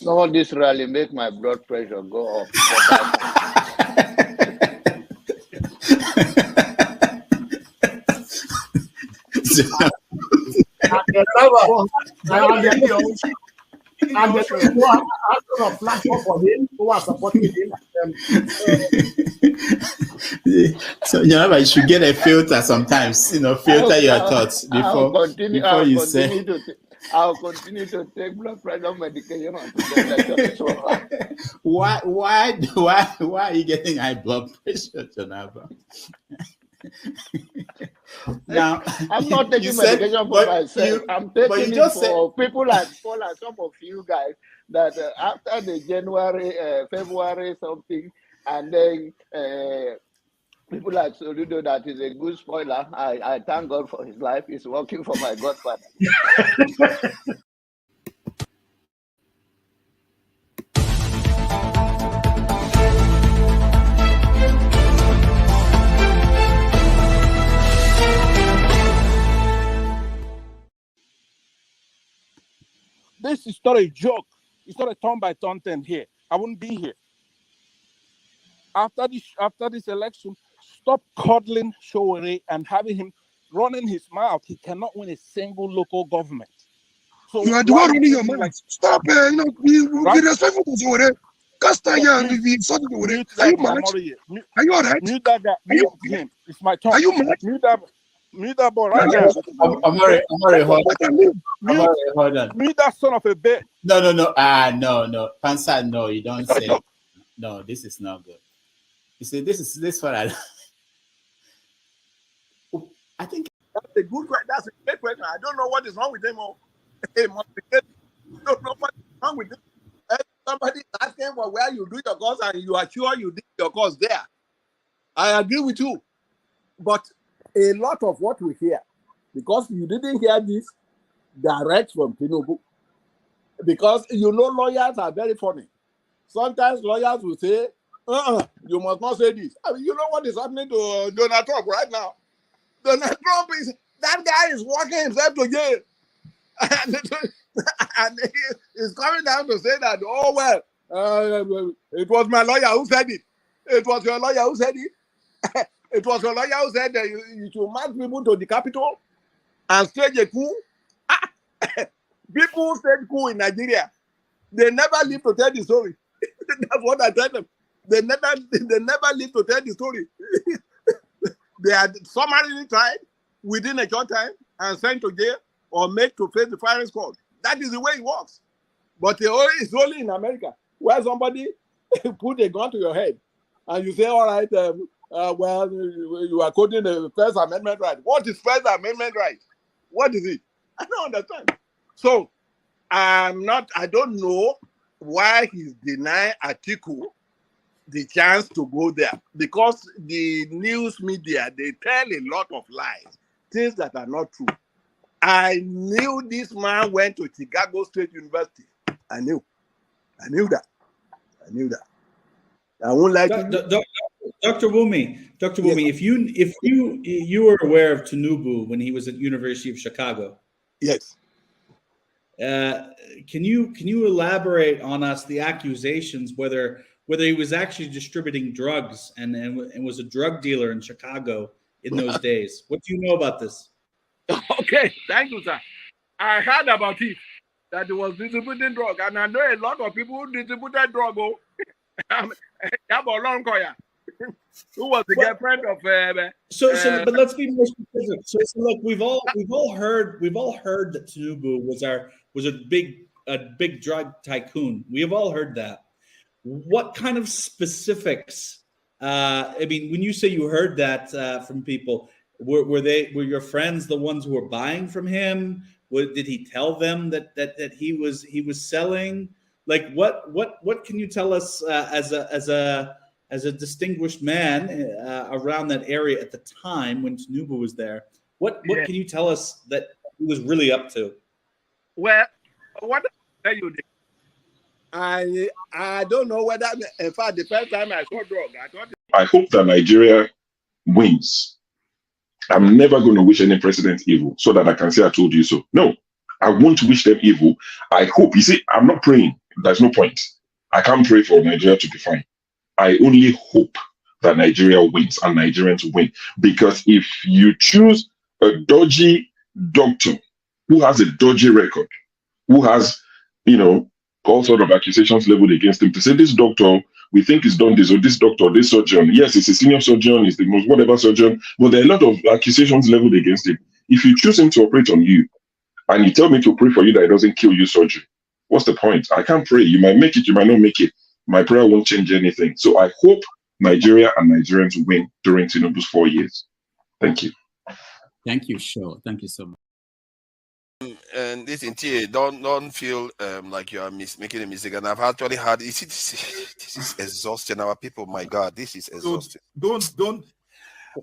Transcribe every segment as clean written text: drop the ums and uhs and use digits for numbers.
Some of this rally make my blood pressure go up. And the people are platform for him who are supporting him. So you should get a filter sometimes. Filter your thoughts before you say. I'll continue to take blood pressure medication until Why are you getting high blood pressure, Jonava? Now, I'm not taking medication for myself. I'm taking it for people like Paul and some of you guys that after the February something, and then people like Soludo, that is a good spoiler. I thank God for his life. He's working for my godfather. This is not a joke. It's not a turn-by-turn thing here. I wouldn't be here. After this election, stop coddling Showore and having him running his mouth. He cannot win a single local government. So you are the one running your mouth. Stop, be respectful to Showore. Cast here and be sorry to Showore. Are you mad? Are you alright? Mute that guy. Mute him. It's my turn. Are you mad? Mute that boy right now. Amari, hold on. Mute that son of a bitch. No. No. Pansa, no, you don't say. No, this is not good. You see, this what I think that's a good question. That's a great question. I don't know what is wrong with them all. Don't know what is wrong with them. Somebody asking for where you do your course and you are sure you did your course there. I agree with you. But a lot of what we hear, because you didn't hear this direct from Tinubu, because lawyers are very funny. Sometimes lawyers will say, you must not say this. I mean, you know what is happening to Donald Trump right now? Donald Trump that guy is walking himself to jail. And he's coming down to say that, it was my lawyer who said it. It was your lawyer who said it. It was your lawyer who said that you should march people to the Capitol and stage a coup. People stage coup in Nigeria. They never live to tell the story. That's what I tell them. They never live to tell the story. They are summarily tried within a short time and sent to jail or made to face the firing squad. That is the way it works. But it's only in America where somebody put a gun to your head and you say, all right, you are quoting the First Amendment right. What is First Amendment right? What is it? I don't understand. So I don't know why he's denying Atiku the chance to go there, because the news media, they tell a lot of lies, things that are not true. I knew this man went to Chicago State University. I knew that. I won't like Dr. Wumi, if you were aware of Tinubu when he was at University of Chicago. Yes. Can you elaborate on us the accusations whether he was actually distributing drugs and was a drug dealer in Chicago in those days? What do you know about this? Okay, thank you, sir. I heard about it, that he was distributing drugs, and I know a lot of people who distributed drugs. Who was the girlfriend of? But let's be more specific. So look, we've all heard that Tinubu was a big drug tycoon. We have all heard that. What kind of specifics? I mean, when you say you heard that from people, were your friends the ones who were buying from him? Did he tell them that he was selling? Like what can you tell us as a distinguished man around that area at the time when Tinubu was there? What can you tell us that he was really up to? Well, what I tell you, I don't know whether, in fact, the first time I saw drug, I hope that Nigeria wins. I'm never going to wish any president evil so that I can say I told you so. No, I won't wish them evil. I hope. You see, I'm not praying. There's no point. I can't pray for Nigeria to be fine. I only hope that Nigeria wins and Nigerians win. Because if you choose a dodgy doctor who has a dodgy record, who has, all sort of accusations leveled against him, to say this doctor, we think he's done this, or this doctor, this surgeon, yes, he's a senior surgeon, he's the most whatever surgeon, but there are a lot of accusations leveled against him. If you choose him to operate on you, and you tell me to pray for you that it doesn't kill you surgery, what's the point? I can't pray. You might make it, you might not make it. My prayer won't change anything. So I hope Nigeria and Nigerians win during Tinubu's 4 years. Thank you. Thank you, sure. Thank you so much. And this interior, don't feel like you are making a mistake. And I've actually had this is exhausting our people. My God, this is exhausting.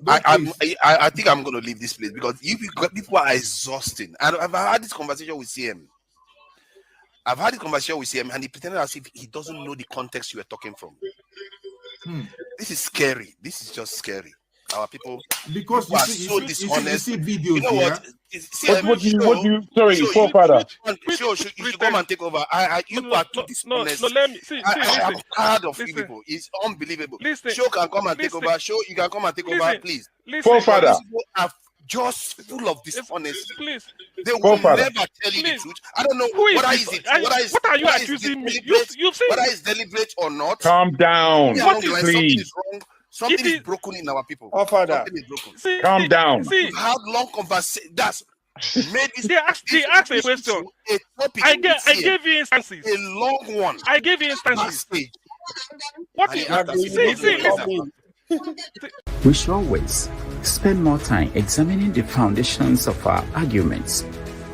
I think I'm going to leave this place because people are exhausting. And I've had this conversation with CM. And he pretended as if he doesn't know the context you were talking from. This is scary. This is just scary. Our people, because are so dishonest. You see videos, you know what? Sorry, forefather. You should come and take over. You are too dishonest. Let me see. I am tired of you people. It's unbelievable. Show can come and take over. Show you can come and take over, please. Forefather. These people are just full of dishonesty. Please. They will never tell you the truth. I don't know what are you accusing me? You've seen whether it's deliberate or not. Calm down, please. Something is broken in our people. Oh, Father. Something is broken. Calm down. We've had long conversation. That's made this. They asked a question. I gave you instances. A long one. I gave you instances. What We should always spend more time examining the foundations of our arguments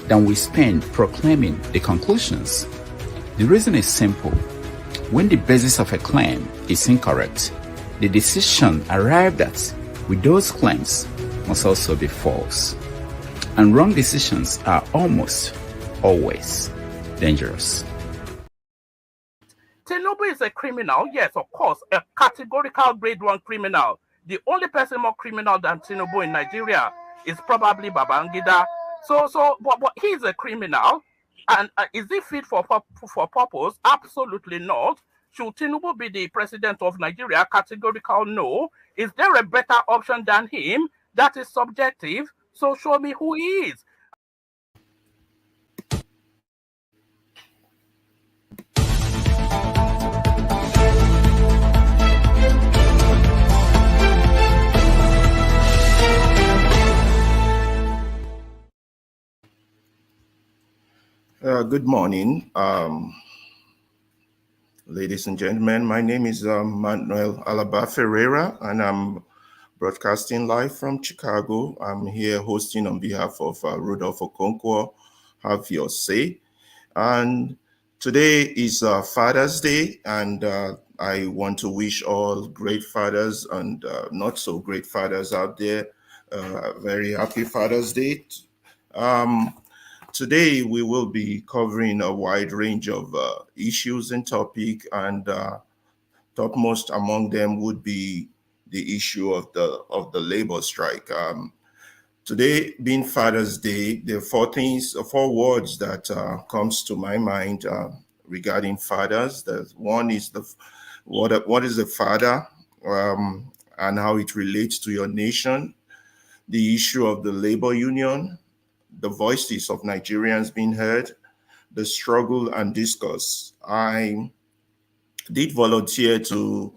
than we spend proclaiming the conclusions. The reason is simple. When the basis of a claim is incorrect, the decision arrived at with those claims must also be false. And wrong decisions are almost always dangerous. Tinubu is a criminal, yes, of course, a categorical grade 1 criminal. The only person more criminal than Tinubu in Nigeria is probably Babangida. But he's a criminal, and is he fit for purpose? Absolutely not. Should Tinubu be the president of Nigeria? Categorical no. Is there a better option than him? That is subjective. So show me who he is. Good morning, ladies and gentlemen. My name is Manuel Alaba Ferreira, and I'm broadcasting live from Chicago. I'm here hosting on behalf of Rudolph Okonkwo, Have Your Say. And today is Father's Day, and I want to wish all great fathers and not so great fathers out there a very happy Father's Day. Today, we will be covering a wide range of issues and topics, and topmost among them would be the issue of the labor strike. Today, being Father's Day, there are 4 words that comes to my mind regarding fathers. The one is what is a father, and how it relates to your nation. The issue of the labor union. The voices of Nigerians being heard, the struggle and discourse. I did volunteer to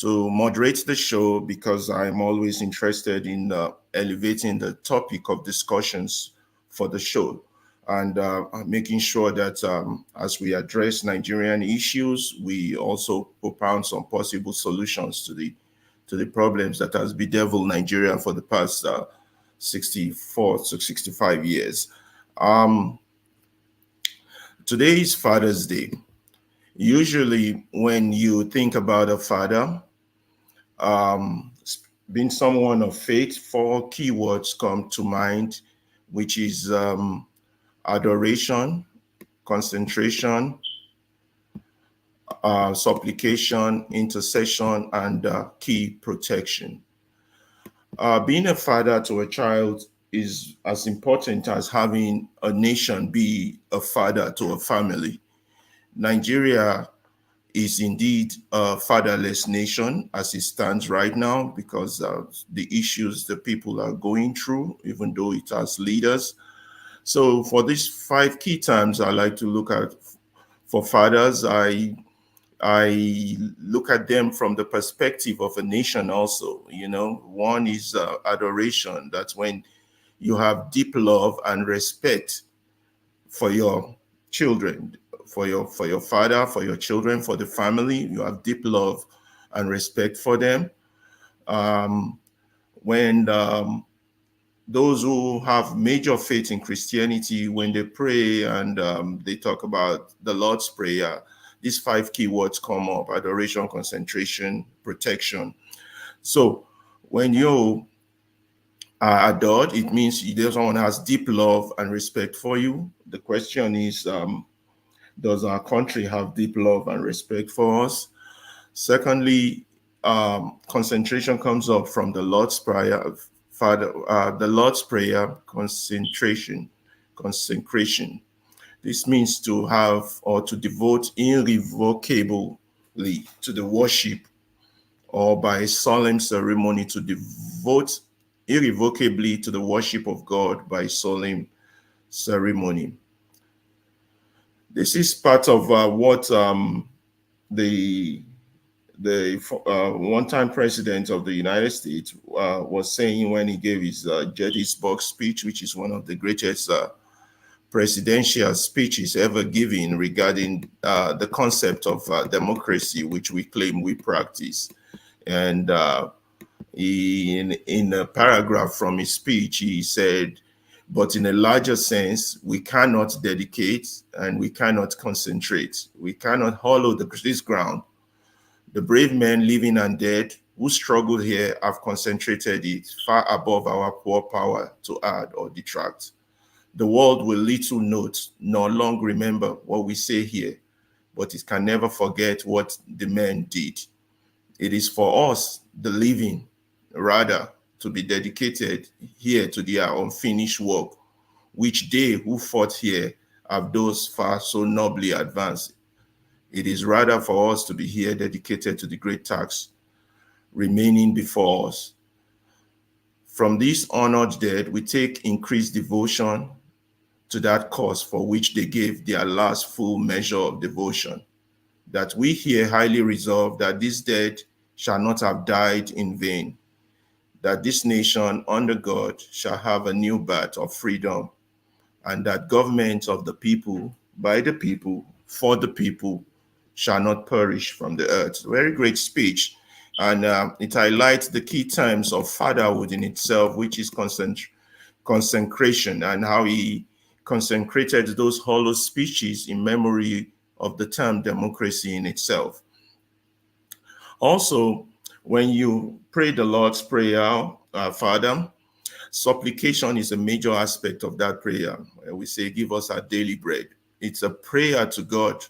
moderate the show because I'm always interested in elevating the topic of discussions for the show and making sure that as we address Nigerian issues, we also propound some possible solutions to the problems that has bedeviled Nigeria for the past 64 to 65 years. Today is Father's Day. Usually when you think about a father, being someone of faith, 4 keywords come to mind, which is adoration, concentration, supplication, intercession, and key protection. Being a father to a child is as important as having a nation be a father to a family. Nigeria is indeed a fatherless nation as it stands right now because of the issues the people are going through, even though it has leaders. So for these 5 key terms I like to look at for fathers, I look at them from the perspective of a nation also. You know, one is adoration. That's when you have deep love and respect for your children, for your father, for your children, for the family. You have deep love and respect for them. When those who have major faith in Christianity, when they pray and they talk about the Lord's Prayer, these 5 key words come up: adoration, concentration, protection. So when you are adored, it means someone has deep love and respect for you. The question is, does our country have deep love and respect for us? Secondly, concentration comes up from the Lord's Prayer. The Lord's Prayer, consecration. This means to have or to devote irrevocably to the worship, or by a solemn ceremony to devote irrevocably to the worship of God by solemn ceremony. This is part of what the one-time president of the United States was saying when he gave his Gettysburg speech, which is one of the greatest presidential speeches ever given regarding the concept of democracy, which we claim we practice. And in a paragraph from his speech, he said, but in a larger sense, we cannot dedicate and we cannot concentrate. We cannot hollow this ground. The brave men, living and dead, who struggled here have concentrated it far above our poor power to add or detract. The world will little note nor long remember what we say here, but it can never forget what the men did. It is for us, the living, rather, to be dedicated here to their unfinished work, which they who fought here have thus far so nobly advanced. It is rather for us to be here dedicated to the great task remaining before us. From this honored dead, we take increased devotion to that cause for which they gave their last full measure of devotion, that we here highly resolve that this dead shall not have died in vain, that this nation under God shall have a new birth of freedom, and that government of the people, by the people, for the people, shall not perish from the earth. Very great speech. And it highlights the key terms of fatherhood in itself, which is consecration, and how he consecrated those hollow speeches in memory of the term democracy in itself. Also, when you pray the Lord's Prayer, Father, supplication is a major aspect of that prayer. We say, give us our daily bread. It's a prayer to God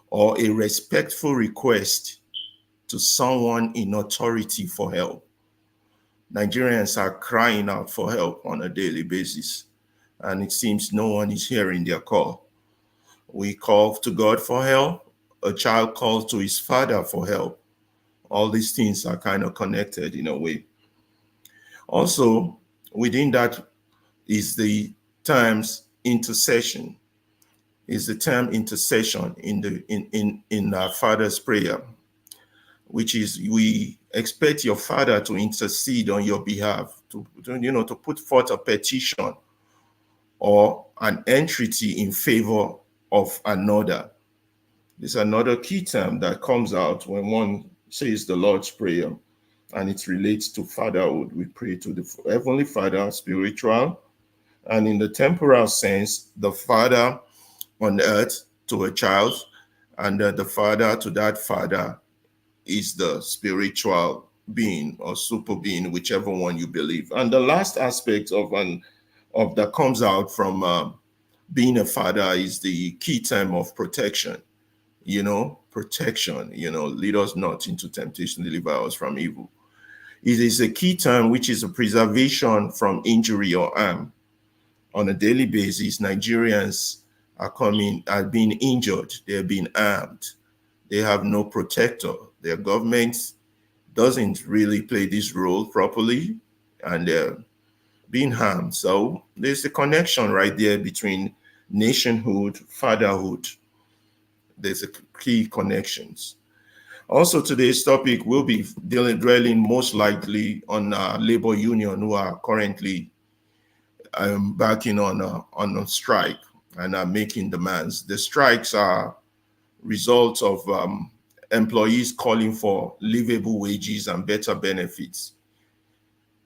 or a respectful request to someone in authority for help. Nigerians are crying out for help on a daily basis, and it seems no one is hearing their call. We call to God for help. A child calls to his father for help. All these things are kind of connected in a way. Also, within that is the terms intercession. Is the term intercession in our Father's prayer, which is we expect your Father to intercede on your behalf, to put forth a petition or an entreaty in favor of another. This is another key term that comes out when one says the Lord's Prayer, and it relates to fatherhood. We pray to the Heavenly Father, spiritual, and in the temporal sense, the Father on earth to a child, and the father to that father is the spiritual being or super being, whichever one you believe. And the last aspect of that comes out from being a father is the key term of protection. Protection. Lead us not into temptation, deliver us from evil. It is a key term which is a preservation from injury or harm. On a daily basis, Nigerians are being injured, they're being harmed. They have no protector. Their government doesn't really play this role properly, and they're being harmed. So there's a connection right there between nationhood, fatherhood. There's a key connections. Also, today's topic will be dwelling most likely on labor union who are currently backing on a strike and are making demands. The strikes are results of employees calling for livable wages and better benefits,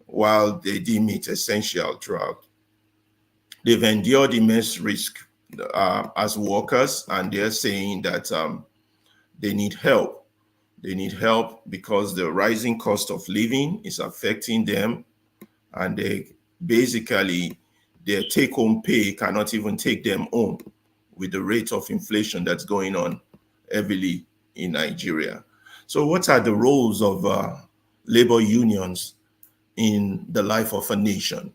while they deem it essential throughout. They've endured immense risk as workers, and they're saying that they need help. They need help because the rising cost of living is affecting them, and their take-home pay cannot even take them home with the rate of inflation that's going on heavily in Nigeria. So what are the roles of labor unions in the life of a nation?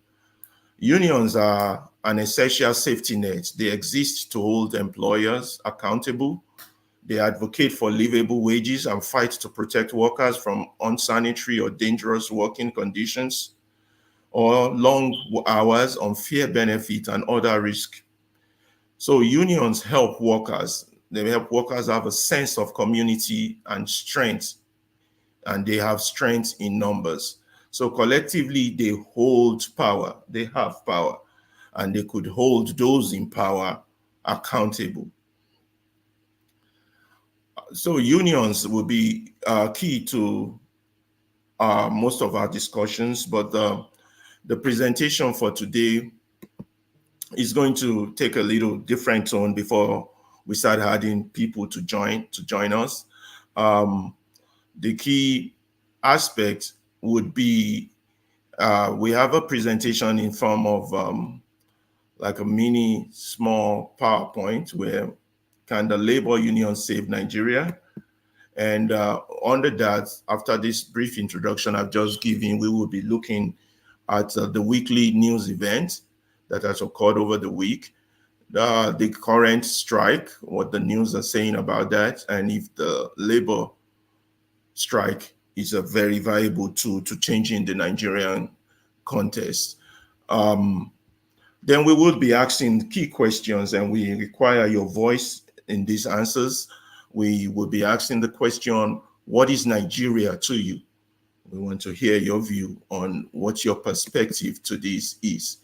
Unions are an essential safety net. They exist to hold employers accountable. They advocate for livable wages and fight to protect workers from unsanitary or dangerous working conditions or long hours, unfair benefit, and other risks. So unions help workers. They help workers have a sense of community and strength, and they have strength in numbers. So collectively, they hold power. They have power, and they could hold those in power accountable. So unions will be key to most of our discussions, but the presentation for today is going to take a little different tone before we start adding people to join us. The key aspect would be we have a presentation in form of like a mini small PowerPoint where can the labor union save Nigeria? And under that, after this brief introduction I've just given, we will be looking at the weekly news event that has occurred over the week, the current strike, what the news are saying about that, and if the labor strike is a very viable tool to changing the Nigerian context. Then we will be asking key questions, and we require your voice in these answers. We will be asking the question, what is Nigeria to you? We want to hear your view on what your perspective to this is.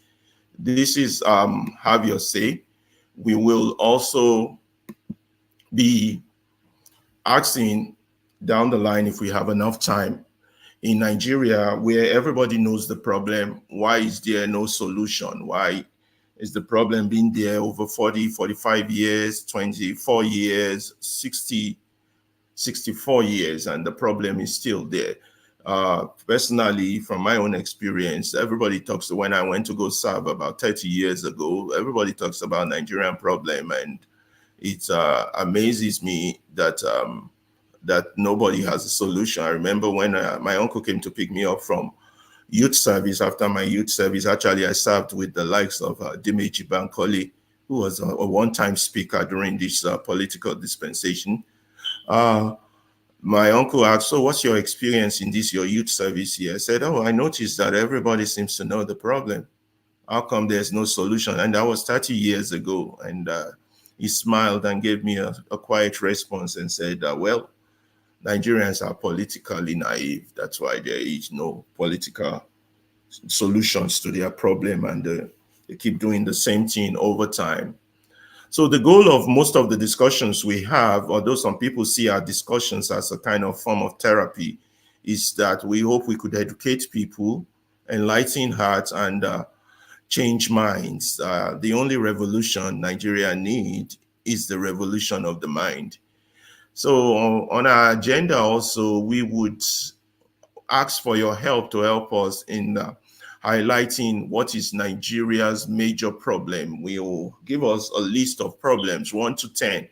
This is have your say. We will also be asking down the line, if we have enough time, in Nigeria, where everybody knows the problem, why is there no solution? Why is the problem been there over 40, 45 years, 24 years, 60, 64 years, and the problem is still there? Personally, from my own experience, everybody talks, when I went to go serve about 30 years ago, everybody talks about Nigerian problem, and it amazes me that that nobody has a solution. I remember when my uncle came to pick me up from youth service. After my youth service, actually, I served with the likes of Dimeji Bankole, who was a one-time speaker during this political dispensation. My uncle asked, so what's your experience in this, your youth service here? I said, oh, I noticed that everybody seems to know the problem. How come there's no solution? And that was 30 years ago. And he smiled and gave me a quiet response and said, well, Nigerians are politically naive. That's why there is no political solutions to their problem, and they keep doing the same thing over time. So the goal of most of the discussions we have, although some people see our discussions as a kind of form of therapy, is that we hope we could educate people, enlighten hearts, and change minds. The only revolution Nigeria needs is the revolution of the mind. So on our agenda also, we would ask for your help to help us in highlighting what is Nigeria's major problem. We will give us a list of problems, 1 to 10.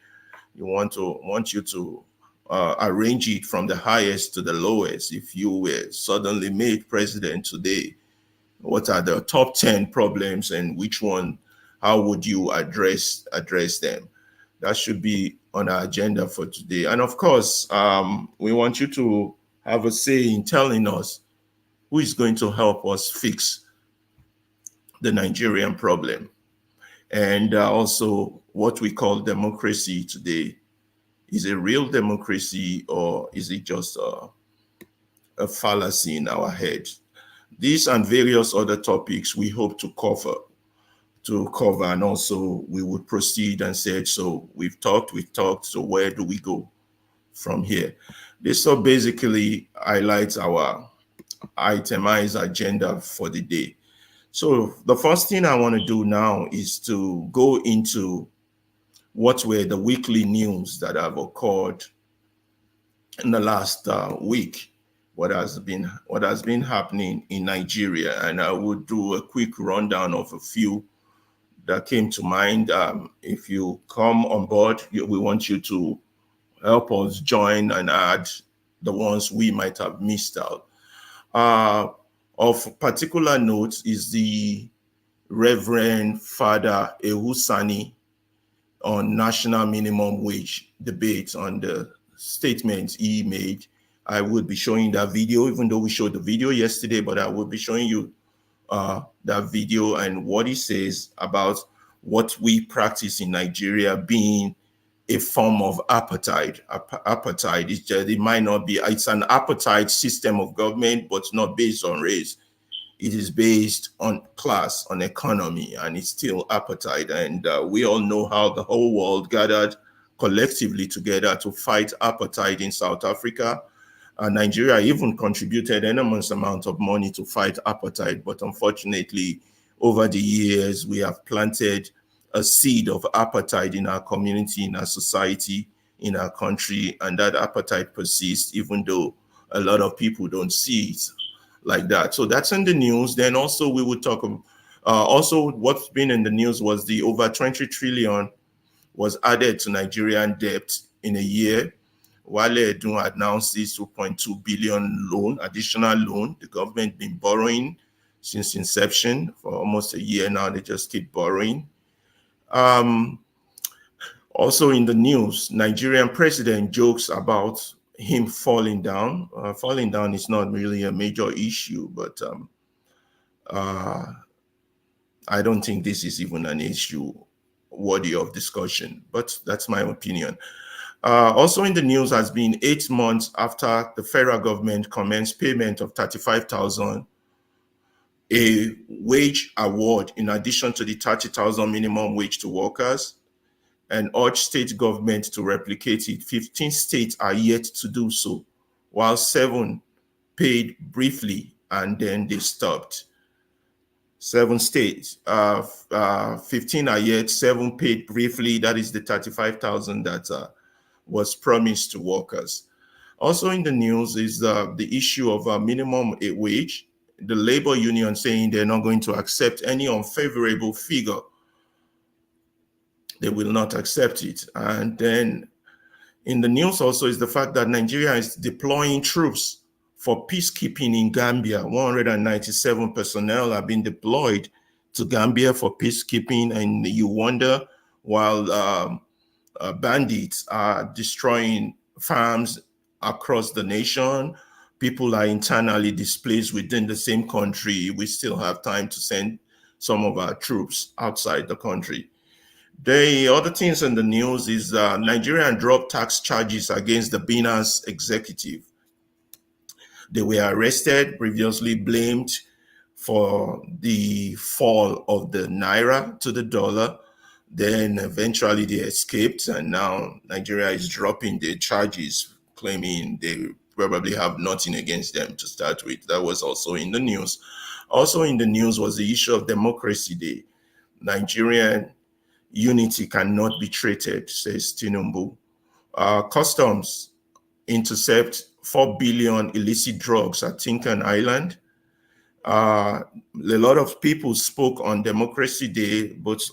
We want you to arrange it from the highest to the lowest. If you were suddenly made president today, what are the top 10 problems and which one, how would you address them? That should be on our agenda for today. And of course, we want you to have a say in telling us who is going to help us fix the Nigerian problem. And also what we call democracy today. Is a real democracy, or is it just a fallacy in our head? These and various other topics we hope to cover, and also we would proceed and say, so we've talked, so where do we go from here? This so basically highlights our itemized agenda for the day. So the first thing I want to do now is to go into what were the weekly news that have occurred in the last week, what has been happening in Nigeria, and I will do a quick rundown of a few that came to mind. If you come on board, we want you to help us join and add the ones we might have missed out. Of particular note is the Reverend Father Ehusani on national minimum wage debate, on the statements he made. I will be showing that video, even though we showed the video yesterday, but I will be showing you that video and what he says about what we practice in Nigeria being a form of apartheid. Apartheid is just, it might not be, it's an apartheid system of government, but not based on race. It is based on class, on economy, and it's still apartheid. And we all know how the whole world gathered collectively together to fight apartheid in South Africa. Nigeria even contributed an enormous amount of money to fight apartheid. But unfortunately, over the years, we have planted a seed of apartheid in our community, in our society, in our country. And that apartheid persists, even though a lot of people don't see it like that. So that's in the news. Then also we would talk also what's been in the news was the over 20 trillion was added to Nigerian debt in a year. Wale Edun announced this 2.2 billion loan, additional loan. The government been borrowing since inception for almost a year now. They just keep borrowing. Also in the news, Nigerian president jokes about him falling down. Falling down is not really a major issue, but I don't think this is even an issue worthy of discussion, but that's my opinion. Also in the news has been 8 months after the federal government commenced payment of 35,000, a wage award in addition to the 30,000 minimum wage to workers, and urged state government to replicate it. 15 states are yet to do so, while 7 paid briefly and then they stopped. 7 states, 15 are yet, 7 paid briefly. That is the 35,000 that was promised to workers. Also in the news is the issue of a minimum wage. The labor union saying they're not going to accept any unfavorable figure. They will not accept it. And then in the news also is the fact that Nigeria is deploying troops for peacekeeping in Gambia. 197 personnel have been deployed to Gambia for peacekeeping, and you wonder, while bandits are destroying farms across the nation, people are internally displaced within the same country, we still have time to send some of our troops outside the country. The other things in the news is Nigerian dropped tax charges against the Binance executive. They were arrested, previously blamed for the fall of the naira to the dollar. Then eventually they escaped, and now Nigeria is dropping their charges, claiming they probably have nothing against them to start with. That was also in the news. Also in the news was the issue of Democracy Day. Nigerian unity cannot be traded, says Tinubu. Customs intercept 4 billion illicit drugs at Tinkan Island. A lot of people spoke on Democracy Day, both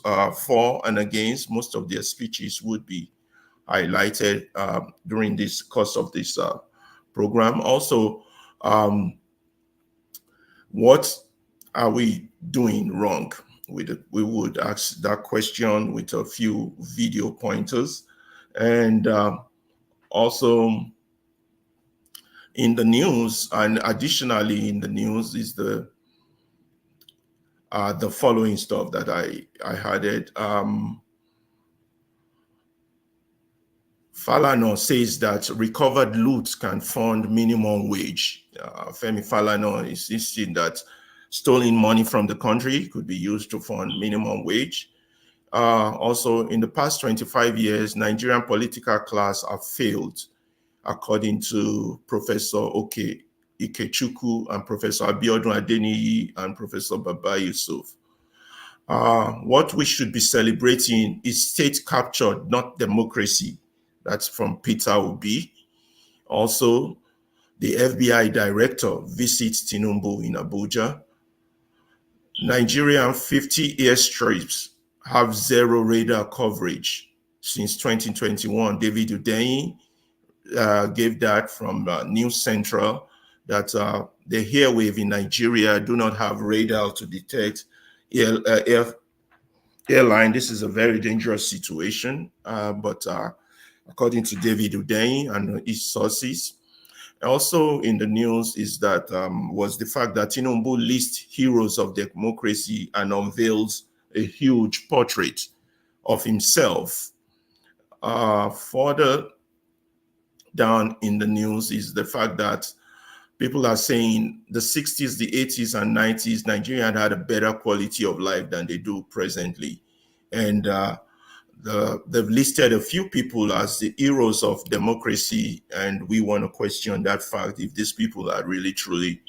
for and against. Most of their speeches would be highlighted during this course of this program. Also, what are we doing wrong? We would ask that question with a few video pointers. And also in the news, and additionally in the news, is the following stuff that I added. Falana says that recovered loot can fund minimum wage. Femi Falana is insisting that stolen money from the country could be used to fund minimum wage. Also, in the past 25 years, Nigerian political class have failed, according to Professor Oke Ikechukwu and Professor Abiodun Adeniyi and Professor Baba Yusuf. What we should be celebrating is state captured, not democracy. That's from Peter Obi. Also, the FBI director visits Tinubu in Abuja. Nigerian 50 airstrips have zero radar coverage since 2021. David Udeyin gave that from News Central, that the airwave in Nigeria do not have radar to detect airline. This is a very dangerous situation, but according to David Udeyin and his sources. Also in the news is that was the fact that Tinubu lists heroes of democracy and unveils a huge portrait of himself. Further down in the news is the fact that people are saying the 60s, the 80s, and 90s, Nigeria had a better quality of life than they do presently. And they've listed a few people as the heroes of democracy, and we want to question that fact, if these people are really truly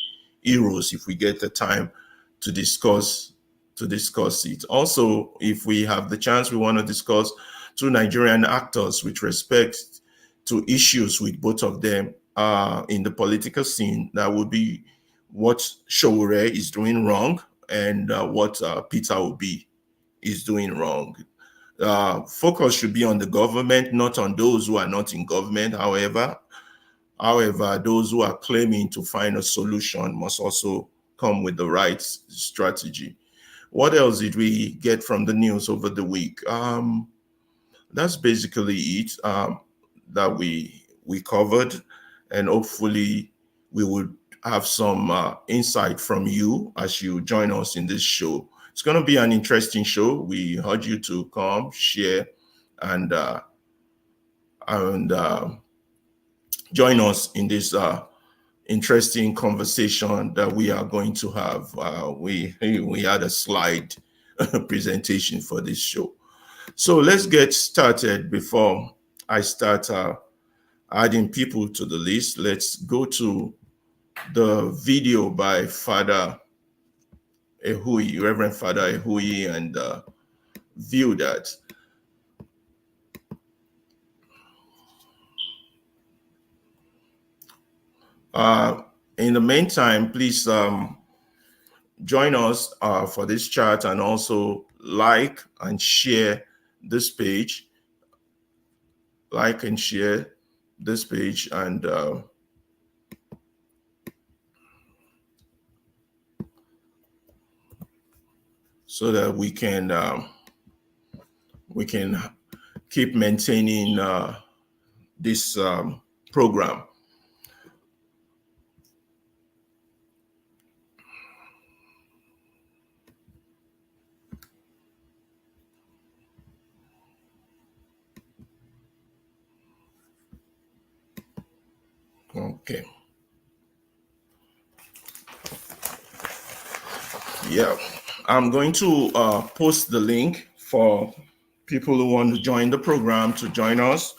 heroes, if we get the time to discuss it. Also, if we have the chance, we want to discuss two Nigerian actors with respect to issues with both of them in the political scene. That would be what Showore is doing wrong and what Peter Obi is doing wrong. Focus should be on the government, not on those who are not in government. However, those who are claiming to find a solution must also come with the right strategy. What else did we get from the news over the week? That's basically it that we covered, and hopefully we would have some insight from you as you join us in this show. It's going to be an interesting show. We urge you to come, share, and join us in this interesting conversation that we are going to have. We had a slide presentation for this show. So let's get started. Before I start adding people to the list, let's go to the video by Father Ehui, Reverend Father Ehui, and view that. In the meantime, please join us for this chat, and also like and share this page. Like and share this page, and so that we can keep maintaining this program. Okay. Yeah, I'm going to post the link for people who want to join the program to join us.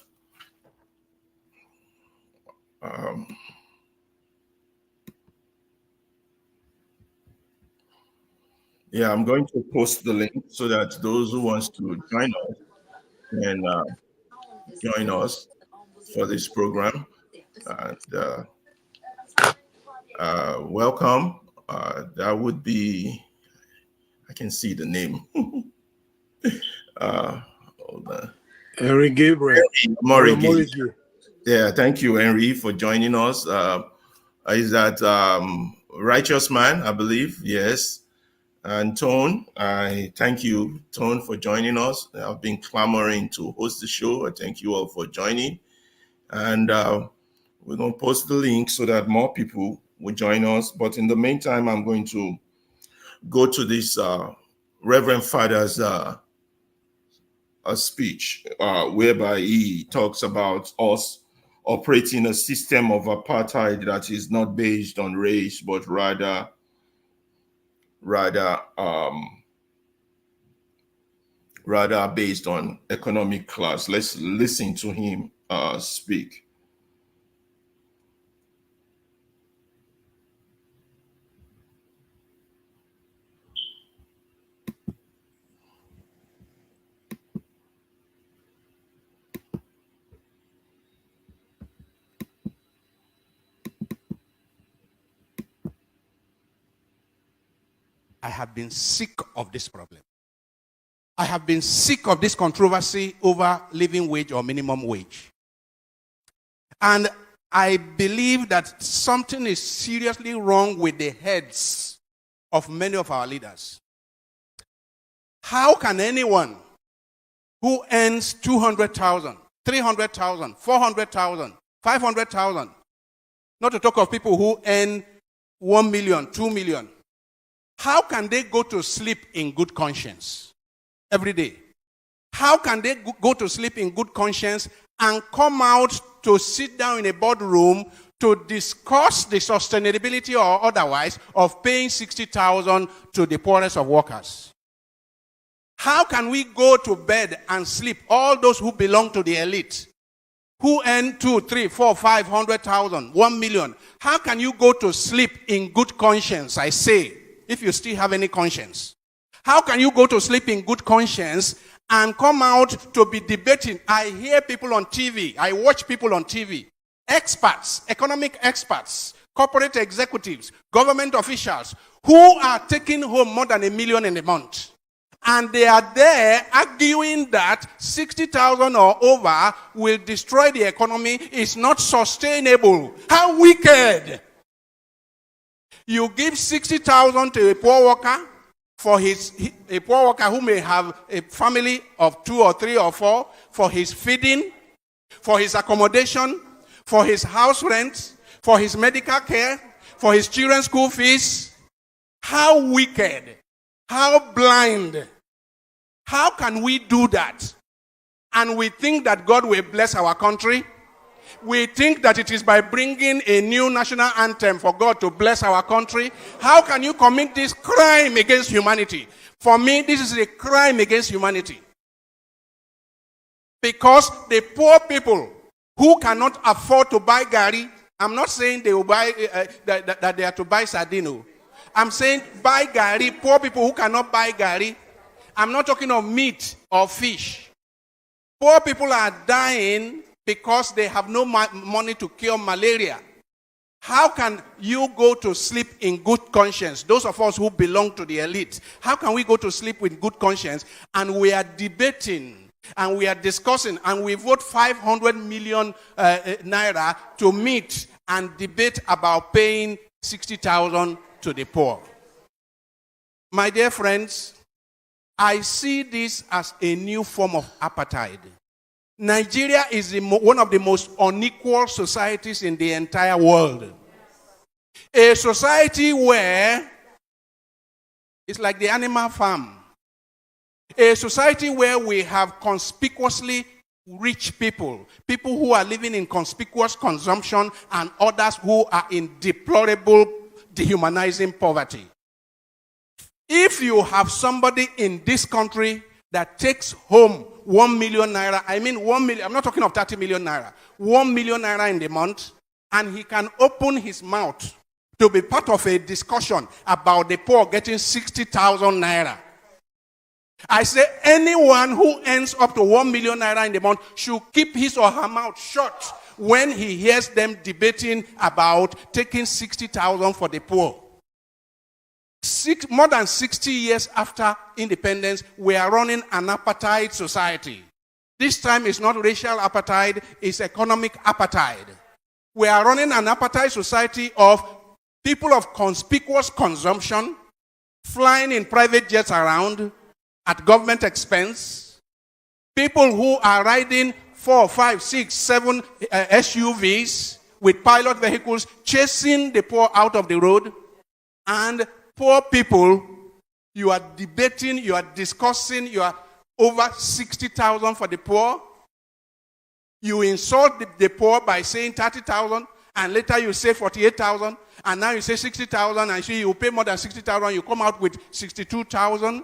Yeah, I'm going to post the link so that those who want to join us can join us for this program. And welcome. That would be, I can see the name. Hold on. Henry Gabriel. Morigi. Yeah, thank you, Henry, for joining us. Is that Righteous Man, I believe? Yes. And Tone, I thank you, Tone, for joining us. I've been clamoring to host the show. I thank you all for joining. And we're going to post the link so that more people will join us. But in the meantime, I'm going to go to this Reverend Father's a speech whereby he talks about us operating a system of apartheid that is not based on race, but rather based on economic class. Let's listen to him speak. I have been sick of this problem. I have been sick of this controversy over living wage or minimum wage. And I believe that something is seriously wrong with the heads of many of our leaders. How can anyone who earns 200,000, 300,000, 400,000, 500,000, not to talk of people who earn 1 million, 2 million, how can they go to sleep in good conscience every day? How can they go to sleep in good conscience and come out to sit down in a boardroom to discuss the sustainability or otherwise of paying 60,000 to the poorest of workers? How can we go to bed and sleep, all those who belong to the elite, who earn 2, 3, 4, 500,000, 1 million? How can you go to sleep in good conscience, I say, if you still have any conscience? How can you go to sleep in good conscience and come out to be debating? I hear people on TV, I watch people on TV, experts, economic experts, corporate executives, government officials, who are taking home more than $1 million in a month. And they are there arguing that 60,000 or over will destroy the economy. It's not sustainable. How wicked! You give 60,000 to a poor worker a poor worker who may have a family of 2 or 3 or 4, for his feeding, for his accommodation, for his house rent, for his medical care, for his children's school fees. How wicked! How blind! How can we do that? And we think that God will bless our country? We think that it is by bringing a new national anthem for God to bless our country. How can you commit this crime against humanity? For me, this is a crime against humanity. Because the poor people who cannot afford to buy gari, I'm not saying they will buy that they are to buy sardino. I'm saying buy gari, poor people who cannot buy gari. I'm not talking of meat or fish. Poor people are dying because they have no money to cure malaria. How can you go to sleep in good conscience? Those of us who belong to the elite, how can we go to sleep with good conscience and we are debating and we are discussing and we vote 500 million naira to meet and debate about paying 60,000 to the poor? My dear friends, I see this as a new form of apartheid. Nigeria is one of the most unequal societies in the entire world. A society where it's like the animal farm. A society where we have conspicuously rich people, people who are living in conspicuous consumption, and others who are in deplorable, dehumanizing poverty. If you have somebody in this country that takes home 1 million naira, I mean 1 million, I'm not talking of 30 million naira, 1 million naira in the month, and he can open his mouth to be part of a discussion about the poor getting 60,000 naira. I say anyone who earns up to 1 million naira in the month should keep his or her mouth shut when he hears them debating about taking 60,000 for the poor. More than 60 years after independence, we are running an apartheid society. This time it's not racial apartheid, it's economic apartheid. We are running an apartheid society of people of conspicuous consumption, flying in private jets around at government expense, people who are riding 4, 5, 6, 7 SUVs with pilot vehicles, chasing the poor out of the road, and poor people, you are debating, you are discussing, you are over 60,000 for the poor. You insult the poor by saying 30,000, and later you say 48,000, and now you say 60,000, and you pay more than 60,000, you come out with 62,000.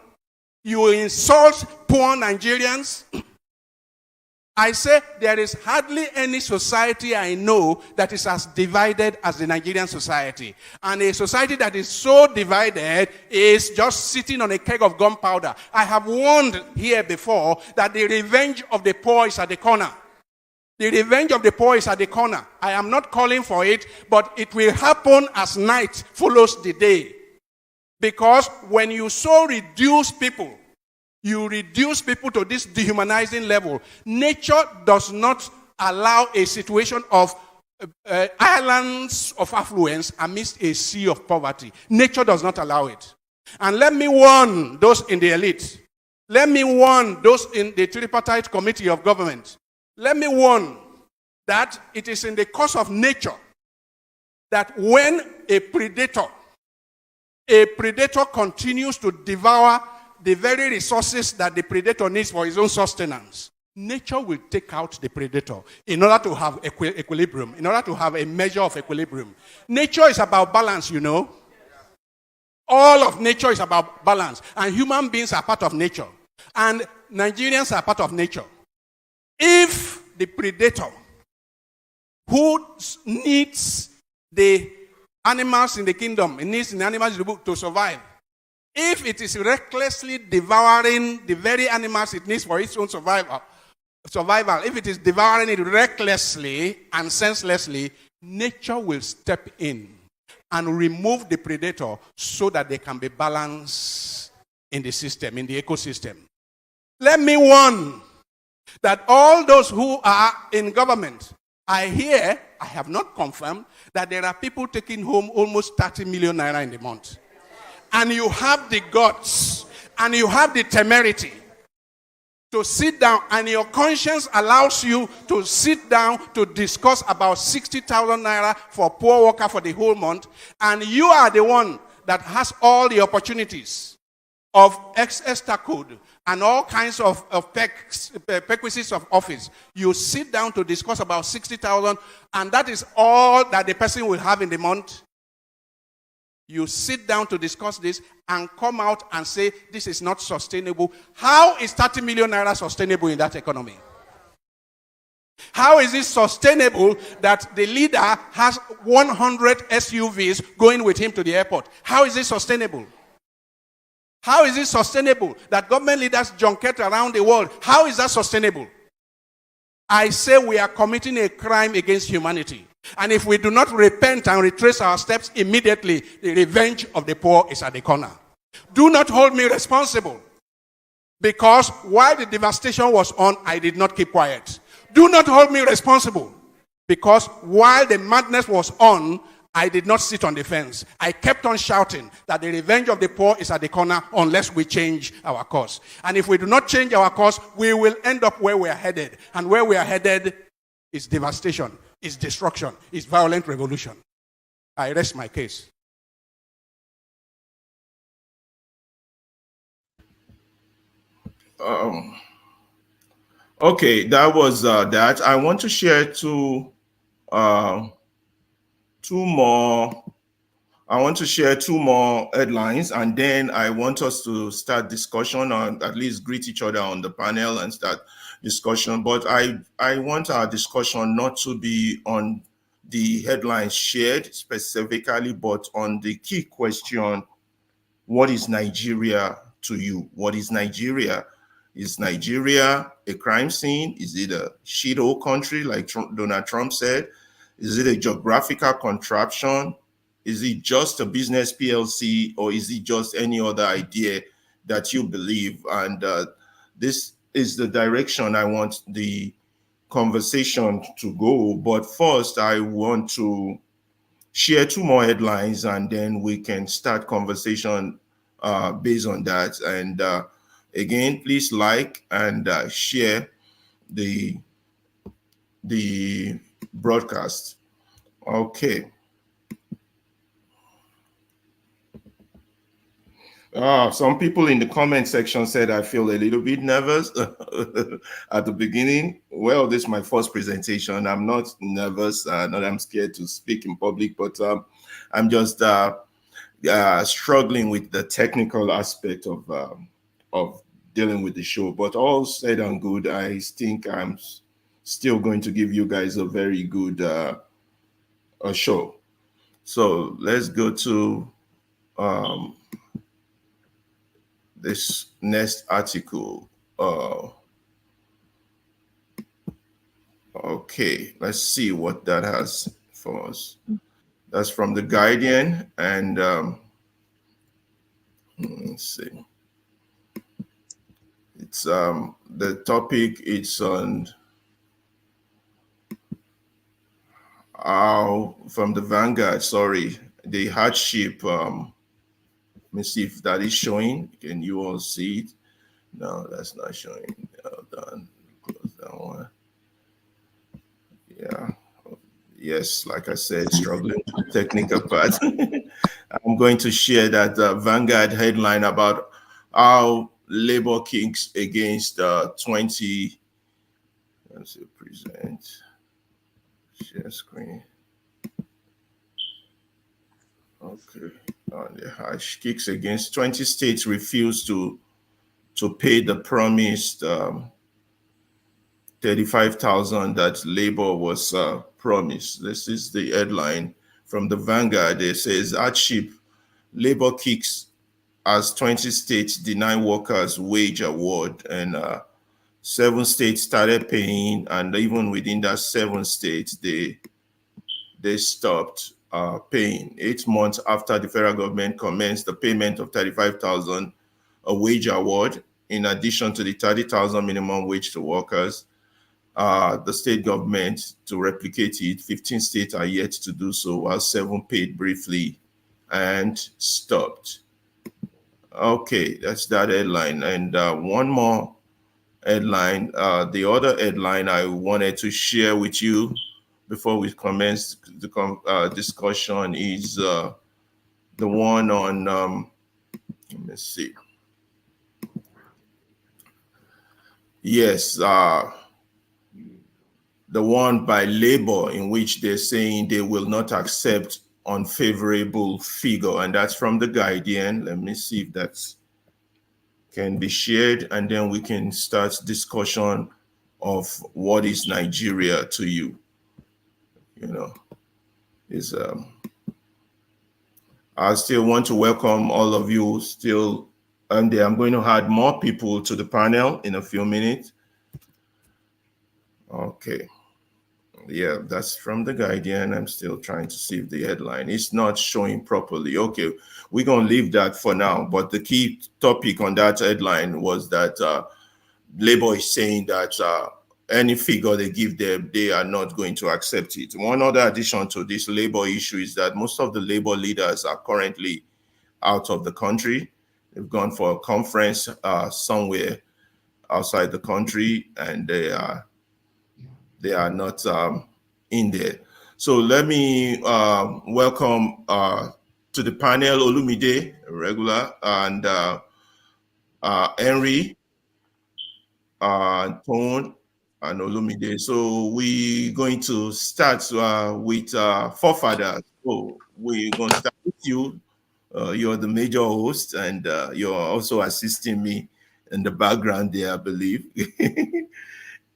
You insult poor Nigerians. I say there is hardly any society I know that is as divided as the Nigerian society. And a society that is so divided is just sitting on a keg of gunpowder. I have warned here before that the revenge of the poor is at the corner. The revenge of the poor is at the corner. I am not calling for it, but it will happen as night follows the day. Because when you so reduce people, you reduce people to this dehumanizing level. Nature does not allow a situation of islands of affluence amidst a sea of poverty. Nature does not allow it. And let me warn those in the elite. Let me warn those in the tripartite committee of government. Let me warn that it is in the course of nature that when a predator continues to devour the very resources that the predator needs for his own sustenance, nature will take out the predator in order to have equilibrium, in order to have a measure of equilibrium. Nature is about balance, you know. All of nature is about balance, and human beings are part of nature, and Nigerians are part of nature. If the predator who needs the animals in the kingdom, it needs the animals to survive, if it is recklessly devouring the very animals it needs for its own survival, if it is devouring it recklessly and senselessly, nature will step in and remove the predator so that there can be balance in the system, in the ecosystem. Let me warn that all those who are in government, I hear, I have not confirmed, that there are people taking home almost 30 million naira in the month. And you have the guts, and you have the temerity to sit down, and your conscience allows you to sit down to discuss about 60,000 naira for poor worker for the whole month, and you are the one that has all the opportunities of ex-Esther code and all kinds of perquisites of office. You sit down to discuss about 60,000, and that is all that the person will have in the month. You sit down to discuss this and come out and say, this is not sustainable. How is 30 million naira sustainable in that economy? How is it sustainable that the leader has 100 SUVs going with him to the airport? How is it sustainable? How is it sustainable that government leaders junket around the world? How is that sustainable? I say we are committing a crime against humanity. And if we do not repent and retrace our steps immediately, the revenge of the poor is at the corner. Do not hold me responsible, because while the devastation was on, I did not keep quiet. Do not hold me responsible, because while the madness was on, I did not sit on the fence. I kept on shouting that the revenge of the poor is at the corner unless we change our course. And if we do not change our course, we will end up where we are headed. And where we are headed is devastation, is destruction, is violent revolution. I rest my case. Okay, that was that. I want to share two more. I want to share two more headlines, and then I want us to start discussion, or at least greet each other on the panel and start discussion. But I want our discussion not to be on the headlines shared specifically, but on the key question: what is Nigeria to you? What is Nigeria? Is Nigeria a crime scene? Is it a shithole country, like Donald Trump said? Is it a geographical contraption? Is it just a business PLC, or is it just any other idea that you believe? And this is the direction I want the conversation to go. But first, I want to share 2 more headlines, and then we can start conversation based on that. And again, please like and share the broadcast. Okay. Some people in the comment section said I feel a little bit nervous at the beginning. Well, this is my first presentation. I'm not nervous, not I'm scared to speak in public, but I'm just struggling with the technical aspect of dealing with the show. But all said and good, I think I'm still going to give you guys a very good show. So let's go to this next article. Okay, let's see what that has for us. That's from The Guardian, and let's see. It's the topic. It's on from the Vanguard. Sorry, the hardship. Let me see if that is showing. Can you all see it? No, that's not showing. Hold on. Close that one. Yeah. Yes, like I said, struggling with the technical part. I'm going to share that Vanguard headline about how Labour kicks against 20. Let's see, present. Share screen. Okay. The hash kicks against 20 states refuse to pay the promised 35,000 that Labour was promised. This is the headline from the Vanguard. It says hardship, Labour kicks as 20 states deny workers wage award, and 7 states started paying, and even within that 7 states, they stopped paying. 8 months after the federal government commenced the payment of 35,000, a wage award, in addition to the 30,000 minimum wage to workers, the state government to replicate it. 15 states are yet to do so, while 7 paid briefly and stopped. Okay, that's that headline. And one more headline. The other headline I wanted to share with you before we commence the discussion is the one on, let me see. Yes, the one by Labour, in which they're saying they will not accept unfavorable figure, and that's from The Guardian. Let me see if that can be shared, and then we can start discussion of what is Nigeria to you. You know, is I still want to welcome all of you still, and I'm going to add more people to the panel in a few minutes. Okay. Yeah, that's from The Guardian. I'm still trying to see if the headline is not showing properly. Okay, we're going to leave that for now. But the key topic on that headline was that Labour is saying that any figure they give them, they are not going to accept it. One other addition to this Labour issue is that most of the Labour leaders are currently out of the country. They've gone for a conference somewhere outside the country, and they are not in there. So let me welcome to the panel Olumide, regular, and Henry, Tone, and Olumide. So we're going to start with Forefather. So we're going to start with you. You're the major host, and you're also assisting me in the background there, I believe.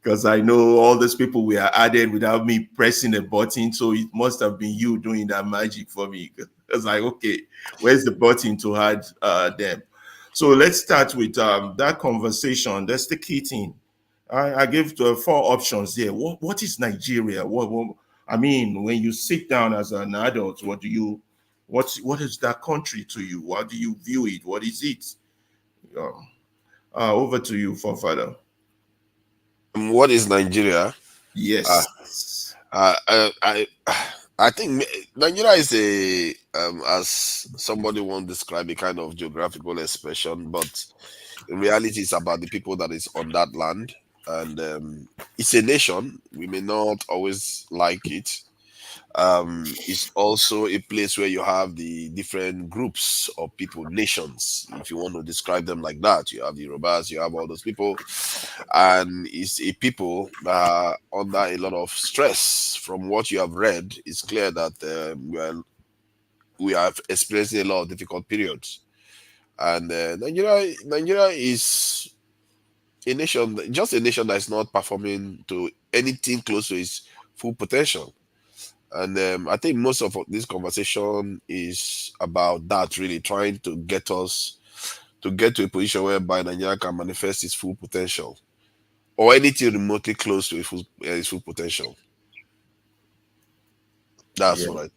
Because I know all those people we are added without me pressing a button, so it must have been you doing that magic for me. It's like, okay, where's the button to add them? So let's start with that conversation. That's the key thing. I gave 4 options there. What is Nigeria? What I mean, when you sit down as an adult, what is that country to you? How do you view it? What is it? Over to you, Forefather. What is Nigeria? Yes. I think Nigeria is a as somebody won't describe a kind of geographical expression, but in reality, it's about the people that is on that land, and it's a nation. We may not always like it. It's also a place where you have the different groups of people, nations, if you want to describe them like that. You have the Yorubas, you have all those people, and it's a people that are under a lot of stress. From what you have read, it's clear that we are experiencing a lot of difficult periods, and Nigeria is a nation, just a nation that is not performing to anything close to its full potential. And I think most of this conversation is about that, really trying to get us to get to a position whereby Nigeria can manifest its full potential or anything remotely close to its full potential. That's Yeah. what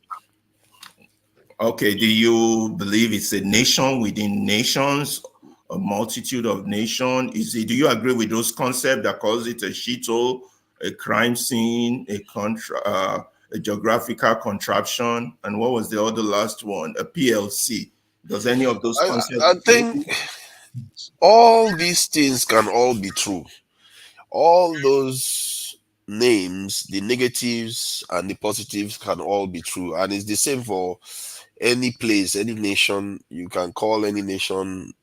I. Okay, do you believe it's a nation within nations, a multitude of nations? Do you agree with those concepts that calls it a shithole, a crime scene, a geographical contraption, and what was the other last one? A PLC. Does any of those concepts? I think all these things can all be true. All those names, the negatives and the positives, can all be true, and it's the same for any place, any nation. You can call any nation,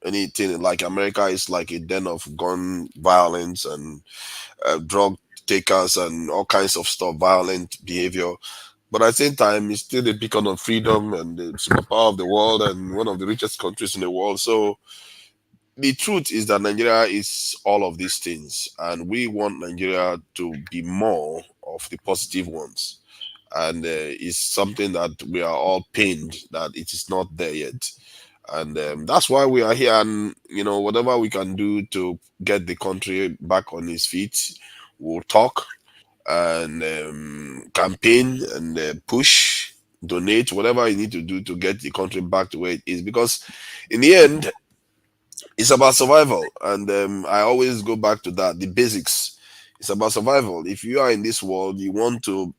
anything. Like America is like a den of gun violence and drug takers and all kinds of stuff, violent behavior. But at the same time, it's still a beacon of freedom and the superpower of the world and one of the richest countries in the world. So the truth is that Nigeria is all of these things, and we want Nigeria to be more of the positive ones. And it's something that we are all pained that it is not there yet. And that's why we are here. And whatever we can do to get the country back on its feet, we'll talk and campaign and push, donate, whatever you need to do to get the country back to where it is. Because in the end, it's about survival. And I always go back to that, the basics. It's about survival. If you are in this world, you want to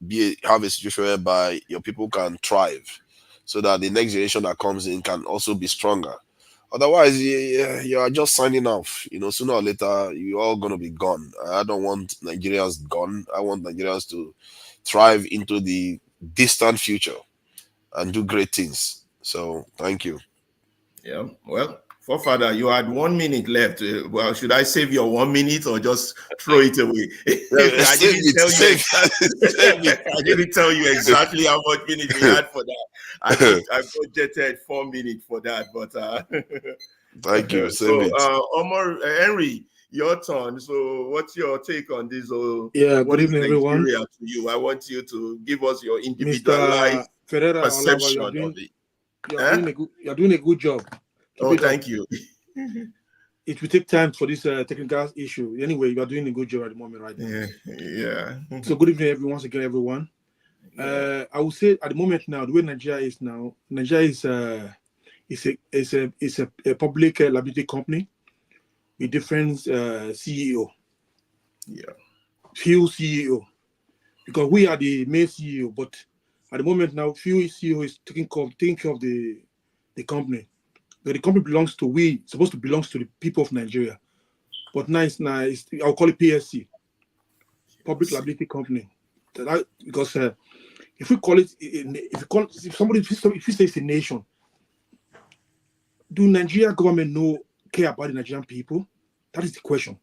have a situation whereby your people can thrive, so that the next generation that comes in can also be stronger. Otherwise, you are just signing off. Sooner or later, you're all going to be gone. I don't want Nigerians gone. I want Nigerians to thrive into the distant future and do great things. So, thank you. Yeah, well, Forefather, you had 1 minute left. Well, should I save your 1 minute or just throw it away? I didn't tell you exactly how much minutes we had for that. I budgeted 4 minutes for that, but thank you. So, Omar Henry, your turn. So, what's your take on this? Good evening, everyone. To you, I want you to give us your individualized perception of it. You're doing a good job. Thank you. It will take time for this technical issue. Anyway, you are doing a good job at the moment right now. Yeah. So good evening, once again, everyone. I would say at the moment now, the way Nigeria is now, Nigeria is a public liability company with different CEO. Yeah. Few CEO. Because we are the main CEO, but at the moment now, few CEO is taking care of the company. But the company supposed to belong to the people of Nigeria. But now I'll call it PSC, Public Liability Company. Because if we call it, if you say it's a nation, do Nigeria government care about the Nigerian people? That is the question.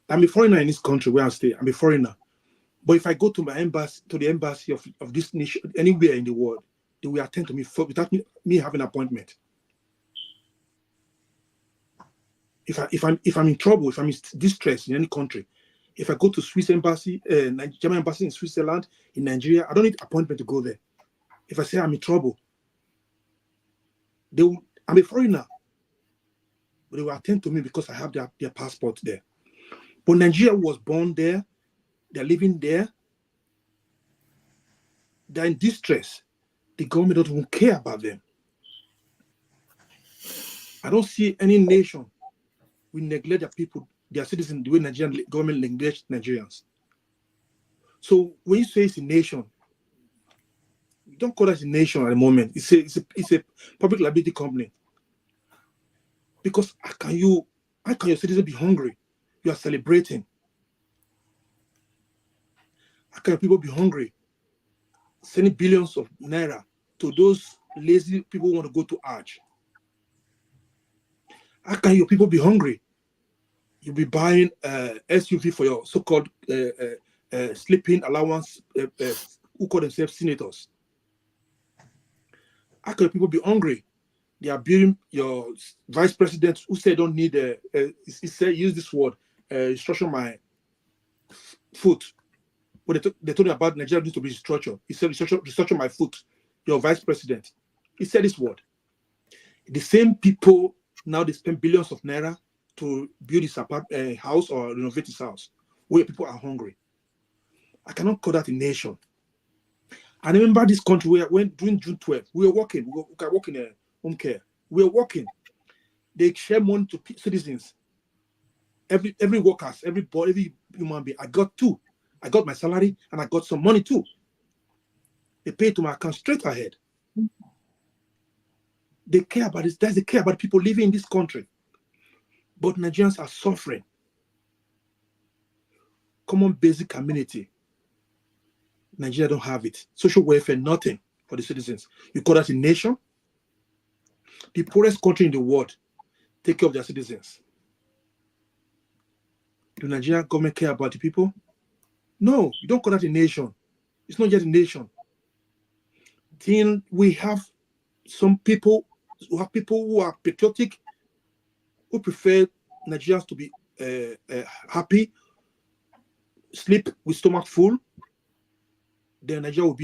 I'm a foreigner in this country where I stay. I'm a foreigner. But if I go to the embassy of this nation, anywhere in the world, they will attend to me without me having an appointment. If I'm in trouble, if I'm in distress in any country, if I go to Swiss embassy, German embassy in Switzerland, in Nigeria, I don't need appointment to go there. If I say I'm in trouble, I'm a foreigner, but they will attend to me because I have their passport there. But Nigeria was born there, they're living there, they're in distress. The government doesn't even care about them. I don't see any nation we neglect their people, their citizens, the way Nigerian government neglects Nigerians. So when you say it's a nation, you don't call it a nation at the moment. It's a public liability company. Because how can your citizens be hungry? You are celebrating. How can people be hungry? Sending billions of naira to those lazy people who want to go to Hajj. How can your people be hungry? You'll be buying SUV for your so-called sleeping allowance, who call themselves senators. How can people be hungry? They are building your vice president who said don't need he said use this word, structure my foot. When they told me about Nigeria needs to be structured, he said restructure my foot. Your vice president, he said this word. The same people now they spend billions of naira to build his house or renovate his house, where people are hungry. I cannot call that a nation. I remember this country where during June 12th, we were working. We were working in home care. We were working. They share money to citizens. Every workers, every human being. I got two. I got my salary and I got some money too. They pay to my account straight ahead. They care about this. They care about people living in this country. But Nigerians are suffering. Common basic community. Nigeria don't have it. Social welfare, nothing for the citizens. You call that a nation? The poorest country in the world take care of their citizens. Do Nigerian government care about the people? No, you don't call that a nation. It's not just a nation. Then we have some people who are patriotic, who prefer Nigerians to be happy, sleep with stomach full. Then Nigeria will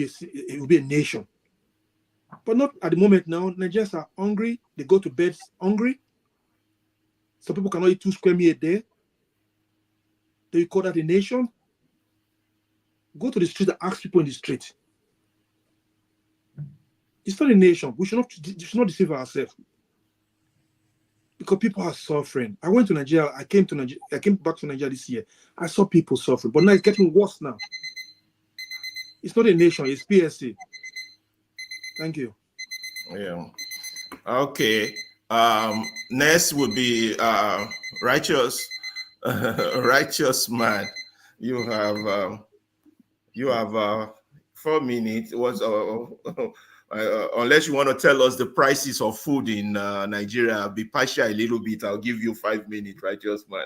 be a nation. But not at the moment now. Nigerians are hungry. They go to bed hungry. Some people cannot eat 2 square meals a day. Do you call that a nation? Go to the street and ask people in the street. It's not a nation. We should not deceive ourselves. Because people are suffering. I went to Nigeria. I came back to Nigeria this year. I saw people suffering. But now it's getting worse now. It's not a nation. It's PSC. Thank you. Yeah. Okay. Next would be righteous man. You have 4 minutes. Unless you want to tell us the prices of food in Nigeria, be partial a little bit. I'll give you 5 minutes, righteous man.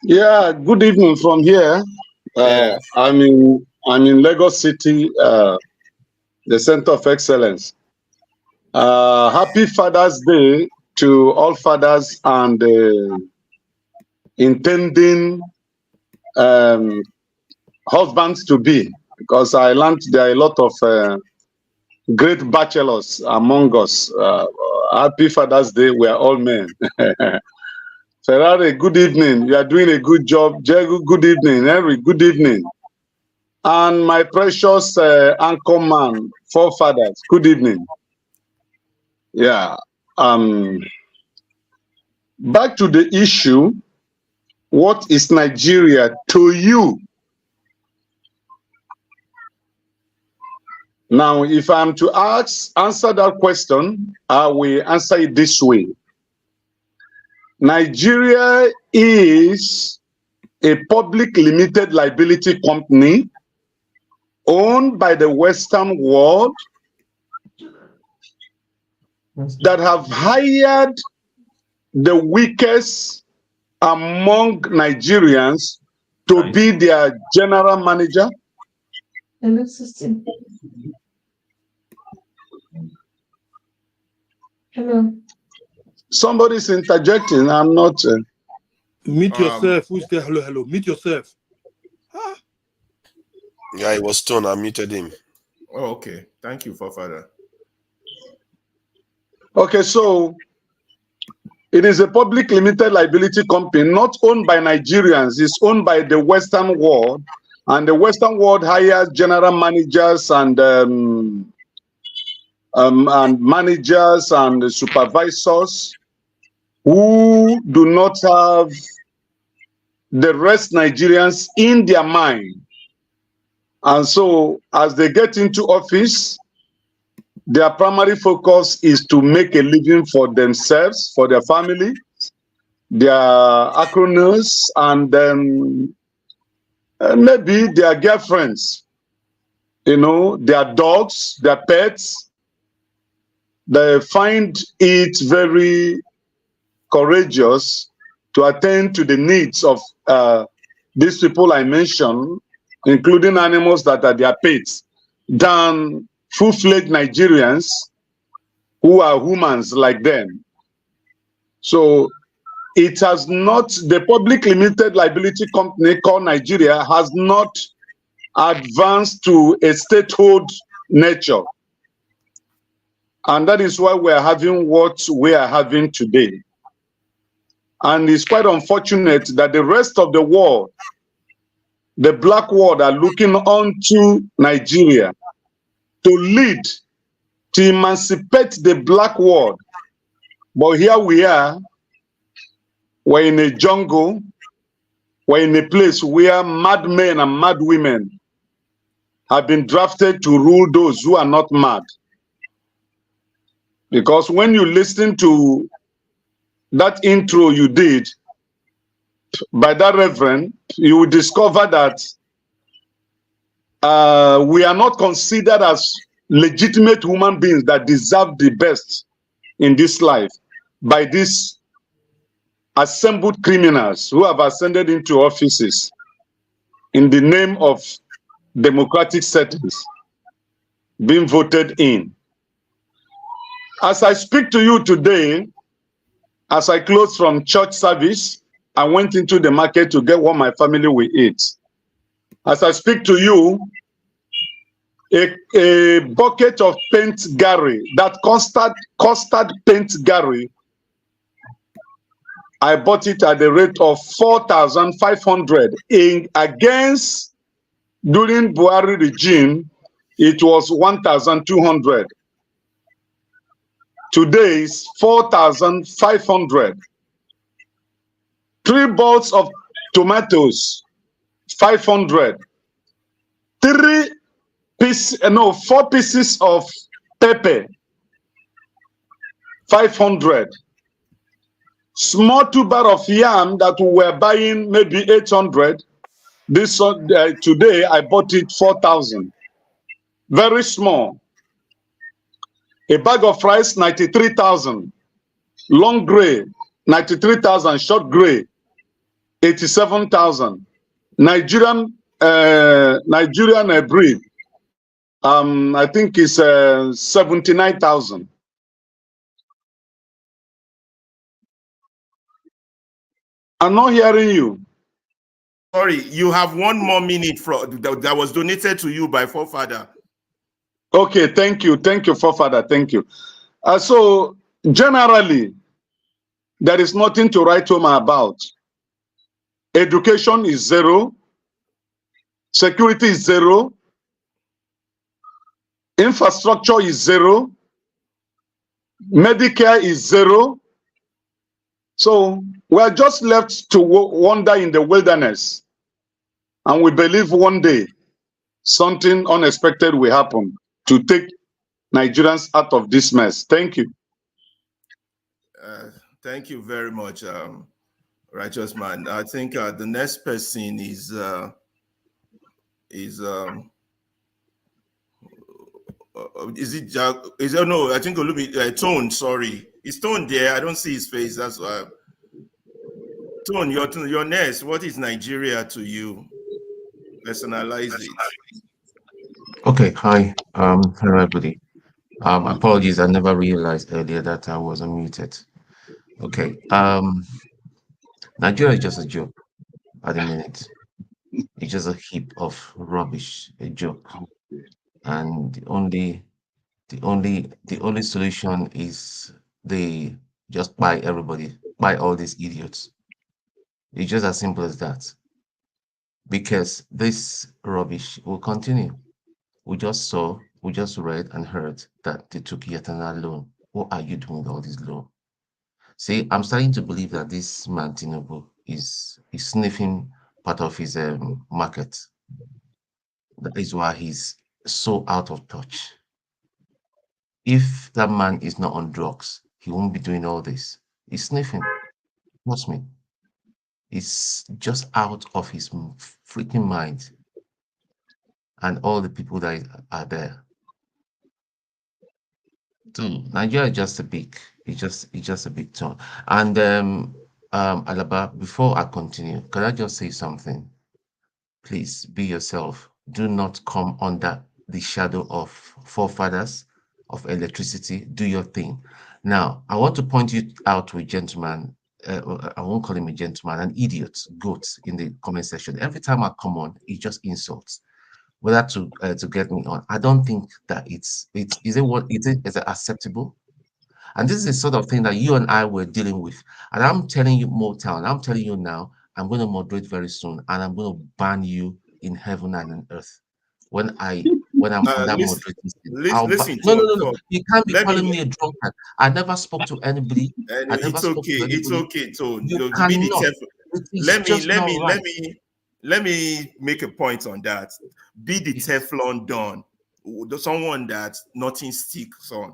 Yeah. Good evening from here. I'm in Lagos City, the Center of Excellence. Happy Father's Day to all fathers and intending husbands to be, because I learned there are a lot of great bachelors among us. Happy Father's Day. We are all men. Ferrari, good evening. You are doing a good job. Jego, good evening. Henry, good evening. And my precious anchor man, forefathers, good evening. Yeah. Back to the issue. What is Nigeria to you? Now, if I'm to answer that question, I will answer it this way. Nigeria is a public limited liability company owned by the Western world that have hired the weakest among Nigerians to be their general manager. Hello, sister. Hello. Somebody's interjecting. I'm not. Meet yourself. Who's there? Hello, hello. Meet yourself. Huh? Yeah, he was stoned. I muted him. Oh, okay. Thank you, Father. Okay, so it is a public limited liability company not owned by Nigerians. It's owned by the Western world, and the Western world hires general managers and managers and supervisors who do not have the rest Nigerians in their mind. And so as they get into office, their primary focus is to make a living for themselves, for their family, their acronyms, and maybe their girlfriends, you know, their dogs, their pets. They find it very courageous to attend to the needs of these people I mentioned, including animals that are their pets, than full-fledged Nigerians who are humans like them. So it has not, the public limited liability company called Nigeria has not advanced to a statehood nature. And that is why we are having what we are having today. And it's quite unfortunate that the rest of the world, the black world, are looking onto Nigeria to lead, to emancipate the black world. But here we are, we're in a jungle, we're in a place where madmen and mad women have been drafted to rule those who are not mad. Because when you listen to that intro you did by that reverend, you will discover that we are not considered as legitimate human beings that deserve the best in this life by these assembled criminals who have ascended into offices in the name of democratic settings being voted in. As I speak to you today, as I closed from church service, I went into the market to get what my family will eat. As I speak to you, a bucket of paint Gary, that custard paint Gary, I bought it at the rate of 4,500. Against, during Buhari regime, it was 1,200. Today is 4,500. 3 balls of tomatoes, 500. 4 pieces of pepper, 500. Small tuber of yam that we were buying maybe 800. This today I bought it 4,000. Very small. A bag of rice 93,000. Long gray 93,000. Short gray 87,000. Nigerian breed. I think it's 79,000. I'm not hearing you. Sorry, you have 1 more minute that was donated to you by Forefather. Okay, thank you, Forefather, thank you. So generally, there is nothing to write home about. Education is 0. Security is 0. Infrastructure is 0. Medicare is 0. So we are just left to wander in the wilderness. And we believe one day something unexpected will happen to take Nigerians out of this mess. Thank you. Thank you very much, righteous man. I think the next person is no, I think it'll be Tone. Sorry, is Tone there? I don't see his face. That's why. Tone, your next. What is Nigeria to you? Personalize it. Okay, hi. Hello everybody. Apologies, I never realized earlier that I was unmuted. Okay. Nigeria is just a joke at the minute. It's just a heap of rubbish, a joke. And the only solution is they just buy everybody, buy all these idiots. It's just as simple as that. Because this rubbish will continue. We just read and heard that they took yet another loan. What are you doing with all this loan? See, I'm starting to believe that this man Tinubu is sniffing part of his market. That is why he's so out of touch. If that man is not on drugs, he won't be doing all this. He's sniffing. Trust me. He's just out of his freaking mind. And all the people that are there. So Nigeria is just a big, it's just a big town. And Alaba, before I continue, can I just say something? Please be yourself. Do not come under the shadow of forefathers of electricity. Do your thing. Now, I want to point you out to a gentleman. I won't call him a gentleman, an idiot, goat in the comment section. Every time I come on, he just insults. Whether to get me on, I don't think that is it acceptable? And this is the sort of thing that you and I were dealing with. And I'm telling you, Motown, I'm telling you now, I'm going to moderate very soon, and I'm going to ban you in heaven and on earth. When I'm on that moderating stage, no. You can't be calling me a drunkard. I never spoke to anybody. It's okay, Tone. You cannot. Let me make a point on that. Be the Teflon Don, someone that nothing sticks on.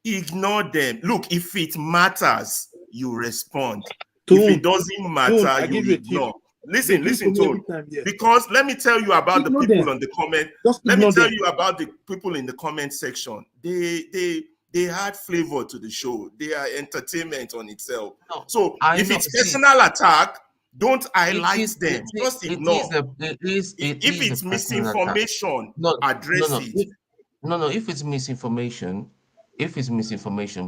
Ignore them. Look, if it matters, you respond. If it doesn't matter, you ignore. Listen, Tone. Because let me tell you about the people on the comment. Let me tell you about the people in the comment section. They add flavor to the show. They are entertainment on itself. So if it's personal attack, don't highlight them. Just ignore. If it's misinformation, address it. No, if it's misinformation,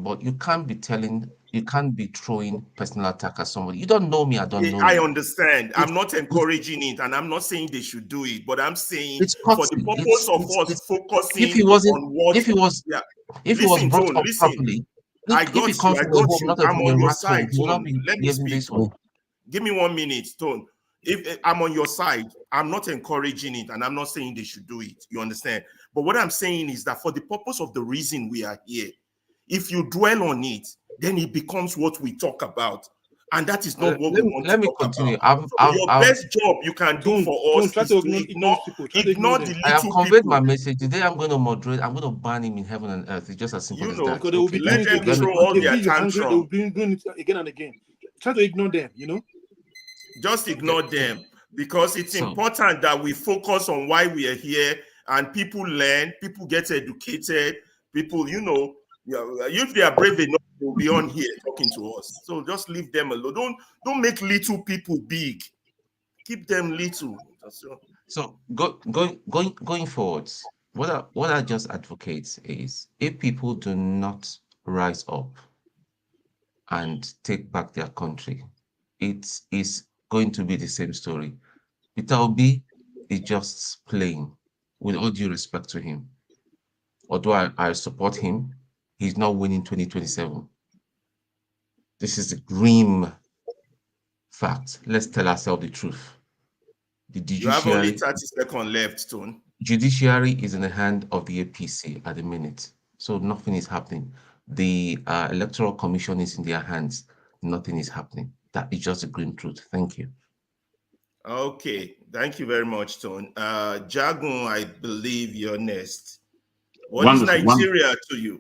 but you can't be throwing personal attack at somebody. You don't know me, I don't know you. I understand. I'm not encouraging it, and I'm not saying they should do it, but I'm saying for the purpose of us focusing on what if it was brought up properly. I got you. I'm on your side. Let me speak. Give me 1 minute, Tone. If I'm on your side, I'm not encouraging it, and I'm not saying they should do it. You understand? But what I'm saying is that for the purpose of the reason we are here, if you dwell on it, then it becomes what we talk about. And that is not what we want to talk continue. about. Your best job you can do for us is to ignore the little I have conveyed my message. Today I'm going to moderate. I'm going to ban him in heaven and earth. It's just as simple as that. Because they will be let them throw all their tantrums. They will be doing it again and again. Try to ignore them, Just ignore them, because it's important that we focus on why we are here, and people learn, people get educated, people, if they are brave enough, they'll be on here talking to us. So just leave them alone. Don't make little people big. Keep them little. So going forwards, what I just advocate is, if people do not rise up and take back their country, it is going to be the same story. Peter Obi is just playing, with all due respect to him. Although I support him, he's not winning 2027. This is a grim fact. Let's tell ourselves the truth. You have only 30 seconds left, Tone. Judiciary is in the hand of the APC at the minute, so nothing is happening. The Electoral Commission is in their hands. Nothing is happening. That is just a grim truth. Thank you. Okay, thank you very much, Tone. Jagun, I believe you're next. What is Nigeria to you?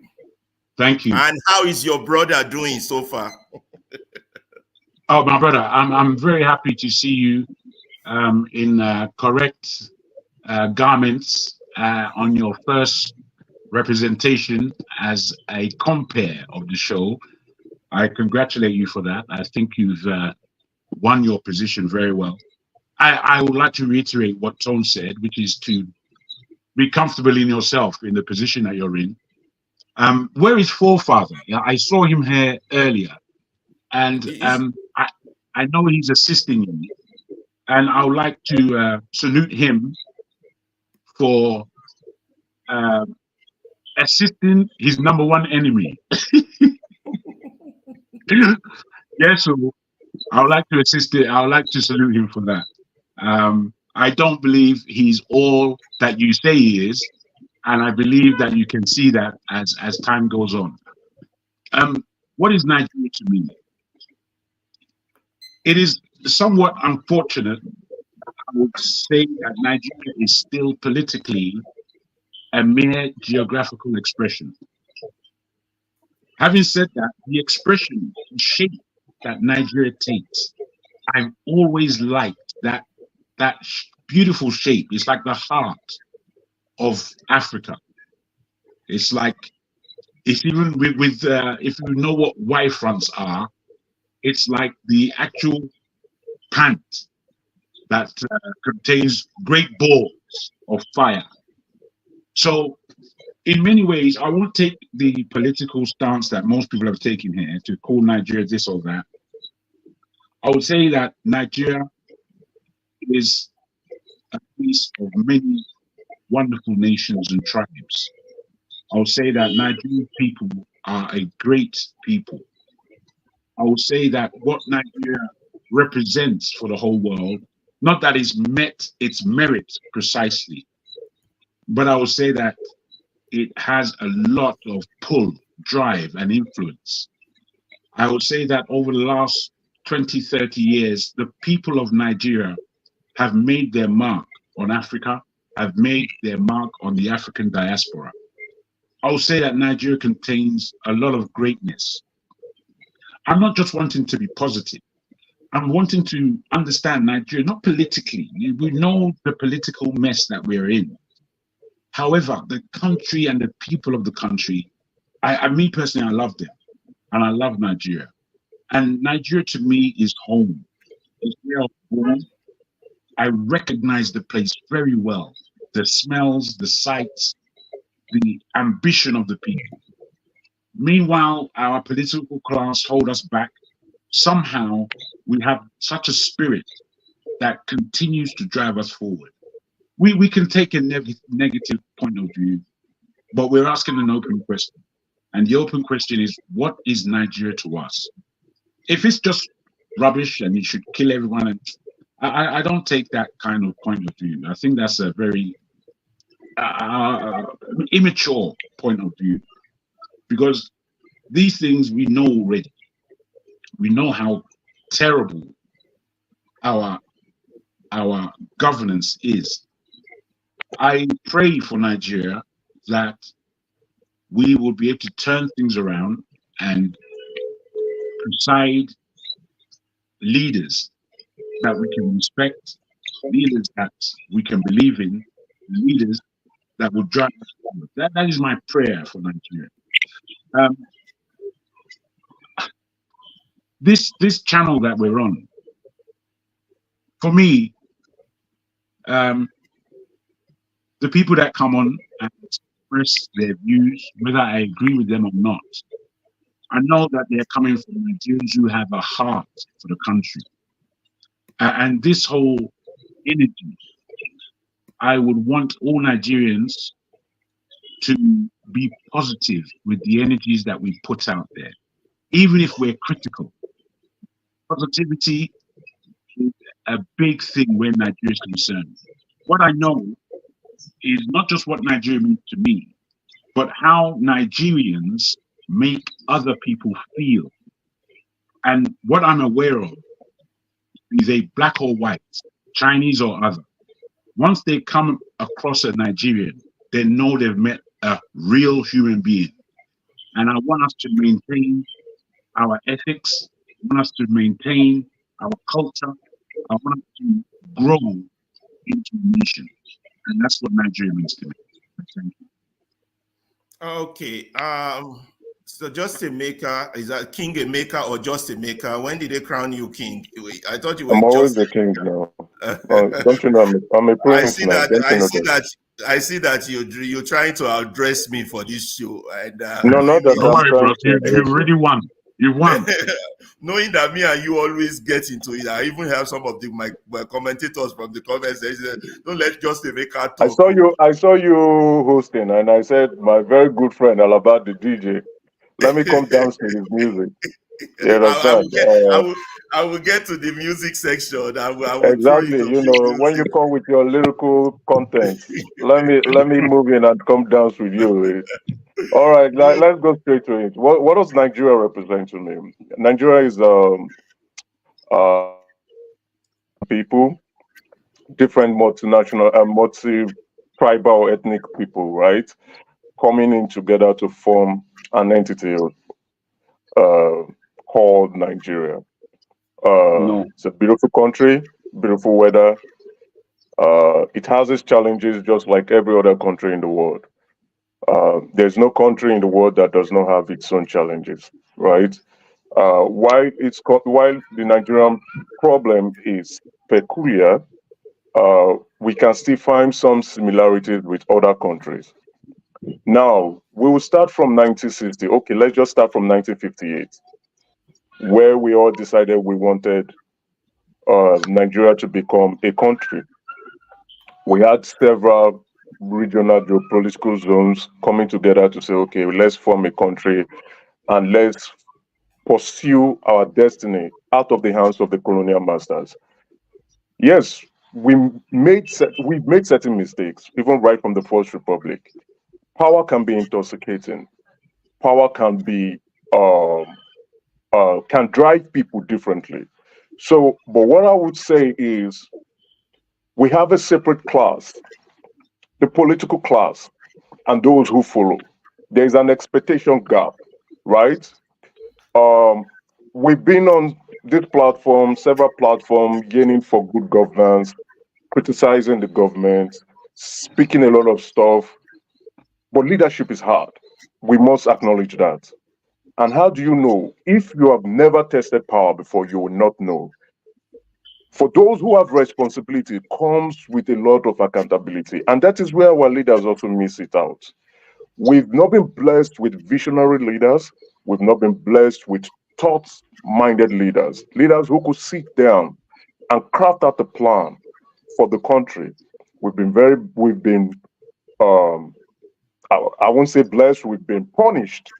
Thank you. And how is your brother doing so far? Oh, my brother, I'm very happy to see you in correct garments on your first representation as a compere of the show. I congratulate you for that. I think you've won your position very well. I would like to reiterate what Tone said, which is to be comfortable in yourself, in the position that you're in. Where is Forefather? I saw him here earlier, and I know he's assisting you, and I would like to salute him for assisting his number one enemy. Yes, so I would like to assist it. I would like to salute him for that. I don't believe he's all that you say he is, and I believe that you can see that as time goes on. What is Nigeria to me? It is somewhat unfortunate, I would say, that Nigeria is still politically a mere geographical expression. Having said that, the expression, the shape that Nigeria takes, I've always liked that beautiful shape. It's like the heart of Africa. It's like, it's even with if you know what Y fronts are, it's like the actual pant that contains great balls of fire. So in many ways, I won't take the political stance that most people have taken here to call Nigeria this or that. I would say that Nigeria is a piece of many wonderful nations and tribes. I would say that Nigerian people are a great people. I would say that what Nigeria represents for the whole world, not that it's met its merit precisely, but I would say that it has a lot of pull, drive, and influence. I would say that over the last 20, 30 years, the people of Nigeria have made their mark on Africa, have made their mark on the African diaspora. I would say that Nigeria contains a lot of greatness. I'm not just wanting to be positive. I'm wanting to understand Nigeria, not politically. We know the political mess that we're in. However, the country and the people of the country, me personally, I love them. And I love Nigeria. And Nigeria to me is home. It's where I was born. I recognize the place very well. The smells, the sights, the ambition of the people. Meanwhile, our political class hold us back. Somehow, we have such a spirit that continues to drive us forward. We can take a negative point of view, but we're asking an open question. And the open question is, what is Nigeria to us? If it's just rubbish and it should kill everyone, and I don't take that kind of point of view. I think that's a very immature point of view, because these things we know already. We know how terrible our governance is. I pray for Nigeria that we will be able to turn things around and provide leaders that we can respect, leaders that we can believe in, leaders that will drive us forward. That is my prayer for Nigeria. This channel that we're on, for me, the people that come on and express their views, whether I agree with them or not, I know that they're coming from Nigerians who have a heart for the country. And this whole energy, I would want all Nigerians to be positive with the energies that we put out there, even if we're critical. Positivity is a big thing when Nigeria is concerned. What I know is not just what Nigeria means to me, but how Nigerians make other people feel. And what I'm aware of is a black or white, Chinese or other. Once they come across a Nigerian, they know they've met a real human being. And I want us to maintain our ethics. I want us to maintain our culture. I want us to grow into a nation. And that's what Nigeria means to me. Thank you. Okay. So just a maker, is that King a maker or just a maker? When did they crown you king? I thought you were I'm always just the king now. Don't you know I'm a prince now? I see that you're trying to address me for this show. And no, not that. Don't worry, bro. You already won. You won. Knowing that me and you always get into it, I even have some of my commentators from the comments section. Don't let just a maker talk. I saw you hosting, and I said, my very good friend Alaba, the DJ, let me come down to his music. You understand? I will get to the music section. I will exactly. You know, when you come with your lyrical content, let me move in and come dance with you. All right, let's go straight to it. What does Nigeria represent to me? Nigeria is people, different multinational and multi-tribal ethnic people, right, coming in together to form an entity called Nigeria. It's a beautiful country, beautiful weather. It has its challenges just like every other country in the world. There's no country in the world that does not have its own challenges, right? While the Nigerian problem is peculiar, we can still find some similarities with other countries. Now, we will start from 1960. Okay, let's just start from 1958, where we all decided we wanted Nigeria to become a country. We had several regional geopolitical zones coming together to say, okay, let's form a country and let's pursue our destiny out of the hands of the colonial masters. Yes, we've made certain mistakes, even right from the First Republic. Power can be intoxicating. Power can be can drive people differently. So, but what I would say is, we have a separate class, the political class, and those who follow. There's an expectation gap, right? We've been on this platform, several platforms, yearning for good governance, criticizing the government, speaking a lot of stuff. But leadership is hard. We must acknowledge that. And how do you know? If you have never tested power before, you will not know. For those who have responsibility, it comes with a lot of accountability. And that is where our leaders also miss it out. We've not been blessed with visionary leaders. We've not been blessed with thought-minded leaders, leaders who could sit down and craft out a plan for the country. We've been I won't say blessed, we've been punished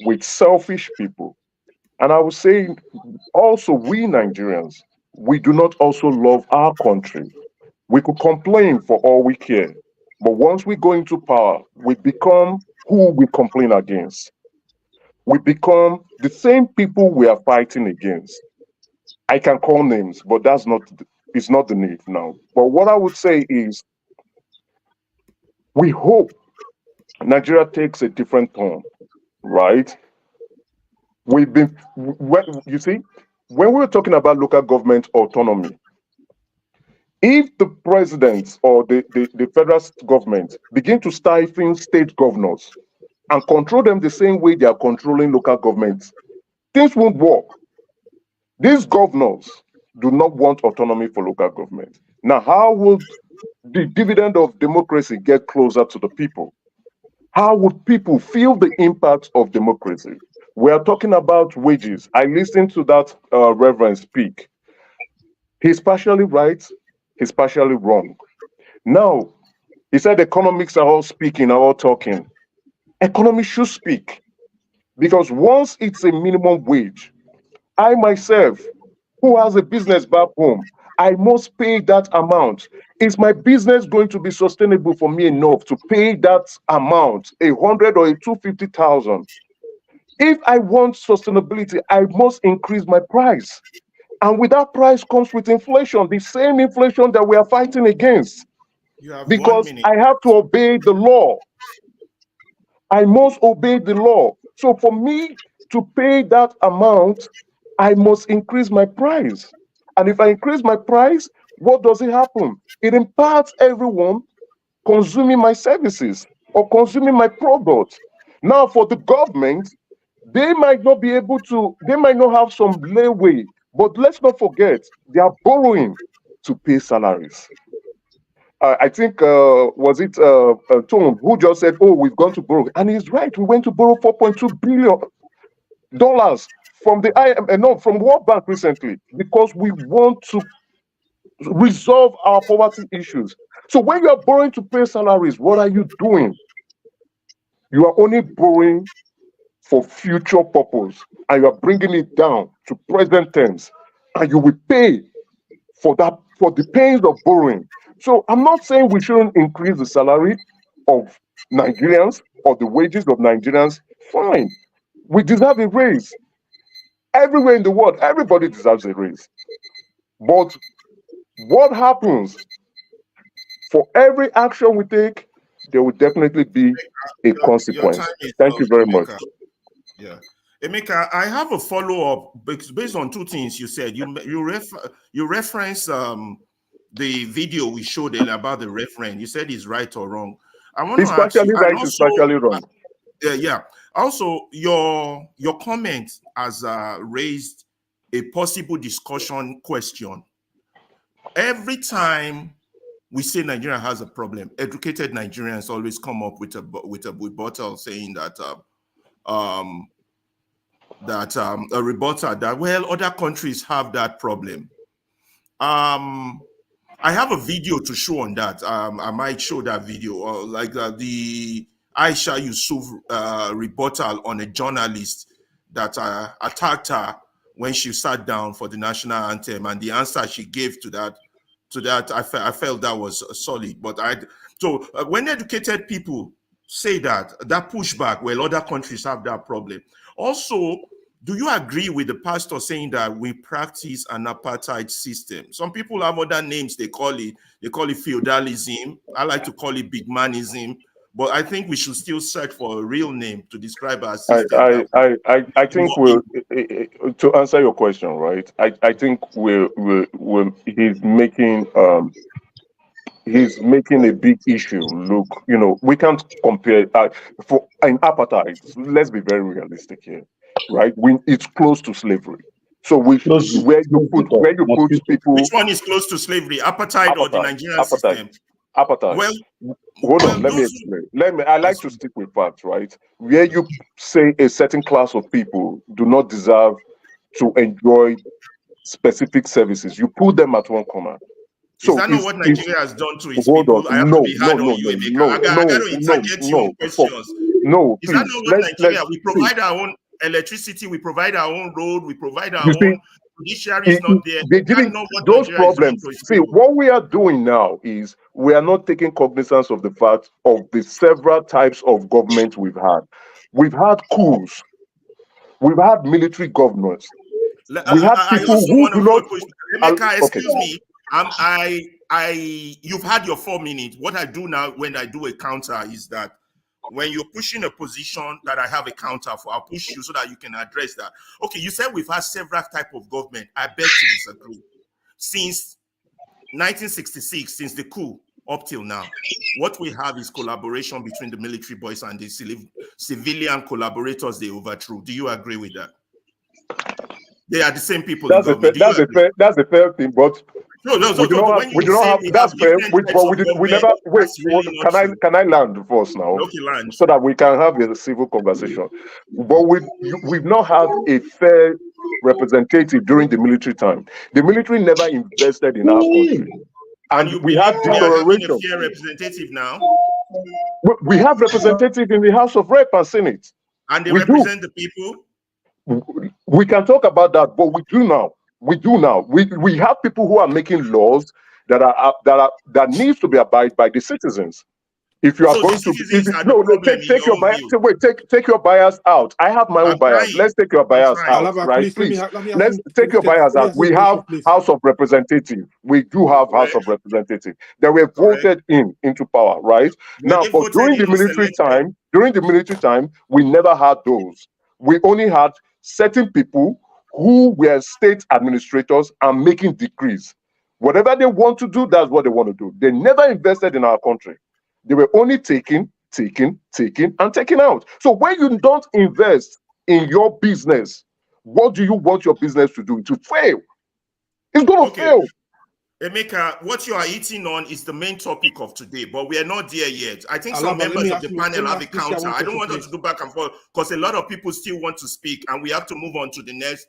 with selfish people. And I would say also, we Nigerians, we do not also love our country. We could complain for all we care, but once we go into power, we become who we complain against. We become the same people we are fighting against. I can call names, but it's not the need now. But what I would say is, we hope Nigeria takes a different turn, right? You see, when we're talking about local government autonomy, if the president or the federal government begin to stifle state governors and control them the same way they are controlling local governments, things won't work. These governors do not want autonomy for local government. Now, how would the dividend of democracy get closer to the people? How would people feel the impact of democracy? We are talking about wages. I listened to that Reverend speak. He's partially right, he's partially wrong. Now, he said economics are all speaking, are all talking. Economy should speak. Because once it's a minimum wage, I myself, who has a business back home, I must pay that amount. Is my business going to be sustainable for me enough to pay that amount, 100 or 250,000? If I want sustainability, I must increase my price. And with that price comes with inflation, the same inflation that we are fighting against. Because I have to obey the law. I must obey the law. So for me to pay that amount, I must increase my price. And if I increase my price, what does it happen? It impacts everyone consuming my services or consuming my products. Now, for the government, they might not have some leeway, but let's not forget, they are borrowing to pay salaries. I think, was it Tom who just said, oh, we've gone to borrow. And he's right, we went to borrow $4.2 billion from the IMF, from World Bank recently, because we want to resolve our poverty issues. So when you are borrowing to pay salaries, what are you doing? You are only borrowing for future purpose, and you are bringing it down to present terms, and you will pay for the pains of borrowing. So I'm not saying we shouldn't increase the salary of Nigerians or the wages of Nigerians. Fine, we deserve a raise. Everywhere in the world, everybody deserves a raise. But What happens? For every action we take, there will definitely be a consequence. Thank you very much. Yeah. Emeka, I have a follow-up based on two things you said. You reference the video we showed about the referend. You said he's right or wrong. I want to ask you, right, it's partially wrong. Yeah. Also, your comment has raised a possible discussion question. Every time we say Nigeria has a problem, educated Nigerians always come up with a rebuttal saying that a rebuttal that, well, other countries have that problem. I have a video to show on that. I might show that video, or like the Aisha Yusuf rebuttal on a journalist that attacked her when she sat down for the national anthem, and the answer she gave to that, I felt that was solid. But when educated people say that pushback, well, other countries have that problem. Also, do you agree with the pastor saying that we practice an apartheid system? Some people have other names they call it. They call it feudalism. I like to call it big manism. But I think we should still search for a real name to describe our system. I think to answer your question, right? I think he's making a big issue. Look, we can't compare for an apartheid. Let's be very realistic here, right? It's close to slavery. So where you put people. Which one is close to slavery, apartheid or the Nigerian system? Apartheid. Well, hold on. Let me explain. I like to stick with facts, right? Where you say a certain class of people do not deserve to enjoy specific services, you put them at one corner. So is that not what Nigeria has done to its people? I have to be hard on you, Emeka. I got to interject you on questions. No, is that not what Nigeria? We provide our own electricity, we provide our own road, we provide our own judiciary is not there. They didn't those problems. See, what we are doing now is we are not taking cognizance of the fact of the several types of government we've had. We've had coups, we've had military governors. We have people who do not. Emeka, excuse me. You've had your 4 minutes. What I do now when I do a counter is that when you're pushing a position that I have a counter for, I'll push you so that you can address that. Okay, you said we've had several types of government. I beg to disagree. Since 1966, since the coup up till now, what we have is collaboration between the military boys and the civilian collaborators they overthrew. Do you agree with that? They are the same people. That's a fair thing, but no. We do not have. That's fair. We never. Wait. Can I land first now? Okay, land. So that we can have a civil conversation. But we've not had a fair representative during the military time. The military never invested in our country, and we had deterioration. A fair representative now. We have representative in the House of Rep and Senate, and they represent the people. We can talk about that, but we do now. We have people who are making laws that needs to be abided by the citizens. If you are going to take your bias out. I have my own bias. Let's take your bias out, right? Please. Let's take your bias out. We have House of Representatives. We do have House of Representatives that were voted into power, right? Now, but during the military time, we never had those. We only had certain people who were state administrators and making decrees. Whatever they want to do, that's what they want to do. They never invested in our country. They were only taking, and taking out. So when you don't invest in your business, what do you want your business to do? To fail. It's going to fail. Emeka, what you are eating on is the main topic of today, but we are not there yet. I think some members of the panel have a counter. I don't want us to go back and forth because a lot of people still want to speak, and we have to move on to the next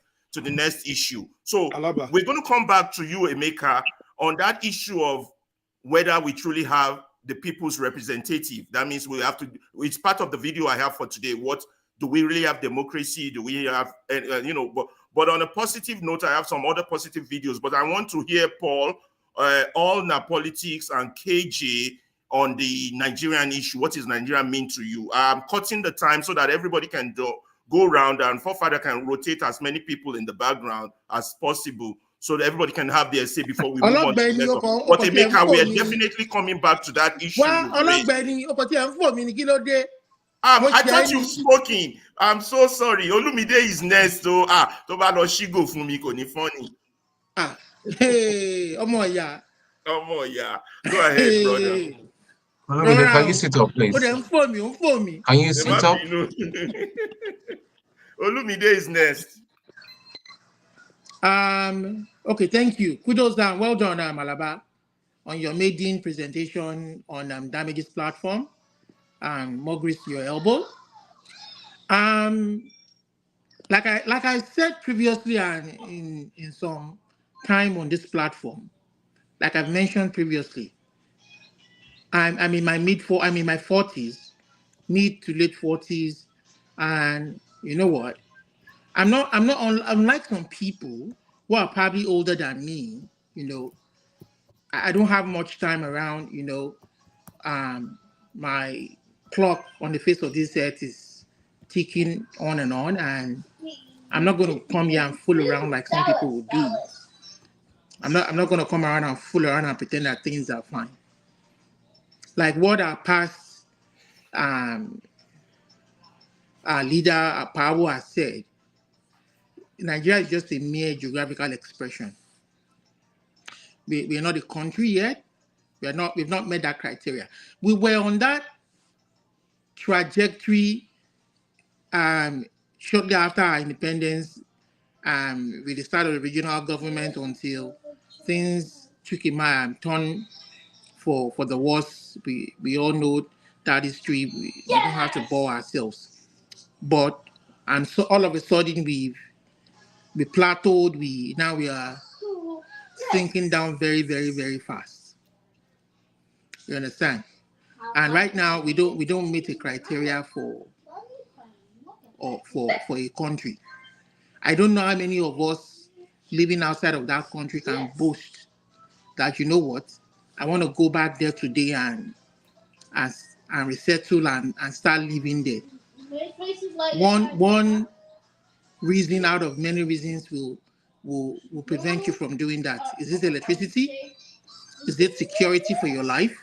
issue. So we're going to come back to you, Emeka, on that issue of whether we truly have the people's representative. That means we have to. It's part of the video I have for today. What do we really have democracy? Do we have, But on a positive note, I have some other positive videos, but I want to hear Paul, All Politics, and KJ on the Nigerian issue. What does Nigeria mean to you? I'm cutting the time so that everybody can go around and Forefather can rotate as many people in the background as possible so that everybody can have their say before we move on to the next one. But Emeka, we are definitely coming back to that issue. I thought you've spoken. I'm so sorry. Olumide is next, so Shigo for me, funny. Hey, Go ahead, brother. Olumide, can you sit up, please? Can you sit up? Olumide is next. Okay, thank you. Kudos down. Well done, Malaba, on your maiden presentation on Dimeji's platform. More grease to your elbow. Like I said previously, and in some time on this platform, like I've mentioned previously, I'm in my I'm in my 40s, mid to late 40s, and you know what? I'm not unlike some people who are probably older than me. You know, I don't have much time around. You know, my clock on the face of this earth is ticking on, and I'm not going to come here and fool around like some people would do. I'm not going to come around and fool around and pretend that things are fine. Like what our past our leader, our power has said, Nigeria is just a mere geographical expression. We are not a country yet. We've not met that criteria. We were on that trajectory shortly after our independence, with the start of the regional government, until things took a turn for the worse. We all know that history. We don't have to bore ourselves. But and so all of a sudden we plateaued. Now we are sinking down very, very, very fast. You understand? And right now we don't meet a criteria for a country. I don't know how many of us living outside of that country can boast that, you know what, I want to go back there today and resettle and start living there. One reason out of many reasons will prevent you from doing that. Is it electricity? Is it security for your life?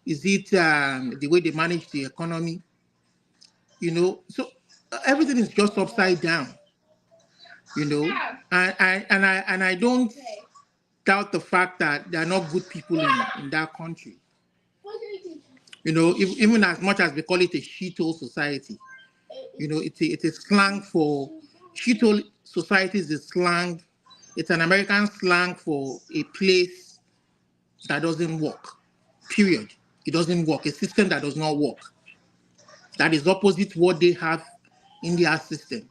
Is it the way they manage the economy? You know, so everything is just upside down. You know, and I don't doubt the fact that there are not good people in that country. You know, even as much as we call it a shithole society, you know, it's a slang for shithole society is a slang. It's an American slang for a place that doesn't work. Period. It doesn't work. A system that does not work. That is opposite what they have in their system.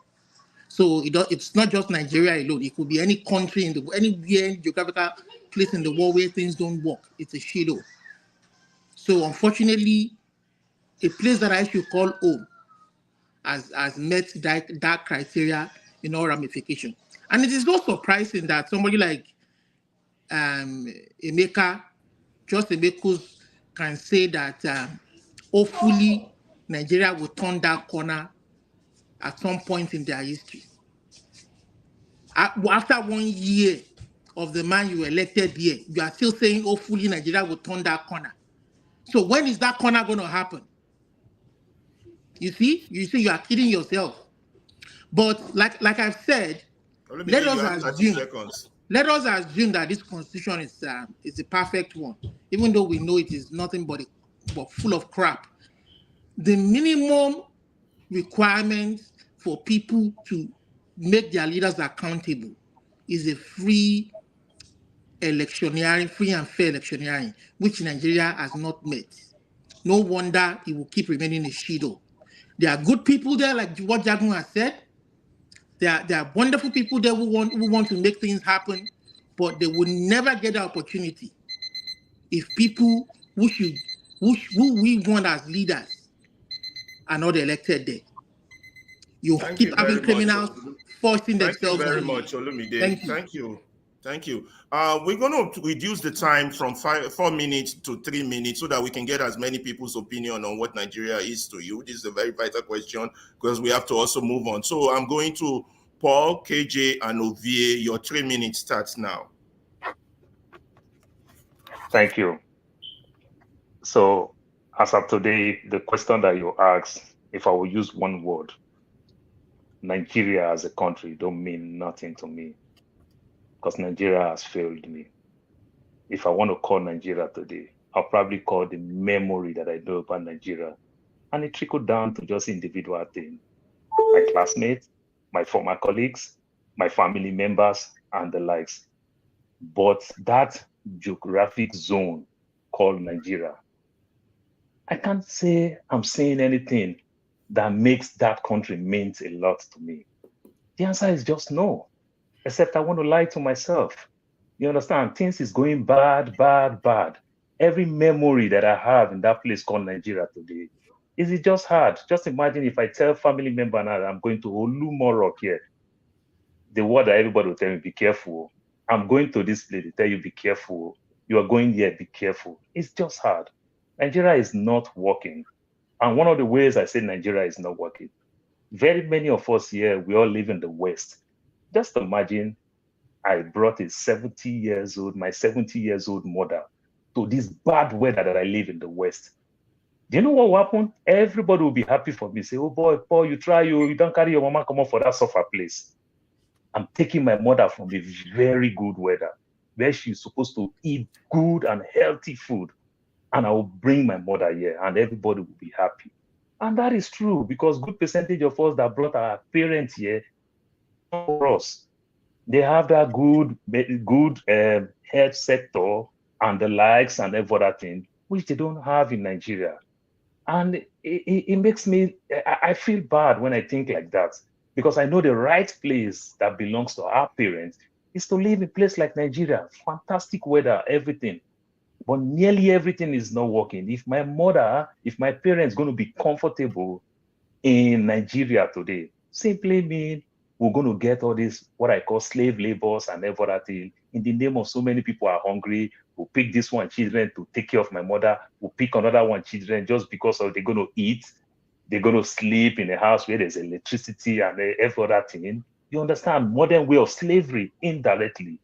So it's not just Nigeria alone. It could be any country anywhere geographical place in the world where things don't work. It's a shithole. So unfortunately, a place that I should call home has met that criteria in all ramifications. And it is not surprising that somebody like Emeka, just Emeka, can say that hopefully Nigeria will turn that corner at some point in their history. After 1 year of the man you elected here, you are still saying hopefully Nigeria will turn that corner. So when is that corner going to happen? You see you are kidding yourself. But like I've said, let us assume that this constitution is the perfect one, even though we know it is nothing but full of crap. The minimum requirement for people to make their leaders accountable is a free and fair electioneering, which Nigeria has not met. No wonder it will keep remaining a shithole. There are good people there, like what Jagun has said. There are wonderful people there who want to make things happen, but they will never get the opportunity if people who we want as leaders are not elected there. You keep having criminals forcing themselves. Thank you very much, Olumide. Thank you. We're going to reduce the time from 4 minutes to 3 minutes so that we can get as many people's opinion on what Nigeria is to you. This is a very vital question because we have to also move on. So I'm going to Paul, KJ, and Ovie, your 3 minutes starts now. Thank you. So, as of today, the question that you asked, if I will use one word, Nigeria as a country don't mean nothing to me because Nigeria has failed me. If I want to call Nigeria today, I'll probably call the memory that I know about Nigeria. And it trickled down to just individual things. My classmates, my former colleagues, my family members, and the likes. But that geographic zone called Nigeria, I can't say I'm saying anything that makes that country means a lot to me. The answer is just no, except I want to lie to myself. You understand? Things is going bad, bad, bad. Every memory that I have in that place called Nigeria today, is it just hard? Just imagine if I tell family member now that I'm going to Olumorok here, the word that everybody will tell me, be careful. I'm going to this place, they tell you, be careful. You are going here, be careful. It's just hard. Nigeria is not working. And one of the ways I say Nigeria is not working, very many of us here, we all live in the West. Just imagine I brought a 70 years old, my 70 years old mother to this bad weather that I live in the West. Do you know what will happen? Everybody will be happy for me. Say, oh boy, Paul, you try, you don't carry your mama come up for that suffer place. I'm taking my mother from a very good weather where she's supposed to eat good and healthy food. And I will bring my mother here and everybody will be happy. And that is true because good percentage of us that brought our parents here for us, they have that good health sector and the likes and every other thing, which they don't have in Nigeria. And it makes me, I feel bad when I think like that because I know the right place that belongs to our parents is to live in a place like Nigeria. Fantastic weather, everything. But nearly everything is not working. If my parents going to be comfortable in Nigeria today, simply mean we're going to get all this, what I call slave labors and everything. In the name of so many people are hungry, we'll pick this one children to take care of my mother, we'll pick another one children just because of they're going to eat, they're going to sleep in a house where there's electricity and every other thing. You understand? Modern way of slavery indirectly.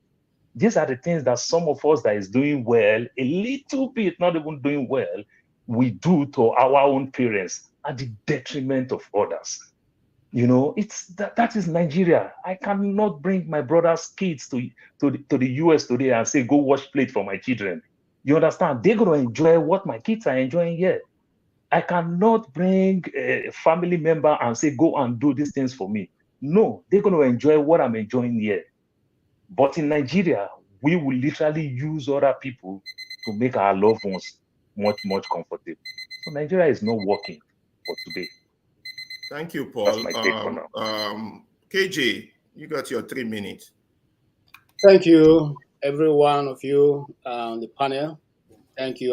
These are the things that some of us that is doing well, a little bit, not even doing well, we do to our own parents at the detriment of others. You know, it's that is Nigeria. I cannot bring my brother's kids to the US today and say, go wash plate for my children. You understand? They're going to enjoy what my kids are enjoying here. I cannot bring a family member and say, go and do these things for me. No, they're going to enjoy what I'm enjoying here. But in Nigeria, we will literally use other people to make our loved ones much, much comfortable. So Nigeria is not working for today. Thank you, Paul. That's my take for now. KJ, you got your 3 minutes. Thank you, every one of you on the panel. Thank you,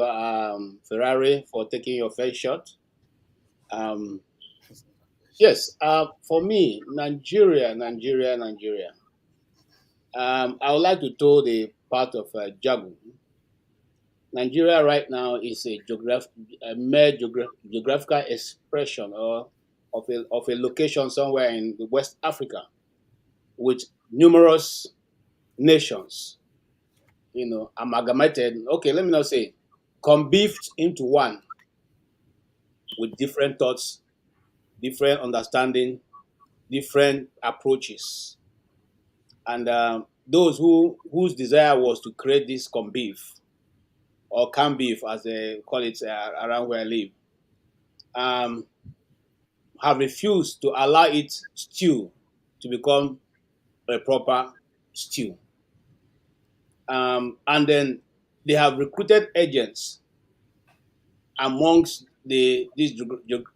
Ferrari, for taking your first shot. Yes, for me, Nigeria. I would like to throw the part of Jagu. Nigeria right now is a mere geographical expression of a location somewhere in West Africa with numerous nations, amalgamated. Okay, let me not say conbeefed into one with different thoughts, different understanding, different approaches. And those whose desire was to create this conbeef, or can beef, as they call it around where I live, have refused to allow its stew to become a proper stew. And then they have recruited agents amongst this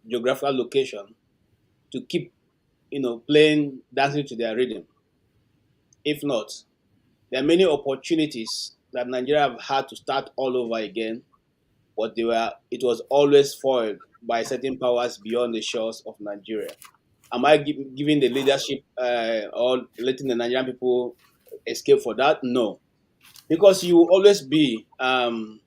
geographical location to keep, playing, dancing to their rhythm. If not, there are many opportunities that Nigeria have had to start all over again, but it was always foiled by certain powers beyond the shores of Nigeria. Am I giving the leadership or letting the Nigerian people escape for that? No, because you will always be, you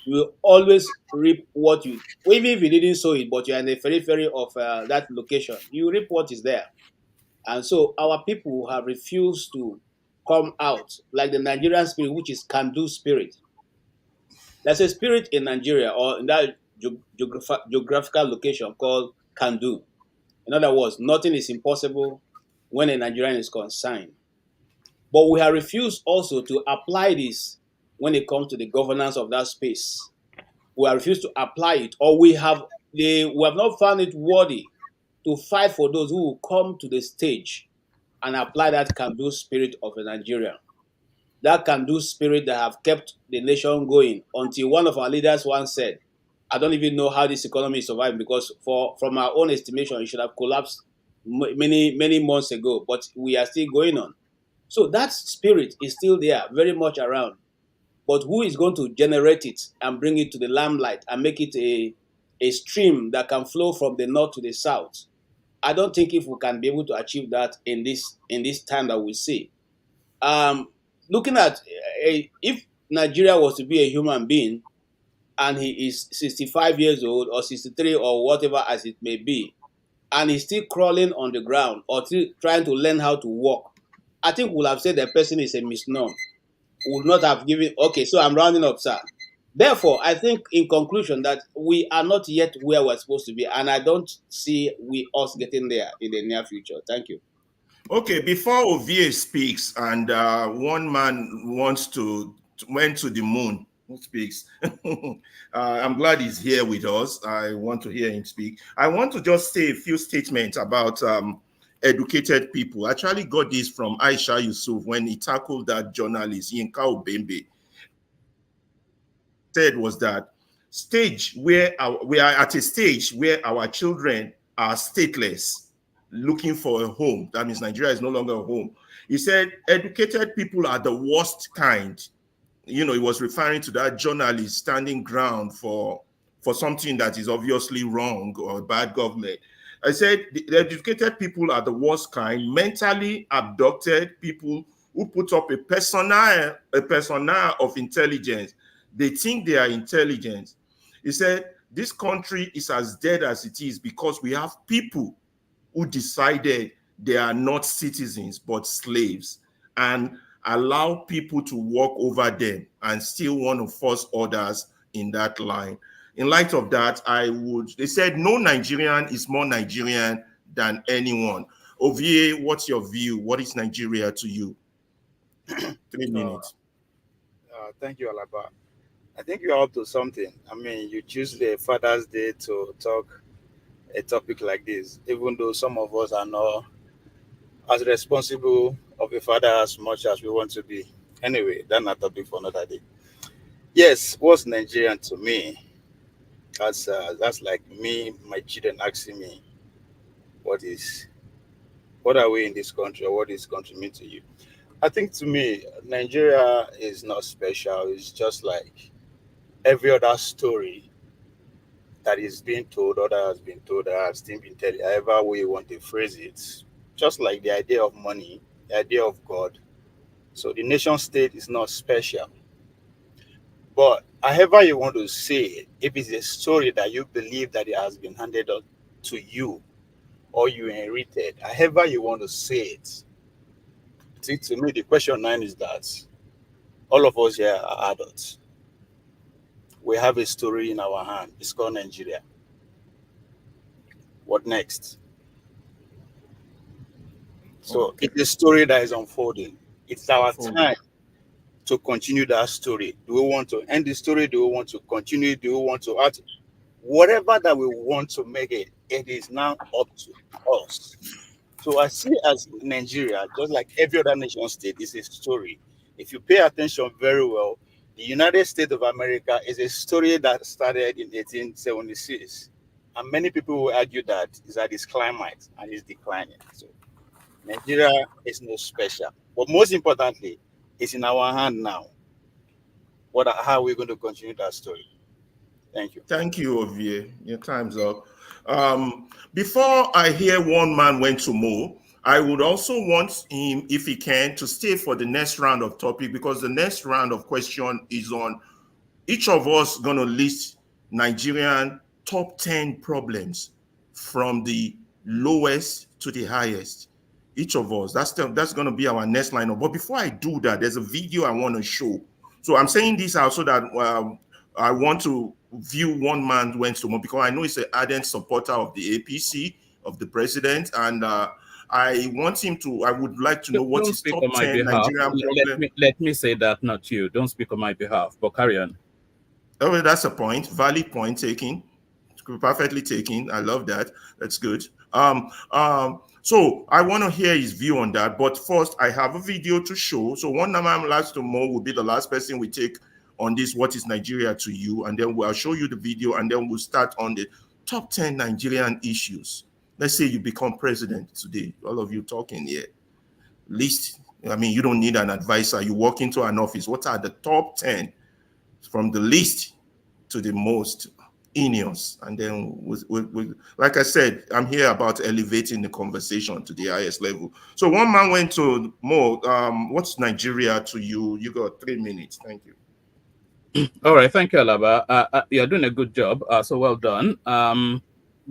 will always reap what you, even if you didn't sow it, but you're in the periphery of that location, you reap what is there. And so our people have refused to come out like the Nigerian spirit, which is can-do spirit. There's a spirit in Nigeria or in that geographical location called can-do. In other words, nothing is impossible when a Nigerian is concerned. But we have refused also to apply this when it comes to the governance of that space. We have refused to apply it, or we have not found it worthy to fight for those who will come to the stage and apply that can-do spirit of a Nigerian. That can-do spirit that have kept the nation going until one of our leaders once said, I don't even know how this economy is surviving because from our own estimation, it should have collapsed many months ago, but we are still going on. So that spirit is still there, very much around. But who is going to generate it and bring it to the limelight and make it a stream that can flow from the north to the south? I don't think if we can be able to achieve that in this time that we see. Looking at if Nigeria was to be a human being and he is 65 years old or 63 or whatever as it may be, and he's still crawling on the ground or still trying to learn how to walk, I think we'll have said the person is a misnomer. Would not have given. Okay, so I'm rounding up, sir. Therefore, I think in conclusion that we are not yet where we're supposed to be, and I don't see us getting there in the near future. Thank you. Okay, before Ovie speaks, and one man went to the moon. Who speaks? I'm glad he's here with us. I want to hear him speak. I want to just say a few statements about educated people. I actually got this from Aisha Yusuf when he tackled that journalist, Yinka Obembe. Said was that we are at a stage where our children are stateless, looking for a home. That means Nigeria is no longer a home. He said educated people are the worst kind. You know, he was referring to that journalist standing ground for something that is obviously wrong or bad government. I said the educated people are the worst kind, mentally abducted people who put up a persona of intelligence. They think they are intelligent. He said this country is as dead as it is because we have people who decided they are not citizens but slaves and allow people to walk over them and still want to force others in that line. In light of that, they said no Nigerian is more Nigerian than anyone. Ovie, what's your view? What is Nigeria to you? 3 minutes. Thank you, Alaba. I think you're up to something. I mean, you choose the Father's Day to talk a topic like this, even though some of us are not as responsible of a father as much as we want to be. Anyway, that's not a topic for another day. Yes, what's Nigerian to me? That's like me, my children asking me, what are we in this country, or what is country mean to you? I think to me, Nigeria is not special. It's just like every other story that is being told, or that has been told, that has still been told, however way you want to phrase it. Just like the idea of money, the idea of God. So the nation state is not special. But however you want to say it, if it's a story that you believe that it has been handed on to you or you inherited, however you want to say it, see, to me, the question 9 is that all of us here are adults. We have a story in our hand. It's called Nigeria. What next? So it's a story that is unfolding. It's our time to continue that story. Do we want to end the story? Do we want to continue? Do we want to add? Whatever that we want to make it, it is now up to us. So I see as Nigeria, just like every other nation state, is a story. If you pay attention very well, the United States of America is a story that started in 1876. And many people will argue that is at its climate and is declining. So Nigeria is no special. But most importantly, it's in our hand now. How are we going to continue that story? Thank you. Thank you, Ovie. Your time's up. Before I hear one man went to Mo, I would also want him, if he can, to stay for the next round of topic, because the next round of question is on each of us going to list Nigerian top 10 problems from the lowest to the highest. Each of us. That's going to be our next lineup. But before I do that, there's a video I want to show. So I'm saying this out so that I want to view one man went to more, because I know he's an ardent supporter of the APC, of the president, and I want him to. I would like to know what his top 10 Nigerian problem. Let me say that, not you. Don't speak on my behalf, but carry on. Oh, that's a point. Valid point taken. Perfectly taken. I love that. That's good. So I want to hear his view on that. But first, I have a video to show. So one man last tomorrow will be the last person we take on this. What is Nigeria to you? And then I'll show you the video, and then we'll start on the top 10 Nigerian issues. Let's say you become president today. All of you talking here. Least, I mean, you don't need an advisor. You walk into an office. What are the top 10 from the least to the most heinous? And then, like I said, I'm here about elevating the conversation to the highest level. So one man went to more. What's Nigeria to you? You got 3 minutes. Thank you. All right. Thank you, Alaba. You're doing a good job. So well done.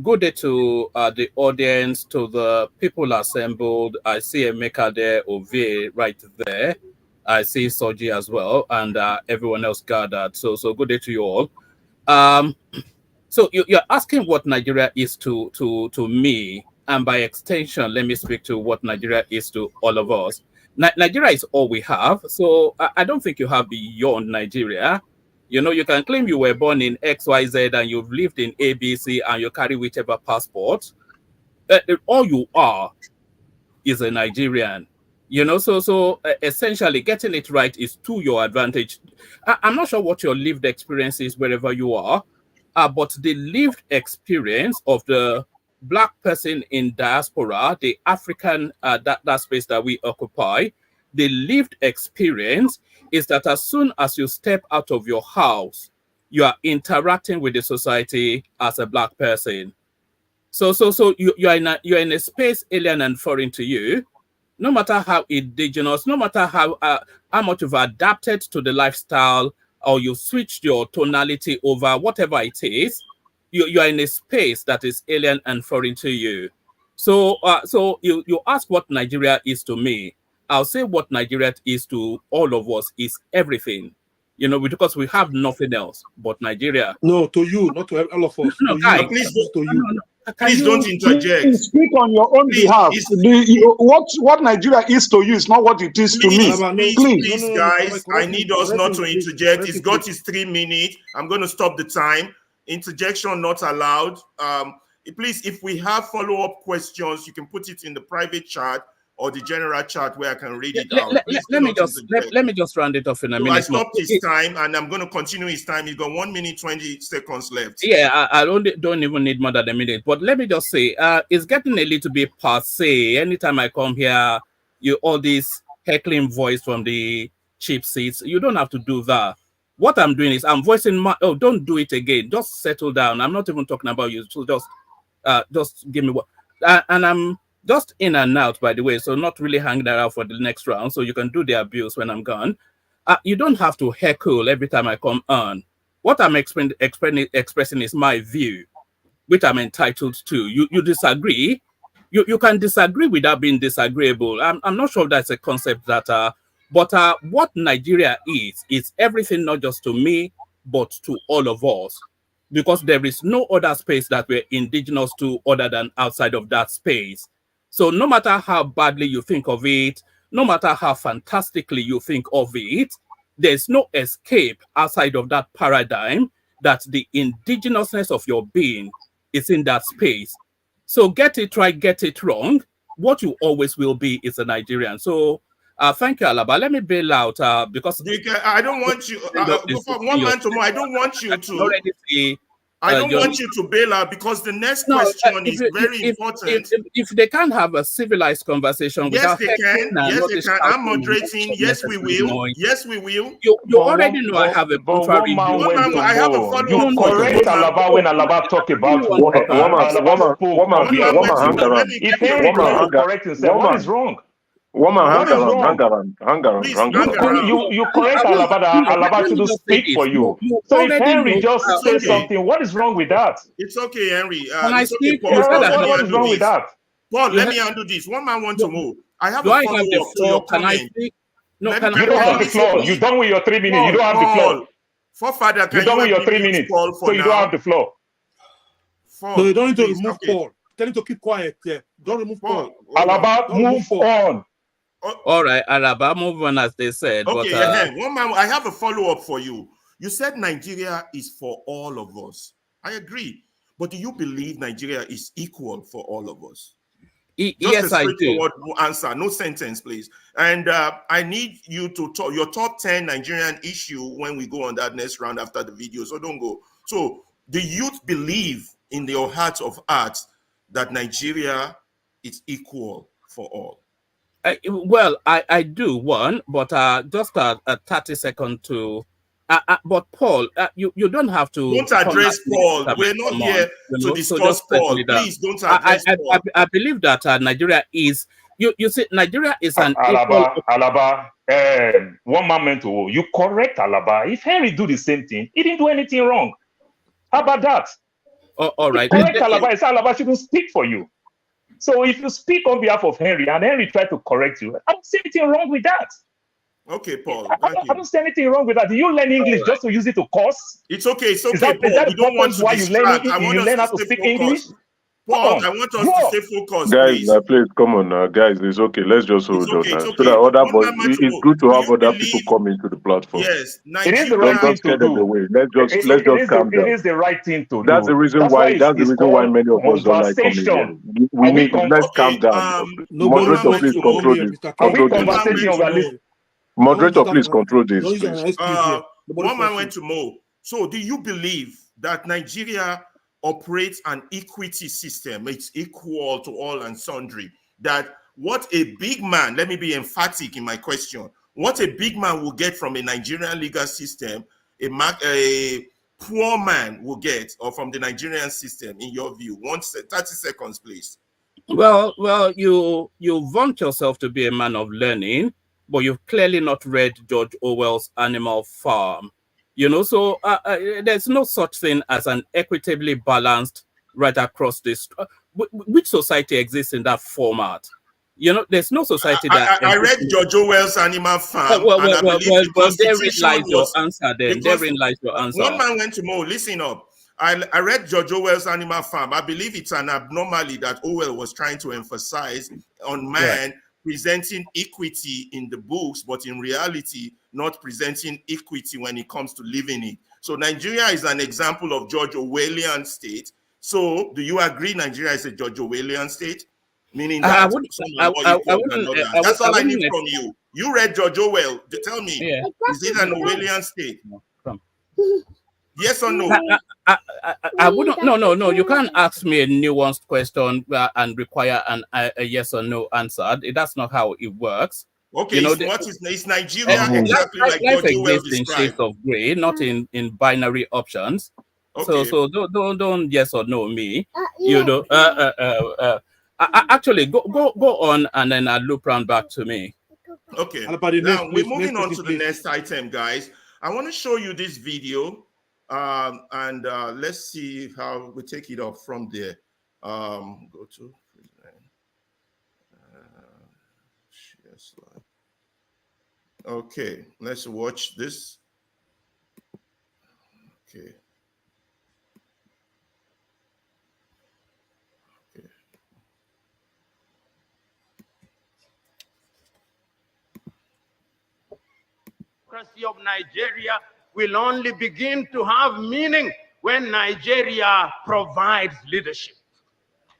Good day to the audience, to the people assembled. I see Emeka there, Ove right there. I see Soji as well, and everyone else gathered. So good day to you all. So you're asking what Nigeria is to me, and by extension, let me speak to what Nigeria is to all of us. Nigeria is all we have. So I don't think you have beyond Nigeria. You know, you can claim you were born in XYZ and you've lived in ABC and you carry whichever passport. All you are is a Nigerian. You know, so essentially getting it right is to your advantage. I'm not sure what your lived experience is wherever you are, but the lived experience of the Black person in diaspora, the African, that space that we occupy, the lived experience is that as soon as you step out of your house, you are interacting with the society as a Black person. So you're in a space alien and foreign to you. No matter how indigenous, no matter how much you've adapted to the lifestyle, or you switched your tonality over, whatever it is, you are in a space that is alien and foreign to you. So you ask what Nigeria is to me. I'll say what Nigeria is to all of us is everything. You know, because we have nothing else but Nigeria. No, to you, not to all of us. No, guys, please don't interject. Please speak on your own behalf. What Nigeria is to you is not what it is to me. Please, guys, I need us not to interject. It's got his 3 minutes. I'm going to stop the time. Interjection not allowed. Please, if we have follow-up questions, you can put it in the private chat or the general chat where I can read it out. Let me just round it off in a minute. I stopped his time, and I'm going to continue his time. He's got 1 minute 20 seconds left. Yeah, I don't even need more than a minute. But let me just say, it's getting a little bit passé. Anytime I come here, all this heckling voice from the cheap seats. You don't have to do that. What I'm doing is I'm voicing my. Oh, don't do it again. Just settle down. I'm not even talking about you. So just give me what. And I'm just in and out, by the way, so not really hanging around for the next round, so you can do the abuse when I'm gone. You don't have to heckle every time I come on. What I'm expressing is my view, which I'm entitled to. You disagree. You can disagree without being disagreeable. I'm not sure that's a concept that... But what Nigeria is everything, not just to me, but to all of us. Because there is no other space that we're indigenous to other than outside of that space. So no matter how badly you think of it, no matter how fantastically you think of it, there's no escape outside of that paradigm that the indigenousness of your being is in that space. So get it right, get it wrong. What you always will be is a Nigerian. So thank you, Alaba. Let me bail out because I don't want you. From one man to more, I don't want you to. I don't want you to bail out because the next question is very important. If they can't have a civilized conversation, yes, they can. Yes, they can. I'm moderating. Yes, we will. Yes, we will. You already know I have a contrary. I have a follow-up. You correct Alaba when Alaba talk about woman. If Henry goes to correct himself, what is wrong? Woman, hang around. You correct Alaba to speak for you. So if Henry just says something, what is wrong with that? It's okay, Henry. What is wrong with that? Paul, let me undo this. One man wants to move. I have a Do I have follow-up the to your floor? Can I comment. speak? No, Let can me- I You don't have the listen floor. to You're me. done with your 3 minutes. You don't have the floor. Forefather, can You're done you with your help 3 me mute minutes. Paul for So you don't now? have the floor. Paul, No, you don't need to please, remove okay. Paul. Tell him to keep quiet. Yeah. Don't remove Paul. Alaba, Don't remove move Paul. on. All right, Alaba, move on as they said. Okay, But one man, I have a follow-up for you. You said Nigeria is for all of us. I agree. But do you believe Nigeria is equal for all of us? Yes, a I do. straightforward answer, no sentence, please. And I need you to talk your top 10 Nigerian issue when we go on that next round after the video. So don't go. So the youth believe in their heart of hearts that Nigeria is equal for all. Well, I do one, but just a 30-second to. But Paul, you don't have to. Don't address Paul. We're not here to discuss Paul. Please don't address Paul. I believe that Nigeria is. You see, Nigeria is an equal. Alaba, one man meant to. You correct Alaba. If Henry do the same thing, he didn't do anything wrong. How about that? All right. Correct Alaba. It's Alaba shouldn't speak for you. So if you speak on behalf of Henry and Henry tried to correct you, I don't see anything wrong with that. Okay, Paul. I don't see anything wrong with that. Do you learn English just to use it to curse? It's okay. It's okay, Is that Paul. the purpose why you learn how to speak English? Paul, I want us to stay focused, Guys, please. please come on now, guys. It's okay. Let's just hold on. It's So okay. that other One voice, man to it's good to have other people come into the platform. Yes, it is the right thing to do. Away. Let's just calm down. It is the right thing to do. That's the reason why. That's the reason why many of us don't like coming here. We need. Let's calm down. Moderator, please control this. Control this. Moderator, please control this. Please. One man went to Mo. So, do you believe that Nigeria operates an equity system? It's equal to all and sundry. That what a big man, let me be emphatic in my question, what a big man will get from a Nigerian legal system, a poor man will get, or from the Nigerian system, in your view? 30 seconds, please. Well, you vaunt yourself to be a man of learning, but you've clearly not read George Orwell's Animal Farm. You know, so there's no such thing as an equitably balanced right across this. Which society exists in that format? You know, there's no society that. I read George Orwell's Animal Farm, and I believe the Constitution therein lies your was. answer. Then therein lies your answer. One man went to Mo. Listen up. I read George Orwell's Animal Farm. I believe it's an abnormality that Orwell was trying to emphasize on man presenting equity in the books, but in reality, not presenting equity when it comes to living it. So Nigeria is an example of George Orwellian state. So do you agree Nigeria is a George Orwellian state? Meaning that some are more equal than others. That's all I need from you. You read George Orwell. Tell me, is it an Orwellian state? Yes or no? I wouldn't. No. You can't ask me a nuanced question and require a yes or no answer. That's not how it works. Okay, you know, is Nigeria exactly like life George Orwell exists in described? shades of gray, not in binary options. Okay. So don't yes or no me. You know. Actually, go on, and then I'll loop round back to me. Okay. Now we're moving on to the next item, guys. I want to show you this video, and let's see how we take it off from there. Go to share slide. Okay, let's watch this. Okay. Democracy of Nigeria will only begin to have meaning when Nigeria provides leadership.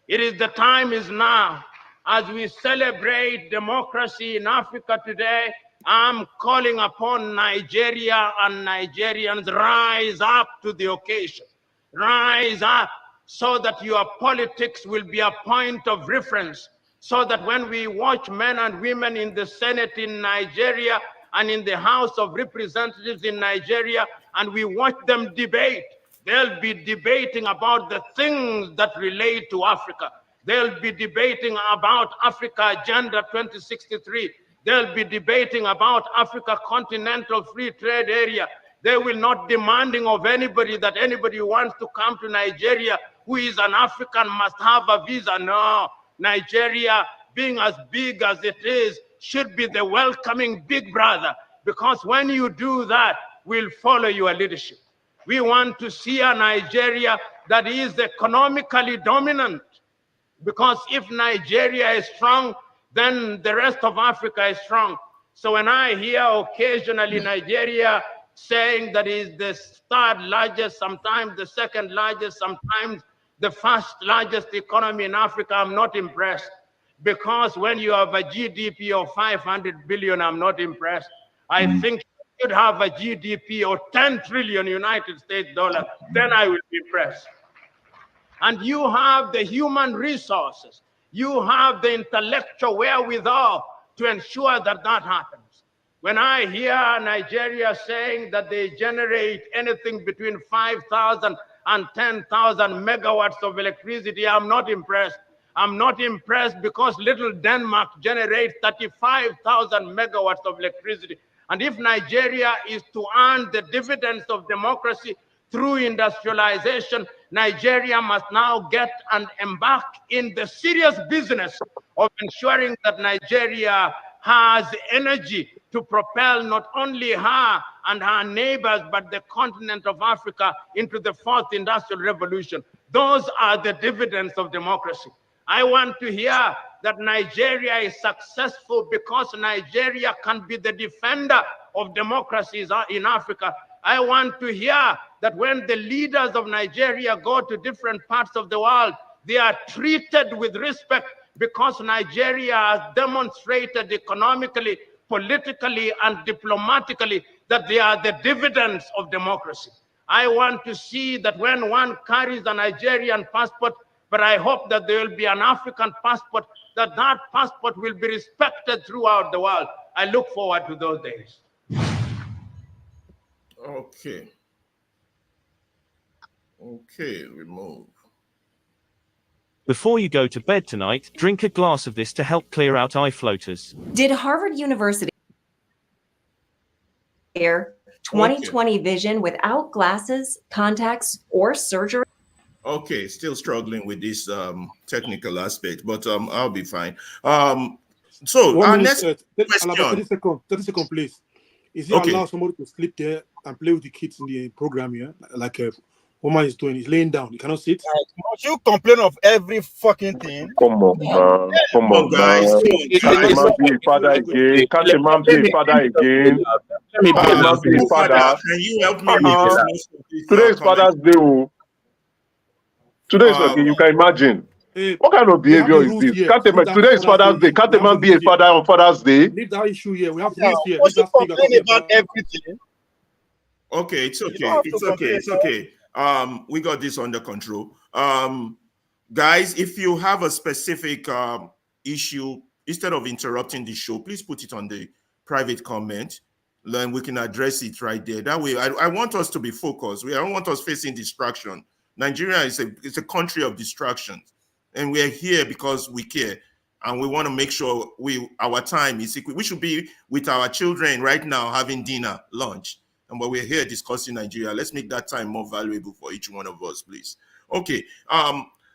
It is the time is now. As we celebrate democracy in Africa today, I'm calling upon Nigeria and Nigerians, rise up to the occasion. Rise up so that your politics will be a point of reference, so that when we watch men and women in the Senate in Nigeria and in the House of Representatives in Nigeria, and we watch them debate, they'll be debating about the things that relate to Africa. They'll be debating about Africa Agenda 2063. They'll be debating about Africa Continental Free Trade Area. They will not demanding of anybody that anybody who wants to come to Nigeria who is an African must have a visa. No, Nigeria, being as big as it is, should be the welcoming big brother, because when you do that, we'll follow your leadership. We want to see a Nigeria that is economically dominant, because if Nigeria is strong, then the rest of Africa is strong. So when I hear occasionally Nigeria saying that is the third largest, sometimes the second largest, sometimes the first largest economy in Africa, I'm not impressed. Because when you have a GDP of 500 billion, I'm not impressed. I think you should have a GDP of 10 trillion United States dollars, then I will be impressed. And you have the human resources, you have the intellectual wherewithal to ensure that that happens. When I hear Nigeria saying that they generate anything between 5,000 and 10,000 megawatts of electricity, I'm not impressed. I'm not impressed because little Denmark generates 35,000 megawatts of electricity. And if Nigeria is to earn the dividends of democracy through industrialization, Nigeria must now get and embark in the serious business of ensuring that Nigeria has energy to propel not only her and her neighbors, but the continent of Africa into the fourth industrial revolution. Those are the dividends of democracy. I want to hear that Nigeria is successful because Nigeria can be the defender of democracies in Africa. I want to hear that when the leaders of Nigeria go to different parts of the world, they are treated with respect because Nigeria has demonstrated economically, politically, and diplomatically that they are the dividends of democracy. I want to see that when one carries a Nigerian passport, but I hope that there will be an African passport, that that passport will be respected throughout the world. I look forward to those days. Okay. Okay, we move. Before you go to bed tonight, drink a glass of this to help clear out eye floaters. Did Harvard University Air 2020 vision without glasses, contacts, or surgery? Okay, still struggling with this technical aspect, but I'll be fine. So 1 our minute, next 30 seconds, please. Is it Okay. allow somebody to sleep there and play with the kids in the program here, like woman is doing? He's laying down. He cannot sit. Must you complain of every fucking thing? Come on, come on, guys. Can't a man be a father again? Can't a man be a father again? Can't a man be a father? Can you help me with Today is Father's Day. Oh. Today is okay. You can imagine. What kind of behavior is this? Can't a man, today is Father's Day. Can't a man be a father on Father's Day? Leave that issue here. We have Yeah, rules here. must Leave you that thing complain about everything? Okay, it's okay. have to It's okay. complain, It's okay. We got this under control. Guys, if you have a specific issue, instead of interrupting the show, please put it on the private comment. Then we can address it right there. That way, I want us to be focused. I don't want us facing distraction. Nigeria is a country of distractions, and we are here because we care, and we want to make sure our time is equal. We should be with our children right now having dinner, lunch, but we're here discussing Nigeria. Let's make that time more valuable for each one of us, please. Okay.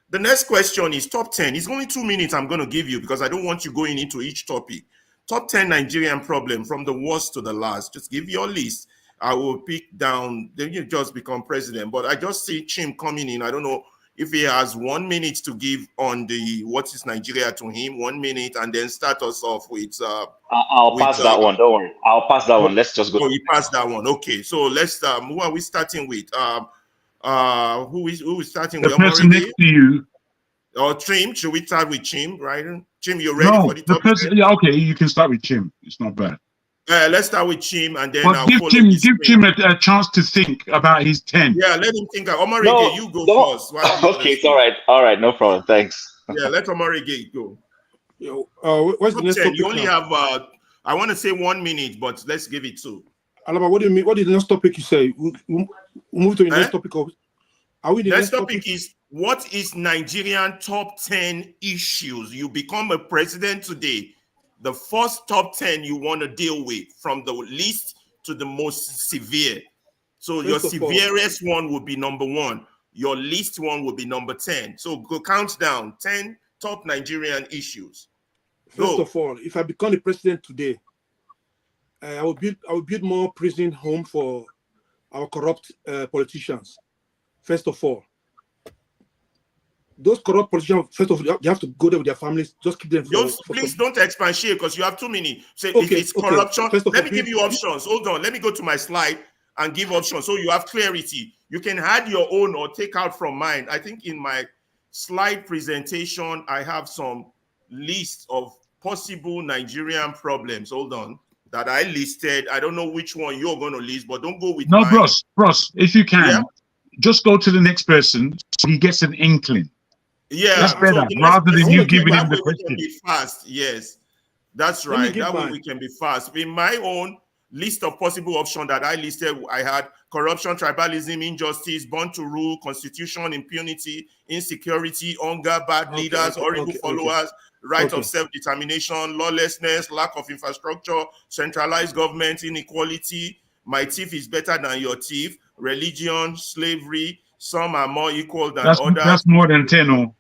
The next question is top 10. It's only 2 minutes I'm going to give you because I don't want you going into each topic. Top 10 Nigerian problem from the worst to the last. Just give your list. I will pick down, then you just become president. But I just see Chim coming in. I don't know if he has 1 minute to give on the what is Nigeria to him, 1 minute, and then start us off with. I'll pass that one. Don't worry. I'll pass that one. Let's just go. Oh, you passed that one. Okay, so let's. Who are we starting with? Who is starting The with? person next to you. Or Chim? Should we start with Chim? Right, Chim, you ready No, for the the topic? person. Yeah, okay, you can start with Chim. It's not bad. Let's start with Chim, and then But I'll give follow Chim, this give thing. Chim a chance to think about his 10. Yeah, let him think. Omarege, No, you go don't- first. Why don't you Okay, it's all right. All right, no problem. Thanks. Yeah, let Omarege go. Yo, what's the Top next 10. topic You only now? have. I want to say 1 minute, but let's give it 2. Alaba, what do you mean? What is the next topic you say? We move to the next topic. Are we the Next next topic is what is Nigerian top 10 issues? You become a president today. The first top 10 you want to deal with from the least to the most severe. So your First of all- severest one would be number 1. Your least one would be number 10. So go count down 10, top Nigerian issues. First of all, if I become the president today, I will build more prison home for our corrupt politicians. First of all, those corrupt politicians, first of all, they have to go there with their families. Just keep them. Please don't expatiate because you have too many. Say if it's corruption, let me give you options. Hold on, let me go to my slide and give options so you have clarity. You can add your own or take out from mine. I think in my slide presentation, I have some list of possible Nigerian problems. Hold on, that I listed. I don't know which one you're going to list, but don't go with mine. Bros, if you can, just go to the next person so he gets an inkling. Yeah, that's better, rather than you giving him the question. We can be fast. Yes, that's right. That way we can be fast. In my own list of possible options that I listed, I had corruption, tribalism, injustice, born to rule, constitution, impunity, insecurity, hunger, bad leaders, horrible followers, right of self-determination, lawlessness, lack of infrastructure, centralized government, inequality, my thief is better than your thief, religion, slavery, some are more equal than others. That's more than 10.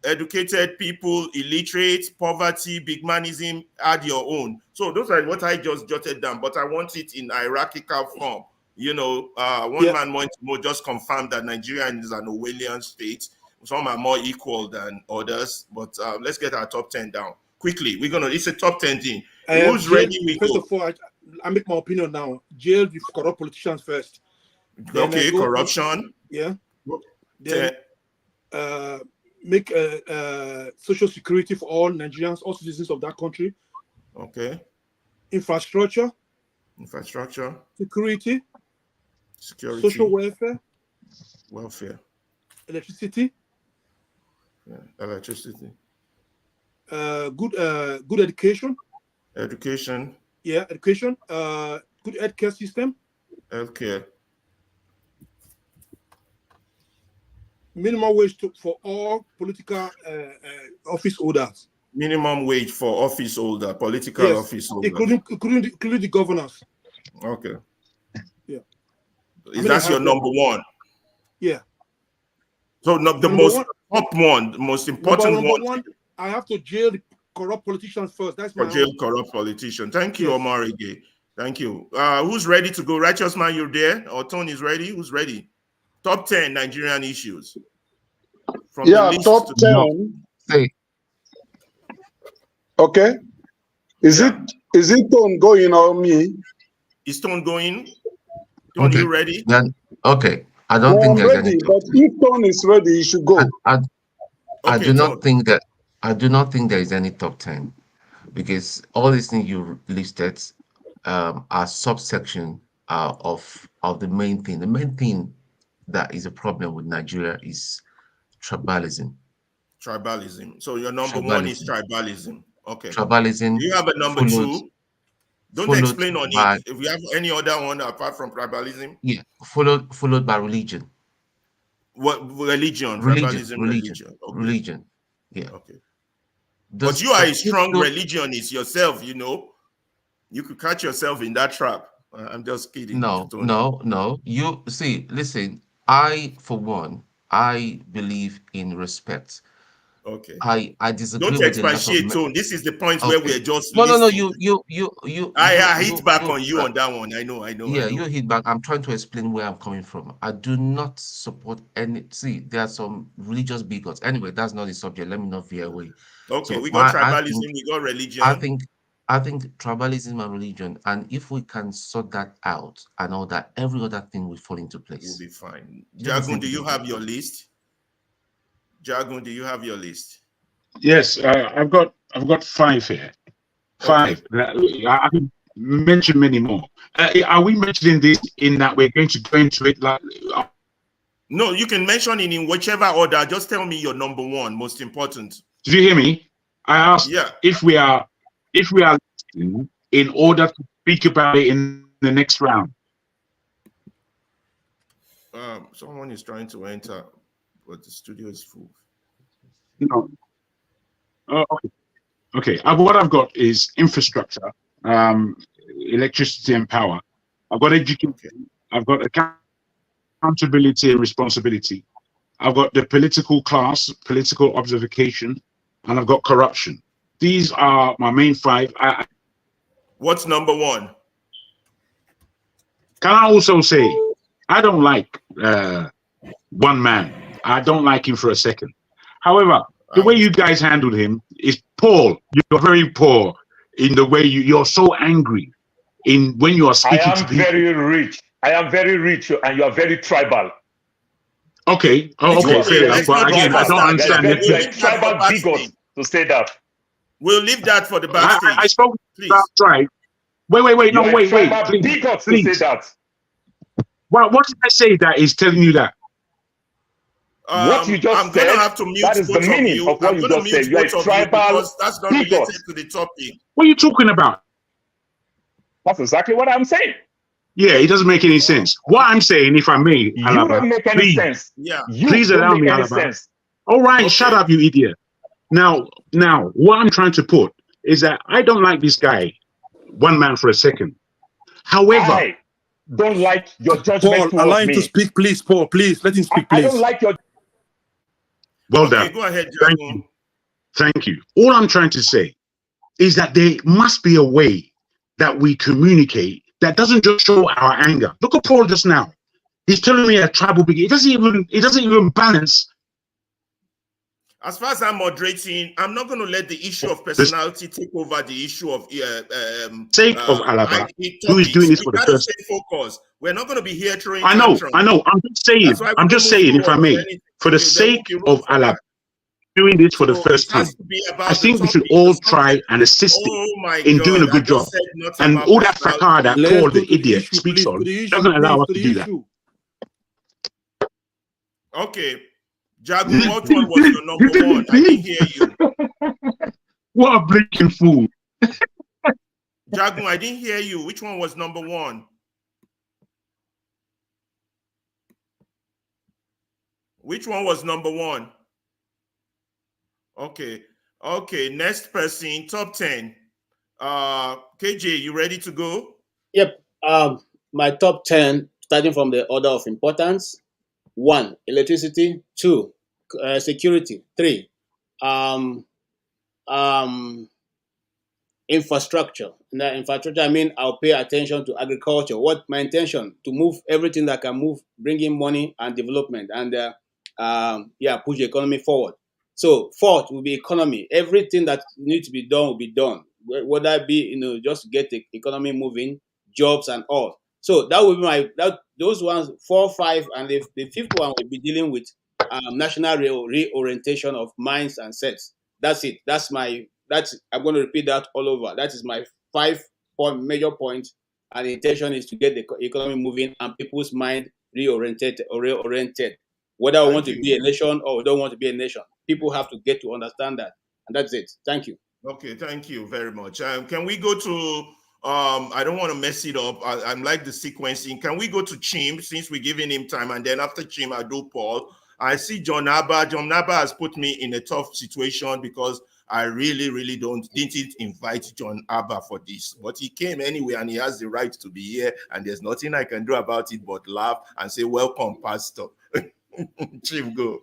Educated people, illiterate, poverty, big manism, add your own. So those are what I just jotted down, but I want it in hierarchical form. You know, one man more just confirmed that Nigeria is an Orwellian state. Some are more equal than others, but let's get our top 10 down. Quickly, it's a top 10 thing. Who's ready? First of all, I make my opinion now. Jail the corrupt politicians first. Okay, corruption. Yeah. Then make social security for all Nigerians, all citizens of that country. Okay. Infrastructure. Security. Social welfare. Electricity. Yeah, electricity. Good education. Yeah, education. Good healthcare system. Healthcare. Minimum wage for all political office holders. Minimum wage for office holder, political office holder, including the governors. Okay. Yeah. That's your number one? Yeah. So the most important one. I have to jail the corrupt politicians first. That's my jail corrupt politician. Thank you, Omar Ige. Thank you. Who's ready to go? Righteous Man, you're there. Or Tony is ready. Who's ready? Top 10 Nigerian issues. From the list top 10. Okay. Is it Tone going or me? Is Tone going? Tone, you ready? Then okay. I don't think there's ready, but if Tone is ready, you should go. I do not think there is any top 10 because all these things you listed are subsection of the main thing. The main thing that is a problem with Nigeria is tribalism. So your number one is tribalism. Okay. Tribalism. Do you have a number two? Don't explain on it. If you have any other one apart from tribalism. Yeah, followed by religion. What religion? Religion. Yeah. Okay. But you are a strong religionist yourself, you know. You could catch yourself in that trap. I'm just kidding. No. You see, listen, for one, I believe in respect. Okay. I disagree. Don't with expatiate, Tone. This is the point where we're just no. You. I hit back on you on that one. I know. Yeah, you hit back. I'm trying to explain where I'm coming from. I do not support any. See, there are some religious bigots. Anyway, that's not the subject. Let me not veer away. Okay, we got tribalism. We got religion. I think tribalism and religion, and if we can sort that out and all that, every other thing will fall into place. We'll be fine. Jagun, do you have your list? Yes, I've got 5 here. 5. Okay. I can mention many more. Are we mentioning this in that we're going to go into it like? No, you can mention it in whichever order. Just tell me your number one, most important. Did you hear me? I asked if we are in order to speak about it in the next round. Someone is trying to enter, but the studio is full. No. Okay. What I've got is infrastructure, electricity and power. I've got education. I've got accountability and responsibility. I've got the political class, political observation, and I've got corruption. These are my main 5. What's number 1? Can I also say, I don't like one man. I don't like him for a second. However, the way you guys handled him is poor. You're very poor in the way you're so angry in when you are speaking to people. Very rich. I am very rich, and you are very tribal. Okay. Okay, fair enough. But again, I don't understand it. You are tribal bigot to say that. We'll leave that for the backstage. I spoke about tribe. Wait. No, wait. Please. To say that. Well, what did I say that is telling you that? What you just I'm said, going to have to mute that is the both of meaning you. of what I'm you going to just said. mute You are both of you tribal because that's not bigot. related to the topic. What are you talking about? That's exactly what I'm saying. Yeah, it doesn't make any sense. What I'm saying, if I may, You Alaba, don't make any please, sense. Yeah. please allow me, Alaba. All right, shut up, you idiot. Now, what I'm trying to put is that I don't like this guy, one man for a second. However, I don't like your judgment Paul, allow towards him me. to speak, please, Paul. Please, let him speak, please. I don't like your... Well Okay, done. go ahead, Thank Jago. you. Thank you. All I'm trying to say is that there must be a way that we communicate that doesn't just show our anger. Look at Paul just now. He's telling me a tribal big. It doesn't even balance. As far as I'm moderating, I'm not going to let the issue of personality take over the issue of sake of Alaba, who is doing this for the first time. Stay focused. We're not going to be here throwing I know. tantrums. I'm just saying. That's why we I'm don't just move saying, if I forward may, or anything. for the Okay, there sake won't be room of for Alaba, that. doing this for the So first it has time, to be about I think we should the all topic, try and assist him Oh my in doing a God! I good job. just said not And about all that personality. facade that Let's Paul, go the to the idiot, issue, speaks please. on To the issue, doesn't allow please. us To to the do that. issue. Okay, Jagu, what one was your number 1? I didn't hear you. What a breaking fool. Jagu, I didn't hear you. Which one was number 1? Which one was number 1? Okay. Next person, top 10. KJ, you ready to go? Yep. My top 10, starting from the order of importance. 1, electricity. 2, security. 3, infrastructure. In that infrastructure, I mean, I'll pay attention to agriculture. What my intention? To move everything that can move, bring in money and development, and push the economy forward. So 4th will be economy. Everything that needs to be done will be done. Whether it be just to get the economy moving, jobs and all. So that will be those ones 4, 5, and the 5th one will be dealing with national reorientation of minds and sets. That's it. I'm going to repeat that all over. That is my 5 major points, and the intention is to get the economy moving and people's mind reoriented. Whether we want to be a nation or we don't want to be a nation, people have to get to understand that, and that's it. Thank you. Okay, thank you very much. Can we go to? I don't want to mess it up. I'm like the sequencing. Can we go to Chim since we're giving him time, and then after Chim, I do Paul. I see John Naba. John Naba has put me in a tough situation because I really didn't invite John Abba for this, but he came anyway, and he has the right to be here, and there's nothing I can do about it but laugh and say, welcome, Pastor. Chief, go.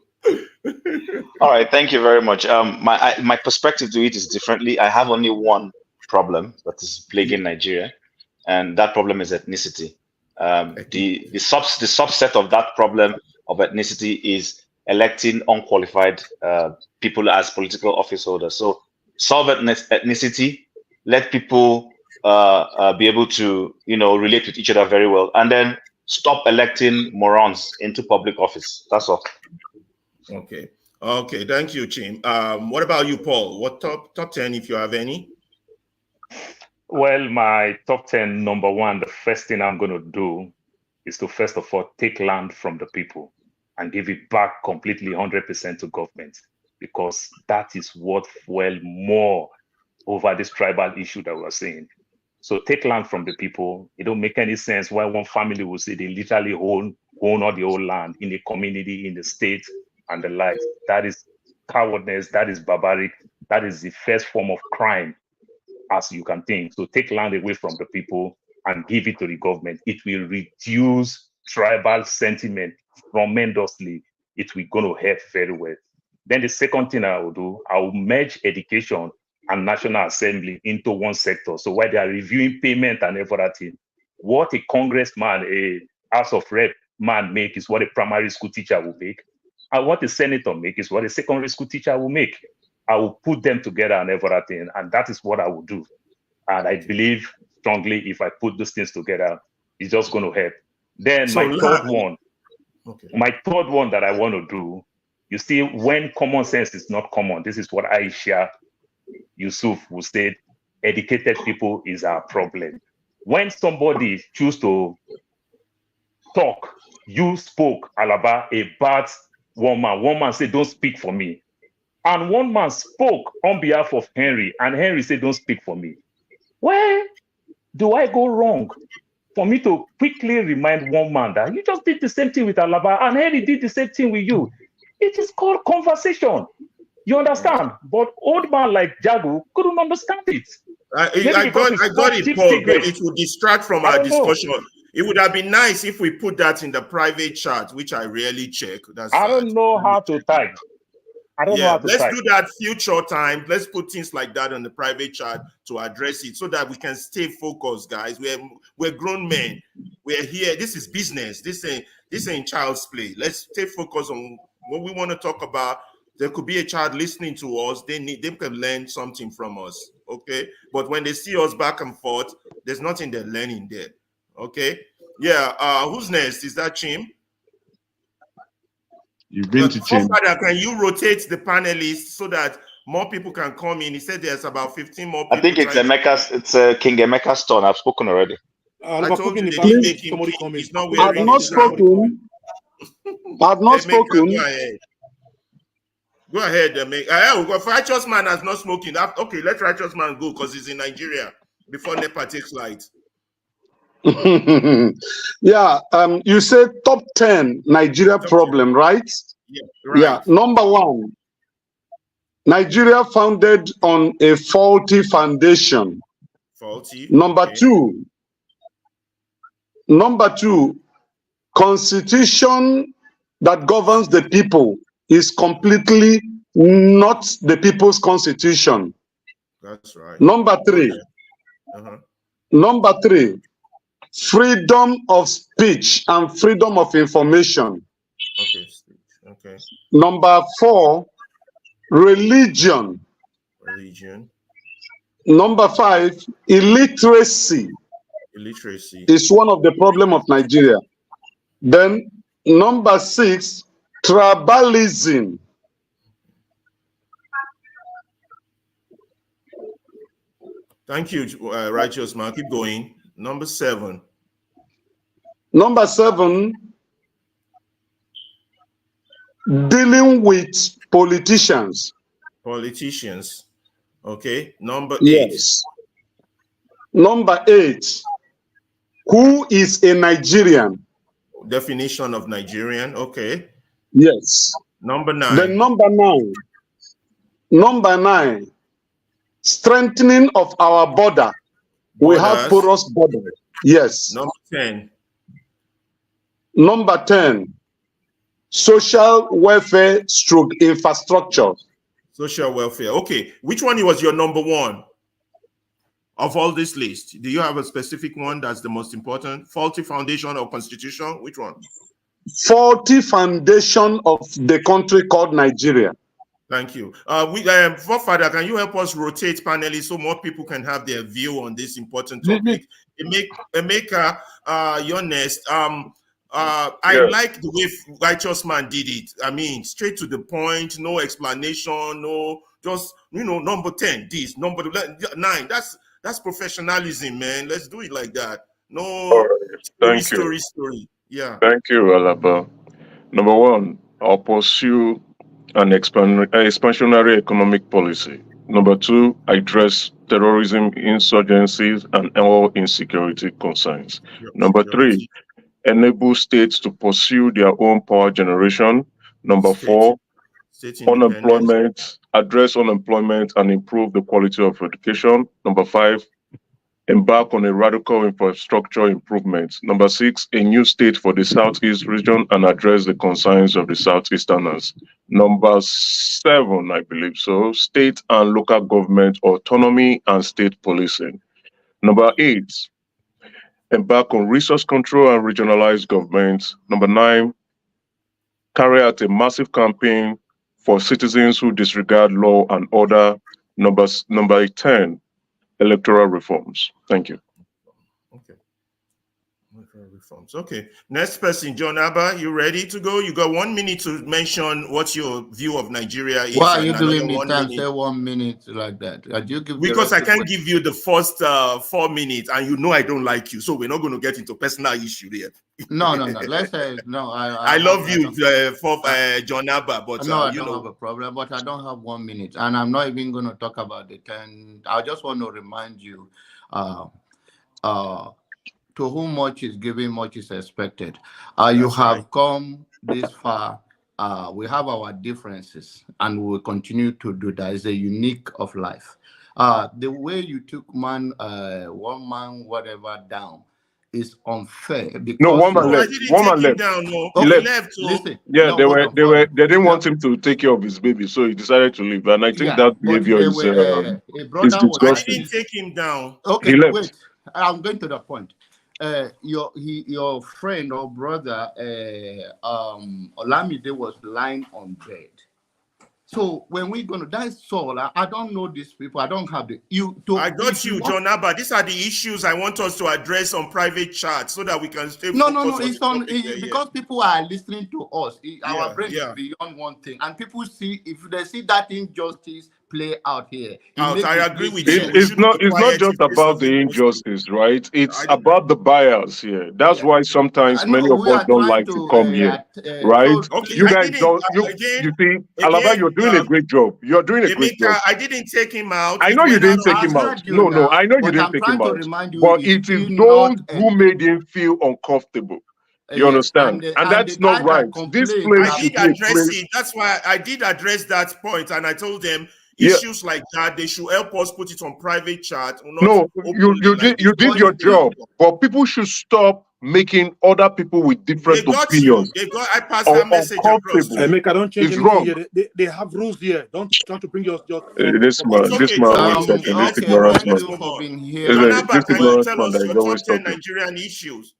All right, thank you very much. My perspective to it is differently. I have only one problem that is plaguing Nigeria, and that problem is ethnicity. The subset of that problem of ethnicity is electing unqualified people as political office holders. So solve ethnicity, let people be able to relate with each other very well, and then stop electing morons into public office. That's all. Okay, thank you, Chim. What about you, Paul? What top 10, if you have any? Well, my top 10, number 1, the first thing I'm going to do is to first of all take land from the people and give it back completely 100% to government, because that is what fuel more over this tribal issue that we're seeing. So take land from the people. It don't make any sense why one family will say they literally own all the whole land in the community, in the state, and the like. That is cowardness. That is barbaric. That is the first form of crime, as you can think. So take land away from the people and give it to the government. It will reduce tribal sentiment tremendously. It will going to help very well. Then the second thing I will do, I will merge education and National Assembly into one sector. So while they are reviewing payment and everything, what a congressman, a House of Rep man make is what a primary school teacher will make. And what a senator make is what a secondary school teacher will make. I will put them together and everything, and that is what I will do. And I believe strongly if I put those things together, it's just going to help. Then So my third one that I want to do, you see, when common sense is not common, this is what Aisha Yusuf will say, educated people is our problem. When somebody choose to talk, you spoke, Alaba, about one man said, don't speak for me. And one man spoke on behalf of Henry, and Henry said, don't speak for me. Where do I go wrong? For me to quickly remind one man that you just did the same thing with Alaba, and Henry did the same thing with you. It is called conversation. You understand? But old man like Jagu couldn't understand it. I got it, Paul, but it would distract from our discussion. It would have been nice if we put that in the private chat, which I rarely check. I don't know how to type. Let's do that future time. Let's put things like that on the private chat to address it so that we can stay focused, guys. We're grown men. We're here. This is business. This ain't child's play. Let's stay focused on what we want to talk about. There could be a child listening to us. They can learn something from us. Okay. But when they see us back and forth, there's nothing they're learning there. Okay. Yeah. Who's next? Is that Chim? You've been to Chim. Father, can you rotate the panelists so that more people can come in? He said there's about 15 more people. I think it's King Emeka's turn. I've spoken already. I told you they didn't make him king. He's not I've not spoken. I've not spoken. Go ahead, if Righteous Man has not spoken. Okay, let Righteous Man go because he's in Nigeria before NEPA takes light. Yeah, you said top 10 Nigeria problem, right? Yeah, right. Yeah, number 1, Nigeria founded on a faulty foundation. Faulty. Number 2, constitution that governs the people is completely not the people's constitution. That's right. Number 3, freedom of speech and freedom of information. Okay. Number 4, religion. Number 5, illiteracy. Is one of the problem of Nigeria. Then number 6, tribalism. Thank you, Righteous Man. Keep going. Number 7. Number 7, dealing with politicians. Okay. Number 8. Yes. Number 8, who is a Nigerian? Definition of Nigerian. Okay. Yes. Number 9. Then number 9, strengthening of our border. We have porous border. Yes. Number 10. Number 10, social welfare stroke infrastructure. Social welfare. Okay. Which one was your number 1 of all this list? Do you have a specific one that's the most important? Faulty foundation or constitution? Which one? Faulty foundation of the country called Nigeria. Thank you. Forefather, can you help us rotate panelists so more people can have their view on this important topic? Emeka, you're next. I like the way Righteous Man did it. I mean, straight to the point, no explanation, no, just, number 10, this, number 9. That's professionalism, man. Let's do it like that. No story. Yeah. Thank you, Alaba. Number 1, I'll pursue an expansionary economic policy. Number 2, address terrorism, insurgencies, and all insecurity concerns. Number 3, enable states to pursue their own power generation. Number 4, address unemployment and improve the quality of education. Number 5, embark on a radical infrastructure improvement. Number 6, a new state for the Southeast region and address the concerns of the Southeasterners. Number 7, I believe so, state and local government autonomy and state policing. Number 8, embark on resource control and regionalized government. Number 9, carry out a massive campaign for citizens who disregard law and order. Number 10, electoral reforms. Thank you. Okay. Electoral reforms. Okay. Next person, John Abba, you ready to go? You got 1 minute to mention what your view of Nigeria is. Why are you and giving another me 1 time? minute. Say 1 minute like that. Do you give Because I the can't give you the first 4 minutes, and you know I don't like you, so we're not going to get into personal issue here. No. Let's say no. I love you, John Abba, but no, I you don't know. have a problem. But I don't have 1 minute, and I'm not even going to talk about the 10. I just want to remind you, to whom much is given, much is expected. You have come this far. We have our differences, and we will continue to do that. It's a unique of life. The way you took one man, whatever, down is unfair because no, one man left. One man left. Down, no. He Okay, left. Listen, Yeah, no, they didn't want him to take care of his baby, so he decided to leave. And I think that behavior is disgusting. I didn't take him down. Okay, He left. wait. I'm going to the point. Your friend or brother Olamide was lying on bed. So when we're gonna die, I don't know these people. I don't have the I got you, John Abba. These are the issues I want us to address on private chat so that we can stay No. focused It's on because people are listening to us. Our brain is beyond one thing, and people see if they see that injustice play out here. I agree with you. It's not just about the injustice, right? It's about the bias here. That's why sometimes many of us don't like to come here, right? You guys don't. You see, Alaba, you're doing a great job. You're doing a great job. I didn't take him out. I know you didn't take him out. No, I know you didn't take him out. But it is those who made him feel uncomfortable. You understand? And that's not right. This place I did address it. That's why I did address that point, and I told them issues like that, they should help us put it on private chat. No, you did your job, but people should stop making other people with different opinions. I passed that message across. Make I don't change it's anything wrong. here. They have rules here. Don't try to bring your this man, this ignorance man. This ignorance man that is always talking. Nigerian issues.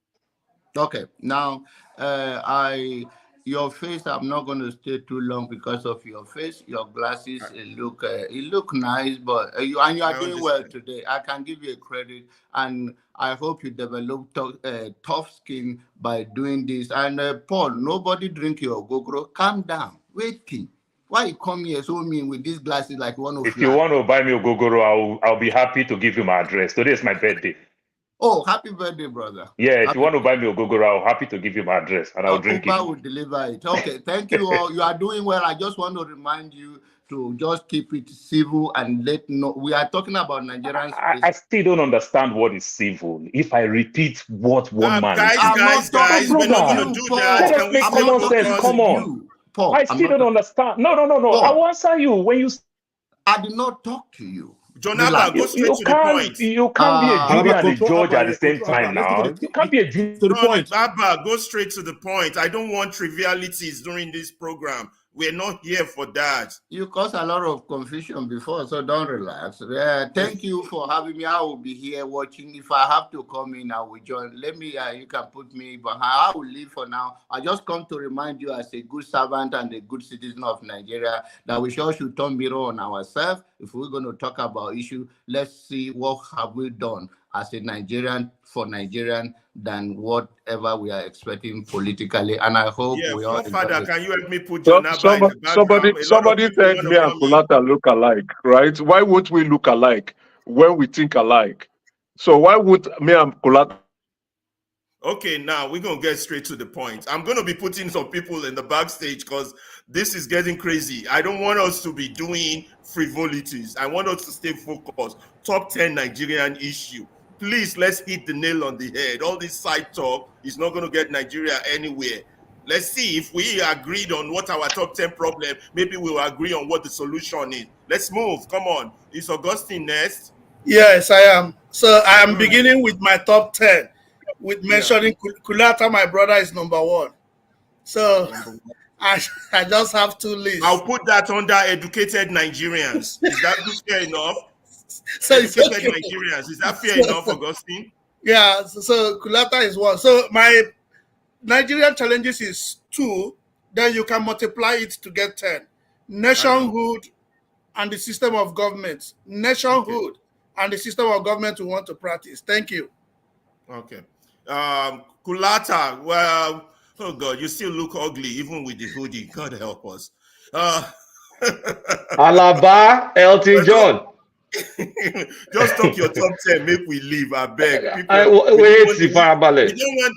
Okay, now your face, I'm not going to stay too long because of your face. Your glasses, it look nice, but you are doing well today. I can give you a credit, and I hope you develop tough skin by doing this. And Paul, nobody drink your gogoro. Calm down. Waiting. Why you come here so mean with these glasses like one of If you want to buy me a gogoro, I'll be happy to give you my address. Today is my birthday. Oh, happy birthday, brother. Yeah, if you want to buy me a gogoro, I'm happy to give you my address and I'll drink it. Will deliver it. Okay, thank you all. You are doing well. I just want to remind you to just keep it civil and we are talking about Nigerians. I still don't understand what is civil. If I repeat what one man guys, we're not going to do that. Let us make common sense. Come on. Paul, I still don't understand. No. Paul, I will answer you when you. I did not talk to you. John Abba, go straight to the point. You can't be a jury and a judge at the same time now. You can't be a jury. To the point. Abba, go straight to the point. I don't want trivialities during this program. We're not here for that. You caused a lot of confusion before, so don't relax. Thank you for having me. I will be here watching. If I have to come in, I will join. Let me, you can put me behind. I will leave for now. I just come to remind you as a good servant and a good citizen of Nigeria that we sure should turn mirror on ourselves. If we're going to talk about issue, let's see what have we done as a Nigerian for Nigerian than whatever we are expecting politically. And I hope we all. Father, can you help me put John Abba in the background? Somebody said me and Kulata look alike, right? Why won't we look alike when we think alike? So why would me and Kulata? Okay, now we're going to get straight to the point. I'm going to be putting some people in the backstage because this is getting crazy. I don't want us to be doing frivolities. I want us to stay focused. Top 10 Nigerian issue. Please, let's hit the nail on the head. All this side talk is not going to get Nigeria anywhere. Let's see if we agreed on what our top 10 problem, maybe we'll agree on what the solution is. Let's move. Come on. Is Augustine next? Yes, I am. So I am beginning with my top 10, with mentioning Kulata, my brother, is number 1. So I just have 2 lists. I'll put that under educated Nigerians. Is that fair enough? So educated Nigerians. Is that fair enough, Augustine? Yeah, so Kulata is 1. So my Nigerian challenges is 2. Then you can multiply it to get 10. Nationhood and the system of government. Nationhood and the system of government we want to practice. Thank you. Okay. Kulata, well, oh God, you still look ugly even with the hoodie. God help us. Alaba, Elton John. Just talk your top 10, make we leave. I beg.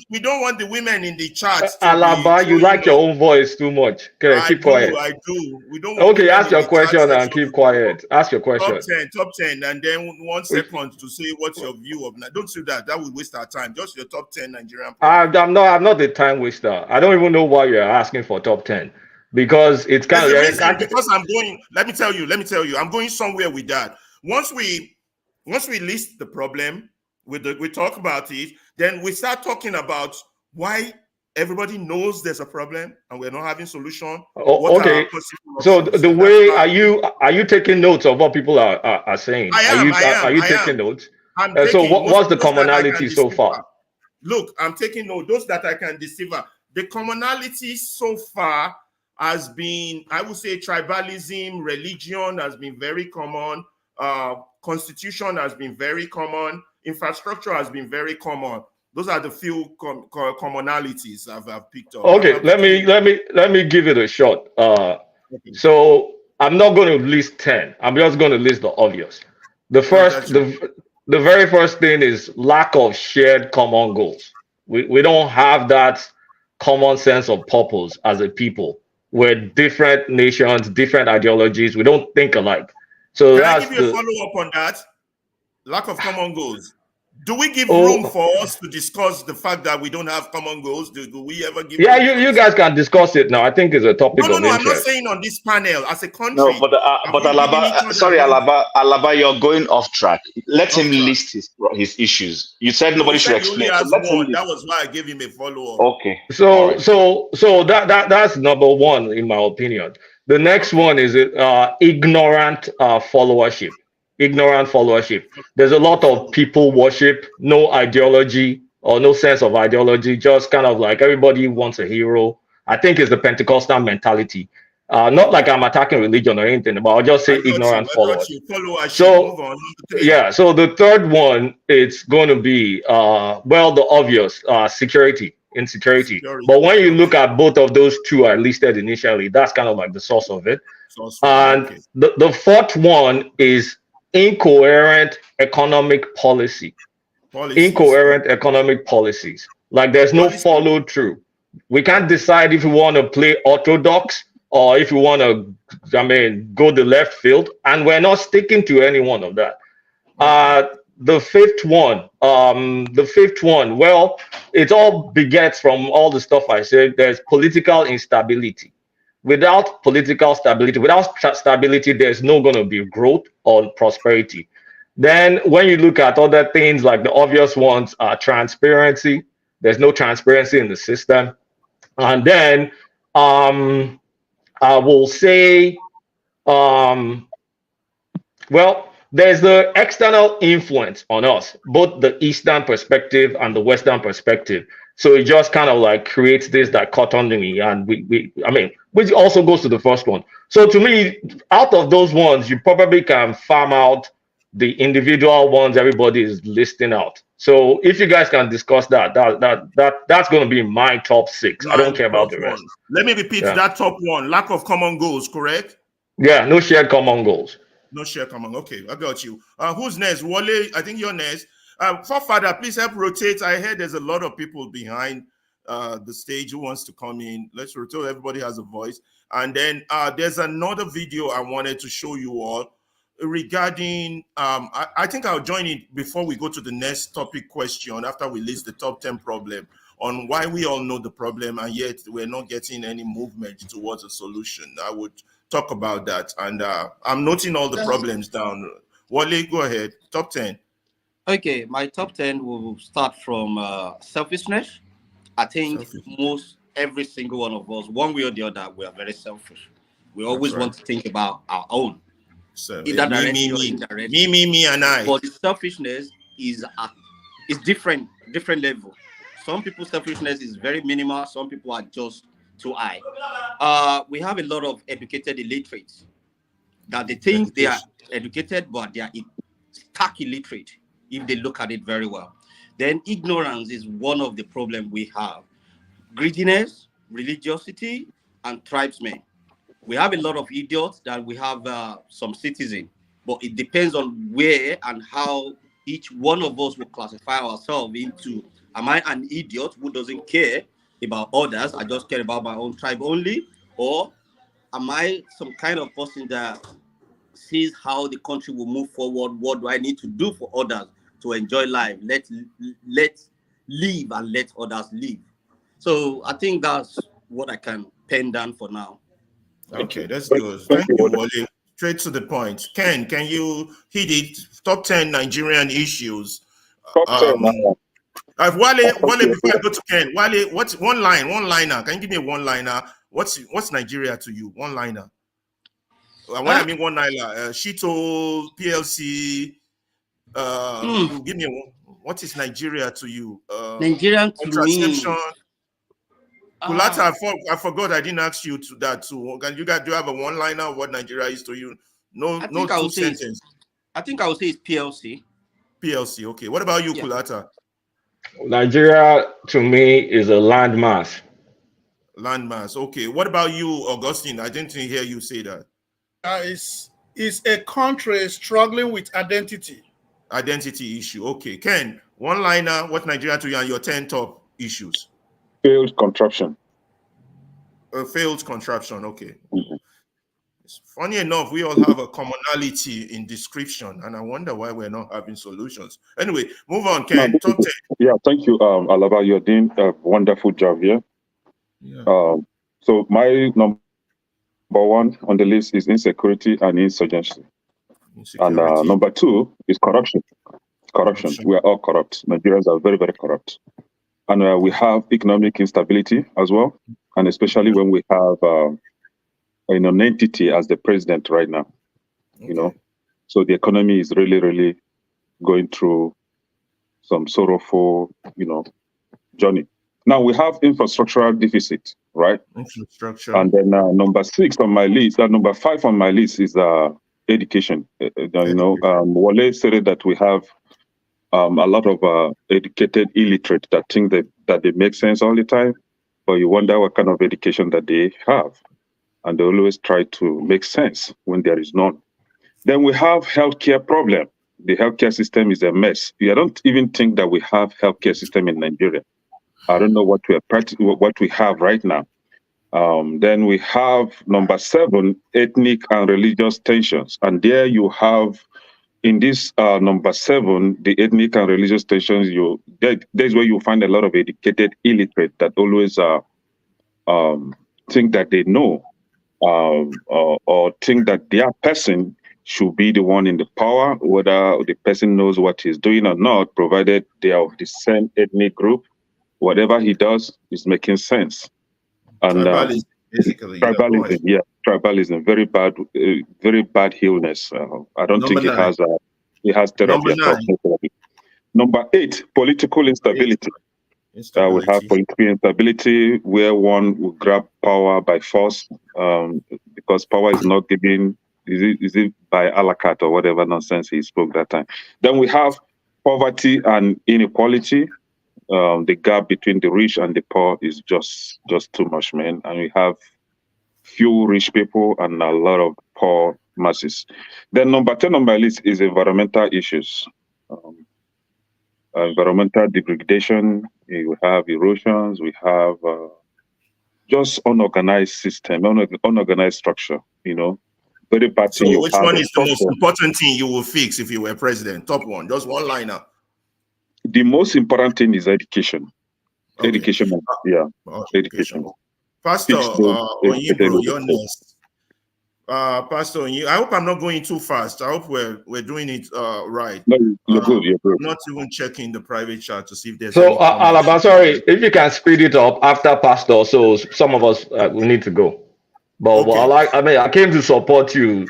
We don't want the women in the chat. Alaba, you like your own voice too much. Okay, keep quiet. I do. We don't want okay, ask your question and keep quiet. Ask your question. Top 10, and then 1 second to say what's your view of that. Don't do that. That would waste our time. Just your top 10 Nigerian. I'm not the time waster. I don't even know why you're asking for top 10. Because it's kind of because I'm going. Let me tell you. I'm going somewhere with that. Once we list the problem, we talk about it, then we start talking about why everybody knows there's a problem and we're not having solution. Okay. So the way are you taking notes of what people are saying? Are you taking notes? So what's the commonality so far? Look, I'm taking notes. Those that I can decipher. The commonality so far has been, I would say, tribalism, religion has been very common. Constitution has been very common. Infrastructure has been very common. Those are the few commonalities I've picked up. Okay, let me give it a shot. So I'm not going to list 10. I'm just going to list the obvious. The very first thing is lack of shared common goals. We don't have that common sense of purpose as a people. We're different nations, different ideologies. We don't think alike. So can I give you a follow-up on that? Lack of common goals. Do we give room for us to discuss the fact that we don't have common goals? Do we ever give? Yeah, you guys can discuss it now. I think it's a topic of interest. I'm not saying on this panel as a country. No, but Alaba, sorry, Alaba, you're going off track. Let him list his issues. You said nobody should explain. So that was why I gave him a follow-up. Okay. So that's number 1 in my opinion. The next one is ignorant followership. Ignorant followership. There's a lot of people worship, no ideology or no sense of ideology, just kind of like everybody wants a hero. I think it's the Pentecostal mentality. Not like I'm attacking religion or anything, but I'll just say ignorant followers. So the third one, it's going to be, the obvious, insecurity. But when you look at both of those 2 I listed initially, that's kind of like the source of it. And the fourth one is incoherent economic policy. Incoherent economic policies. Like there's no follow through. We can't decide if we want to play orthodox or if we want to, go the left field, and we're not sticking to any one of that. The fifth one, well, it all begets from all the stuff I said. There's political instability. Without political stability, there's no going to be growth or prosperity. Then when you look at other things, like the obvious ones are transparency. There's no transparency in the system. And then I will say, there's the external influence on us, both the Eastern perspective and the Western perspective. So it just kind of like creates this dichotomy, and which also goes to the first one. So to me, out of those ones, you probably can farm out the individual ones everybody is listing out. So if you guys can discuss that's going to be my top 6. I don't care about the rest. Let me repeat that top 1: lack of common goals. Correct? Yeah, no shared common goals. No shared common. Okay, I got you. Who's next? Wale, I think you're next. Forefather, please help rotate. I heard there's a lot of people behind the stage who wants to come in. Let's rotate. Everybody has a voice. And then there's another video I wanted to show you all regarding, I think I'll join it before we go to the next topic question after we list the top 10 problem on why we all know the problem and yet we're not getting any movement towards a solution. I would talk about that. And I'm noting all the problems down. Wale, go ahead. Top 10. Okay, my top 10 will start from selfishness. I think every single one of us, one way or the other, we are very selfish. We always want to think about our own, either directly or indirectly. Me, and I. But the selfishness is different level. Some people's selfishness is very minimal. Some people are just too high. We have a lot of educated illiterates that they think they are educated, but they are stark illiterate if they look at it very well. Then ignorance is one of the problems we have. Greediness, religiosity, and tribesmen. We have a lot of idiots that we have some citizens, but it depends on where and how each one of us will classify ourselves into. Am I an idiot who doesn't care about others? I just care about my own tribe only? Or am I some kind of person that sees how the country will move forward? What do I need to do for others to enjoy life? Let's live and let others live. So I think that's what I can pen down for now. Okay, that's good. Thank you, Wale. Straight to the point. Ken, can you hit it? Top 10 Nigerian issues. Wale, before I go to Ken, Wale, what's one-liner? Can you give me a one-liner? What's Nigeria to you? One-liner. When I mean one-liner, Shito, PLC, give me what is Nigeria to you? Nigerian to me. Kulata, I forgot I didn't ask you to that too. Can you guys do you have a one-liner of what Nigeria is to you? No two sentences. I think I would say it's PLC. PLC, okay. What about you, Kulata? Nigeria to me is a landmass. Landmass, okay. What about you, Augustine? I didn't hear you say that. It's a country struggling with identity. Identity issue, okay. Ken, one-liner, what Nigeria to you and your 10 top issues? Failed contraption. Failed contraption, okay. It's funny enough, we all have a commonality in description, and I wonder why we're not having solutions. Anyway, move on, Ken. Top 10. Yeah, thank you, Alaba. You're doing a wonderful job here. Yeah. So my number one on the list is insecurity and insurgency. And number 2 is corruption. Corruption. We are all corrupt. Nigerians are very, very corrupt. And we have economic instability as well, and especially when we have an entity as the president right now, you know. So the economy is really, really going through some sorrowful, journey. Now we have infrastructural deficit, right? Infrastructure. And then number 6 on my list, number 5 on my list is education. Wale said that we have a lot of educated illiterate that think that they make sense all the time, but you wonder what kind of education that they have. And they always try to make sense when there is none. Then we have healthcare problem. The healthcare system is a mess. I don't even think that we have healthcare system in Nigeria. I don't know what we have right now. Then we have number 7, ethnic and religious tensions. And there you have, in this number 7, the ethnic and religious tensions, there's where you find a lot of educated illiterate that always think that they know or think that their person should be the one in the power, whether the person knows what he's doing or not, provided they are of the same ethnic group. Whatever he does is making sense. And tribalism, basically. Tribalism, tribalism, very bad illness. I don't think it has therapy. Number 8, political instability. We have political instability where one will grab power by force because power is not given. Is it by a la carte or whatever nonsense he spoke that time? Then we have poverty and inequality. The gap between the rich and the poor is just too much, man. And we have few rich people and a lot of poor masses. Then number 10 on my list is environmental issues. Environmental degradation, we have erosions, we have just unorganized system, unorganized structure, Very bad thing. So which one is the most important thing you will fix if you were president? Top one, just one-liner. The most important thing is education. Okay. Education, education. Pastor, you're next. Pastor, I hope I'm not going too fast. I hope we're doing it right. No, you're good. You're good. Not even checking the private chat to see if there's So, any comments. Alaba, sorry, if you can speed it up after Pastor, so some of us we need to go. But Okay. I came to support you.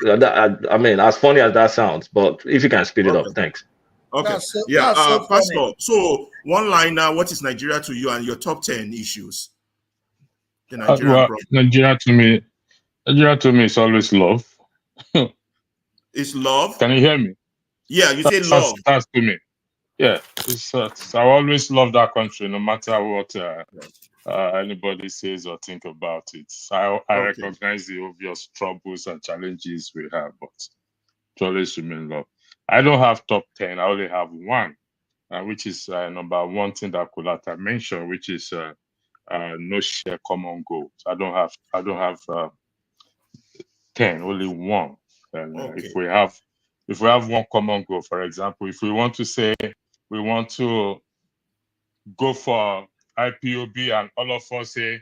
I mean, as funny as that sounds, but if you can speed it up, thanks. Okay. That's so Pastor. funny. So one line now. What is Nigeria to you and your top 10 issues? The Nigerian Well, problem. Nigeria to me is always love. It's love. Can you hear me? Yeah, you say love. That's to me. Yeah, I always love that country, no matter what anybody says or think about it. I recognize the obvious troubles and challenges we have, but to always remain love. I don't have top 10. I only have one, which is number one thing that Kulata mentioned, which is no share common goals. I don't have 10, only one. And if we have one common goal, for example, if we want to say we want to go for IPOB and all of us say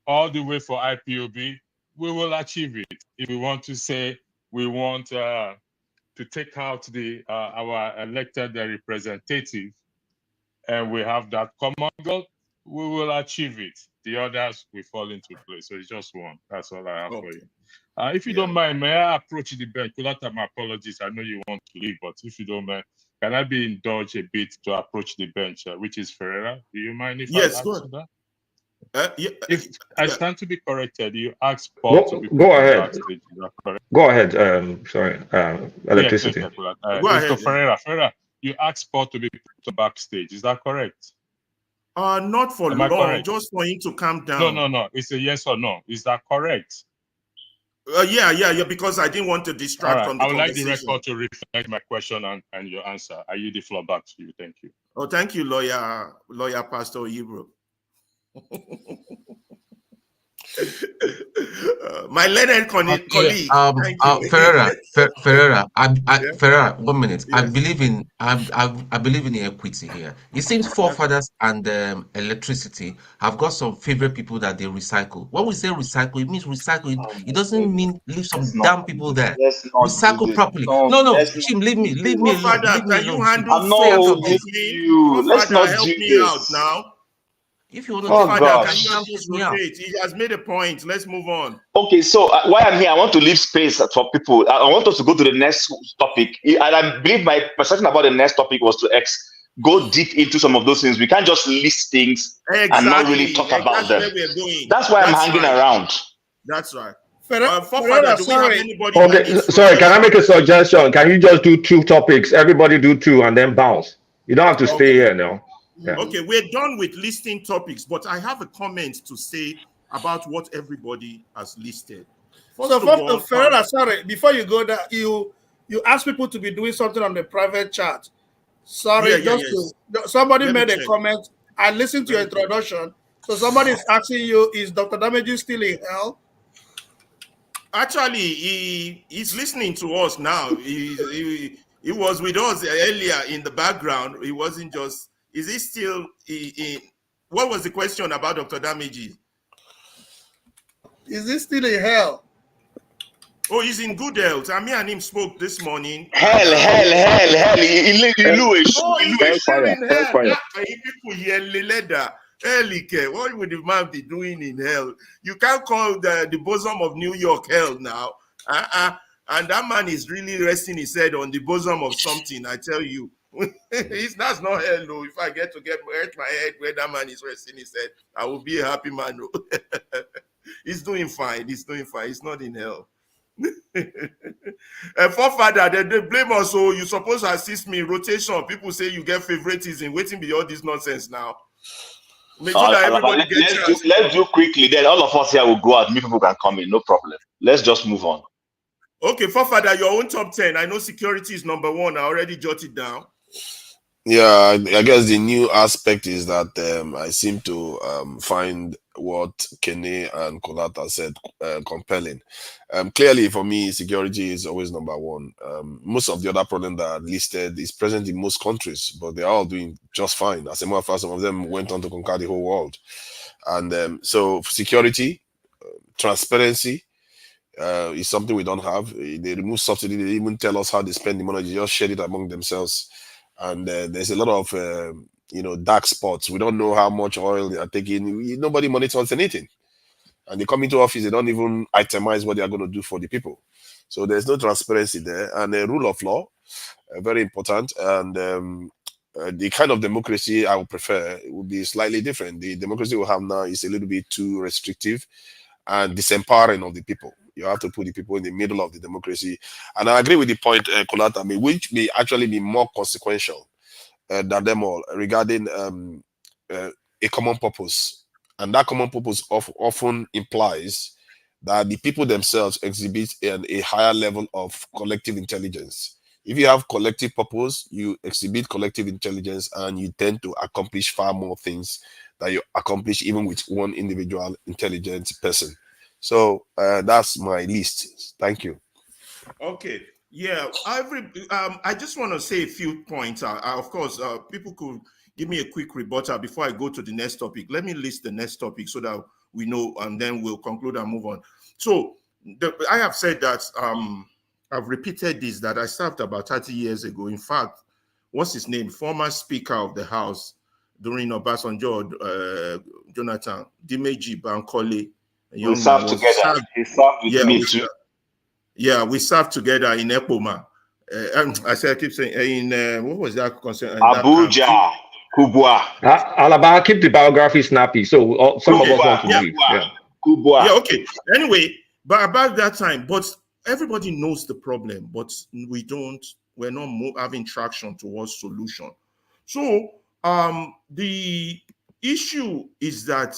all the way for IPOB, we will achieve it. If we want to say we want to take out our elected representative and we have that common goal, we will achieve it. The others will fall into place. So it's just one. That's all I have for you. If you don't mind, may I approach the bench? Kulata, my apologies. I know you want to leave, but if you don't mind, can I be indulged a bit to approach the bench, which is Ferreira? Do you mind if I ask that? If I stand to be corrected, you asked Paul to be put backstage. Is that correct? Go ahead. Sorry, electricity. Yes, Mr. Ferreira, you asked Paul to be put backstage. Is that correct? Not for long, just for him to calm down. No. It's a yes or no. Is that correct? Yeah, because I didn't want to distract from the conversation. I would like the record to reflect my question and your answer. I yield the floor back to you. Thank you. Oh, thank you, lawyer Pastor Ibro. My learned colleague. Ferreira, Ferreira, 1 minute. Yes. I believe in equity here. It seems forefathers and electricity have got some favorite people that they recycle. When we say recycle, it means recycle. It doesn't mean leave some damn people there. Recycle properly. No, Jim, leave me alone. Can you handle this? Let's not help do me this. out now. If you want to can you just rotate? He has made a point. Let's move on. Okay, so while I'm here, I want to leave space for people. I want us to go to the next topic. And I believe my perception about the next topic was to go deep into some of those things. We can't just list things and not really talk about them. That's why I'm hanging around. That's right. Sorry, can I make a suggestion? Can you just do 2 topics? Everybody do 2 and then bounce. You don't have to stay here now. Yeah. Okay, we're done with listing topics, but I have a comment to say about what everybody has listed. Ferreira, sorry, before you go there, you ask people to be doing something on the private chat. Sorry, somebody made a comment. I listened to your introduction. So somebody is asking you, is Dr. Dimeji still in hell? Actually, he's listening to us now. He was with us earlier in the background. He wasn't just... Is he still in? What was the question about Dr. Dimeji? Is he still in hell? Oh, he's in good health. I mean, and him spoke this morning. Hell. What would the man be doing in hell? You can't call the bosom of New York hell now. And that man is really resting his head on the bosom of something, I tell you. That's not hell, no. If I get hurt my head where that man is resting his head, I will be a happy man. No. He's doing fine. He's not in hell. Forefather, they blame us. So you supposed to assist me in rotation. People say you get favoritism. Waiting be all this nonsense now. Let's do quickly. Then all of us here will go out. New people can come in. No problem. Let's just move on. Okay, Forefather, your own top 10. I know security is number 1. I already jotted down. Yeah, I guess the new aspect is that I seem to find what Kene and Kolata said compelling. Clearly, for me, security is always number 1. Most of the other problems that are listed is present in most countries, but they're all doing just fine. As a matter of fact, some of them went on to conquer the whole world. And so security, transparency, It's something we don't have. They remove subsidy. They even tell us how they spend the money. They just share it among themselves. And there's a lot of dark spots. We don't know how much oil they are taking. Nobody monitors anything. And they come into office, they don't even itemize what they are going to do for the people. So there's no transparency there. And the rule of law, very important. And the kind of democracy I would prefer would be slightly different. The democracy we have now is a little bit too restrictive and disempowering of the people. You have to put the people in the middle of the democracy. And I agree with the point, Kolata, which may actually be more consequential than them all regarding a common purpose. And that common purpose often implies that the people themselves exhibit a higher level of collective intelligence. If you have collective purpose, you exhibit collective intelligence and you tend to accomplish far more things that you accomplish even with one individual intelligent person. So that's my list. Thank you. Okay. Yeah. I just want to say a few points. Of course, people could give me a quick rebuttal before I go to the next topic. Let me list the next topic so that we know, and then we'll conclude and move on. So I have said that I've repeated this, that I served about 30 years ago. In fact, what's his name? Former Speaker of the House during Obasanjo, Jonathan, Dimeji Bankole. We served together. He served with me too. Yeah, we served together in Epoma. I keep saying, in what was that concern? Abuja, Kubwa. Alaba, keep the biography snappy. So some of us want to leave. Yeah. Kubwa. Yeah, okay. Anyway, but about that time, but everybody knows the problem, but we're not having traction towards solution. So the issue is that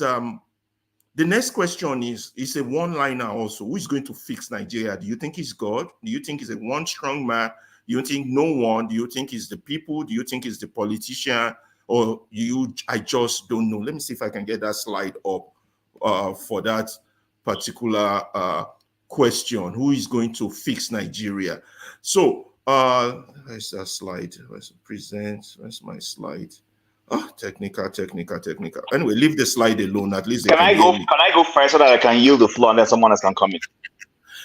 the next question is a one-liner also. Who is going to fix Nigeria? Do you think it's God? Do you think it's a one strong man? Do you think no one? Do you think it's the people? Do you think it's the politician? Or I just don't know. Let me see if I can get that slide up for that particular question. Who is going to fix Nigeria? So where's that slide? Where's the present? Where's my slide? Oh, technical. Anyway, leave the slide alone. At least can I go first so that I can yield the floor and then someone else can come in?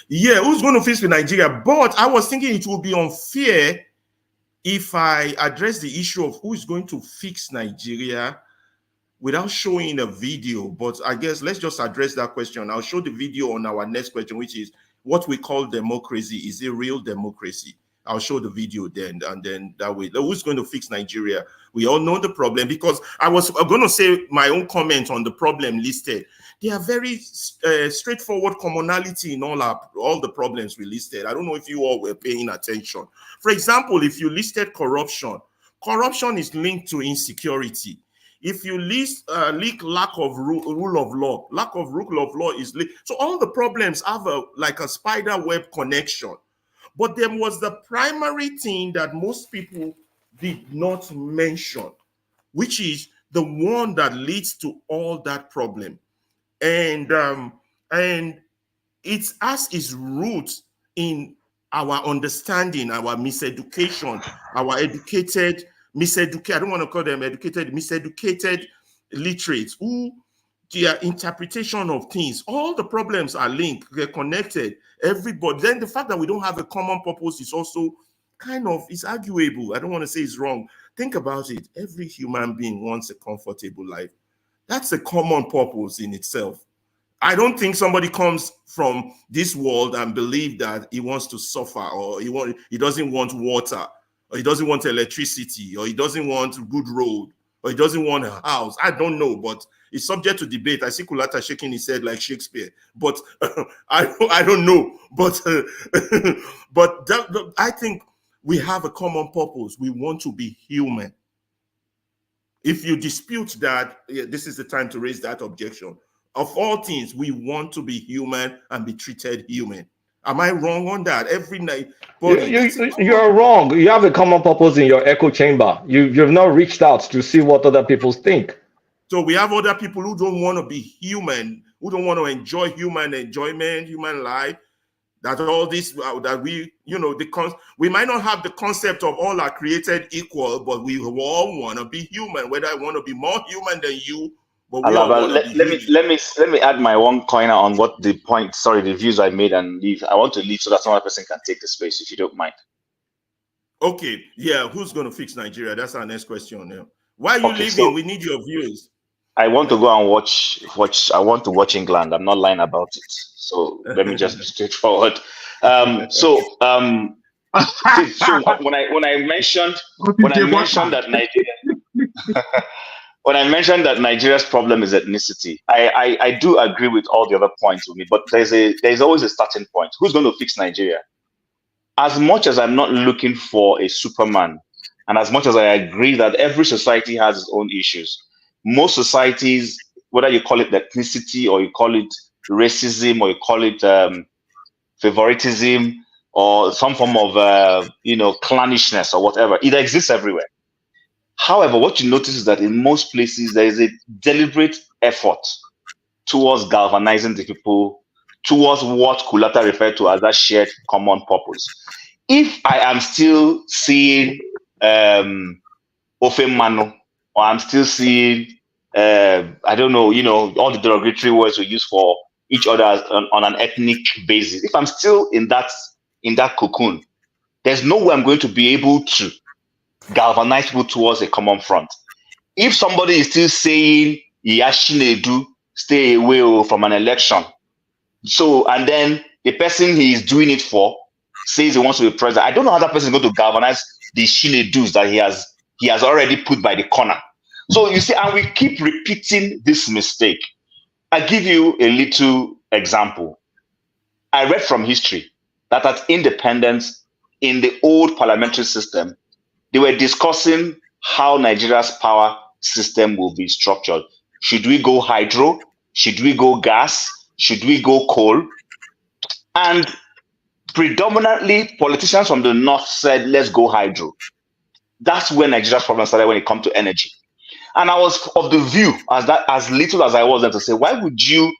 Yeah, who's going to fix with Nigeria? But I was thinking it would be unfair if I address the issue of who is going to fix Nigeria without showing a video. But I guess let's just address that question. I'll show the video on our next question, which is what we call democracy. Is it real democracy? I'll show the video then, and then that way. Who's going to fix Nigeria? We all know the problem, because I was going to say my own comment on the problem listed. They are very straightforward commonality in all the problems we listed. I don't know if you all were paying attention. For example, if you listed corruption is linked to insecurity. If you list lack of rule of law, lack of rule of law is linked. So all the problems have like a spider web connection. But there was the primary thing that most people did not mention, which is the one that leads to all that problem. And it has its roots in our understanding, our miseducation, our educated, miseducated, I don't want to call them educated, miseducated literates who their interpretation of things, all the problems are linked, they're connected, everybody. Then the fact that we don't have a common purpose is also it's arguable. I don't want to say it's wrong. Think about it. Every human being wants a comfortable life. That's a common purpose in itself. I don't think somebody comes from this world and believe that he wants to suffer, or he doesn't want water, or he doesn't want electricity, or he doesn't want a good road, or he doesn't want a house. I don't know, but it's subject to debate. I see Kulata shaking his head like Shakespeare, but I don't know. But I think we have a common purpose. We want to be human. If you dispute that, this is the time to raise that objection. Of all things, we want to be human and be treated human. Am I wrong on that? Every night, you're wrong. You have a common purpose in your echo chamber. You've not reached out to see what other people think. So we have other people who don't want to be human, who don't want to enjoy human enjoyment, human life. That all this that we might not have the concept of all are created equal, but we all want to be human. Whether I want to be more human than you, But let me add my one coiner on what the point. Sorry, the views I made and leave. I want to leave so that another person can take the space, if you don't mind. Okay, yeah. Who's going to fix Nigeria? That's our next question. Yeah. Why are you leaving? So we need your views. I want to go and watch. I want to watch England. I'm not lying about it. So let me just be straightforward. So when I mentioned that Nigeria. When I mentioned that Nigeria's problem is ethnicity, I do agree with all the other points with me, but there's always a starting point. Who's going to fix Nigeria? As much as I'm not looking for a Superman, and as much as I agree that every society has its own issues, most societies, whether you call it ethnicity or you call it racism or you call it favoritism or some form of clannishness or whatever, it exists everywhere. However, what you notice is that in most places, there is a deliberate effort towards galvanizing the people towards what Kulata referred to as that shared common purpose. If I am still seeing Ofe Mano, or I'm still seeing, I don't know, all the derogatory words we use for each other on an ethnic basis, if I'm still in that cocoon, there's no way I'm going to be able to galvanize people towards a common front. If somebody is still saying Yashinedu, stay away from an election, and then the person he is doing it for says he wants to be president, I don't know how that person is going to galvanize the Shinedus that he has already put by the corner. So you see, and we keep repeating this mistake. I give you a little example. I read from history that at independence in the old parliamentary system, they were discussing how Nigeria's power system will be structured. Should we go hydro? Should we go gas? Should we go coal? And predominantly, politicians from the north said, let's go hydro. That's where Nigeria's problem started when it comes to energy. And I was of the view, as little as I was there, to say, why would you,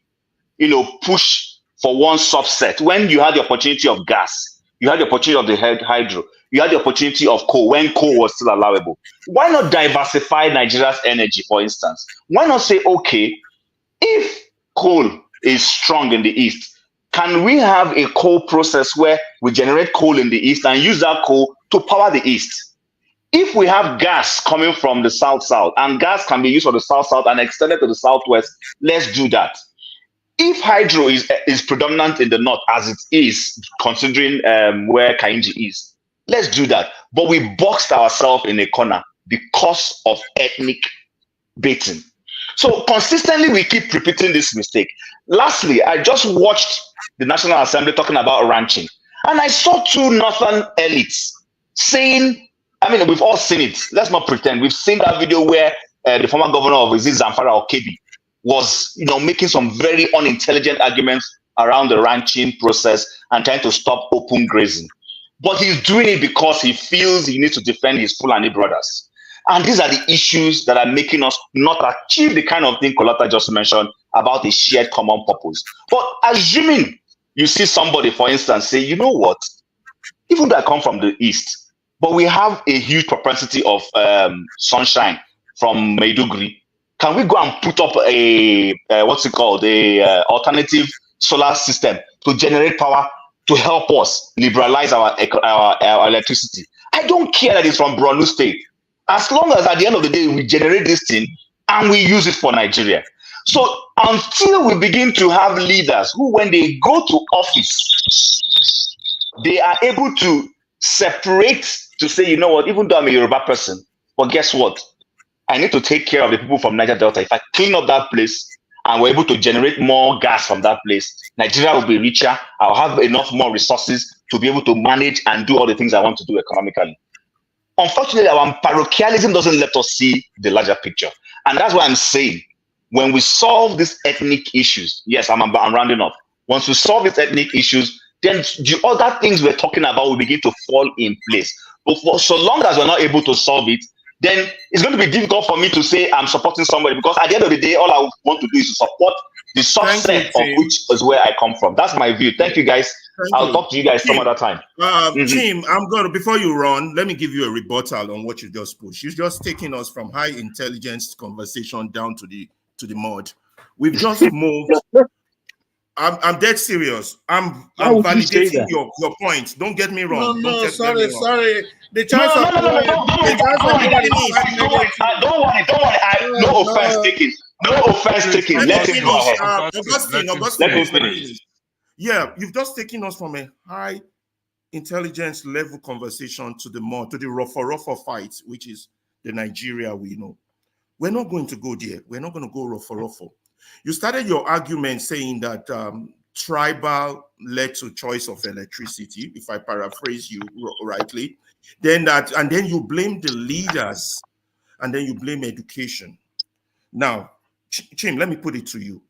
push for one subset when you had the opportunity of gas, you had the opportunity of the hydro, you had the opportunity of coal when coal was still allowable? Why not diversify Nigeria's energy, for instance? Why not say, okay, if coal is strong in the east, can we have a coal process where we generate coal in the east and use that coal to power the east? If we have gas coming from the south-south and gas can be used for the south-south and extended to the southwest, let's do that. If hydro is predominant in the north, as it is, considering where Kainji is, let's do that. But we boxed ourselves in a corner because of ethnic baiting. So consistently, we keep repeating this mistake. Lastly, I just watched the National Assembly talking about ranching, and I saw two northern elites saying, we've all seen it. Let's not pretend. We've seen that video where the former governor of Zamfara or Kebbi was, making some very unintelligent arguments around the ranching process and trying to stop open grazing. But he's doing it because he feels he needs to defend his Fulani brothers. And these are the issues that are making us not achieve the kind of thing Kolata just mentioned about a shared common purpose. But assuming you see somebody, for instance, say, you know what, even though I come from the east, but we have a huge propensity of sunshine from Maiduguri, can we go and put up a alternative solar system to generate power to help us liberalize our electricity? I don't care that it's from Borno State, as long as at the end of the day we generate this thing and we use it for Nigeria. So until we begin to have leaders who, when they go to office, they are able to separate to say, you know what, even though I'm a Yoruba person, but guess what? I need to take care of the people from Niger Delta. If I clean up that place and we're able to generate more gas from that place, Nigeria will be richer. I'll have enough more resources to be able to manage and do all the things I want to do economically. Unfortunately, our parochialism doesn't let us see the larger picture. And that's why I'm saying, when we solve these ethnic issues, yes, I'm rounding up. Once we solve these ethnic issues, then the other things we're talking about will begin to fall in place. But for so long as we're not able to solve it, then it's going to be difficult for me to say I'm supporting somebody, because at the end of the day, all I want to do is to support the subset of which is where I come from. That's my view. Thank you, guys. I'll talk to you guys some other time. Tim, before you run, let me give you a rebuttal on what you just pushed. You're just taking us from high intelligence conversation down to the to the mud. We've just moved. I'm dead serious. I'm validating your point. Don't get me wrong. No, Don't get me wrong. sorry. The No, choice no, of no, no, no, don't worry, don't worry. Don't worry. No offense taken. No offense taken. Let him go ahead. Augustine, Let him finish. Yeah, you've just taken us from a high intelligence level conversation to the rougher fight, which is the Nigeria we know. We're not going to go there. We're not going to go rougher. You started your argument saying that tribal led to choice of electricity, if I paraphrase you rightly. Then you blame the leaders, and then you blame education. Now, Chim, let me put it to you.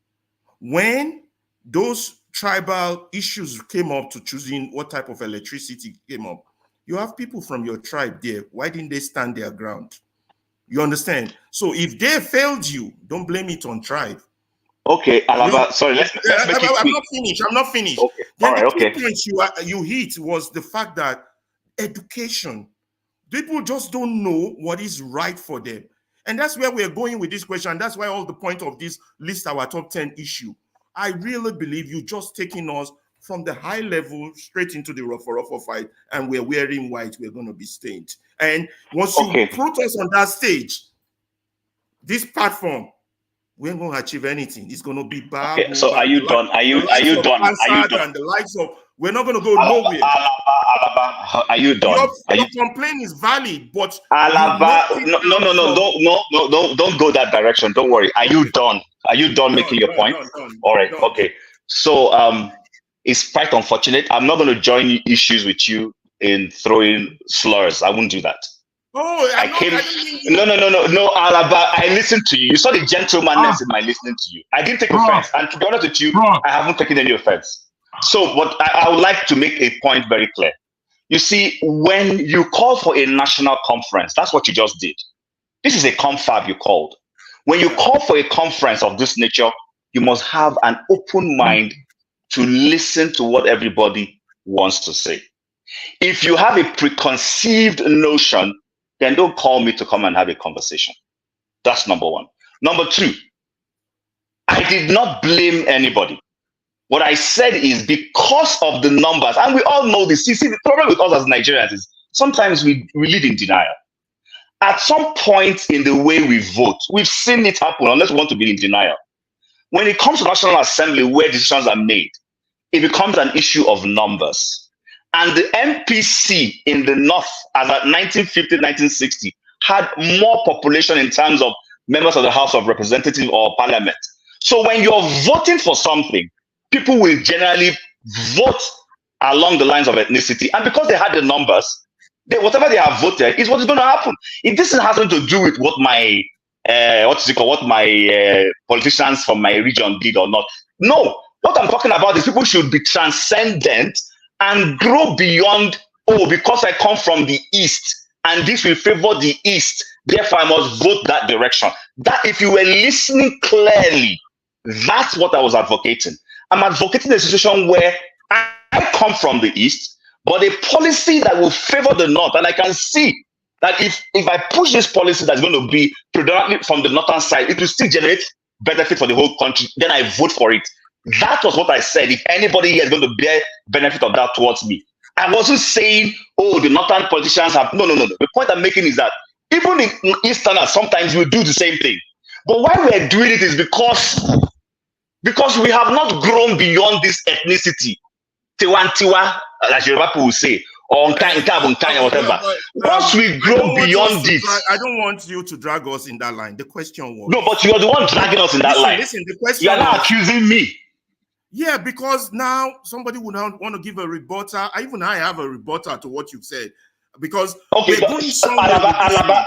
When those tribal issues came up to choosing what type of electricity came up, you have people from your tribe there. Why didn't they stand their ground? You understand? So if they failed you, don't blame it on tribe. Okay, Alaba, sorry, let's make it quick. I'm not finished. Okay. Then All right, the okay. key points you hit was the fact that education, people just don't know what is right for them. And that's where we're going with this question. That's why all the point of this list, our top 10 issue. I really believe you just taking us from the high level straight into the rougher fight, and we're wearing white, we're going to be stained. And once you put us on that stage, this platform, we ain't going to achieve anything. It's going to be bad. Okay, so are you done? Are you done? Are you done? And the likes of, we're not going to go nowhere. Alaba, are you done? Your complaint is valid, but Alaba, no, don't go that direction. Don't worry. Are you done? Are you done making your point? All right, okay. So it's quite unfortunate. I'm not going to join issues with you in throwing slurs. I won't do that. Oh, No, Alaba, I listened to you. You saw the gentlemanness in my listening to you. I didn't take offense. And to be honest with you, I haven't taken any offense. So what I would like to make a point very clear. You see, when you call for a national conference, that's what you just did. This is a confab you called. When you call for a conference of this nature, you must have an open mind to listen to what everybody wants to say. If you have a preconceived notion, then don't call me to come and have a conversation. That's number one. Number two, I did not blame anybody. What I said is because of the numbers, and we all know this. You see, the problem with us as Nigerians is sometimes we live in denial. At some point in the way we vote, we've seen it happen, unless we want to be in denial. When it comes to National Assembly where decisions are made, it becomes an issue of numbers. And the MPC in the North, as at 1950, 1960, had more population in terms of members of the House of Representatives or Parliament. So when you're voting for something, people will generally vote along the lines of ethnicity. And because they had the numbers, whatever they have voted is what is going to happen. If this has nothing to do with what my politicians from my region did or not. No, what I'm talking about is people should be transcendent and grow beyond, because I come from the East and this will favor the East, therefore I must vote that direction. That, if you were listening clearly, that's what I was advocating. I'm advocating a situation where I come from the East, but a policy that will favor the North. And I can see that if I push this policy that's going to be predominantly from the northern side, it will still generate benefit for the whole country, then I vote for it. That was what I said. If anybody here is going to bear benefit of that towards me, I wasn't saying, the northern politicians have. No. The point I'm making is that even the Easterners sometimes will do the same thing. But why we're doing it is because we have not grown beyond this ethnicity. Tiwantiwa, as Yoruba people will say, or whatever. Once we grow beyond this. I don't want you to drag us in that line. The question was. No, but you're the one dragging us in that line. Listen, the question you're not accusing me. Yeah, because now somebody would not want to give a rebuttal. Even I have a rebuttal to what you've said. Because Alaba,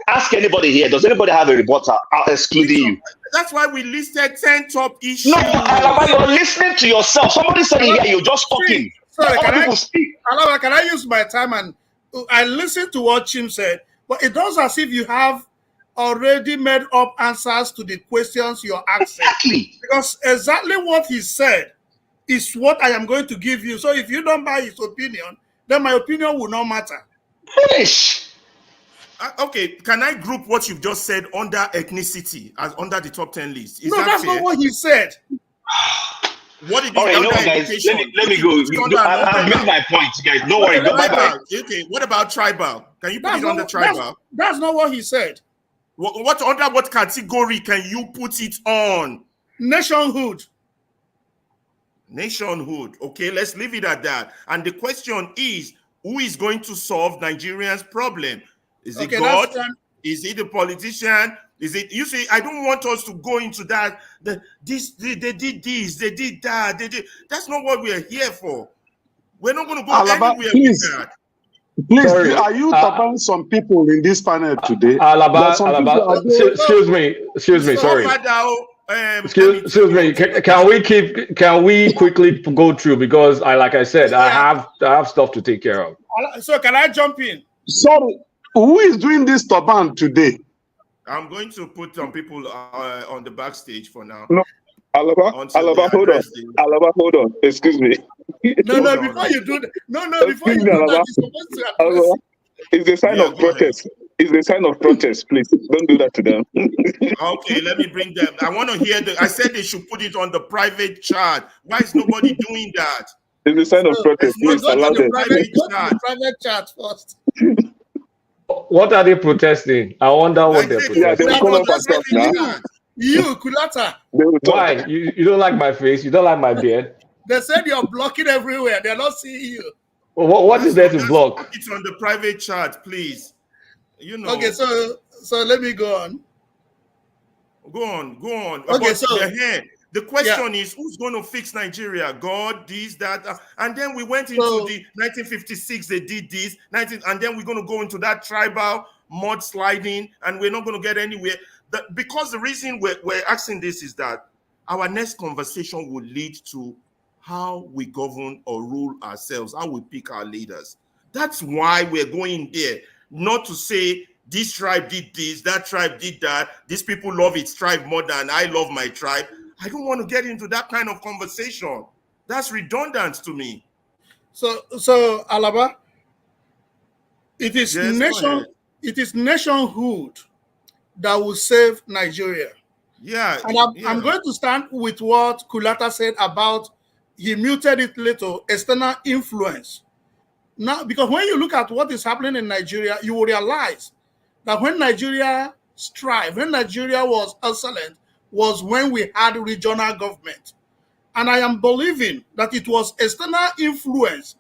ask anybody here. Does anybody have a rebuttal excluding you? That's why we listed 10 top issues. No, Alaba, you're listening to yourself. Somebody said here, you're just talking. Sorry, Alaba, can I use my time? And I listened to what Chim said, but it does as if you have already made up answers to the questions you're asking. Exactly. Because exactly what he said is what I am going to give you. So if you don't buy his opinion, then my opinion will not matter. Finish. Okay, can I group what you've just said under ethnicity as under the top 10 list? Is No, that that's fair? not what he said. What did All he right, you know under what, guys? education? Let me go. Put it under an I've made umbrella. my point, guys. Don't Okay, worry. Go bye bye. Tribal. Okay, what about tribal? Can you put it under tribal? That's not what he said. What under what category can you put it on? Nationhood. Nationhood. Okay, let's leave it at that. And the question is, who is going to solve Nigerians' problem? Is it God? Is it the politician? Is it, you see, I don't want us to go into that. They did this, they did that, they did. That's not what we're here for. We're not going to go anywhere with that. Please, are you talking some people in this panel today? Excuse me, sorry. Excuse me. Can we quickly go through, because like I said, I have stuff to take care of. So can I jump in? Sorry, who is doing this turban today? I'm going to put some people on the backstage for now. No, Alaba, hold on. Excuse me. No, before you do that. Before you do that, you're supposed to address. It's a sign of protest. It's a sign of protest, please. Don't do that to them. Okay, let me bring them. I want to hear I said they should put it on the private chat. Why is nobody doing that? It's a sign of protest, please. Allow them. Private chat first. What are they protesting? I wonder what they're protesting. Yeah, they call up and talk now. You, Kulata. Why? You don't like my face? You don't like my beard? They said you're blocking everywhere. They're not seeing you. What is there to block? It's on the private chat, please. You know. Okay, so let me go on. Go on. Okay, But the question is, who's going to fix Nigeria? God, this, that, and then we went into the 1956. They did this, and then we're going to go into that tribal mudsliding, and we're not going to get anywhere. Because the reason we're asking this is that our next conversation will lead to how we govern or rule ourselves, how we pick our leaders. That's why we're going there, not to say this tribe did this, that tribe did that, these people love its tribe more than I love my tribe. I don't want to get into that kind of conversation. That's redundant to me. So Alaba, it is nationhood that will save Nigeria. Yeah. And I'm going to stand with what Kulata said about, he muted it little, external influence. Now, because when you look at what is happening in Nigeria, you will realize that when Nigeria strived, when Nigeria was excellent, was when we had regional government. And I am believing that it was external influence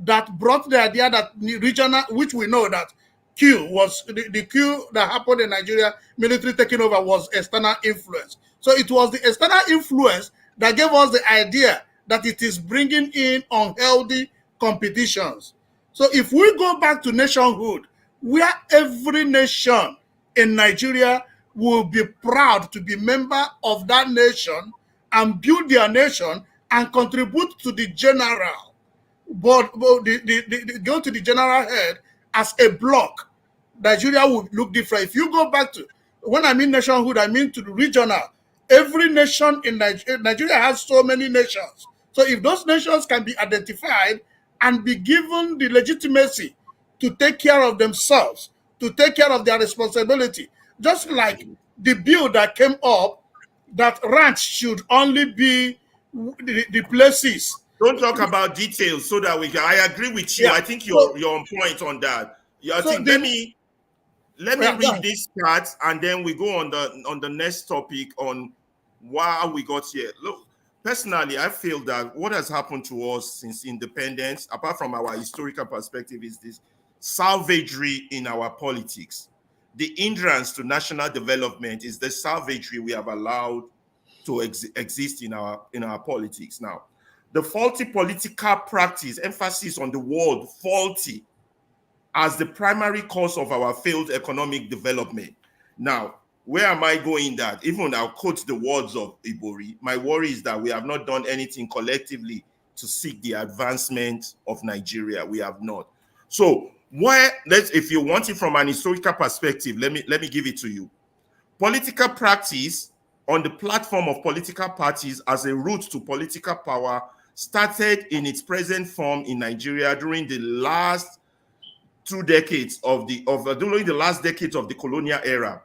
that brought the idea that regional, which we know that the coup that happened in Nigeria, military taking over, was external influence. So it was the external influence that gave us the idea that it is bringing in unhealthy competitions. So if we go back to nationhood, where every nation in Nigeria will be proud to be member of that nation and build their nation and contribute to the general, but go to the general head as a block, Nigeria would look different. If you go back to, when I mean nationhood, I mean to the regional. Every nation in Nigeria has so many nations. So if those nations can be identified and be given the legitimacy to take care of themselves, to take care of their responsibility, just like the bill that came up that ranch should only be the places. Don't talk about details so that I agree with you. Yeah. I think you're on point on that. Yeah, let me read this part and then we go on the next topic on why we got here. Look, personally, I feel that what has happened to us since independence, apart from our historical perspective, is this salvagery in our politics. The hindrance to national development is the salvagery we have allowed to exist in our politics. Now, the faulty political practice, emphasis on the word faulty, as the primary cause of our failed economic development. Now, where am I going that? Even I'll quote the words of Ibori. My worry is that we have not done anything collectively to seek the advancement of Nigeria. We have not. So, if you want it from an historical perspective, let me give it to you. Political practice on the platform of political parties as a route to political power started in its present form in Nigeria during the last 2 decades during the last decades of the colonial era,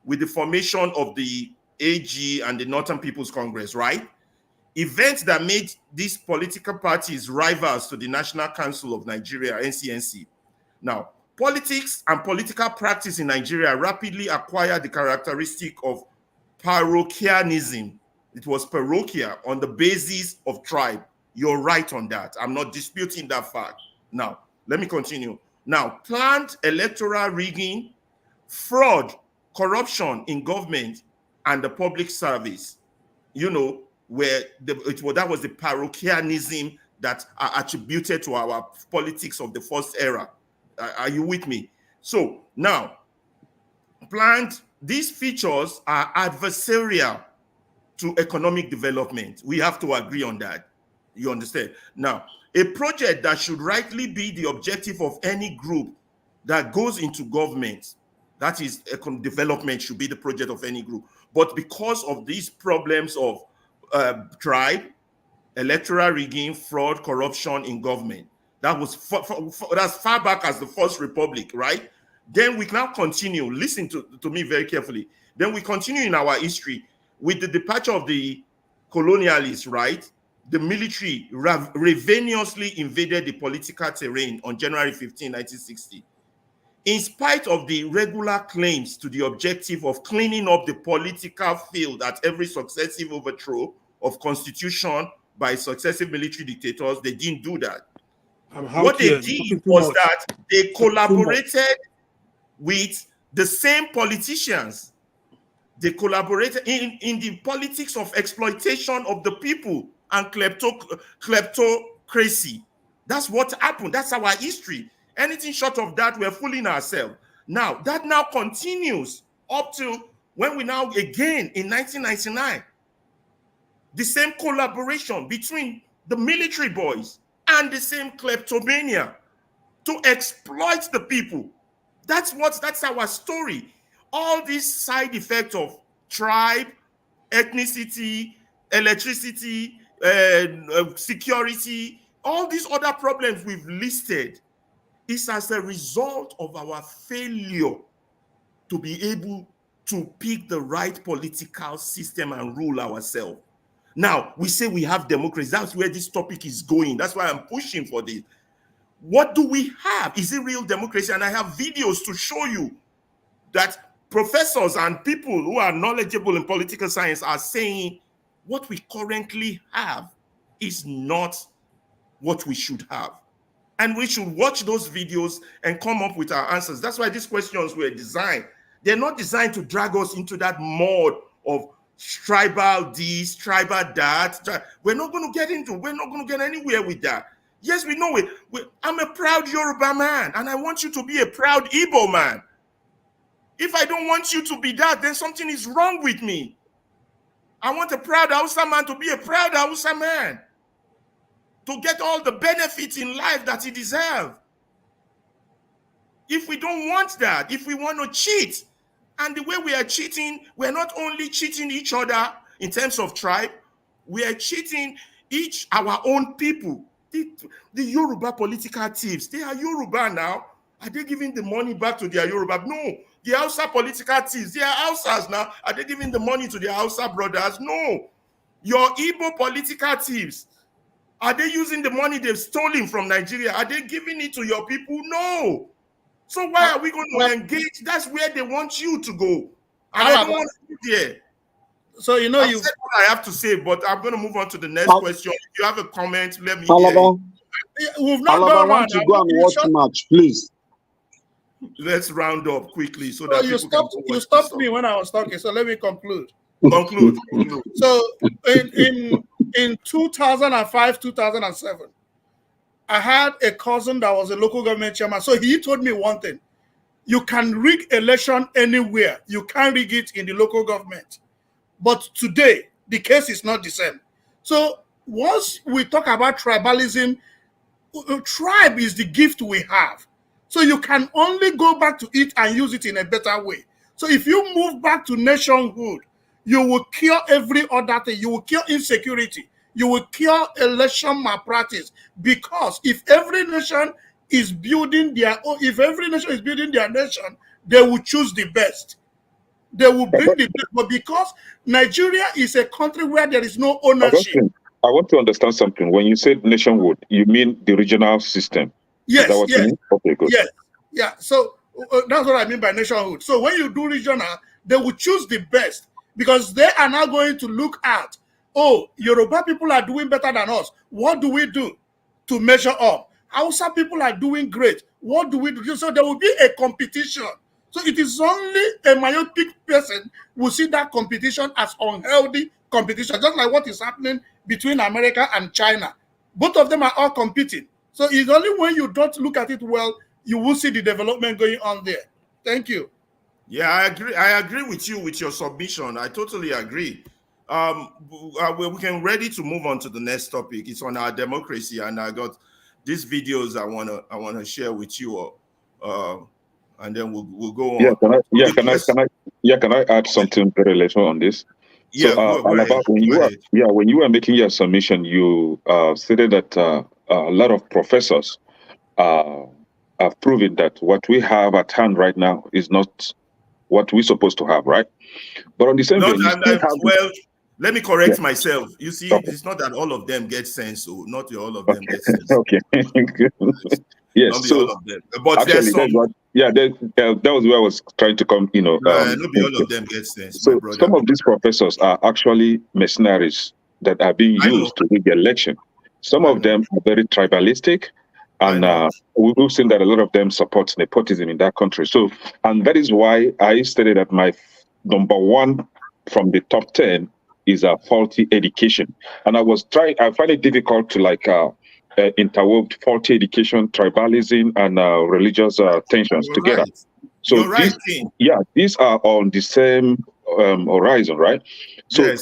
with the formation of the AG and the Northern People's Congress, right? Events that made these political parties rivals to the National Council of Nigeria, NCNC. Now, politics and political practice in Nigeria rapidly acquired the characteristic of parochialism. It was parochial on the basis of tribe. You're right on that. I'm not disputing that fact. Now, let me continue. Now, planned electoral rigging, fraud, corruption in government and the public service, you know, where that was the parochialism that are attributed to our politics of the first era. Are you with me? So now, these features are adversarial to economic development. We have to agree on that. You understand? Now, a project that should rightly be the objective of any group that goes into government, that is, development should be the project of any group. But because of these problems of tribe, electoral rigging, fraud, corruption in government, that was as far back as the First Republic, right? Then we now continue. Listen to me very carefully. Then we continue in our history with the departure of the colonialists, right? The military ravenously invaded the political terrain on January 15, 1960. In spite of the regular claims to the objective of cleaning up the political field at every successive overthrow of constitution by successive military dictators, they didn't do that. What they did was that they collaborated with the same politicians. They collaborated in the politics of exploitation of the people and kleptocracy. That's what happened. That's our history. Anything short of that, we're fooling ourselves. Now, that now continues up to when we now again in 1999, the same collaboration between the military boys and the same kleptomania to exploit the people. That's our story. All these side effects of tribe, ethnicity, electricity, security, all these other problems we've listed is as a result of our failure to be able to pick the right political system and rule ourselves. Now, we say we have democracy. That's where this topic is going. That's why I'm pushing for this. What do we have? Is it real democracy? And I have videos to show you that professors and people who are knowledgeable in political science are saying what we currently have is not what we should have. And we should watch those videos and come up with our answers. That's why these questions were designed. They're not designed to drag us into that mode of tribal this, tribal that. We're not going to get anywhere with that. Yes, we know it. I'm a proud Yoruba man, and I want you to be a proud Igbo man. If I don't want you to be that, then something is wrong with me. I want a proud Hausa man to be a proud Hausa man, to get all the benefits in life that he deserves. If we don't want that, if we want to cheat, and the way we are cheating, we're not only cheating each other in terms of tribe, we are cheating our own people. The Yoruba political thieves, they are Yoruba now. Are they giving the money back to their Yoruba? No. The Hausa political thieves, they are Hausas now. Are they giving the money to their Hausa brothers? No. Your Igbo political thieves, are they using the money they've stolen from Nigeria? Are they giving it to your people? No. So why are we going to engage? That's where they want you to go. And I don't want you there. So, you know, I've said what I have to say, but I'm going to move on to the next question. If you have a comment, let me hear it. We've not gone around. I want to go and watch match, please. Let's round up quickly so that you stopped me when I was talking, so let me conclude. Conclude. So in 2005, 2007, I had a cousin that was a local government chairman. So he told me one thing: you can rig election anywhere. You can't rig it in the local government. But today, the case is not the same. So once we talk about tribalism, tribe is the gift we have. So you can only go back to it and use it in a better way. So if you move back to nationhood, you will cure every other thing. You will cure insecurity. You will cure election malpractice. Because if every nation is building their own, if every nation is building their nation, they will choose the best. They will bring the best. But because Nigeria is a country where there is no ownership. I want to understand something. When you say nationhood, you mean the regional system? Yes, Is that what you mean? Okay, good. Yes, yeah. So that's what I mean by nationhood. So when you do regional, they will choose the best because they are now going to look at, oh, Yoruba people are doing better than us. What do we do to measure up? Hausa people are doing great. What do we do? So there will be a competition. So it is only a myopic person who see that competition as unhealthy competition, just like what is happening between America and China. Both of them are all competing. So it's only when you don't look at it well, you will see the development going on there. Thank you. Yeah, I agree. I agree with you with your submission. I totally agree. We can ready to move on to the next topic. It's on our democracy, and I got these videos I wanna share with you, and then we'll go on. Can I add something very little on this? Yeah, so, go ahead. When you were making your submission, you stated that a lot of professors have proven that what we have at hand right now is not what we're supposed to have, right? But on the same vein, well, let me correct myself. You see, it's not that all of them get sense, so not all of them get sense. Okay. Yes. Not So all of them, but actually, there's some. that was where I was trying to come. Not all of them get sense. So some of these professors are actually mercenaries that are being used to rig the election. Some of them are very tribalistic, and we've seen that a lot of them support nepotism in that country. So, and that is why I stated that my number one from the top 10 is a faulty education. And I find it difficult to interweave faulty education, tribalism, and religious tensions together. Right. So these are on the same horizon, right? So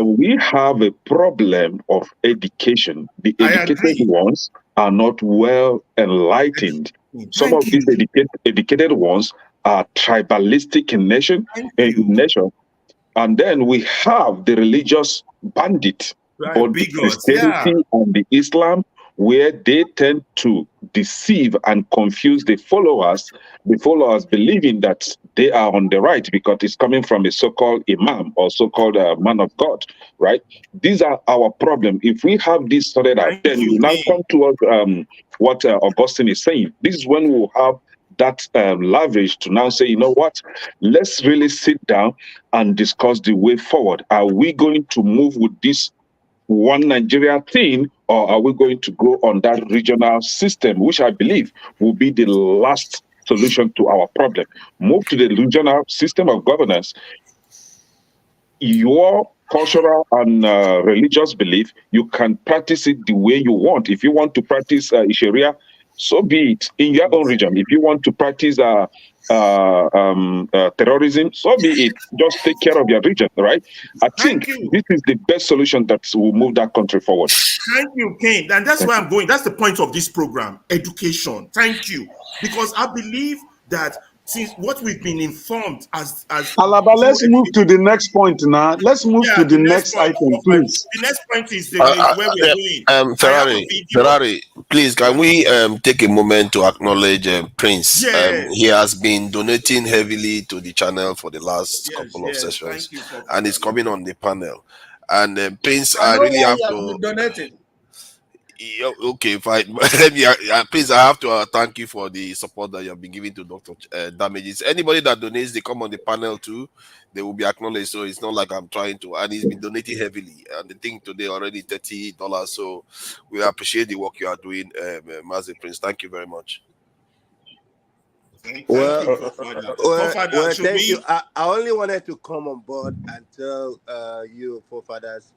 we have a problem of education. The educated ones are not well enlightened. Some of these educated ones are tribalistic in nature. And then we have the religious bandit, both the Christianity and the Islam, where they tend to deceive and confuse the followers believing that they are on the right because it's coming from a so-called imam or so-called man of God, right? These are our problem. If we have this sorted out, then we now come to what Augustine is saying. This is when we'll have that leverage to now say, you know what, let's really sit down and discuss the way forward. Are we going to move with this one Nigeria thing, or are we going to go on that regional system, which I believe will be the last solution to our problem? Move to the regional system of governance. Your cultural and religious belief, you can practice it the way you want. If you want to practice Sharia, so be it in your own region. If you want to practice terrorism, so be it. Just take care of your region, right? I think this is the best solution that will move that country forward. Thank you, Kane. And that's where I'm going. That's the point of this program, education. Thank you. Because I believe that since what we've been informed as Alaba, let's move to the next point now. Let's move to the next item, please. The next point is where we're going. Ferrari, please, can we take a moment to acknowledge Prince? He has been donating heavily to the channel for the last couple of sessions, and he's coming on the panel. And Prince, I really have to donate. Okay, fine. Please, I have to thank you for the support that you have been giving to Dr. Dimeji. Anybody that donates, they come on the panel too, they will be acknowledged. So it's not like I'm trying to, and he's been donating heavily. And the thing today already $30. So we appreciate the work you are doing, Mazi Prince. Thank you very much. Thank you. I only wanted to come on board and tell you, forefathers,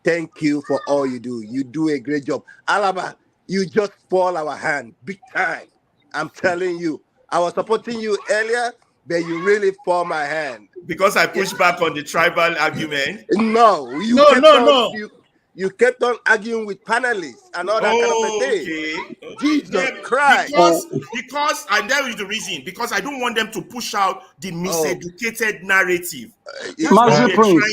thank you for all you do. You do a great job. Alaba, you just fall our hand big time. I'm telling you. I was supporting you earlier, but you really fall my hand. Because I pushed back on the tribal argument? No. You kept on arguing with panelists and all that kind of thing. Jesus Christ. Because, and that is the reason, because I don't want them to push out the miseducated narrative. Mazi Prince,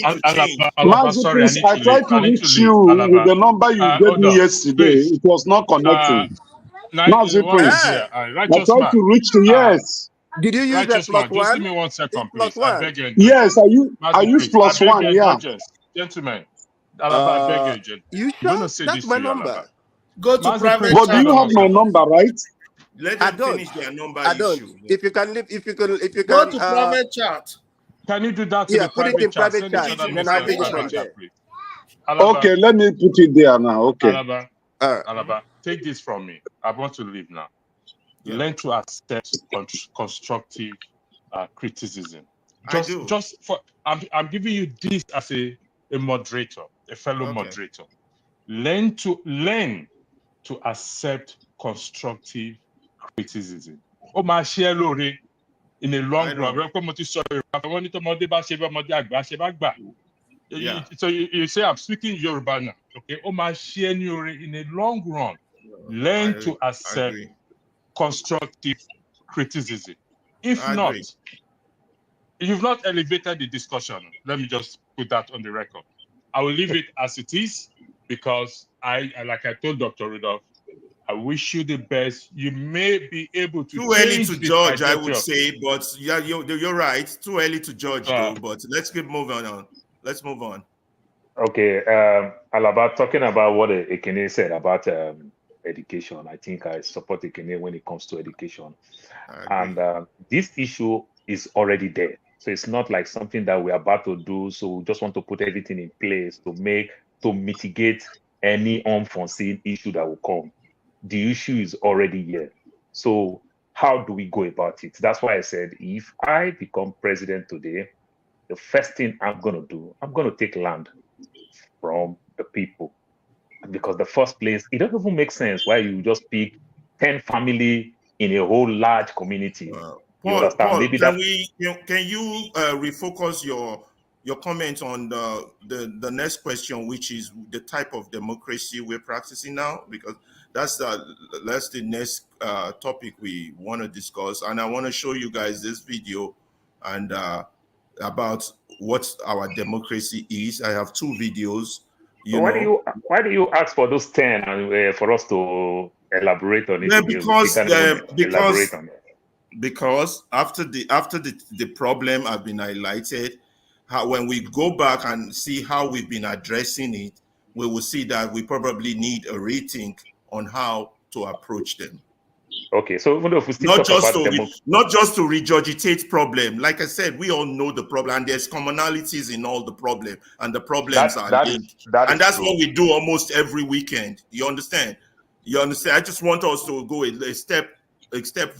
I tried to reach you with the number you gave me yesterday. It was not connecting. One Prince. is here. I Righteous tried man. to reach to yes. Did you use that Righteous plus man. Just give one? me 1 It's second, plus please. I one. beg your indulgence. Yes, I use Prince, plus one. your Yeah. indulgence. Gentlemen, Alaba, I beg your indulgence. You I'm going to sure? say That's this my to you, number. Alaba. Go to Mazi private Prince, But do chat. you have my number, right? Let I them don't. finish their number I don't. issue. If you can leave, if you can, Go to private chat. Can you do that to yeah, the put it in private chat? private Send each chat, other and then I'll message take it from private there. chat, please. Alaba, Okay, let me put it there now. Okay. Alaba, take this from me. I want to leave now. Yeah. Learn to accept constructive criticism. I do. Just for I'm giving you this as a moderator, a fellow moderator. Learn to accept constructive criticism. Oh, my share lore in a long run. Yeah. So you say I'm speaking Yoruba now. Okay. Oh, my share lore in a long run. Learn to accept constructive criticism. If I not, agree. you've not elevated the discussion. Let me just put that on the record. I will leave it as it is because like I told Dr. Rudolph, I wish you the best. You may be able to Too early to change the judge, I trajectory would of say, but yeah, you're right. Too early to judge, though. But let's keep moving on. Let's move on. Okay, Alaba, talking about what Ekene said about education, I think I support Ekene when it comes to education. And this issue is already there. So it's not like something that we're about to do. So we just want to put everything in place to mitigate any unforeseen issue that will come. The issue is already here. So how do we go about it? That's why I said, if I become president today, the first thing I'm going to do, I'm going to take land from the people. Because the first place, it doesn't even make sense why you just pick 10 family in a whole large community. You understand? Paul, Maybe can that you refocus your comment on the next question, which is the type of democracy we're practicing now? Because that's the next topic we want to discuss, and I want to show you guys this video and about what our democracy is. I have 2 videos. So why do you ask for those 10 and for us to elaborate on it? Yeah, Again? We can't even elaborate on it. Because after the problem have been highlighted, when we go back and see how we've been addressing it, we will see that we probably need a rethink on how to approach them. Okay, so even if we still Not talk just about not just to regurgitate problem. Like I said, we all know the problem, and there's commonalities in all the problem, and the problems are linked. And that's what we do almost every weekend. You understand? I just want us to go a step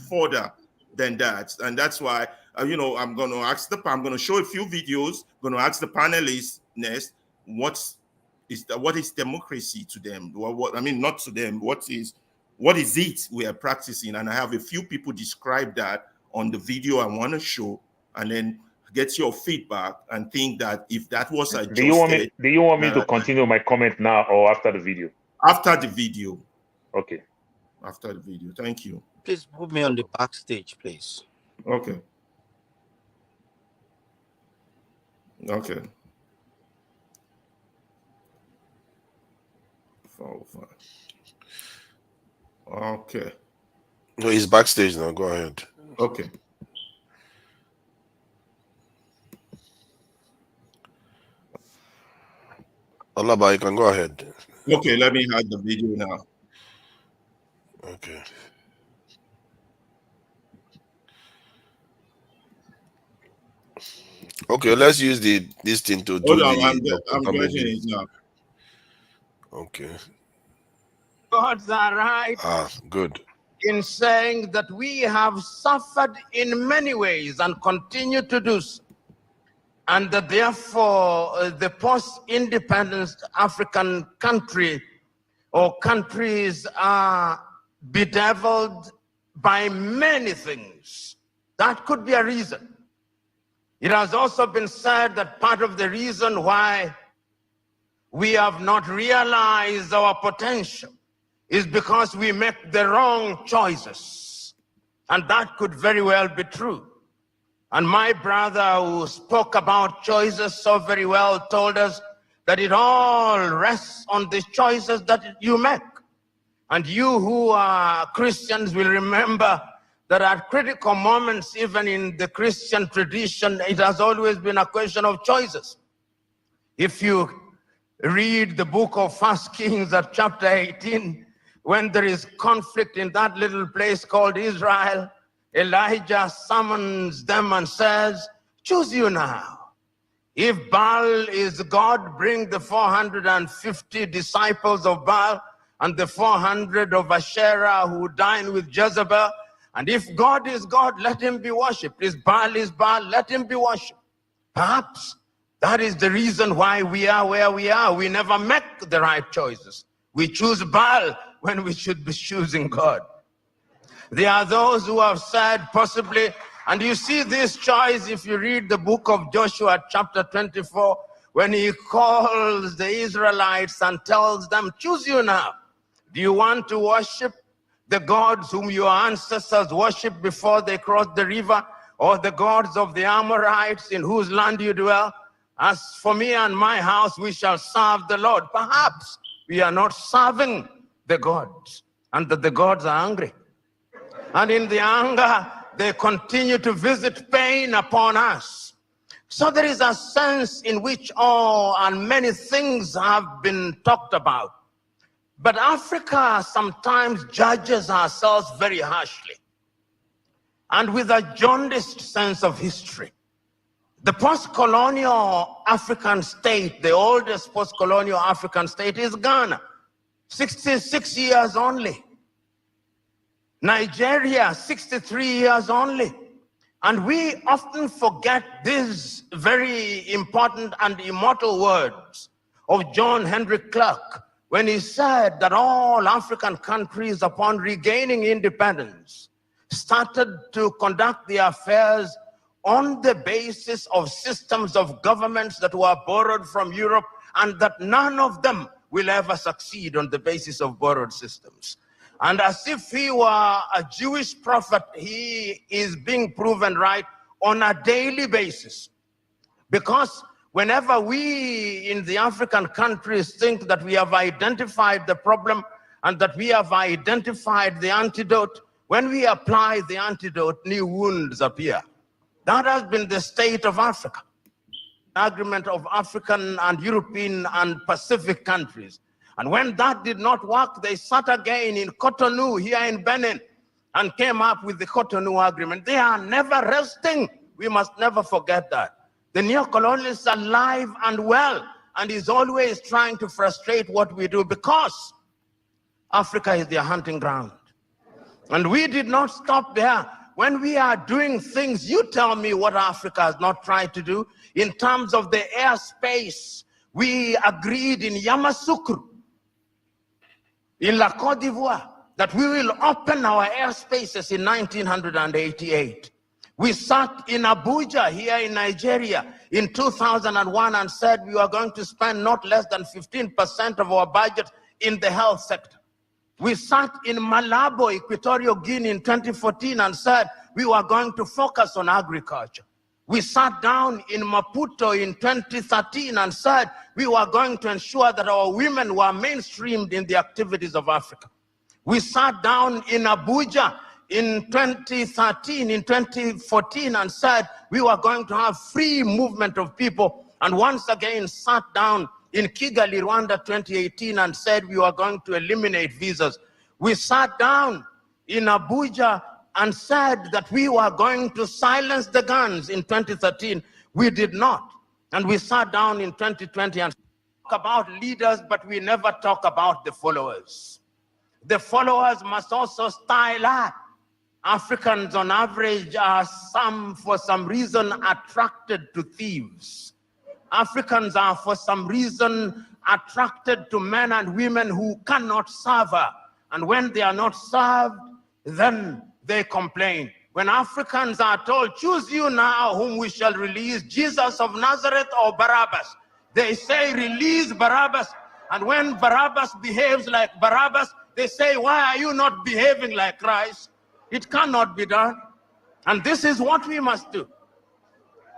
further than that, and that's why I'm going to show a few videos. Going to ask the panelists next what is democracy to them? Not to them. What is it we are practicing? And I have a few people describe that on the video I want to show, and then get your feedback and think that if that was adjusted. Do you want me to continue my comment now or after the video? After the video. Okay. After the video. Thank you. Please put me on the backstage, please. Okay. Okay. Okay. No, he's backstage now. Go ahead. Okay. Alaba, you can go ahead. Okay, let me hide the video now. Okay. Okay, let's use this thing to do Hold on, the I'm getting it now. Okay. Gods are right. Good. In saying that we have suffered in many ways and continue to do so, and that therefore the post-independence African country or countries are bedeviled by many things. That could be a reason. It has also been said that part of the reason why we have not realized our potential is because we make the wrong choices. And that could very well be true. And my brother who spoke about choices so very well told us that it all rests on the choices that you make. And you who are Christians will remember that at critical moments, even in the Christian tradition, it has always been a question of choices. If you read the book of 1 Kings at chapter 18, when there is conflict in that little place called Israel, Elijah summons them and says, choose you now. If Baal is God, bring the 450 disciples of Baal and the 400 of Asherah who dine with Jezebel. And if God is God, let him be worshipped. If Baal is Baal, let him be worshipped. Perhaps that is the reason why we are where we are. We never make the right choices. We choose Baal when we should be choosing God. There are those who have said possibly, and you see this choice if you read the book of Joshua chapter 24, when he calls the Israelites and tells them, choose you now. Do you want to worship the gods whom your ancestors worshipped before they crossed the river, or the gods of the Amorites in whose land you dwell? As for me and my house, we shall serve the Lord. Perhaps we are not serving the gods, and that the gods are angry. And in the anger, they continue to visit pain upon us. So there is a sense in which all and many things have been talked about. But Africa sometimes judges ourselves very harshly and with a jaundiced sense of history. The post-colonial African state, the oldest post-colonial African state is Ghana, 66 years only. Nigeria, 63 years only. And we often forget these very important and immortal words of John Henry Clark when he said that all African countries, upon regaining independence, started to conduct their affairs on the basis of systems of governments that were borrowed from Europe, and that none of them will ever succeed on the basis of borrowed systems. And as if he were a Jewish prophet, he is being proven right on a daily basis. Because whenever we in the African countries think that we have identified the problem and that we have identified the antidote, when we apply the antidote, new wounds appear. That has been the state of Africa. Agreement of African and European and Pacific countries. And when that did not work, they sat again in Cotonou here in Benin and came up with the Cotonou Agreement. They are never resting. We must never forget that. The neo-colonialist is alive and well and is always trying to frustrate what we do because Africa is their hunting ground. And we did not stop there. When we are doing things, you tell me what Africa has not tried to do. In terms of the airspace, we agreed in Yamoussoukro, in La Côte d'Ivoire, that we will open our airspaces in 1988. We sat in Abuja here in Nigeria in 2001 and said we were going to spend not less than 15% of our budget in the health sector. We sat in Malabo, Equatorial Guinea in 2014 and said we were going to focus on agriculture. We sat down in Maputo in 2013 and said we were going to ensure that our women were mainstreamed in the activities of Africa. We sat down in Abuja in 2013, in 2014 and said we were going to have free movement of people, and once again sat down in Kigali, Rwanda 2018 and said we were going to eliminate visas. We sat down in Abuja and said that we were going to silence the guns in 2013. We did not. And we sat down in 2020 and talk about leaders, but we never talk about the followers. The followers must also style up. Africans on average are for some reason attracted to thieves. Africans are for some reason attracted to men and women who cannot serve her. And when they are not served, then they complain. When Africans are told, choose you now whom we shall release, Jesus of Nazareth or Barabbas, they say release Barabbas. And when Barabbas behaves like Barabbas, they say, why are you not behaving like Christ? It cannot be done. And this is what we must do.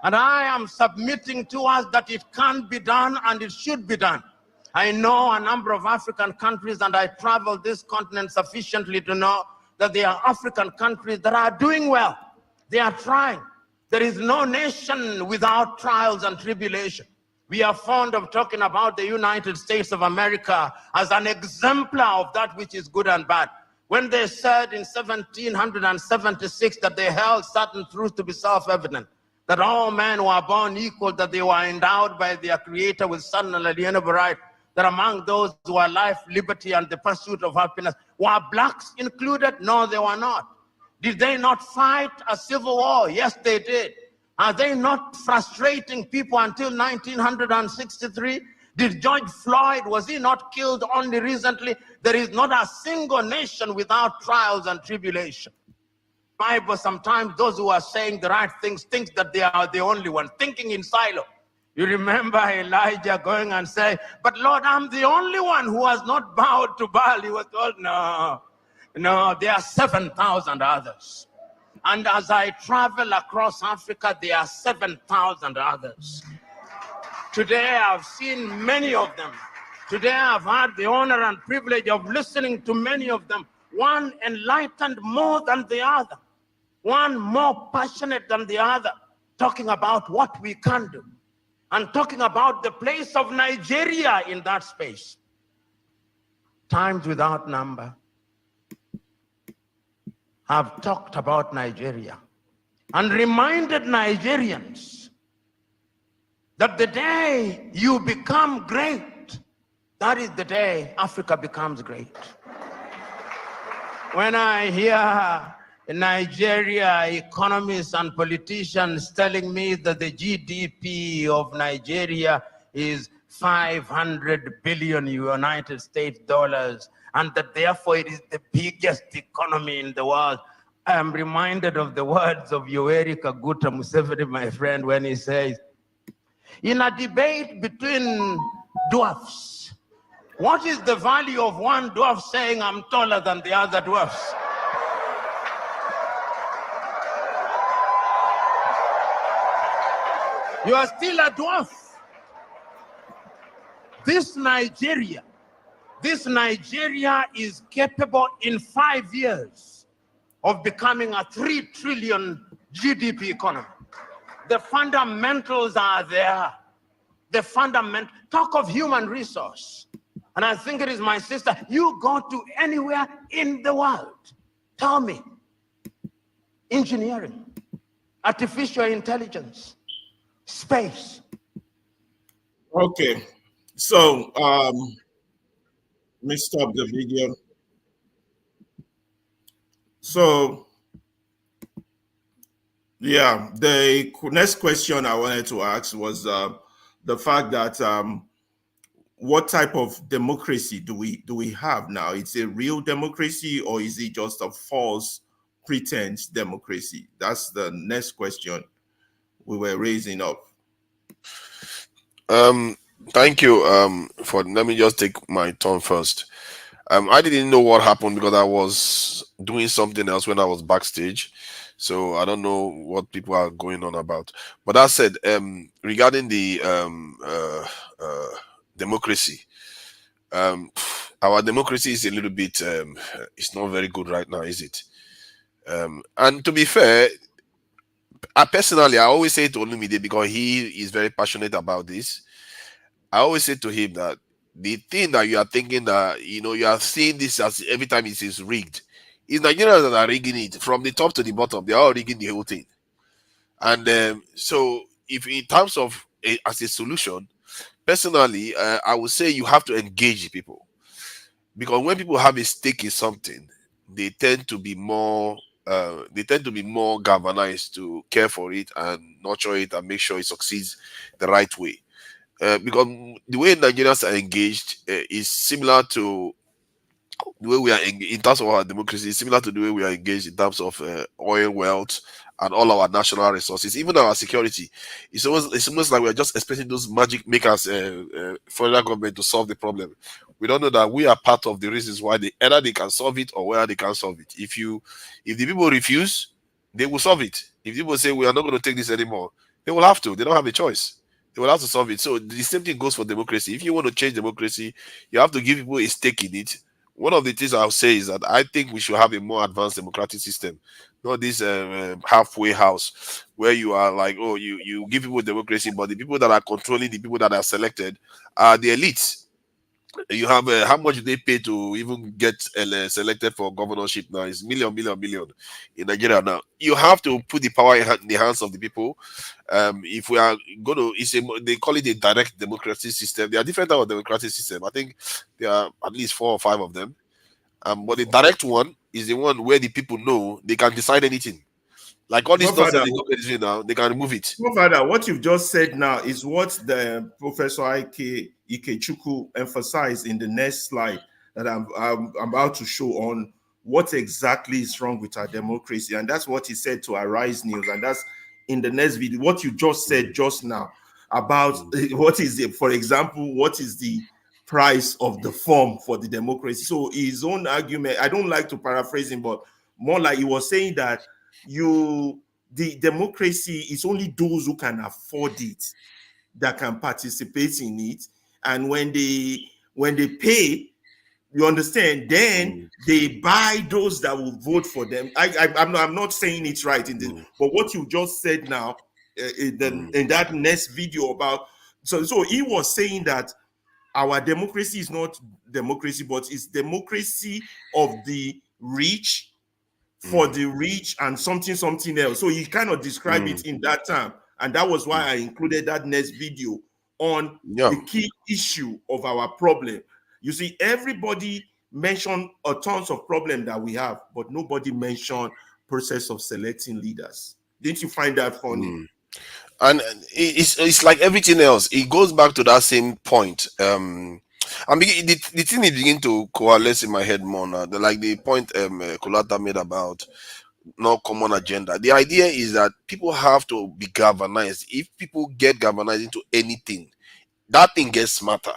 And I am submitting to us that it can be done and it should be done. I know a number of African countries, and I traveled this continent sufficiently to know that there are African countries that are doing well. They are trying. There is no nation without trials and tribulation. We are fond of talking about the United States of America as an exemplar of that which is good and bad. When they said in 1776 that they held certain truths to be self-evident, that all men were born equal, that they were endowed by their creator with certain unalienable right, that among those who are life, liberty, and the pursuit of happiness, were blacks included? No, they were not. Did they not fight a civil war? Yes, they did. Are they not frustrating people until 1963? Did George Floyd, was he not killed only recently? There is not a single nation without trials and tribulation. Bible, sometimes those who are saying the right things think that they are the only one, thinking in silo. You remember Elijah going and saying, but Lord, I'm the only one who has not bowed to Baal. He was told, no, there are 7,000 others. And as I travel across Africa, there are 7,000 others. Today, I've seen many of them. Today, I've had the honor and privilege of listening to many of them. One enlightened more than the other. One more passionate than the other, talking about what we can do and talking about the place of Nigeria in that space. Times without number have talked about Nigeria and reminded Nigerians that the day you become great, that is the day Africa becomes great. When I hear Nigeria economists and politicians telling me that the GDP of Nigeria is 500 billion United States dollars, and that therefore it is the biggest economy in the world, I am reminded of the words of Yoweri Kaguta Museveni, my friend, when he says, in a debate between dwarfs, what is the value of one dwarf saying I'm taller than the other dwarfs? You are still a dwarf. This Nigeria is capable in 5 years of becoming a 3 trillion GDP economy. The fundamentals are there. Talk of human resource. And I think it is my sister, you go to anywhere in the world, tell me, engineering, artificial intelligence, space. Okay, so let me stop the video. So yeah, the next question I wanted to ask was the fact that what type of democracy do we have now? It's a real democracy, or is it just a false pretense democracy? That's the next question we were raising up. Thank you. Let me just take my turn first. I didn't know what happened because I was doing something else when I was backstage, so I don't know what people are going on about. But that said, regarding the democracy, our democracy is a little bit it's not very good right now, is it? And to be fair, I always say to Olumide, because he is very passionate about this, I always say to him that the thing that you are thinking that, you are seeing this as every time it is rigged, is Nigerians that are rigging it from the top to the bottom. They are all rigging the whole thing. And so if in terms of as a solution, personally, I would say you have to engage people, because when people have a stake in something, they tend to be more galvanized to care for it and nurture it and make sure it succeeds the right way. Because the way Nigerians are engaged is similar to the way we are in terms of our democracy, is similar to the way we are engaged in terms of oil wealth and all our national resources, even our security. It's almost like we're just expecting those magic makers, federal government, to solve the problem. We don't know that we are part of the reasons why either they can solve it or whether they can't solve it. If the people refuse, they will solve it. If people say we are not going to take this anymore, they will have to. They don't have a choice. They will have to solve it. So the same thing goes for democracy. If you want to change democracy, you have to give people a stake in it. One of the things I'll say is that I think we should have a more advanced democratic system, not this halfway house where you are like, oh, you give people democracy, but the people that are controlling the people that are selected are the elites. You have how much they pay to even get selected for governorship now? It's million in Nigeria now. You have to put the power in the hands of the people. If we are going to, they call it a direct democratic system. There are different types of democratic system. I think there are at least 4 or 5 of them. But the direct one is the one where the people know they can decide anything. Like all this nonsense the government is doing now, they can remove it. Father, what you've just said now is what the Professor Ikechukwu emphasized in the next slide that I'm about to show on what exactly is wrong with our democracy. And that's what he said to Arise News. And that's in the next video. What you just said just now about what is it, for example, what is the price of the form for the democracy? So his own argument, I don't like to paraphrase him, but more like he was saying that the democracy is only those who can afford it that can participate in it, and when they pay, you understand, then they buy those that will vote for them. I'm not saying it's right in this, but what you just said now in that next video about so he was saying that our democracy is not democracy, but it's democracy of the rich, for the rich, and something else. So he kind of described it in that term. And that was why I included that next video on the key issue of our problem. You see, everybody mentioned a tons of problems that we have, but nobody mentioned process of selecting leaders. Didn't you find that funny? And it's like everything else. It goes back to that same point. The thing is beginning to coalesce in my head more now. Like the point Kulata made about no common agenda. The idea is that people have to be galvanized. If people get galvanized into anything, that thing gets smarter,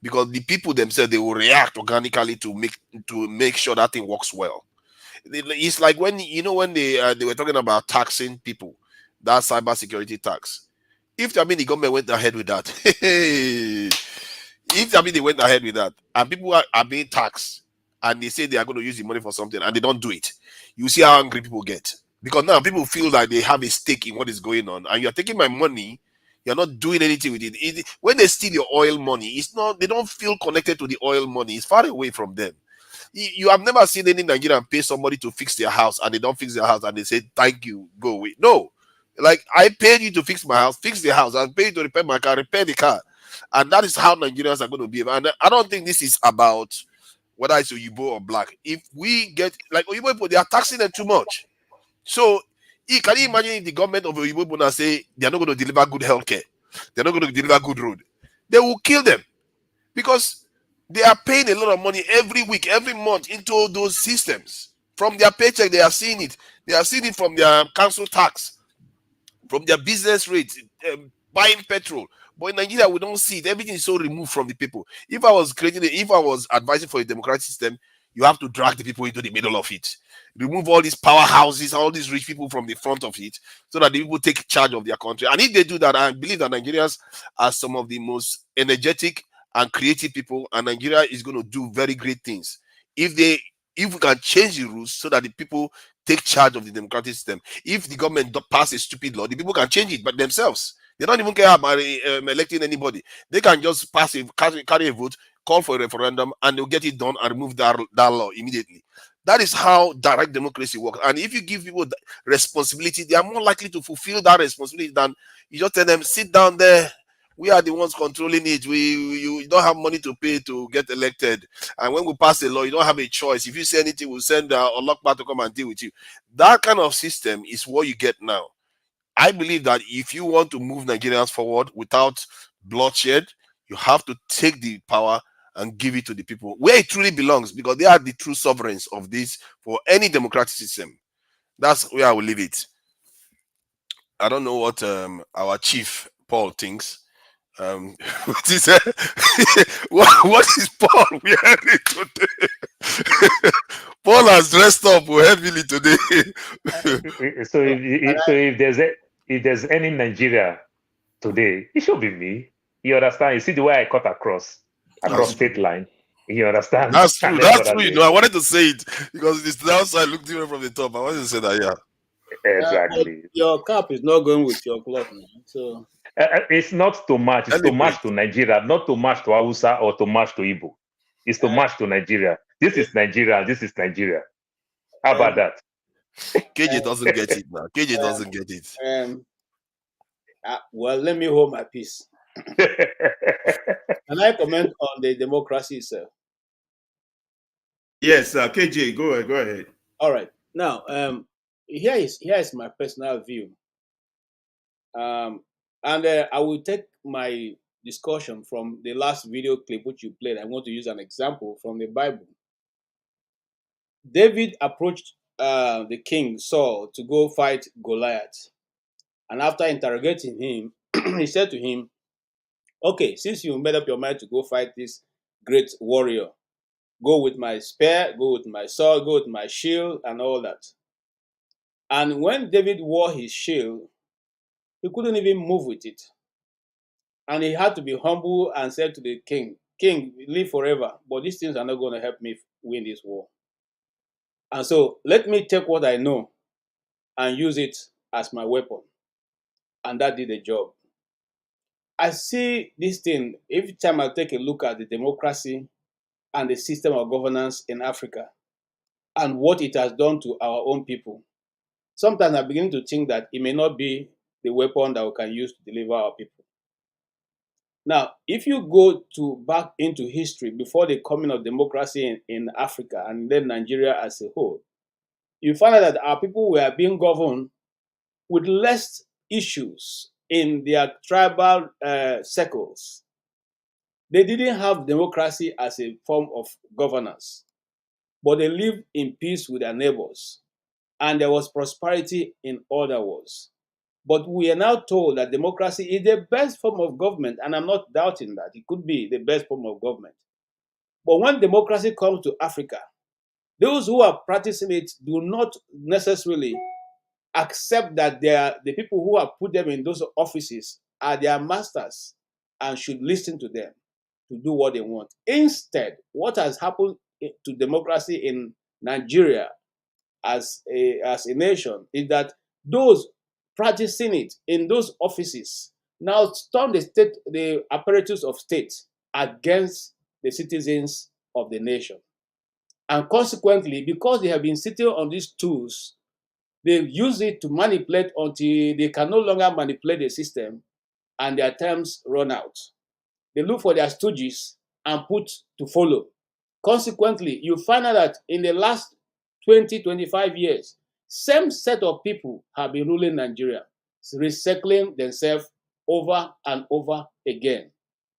because the people themselves, they will react organically to make sure that thing works well. It's like when they were talking about taxing people, that cyber security tax. If the government went ahead with that, they went ahead with that, and people are being taxed, and they say they are going to use the money for something, and they don't do it, you see how angry people get. Because now people feel like they have a stake in what is going on, and you're taking my money, you're not doing anything with it. When they steal your oil money, they don't feel connected to the oil money. It's far away from them. You have never seen any Nigerian pay somebody to fix their house, and they don't fix their house, and they say, thank you, go away. No. Like, I paid you to fix my house, fix the house. I paid you to repair my car, repair the car. And that is how Nigerians are going to be. And I don't think this is about whether it's Oyibo or black. If we get, like Oyibo people, they are taxing them too much. So, can you imagine if the government of Oyibo people say they are not going to deliver good healthcare, they're not going to deliver good road, they will kill them, because they are paying a lot of money every week, every month into those systems. From their paycheck, they are seeing it. They are seeing it from their council tax, from their business rates, buying petrol. But in Nigeria, we don't see it. Everything is so removed from the people. If I was advising for a democratic system, you have to drag the people into the middle of it. Remove all these powerhouses, all these rich people from the front of it, so that the people take charge of their country. And if they do that, I believe that Nigerians are some of the most energetic and creative people, and Nigeria is going to do very great things. If we can change the rules so that the people take charge of the democratic system. If the government pass a stupid law, the people can change it by themselves. They don't even care about electing anybody. They can just carry a vote, call for a referendum, and they'll get it done and remove that law immediately. That is how direct democracy works. And if you give people responsibility, they are more likely to fulfill that responsibility than you just tell them, sit down there. We are the ones controlling it. You don't have money to pay to get elected. And when we pass a law, you don't have a choice. If you say anything, we'll send Olokpa to come and deal with you. That kind of system is what you get now. I believe that if you want to move Nigerians forward without bloodshed, you have to take the power and give it to the people where it truly belongs, because they are the true sovereigns of this for any democratic system. That's where I will leave it. I don't know what our chief Paul thinks. What is Paul wearing today? Paul has dressed up heavily today. So if there's any Nigeria today, it should be me. You understand? You see the way I cut across state line. You understand? That's true. And That's true. every You other know, I day. wanted to say it because it's the outside look different from the top. I wanted to say that, yeah. But Exactly. your cap is not going with your cloth, man. So It's not to match. It's to match to Nigeria, not to match to Hausa or to match to Igbo. It's to match to Nigeria. This is Nigeria. This is Nigeria. How about that? KJ doesn't get it, man. KJ doesn't get it. Well, let me hold my peace. Can I comment on the democracy itself? Yes, KJ, go ahead. All right. Now, here is my personal view. And I will take my discussion from the last video clip which you played. I want to use an example from the Bible. David approached the king Saul to go fight Goliath. And after interrogating him, he said to him, okay, since you made up your mind to go fight this great warrior, go with my spear, go with my sword, go with my shield, and all that. And when David wore his shield, he couldn't even move with it. And he had to be humble and said to the king, King, live forever, but these things are not going to help me win this war. And so let me take what I know and use it as my weapon. And that did the job. I see this thing every time I take a look at the democracy and the system of governance in Africa and what it has done to our own people. Sometimes I begin to think that it may not be the weapon that we can use to deliver our people. Now, if you go back into history before the coming of democracy in Africa and then Nigeria as a whole, you find out that our people were being governed with less issues in their tribal circles. They didn't have democracy as a form of governance, but they lived in peace with their neighbors, and there was prosperity in other words. But we are now told that democracy is the best form of government, and I'm not doubting that. It could be the best form of government. But when democracy comes to Africa, those who are practicing it do not necessarily accept that the people who have put them in those offices are their masters and should listen to them to do what they want. Instead, what has happened to democracy in Nigeria as a nation is that those practicing it in those offices now turn the apparatus of state against the citizens of the nation. And consequently, because they have been sitting on these tools, they use it to manipulate until they can no longer manipulate the system and their terms run out. They look for their stooges and put to follow. Consequently, you find out that in the last 20, 25 years, same set of people have been ruling Nigeria, recycling themselves over and over again.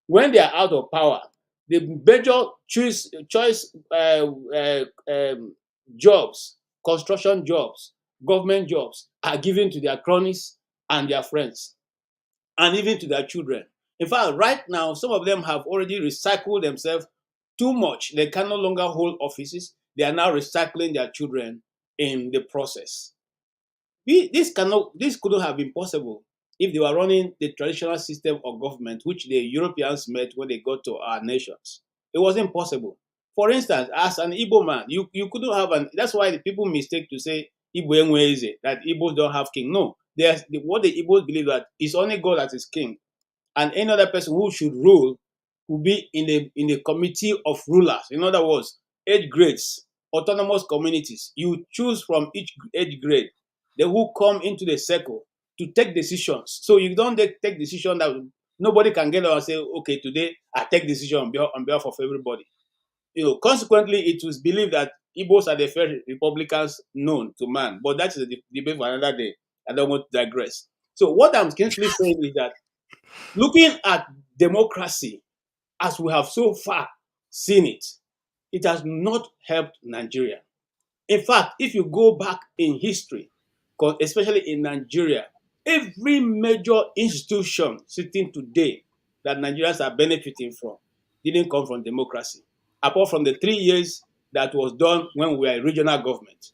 When they are out of power, the major choice jobs, construction jobs, government jobs are given to their cronies and their friends, and even to their children. In fact, right now, some of them have already recycled themselves too much. They can no longer hold offices. They are now recycling their children in the process. This couldn't have been possible if they were running the traditional system of government, which the Europeans met when they got to our nations. It wasn't possible. For instance, as an Igbo man, you couldn't have that's why the people mistake to say Igbo Enweze, that Igbos don't have king. No, what the Igbos believe that is only God that is king. And any other person who should rule will be in the committee of rulers. In other words, age grades, autonomous communities. You choose from each age grade, they who come into the circle to take decisions. So you don't take decision that nobody can get out and say, okay, today I take decision on behalf of everybody. Consequently, it was believed that Igbos are the first Republicans known to man. But that is a debate for another day. I don't want to digress. So what I'm simply saying is that looking at democracy as we have so far seen it, it has not helped Nigeria. In fact, if you go back in history, especially in Nigeria, every major institution sitting today that Nigerians are benefiting from didn't come from democracy, apart from the 3 years that was done when we were a regional government.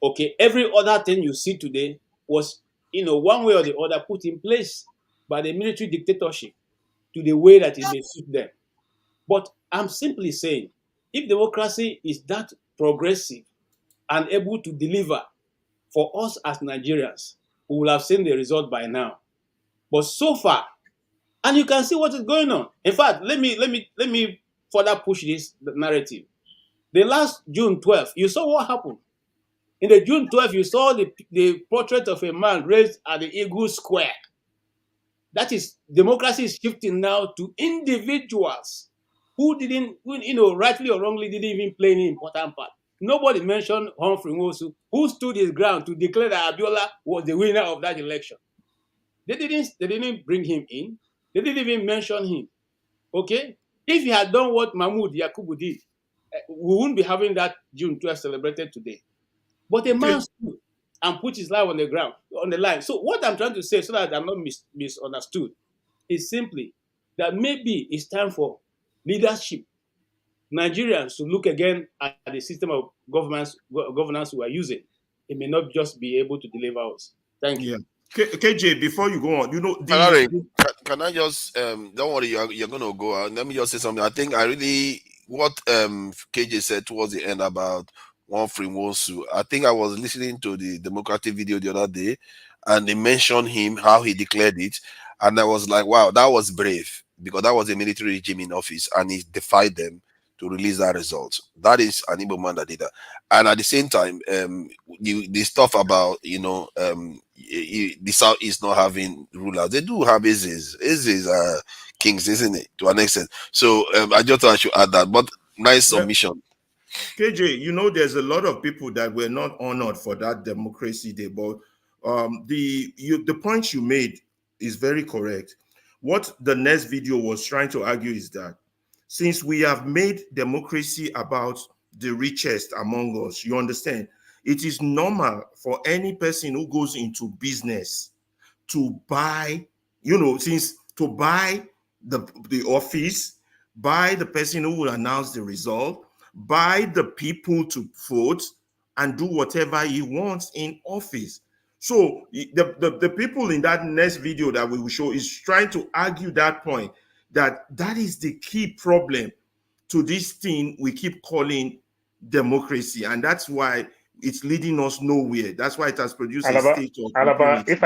Okay, every other thing you see today was, one way or the other put in place by the military dictatorship to the way that it may suit them. But I'm simply saying, if democracy is that progressive and able to deliver for us as Nigerians, we will have seen the result by now. But so far, and you can see what is going on. In fact, let me further push this narrative. The last June 12th, you saw what happened. In the June 12th, you saw the portrait of a man raised at the Eagle Square. That is, democracy is shifting now to individuals who didn't, rightly or wrongly, didn't even play any important part. Nobody mentioned Humphrey Nwosu, who stood his ground to declare that Abiola was the winner of that election. They didn't bring him in. They didn't even mention him. Okay? If he had done what Mahmoud Yakubu did, we wouldn't be having that June 12th celebrated today. But a man stood and put his life on the ground, on the line. So what I'm trying to say, so that I'm not misunderstood, is simply that maybe it's time for leadership, Nigerians, to look again at the system of governance we are using. It may not just be able to deliver us. Thank you. KJ, before you go on, can I just don't worry, you're gonna go out. Let me just say something. I think what KJ said towards the end about Humphrey Nwosu. I think I was listening to the Democratic video the other day, and they mentioned him, how he declared it, and I was like, wow, that was brave, because that was a military regime in office, and he defied them to release that result. That is an Igbo man that did that. And at the same time, the stuff about the South is not having rulers. They do have Ezes. Ezes are kings, isn't it? To an extent. So I just thought I should add that. But nice submission. KJ, there's a lot of people that were not honored for that democracy day, but the point you made is very correct. What the next video was trying to argue is that since we have made democracy about the richest among us, you understand, it is normal for any person who goes into business to buy, to buy the office, buy the person who will announce the result, buy the people to vote, and do whatever he wants in office. So the people in that next video that we will show is trying to argue that point, that is the key problem to this thing we keep calling democracy, and that's why it's leading us nowhere. That's why it has produced a state of Alaba, if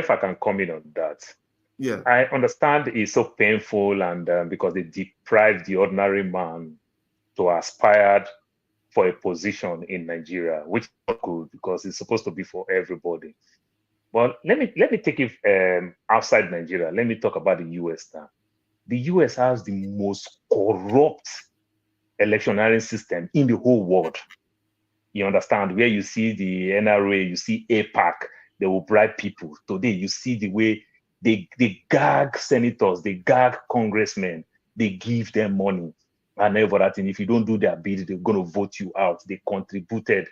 I can comment on that. Yeah, I understand it's so painful, and because they deprive the ordinary man to aspire for a position in Nigeria, which is not good because it's supposed to be for everybody. But let me take it outside Nigeria. Let me talk about the US now. The US has the most corrupt electioneering system in the whole world. You understand? Where you see the NRA, you see APAC, they will bribe people. Today, you see the way they gag senators, they gag congressmen, they give them money and everything. If you don't do their bid, they're going to vote you out. They contributed.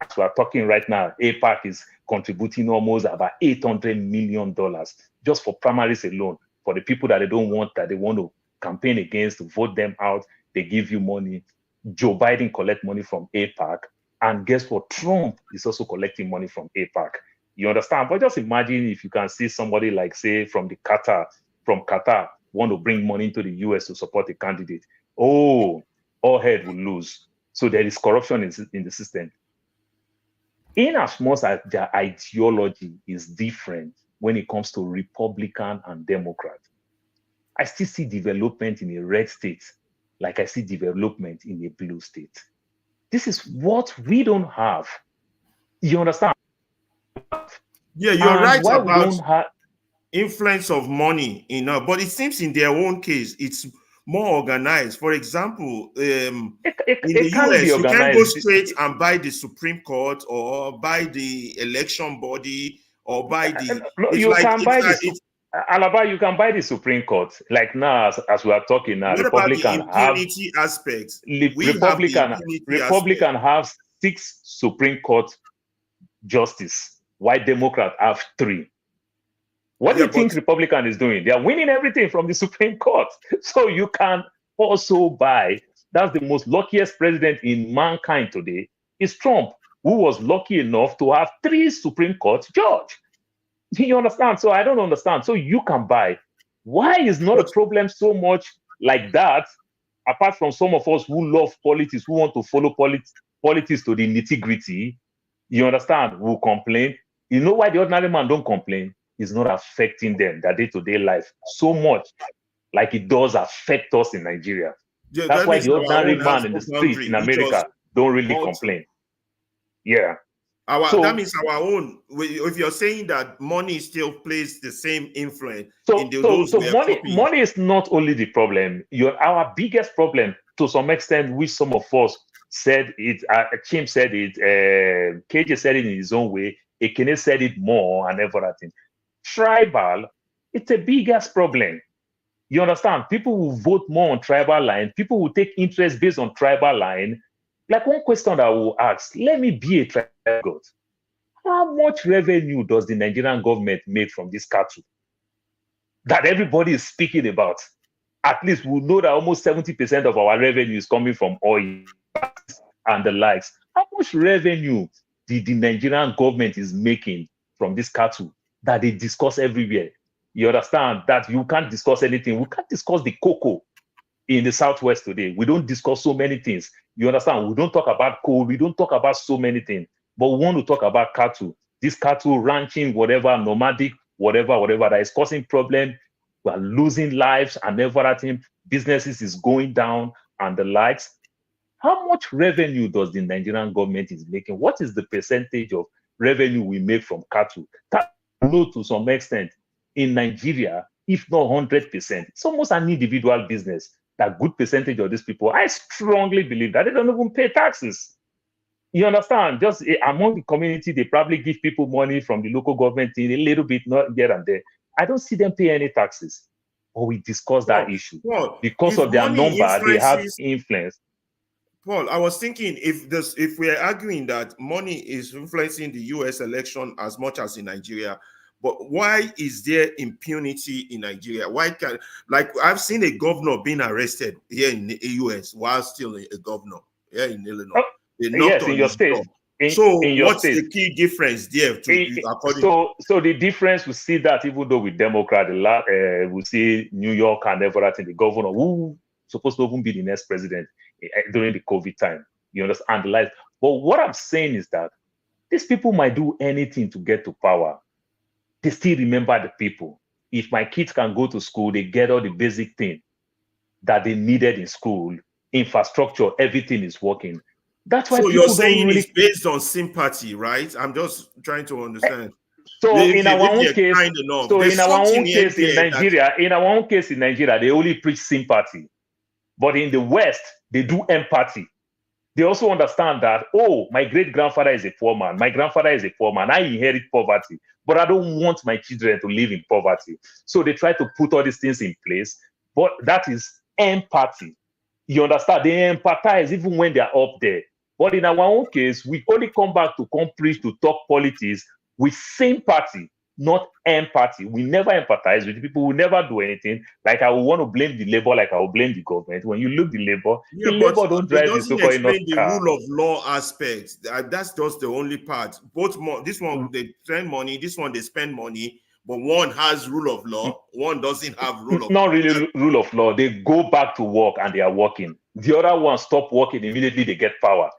As we are talking right now, APAC is contributing almost about $800 million just for primaries alone. For the people that they don't want, that they want to campaign against, to vote them out, they give you money. Joe Biden collect money from APAC. And guess what? Trump is also collecting money from APAC. You understand? But just imagine if you can see somebody like, say, from Qatar, want to bring money into the US to support a candidate. Oh, all head will lose. So there is corruption in the system. In as much as their ideology is different when it comes to Republican and Democrat, I still see development in a red state like I see development in a blue state. This is what we don't have. You understand? Yeah, you're right about influence of money, but it seems in their own case, it's more organized. For example, in the US, you can't go straight and buy the Supreme Court or buy the election body or buy the... Alaba, you can buy the Supreme Court. Like now, as we are talking now, Republican have 6 Supreme Court justice, while Democrat have 3. What do you think Republican is doing? They are winning everything from the Supreme Court. So you can also buy. That's the most luckiest president in mankind today is Trump, who was lucky enough to have 3 Supreme Court judges. You understand? So I don't understand. So you can buy. Why is not a problem so much like that? Apart from some of us who love politics, who want to follow politics to the nitty-gritty, you understand, will complain. You know why the ordinary man don't complain? It's not affecting them, their day-to-day life, so much like it does affect us in Nigeria. Yeah, That's that why means the our ordinary own has man in the no street boundary, in which was America don't really also complain. Yeah. that So means our own. If you're saying that money still plays the same influence in those so we are money copying. money is not only the problem. Our biggest problem, to some extent, which some of us said it. Chim said it. KJ said it in his own way. Ekene said it more and everything. Tribal, it's a biggest problem. You understand? People will vote more on tribal line. People will take interest based on tribal line. Like one question that I will ask, let me be a tribal god. How much revenue does the Nigerian government make from this cattle that everybody is speaking about? At least we know that almost 70% of our revenue is coming from oil and the likes. How much revenue the Nigerian government is making from this cattle that they discuss everywhere? You understand that you can't discuss anything. We can't discuss the cocoa in the Southwest today. We don't discuss so many things. You understand? We don't talk about coal. We don't talk about so many things. But we want to talk about cattle. This cattle ranching, whatever, nomadic, whatever, that is causing problem. We are losing lives and everything. Businesses is going down and the likes. How much revenue does the Nigerian government is making? What is the percentage of revenue we make from cattle? Know to some extent in Nigeria, if not 100%, it's almost an individual business. That good percentage of these people, I strongly believe that they don't even pay taxes. You understand? Just among the community, they probably give people money from the local government in a little bit, not here and there. I don't see them pay any taxes. Or we discuss that issue. Because of their number, they have influence. Paul, I was thinking if we are arguing that money is influencing the US election as much as in Nigeria, but why is there impunity in Nigeria? Why can, like, I've seen a governor being arrested here in the US while still a governor here in Illinois. They knocked on his door. So what's the key difference there? So the difference, we see that even though with Democrat, we see New York and everything, the governor who supposed to even be the next president during the COVID time, you understand the life. But what I'm saying is that these people might do anything to get to power. They still remember the people. If my kids can go to school, they get all the basic thing that they needed in school, infrastructure, everything is working. That's why so people you're saying don't really... it's based on sympathy, right? I'm just trying to understand. So in our own case, in Nigeria, they only preach sympathy. But in the West, they do empathy. They also understand that, oh, my great-grandfather is a poor man. My grandfather is a poor man. I inherit poverty, but I don't want my children to live in poverty. So they try to put all these things in place, but that is empathy. You understand? They empathize even when they are up there. But in our own case, we only come back to come preach, to talk politics with sympathy, not empathy. We never empathize with people. We never do anything. Like I will want to blame the labor, like I will blame the government. When you look the labor don't drive the so-called explain the rule of law aspect. That's just the only part. This one they spend money, this one they spend money, but one has rule of law, one doesn't have rule of law. Not really rule of law. They go back to work and they are working. The other one stop working, immediately they get power.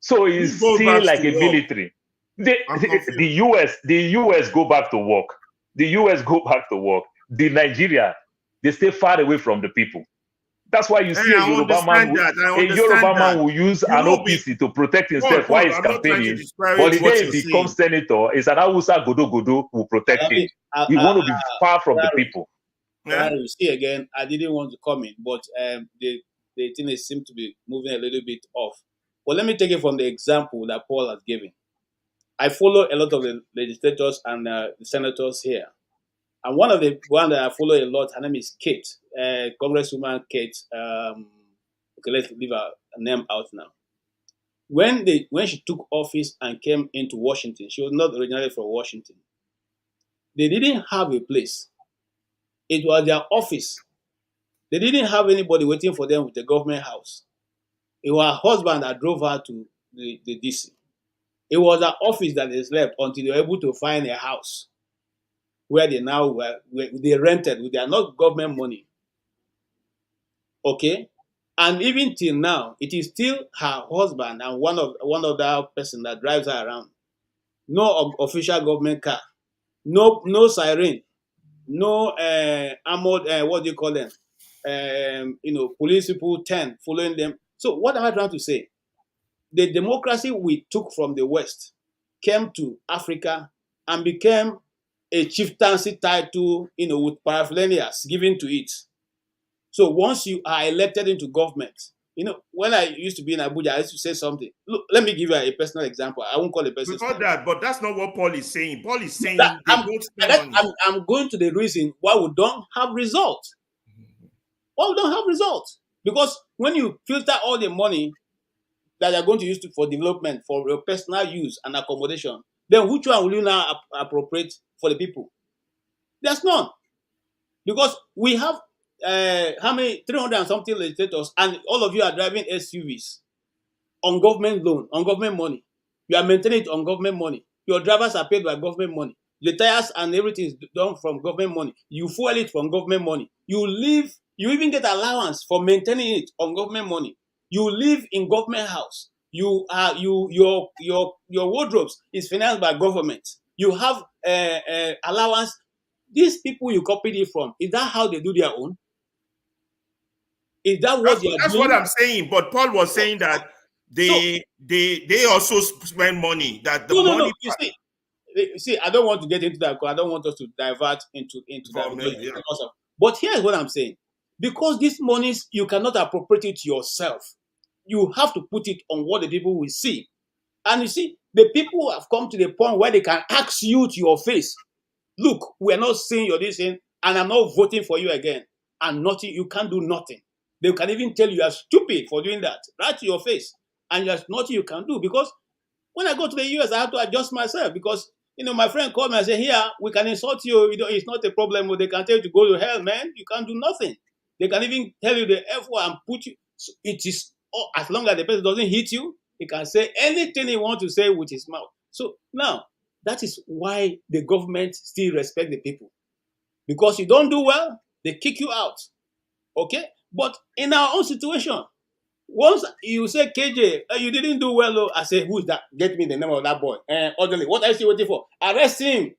So it's still like a military. The US go back to work. The US go back to work. The Nigeria, they stay far away from the people. That's why you see a Yoruba man will use an OPC to protect himself while he's campaigning. But the day he becomes senator, it's an Hausa Godo will protect him. He want to be far from the people. You see again, I didn't want to comment, but the thing seems to be moving a little bit off. But let me take it from the example that Paul has given. I follow a lot of the legislators and the senators here. And one that I follow a lot, her name is Kate, Congresswoman Kate. Okay, let's leave her name out now. When she took office and came into Washington, she was not originally from Washington. They didn't have a place. It was their office. They didn't have anybody waiting for them with the government house. It was her husband that drove her to the DC. It was her office that they slept until they were able to find a house. where they now they rented with their not government money. Okay, and even till now, it is still her husband and one of the person that drives her around. No official government car, no siren, no armored what do you call them? Police people 10 following them. So what am I trying to say? The democracy we took from the West came to Africa and became a chieftaincy title, with paraphernalias given to it. So once you are elected into government, when I used to be in Abuja, I used to say something. Look, let me give you a personal example. I won't call a person. Before that, but that's not what Paul is saying. Paul is saying they don't spend money. I'm going to the reason why we don't have results. Why we don't have results? Because when you filter all the money that you're going to use for development, for your personal use and accommodation, then which one will you now appropriate for the people? There's none. Because we have how many 300 and something legislators, and all of you are driving SUVs on government loan, on government money. You are maintaining it on government money. Your drivers are paid by government money. The tires and everything is done from government money. You fuel it from government money. You even get allowance for maintaining it on government money. You live in government house. Your wardrobes is financed by government. You have allowance. These people you copied it from, is that how they do their own? Is that what they are doing? That's what I'm saying. But Paul was saying that they also spend money. That the money. You see, I don't want to get into that because I don't want us to divert into that. Yeah. But here's what I'm saying. Because these monies, you cannot appropriate it yourself. You have to put it on what the people will see. And you see, the people have come to the point where they can ask you to your face, look, we are not seeing your this thing, and I'm not voting for you again. And nothing, you can't do nothing. They can even tell you are stupid for doing that, right to your face. And there's nothing you can do. Because when I go to the US, I have to adjust myself because, my friend called me and said, here, we can insult you. It's not a problem. They can tell you to go to hell, man. You can't do nothing. They can even tell you the F word and put you. So it is, as long as the person doesn't hit you, he can say anything he wants to say with his mouth. So now, that is why the government still respect the people. Because you don't do well, they kick you out. Okay? But in our own situation, once you say, KJ, you didn't do well, I say, who's that? Get me the name of that boy. Orderly, what are you still waiting for? Arrest him.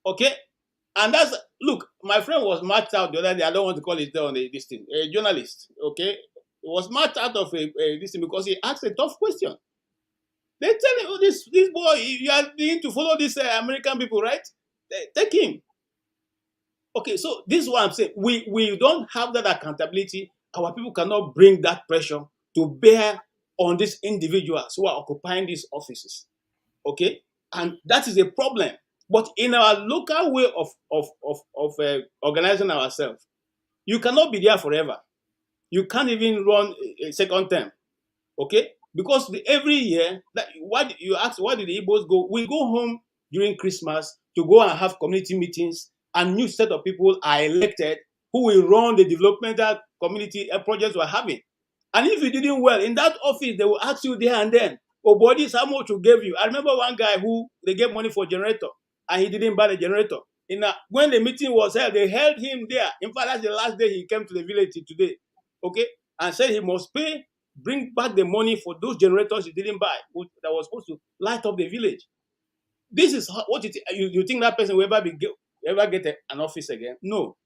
Okay? And look, my friend was marched out the other day. I don't want to call it on this thing. A journalist, okay? He was marched out of this thing because he asked a tough question. They tell him, this boy, you are being to follow these American people, right? Take him. Okay, so this is what I'm saying. We don't have that accountability. Our people cannot bring that pressure to bear on these individuals who are occupying these offices. Okay? And that is a problem. But in our local way of organizing ourselves, you cannot be there forever. You can't even run a second term. Okay? Because every year, you ask, why did the Igbos go? We go home during Christmas to go and have community meetings, and new set of people are elected who will run the developmental community projects we're having. And if you didn't well, in that office, they will ask you there and then, oh, boy, this is how much we gave you. I remember one guy who they gave money for a generator, and he didn't buy the generator. When the meeting was held, they held him there. In fact, that's the last day he came to the village today. Okay? And said he must bring back the money for those generators he didn't buy, that was supposed to light up the village. This is what you think that person will ever get an office again? No.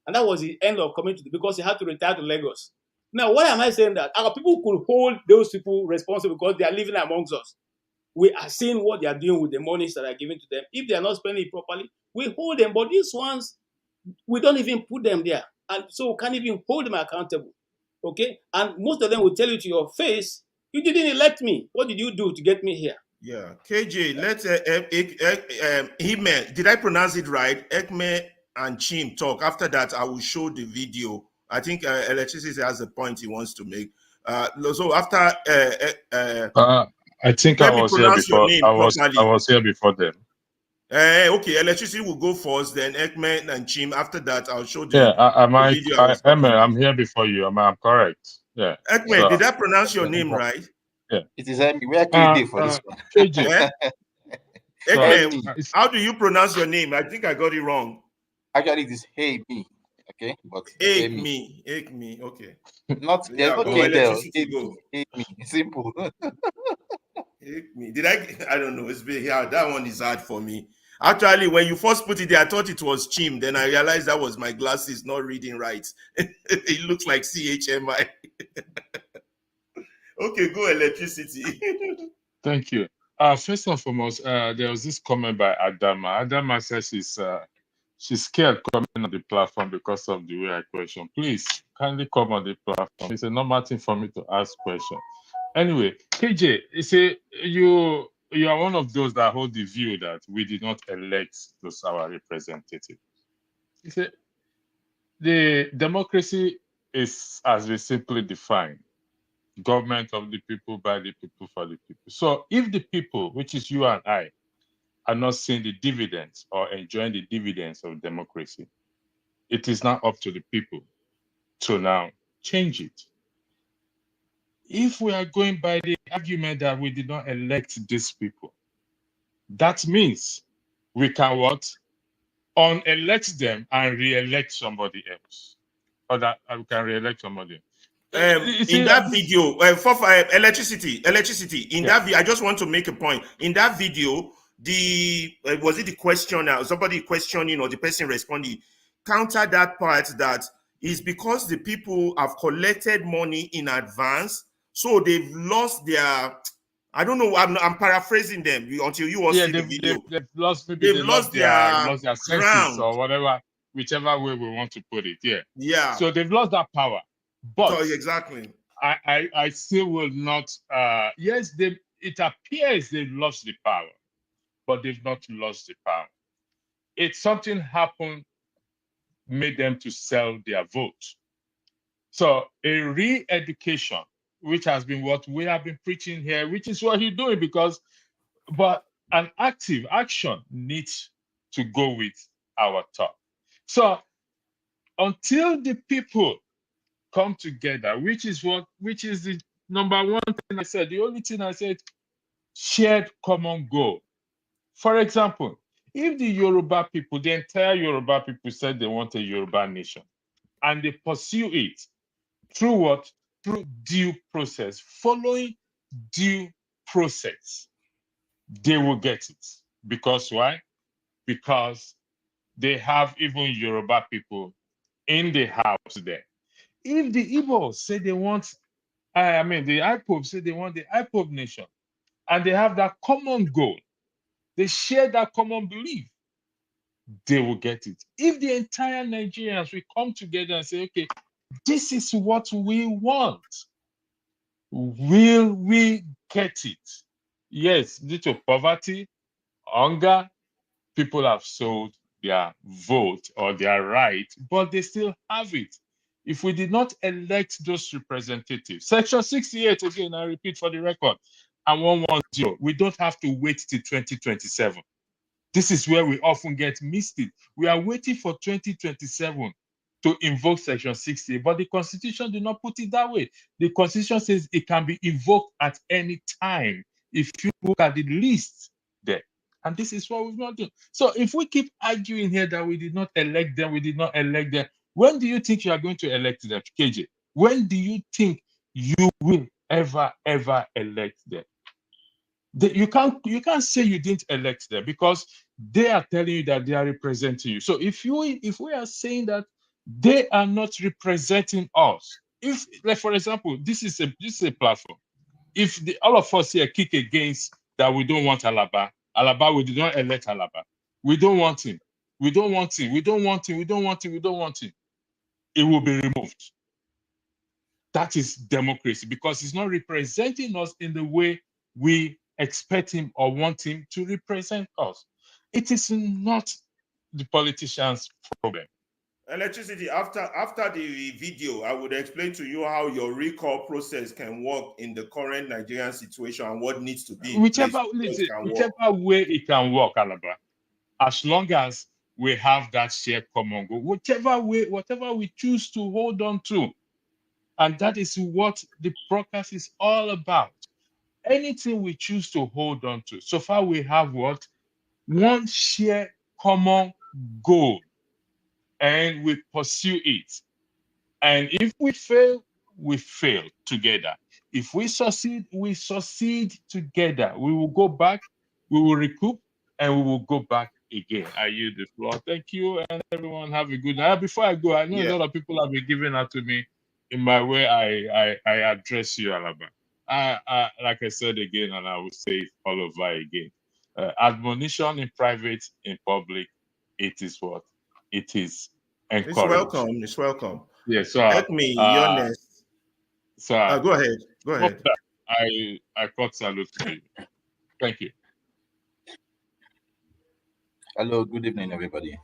And that was the end of community because he had to retire to Lagos. Now, why am I saying that? Our people could hold those people responsible because they are living amongst us. We are seeing what they are doing with the monies that are given to them. If they are not spending it properly, we hold them. But these ones, we don't even put them there. And so we can't even hold them accountable. Okay? And most of them will tell you to your face, you didn't elect me. What did you do to get me here? Yeah. KJ, let's did I pronounce it right? Ekme and Chim talk. After that, I will show the video. I think Electricity has a point he wants to make. So after I think I was here before. I was here before them. Okay, Electricity will go first, then Ekme and Chim. After that, I'll show the video. I'm here before you. I'm correct. Yeah. Ekme, did I pronounce your name right? Yeah. It is where can you for this one? KJ. Ekme, how do you pronounce your name? I think I got it wrong. Actually, it is hey me. Okay, but Ekme. Okay. Not So, there's yeah, no go K there. electricity go. Hey me. Simple. Ekme. I don't know. It's been hard. That one is hard for me. Actually, when you first put it there, I thought it was Chim. Then I realized that was my glasses not reading right. It looks like CHMI. Okay, go electricity. Thank you. First and foremost, there was this comment by Adama. Adama says she's scared coming on the platform because of the way I question. Please kindly come on the platform. It's a normal thing for me to ask questions. Anyway, KJ, you say you are one of those that hold the view that we did not elect those our representatives. You say the democracy is, as we simply define, government of the people, by the people, for the people. So if the people, which is you and I, are not seeing the dividends or enjoying the dividends of democracy, it is now up to the people to now change it. If we are going by the argument that we did not elect these people, that means we can what? Unelect them and re-elect somebody else. Or that we can re-elect somebody. In that video, for electricity. In that video, I just want to make a point. In that video, was it the questioner, somebody questioning or the person responding, counter that part that is because the people have collected money in advance, so they've lost their. I don't know. I'm paraphrasing them until you all see the video. They've lost their senses ground or whatever, whichever way we want to put it. Yeah. So they've lost that power. But exactly. I still will not. Yes, it appears they've lost the power, but they've not lost the power. It's something happened, made them to sell their vote. So a re-education, which has been what we have been preaching here, which is what he's doing, but an active action needs to go with our talk. So until the people come together, which is the number one thing I said, the only thing I said, shared common goal. For example, if the Yoruba people, the entire Yoruba people said they want a Yoruba nation, and they pursue it through what? Through due process, following due process, they will get it. Because why? Because they have even Yoruba people in the house there. If the Igbos say they want, the IPOB say they want the IPOB nation, and they have that common goal, they share that common belief, they will get it. If the entire Nigerians will come together and say, okay, this is what we want, will we get it? Yes, due to poverty, hunger, people have sold their vote or their right, but they still have it. If we did not elect those representatives, Section 68, again, I repeat for the record, and 110, we don't have to wait till 2027. This is where we often get missed it. We are waiting for 2027 to invoke Section 60, but the Constitution did not put it that way. The Constitution says it can be invoked at any time if you look at the list there. And this is what we've not done. So if we keep arguing here that we did not elect them, when do you think you are going to elect them, KJ? When do you think you will ever elect them? You can't say you didn't elect them because they are telling you that they are representing you. So if we are saying that they are not representing us, if, like, for example, this is a platform. If all of us here kick against that we don't want Alaba, we did not elect Alaba. We don't want him. We don't want him. We don't want him. We don't want him. We don't want him. It will be removed. That is democracy because he's not representing us in the way we expect him or want him to represent us. It is not the politicians' problem. Electricity, after the video, I would explain to you how your recall process can work in the current Nigerian situation and what needs to be in Whichever place way it can work, Alaba, as long as we have that shared common goal, whichever way, whatever we choose to hold on to. And that is what the broadcast is all about. Anything we choose to hold on to. So far, we have what? one shared common goal, and we pursue it. And if we fail, we fail together. If we succeed together. We will go back, we will recoup, and we will go back again. I yield the floor. Thank you, and everyone have a good night. Before I go, I know a lot of people have been giving that to me in my way. I address you, Alaba. Like I said again, and I will say it all over again. Admonition in private, in public, it is what? It is It's encouraged. welcome. It's welcome. Yeah, so Let me, you're next. So Go ahead. Go ahead. I cut salute to you. Thank you. Hello, good evening, everybody.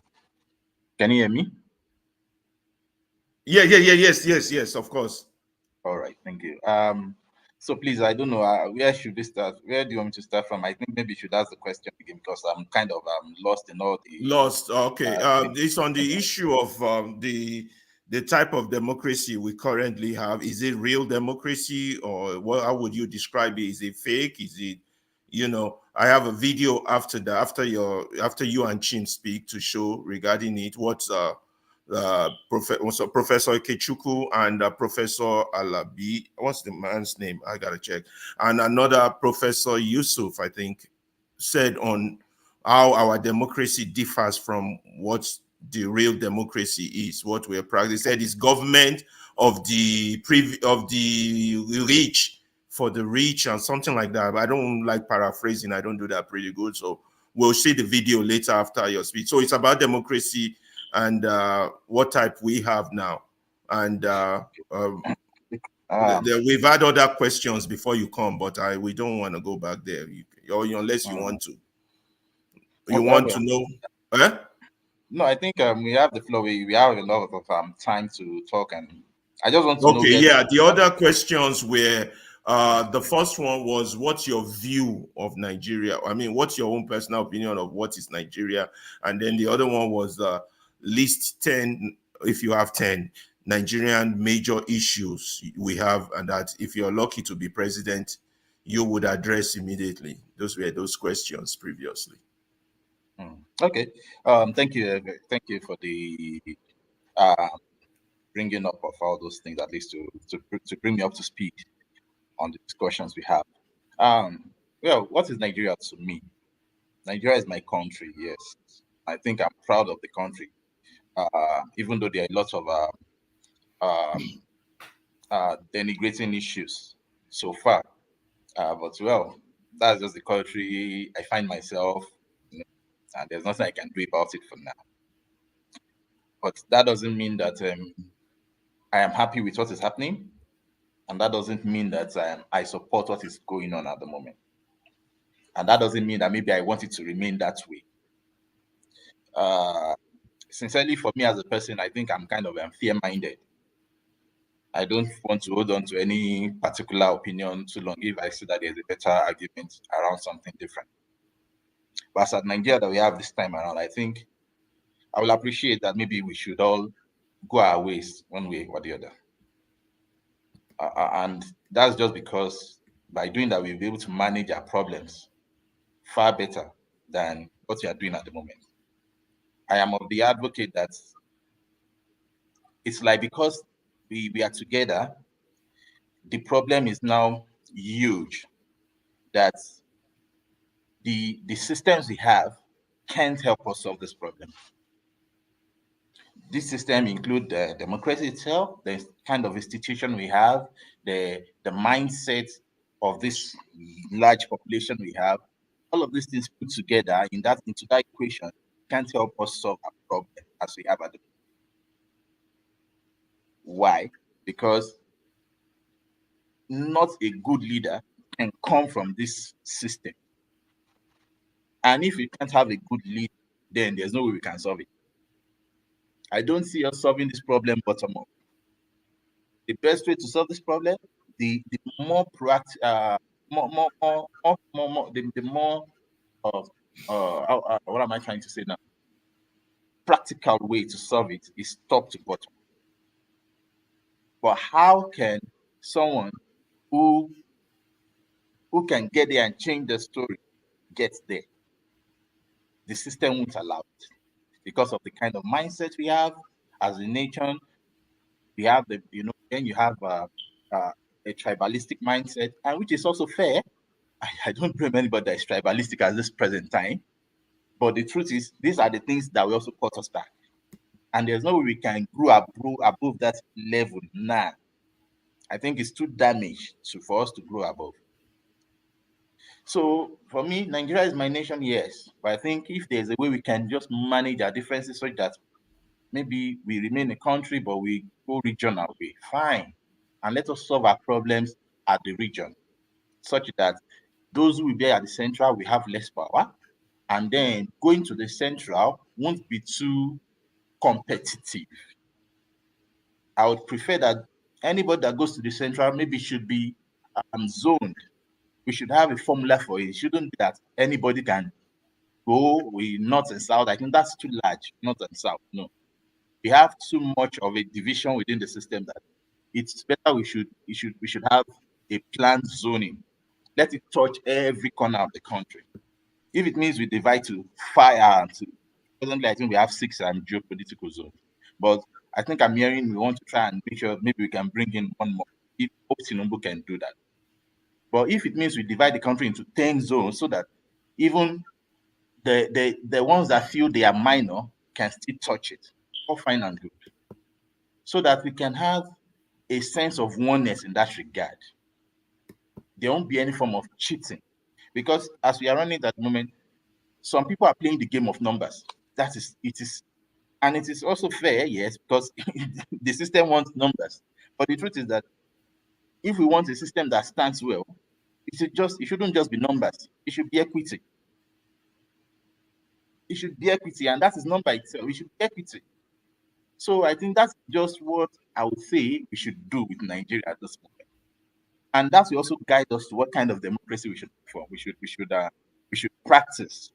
Can you hear me? Yes, of course. All right, thank you. So please, I don't know, where should we start? Where do you want me to start from? I think maybe you should ask the question again because I'm kind of lost in all the Lost. Okay. It's on the issue of the type of democracy we currently have. Is it real democracy, or how would you describe it? Is it fake? Is it, I have a video after you and Chin speak to show regarding it. What's Professor Ikechukwu and Professor Alabi, what's the man's name? I gotta check. And another Professor Yusuf, I think, said on how our democracy differs from what the real democracy is. What we're practicing said is government of the rich for the rich and something like that. But I don't like paraphrasing. I don't do that pretty good. So we'll see the video later after your speech. So it's about democracy and what type we have now. And we've had other questions before you come, but we don't want to go back there, unless you want to. You want to know? No, I think we have the floor. We have a lot of time to talk, and I just want to know. Okay, yeah. The other questions were the first one was, what's your view of Nigeria? I mean, what's your own personal opinion of what is Nigeria? And then the other one was list 10, if you have 10 Nigerian major issues we have, and that if you're lucky to be president, you would address immediately. Those were those questions previously. Okay. Thank you for the bringing up of all those things, at least to bring me up to speed on the discussions we have. Well, what is Nigeria to me? Nigeria is my country. Yes, I think I'm proud of the country, even though there are lots of denigrating issues so far. But well, that's just the country I find myself. And there's nothing I can do about it for now. But that doesn't mean that I am happy with what is happening, and that doesn't mean that I support what is going on at the moment. And that doesn't mean that maybe I want it to remain that way. Sincerely, for me as a person, I think I'm kind of fear-minded. I don't want to hold on to any particular opinion too long if I see that there's a better argument around something different. But as at Nigeria that we have this time around, I think I will appreciate that maybe we should all go our ways one way or the other. And that's just because by doing that, we'll be able to manage our problems far better than what we are doing at the moment. I am of the advocate that it's like because we are together, the problem is now huge, that the systems we have can't help us solve this problem. This system includes the democracy itself, the kind of institution we have, the mindset of this large population we have. All of these things put together into that equation can't help us solve a problem as we have at the moment. Why? Because not a good leader can come from this system. And if we can't have a good leader, then there's no way we can solve it. I don't see us solving this problem bottom up. The best way to solve this problem, the more proactive, what am I trying to say now? Practical way to solve it is top to bottom. But how can someone who can get there and change the story get there? the system won't allow it because of the kind of mindset we have as a nation. We have then you have a tribalistic mindset, and which is also fair. I don't blame anybody that is tribalistic at this present time. But the truth is, these are the things that will also cut us back. And there's no way we can grow above that level now. I think it's too damaged for us to grow above. So for me, Nigeria is my nation, yes. But I think if there's a way we can just manage our differences such that maybe we remain a country, but we go regional way, fine. And let us solve our problems at the region, such that those who will be at the central will have less power. And then going to the central won't be too competitive. I would prefer that anybody that goes to the central maybe should be zoned. We should have a formula for it. It shouldn't be that anybody can go with north and south. I think that's too large, north and south. No. We have too much of a division within the system that it's better we should have a planned zoning. Let it touch every corner of the country. If it means we divide to fire and to presently I think we have 6 geopolitical zones. But I think I'm hearing we want to try and make sure maybe we can bring in one more. If Tinubu can do that. But if it means we divide the country into 10 zones so that even the ones that feel they are minor can still touch it, all fine and good. So that we can have a sense of oneness in that regard. There won't be any form of cheating. Because as we are running at the moment, some people are playing the game of numbers. It is also fair, yes, because the system wants numbers. But the truth is that if we want a system that stands well, it shouldn't just be numbers. It should be equity. It should be equity, and that is number itself. It should be equity. So I think that's just what I would say we should do with Nigeria at this moment. And that will also guide us to what kind of democracy we should form. We should practice.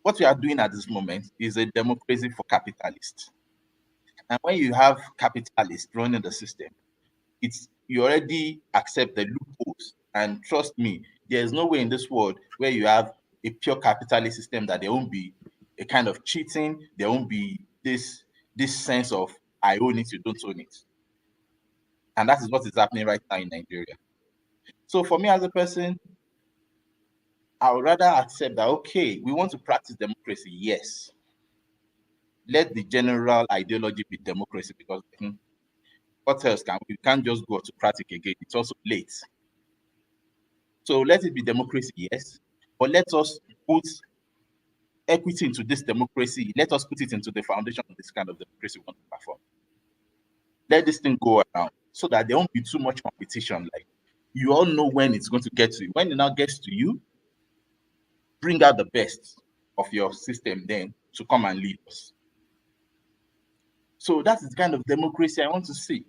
What we are doing at this moment is a democracy for capitalists. And when you have capitalists running the system, you already accept the loopholes. And trust me, there's no way in this world where you have a pure capitalist system that there won't be a kind of cheating, there won't be this sense of I own it, you don't own it. And that is what is happening right now in Nigeria. So for me as a person, I would rather accept that, okay, we want to practice democracy, yes. Let the general ideology be democracy, because what else we can't just go autocratic again. It's also late. So let it be democracy, yes. But let us put equity into this democracy. Let us put it into the foundation of this kind of democracy we want to perform. Let this thing go around so that there won't be too much competition. Like, you all know when it's going to get to you. When it now gets to you, bring out the best of your system then to come and lead us. So that is the kind of democracy I want to see.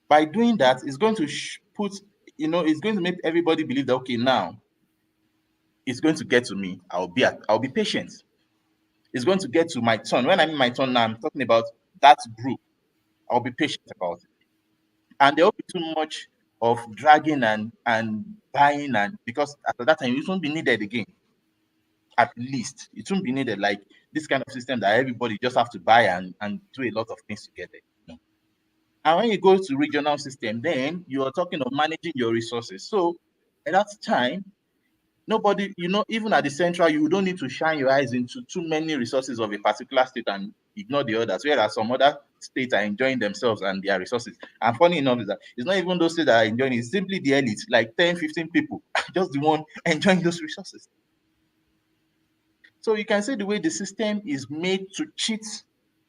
By doing that, it's going to it's going to make everybody believe that, okay, now it's going to get to me. I'll be patient. It's going to get to my turn. When I'm in my turn now, I'm talking about that group. I'll be patient about it. And there will be too much of dragging and buying, and because after that time, it won't be needed again. At least it won't be needed like this kind of system that everybody just have to buy and do a lot of things together. And when you go to regional system, then you are talking of managing your resources. So at that time, nobody, even at the central, you don't need to shine your eyes into too many resources of a particular state and ignore the others, whereas some other states are enjoying themselves and their resources. And funny enough is that it's not even those states that are enjoying it, it's simply the elite, like 10, 15 people, just the one enjoying those resources. So you can see the way the system is made to cheat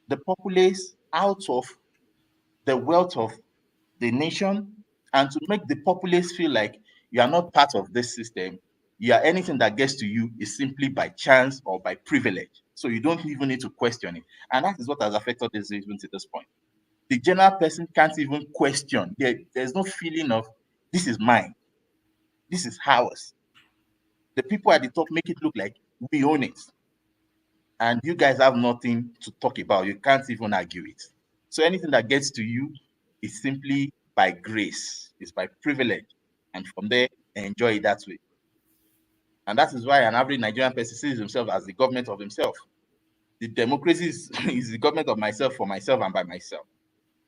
the populace out of the wealth of the nation and to make the populace feel like you are not part of this system. Anything that gets to you is simply by chance or by privilege. So you don't even need to question it. And that is what has affected this even to this point. The general person can't even question. There's no feeling of, this is mine. This is ours. The people at the top make it look like we own it. And you guys have nothing to talk about. You can't even argue it. So anything that gets to you is simply by grace. It's by privilege. And from there, enjoy it that way. And that is why an average Nigerian person sees himself as the government of himself. The democracy is the government of myself, for myself, and by myself.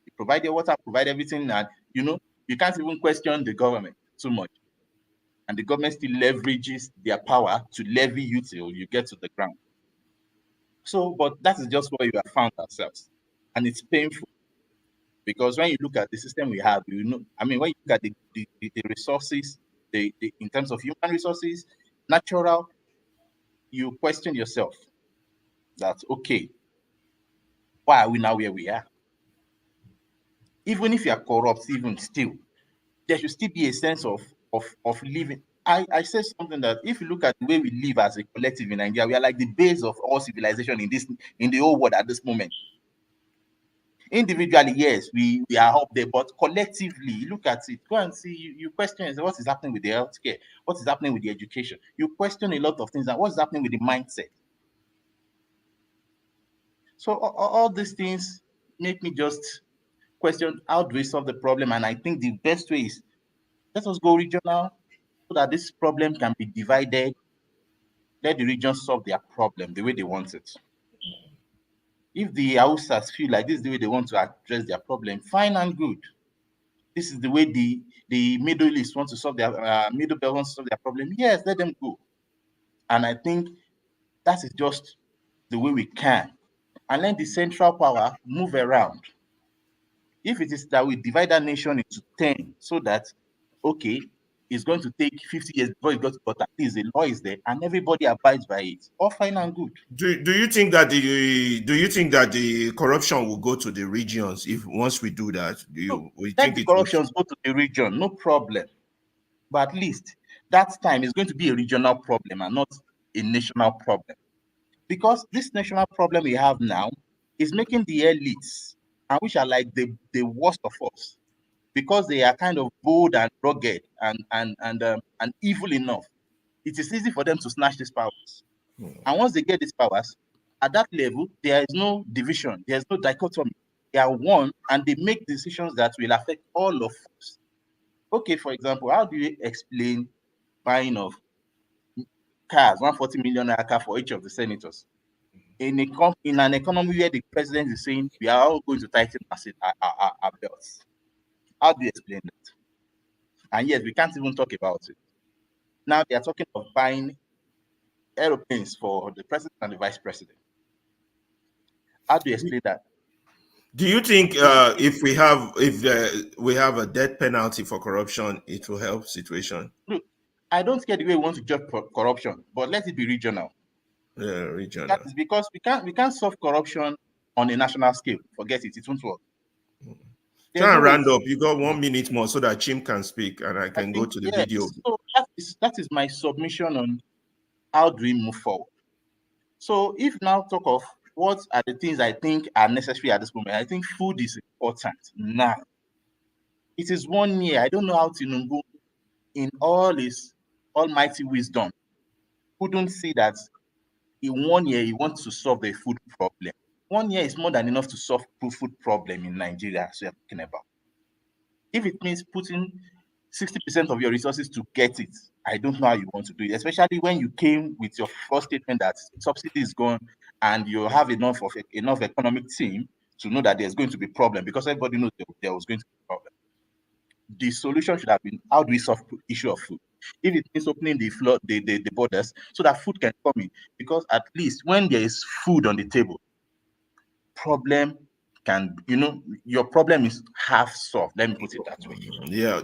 You provide your water, provide everything, and you can't even question the government too much. And the government still leverages their power to levy you till you get to the ground. So, but that is just where we have found ourselves. And it's painful. Because when you look at the system we have, when you look at the resources, in terms of human resources, natural, you question yourself that, okay, why are we now where we are? Even if you are corrupt, even still, there should still be a sense of living. I said something that if you look at the way we live as a collective in Nigeria, we are like the base of all civilization in the whole world at this moment. Individually, yes, we are up there, but collectively, look at it. Go and see. You question what is happening with the healthcare, what is happening with the education. You question a lot of things, and what's happening with the mindset. So all these things make me just question, how do we solve the problem? And I think the best way is, let us go regional so that this problem can be divided. Let the regions solve their problem the way they want it. If the Hausas feel like this is the way they want to address their problem, fine and good. This is the way the Middle East want to solve their Middle Belt wants to solve their problem. Yes, let them go. And I think that is just the way we can. And let the central power move around. If it is that we divide our nation into 10 so that, okay, it's going to take 50 years before it got to, but at least the law is there and everybody abides by it. All fine and good. Do you think that the corruption will go to the regions if once we do that? Let the corruptions go to the region, no problem. But at least that time is going to be a regional problem and not a national problem. Because this national problem we have now is making the elites, and which are like the worst of us, because they are kind of bold and rugged and evil enough. It is easy for them to snatch these powers. And once they get these powers, at that level, there is no division, there's no dichotomy. They are one, and they make decisions that will affect all of us. Okay, for example, how do you explain buying of cars, 140 million car for each of the senators? In an economy where the president is saying we are all going to tighten our belts. How do you explain that? And yet we can't even talk about it. Now they are talking of buying aeroplanes for the president and the vice president. How do you explain that? Do you think if we have a death penalty for corruption, it will help situation? Look, I don't care the way we want to judge corruption, but let it be regional. Yeah, regional. That is because we can't solve corruption on a national scale. Forget it; it won't work. Try and round up. You got 1 minute more so that Chim can speak and I can go to the video. So that is my submission on how do we move forward. So if now talk of what are the things I think are necessary at this moment, I think food is important now. It is 1 year. I don't know how Tinubu, in all his almighty wisdom, couldn't see that in 1 year he wants to solve the food problem. 1 year is more than enough to solve the food problem in Nigeria, as we are talking about. If it means putting 60% of your resources to get it, I don't know how you want to do it, especially when you came with your first statement that subsidy is gone and you have enough economic team to know that there's going to be problem, because everybody knows there was going to be a problem. The solution should have been, how do we solve the issue of food? If it means opening the borders so that food can come in, because at least when there is food on the table, problem can, your problem is half solved. Let me put it that way. Yeah,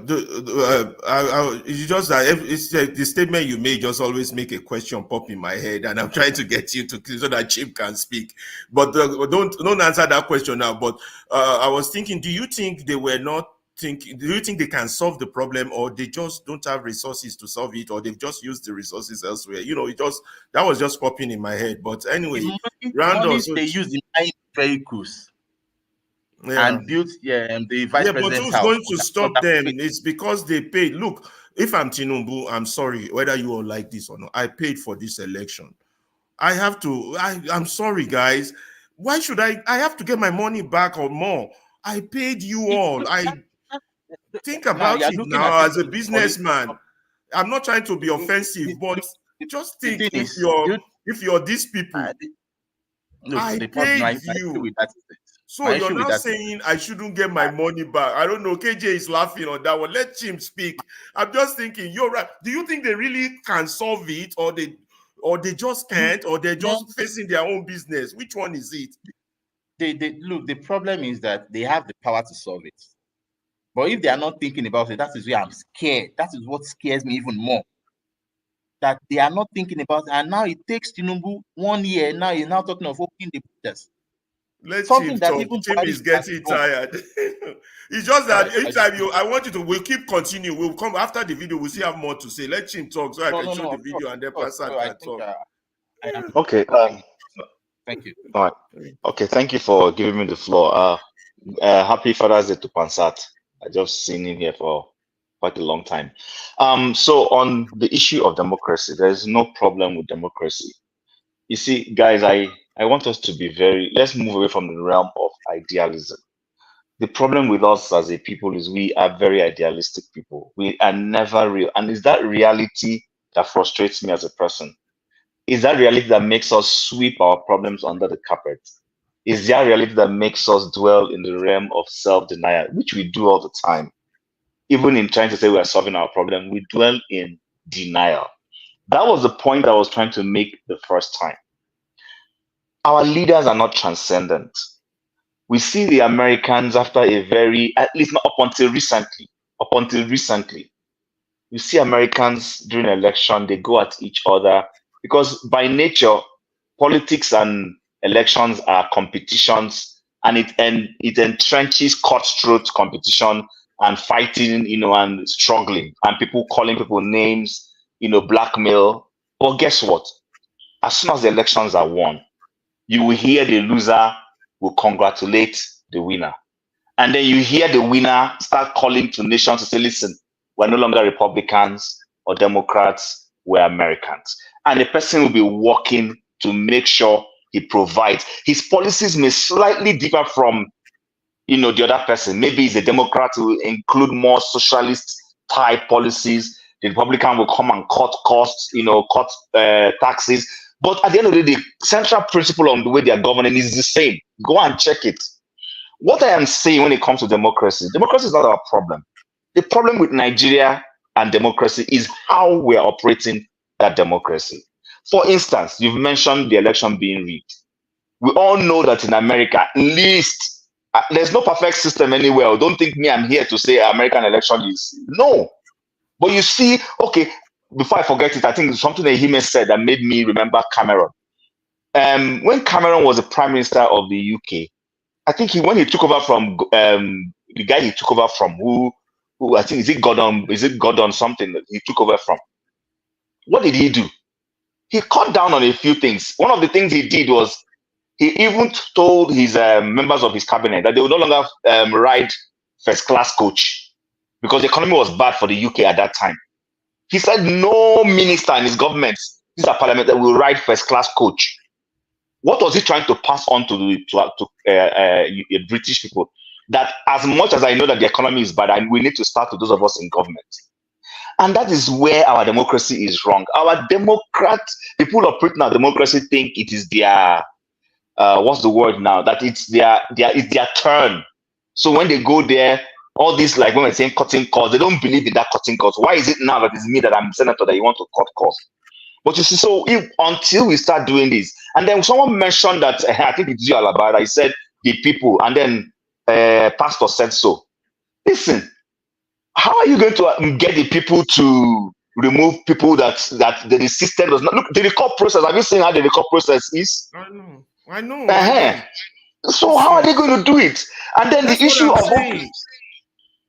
it's just that it's the statement you made just always make a question pop in my head, and I'm trying to get you to so that Chip can speak. But don't answer that question now. But I was thinking, do you think they were not thinking? Do you think they can solve the problem, or they just don't have resources to solve it, or they've just used the resources elsewhere? That was just popping in my head. But anyway, they use the vehicles. Yeah. And built the vice president's but who's house. going to stop them? It's because they paid. Look, if I'm Tinubu, I'm sorry, whether you all like this or not, I paid for this election. I have to, I'm sorry, guys. Why should I have to get my money back or more? I paid you all. Think about it now as a businessman. I'm not trying to be offensive, but Just The think thing if is, you're these people, look, I the problem, paid my issue you. with that is this. So My you're issue with now that is saying I shouldn't get my money back. I don't know. KJ is laughing on that one. Let him speak. I'm just thinking, you're right. Do you think they really can solve it, or they just can't, or they're just facing their own business? Which one is it? look, the problem is that they have the power to solve it. But if they are not thinking about it, that is where I'm scared. That is what scares me even more. That they are not thinking about it. And now it takes Tinubu 1 year. Now you're now talking of opening the borders. Let Something Chim that talk. even Chim Buhari is has getting done. tired. It's just All that right, anytime I want you to, we'll keep continue. We'll come after the video. We'll still have more to say. Let Chim talk so I can show the video and then Pastor So I can think talk. I am Okay. Thank you. All right. Okay. Thank you for giving me the floor. Happy Father's Day to Pansat. I just seen him here for quite a long time. So on the issue of democracy, there's no problem with democracy. You see, guys, I want us to be let's move away from the realm of idealism. The problem with us as a people is we are very idealistic people. We are never real. And it's that reality that frustrates me as a person. Is that reality that makes us sweep our problems under the carpet? Is that reality that makes us dwell in the realm of self-denial, which we do all the time? Even in trying to say we are solving our problem, we dwell in denial. That was the point I was trying to make the first time. Our leaders are not transcendent. We see the Americans after at least not up until recently, you see Americans during election, they go at each other because by nature, politics and elections are competitions, and it entrenches cutthroat competition and fighting, and struggling, and people calling people names, blackmail. But guess what? As soon as the elections are won, you will hear the loser will congratulate the winner. And then you hear the winner start calling to nations to say, listen, we're no longer Republicans or Democrats, we're Americans. And the person will be working to make sure he provides. His policies may slightly differ from, the other person. Maybe he's a Democrat who will include more socialist type policies. The Republican will come and cut costs, cut taxes. But at the end of the day, the central principle on the way they are governing is the same. Go and check it. What I am saying when it comes to democracy is not our problem. The problem with Nigeria and democracy is how we're operating that democracy. For instance, you've mentioned the election being rigged. We all know that in America, at least, there's no perfect system anywhere. Don't think I'm here to say American election is. No. But you see, okay, before I forget it, I think something that he said that made me remember Cameron. When Cameron was the Prime Minister of the UK, I think when he took over from the guy he took over from, who I think is it Gordon something that he took over from. What did he do? He cut down on a few things. One of the things he did was he even told his members of his cabinet that they would no longer ride first class coach because the economy was bad for the UK at that time. He said no minister in his government, these are parliament, that will ride first class coach. What was he trying to pass on to British people? That as much as I know that the economy is bad, we need to start with those of us in government. And that is where our democracy is wrong. Our people operating our democracy think it is their, what's the word now? That it's their turn. So when they go there, all this, like when we're saying cutting costs, they don't believe in that cutting costs. Why is it now that it's me that I'm senator that you want to cut costs? But you see, so until we start doing this, and then someone mentioned that, I think it's you, Alaba, I said the people, and then Pastor said so. Listen, how are you going to get the people to remove people that the system does not look? The recall process. Have you seen how the recall process is? I know. So how are they going to do it? And then the issue of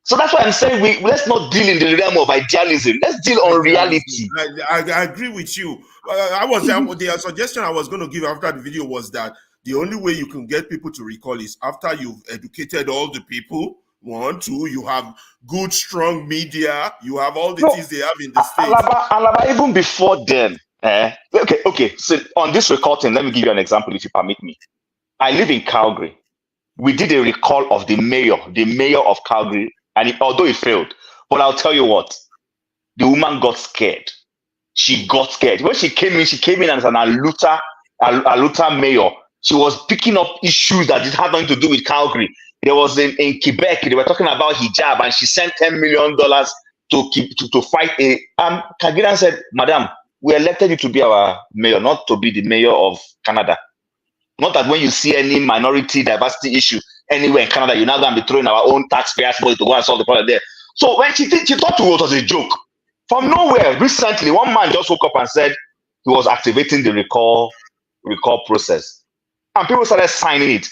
so that's why I'm saying let's not deal in the realm of idealism. Let's deal on reality. I agree with you. The suggestion I was going to give after the video was that the only way you can get people to recall is after you've educated all the people. 1, 2, you have good, strong media. You have all the things they have in the States. Alaba, even before then. Okay. So on this recall thing, let me give you an example, if you permit me. I live in Calgary. We did a recall of the mayor of Calgary, and although it failed, but I'll tell you what, the woman got scared. she got scared. When she came in as an Aluta mayor. She was picking up issues that had nothing to do with Calgary. There was in Quebec, they were talking about hijab, and she sent $10 million to fight a. Kagina said, "Madam, we elected you to be our mayor, not to be the mayor of Canada. Not that when you see any minority diversity issue anywhere in Canada, you're not going to be throwing our own taxpayers' money to go and solve the problem there." So when she thought it was a joke. From nowhere, recently, one man just woke up and said he was activating the recall process. And people started signing it.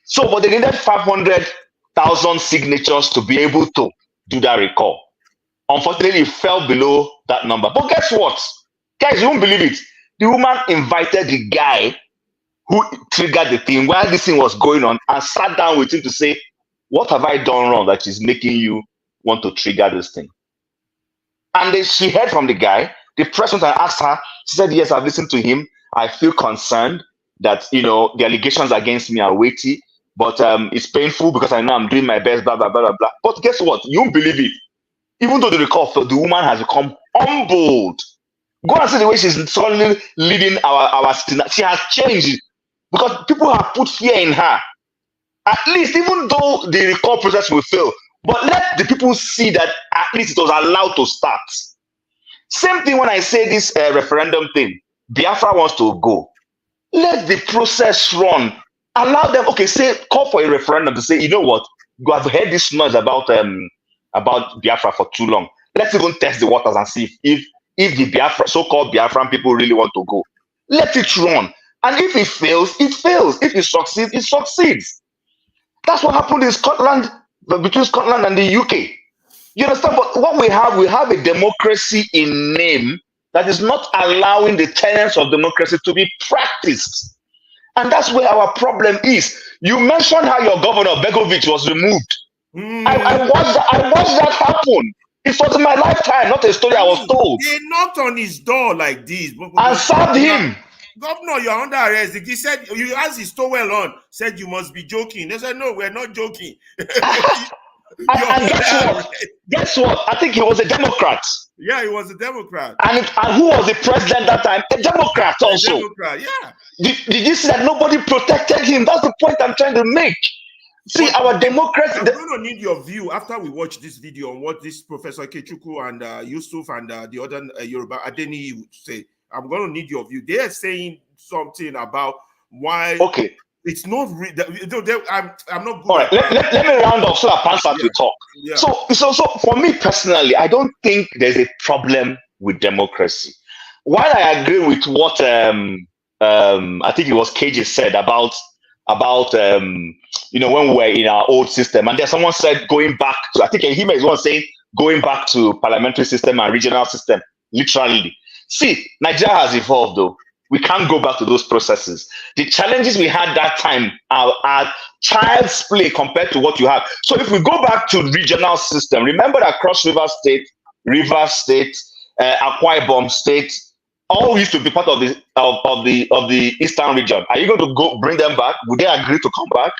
So, but they needed 500,000 signatures to be able to do that recall. Unfortunately, it fell below that number. But guess what? Guys, you won't believe it. The woman invited the guy who triggered the thing while this thing was going on and sat down with him to say, "What have I done wrong that is making you want to trigger this thing?" And then she heard from the guy. The press went and asked her. She said, "Yes, I've listened to him. I feel concerned that, the allegations against me are weighty, but it's painful because I know I'm doing my best, blah, blah, blah, blah, blah." But guess what? You won't believe it. Even though the recall failed, the woman has become humbled. Go and see the way she's suddenly leading our she has changed because people have put fear in her. At least, even though the recall process will fail, but let the people see that at least it was allowed to start. Same thing when I say this referendum thing. Biafra wants to go. Let the process run. Allow them, call for a referendum to say, you know what, you have heard this noise about Biafra for too long. Let's even test the waters and see if the so-called Biafran people really want to go. Let it run. And if it fails, it fails. If it succeeds, it succeeds. That's what happened in Scotland, between Scotland and the UK. You understand? But what we have a democracy in name that is not allowing the tenets of democracy to be practiced. And that's where our problem is. You mentioned how your governor, Begovic, was removed. I watched that happen. It was in my lifetime, not a story I was told. They knocked on his door like this. And served him. Governor, you're under arrest. He said, you asked his towel on, said you must be joking. They said, no, we're not joking. And guess what? I think he was a Democrat. Yeah, he was a Democrat. And who was the president that time? A Democrat also. A Democrat, yeah. Did you see that nobody protected him? That's the point I'm trying to make. See, our democracy. I'm going to need your view after we watch this video on what this Professor Kechuku and Yusuf and the other Yoruba Adeni would say. I'm going to need your view. They are saying something about why. Okay. It's not. I'm not good. All right. Let me round off so that Pansat will talk. Yeah. So for me personally, I don't think there's a problem with democracy. While I agree with what I think it was KJ said about when we were in our old system, and then someone said going back to, I think Hima is one saying going back to parliamentary system and regional system, literally. See, Nigeria has evolved though. We can't go back to those processes. The challenges we had that time are child's play compared to what you have. So if we go back to regional system, remember that Cross River State, Rivers State, Akwa Ibom State, all used to be part of the Eastern region. Are you going to go bring them back? Would they agree to come back?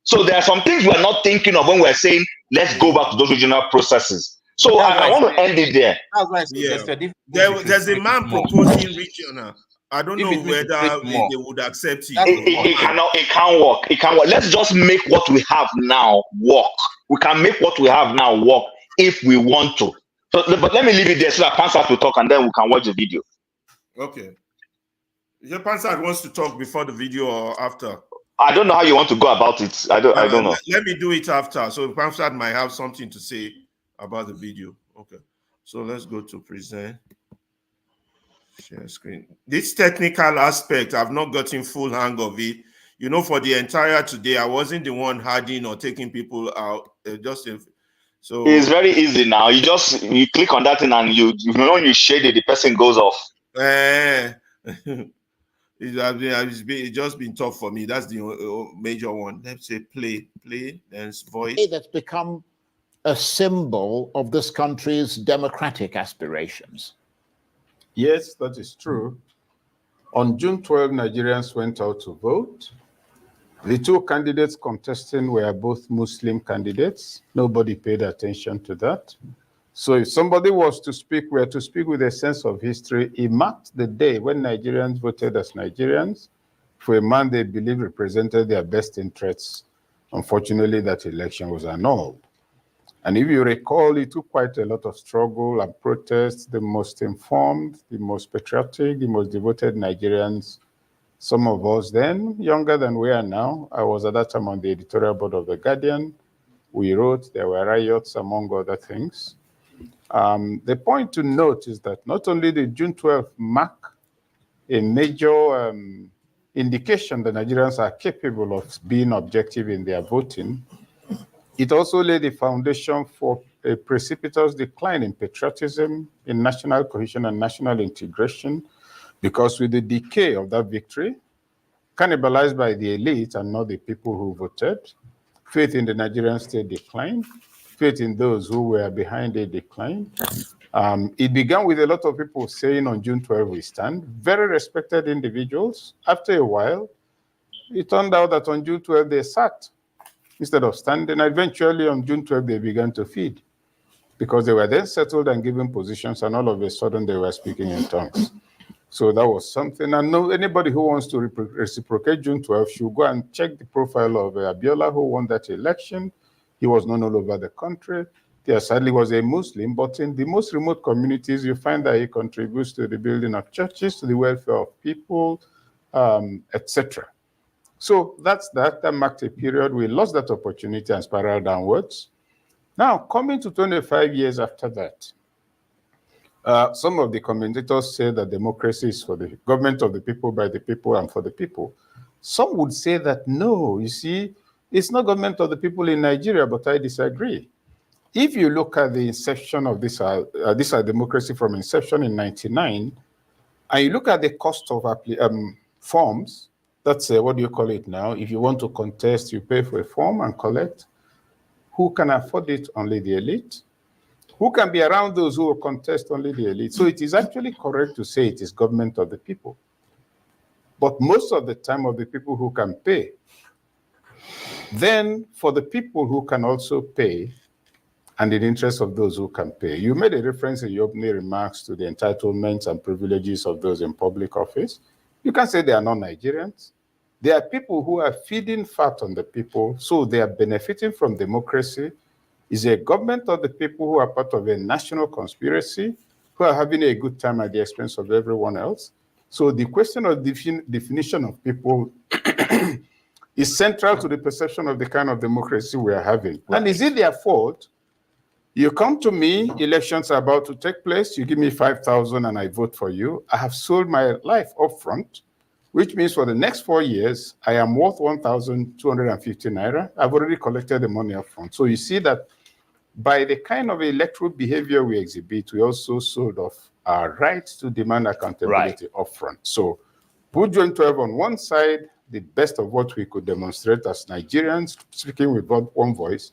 So there are some things we're not thinking of when we're saying let's go back to those regional processes. So I want to end it there. There's a man proposing regional. I don't know whether they would accept it. It can't work. It can't work. Let's just make what we have now work. We can make what we have now work if we want to. So, but let me leave it there so that Pansat will talk and then we can watch the video. Okay. Your Pansat wants to talk before the video or after? I don't know how you want to go about it. I don't know. Let me do it after. So Pansat might have something to say about the video. Okay. So let's go to present. Share screen. This technical aspect, I've not gotten full hang of it. For the entire today, I wasn't the one hiding or taking people out. So it's very easy now. You click on that thing and you shade it, the person goes off. It's just been tough for me. That's the major one. Let's say play, then voice. That's become a symbol of this country's democratic aspirations. Yes, that is true. On June 12, Nigerians went out to vote. The two candidates contesting were both Muslim candidates. Nobody paid attention to that. So if somebody were to speak with a sense of history, he marked the day when Nigerians voted as Nigerians for a man they believe represented their best interests. Unfortunately, that election was annulled. And if you recall, it took quite a lot of struggle and protest. The most informed, the most patriotic, the most devoted Nigerians, some of us then, younger than we are now, I was at that time on the editorial board of The Guardian. We wrote, there were riots, among other things. The point to note is that not only did June 12th mark a major indication that Nigerians are capable of being objective in their voting, it also laid the foundation for a precipitous decline in patriotism, in national cohesion and national integration, because with the decay of that victory, cannibalized by the elite and not the people who voted, faith in the Nigerian state declined, faith in those who were behind it declined. It began with a lot of people saying on June 12 we stand, very respected individuals. After a while, it turned out that on June 12 they sat instead of standing. Eventually on June 12 they began to feed because they were then settled and given positions, and all of a sudden they were speaking in tongues. So that was something. And no, anybody who wants to reciprocate June 12 should go and check the profile of Abiola, who won that election. He was known all over the country. There sadly was a Muslim, but in the most remote communities, you find that he contributes to the building of churches, to the welfare of people, etc. So that's that. That marked a period. We lost that opportunity and spiraled downwards. Now, coming to 25 years after that, some of the commentators say that democracy is for the government of the people, by the people, and for the people. Some would say that no, you see, it's not government of the people in Nigeria, but I disagree. If you look at the inception of this democracy from inception in 1999, and you look at the cost of forms, that's what do you call it now? If you want to contest, you pay for a form and collect. Who can afford it? Only the elite. Who can be around those who will contest? Only the elite. So it is actually correct to say it is government of the people. But most of the time of the people who can pay. Then for the people who can also pay, and in the interest of those who can pay. You made a reference in your opening remarks to the entitlements and privileges of those in public office. You can say they are not Nigerians. They are people who are feeding fat on the people, so they are benefiting from democracy. It's a government of the people who are part of a national conspiracy, who are having a good time at the expense of everyone else. So the question of definition of people is central to the perception of the kind of democracy we are having. Right. And is it their fault? You come to me, elections are about to take place, you give me 5,000 and I vote for you. I have sold my life up front, which means for the next 4 years, I am worth 1,250 naira. I've already collected the money up front. So you see that by the kind of electoral behavior we exhibit, we also sold off our right to demand accountability up front. So put June 12 on one side, the best of what we could demonstrate as Nigerians, speaking with one voice,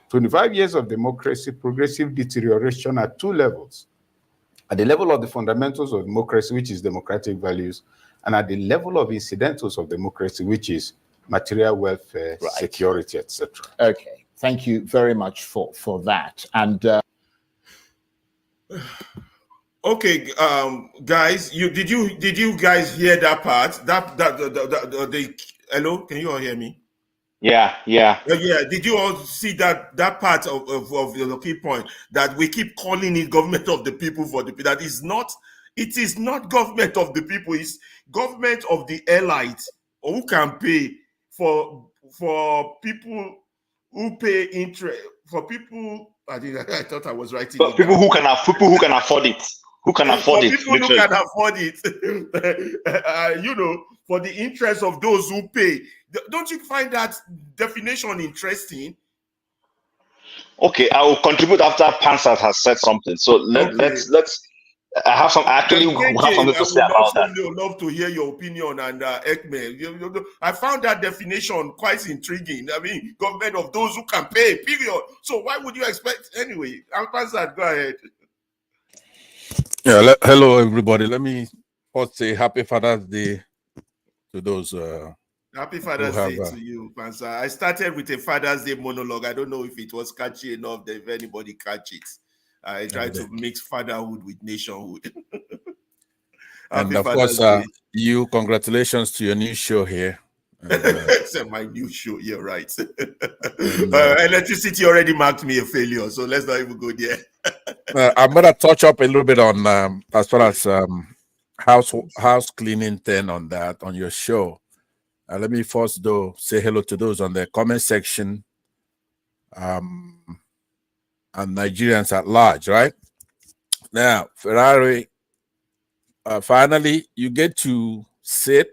25 years of democracy, progressive deterioration at two levels. At the level of the fundamentals of democracy, which is democratic values, and at the level of incidentals of democracy, which is material welfare, security, etc. Okay, thank you very much for that. And okay, guys, did you guys hear that part? Hello, can you all hear me? Yeah. Yeah. Did you all see that part of the key point that we keep calling it government of the people for the people? That is not. It is not government of the people. It's government of the elite, or who can pay for people who pay interest for people. I thought I was writing. But people who can afford it. Who can afford it? People who can afford it, for the interest of those who pay. Don't you find that definition interesting? Okay, I will contribute after Pansat has said something. So let's. I have something to say about that. I would love to hear your opinion, and Ekme. I found that definition quite intriguing. I mean, government of those who can pay. Period. So why would you expect anyway? Pansat, go ahead. Yeah, hello everybody. Let me first say Happy Father's Day to those. Happy Father's Day to you, Pansa. I started with a Father's Day monologue. I don't know if it was catchy enough, if anybody catch it. I try to mix fatherhood with nationhood. And Happy of course, Father's Day. you, congratulations to your new show here. And, Except my new show, you're right. Electricity already marked me a failure, so let's not even go there. I'm gonna touch up a little bit on as far as house cleaning thing on that on your show. Let me first though say hello to those on the comment section, and Nigerians at large. Right now, Ferrari, finally you get to sit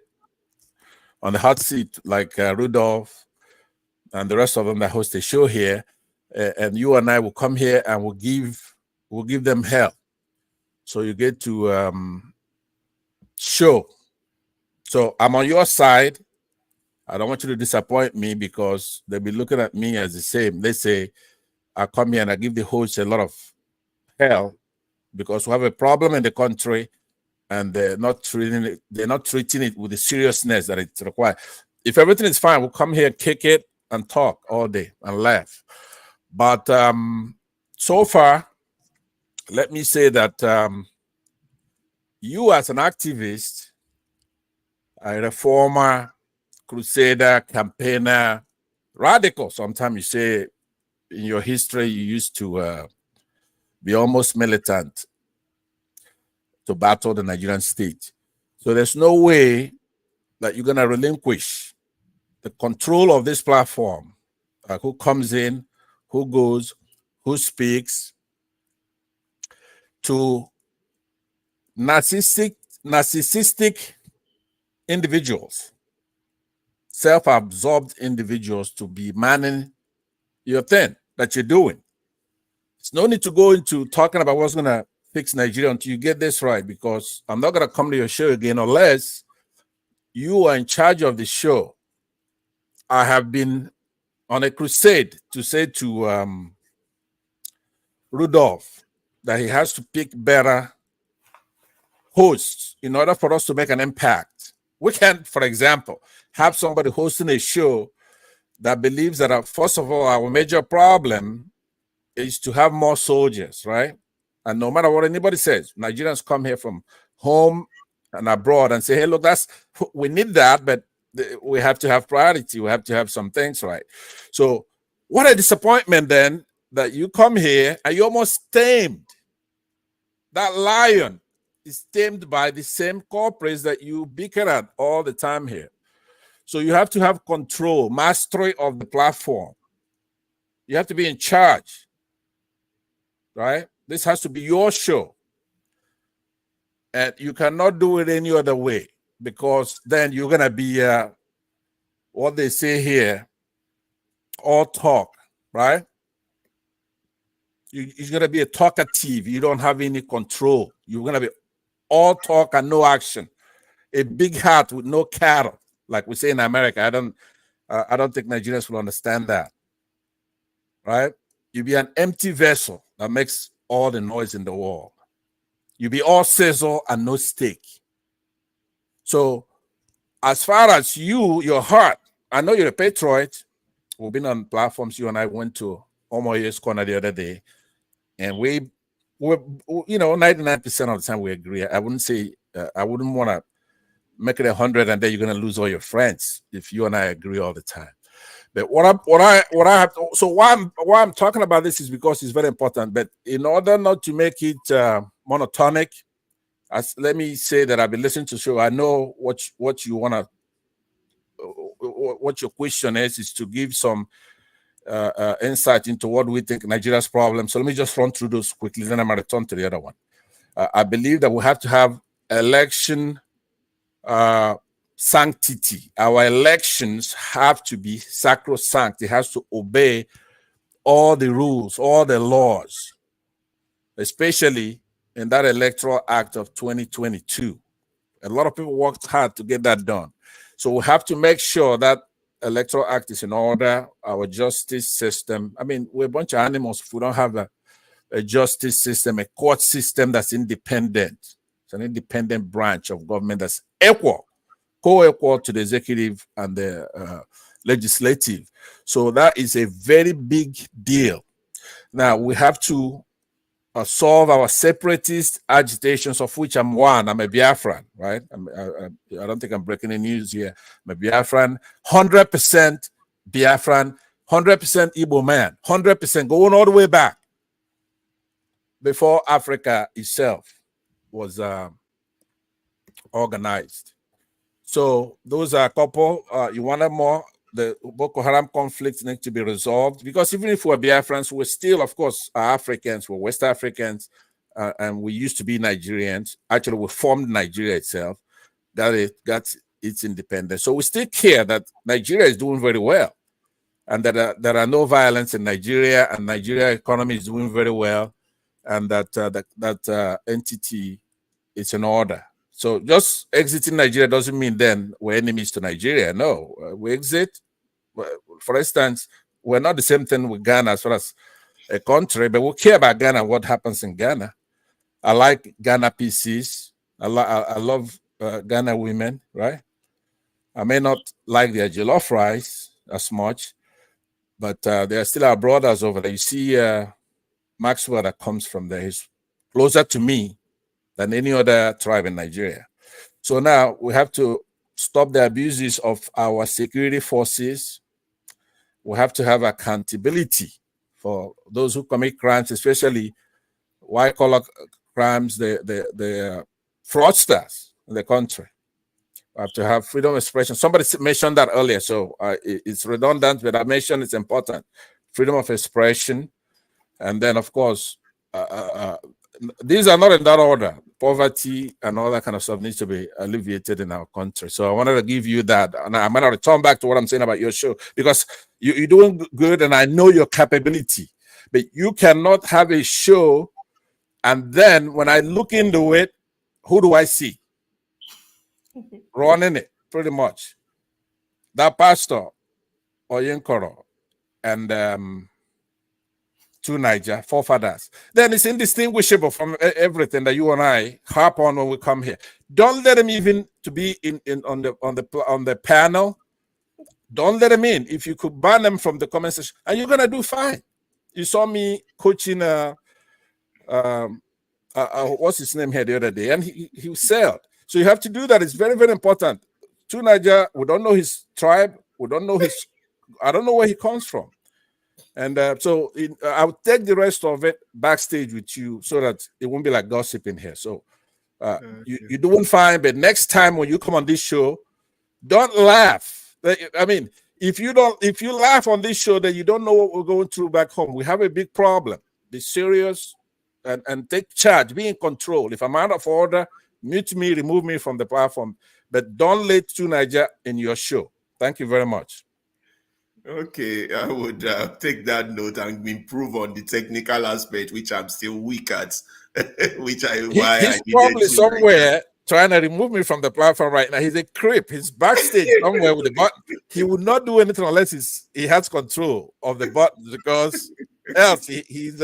on the hot seat like Rudolph and the rest of them that host the show here, and you and I will come here and we'll give them hell. So you get to show. So I'm on your side. I don't want you to disappoint me because they'll be looking at me as the same. They say I come here and I give the host a lot of hell because we have a problem in the country and they're not treating it with the seriousness that it's required. If everything is fine, we'll come here, kick it, and talk all day and laugh. But so far, let me say that you as an activist, a reformer, crusader, campaigner, radical, sometimes you say in your history you used to be almost militant to battle the Nigerian state. So there's no way that you're going to relinquish the control of this platform, who comes in, who goes, who speaks, to narcissistic individuals, self-absorbed individuals to be manning your thing that you're doing. There's no need to go into talking about what's going to fix Nigeria until you get this right, because I'm not going to come to your show again unless you are in charge of the show. I have been on a crusade to say to Rudolph that he has to pick better hosts in order for us to make an impact. We can, for example, have somebody hosting a show that believes that, first of all, our major problem is to have more soldiers, right? And no matter what anybody says, Nigerians come here from home and abroad and say, hey, look, we need that, but we have to have priority. We have to have some things right. So what a disappointment then that you come here and you almost tamed. That lion is tamed by the same corporates that you bicker at all the time here. So you have to have control, mastery of the platform. You have to be in charge, right? This has to be your show. And you cannot do it any other way, because then you're going to be, what they say here, all talk, right? You're going to be a talkative. You don't have any control. You're going to be all talk and no action. A big hat with no cattle, like we say in America. I don't think Nigerians will understand that, right? You be an empty vessel that makes all the noise in the world. You be all sizzle and no steak. So as far as your heart, I know you're a patriot. We've been on platforms. You and I went to Omoye's Corner the other day, and we 99% of the time we agree. I wouldn't say, I wouldn't want to make it 100 and then you're going to lose all your friends if you and I agree all the time. But what I have to, so why I'm talking about this is because it's very important. But in order not to make it monotonic, let me say that I've been listening to the show. I know what you want to, what your question is to give some insight into what we think Nigeria's problem. So let me just run through those quickly, then I'm going to return to the other one. I believe that we have to have election sanctity. Our elections have to be sacrosanct. It has to obey all the rules, all the laws, especially in that Electoral Act of 2022. A lot of people worked hard to get that done. So we have to make sure that Electoral Act is in order, our justice system. I mean, we're a bunch of animals if we don't have a justice system, a court system that's independent. It's an independent branch of government that's equal, co-equal to the executive and the legislative. So that is a very big deal. Now, we have to solve our separatist agitations, of which I'm one. I'm a Biafran, right? I don't think I'm breaking the news here. I'm a Biafran, 100% Biafran, 100% Igbo man, 100% going all the way back before Africa itself was organized. So those are a couple. You wanted more? The Boko Haram conflict needs to be resolved, because even if we're Biafrans, we're still, of course, Africans, we're West Africans, and we used to be Nigerians. Actually, we formed Nigeria itself, got its independence. So we still care that Nigeria is doing very well, and that there are no violence in Nigeria, and Nigeria economy is doing very well, and that entity is in order. So just exiting Nigeria doesn't mean then we're enemies to Nigeria. No, we exit. For instance, we're not the same thing with Ghana as far as a country, but we care about Ghana, what happens in Ghana. I like Ghana PCs. I love Ghana women, right? I may not like their jollof rice as much, but they are still our brothers over there. You see Maxwell that comes from there. He's closer to me than any other tribe in Nigeria. So now we have to stop the abuses of our security forces. We have to have accountability for those who commit crimes, especially white-collar crimes, the fraudsters in the country. We have to have freedom of expression. Somebody mentioned that earlier, so it's redundant, but I mentioned it's important. Freedom of expression, and then, of course, these are not in that order. Poverty and all that kind of stuff needs to be alleviated in our country. So I wanted to give you that. And I'm going to return back to what I'm saying about your show, because you're doing good and I know your capability. But you cannot have a show and then when I look into it, who do I see? Running it, pretty much. That pastor, Oyenkoro, and two Niger forefathers. Then it's indistinguishable from everything that you and I harp on when we come here. Don't let him even to be on the panel. Don't let him in. If you could ban them from the comment section, and you're gonna do fine. You saw me coaching what's his name here the other day, and he sailed. So you have to do that. It's very, very important. To Niger, we don't know his tribe. We don't know his. I don't know where he comes from. And so I'll take the rest of it backstage with you so that it won't be like gossiping here. So you're doing fine, but next time when you come on this show, don't laugh. I mean, if you laugh on this show, then you don't know what we're going through back home. We have a big problem. Be serious and take charge. Be in control. If I'm out of order, mute me, remove me from the platform. But don't let to Niger in your show. Thank you very much. Okay, I would take that note and improve on the technical aspect, which I'm still weak at. He's probably somewhere trying to remove me from the platform right now. He's a creep. He's backstage somewhere with the button. He would not do anything unless he has control of the button, because else he's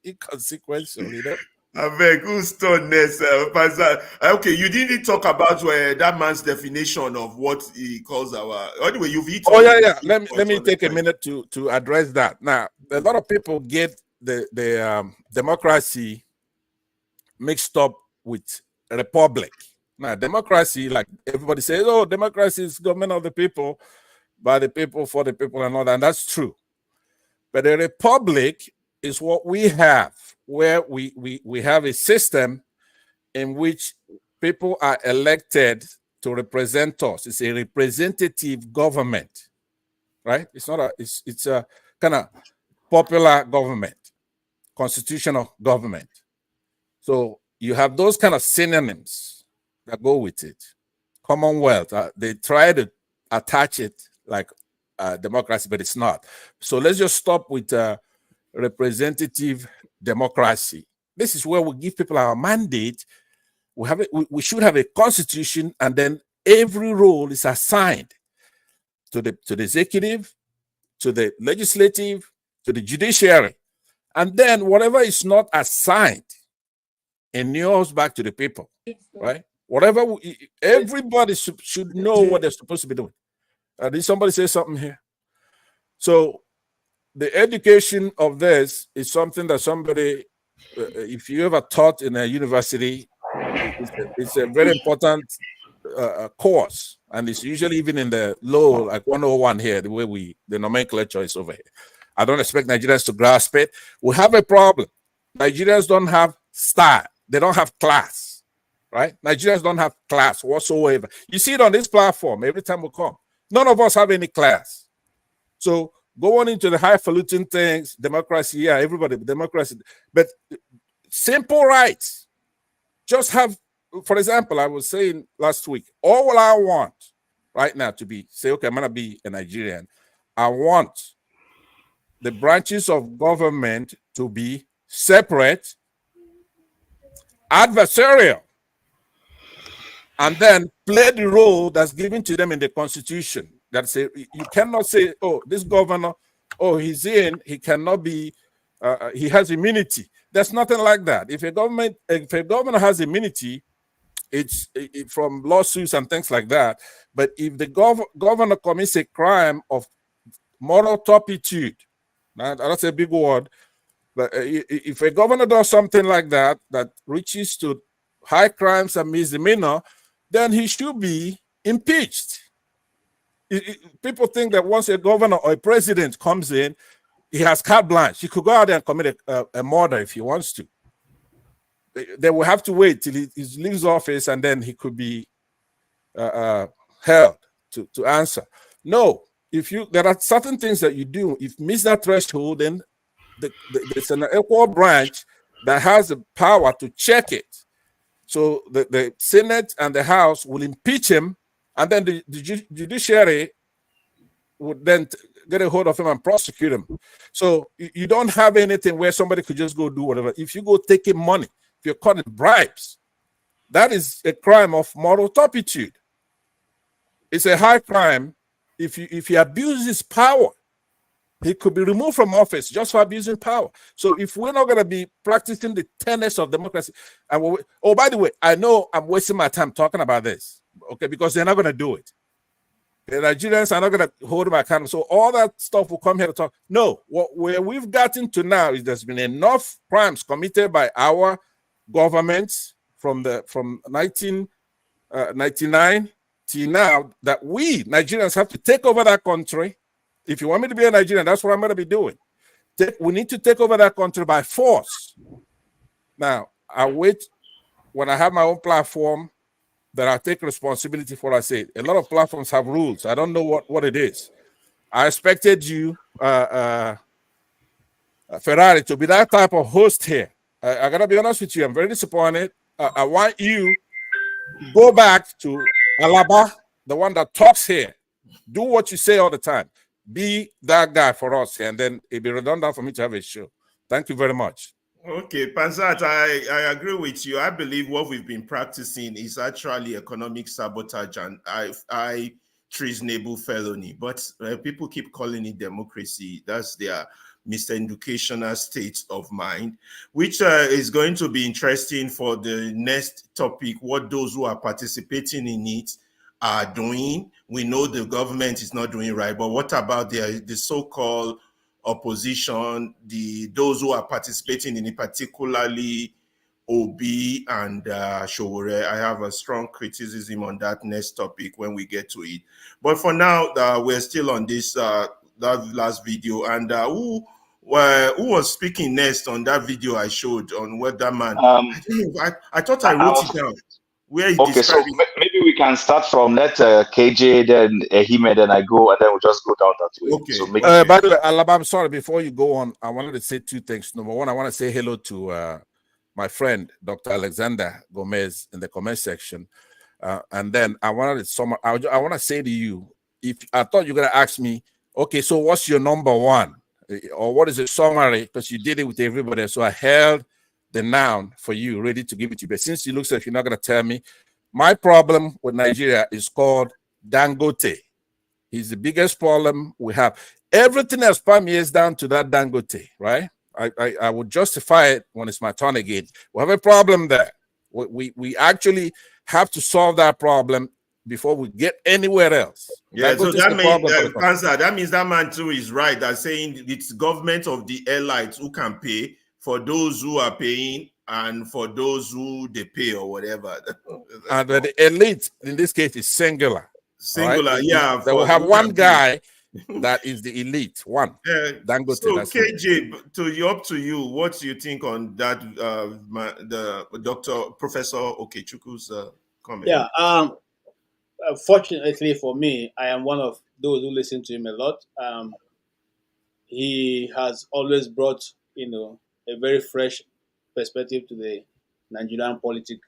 inconsequential, you know. I beg, who's turn next? Okay, you didn't talk about that man's definition of what he calls our. Anyway, you've eaten. Oh yeah. Let me take a minute to address that. Now, a lot of people get the democracy mixed up with republic. Now, democracy, like everybody says, oh, democracy is government of the people, by the people, for the people, and all that. And that's true. But a republic is what we have, where we have a system in which people are elected to represent us. It's a representative government, right? It's not it's a kind of popular government, constitutional government. So you have those kind of synonyms that go with it. Commonwealth, they try to attach it like democracy, but it's not. So let's just stop with representative democracy. This is where we give people our mandate. We should have a constitution, and then every role is assigned to the executive, to the legislative, to the judiciary, and then whatever is not assigned inures back to the people, right? Everybody should know what they're supposed to be doing. Did somebody say something here? So the education of this is something that somebody if you ever taught in a university, it's a very important course, and it's usually even in the low, like 101 here, the way the nomenclature is over here. I don't expect Nigerians to grasp it. We have a problem. Nigerians don't have style. They don't have class, right? Nigerians don't have class whatsoever. You see it on this platform every time we come. None of us have any class. So go on into the highfalutin things, democracy, yeah, everybody, democracy. But simple rights, just have, for example, I was saying last week, all I want right now to be, say, okay, I'm gonna be a Nigerian. I want the branches of government to be separate, adversarial, and then play the role that's given to them in the Constitution. That say you cannot say, oh, this governor, oh, he's in, he cannot be, he has immunity. There's nothing like that. If a governor has immunity, it's from lawsuits and things like that. But if the governor commits a crime of moral turpitude, now that's a big word, but if a governor does something like that, that reaches to high crimes and misdemeanor, then he should be impeached. People think that once a governor or a president comes in, he has carte blanche. He could go out there and commit a murder if he wants to. They will have to wait till he leaves office, and then he could be held to answer. No, there are certain things that you do. If you miss that threshold, then there's an equal branch that has the power to check it. So the Senate and the House will impeach him, and then the judiciary would then get a hold of him and prosecute him. So you don't have anything where somebody could just go do whatever. If you go taking money, if you're caught in bribes, that is a crime of moral turpitude. It's a high crime. If he abuses power, he could be removed from office just for abusing power. So if we're not going to be practicing the tenets of democracy, and oh, by the way, I know I'm wasting my time talking about this, okay, because they're not going to do it. The Nigerians are not going to hold my accountable. So all that stuff will come here to talk. No, where we've gotten to now is there's been enough crimes committed by our governments from 1999 till now that we Nigerians have to take over that country. If you want me to be a Nigerian, that's what I'm going to be doing. We need to take over that country by force. Now, I wait when I have my own platform that I take responsibility for what I say. A lot of platforms have rules. I don't know what it is. I expected you, Ferrari, to be that type of host here. I got to be honest with you. I'm very disappointed. I want you to go back to Alaba, the one that talks here. Do what you say all the time. Be that guy for us, and then it'd be redundant for me to have a show. Thank you very much. Okay, Panzat, I agree with you. I believe what we've been practicing is actually economic sabotage and treasonable felony. But people keep calling it democracy. That's their miseducational state of mind, which is going to be interesting for the next topic, what those who are participating in it are doing. We know the government is not doing right, but what about the so-called opposition, those who are participating in it, particularly Obi and Showore? I have a strong criticism on that next topic when we get to it. But for now, we're still on this that last video. And who was speaking next on that video I showed on Weatherman? I thought I wrote it down. Okay, so maybe we can start from let KJ, then Ehime, then I go, and then we'll just go down that way. Okay. So By the way, Alaba, I'm sorry, before you go on, I wanted to say two things. Number one, I want to say hello to my friend, Dr. Alexander Gomez, in the comment section. And then I wanted to I want to say to you, if I thought you were going to ask me, okay, so what's your number one? Or what is the summary? Because you did it with everybody. So I held the noun for you, ready to give it to you. But since it looks like you're not going to tell me, my problem with Nigeria is called Dangote. He's the biggest problem we have. Everything else permeates down to that Dangote, right? I would justify it when it's my turn again. We have a problem there. We actually have to solve that problem before we get anywhere else. Yeah, so that means that man too is right. That saying it's government of the airlines who can pay for those who are paying and for those who they pay or whatever. And the elite in this case is singular. Singular, all right? yeah. They will have one guy that is the elite. One. Dangote, So that's it. KJ, up to you. What do you think on that? The Professor Okechukwu's comment. Yeah. Fortunately for me, I am one of those who listen to him a lot. He has always brought, a very fresh perspective to the Nigerian politics,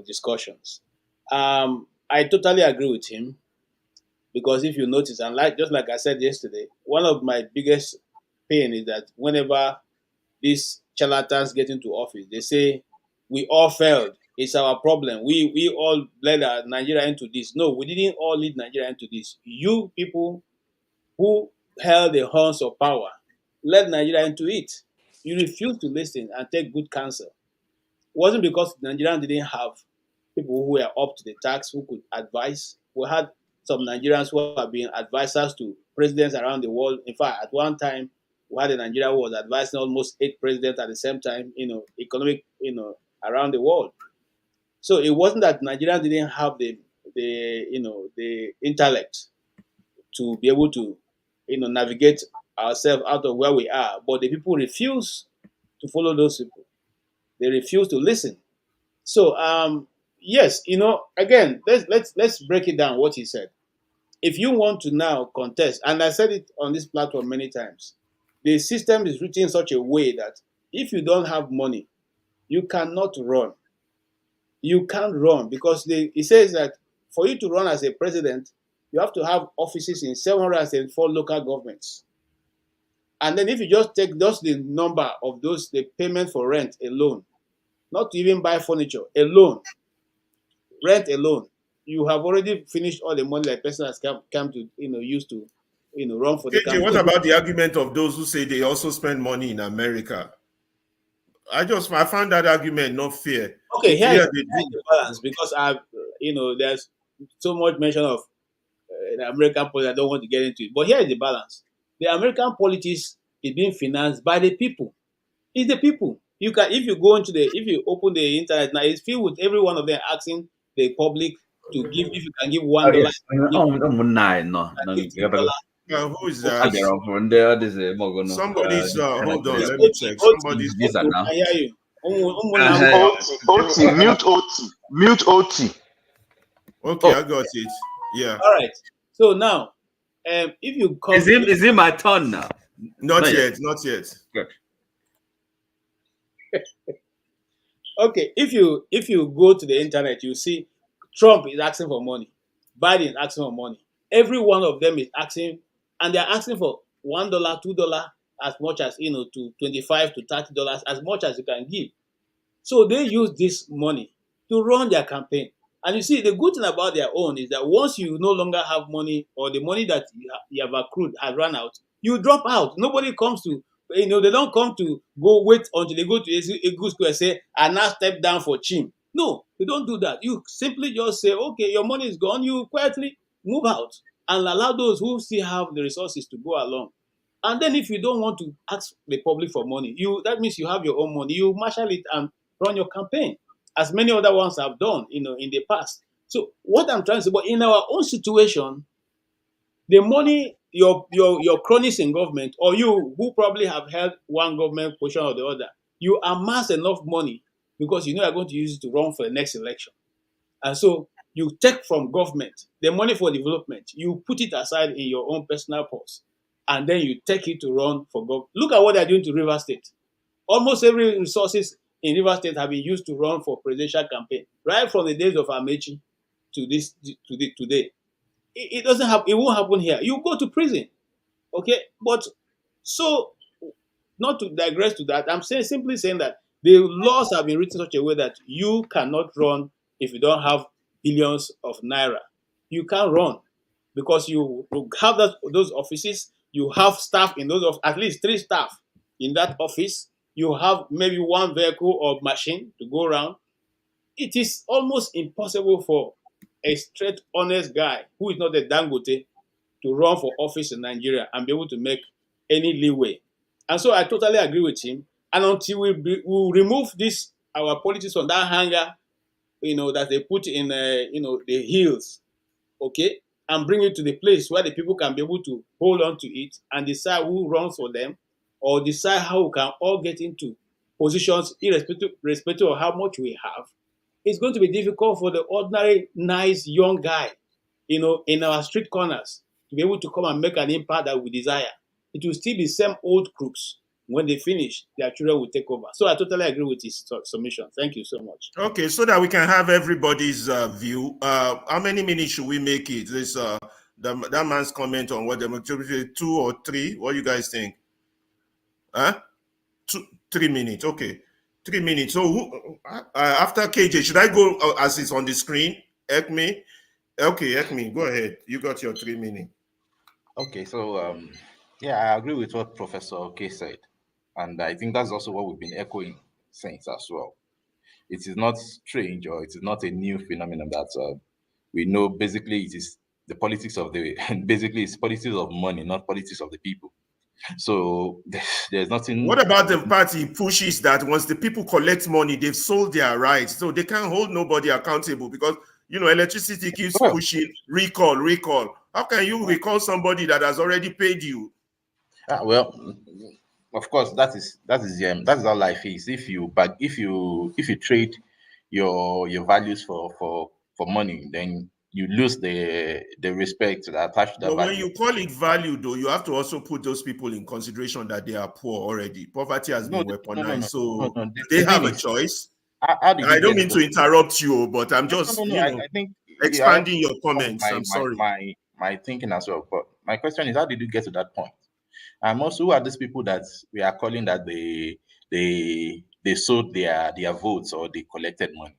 discussions. I totally agree with him because if you notice, and just like I said yesterday, one of my biggest pain is that whenever these charlatans get into office, they say we all failed. It's our problem. We all led Nigeria into this. No, we didn't all lead Nigeria into this. You people who held the horns of power led Nigeria into it. You refused to listen and take good counsel. It wasn't because Nigerians didn't have people who were up to the task who could advise. We had some Nigerians who have been advisors to presidents around the world. In fact, at one time, we had a Nigeria who was advising almost 8 presidents at the same time, economic, around the world. So it wasn't that Nigerians didn't have the intellect to be able to, navigate ourselves out of where we are, but the people refuse to follow those people. They refuse to listen. So, yes, again, let's break it down. What he said. If you want to now contest, and I said it on this platform many times, the system is written in such a way that if you don't have money, you cannot run. You can't run because it says that for you to run as a president, you have to have offices in 774 local governments. And then if you just take just the number of those, the payment for rent alone, not to even buy furniture, alone, rent alone, you have already finished all the money that person has come to, use to, run for the KJ, campaign. what about the argument of those who say they also spend money in America? I found that argument not fair. Okay, here is the balance because there's so much mention of the American politics. I don't want to get into it, but here is the balance. The American politics is being financed by the people. It's the people. If you open the internet now, it's filled with every one of them asking the public to give. If you can give $1, who is that? Somebody's hold on, let me check. Somebody's I hear you. OT, mute OT. Okay, I got it. Yeah. All right. So now, if you come, is it my turn now? Not yet. Good. Okay, if you go to the internet, you see Trump is asking for money, Biden is asking for money. Every one of them is asking, and they're asking for $1, $2, as much as to $25 to $30, as much as you can give. So they use this money to run their campaign. And you see, the good thing about their own is that once you no longer have money or the money that you have accrued has run out, you drop out. Nobody comes to, they don't come to go wait until they go to a good square and say, I now step down for Chim. No, you don't do that. You simply just say, okay, your money is gone. You quietly move out and allow those who still have the resources to go along. And then if you don't want to ask the public for money, that means you have your own money. You marshal it and run your campaign, as many other ones have done, in the past. So what I'm trying to say, but in our own situation, the money your cronies in government, or you who probably have held one government position or the other, you amass enough money because you know you're going to use it to run for the next election. And so you take from government the money for development, you put it aside in your own personal purse, and then you take it to run for government. Look at what they're doing to River State. Almost every resources in River State have been used to run for presidential campaign, right from the days of Amechi to today. It doesn't happen. It won't happen here. You go to prison, okay? But so, not to digress to that, I'm simply saying that the laws have been written in such a way that you cannot run if you don't have billions of naira. You can't run because you have those offices. You have staff in those at least 3 staff in that office. You have maybe 1 vehicle or machine to go around. It is almost impossible for a straight, honest guy who is not a Dangote to run for office in Nigeria and be able to make any leeway. And so I totally agree with him. And until we remove this, our politics on that hanger, that they put in, the hills, okay, and bring it to the place where the people can be able to hold on to it and decide who runs for them, or decide how we can all get into positions irrespective of how much we have. It's going to be difficult for the ordinary, nice, young guy, in our street corners to be able to come and make an impact that we desire. It will still be same old crooks. When they finish, their children will take over. So I totally agree with his submission. Thank you so much. Okay, so that we can have everybody's view. How many minutes should we make it? This that man's comment on what democracy 2 or 3. What do you guys think? 3 minutes. Okay, 3 minutes. So after KJ, should I go as it's on the screen? Ekme. Okay, Ekme, go ahead. You got your 3 minutes. Okay, so yeah, I agree with what Professor K said, and I think that's also what we've been echoing since as well. It is not strange, or it is not a new phenomenon that we know. Basically, it is the politics of basically it's politics of money, not politics of the people. So there's nothing. What about the party pushes that once the people collect money, they've sold their rights, so they can't hold nobody accountable because electricity keeps pushing recall. How can you recall somebody that has already paid you? Well, of course, that is how life is. If you trade your values for money, then you lose the respect that attached to that But value. when you call it value, though, you have to also put those people in consideration that they are poor already. Poverty has been weaponized, so they have a choice. How did I don't mean to interrupt you, but I'm just I think expanding your comments. I'm sorry. My thinking as well. But my question is, how did you get to that point? And also, who are these people that we are calling that they sold their votes or they collected money?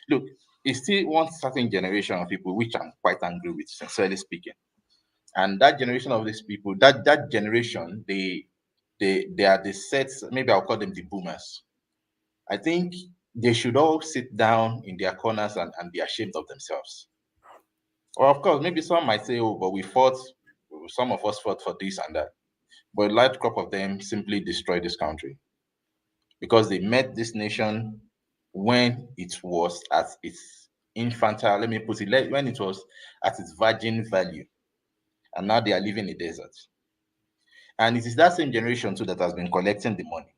Look, it's still one certain generation of people, which I'm quite angry with, sincerely speaking. And that generation of these people, that generation, they are the sets. Maybe I'll call them the boomers. I think they should all sit down in their corners and be ashamed of themselves. Or of course, maybe some might say, "Oh, but some of us fought for this and that." But a large crop of them simply destroyed this country because they met this nation when it was at its infantile, let me put it, when it was at its virgin value. And now they are living in the desert. And it is that same generation too that has been collecting the money.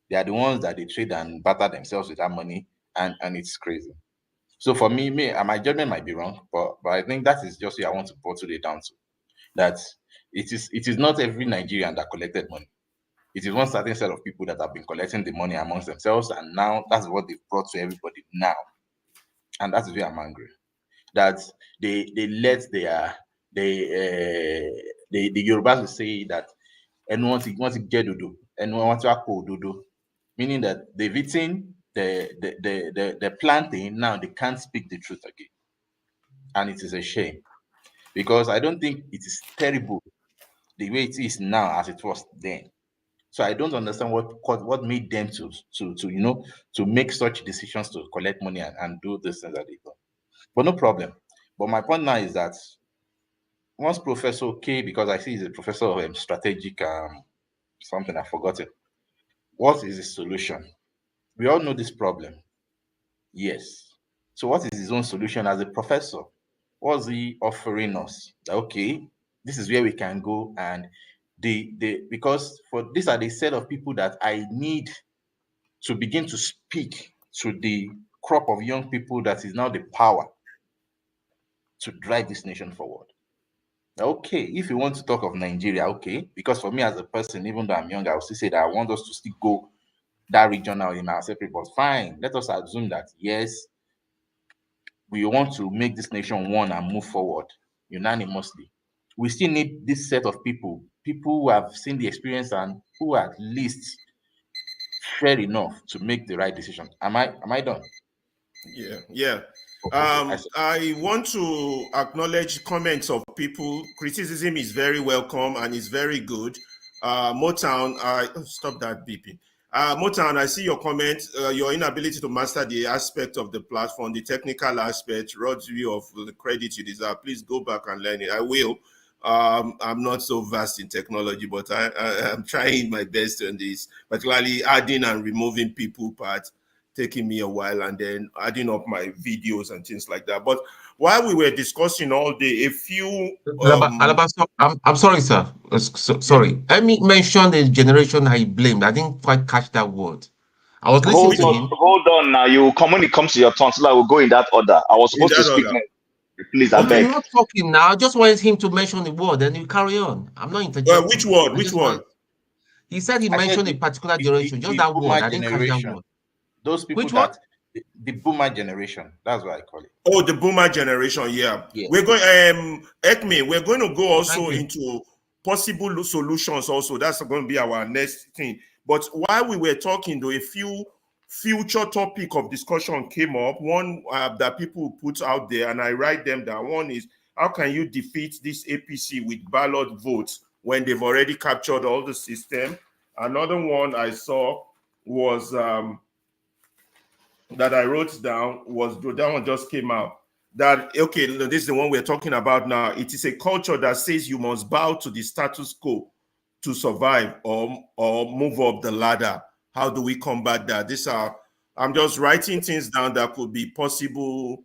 They are the ones that they trade and barter themselves with that money, and it's crazy. So for me, my judgment might be wrong, but I think that is just what I want to bottle it down to. That it is not every Nigerian that collected money. It is one certain set of people that have been collecting the money amongst themselves, and now that's what they've brought to everybody now. And that is where I'm angry. That they let the Yorubas will say that anyone to get dodo, anyone want to call dodo, meaning that they've eaten the planting, now they can't speak the truth again. And it is a shame, because I don't think it is terrible the way it is now as it was then. So I don't understand what made them to make such decisions to collect money and do this things that they do. But no problem. But my point now is that once Professor K, because I see he's a professor of strategic something, I've forgotten. What is the solution? We all know this problem. Yes. So what is his own solution as a professor? What's he offering us? Okay, this is where we can go, and because for these are the set of people that I need to begin to speak to the crop of young people that is now the power to drive this nation forward. Okay, if you want to talk of Nigeria, okay, because for me as a person, even though I'm young, I will still say that I want us to still go that regional in our separate, but fine. Let us assume that yes, we want to make this nation one and move forward unanimously. We still need this set of people who have seen the experience and who are at least fair enough to make the right decision. Am I done? Yeah. I want to acknowledge comments of people. Criticism is very welcome and is very good. Motown, stop that beeping. Motown, I see your comment. Your inability to master the aspect of the platform, the technical aspect, Rod's view of the credit you deserve. Please go back and learn it. I will. I'm not so vast in technology, but I'm trying my best on this, particularly adding and removing people parts, taking me a while, and then adding up my videos and things like that. But while we were discussing all day, a few... I'm sorry, sir. Sorry. Let me mention the generation I blamed. I didn't quite catch that word. I was listening to him. Hold on now. You come when it comes to your turn, so I will go in that order. I was supposed to speak next. Please, I beg. I'm not talking now. I just wanted him to mention the word, and you carry on. I'm not interjecting. Which word? Which one? He said he mentioned a particular generation. Just that word. I didn't catch that word. Those people Which one? The boomer generation. That's what I call it. Oh, the boomer generation. Yeah. We're going. Ekme, we're going to go also into possible solutions. Also, that's going to be our next thing. But while we were talking, though, a few future topic of discussion came up. One that people put out there, and I write them down. One is, how can you defeat this APC with ballot votes when they've already captured all the system? Another one I saw was that I wrote down was, that one just came out, that, okay, this is the one we're talking about now. It is a culture that says you must bow to the status quo to survive or move up the ladder. How do we combat that? I'm just writing things down that could be possible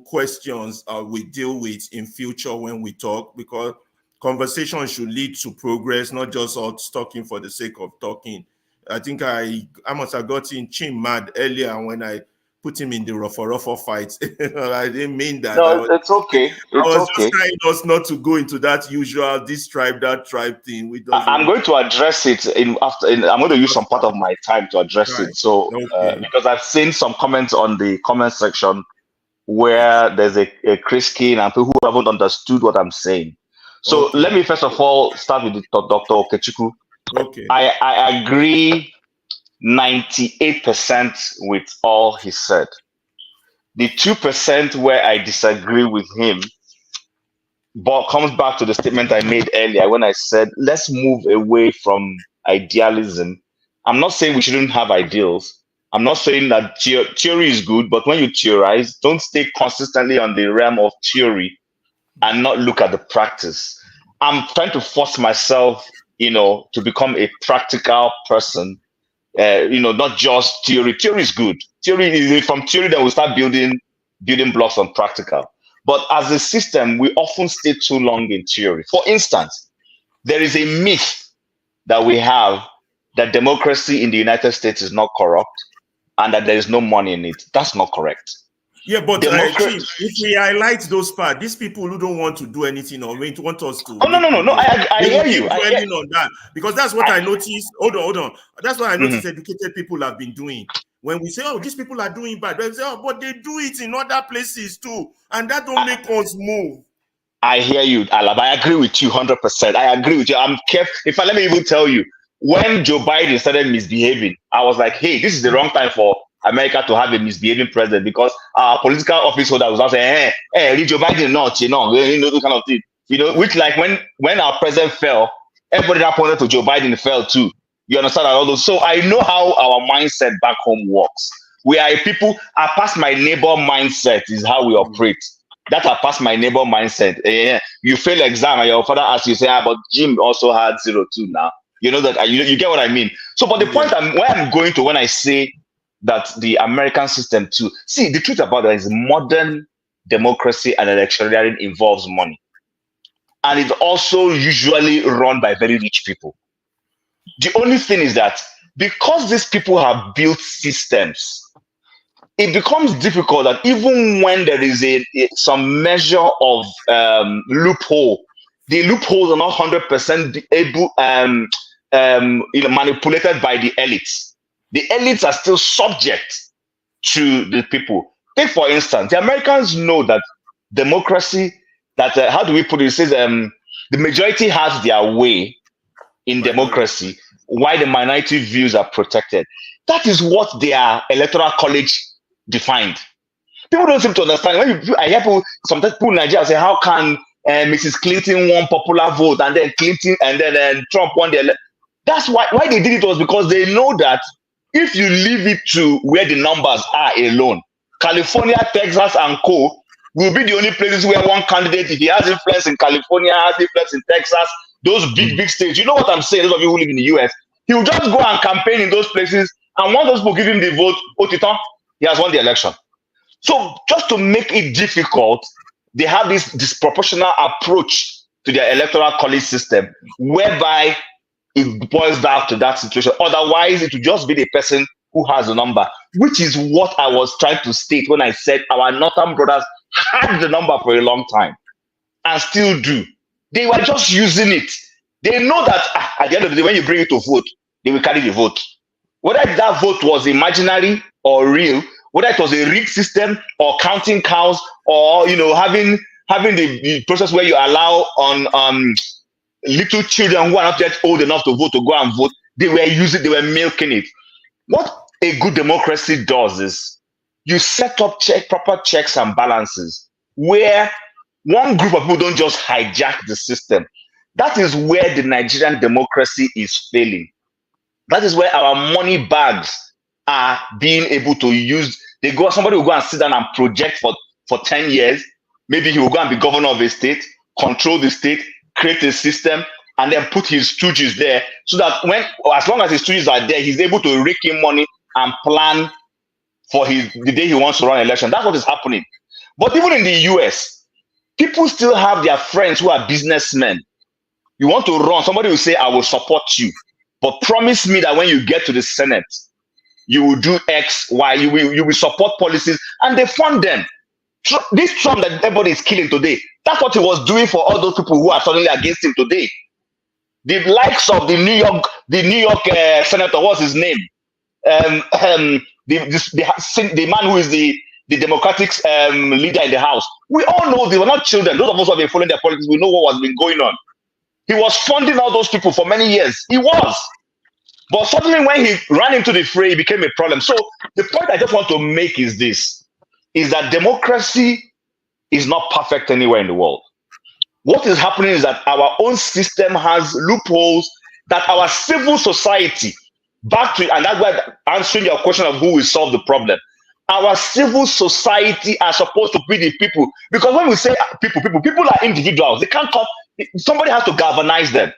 questions we deal with in future when we talk, because conversation should lead to progress, not just us talking for the sake of talking. I think I must have gotten Chim mad earlier when I put him in the rougher fight. I didn't mean that. No, it's okay. I was just trying us not to go into that usual this tribe, that tribe thing. I'm going to address it I'm going to use some part of my time to address it. So because I've seen some comments on the comment section where there's a Chris King and people who haven't understood what I'm saying. So let me first of all start with Dr. Okechukwu. Okay. I agree 98% with all he said. The 2% where I disagree with him comes back to the statement I made earlier when I said, let's move away from idealism. I'm not saying we shouldn't have ideals. I'm not saying that theory is good, but when you theorize, don't stay consistently on the realm of theory and not look at the practice. I'm trying to force myself, to become a practical person, not just theory. Theory is good. From theory, then we'll start building blocks on practical. But as a system, we often stay too long in theory. For instance, there is a myth that we have that democracy in the United States is not corrupt and that there is no money in it. That's not correct. Yeah, but Chief, if we highlight those parts, these people who don't want to do anything or want us to... Oh, no, I hear you. On that, because that's what I noticed. Hold on. That's what I noticed educated people have been doing. When we say, oh, these people are doing bad, they say, oh, but they do it in other places too. And that don't make us move. I hear you, Alaba. I agree with you 100%. I agree with you. I'm careful. In fact, let me even tell you, when Joe Biden started misbehaving, I was like, hey, this is the wrong time for America to have a misbehaving president, because our political office holder was now saying, hey, Joe Biden not, this kind of thing. Which, like, when our president fell, everybody that pointed to Joe Biden fell too. You understand all those? So I know how our mindset back home works. We are people, I pass my neighbor mindset is how we operate. That I pass my neighbor mindset. You fail exam and your father asks you, say, but Jim also had 0-2 now. You know that you get what I mean. So, but the point where I'm going to when I say that the American system too, see, the truth about that is modern democracy and electioneering involves money. And it's also usually run by very rich people. The only thing is that because these people have built systems, it becomes difficult that even when there is some measure of loophole, the loopholes are not 100% able manipulated by the elites. The elites are still subject to the people. Take for instance, the Americans know that democracy, that how do we put it? It says the majority has their way in democracy, while the minority views are protected. That is what their electoral college defined. People don't seem to understand. When I hear people, sometimes people in Nigeria say, how can Mrs. Clinton won popular vote and then Clinton and then Trump won the election? That's why they did it was because they know that if you leave it to where the numbers are alone, California, Texas, and co, will be the only places where one candidate, if he has influence in California, has influence in Texas, those big states. You know what I'm saying? Those of you who live in the US, he will just go and campaign in those places, and once those people give him the vote, he has won the election. So just to make it difficult, they have this disproportional approach to their electoral college system, whereby it boils down to that situation. Otherwise, it will just be the person who has the number, which is what I was trying to state when I said our northern brothers had the number for a long time and still do. They were just using it. They know that at the end of the day, when you bring it to vote, they will carry the vote. Whether that vote was imaginary or real, whether it was a rigged system or counting cows, or having the process where you allow on little children who are not yet old enough to vote to go and vote, they were milking it. What a good democracy does is you set up proper checks and balances where one group of people don't just hijack the system. That is where the Nigerian democracy is failing. That is where our money bags are being able to use. Somebody will go and sit down and project for 10 years. Maybe he will go and be governor of a state, control the state, create a system, and then put his stooges there, so that as long as his stooges are there, he's able to rake in money and plan for the day he wants to run an election. That's what is happening. But even in the US, people still have their friends who are businessmen. You want to run, somebody will say, I will support you, but promise me that when you get to the Senate, you will do X, Y, you will support policies, and they fund them. This Trump that everybody is killing today, that's what he was doing for all those people who are suddenly against him today. The likes of the New York senator, what's his name? The man who is the Democratic leader in the House. We all know they were not children. Those of us who have been following their politics, we know what has been going on. He was funding all those people for many years. He was. But suddenly when he ran into the fray, it became a problem. So the point I just want to make is this, is that democracy is not perfect anywhere in the world. What is happening is that our own system has loopholes that our civil society, and that's why answering your question of who will solve the problem. Our civil society are supposed to be the people. Because when we say people are individuals. They can't come, somebody has to galvanize them.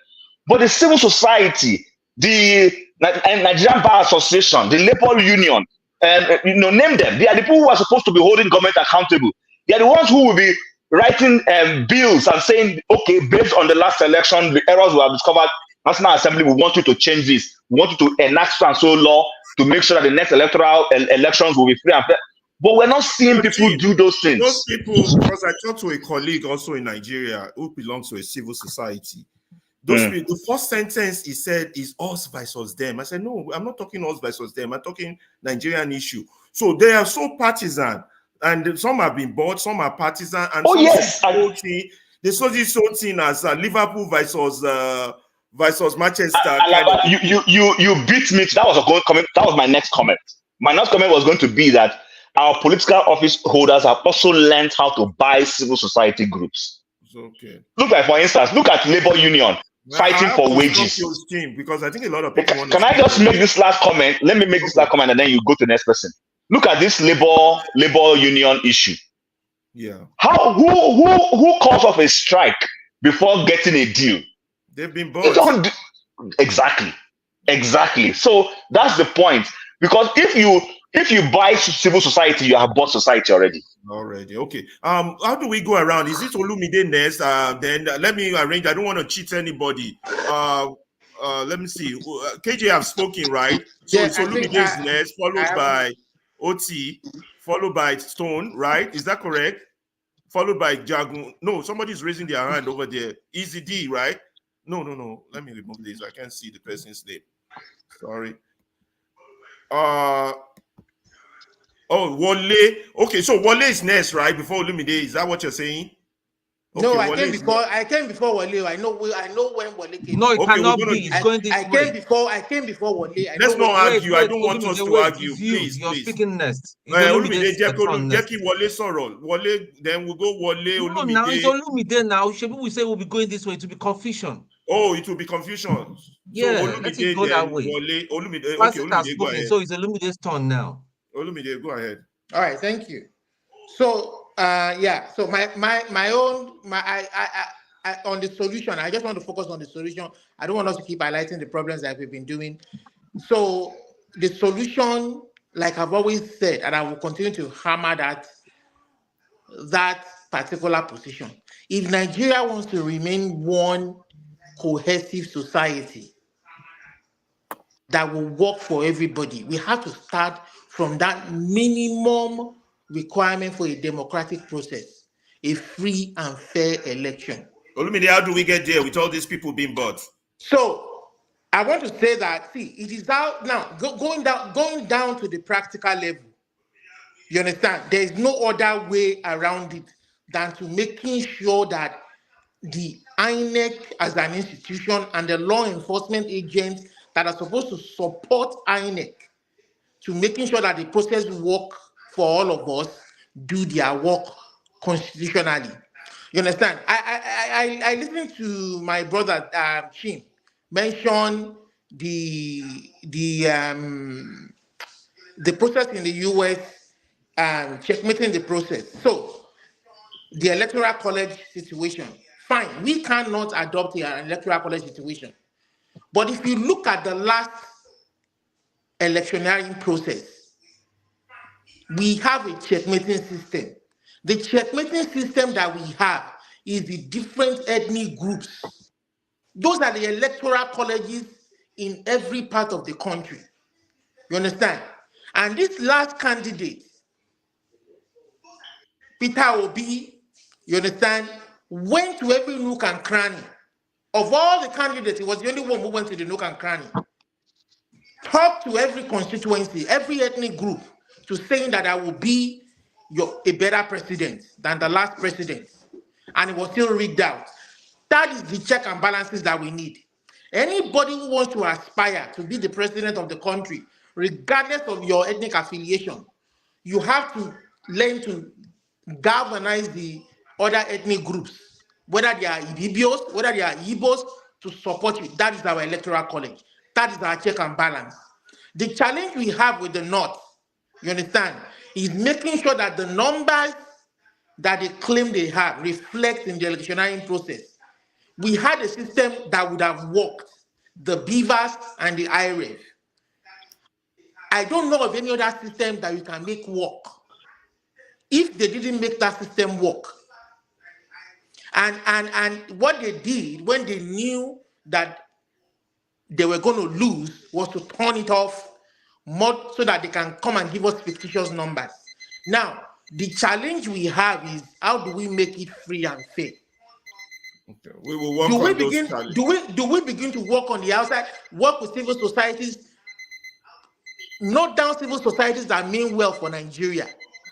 But the civil society, the Nigerian Bar Association, the Labor Union, name them. They are the people who are supposed to be holding government accountable. They are the ones who will be writing bills and saying, okay, based on the last election, the errors we have discovered, National Assembly, we want you to change this. We want you to enact so and so law to make sure that the next electoral elections will be free and fair. But we're not seeing people do those things. Those people, because I talked to a colleague also in Nigeria who belongs to a civil society. Those people, the first sentence he said is us versus them. I said, no, I'm not talking us versus them. I'm talking Nigerian issue. So they are so partisan, and some have been bought, some are partisan, and they saw this whole thing as Liverpool versus Manchester. You beat me. That was a good comment. That was my next comment. My next comment was going to be that our political office holders have also learned how to buy civil society groups. Okay. Look at, for instance, look at Labor Union fighting for wages. Because I think a lot of people want Can I just make this last comment? Let me make this last comment, and then you go to the next person. Look at this labor union issue. Yeah. Who calls off a strike before getting a deal? They've been bought. Exactly. So that's the point. Because if you buy civil society, you have bought society already. Okay. How do we go around? Is it Olumide next? Then let me arrange. I don't want to cheat anybody. Let me see. KJ have spoken, right? So it's Olumide's next, followed by OT, followed by Stone, right? Is that correct? Followed by Jagun. No, somebody's raising their hand over there. Easy D, right? No. Let me remove this. I can't see the person's name. Sorry. Wale. Okay, so Wale is next, right? Before Olumide. Is that what you're saying? Okay, no, I came before Wale. I know when Wale came. No, it cannot be. It's going this way. I came before Wale. Let's not argue. I don't want us to argue. Please. You're speaking next. Olumide, Jackie Wale Sorol. Wale, then we'll go Wale, Olumide. No, now it's Olumide now. Should we say we'll be going this way? It will be confusion. Oh, it will be confusion. Yeah, so let it go that way. Olumide, okay, Olumide, so it's Olumide's turn now. Olumide, go ahead. All right, thank you. So yeah. So I on the solution. I just want to focus on the solution. I don't want us to keep highlighting the problems that we've been doing. So the solution, like I've always said, and I will continue to hammer that particular position. If Nigeria wants to remain one cohesive society that will work for everybody, we have to start from that minimum requirement for a democratic process, a free and fair election. Olumide, how do we get there with all these people being bought? So I want to say that, see, it is out now, going down to the practical level. You understand? There is no other way around it than to making sure that the INEC as an institution and the law enforcement agents that are supposed to support INEC to making sure that the process work for all of us do their work constitutionally. You understand? I listened to my brother Chin mention the process in the US checkmating the process. So the electoral college situation, fine, we cannot adopt an electoral college situation. But if you look at the last electioneering process, we have a checkmating system. The checkmating system that we have is the different ethnic groups. Those are the electoral colleges in every part of the country. You understand? And this last candidate, Peter Obi, you understand, went to every nook and cranny. Of all the candidates, he was the only one who went to the nook and cranny. Talked to every constituency, every ethnic group, to saying that I will be a better president than the last president. And it was still rigged out. That is the check and balances that we need. Anybody who wants to aspire to be the president of the country, regardless of your ethnic affiliation, you have to learn to galvanize the other ethnic groups, whether they are Ibibios, whether they are Igbos, to support you. That is our electoral college. That is our check and balance. The challenge we have with the North, you understand, is making sure that the numbers that they claim they have reflect in the electioneering process. We had a system that would have worked, the Beavers and the IREF. I don't know of any other system that you can make work if they didn't make that system work. And what they did when they knew that they were going to lose was to turn it off more so that they can come and give us fictitious numbers. Now, the challenge we have is how do we make it free and fair? Okay. We will work on those challenges. Do we begin to work on the outside, work with civil societies, note down civil societies that mean well for Nigeria?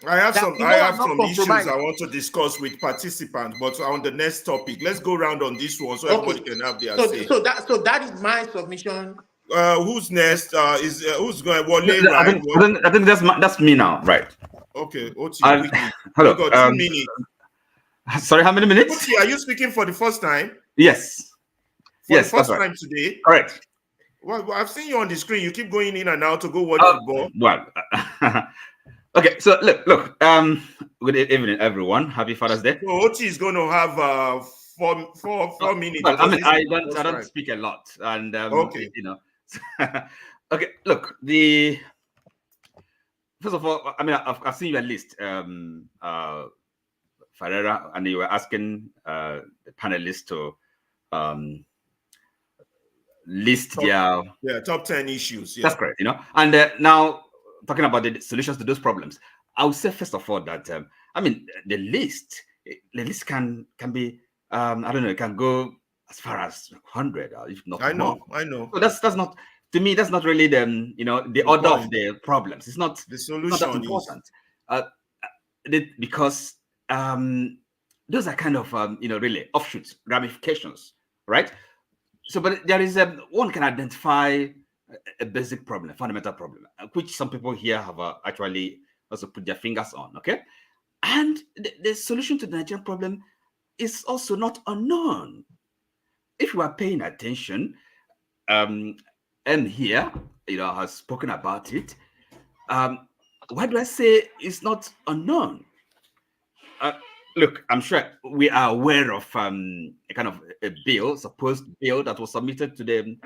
I have some issues I want to discuss with participants, but on the next topic, let's go around on this one so everybody can have their say. So that is my submission. Who's next? Who's going? Wale, right? I think that's me now, right? Okay, Oti, hello. You got 2 minutes. Sorry, how many minutes? Oti, are you speaking for the first time? Yes. For the first time today? Correct. Well, I've seen you on the screen. You keep going in and out to go watch football. Well, okay. So look. Good evening, everyone. Happy Father's Day. So Oti is going to have 4 minutes. Well, I mean, I don't speak a lot, and okay, you know. Okay. Look, first of all, I mean, I've seen your list, Ferreira, and you were asking the panelists to list their top 10 issues. Yeah. That's correct. You know, and now talking about the solutions to those problems, I would say first of all that I mean the list can be I don't know, it can go as far as 100 or if not more. I know. So that's not, to me, that's not really the order of the problems. It's not the solution. Not that important. Because those are kind of really offshoots, ramifications, right? So, but there is one can identify a basic problem, a fundamental problem, which some people here have actually also put their fingers on. Okay, and the solution to the Nigerian problem is also not unknown. If you are paying attention, and here, has spoken about it. Why do I say it's not unknown? look, I'm sure we are aware of a kind of a bill, supposed bill that was submitted to the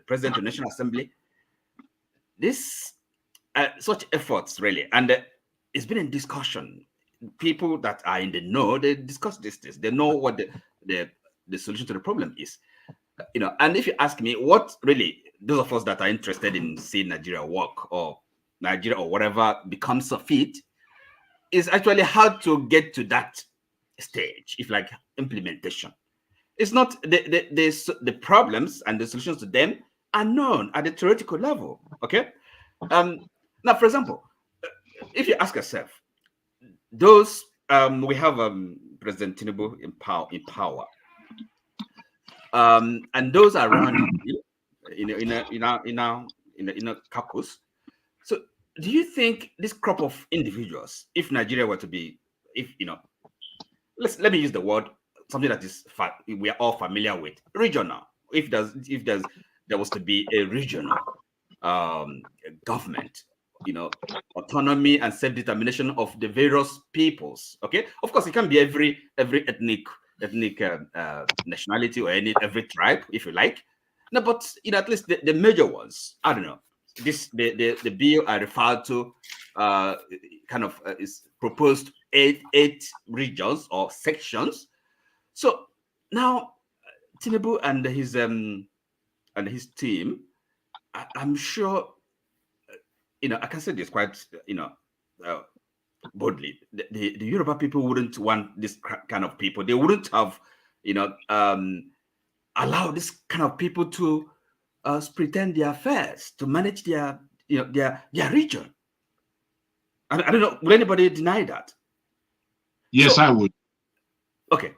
President of the National Assembly. This such efforts really, and it's been in discussion. People that are in the know, they discuss this. They know what the solution to the problem is. And if you ask me, what really those of us that are interested in seeing Nigeria work or Nigeria or whatever becomes a fit, is actually how to get to that stage, if like implementation. It's not the problems and the solutions to them are known at the theoretical level. Okay. Now, for example, if you ask yourself, those we have President Tinubu in power, and those around in a caucus. So, do you think this crop of individuals, if Nigeria were to be, let me use the word something that is we are all familiar with, regional. If there was to be a regional government, autonomy and self-determination of the various peoples. Okay, of course, it can be every ethnic nationality or every tribe, if you like. No, but at least the major ones. I don't know. The bill I referred to is proposed eight regions or sections. So now Tinubu and his team, I'm sure, I can say this quite, boldly. The Yoruba people wouldn't want this kind of people. They wouldn't have, allowed this kind of people to pretend their affairs, to manage their region. I don't know. Will anybody deny that? Yes, I would. Okay,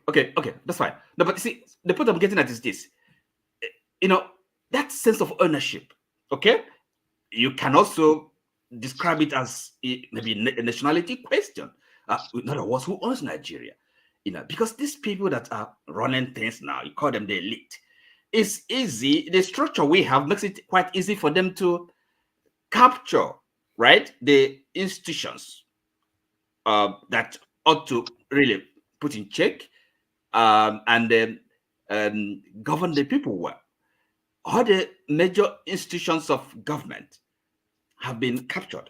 that's fine. No, but see, the point I'm getting at is this. That sense of ownership. Okay, you can also describe it as maybe a nationality question. In other words, who owns Nigeria? Because these people that are running things now, you call them the elite. It's easy. The structure we have makes it quite easy for them to capture, right, the institutions that ought to really put in check and govern the people well. All the major institutions of government have been captured.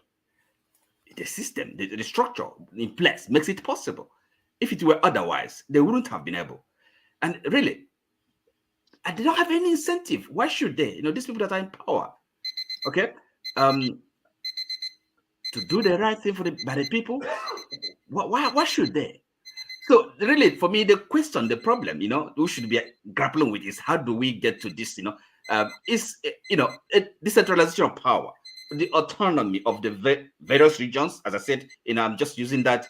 The system, the structure in place makes it possible. If it were otherwise, they wouldn't have been able. And really, they don't have any incentive. Why should they? These people that are in power, okay, to do the right thing by the people. Why should they? So really, for me, the question, the problem, we should be grappling with is how do we get to this? Is a decentralization of power, the autonomy of the various regions. As I said, I'm just using that.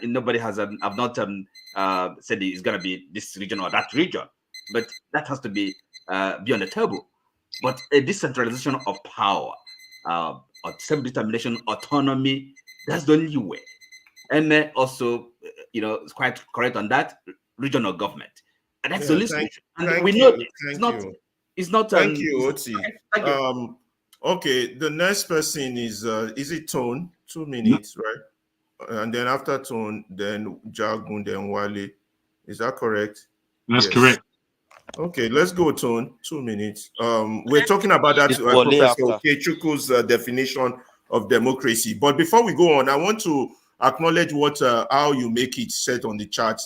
Nobody has. I've not said it's gonna be this region or that region, but that has to be on the table. But a decentralization of power, self-determination, autonomy, that's the only way. And also, it's quite correct on that, regional government, and that's the only solution. And we know this. It's not. Thank you, Oti. Okay, the next person is it Tone? 2 minutes, right? And then after Tone, then Jagun, then Wale. Is that correct? That's correct. Okay, let's go, Tone. 2 minutes. We're talking about that Professor Okechukwu's definition of democracy. But before we go on, I want to acknowledge how you make it set on the chart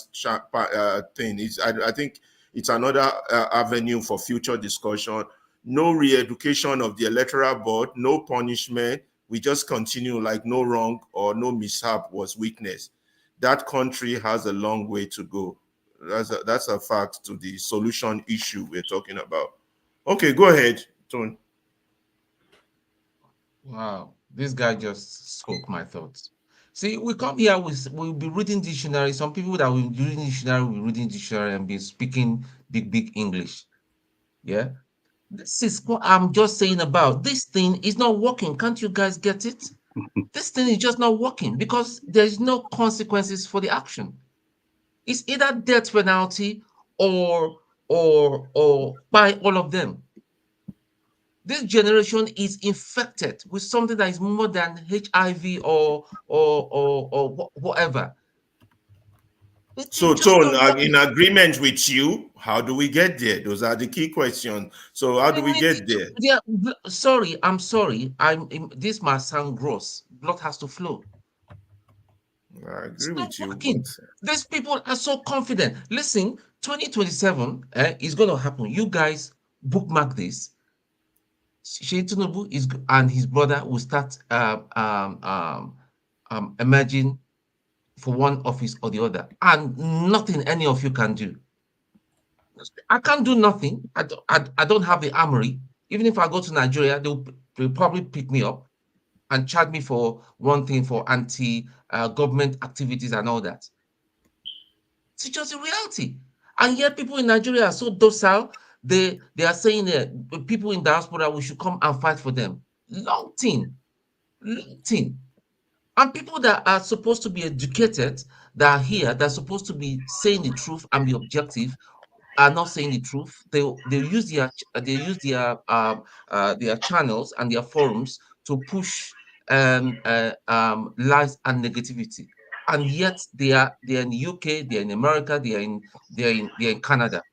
thing. I think it's another avenue for future discussion. No re-education of the electoral board, no punishment. We just continue like no wrong or no mishap was witnessed. That country has a long way to go. That's a fact to the solution issue we're talking about. Okay, go ahead, Tone. Wow, this guy just spoke my thoughts. See, we come here, we'll be reading dictionary. Some people that will be reading dictionary will be reading dictionary and be speaking big English. Yeah. This is what I'm just saying about this thing is not working. Can't you guys get it? This thing is just not working because there's no consequences for the action. It's either death penalty or by all of them. This generation is infected with something that is more than HIV or whatever. So, Tone, I'm in agreement with you. How do we get there? Those are the key questions. So, how do we get there? Yeah, sorry, I'm sorry. This might sound gross. Blood has to flow. I agree with you. These people are so confident. Listen, 2027 is going to happen. You guys bookmark this. Sheikh Tinubu and his brother will start emerging for one office or the other, and nothing any of you can do. I can't do nothing. I don't have the armory. Even if I go to Nigeria, they'll probably pick me up and charge me for one thing, for anti-government activities and all that. It's just a reality. And yet people in Nigeria are so docile. They are saying that people in diaspora, we should come and fight for them. Long thing. And people that are supposed to be educated, that are here, that are supposed to be saying the truth and be objective, are not saying the truth. They use their channels and their forums to push lies and negativity. And yet they are in the UK, they're in America, they're in Canada.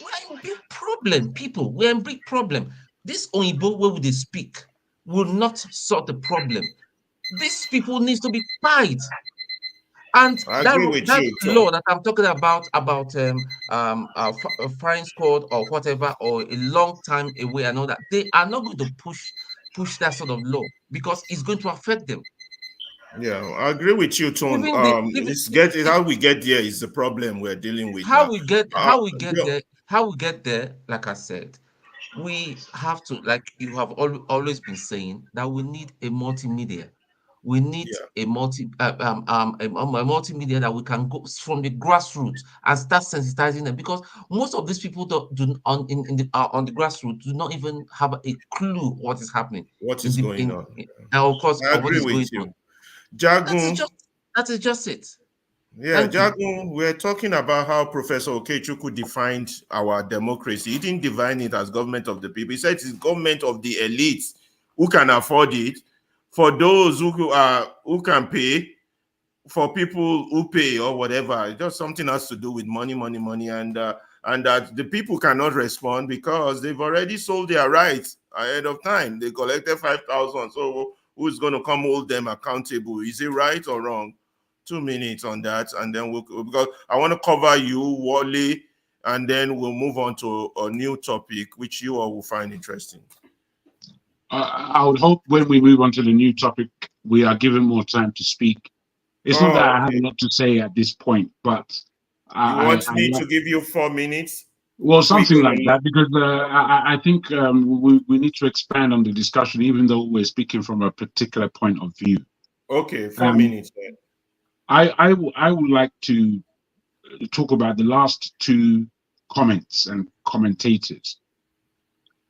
We're in big problem, people. We're in big problem. This Oyibo way they speak will not solve the problem. These people need to be fight. And that law that I'm talking about a fine squad or whatever, or a long time away and all that, they are not going to push that sort of law because it's going to affect them. Yeah, I agree with you, Tone. How we get there is the problem we're dealing with how now. we get there, like I said, we have to, like you have always been saying, that we need a multimedia. We need a multimedia that we can go from the grassroots and start sensitizing them, because most of these people on the grassroots do not even have a clue what is happening. What is going on? Of course, I agree with you. Jagun. That is just it. Yeah, Jagun, we're talking about how Professor Okechukwu defined our democracy. He didn't define it as government of the people. He said it's government of the elites who can afford it, for those who can pay, for people who pay or whatever. Just something has to do with money, and that the people cannot respond because they've already sold their rights ahead of time. They collected 5,000. So who's going to come hold them accountable? Is it right or wrong? 2 minutes on that, and then because I want to cover you, Wally, and then we'll move on to a new topic which you all will find interesting. I would hope when we move on to the new topic, we are given more time to speak. It's not that I have a lot to say at this point, but you want me to give you 4 minutes? Well, something like that, because I think we need to expand on the discussion, even though we're speaking from a particular point of view. Okay, 4 minutes then. I would like to talk about the last two comments and commentators,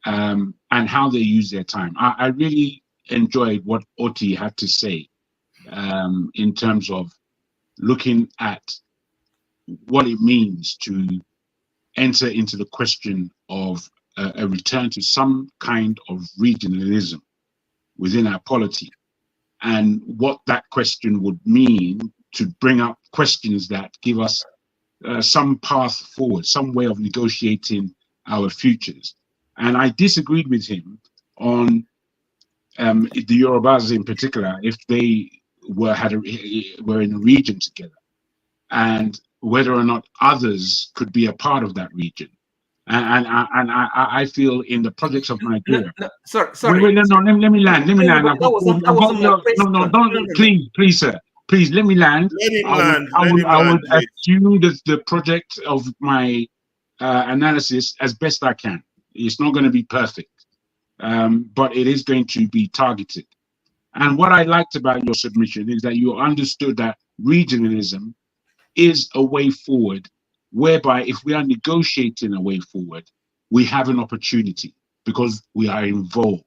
and how they use their time. I really enjoyed what Oti had to say in terms of looking at what it means to enter into the question of a return to some kind of regionalism within our polity, and what that question would mean to bring up questions that give us some path forward, some way of negotiating our futures. And I disagreed with him on the Yorubas in particular, if they were in a region together, and whether or not others could be a part of that region. And I feel in the projects of Nigeria. Sorry. Wait, no, let me land. Don't, please, sir. Please let me land. I would assume that the project of my analysis as best I can. It's not going to be perfect, but it is going to be targeted. And what I liked about your submission is that you understood that regionalism is a way forward, whereby if we are negotiating a way forward, we have an opportunity because we are involved.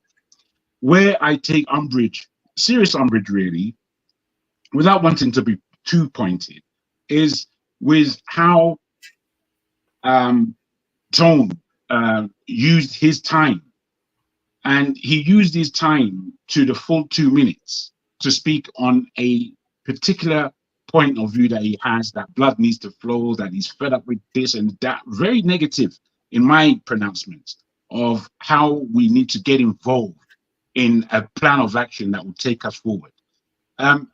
Where I take umbrage, serious umbrage really, without wanting to be too pointed, is with how Tone used his time And he used his time to the full 2 minutes to speak on a particular point of view that he has, that blood needs to flow, that he's fed up with this and that. Very negative in my pronouncements of how we need to get involved in a plan of action that will take us forward. I'm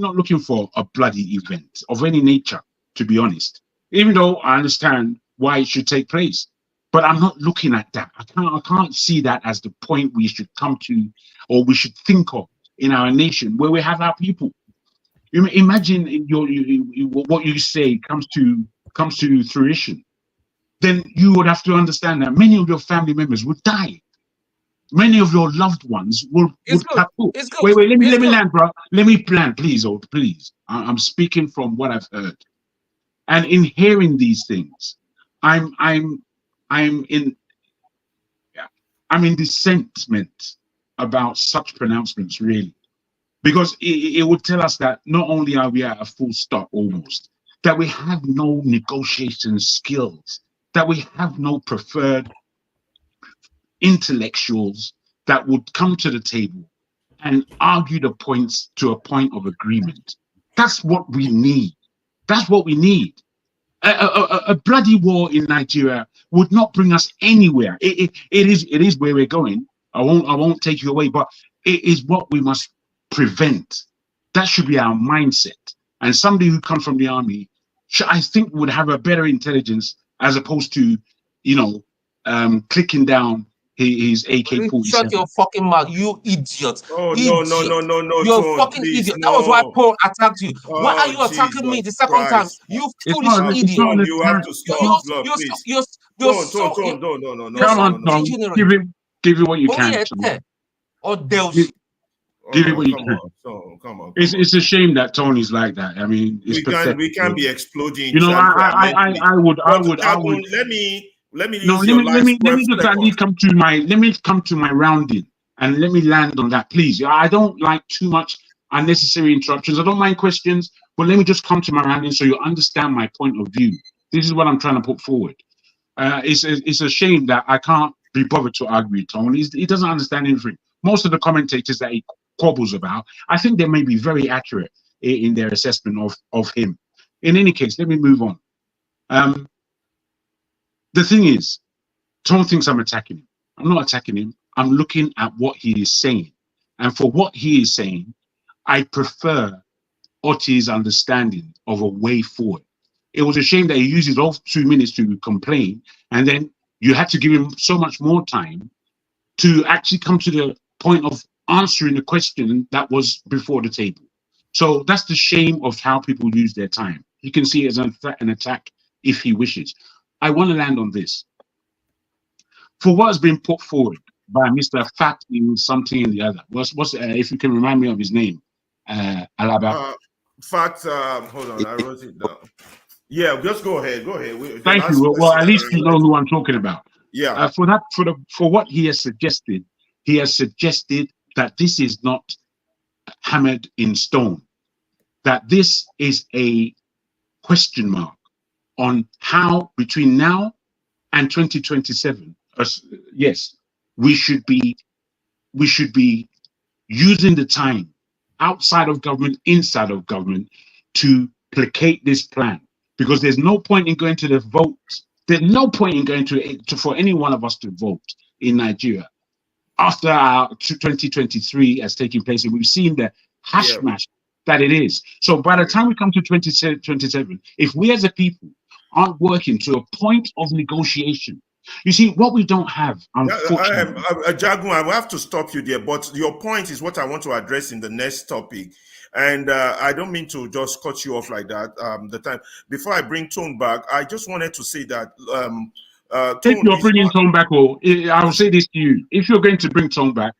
not looking for a bloody event of any nature, to be honest, even though I understand why it should take place. But I'm not looking at that. I can't see that as the point we should come to, or we should think of in our nation, where we have our people. Imagine what you say comes to fruition. Then you would have to understand that many of your family members would die. Many of your loved ones would cut off. Wait, let me land, bro. Let me plan, please, please. I'm speaking from what I've heard, and in hearing these things, I'm in dissentment about such pronouncements, really, because it would tell us that not only are we at a full stop almost, that we have no negotiation skills, that we have no preferred intellectuals that would come to the table and argue the points to a point of agreement. That's what we need. That's what we need. A bloody war in Nigeria would not bring us anywhere. It is where we're going. I won't take you away, but it is what we must prevent. That should be our mindset. And somebody who comes from the army, I think, would have a better intelligence as opposed to, clicking down his AK-47. Shut your fucking mouth, you idiot. Oh, idiot. no, You're Tone, fucking please, idiot. That was why no. Paul attacked you. Why are Oh, you attacking me the second time? Christ. You It's foolish not idiot. an You have to stop, Lord, please. You're Tone, so Come on, Tom. degenerate. Give it what you Oh, can. yeah, Tom. or Deus. Give it what you can. Come on. It's a shame that Tony's like that. I mean, it's pathetic. We can't be exploding. I would. Let me No, use your let me last just at least come to my rounding and let me land on that, please. I don't like too much unnecessary interruptions. I don't mind questions, but let me just come to my rounding so you understand my point of view. This is what I'm trying to put forward. It's a shame that I can't be bothered to argue with Tony. He doesn't understand anything. Most of the commentators that he quabbles about, I think they may be very accurate in their assessment of him. In any case, let me move on. The thing is, Tom thinks I'm attacking him. I'm not attacking him. I'm looking at what he is saying. And for what he is saying, I prefer Oti's understanding of a way forward. It was a shame that he used his all 2 minutes to complain, and then you had to give him so much more time to actually come to the point of answering the question that was before the table. So that's the shame of how people use their time. You can see it as an attack if he wishes. I want to land on this. For what has been put forward by Mr. Fat in something and the other, if you can remind me of his name, Alaba. Fat, hold on, I wrote it down. Yeah, just go ahead. Thank you. Well, at least you know who I'm talking about. Yeah. For what he has suggested that this is not hammered in stone, that this is a question mark on how between now and 2027, yes, we should be using the time outside of government, inside of government, to placate this plan, because there's no point in going to the vote. There's no point in going for any one of us to vote in Nigeria after our 2023 has taken place, and we've seen the hash mash that it is. So by the time we come to 2027, if we as a people aren't working to a point of negotiation, you see, what we don't have, unfortunately. Jagun, I will have to stop you there, but your point is what I want to address in the next topic. And I don't mean to just cut you off like that. The time before I bring Tone back, I just wanted to say that. If you're bringing Tone back, or I'll say this to you: if you're going to bring Tone back,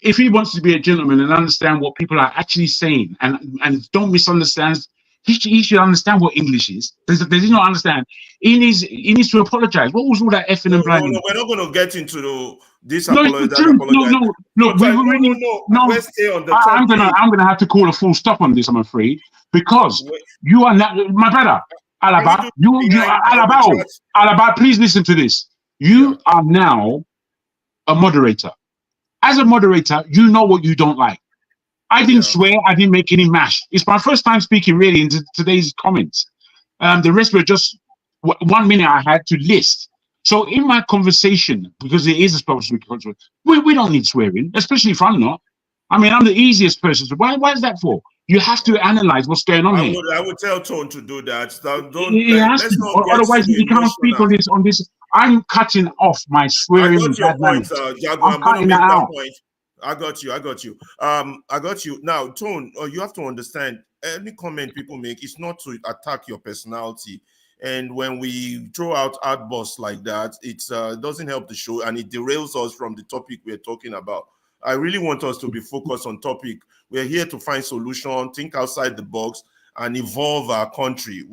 if he wants to be a gentleman and understand what people are actually saying, and don't misunderstand, he should understand what English is. Does he not understand? He needs to apologize. What was all that effing and blinding? No, we're not going to get into this. No, it's the truth. No. Let's stay on the topic. I'm gonna have to call a full stop on this, I'm afraid, because you are not, my brother, Alaba. Alaba, please listen to this. You are now a moderator. As a moderator, you know what you don't like. I didn't swear. I didn't make any mash. It's my first time speaking really in today's comments. The rest were just 1 minute I had to list. So in my conversation, because it is a public culture, we don't need swearing, especially if I'm not. I mean, I'm the easiest person. So why is that for? You have to analyze what's going on here. I would tell Tone to do that. Let's not otherwise you can't speak on this. I'm cutting off my swearing and bad manners. I'm cutting that out. Point. I got you. I got you. Now, Tone, you have to understand, any comment people make is not to attack your personality. And when we throw out outbursts like that, it doesn't help the show and it derails us from the topic we're talking about. I really want us to be focused on topic. We're here to find solution, think outside the box, and evolve our country.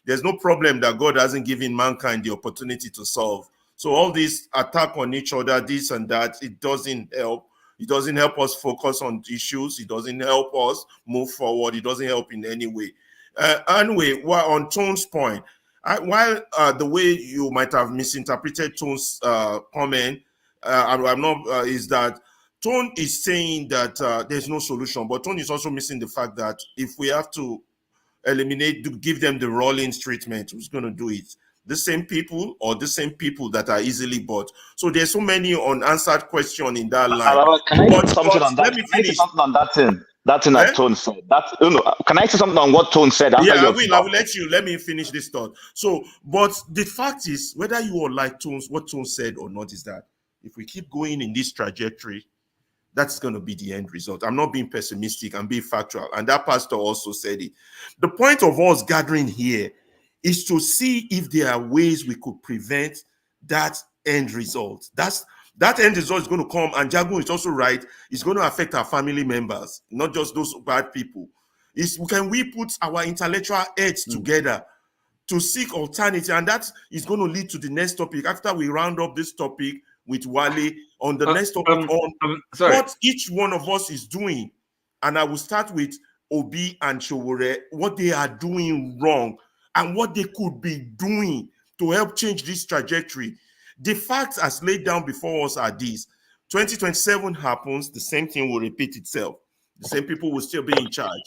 There's no problem that God hasn't given mankind the opportunity to solve. So all this attack on each other, this and that, it doesn't help. It doesn't help us focus on issues. It doesn't help us move forward. It doesn't help in any way. Anyway, on Tone's point, while the way you might have misinterpreted Tone's comment, I'm not, is that Tone is saying that there's no solution, but Tone is also missing the fact that if we have to give them the Rawlings treatment, who's going to do it? The same people or the same people that are easily bought? So there's so many unanswered questions in that line. Can I say something on that? Can I say something on that thing? That thing that Tone said. Can I say something on what Tone said? Yeah, I will let you. Let me finish this thought. So, but the fact is, whether you all like what Tone said or not, is that if we keep going in this trajectory, that's going to be the end result. I'm not being pessimistic, I'm being factual. And that pastor also said it. The point of us gathering here is to see if there are ways we could prevent that end result. That end result is going to come, and Jagun is also right, it's going to affect our family members, not just those bad people. Can we put our intellectual heads together to seek alternative? And that is going to lead to the next topic. After we round up this topic with Wale, on the next topic what each one of us is doing. And I will start with Obi and Showore, what they are doing wrong and what they could be doing to help change this trajectory. The facts as laid down before us are these. 2027 happens, the same thing will repeat itself. The same people will still be in charge.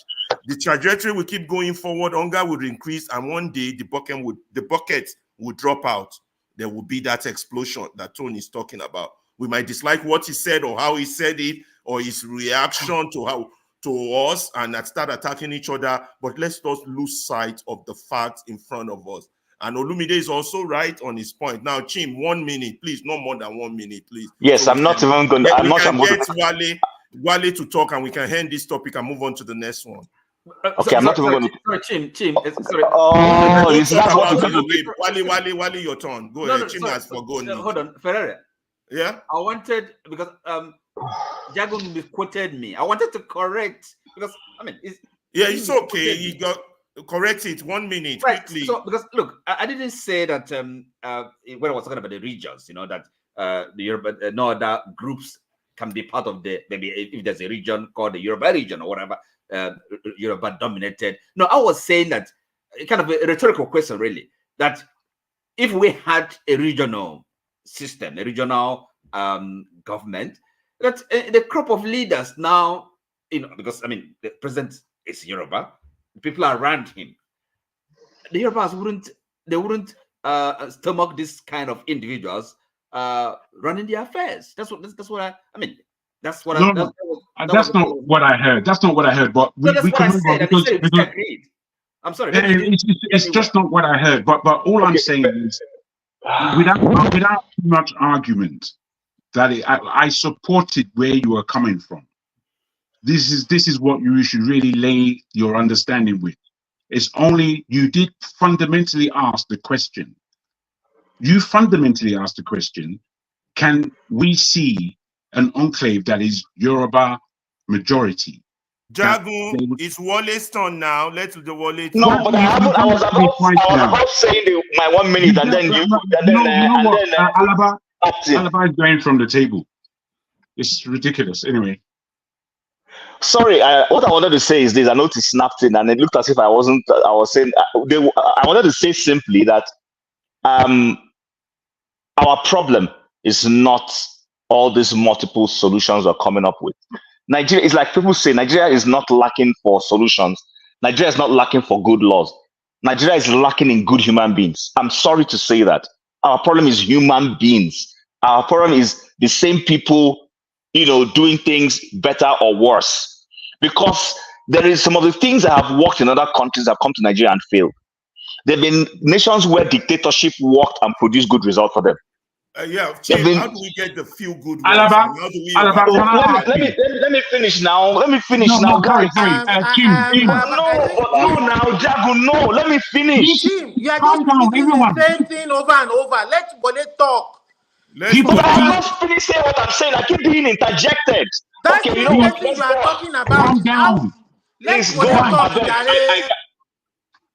The trajectory will keep going forward, hunger will increase, and one day the bucket would drop out. There will be that explosion that Tony is talking about. We might dislike what he said or how he said it or his reaction to us and start attacking each other, but let's not lose sight of the facts in front of us. And Olumide is also right on his point. Now, Chim, 1 minute, please, no more than 1 minute, please. Yes, I'm not even going to. I'm not going to Wale to talk, and we can end this topic and move on to the next one. Okay, I'm not even going to. Sorry, Chim. Sorry. Oh, it's not what we're going to do. Wale, your turn. Go ahead. Chim has forgotten. Hold on, Ferreira. Yeah? I wanted, because Jagun misquoted me. I wanted to correct, because, I mean, it's okay. You got correct it. 1 minute, right. quickly. So, because, look, I didn't say that, when I was talking about the regions, that the Yoruba, no other groups can be part of maybe if there's a region called the Yoruba region or whatever, Yoruba dominated. No, I was saying that, kind of a rhetorical question, really, that if we had a regional system, a regional government, that the crop of leaders now, because I mean the president is Yoruba, the people around him, the Yorubas wouldn't stomach this kind of individuals running their affairs. That's what I mean. That's what that's not what I heard. That's not what I heard. But we can move on because I'm sorry. It's just not what I heard. But all I'm saying is, without too much argument, that I supported where you are coming from. This is what you should really lay your understanding with. It's only you did fundamentally ask the question. You fundamentally asked the question: can we see an enclave that is Yoruba majority? Jagun, it's Wale's turn now. Let's do the Wale. No, but I was about saying my 1 minute, and then you, Alaba is going from the table. It's ridiculous. Anyway. Sorry, what I wanted to say is this. I noticed snapped in, and it looked as if I wasn't. I was saying I wanted to say simply that our problem is not all these multiple solutions we're coming up with. Nigeria is like people say, Nigeria is not lacking for solutions. Nigeria is not lacking for good laws. Nigeria is lacking in good human beings. I'm sorry to say that. Our problem is human beings. Our problem is the same people, doing things better or worse. Because there is some of the things that have worked in other countries that have come to Nigeria and failed. There have been nations where dictatorship worked and produced good results for them. Yeah, Chief, how do we get the feel good ones? Alaba, How do we Alaba, can I ask you? Let me finish now. Let me finish No, now, no, guys. sorry. Kim. No, now, Jago, no. Let me finish. Tim, you are Calm just down, repeating everyone. the same thing over and over. Let Bole talk. But I'm not finishing what I'm saying. I keep being interjected. That's Okay, you know the what? thing Let's you go are on. talking about. Let Please Bole go on, talk, Abeg. Jare.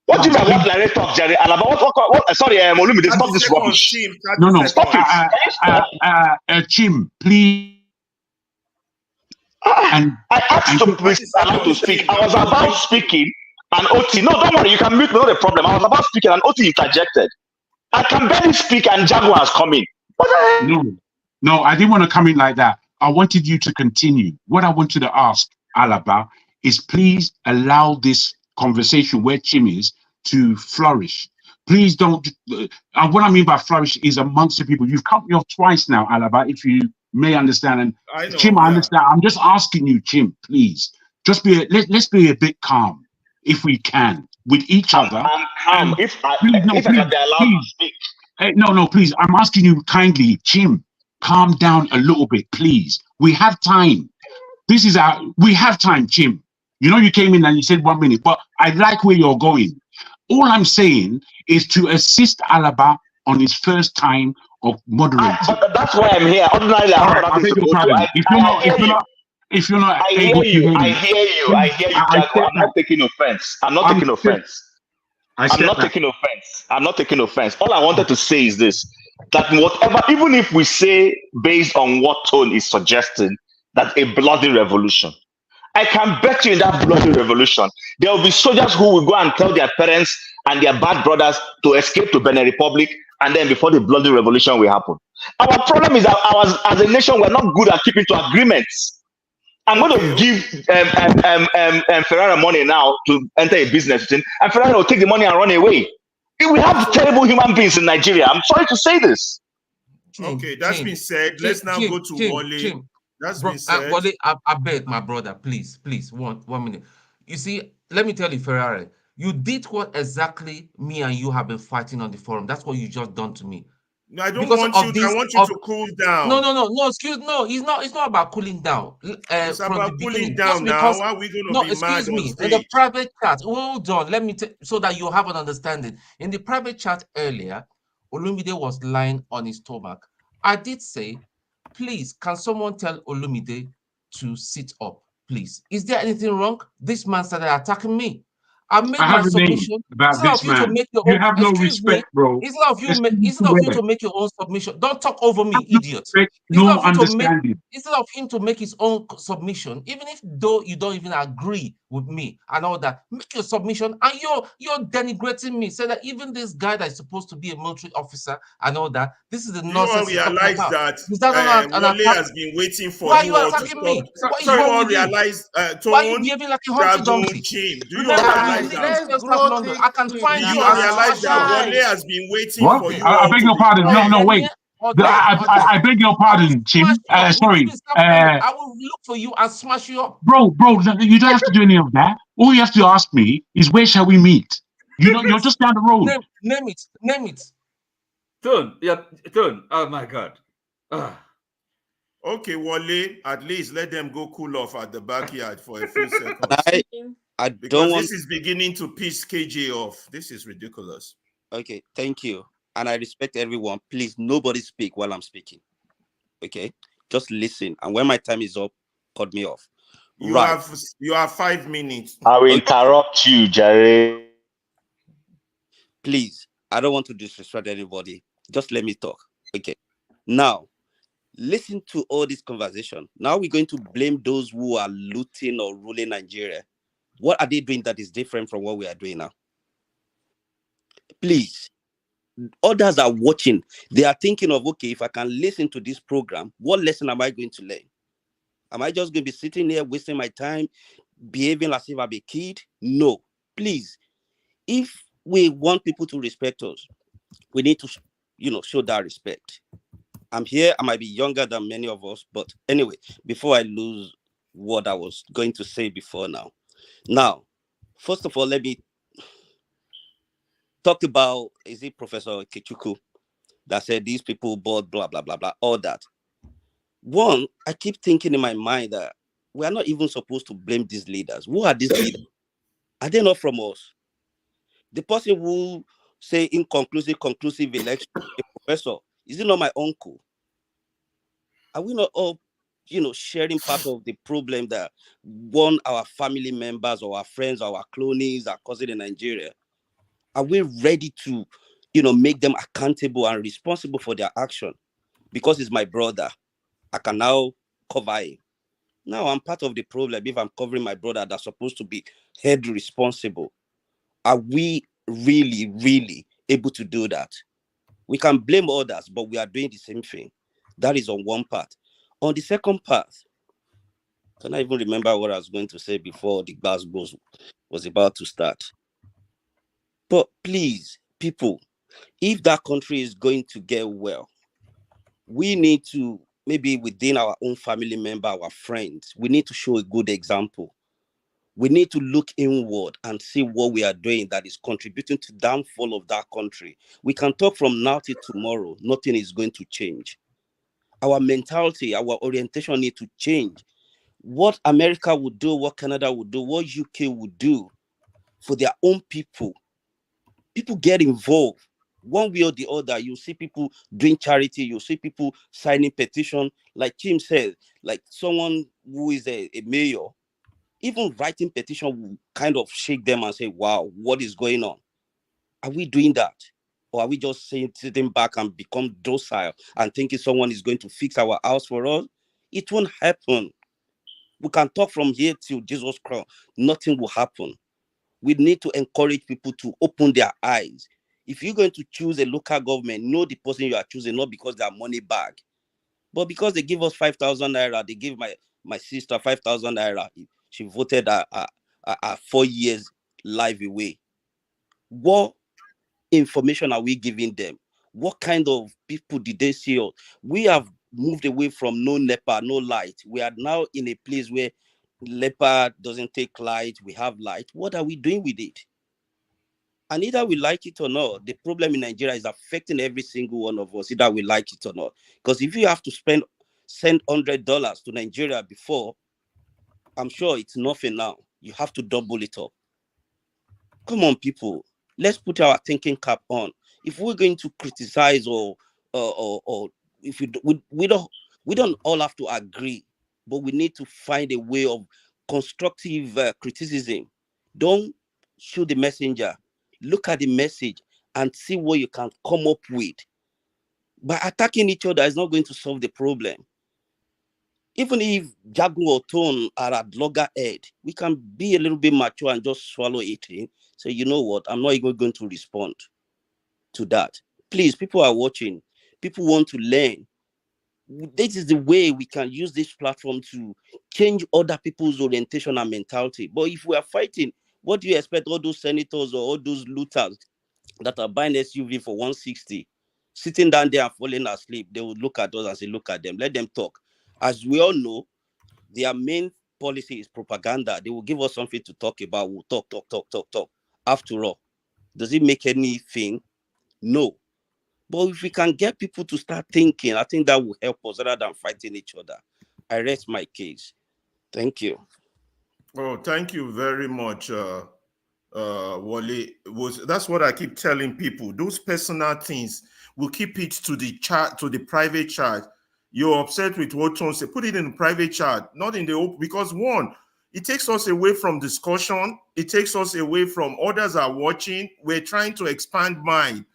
What do you mean by what Larry talk, Jerry? Alaba, what? Sorry, Olumide, stop this rubbish. No. Stop it. Can you stop? Chim, please. I asked to be allowed to speak. I was about speaking, and Oti. No, don't worry. You can mute me. Not a problem. I was about speaking, and Oti interjected. I can barely speak, and Jaguar has come in. No, I didn't want to come in like that. I wanted you to continue. What I wanted to ask Alaba is please allow this conversation where Chim is to flourish. Please don't. And what I mean by flourish is amongst the people. You've cut me off twice now, Alaba, if you may understand. And I know, Chim, I understand. I'm just asking you, Chim, please. Just let's be a bit calm, if we can, with each other. I'm calm. If I can be allowed to speak. No, please. I'm asking you kindly, Chim, calm down a little bit, please. We have time. We have time, Chim. You know, you came in and you said 1 minute, but I like where you're going. All I'm saying is to assist Alaba on his first time of moderating. But that's why I'm here. Ordinarily, I have nothing to go to. If you're not I able hear to you. hear I hear you, Jaguar. I'm not taking offense. I'm not taking offense. All I wanted to say is this: that whatever, even if we say based on what Tone is suggesting, that a bloody revolution, I can bet you in that bloody revolution, there will be soldiers who will go and tell their parents and their bad brothers to escape to Benin Republic, and then before the bloody revolution will happen. Our problem is that as a nation, we're not good at keeping to agreements. I'm going to give Ferrara money now to enter a business with him, and Ferrara will take the money and run away. We have terrible human beings in Nigeria. I'm sorry to say this. Okay, that's been said. Let's now go to Wale. That's been said. Wale, I beg, my brother, please, 1 minute. You see, let me tell you, Ferrari, you did what exactly me and you have been fighting on the forum. That's what you just done to me. No, I don't want you. I want you to cool down. No. Excuse no. It's not about cooling down. It's from about the cooling beginning. down now. Because, Why are we going to no, be excuse mad on me. stage? In the private chat, hold on. Let me so that you have an understanding. In the private chat earlier, Olumide was lying on his stomach. I did say, please, can someone tell Olumide to sit up, please? Is there anything wrong? This man started attacking me. I made my submission. About this man. You have no respect, bro. It's not of you to make your own submission. Don't talk over me, idiot. No understanding. Instead of him to make his own submission, even if though you don't even agree with me and all that, make your submission. And you're denigrating me. Say that even this guy that is supposed to be a military officer and all that, this is the nonsense. You all realize that Wale has been waiting for Why you are all you to attacking stop. me? What is So you wrong all with you? realize, Why are you behaving like a humpty dumpty? Chim, do you Remember, all I realize live in that? First South London. I can find Do you you all and realize smash that you. Wale has been waiting What? for you I all beg to your be pardon. quiet? No, wait. I beg your pardon, Chim. Sorry. I will look for you and smash you up. Bro, you don't have to do any of that. All you have to ask me is where shall we meet? You're just down the road. Name it. Tone, oh my God. Okay, Wale, at least let them go cool off at the backyard for a few seconds. Because this is beginning to piss KJ off. This is ridiculous. Okay, thank you. And I respect everyone. Please, nobody speak while I'm speaking. Okay? Just listen. And when my time is up, cut me off. You have 5 minutes. I will interrupt you, Jerry. Please, I don't want to disrespect anybody. Just let me talk. Okay. Now, listen to all this conversation. Now we're going to blame those who are looting or ruling Nigeria. What are they doing that is different from what we are doing now? Please, others are watching. They are thinking of, okay, if I can listen to this program, what lesson am I going to learn? Am I just going to be sitting here wasting my time, behaving as if I'm a kid? No, please. If we want people to respect us, we need to, show that respect. I'm here. I might be younger than many of us, but anyway, before I lose what I was going to say before now. Now, first of all, let me talk about, is it Professor Kichuku that said these people bought blah, blah, blah, blah, all that. One, I keep thinking in my mind that we are not even supposed to blame these leaders. Who are these leaders? Are they not from us? The person who say conclusive election, a professor, is it not my uncle? Are we not all, sharing part of the problem that our family members or our friends or our cronies are causing in Nigeria? Are we ready to, make them accountable and responsible for their action? Because it's my brother, I can now cover him. Now I'm part of the problem if I'm covering my brother that's supposed to be held responsible. Are we really, really able to do that? We can blame others, but we are doing the same thing. That is on one part. On the second part, can I even remember what I was going to say before the glass was about to start? But please, people, if that country is going to get well, we need to, maybe within our own family member, our friends, we need to show a good example. We need to look inward and see what we are doing that is contributing to the downfall of that country. We can talk from now till tomorrow. Nothing is going to change. Our mentality, our orientation need to change. What America would do, what Canada would do, what UK would do for their own people. People get involved. One way or the other, you see people doing charity, you see people signing petition. Like Kim said, like someone who is a mayor, even writing petition will kind of shake them and say, wow, what is going on? Are we doing that? Or are we just sitting back and become docile and thinking someone is going to fix our house for us? It won't happen. We can talk from here till Jesus Christ. Nothing will happen. We need to encourage people to open their eyes. If you're going to choose a local government, know the person you are choosing, not because they are money bag, but because they give us 5,000 naira. They give my sister 5,000 naira. She voted 4 years life away. What information are we giving them? What kind of people did they see us? We have moved away from no NEPA, no light. We are now in a place where NEPA doesn't take light. We have light. What are we doing with it? And either we like it or not, the problem in Nigeria is affecting every single one of us, either we like it or not. Because if you have to send $100 to Nigeria before, I'm sure it's nothing now. You have to double it up. Come on, people. Let's put our thinking cap on. If we're going to criticize or if we don't all have to agree, but we need to find a way of constructive criticism. Don't shoot the messenger. Look at the message and see what you can come up with. By attacking each other is not going to solve the problem. Even if Jagu or Tone are at loggerhead, we can be a little bit mature and just swallow it in. Say, you know what, I'm not even going to respond to that. Please, people are watching. People want to learn. This is the way we can use this platform to change other people's orientation and mentality. But if we are fighting, what do you expect all those senators or all those looters that are buying SUV for 160, sitting down there and falling asleep? They will look at us and say, look at them, let them talk. As we all know, their main policy is propaganda. They will give us something to talk about. We'll talk. After all, does it make anything? No. But if we can get people to start thinking, I think that will help us rather than fighting each other. I rest my case. Thank you. Oh, thank you very much, Wale. That's what I keep telling people. Those personal things, we'll keep it to the chat, to the private chat. You're upset with what Tom said, put it in the private chat, not in the open, because one, it takes us away from discussion. It takes us away from others are watching. We're trying to expand mind,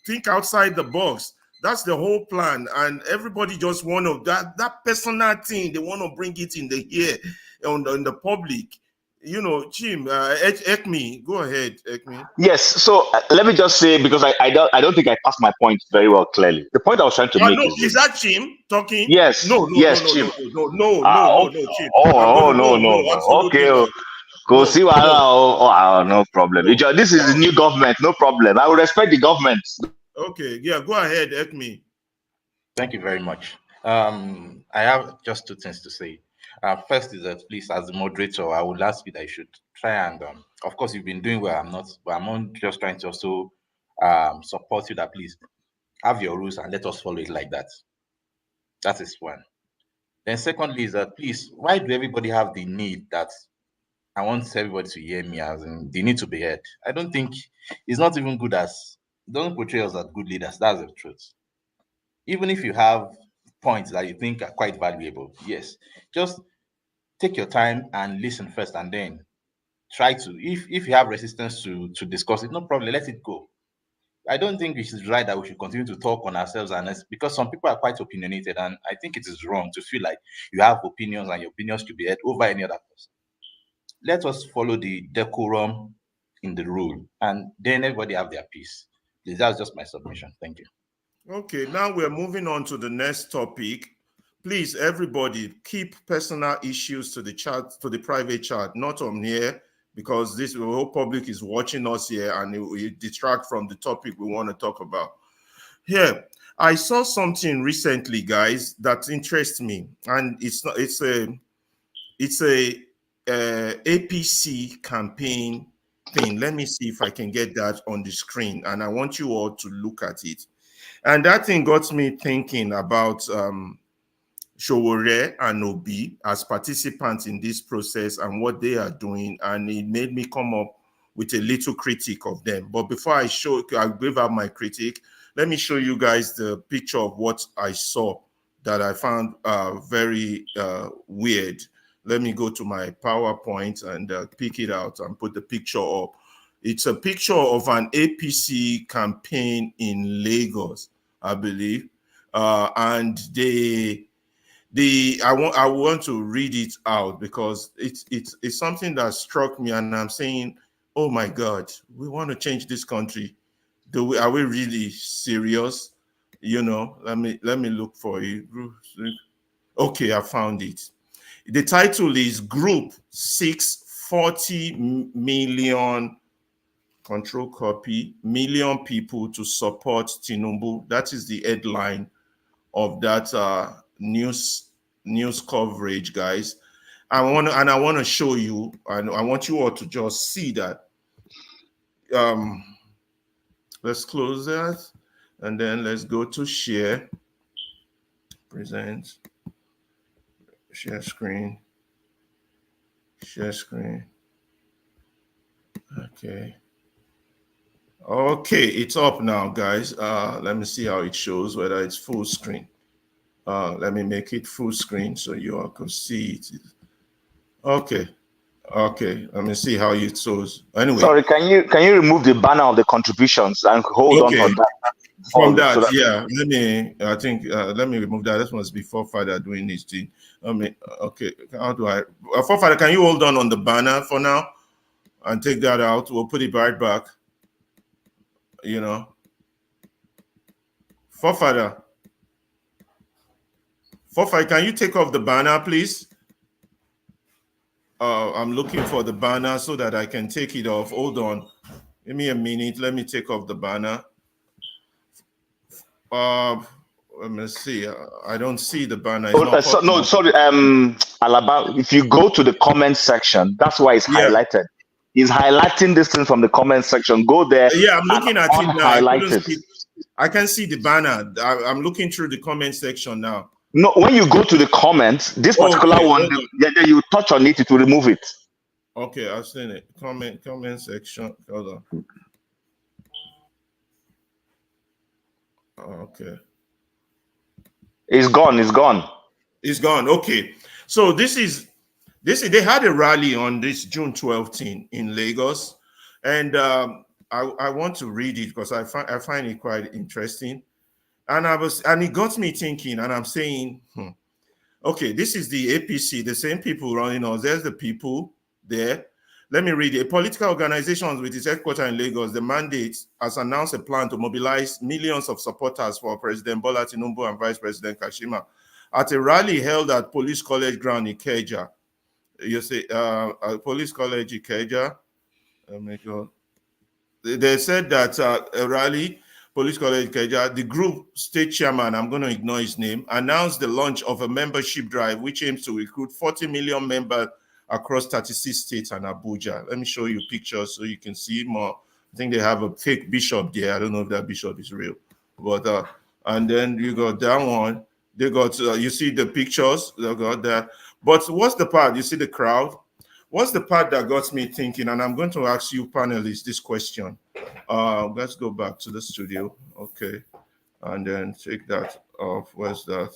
think outside the box. That's the whole plan. And everybody just want to, that personal thing, they want to bring it in the here, on the public. you know, Jim, Ekmi, go ahead, Ekmi. Yes. So let me just say, because I don't think I passed my point very well clearly. The point I was trying to make No, is is this. that Jim talking? Yes. No, no, no, Yes, no, Jim. no, Jim. I'm Oh, gonna no, no, okay. absolutely not. Go see what. No problem. No, This is the new government. No problem. I will respect the government. Okay, yeah, go ahead, Ekmi. Thank you very much. I have just two things to say. First is that, please, as the moderator, I would ask you that you should try and, of course, you've been doing well. I'm not just trying to also support you that, please, have your rules and let us follow it like that. That is one. Then secondly is that, please, why do everybody have the need that I want everybody to hear me, as in the need to be heard? I don't think it's not even good as, don't portray us as good leaders. That's the truth. Even if you have points that you think are quite valuable, yes, just take your time and listen first, and then try to, if you have resistance to discuss it, no problem, let it go. I don't think it is right that we should continue to talk on ourselves, and because some people are quite opinionated, and I think it is wrong to feel like you have opinions and your opinions should be heard over any other person. Let us follow the decorum in the rule, and then everybody have their peace. Please, that's just my submission. Thank you. Okay, now we're moving on to the next topic. Please, everybody, keep personal issues to the chat, to the private chat, not on here, because the whole public is watching us here and it will distract from the topic we want to talk about. Here, I saw something recently, guys, that interests me, and it's a APC campaign thing. Let me see if I can get that on the screen, and I want you all to look at it. And that thing got me thinking about Showore and Obi as participants in this process and what they are doing. And it made me come up with a little critique of them. But before I give out my critique, let me show you guys the picture of what I saw that I found very weird. Let me go to my PowerPoint and pick it out and put the picture up. It's a picture of an APC campaign in Lagos, I believe, and I want to read it out because it's something that struck me, and I'm saying, oh my God, we want to change this country. Are we really serious? You know, let me look for it. Okay, I found it. The title is Group 640 million. Control copy, million people to support Tinubu. That is the headline of that news coverage, guys. I want to show you, and I want you all to just see that. Let's close that, and then let's go to share, present, share screen. Okay. Okay, it's up now, guys. Let me see how it shows, whether it's full screen. Let me make it full screen so you all can see it. Okay, let me see how it shows. Anyway. Sorry, can you remove the banner of the contributions and hold on to that? From that, yeah. Let me remove that. This must be Forefather doing this thing. Okay, how do I? Forefather, can you hold on the banner for now and take that out? We'll put it right back. You know, Forefather, can you take off the banner, please? I'm looking for the banner so that I can take it off. Hold on. Give me a minute. Let me take off the banner. Let me see. I don't see the banner. Sorry, Alaba, if you go to the comment section, that's why it's highlighted. He's highlighting this thing from the comment section. Go there. Yeah, I'm looking at it now. Highlight I can see the banner. I'm looking through the comment section now. No, when you go to the comments, this particular one, then you touch on it, it will remove it. Okay, I've seen it. Comment section. Hold on. Okay. It's gone. It's gone. Okay. So this is they had a rally on this June 12th in Lagos, and I want to read it because I find it quite interesting, and it got me thinking, and I'm saying, okay, this is the APC, the same people running us. There's the people there, Let me read it. A political organization with its headquarters in Lagos, the mandate has announced a plan to mobilize millions of supporters for President Bola Tinubu and Vice President Kashima at a rally held at Police College Ground in Ikeja. You see, Police College Ikeja. Oh my God. They said that a rally, Police College Ikeja, the group state chairman, I'm going to ignore his name, announced the launch of a membership drive which aims to recruit 40 million members across 36 states and Abuja. Let me show you pictures so you can see more. I think they have a fake bishop there. I don't know if that bishop is real. But and then you got that one. They got, you see the pictures, they got that. But what's the part? You see the crowd? What's the part that got me thinking? And I'm going to ask you panelists this question. Let's go back to the studio. Okay. And then take that off. Where's that?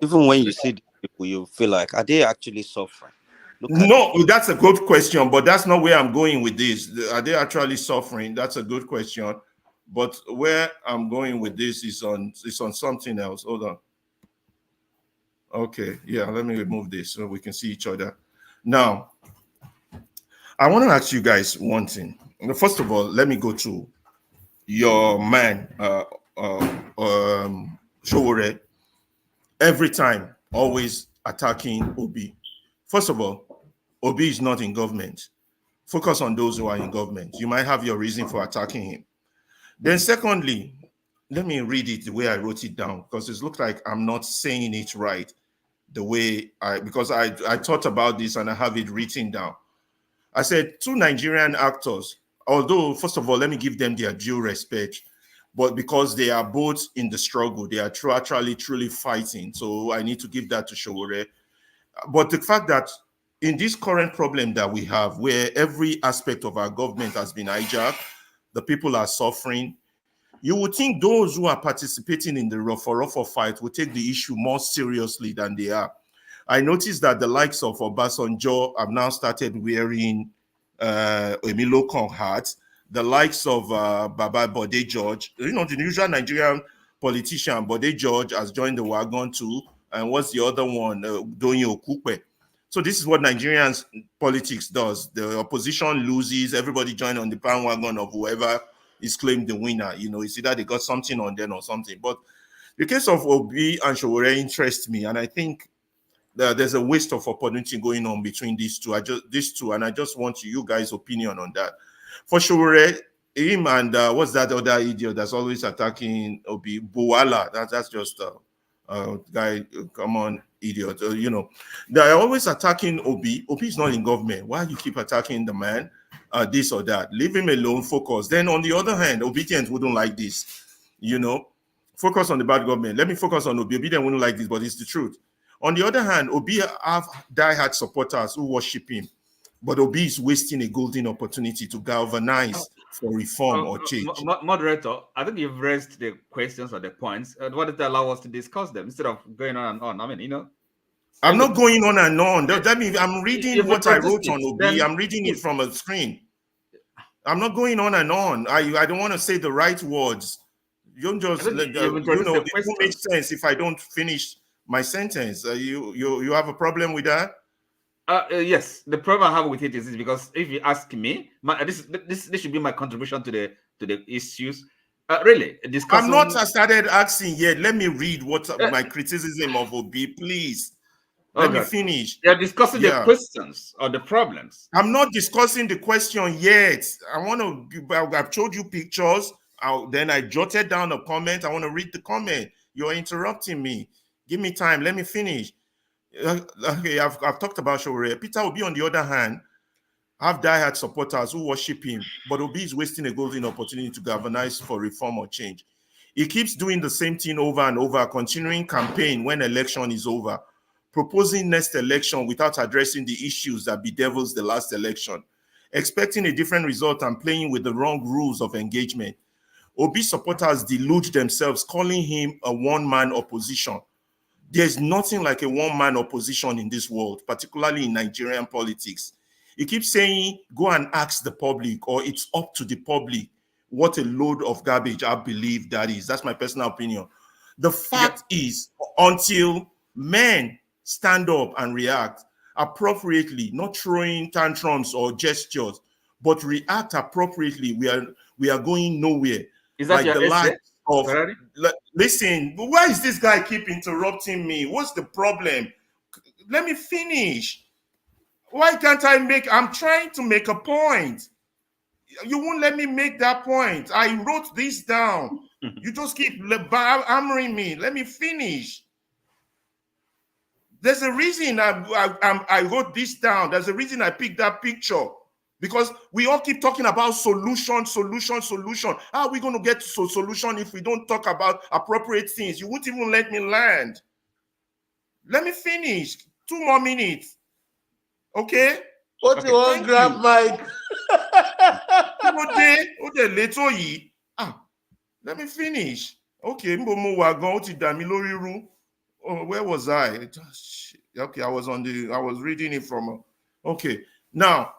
Even when you see people, you feel like, are they actually suffering? No, that's a good question, but that's not where I'm going with this. Are they actually suffering? That's a good question. But where I'm going with this is on something else. Hold on. Okay, yeah, let me remove this so we can see each other. Now, I want to ask you guys one thing. First of all, let me go to your man, Showore, every time always attacking Obi. First of all, Obi is not in government. Focus on those who are in government. You might have your reason for attacking him. Then secondly, let me read it the way I wrote it down, because it looks like I'm not saying it right the way because I thought about this and I have it written down. I said 2 Nigerian actors, although first of all, let me give them their due respect, but because they are both in the struggle, they are actually truly fighting. So I need to give that to Showore. But the fact that in this current problem that we have, where every aspect of our government has been hijacked, the people are suffering, you would think those who are participating in the rough fight will take the issue more seriously than they are. I noticed that the likes of Obasanjo have now started wearing Emilio Kong hats. The likes of Baba Bode George, the usual Nigerian politician, Bode George has joined the wagon too. And what's the other one? Donyo Okupe. So this is what Nigerians politics does. The opposition loses, everybody join on the bandwagon of whoever is claimed the winner. It's either they got something on them or something. But the case of Obi and Showore interests me, and I think that there's a waste of opportunity going on between these two. And I just want you guys' opinion on that. For Showore, him and what's that other idiot that's always attacking Obi? Buwala. That's just guy, come on, idiot. They're always attacking Obi. Obi is not in government. Why you keep attacking the man? This or that. Leave him alone, focus. Then on the other hand, Obedient wouldn't like this. Focus on the bad government. Let me focus on Obi. Obedient wouldn't like this, but it's the truth. On the other hand, Obi have diehard supporters who worship him. But Obi is wasting a golden opportunity to galvanize for reform or change. Moderator, I think you've raised the questions or the points. Why don't you allow us to discuss them instead of going on and on? I mean, I'm not going on and on. That means I'm reading what I wrote on Obi. I'm reading it from a screen. I'm not going on and on. I don't want to say the right words. You don't just it won't make sense if I don't finish my sentence. You have a problem with that? Yes, the problem I have with it is because if you ask me, this should be my contribution to the issues. Really, discussing. I'm not started asking yet. Let me read what my criticism of Obi, please. Let me finish. You're discussing the questions or the problems. I'm not discussing the question yet. I've showed you pictures. Then I jotted down a comment. I want to read the comment. You're interrupting me. Give me time. Let me finish. Okay, I've talked about Showore. Peter Obi, on the other hand, have diehard supporters who worship him, but Obi is wasting a golden opportunity to galvanize for reform or change. He keeps doing the same thing over and over, continuing campaign when election is over, proposing next election without addressing the issues that bedevils the last election, expecting a different result and playing with the wrong rules of engagement. Obi supporters delude themselves, calling him a one-man opposition. There's nothing like a one-man opposition in this world, particularly in Nigerian politics. He keeps saying, go and ask the public, or it's up to the public. What a load of garbage I believe that is. That's my personal opinion. The fact is, until men stand up and react, appropriately, not throwing tantrums or gestures, but react appropriately, we are going nowhere. Is that like your the essay, lack of Ferrari? Listen, why is this guy keep interrupting me? What's the problem? Let me finish. Why can't I I'm trying to make a point. You won't let me make that point. I wrote this down. You just keep hammering me. Let me finish. There's a reason I wrote this down. There's a reason I picked that picture. Because we all keep talking about solution. How are we going to get to solution if we don't talk about appropriate things? You won't even let me land. Let me finish. 2 more minutes. Okay? What you want, grab Mike? Let me finish. Okay, where was I? Okay, I was reading it from. Okay, now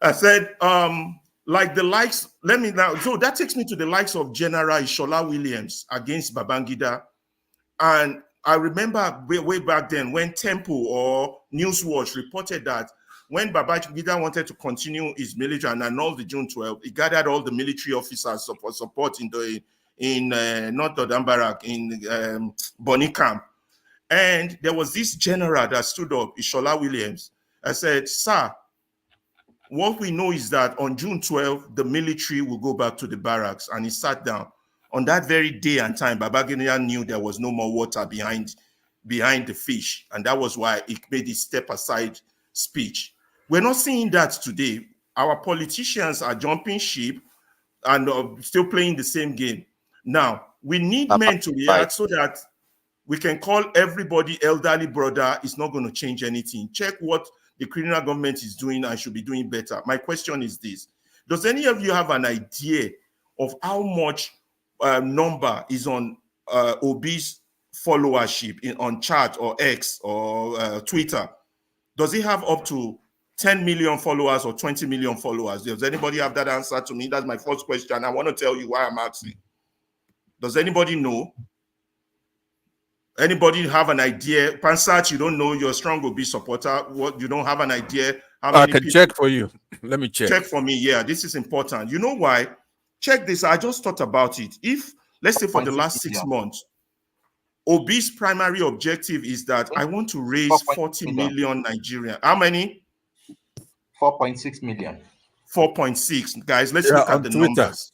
I said, like the likes. Let me now. So that takes me to the likes of General Ishola Williams against Babangida, and I remember way back then when Temple or Newswatch reported that when Babangida wanted to continue his military and annul the June 12th, he gathered all the military officers for support in North Odambarak, in Bonny Camp. And there was this general that stood up, Ishola Williams. I said, sir, what we know is that on June 12th, the military will go back to the barracks. And he sat down. On that very day and time, Babangida knew there was no more water behind the fish. And that was why he made his step aside speech. We're not seeing that today. Our politicians are jumping ship and still playing the same game. Now, we need men to react so that we can call everybody elderly brother. It's not going to change anything. Check what the criminal government is doing and should be doing better. My question is this. Does any of you have an idea of how much number is on Obi's followership on chat or X or Twitter? Does he have up to 10 million followers or 20 million followers? Does anybody have that answer to me? That's my first question. I want to tell you why I'm asking. Does anybody know? Anybody have an idea? Pansat, you don't know, you're a strong Obi supporter. What, you don't have an idea? How many I can people? check for you. Let me check. Check for me. Yeah, this is important. You know why? Check this. I just thought about it. If, let's say for the last 6 months, Obi's primary objective is that I want to raise 40 million Nigerian. How many? 4.6 million. 4.6. Guys, let's look at the numbers.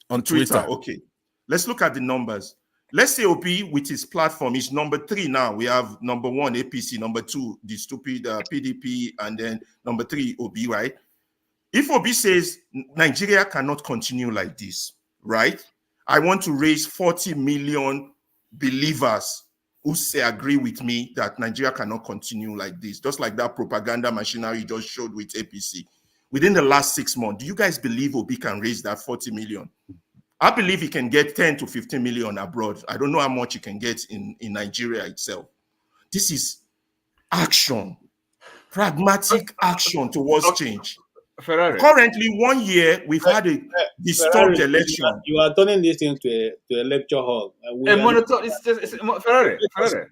On Twitter. Okay. Let's look at the numbers. Let's say Obi with his platform is number 3 now. We have number 1 APC, number 2 the stupid PDP, and then number 3 Obi, right? If Obi says Nigeria cannot continue like this, right? I want to raise 40 million believers who say agree with me that Nigeria cannot continue like this, just like that propaganda machinery just showed with APC. Within the last 6 months, do you guys believe Obi can raise that 40 million? I believe he can get 10 to 15 million abroad. I don't know how much he can get in Nigeria itself. This is action, pragmatic action towards change. Ferrari. Currently, 1 year, we've had a disturbed Ferrari, election. You are turning this into a lecture hall. Ferrari.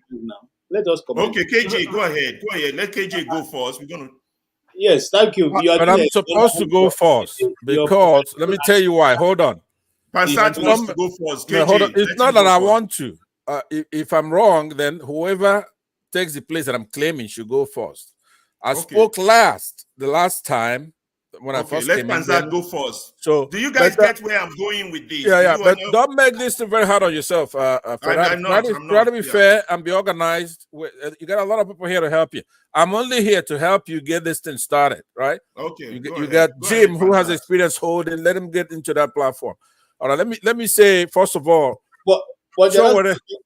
Now. Let us comment. Okay, KJ, go ahead. Go ahead. Let KJ go first. We're going to... Yes, thank you. But I'm supposed to go first because, let me tell you why. Hold on. Pansat wants to go first. KJ, hold on. It's not that I want to. If I'm wrong, then whoever takes the place that I'm claiming should go first. I spoke the last time when I first came in. Let Pansat go first. So do you guys get where I'm going with this? Yeah, but don't make this very hard on yourself. Try to be fair and be organized. You got a lot of people here to help you. I'm only here to help you get this thing started, right? Okay. You got Jim, who has experience holding. Let him get into that platform. All right. Let me say first of all. But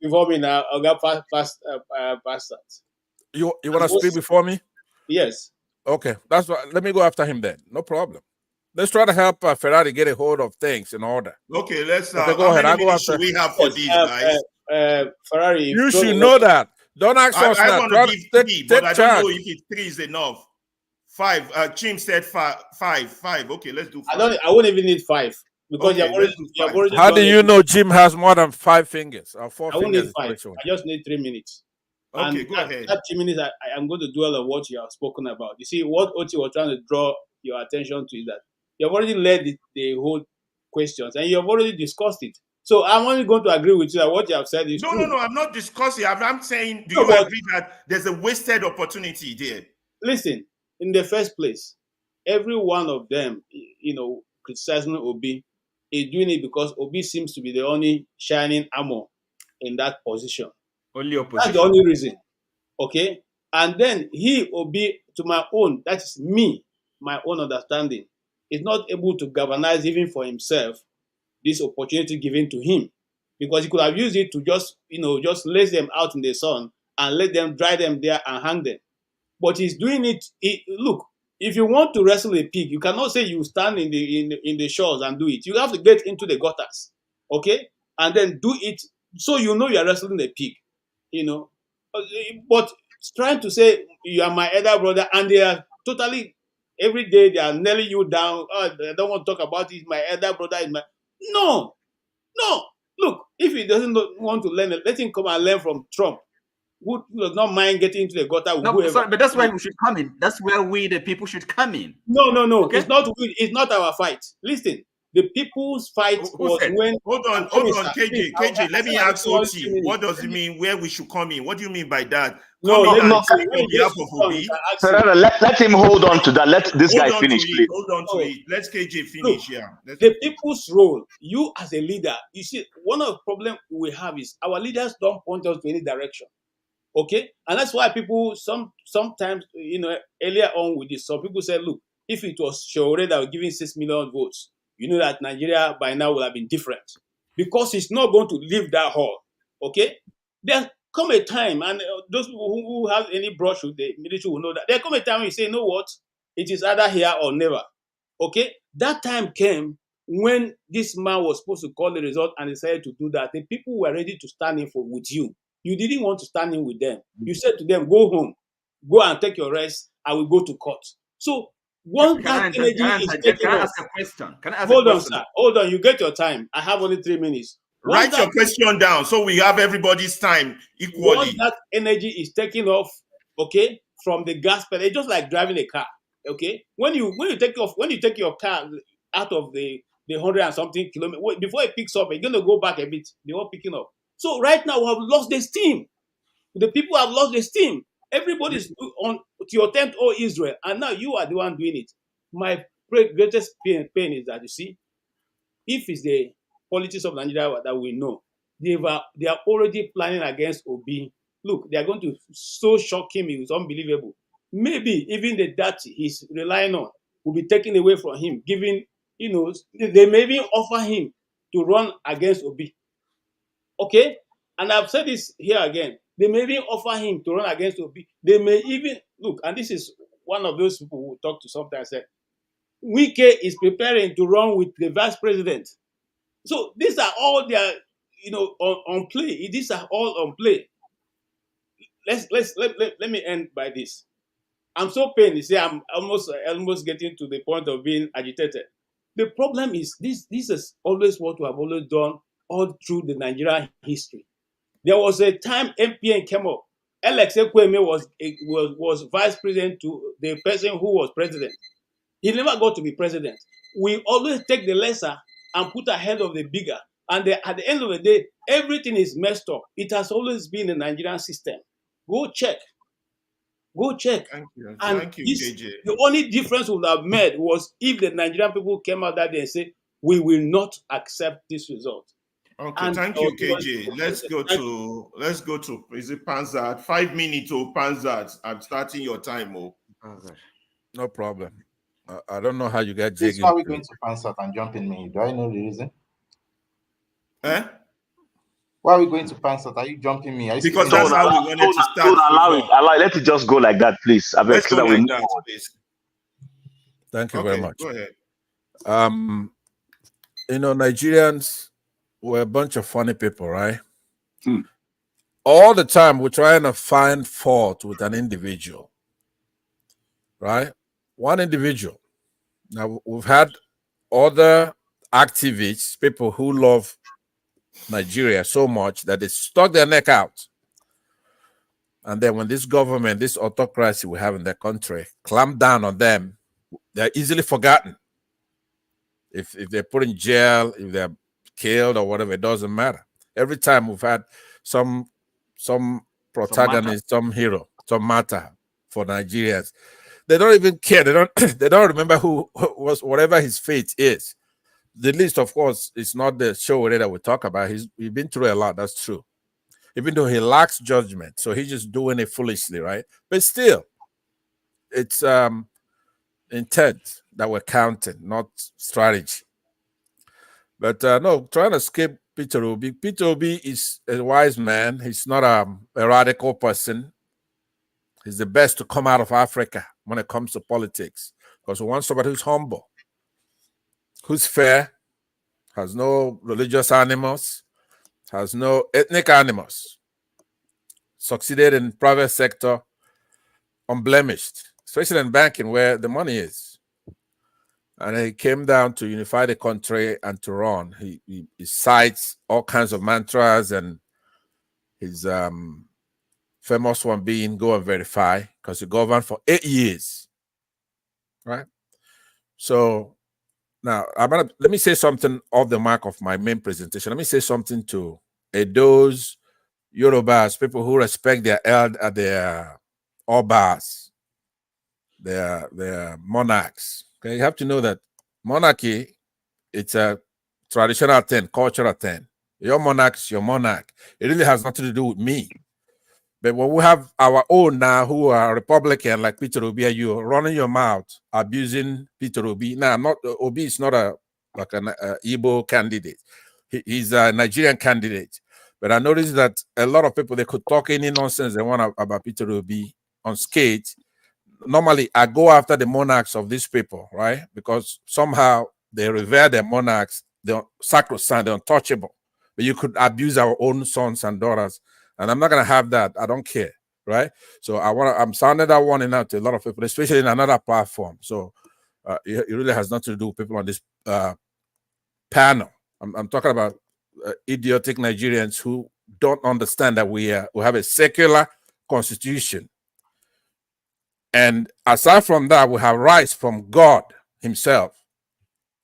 before me now, I'll get past that. You want to speak before me? Yes. Okay, that's what. Let me go after him then. No problem. Let's try to help Ferrari get a hold of things in order. Okay, let's. Okay, go ahead. I'll go after. We have for these guys. Ferrari. You should know that. Don't ask us now. I want to give 3, but I charge. don't know if 3 is enough. 5. Jim said 5. 5. Okay, let's do 5. I won't even need 5 because you have already. How do you know Jim has more than 5 fingers or 4 I won't fingers? need 5. I just need 3 minutes. Okay, And go ahead. that 2 minutes, I am going to dwell on what you have spoken about. You see, what Oti was trying to draw your attention to is that you have already led the whole questions and you have already discussed it. So I'm only going to agree with you that what you have said is true. No, I'm not discussing. I'm saying, do No, you but agree that there's a wasted opportunity there? listen, in the first place, every one of them, criticizing Obi is doing it because Obi seems to be the only shining armor in that position. Only That's opposition. the only reason. Okay? And then he, Obi, to my own, that is me, my own understanding, is not able to galvanize even for himself this opportunity given to him. Because he could have used it to just lay them out in the sun and let them dry them there and hang them. But he's doing it. Look, if you want to wrestle a pig, you cannot say you stand in the shores and do it. You have to get into the gutters, okay, and then do it so you know you are wrestling a pig, But trying to say you are my elder brother, and they are totally every day they are nailing you down. Oh, I don't want to talk about it. My elder brother is my no. Look, if he doesn't want to learn, let him come and learn from Trump, who does not mind getting into the gutter with whoever. Sorry, but that's where we should come in. That's where we, the people, should come in. No. Okay? It's not our fight. Listen, the people's fight was said? when. Hold on, KJ. Let me ask Oti. What does it mean where we should come in? What do you mean by that? No, come in and listen, speak on behalf of Obi. Ferrara, let him hold on to that. Let this guy finish, please. Hold on to it. Let's KJ finish here. The people's role, you as a leader, you see, one of the problems we have is our leaders don't point us to any direction. Okay, and that's why people sometimes earlier on with this, some people said, look, if it was Shore that was giving 6 million votes, you know that Nigeria by now would have been different, because he's not going to leave that hall. Okay, there come a time, and those people who have any brush with the military will know that there come a time when you say, you know what, it is either here or never. Okay, that time came when this man was supposed to call the result and decided to do that. The people were ready to stand in with you. You didn't want to stand in with them. You said to them, go home, go and take your rest, I will go to court. So once that energy is taken off. Ask a question? Can I ask Hold a on, question? sir. Hold on. You get your time. I have only 3 minutes. Write your question down so we have everybody's time equally. Once that energy is taken off, okay, from the gas pedal, it's just like driving a car. Okay, when you take your car out of the 100 and something kilometers, before it picks up, you're going to go back a bit. They won't picking up. So right now we have lost the steam. The people have lost the steam. Everybody's on to your tent, oh Israel, and now you are the one doing it. My greatest pain is that, you see, if it's the politics of Nigeria that we know, they are already planning against Obi. Look, they are going to so shock him, it's unbelievable. Maybe even the debt he's relying on will be taken away from him, giving, they may even offer him to run against Obi. Okay? And I've said this here again. They may even offer him to run against Obi. They may even, look, and this is one of those people who talk to sometimes said, Wike is preparing to run with the vice president. So these are all their, on play. These are all on play. Let me end by this. I'm so pained. You see, I'm almost getting to the point of being agitated. The problem is this is always what we have always done all through the Nigerian history. There was a time MPN came up. Alex Ekweme was vice president to the person who was president. He never got to be president. We always take the lesser and put ahead of the bigger. And at the end of the day, everything is messed up. It has always been the Nigerian system. Go check. Thank you. And Thank you, KJ. the only difference we would have made was if the Nigerian people came out that day and said, we will not accept this result. Okay, And thank you, KJ. Let's go to is it Panzat? 5 minutes, oh Panzat. I'm starting your time, oh. No problem. I don't know how you get This jigging. why we going to Pansat and jumping me. Do I know the reason? Why are we going to Pansat? Are you jumping me? Because that's how we wanted to start. Don't allow it. Let it just go like that, please. Let's go like that, please. Thank you very much. Go ahead. Nigerians were a bunch of funny people, right? All the time we're trying to find fault with an individual, right? One individual. Now we've had other activists, people who love Nigeria so much that they stuck their neck out. And then when this government, this autocracy we have in the country, clamp down on them, they're easily forgotten. If they're put in jail, if they're killed or whatever, it doesn't matter. Every time we've had some protagonist, some hero, some martyr for Nigerians, they don't even care. They don't they don't remember who was whatever his fate is. The list, of course, is not the show that we talk about. He's been through a lot, that's true. Even though he lacks judgment, so he's just doing it foolishly, right? But still, it's intent that we're counting, not strategy. But no, trying to skip Peter Obi. Peter Obi is a wise man. He's not a radical person. He's the best to come out of Africa when it comes to politics, because we want somebody who's humble, who's fair, has no religious animals, has no ethnic animals, succeeded in private sector, unblemished, especially in banking where the money is. And he came down to unify the country and to run. He cites all kinds of mantras, and his famous one being go and verify, because he governed for 8 years, right? So now let me say something off the mark of my main presentation. Let me say something to those Yorubas, people who respect their Obas, their monarchs. Okay, you have to know that monarchy, it's a traditional thing, cultural thing. Your monarch is your monarch. It really has nothing to do with me. But when we have our own now who are Republican, like Peter Obi, you running your mouth, abusing Peter Obi. Now, Obi is not an Igbo candidate. He's a Nigerian candidate. But I noticed that a lot of people, they could talk any nonsense they want about Peter Obi on skate. Normally, I go after the monarchs of these people, right? Because somehow they revere their monarchs. They're sacrosanct, they're untouchable. But you could abuse our own sons and daughters. And I'm not going to have that. I don't care, right? So I'm sounding that warning out to a lot of people, especially in another platform. So it really has nothing to do with people on this panel. I'm talking about idiotic Nigerians who don't understand that we have a secular constitution. And aside from that, we have rights from God himself.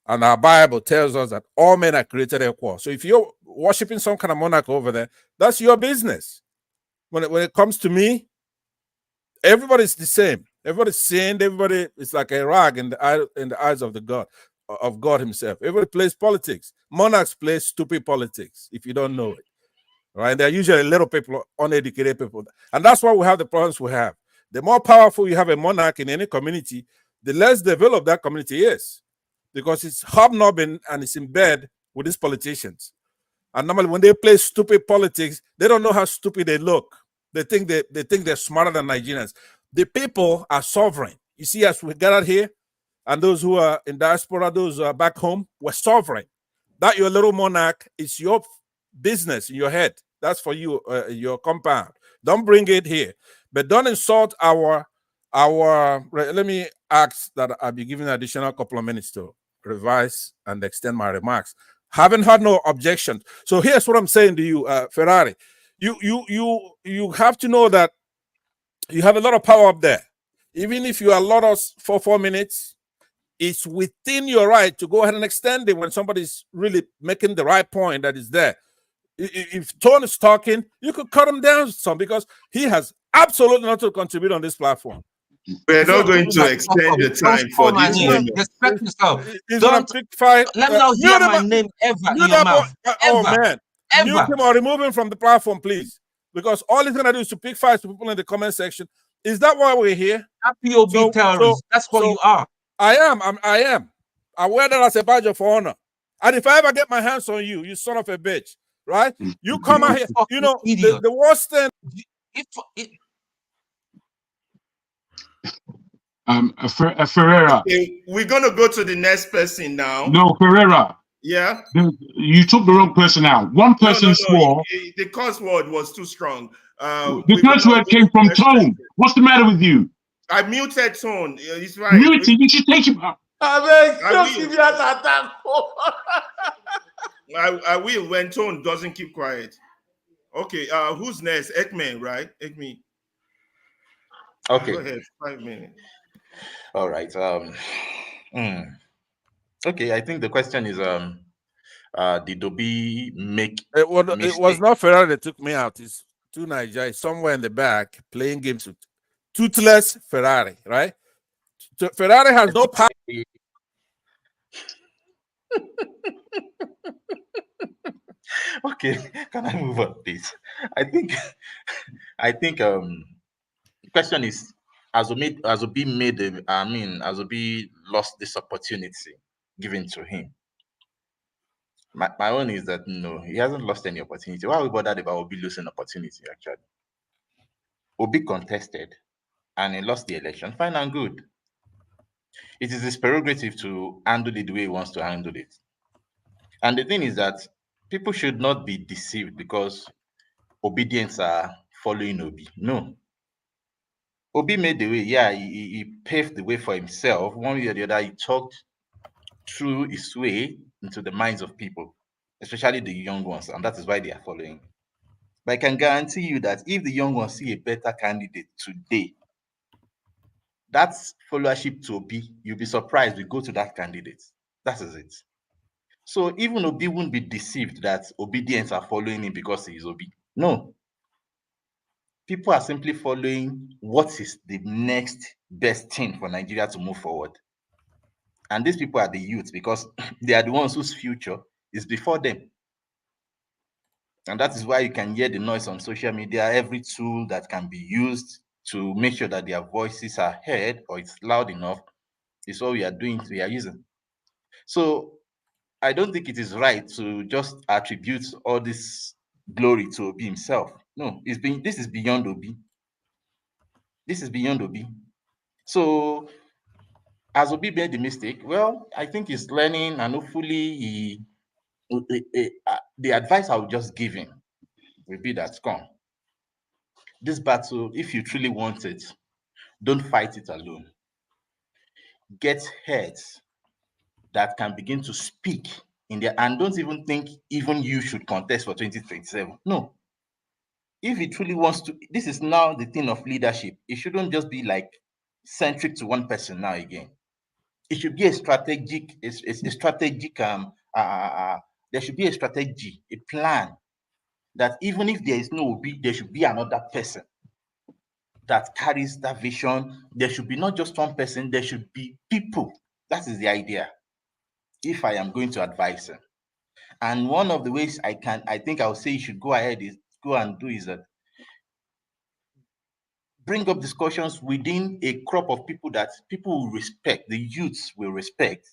And our Bible tells us that all men are created equal. So if you're worshiping some kind of monarch over there, that's your business. When it comes to me, everybody's the same. Everybody's sinned. Everybody is like a rag in the eyes of God himself. Everybody plays politics. Monarchs play stupid politics, if you don't know it. Right? They're usually little people, uneducated people. And that's why we have the problems we have. The more powerful you have a monarch in any community, the less developed that community is. Because it's hobnobbing and it's in bed with these politicians. And normally when they play stupid politics, they don't know how stupid they look. They think they're smarter than Nigerians. The people are sovereign. You see, as we gathered here, and those who are in diaspora, those who are back home, we're sovereign. That your little monarch is your business in your head. That's for you, your compound. Don't bring it here. But don't insult our. Let me ask that I'll be giving an additional couple of minutes to revise and extend my remarks. Haven't had no objection. So here's what I'm saying to you, Ferrari. You have to know that you have a lot of power up there. Even if you allot us for 4 minutes, it's within your right to go ahead and extend it when somebody's really making the right point that is there. If Tone is talking, you could cut him down some because he has absolutely nothing to contribute on this platform. We're not going to extend the time for this moment. Respect yourself. Don't let me not hear my name ever in your mouth. Oh man, mute him or remove him from the platform, please. Because all he's gonna do is to pick fights with people in the comment section. Is that why we're here? POB terrorists. That's what you are. I am. I wear that as a badge of honor. And if I ever get my hands on you, you son of a bitch, right? You come out here. You know the worst thing. Ferreira. Okay, we're gonna go to the next person now. No, Ferreira. Yeah. You took the wrong person out. One person swore. The curse word was too strong. The curse word came from Tone. What's the matter with you? I muted Tone. He's right. Muted. You should take him out. I will when Tone doesn't keep quiet. Okay. Who's next? Ekman, right? Ekman. Okay. Go ahead, 5 minutes. All right. Okay, I think the question is did Obi make It was mistake? not Ferrari that took me out. It's two Nigerians somewhere in the back playing games with toothless Ferrari, right? Ferrari has no power. Okay, can I move on, please? I think the question is, has Obi lost this opportunity given to him? My own is that no, he hasn't lost any opportunity. Why are we bothered about Obi losing opportunity? Actually, Obi contested and he lost the election. Fine and good. It is his prerogative to handle it the way he wants to handle it. And the thing is that people should not be deceived because obedience are following Obi. No. Obi made the way. Yeah, he paved the way for himself. One way or the other, he talked through his way into the minds of people, especially the young ones, and that is why they are following. But I can guarantee you that if the young ones see a better candidate today, that's followership to Obi. You'll be surprised we go to that candidate. That is it. So even Obi won't be deceived that obedience are following him because he is Obi. No. People are simply following what is the next best thing for Nigeria to move forward. And these people are the youth because they are the ones whose future is before them. And that is why you can hear the noise on social media, every tool that can be used to make sure that their voices are heard or it's loud enough is what we are using. So I don't think it is right to just attribute all this glory to Obi himself. No, this is beyond Obi. This is beyond Obi. So has Obi made the mistake? Well, I think he's learning, and hopefully the advice I would just give him will be that, come, this battle, if you truly want it, don't fight it alone. Get heads that can begin to speak in there, and don't even think even you should contest for 2027. No. If he truly wants to, this is now the thing of leadership. It shouldn't just be like centric to one person now again. It should be a strategic, there should be a strategy, a plan that even if there is no Obi, there should be another person that carries that vision. There should be not just one person, there should be people. That is the idea. If I am going to advise him. And one of the ways I think I'll say you should go ahead is go and do is that bring up discussions within a crop of people that people will respect, the youths will respect,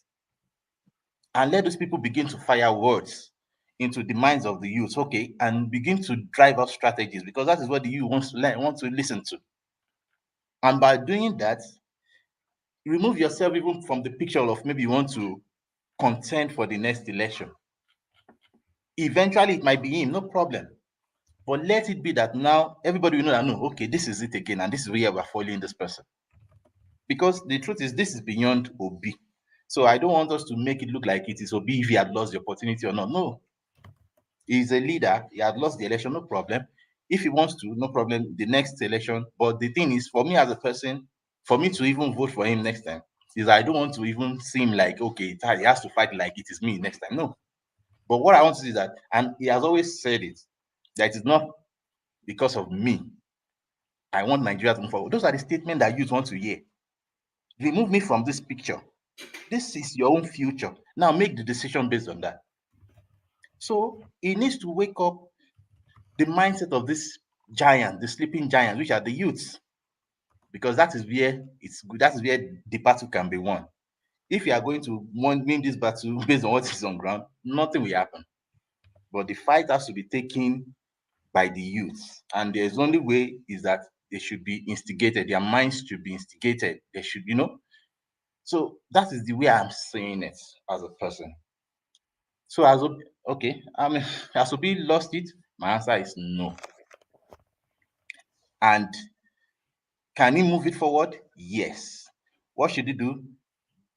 and let those people begin to fire words into the minds of the youth, okay, and begin to drive out strategies, because that is what the youth wants to learn, want to listen to. And by doing that, remove yourself even from the picture of maybe you want to contend for the next election. Eventually, it might be him, no problem. But let it be that now everybody will know that, no, okay, this is it again, and this is where we're following this person. Because the truth is, this is beyond Obi. So I don't want us to make it look like it is Obi if he had lost the opportunity or not. No. He's a leader. He had lost the election, no problem. If he wants to, no problem, the next election. But the thing is, for me as a person, for me to even vote for him next time, is I don't want to even seem like, okay, he has to fight like it is me next time. No. But what I want to see is that, and he has always said it, that it is not because of me. I want Nigeria to move forward. Those are the statements that youth want to hear. Remove me from this picture. This is your own future. Now make the decision based on that. So he needs to wake up the mindset of this giant, the sleeping giants, which are the youths, because that is where it's good. That is where the battle can be won. If you are going to win this battle based on what is on ground, nothing will happen. But the fight has to be taken by the youths, and there's only way is that they should be instigated. Their minds should be instigated. They should, So that is the way I'm saying it as a person. So as okay, has Obi lost it? My answer is no. And can he move it forward? Yes. What should he do?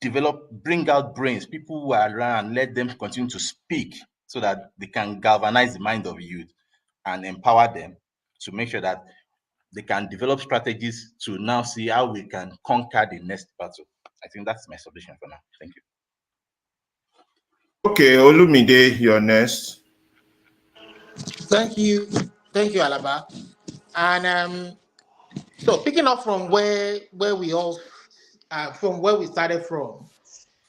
Bring out brains, people who are around, let them continue to speak so that they can galvanize the mind of youth and empower them to make sure that they can develop strategies to now see how we can conquer the next battle. I think that's my solution for now. Thank you. Okay, Olumide, you're next. Thank you, Alaba. And so picking up from where we all from where we started from.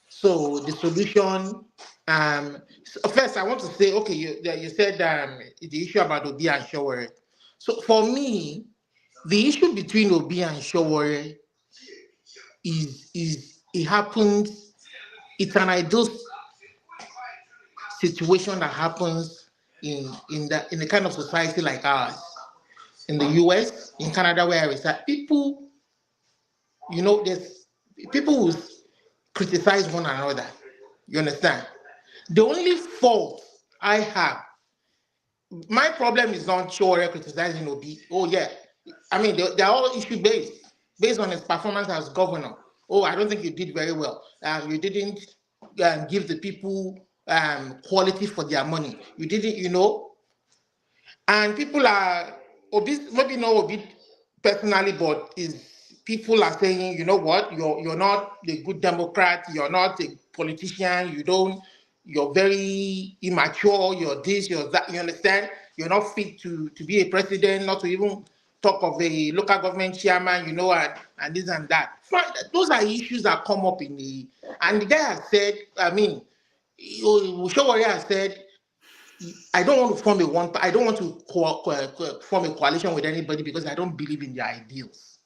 So the solution. So first, I want to say, okay, you said the issue about Obi and Showore. So for me, the issue between Obi and Showore is it happens. It's an ideal situation that happens in the kind of society like ours. In the US, in Canada, where I reside, people, there's people who criticize one another. You understand? The only fault I have, my problem is not sure criticizing Obi. Oh yeah, I mean they're all issue based on his performance as governor. Oh, I don't think you did very well. You didn't give the people quality for their money. You didn't, and people are Obi, maybe not Obi personally, but people are saying, you know what, you're not a good Democrat, you're not a politician, you're very immature, you're this, you're that, you understand? You're not fit to be a president, not to even talk of a local government chairman, and this and that. Those are issues that come up and the guy has said, Showore has said, I don't want to form a coalition with anybody because I don't believe in their ideals.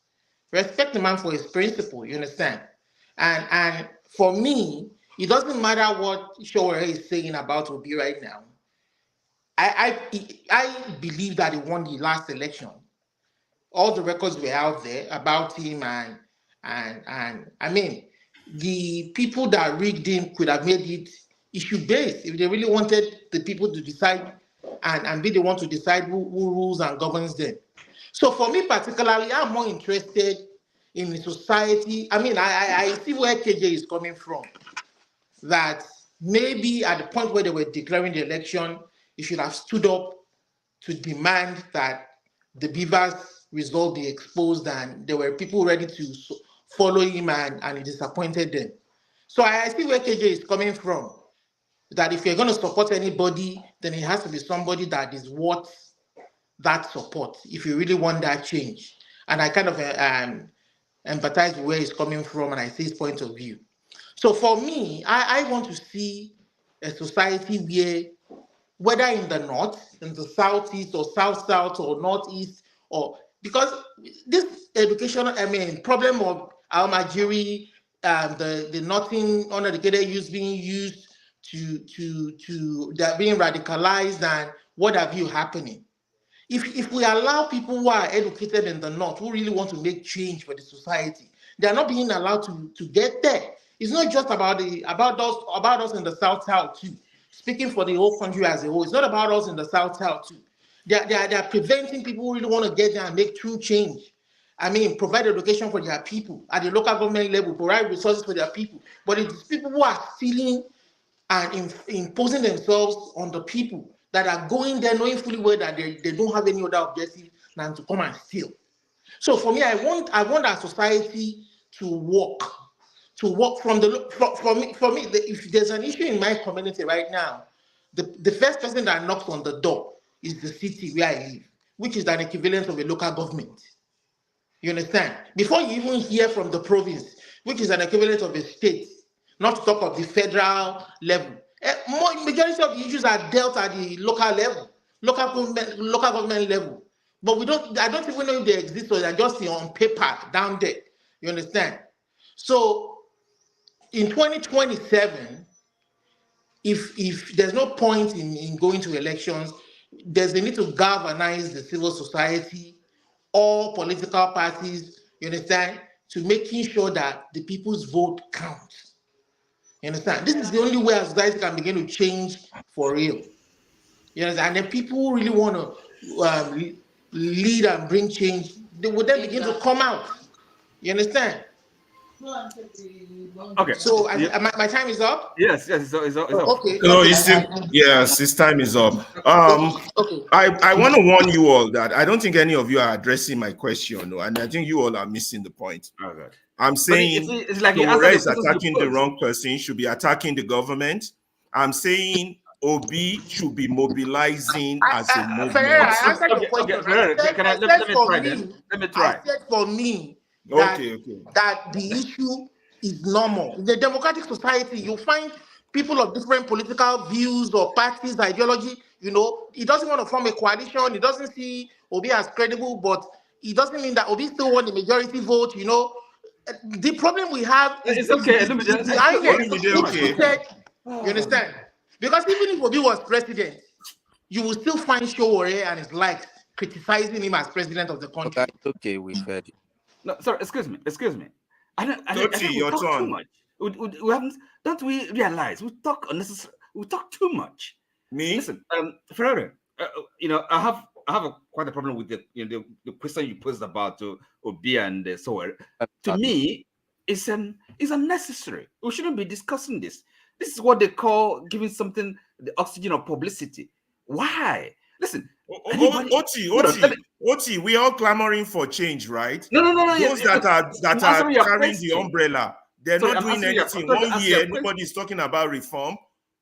Respect the man for his principle, you understand? And for me, it doesn't matter what Showore is saying about Obi right now. I believe that he won the last election. All the records were out there about him, and I mean, the people that rigged him could have made it issue-based if they really wanted the people to decide and be the one to decide who rules and governs them. So for me particularly, I'm more interested in the society. I mean, I see where KJ is coming from, that maybe at the point where they were declaring the election, he should have stood up to demand that the beavers result be exposed, and there were people ready to follow him, and he disappointed them. So I see where KJ is coming from, that if you're going to support anybody, then it has to be somebody that is worth that support if you really want that change. And I kind of empathize with where he's coming from, and I see his point of view. So for me, I want to see a society where, whether in the north, in the southeast, or south or northeast, or because this educational, problem of Almajiri, the nothing uneducated youth being used to they're being radicalized, and what have you happening. If we allow people who are educated in the north, who really want to make change for the society, they are not being allowed to get there. It's not just about us in the south too. Speaking for the whole country as a whole, it's not about us in the south too. They are preventing people who really want to get there and make true change. Provide education for their people at the local government level, provide resources for their people. But it's people who are stealing and imposing themselves on the people that are going there knowing fully well that they don't have any other objective than to come and steal. So for me, I want our society to work from for me. If there's an issue in my community right now, the first person that knocks on the door is the city where I live, which is an equivalent of a local government. You understand? Before you even hear from the province, which is an equivalent of a state, not to talk of the federal level. Majority of the issues are dealt at the local level, local government level. But I don't even know if they exist, or they're just on paper down there. You understand? So in 2027, if there's no point in going to elections, there's a need to galvanize the civil society, all political parties, you understand, to making sure that the people's vote counts. You understand? This is the only way our society can begin to change for real. You understand? And then people who really want to lead and bring change, they will then begin to come out. You understand? Okay. So my time is up. Yes, it's up. Okay. No, Okay. it's still, yes, his time is up. Okay. I want to warn you all that I don't think any of you are addressing my question, and I think you all are missing the point. Okay. I'm saying it's like you Sowore answer the is questions you attacking the pose. wrong person, should be attacking the government. I'm saying Obi should be mobilizing as a Ferreira, movement. I answered your Okay, question. Ferreira, let me try then. Let me try. I said for me that Okay. that the issue is normal. In the democratic society, you find people of different political views or parties, ideology. You know, he doesn't want to form a coalition. He doesn't see Obi as credible, but it doesn't mean that Obi still won the majority vote. You know, the problem we have is It's okay. is behind it. Okay. You understand? Because even if Obi was president, you will still find Sowore and his likes criticizing him as president of the country. Okay, we've heard it. No, sorry, excuse me. I Toti, think we your talk too turn. much. We haven't. Don't we realize we talk unnecessary? We talk too much. Me? Listen, Ferreira. I have quite a problem with the question you posed about Obi and Sowore. To me, it's unnecessary. We shouldn't be discussing this. This is what they call giving something the oxygen of publicity. Why? Listen, Oti, we all clamoring for change, right? No. Those that are carrying the umbrella, they're not doing anything. 1 year, nobody's talking about reform.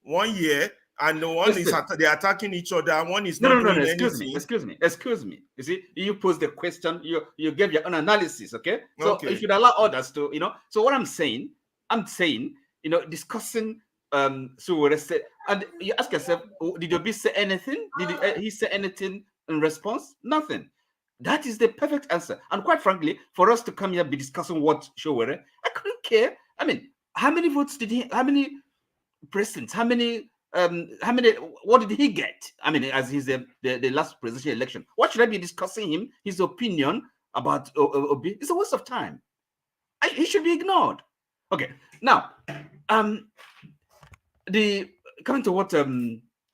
1 year, and the one is they're attacking each other. One is not doing anything. Excuse me. You see, you pose the question, you gave your own analysis, okay? So you should allow others to, So what I'm saying, discussing Sowore said, and you ask yourself, did Obi say anything? Did he say anything in response? Nothing. That is the perfect answer. And quite frankly, for us to come here be discussing what Sowore, I couldn't care. I mean, how many votes did he? How many presidents? How many? What did he get? I mean, as he's the last presidential election, what should I be discussing him? His opinion about Obi? It's a waste of time. He should be ignored. Okay, now, coming to what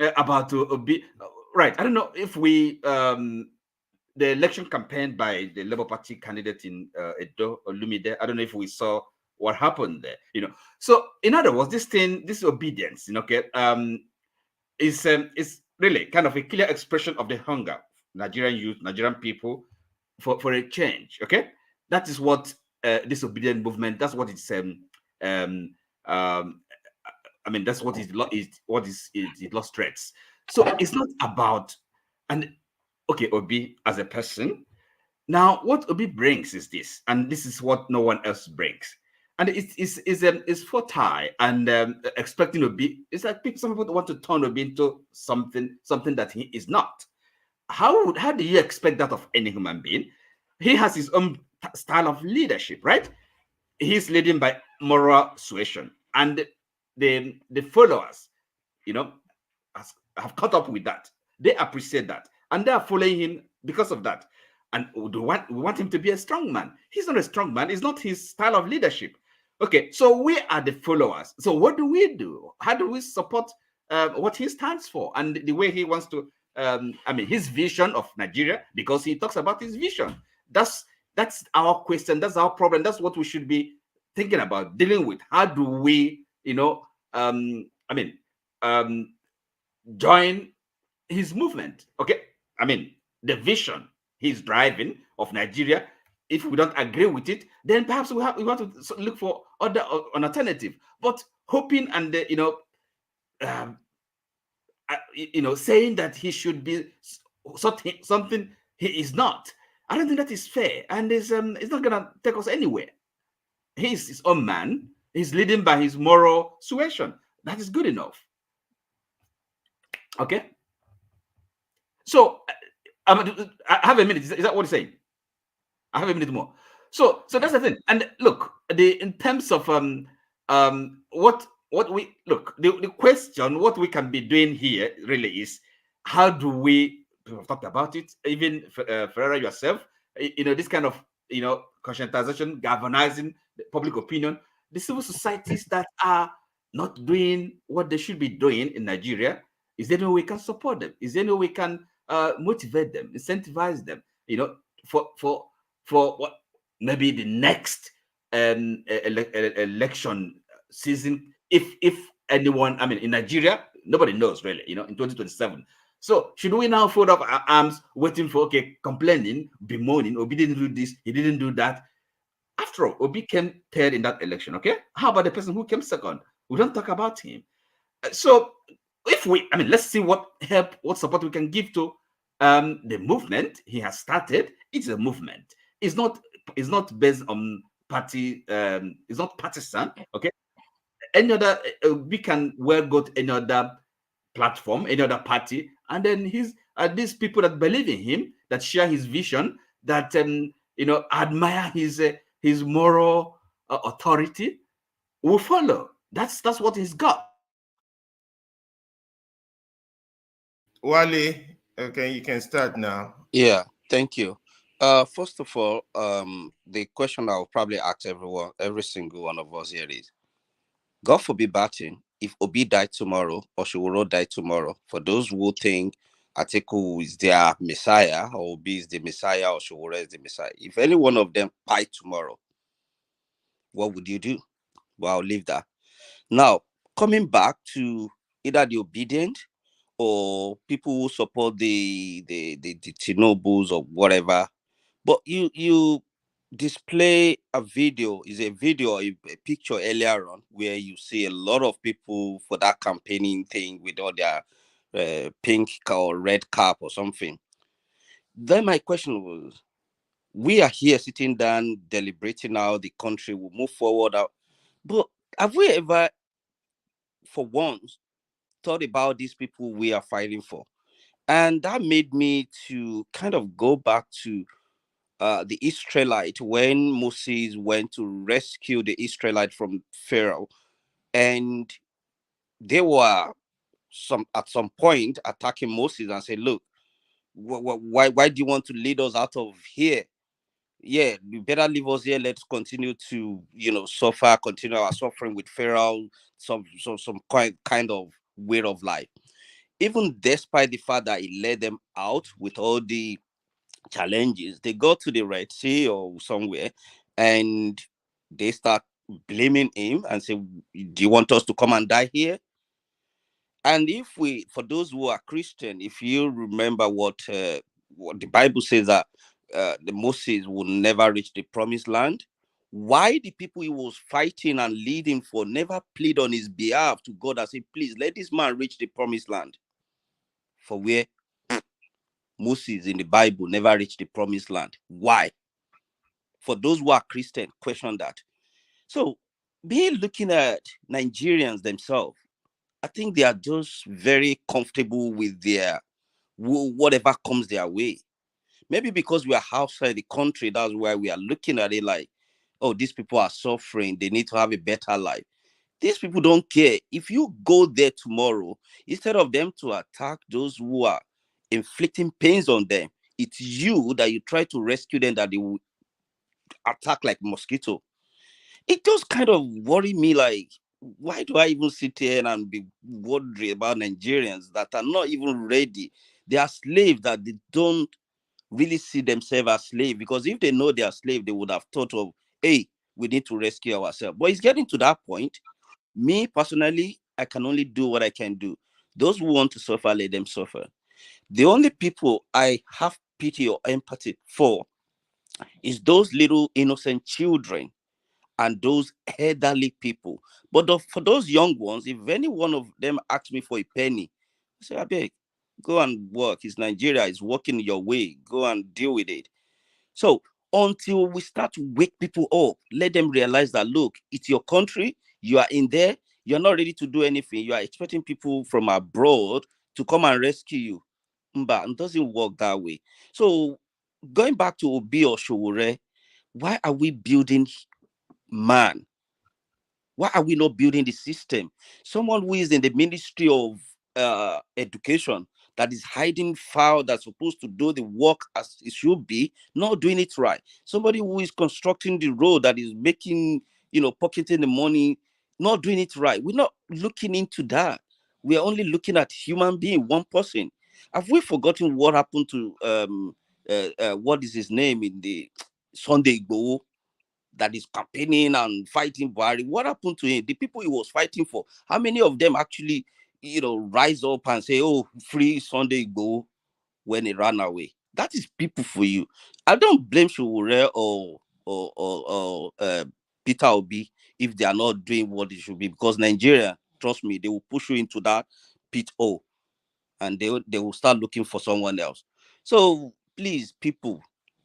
about Obi, right? I don't know if we the election campaign by the Labour Party candidate in Edo Olumide. I don't know if we saw what happened there. So in other words, this obedience, is really kind of a clear expression of the hunger of Nigerian youth, Nigerian people for a change. Okay, that is what this obedient movement. That's what it's. I mean, that's what it illustrates. So it's not about Obi as a person. Now, what Obi brings is this, and this is what no one else brings. And it's fertile and expecting Obi. It's like some people want to turn Obi into something that he is not. How do you expect that of any human being? He has his own style of leadership, right? He's leading by moral suasion, and the followers, have caught up with that. They appreciate that, and they are following him because of that. And we want him to be a strong man. He's not a strong man. It's not his style of leadership. Okay, so we are the followers. So what do we do? How do we support what he stands for and the way he wants to? His vision of Nigeria, because he talks about his vision. That's our question. That's our problem. That's what we should be thinking about, dealing with. How do we, join his movement? Okay, the vision he's driving of Nigeria. If we don't agree with it, then perhaps we want to look for an alternative. But hoping and saying that he should be something he is not, I don't think that is fair, and it's not gonna take us anywhere. He's his own man. He's leading by his moral suasion. That is good enough. Okay. So I have a minute. Is that what you're saying? I have a minute more. So that's the thing. And look, in terms of what we look, the question, what we can be doing here really is, how do we? We've talked about it. Even Ferreira yourself, this kind of conscientization, galvanizing the public opinion, the civil societies that are not doing what they should be doing in Nigeria. Is there any way we can support them? Is there any way we can motivate them, incentivize them? For what maybe the next election season, if anyone, I mean, in Nigeria, nobody knows really, in 2027. So should we now fold up our arms, waiting for, complaining, bemoaning, Obi didn't do this, he didn't do that? After all, Obi came third in that election, okay? How about the person who came second? We don't talk about him. So if let's see what help, what support we can give to the movement he has started. It's a movement. It's not based on party. It's not partisan. Okay. Any other, we can well go to any other platform, any other party, and then these people that believe in him, that share his vision, that admire his moral authority, will follow. That's what he's got. Wale, okay, you can start now. Yeah, thank you. First of all, the question I'll probably ask every single one of us here is, God forbid batting, if Obi died tomorrow or Showoro died tomorrow, for those who think Atiku is their Messiah, or Obi is the Messiah, or Showoro is the Messiah, if any one of them died tomorrow, what would you do? Well, I'll leave that. Now, coming back to either the obedient or people who support the Tinobus or whatever, but you display a video, a picture earlier on where you see a lot of people for that campaigning thing with all their pink or red cap or something. Then my question was, we are here sitting down deliberating how the country will move forward out, but have we ever for once thought about these people we are fighting for? And that made me to kind of go back to the Israelite, when Moses went to rescue the Israelite from Pharaoh, and they were at some point attacking Moses and said, "Look, why do you want to lead us out of here? Yeah, you better leave us here. Let's continue to suffer, continue our suffering with Pharaoh, some kind of way of life." Even despite the fact that he led them out with all the challenges, they got to the Red Sea or somewhere, and they start blaming him and say, "Do you want us to come and die here?" And for those who are Christian, if you remember what the Bible says, that the Moses will never reach the promised land. Why the people he was fighting and leading for never plead on his behalf to God and say, "Please let this man reach the promised land"? For where Moses in the Bible never reached the promised land. Why? For those who are Christian, question that. So, be looking at Nigerians themselves, I think they are just very comfortable with their whatever comes their way. Maybe because we are outside the country, that's why we are looking at it like, oh, these people are suffering, they need to have a better life. These people don't care. If you go there tomorrow, instead of them to attack those who are inflicting pains on them, it's you that you try to rescue them, that they will attack like mosquito. It just kind of worry me, like, why do I even sit here and be worried about Nigerians that are not even ready? They are slaves that they don't really see themselves as slaves, because if they know they are slaves, they would have thought of, hey, we need to rescue ourselves. But it's getting to that point. Me personally, I can only do what I can do. Those who want to suffer, let them suffer. The only people I have pity or empathy for is those little innocent children and those elderly people. But for those young ones, if any one of them asks me for a penny, I say, I beg, go and work. It's Nigeria, it's working your way. Go and deal with it. So until we start to wake people up, let them realize that, look, it's your country, you are in there, you're not ready to do anything. You are expecting people from abroad to come and rescue you. But it doesn't work that way. So going back to Obi or Showore, why are we building man? Why are we not building the system? Someone who is in the Ministry of Education, that is hiding file that's supposed to do the work as it should be, not doing it right. Somebody who is constructing the road, that is making, pocketing the money, not doing it right. We're not looking into that. We are only looking at human being, one person. Have we forgotten what happened to what is his name in the Sunday Igboho? that is campaigning and fighting Buhari. What happened to him? The people he was fighting for, how many of them actually, rise up and say, "Oh, free Sunday Igboho," when he ran away? That is people for you. I don't blame Showore or Peter Obi if they are not doing what they should be, because Nigeria, trust me, they will push you into that pit hole, and they will start looking for someone else. So please, people,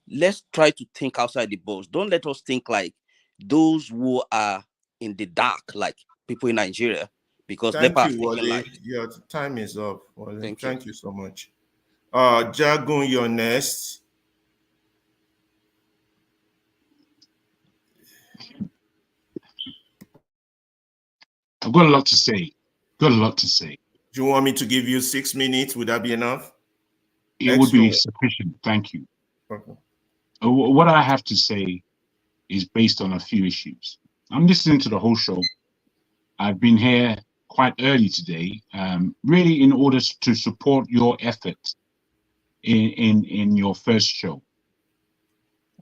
let's try to think outside the box. Don't let us think like those who are in the dark, like people in Nigeria, because Thank NEPA you, is taking Wale. light. Your time is up, Wale. Thank you. Thank you so much. Jagun, you're next. I've got a lot to say. Do you want me to give you 6 minutes? Would that be enough? It would be sufficient. Thank you. Okay. What I have to say is based on a few issues. I'm listening to the whole show. I've been here quite early today, really in order to support your effort in your first show.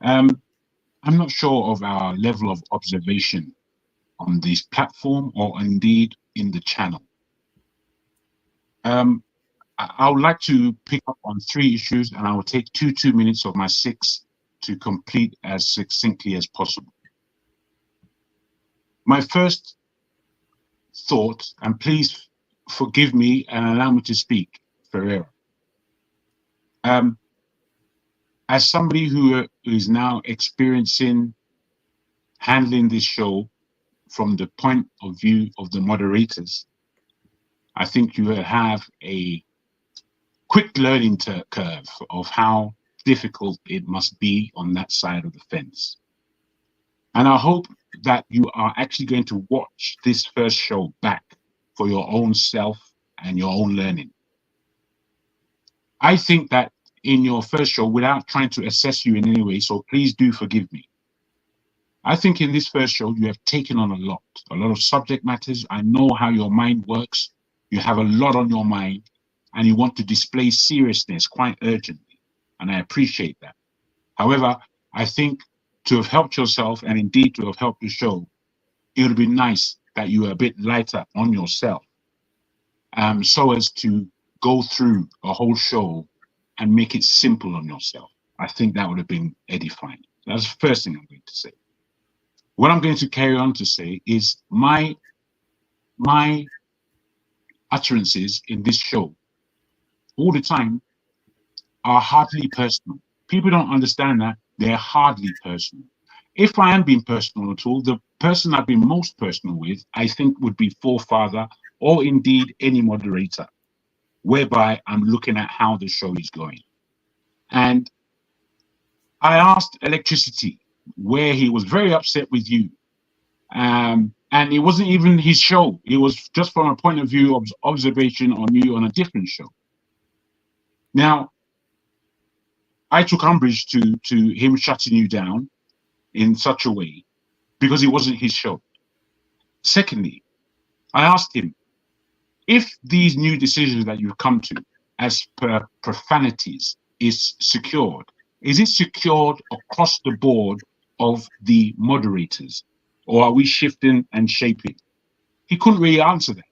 I'm not sure of our level of observation on this platform or indeed in the channel. I would like to pick up on 3 issues, and I will take 2 minutes of my 6 to complete as succinctly as possible. My first thought, and please forgive me and allow me to speak, Ferreira. As somebody who is now experiencing handling this show from the point of view of the moderators, I think you have a quick learning curve of how difficult it must be on that side of the fence. And I hope that you are actually going to watch this first show back for your own self and your own learning. I think that in your first show, without trying to assess you in any way, so please do forgive me, I think in this first show, you have taken on a lot of subject matters. I know how your mind works. You have a lot on your mind, and you want to display seriousness quite urgently, and I appreciate that. However, I think to have helped yourself, and indeed to have helped the show, it would be nice that you were a bit lighter on yourself, so as to go through a whole show and make it simple on yourself. I think that would have been edifying. That's the first thing I'm going to say. What I'm going to carry on to say is my utterances in this show all the time are hardly personal. People don't understand that. They're hardly personal. If I am being personal at all, the person I've been most personal with, I think, would be Forefather, or indeed any moderator, whereby I'm looking at how the show is going. And I asked Electricity, where he was very upset with you. And it wasn't even his show. It was just from a point of view of observation on you on a different show. Now, I took umbrage to him shutting you down in such a way because it wasn't his show. Secondly, I asked him, if these new decisions that you've come to as per profanities is secured, is it secured across the board of the moderators, or are we shifting and shaping? He couldn't really answer that.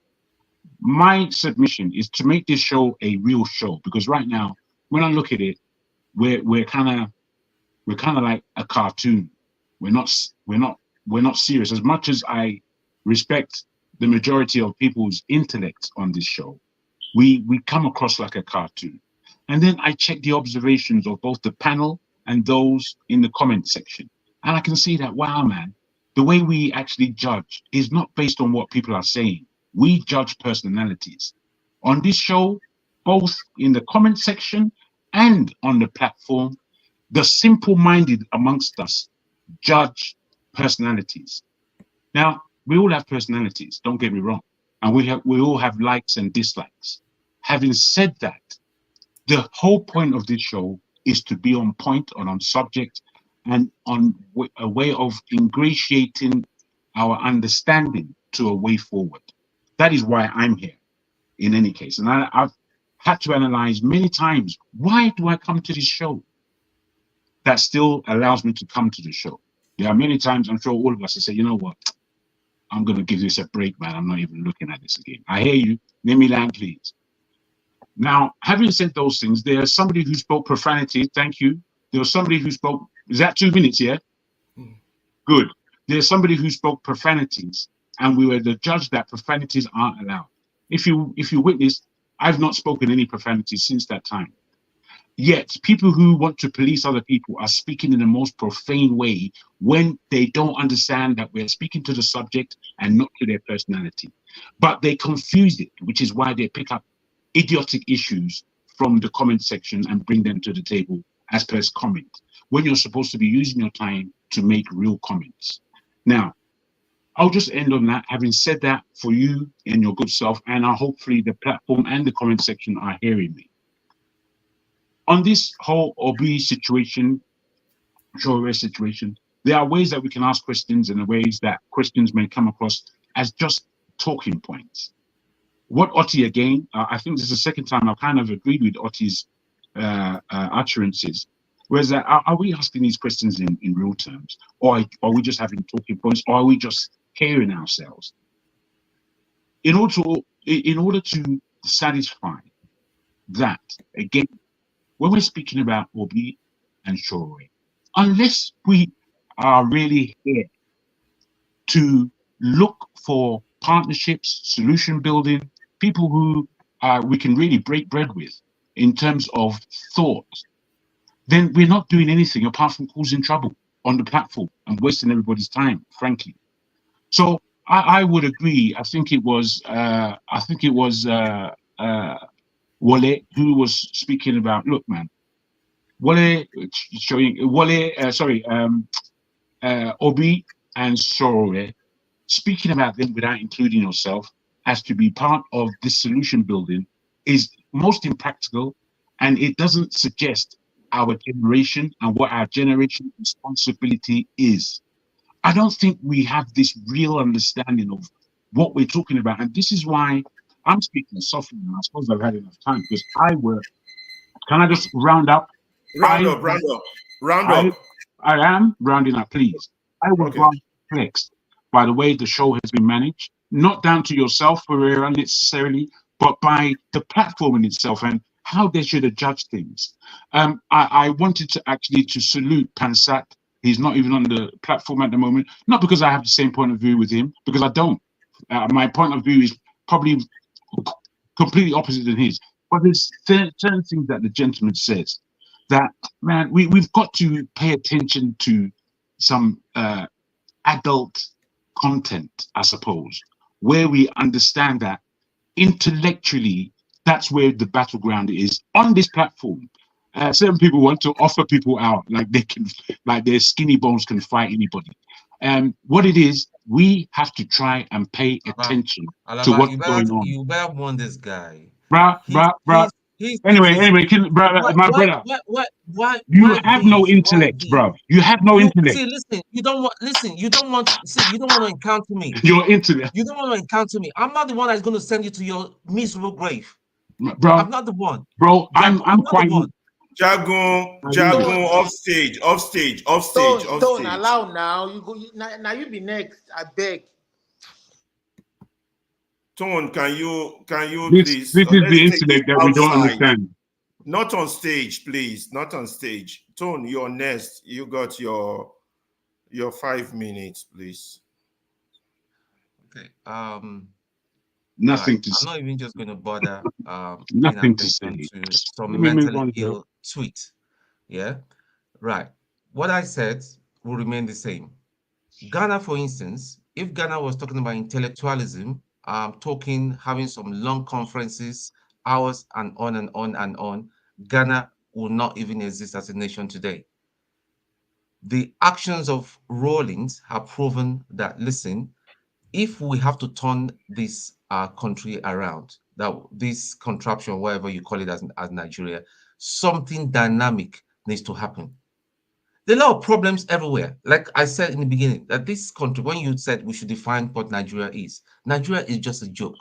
My submission is to make this show a real show, because right now, when I look at it, we're kind of like a cartoon. We're not serious. As much as I respect the majority of people's intellect on this show, we come across like a cartoon. And then I check the observations of both the panel and those in the comment section, and I can see that, wow, man, the way we actually judge is not based on what people are saying. We judge personalities. On this show, both in the comment section and on the platform, the simple-minded amongst us judge personalities. Now, we all have personalities, don't get me wrong, and we all have likes and dislikes. Having said that, the whole point of this show is to be on point and on subject, and on a way of ingratiating our understanding to a way forward. That is why I'm here, in any case. And I've had to analyze many times, why do I come to this show? That still allows me to come to the show. There are many times I'm sure all of us have said, you know what, I'm going to give this a break, man. I'm not even looking at this again. I hear you. Let me land, please. Now, having said those things, there's somebody who spoke profanity. Thank you. There was somebody who spoke, is that 2 minutes, yeah? Good. There's somebody who spoke profanities, and we were the judge that profanities aren't allowed. If you witness, I've not spoken any profanities since that time. Yet, people who want to police other people are speaking in the most profane way when they don't understand that we're speaking to the subject and not to their personality. But they confuse it, which is why they pick up idiotic issues from the comment section and bring them to the table as per comment, when you're supposed to be using your time to make real comments. Now, I'll just end on that. Having said that, for you and your good self, and hopefully the platform and the comment section are hearing me. On this whole Obi situation, Shore situation, there are ways that we can ask questions and ways that questions may come across as just talking points. What Otti, again, I think this is the second time I've kind of agreed with Otti's utterances. Whereas are we asking these questions in real terms? Or are we just having talking points? Or are we just hearing ourselves? In order to satisfy that, again, when we're speaking about Obi and Shore, unless we are really here to look for partnerships, solution building, people who we can really break bread with in terms of thought, then we're not doing anything apart from causing trouble on the platform and wasting everybody's time, frankly. So I would agree. I think it was Wale who was speaking about, look, man, Obi and Sorore, speaking about them without including yourself as to be part of this solution building is most impractical, and it doesn't suggest our generation and what our generation responsibility is. I don't think we have this real understanding of what we're talking about, and this is why I'm speaking softly. And I suppose I've had enough time because can I just round up? Round up. I am rounding up, please. I was perplexed by the way the show has been managed, not down to yourself, Pereira, necessarily, but by the platform in itself and how they should have judged things. I wanted to actually salute Pansat. He's not even on the platform at the moment, not because I have the same point of view with him, because I don't. My point of view is probably completely opposite than his. But there's certain things that the gentleman says that, man, we've got to pay attention to some adult content, I suppose, where we understand that intellectually, that's where the battleground is on this platform. Certain people want to offer people out like their skinny bones can fight anybody. What it is, we have to try and pay attention to what's going on. You better warn this guy. Bruh. Anyway, my brother. You have no intellect, bro. You have no intellect. See, listen, you don't want to encounter me. Your intellect. You don't want to encounter me. I'm not the one that's going to send you to your miserable grave. Bro, I'm not the one. Bro, I'm quite. Jagun, off stage. Don't allow now. You go now. You be next. I beg. Tone, can you please? This is the intellect that we don't understand. Not on stage, please. Not on stage. Tone, you're next. You got your 5 minutes, please. Okay. Nothing to say. I'm not even just going to bother. Nothing to say. To some mentally ill tweet. Yeah. Right. What I said will remain the same. Ghana, for instance, if Ghana was talking about intellectualism, having some long conferences, hours and on and on and on, Ghana will not even exist as a nation today. The actions of Rawlings have proven that, listen, if we have to turn this country around, that this contraption, whatever you call it as Nigeria, something dynamic needs to happen. There are a lot of problems everywhere. Like I said in the beginning, that this country, when you said we should define what Nigeria is just a joke.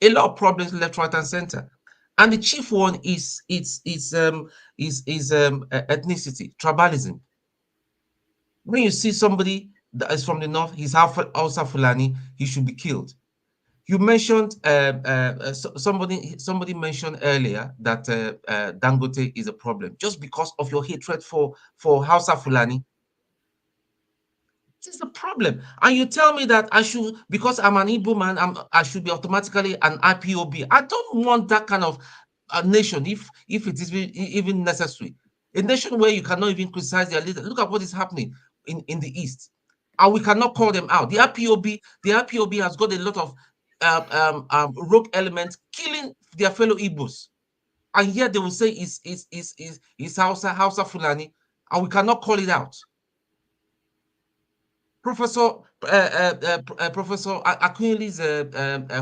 A lot of problems left, right, and center. And the chief one is ethnicity, tribalism. When you see somebody that is from the north, he's Hausa Fulani, he should be killed. You mentioned somebody mentioned earlier that Dangote is a problem just because of your hatred for Hausa Fulani. This is the problem. And you tell me that I should, because I'm an Igbo man, I should be automatically an IPOB. I don't want that kind of a nation if it is even necessary. A nation where you cannot even criticize their leader. Look at what is happening in the East. And we cannot call them out. The IPOB has got a lot of rogue elements killing their fellow Igbos. And yet they will say it's Hausa Fulani, and we cannot call it out. Professor Akunyili's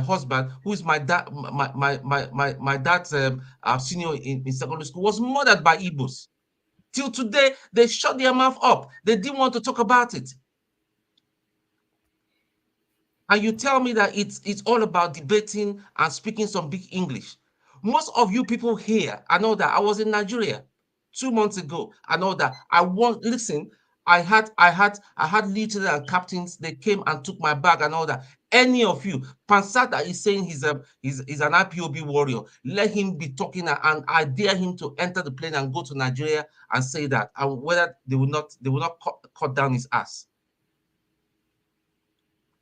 husband, who is my dad, my dad's senior in secondary school, was murdered by Igbos. Till today, they shut their mouth up. They didn't want to talk about it. And you tell me that it's all about debating and speaking some big English. Most of you people here, I know that I was in Nigeria 2 months ago. I know that listen. I had lieutenants and captains. They came and took my bag and all that. Any of you, Pansata is saying he's an IPOB warrior. Let him be talking, and I dare him to enter the plane and go to Nigeria and say that, and whether they will not cut down his ass.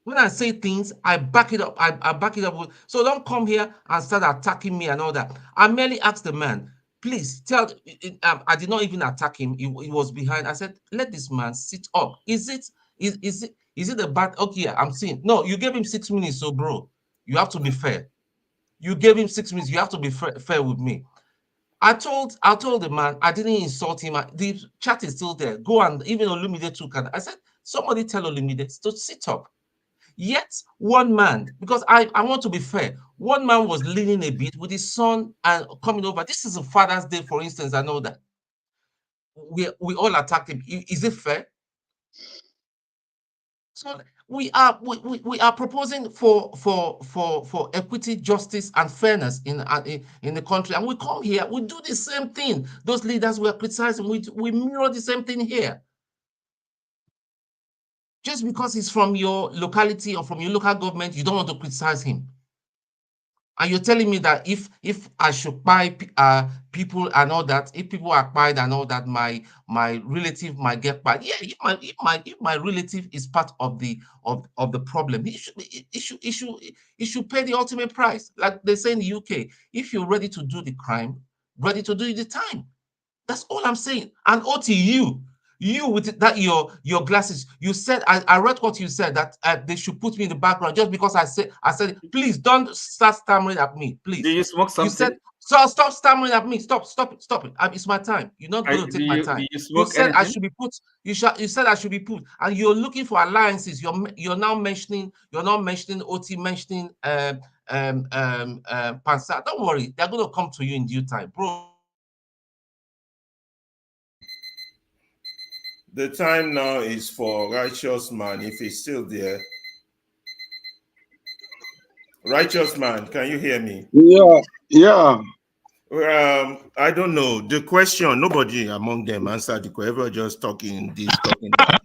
When I say things, I back it up. I back it up. So don't come here and start attacking me and all that. I merely asked the man, please tell. I did not even attack him. He was behind. I said, let this man sit up. Is it a bad? Okay, I'm seeing. No, you gave him 6 minutes, so bro, you have to be fair. You gave him 6 minutes. You have to be fair with me. I told the man, I didn't insult him. The chat is still there. Go and even Olumide too can. I said, somebody tell Olumide to sit up. Yet one man, because I want to be fair, one man was leaning a bit with his son and coming over. This is a Father's Day, for instance. I know that we all attacked him. Is it fair? So we are proposing for equity, justice, and fairness in the country, and we come here, we do the same thing. Those leaders we are criticizing, we mirror the same thing here. Just because he's from your locality or from your local government, you don't want to criticize him. And you're telling me that if I should buy people and all that, if people are buying and all that, my relative might get bad. Yeah, if my relative is part of the problem, he should pay the ultimate price. Like they say in the UK, if you're ready to do the crime, ready to do the time. That's all I'm saying. And OT, you with that your glasses, you said, I read what you said, that they should put me in the background just because I said please don't start stammering at me, please. Do you smoke something? You said, so stop stammering at me. Stop it. It's my time. You're not going to take my time. Do you smoke said anything? I should be put. You said I should be put, and you're looking for alliances. You're not mentioning OT, mentioning Pansa. Don't worry, they're going to come to you in due time, bro. The time now is for Righteous Man, if he's still there. Righteous Man, can you hear me? Yeah. I don't know. The question, nobody among them answered the question. Everyone just talking this, talking that.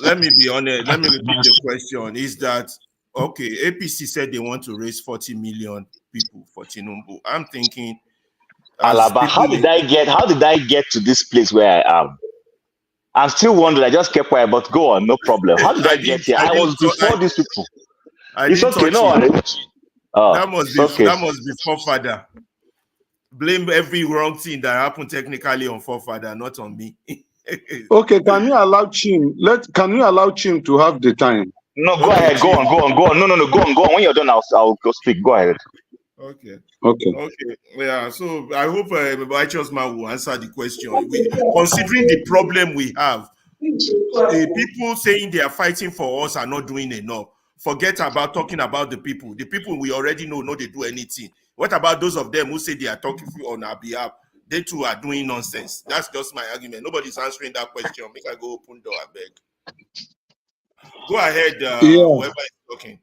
Let me be honest. Let me repeat the question. Is that, okay, APC said they want to raise 40 million people for Tinubu. I'm thinking, Alaba, how did I get to this place where I am? I'm still wondering. I just kept quiet, but go on, no problem. How did I get here? I was before these people. It's okay, no. That must be forefather. Blame every wrong thing that happened technically on forefather, not on me. Okay, can you allow Chim to have the time? No, go ahead. Go on. No, go on. When you're done, I'll go speak. Go ahead. Okay. Yeah, so I hope Righteous Man will answer the question. Considering the problem we have, people saying they are fighting for us are not doing enough. Forget about talking about the people. The people we already know they do anything. What about those of them who say they are talking on our behalf? They too are doing nonsense. That's just my argument. Nobody's answering that question. Make I go open door, I beg. Go ahead, whoever is talking.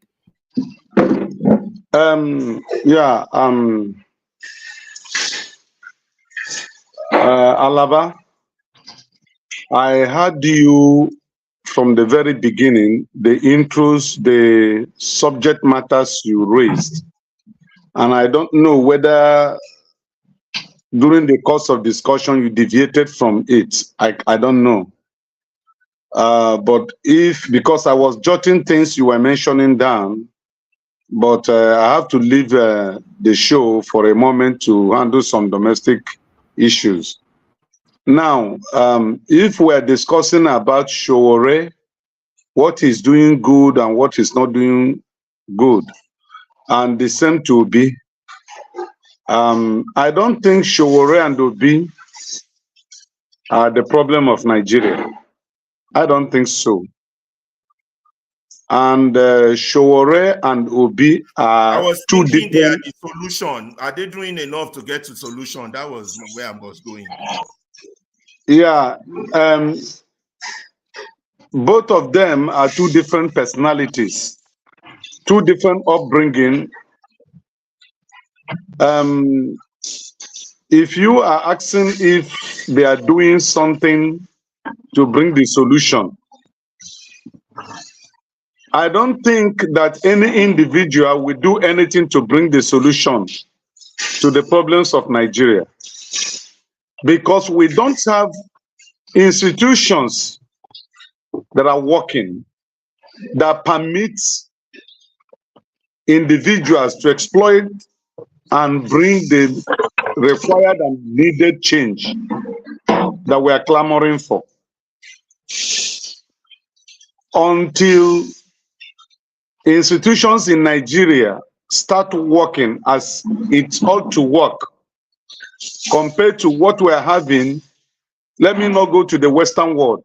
Alaba. I heard you from the very beginning, the intros, the subject matters you raised. And I don't know whether during the course of discussion you deviated from it. I don't know. But because I was jotting things you were mentioning down, but I have to leave the show for a moment to handle some domestic issues. Now, if we're discussing about Showore, what is doing good and what is not doing good, and the same to Obi, I don't think Showore and Obi are the problem of Nigeria. I don't think so. And Showore and Obi I are was two thinking they are different. the solution. Are they doing enough to get to solution? That was where I was going. Yeah, both of them are two different personalities, two different upbringing. If you are asking if they are doing something to bring the solution, I don't think that any individual will do anything to bring the solution to the problems of Nigeria, because we don't have institutions that are working that permits individuals to exploit and bring the required and needed change that we are clamoring for. Until institutions in Nigeria start working as it ought to work, compared to what we're having, let me not go to the Western world.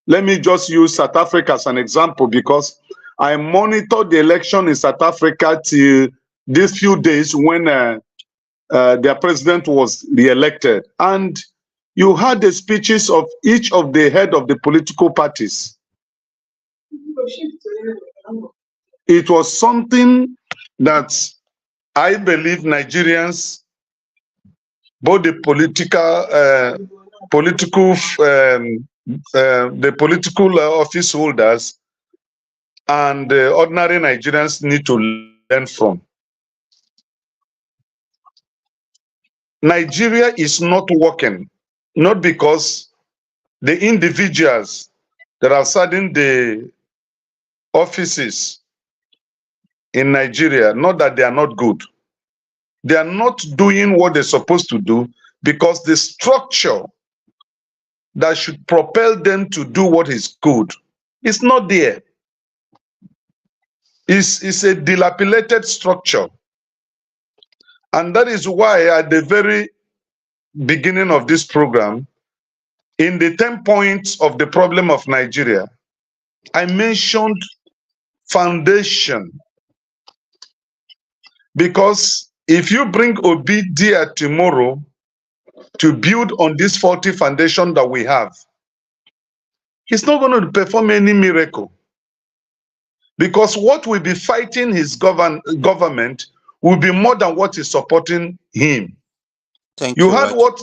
Let me just use South Africa as an example, because I monitored the election in South Africa till these few days when their president was re-elected. And you heard the speeches of each of the head of the political parties. It was something that I believe Nigerians, both the political office holders and ordinary Nigerians need to learn from. Nigeria is not working, not because the individuals that are serving the offices in Nigeria, not that they are not good. They are not doing what they're supposed to do because the structure that should propel them to do what is good is not there. It's a dilapidated structure. And that is why at the very beginning of this program, in the 10 points of the problem of Nigeria, I mentioned foundation. Because if you bring Obi there tomorrow to build on this faulty foundation that we have, he's not going to perform any miracle. Because what will be fighting his government will be more than what is supporting him. You heard what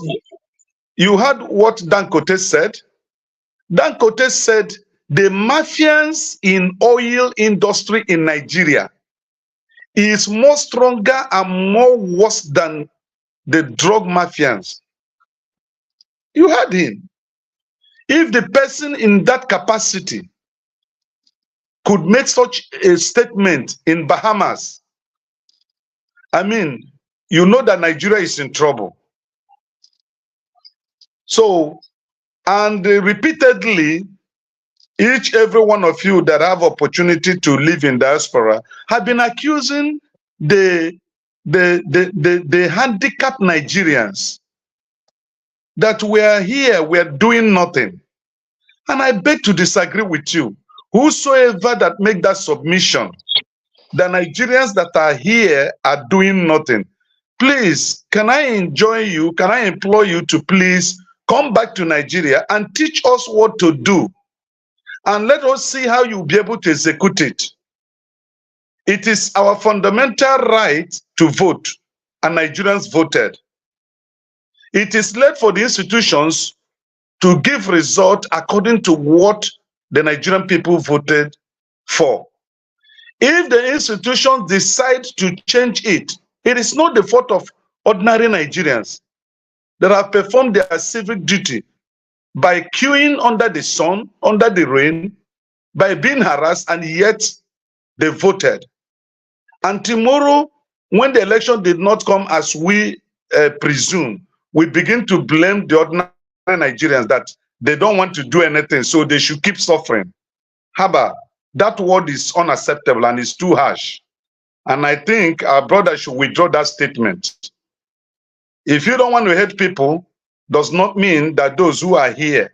Dangote said? Dangote said the mafians in oil industry in Nigeria is more stronger and more worse than the drug mafians. You heard him. If the person in that capacity could make such a statement in Bahamas, I mean, you know that Nigeria is in trouble. So, and repeatedly, every one of you that have opportunity to live in diaspora have been accusing the handicapped Nigerians that we are here, we are doing nothing. And I beg to disagree with you. Whosoever that make that submission, the Nigerians that are here are doing nothing. Please, can I implore you to please come back to Nigeria and teach us what to do. And let us see how you'll be able to execute it. It is our fundamental right to vote, and Nigerians voted. It is left for the institutions to give result according to what the Nigerian people voted for. If the institutions decide to change it, it is not the fault of ordinary Nigerians that have performed their civic duty by queuing under the sun, under the rain, by being harassed, and yet they voted. And tomorrow, when the election did not come as we presume, we begin to blame the ordinary Nigerians that they don't want to do anything, so they should keep suffering. Haba, that word is unacceptable and it's too harsh. And I think our brother should withdraw that statement. If you don't want to hate people, does not mean that those who are here,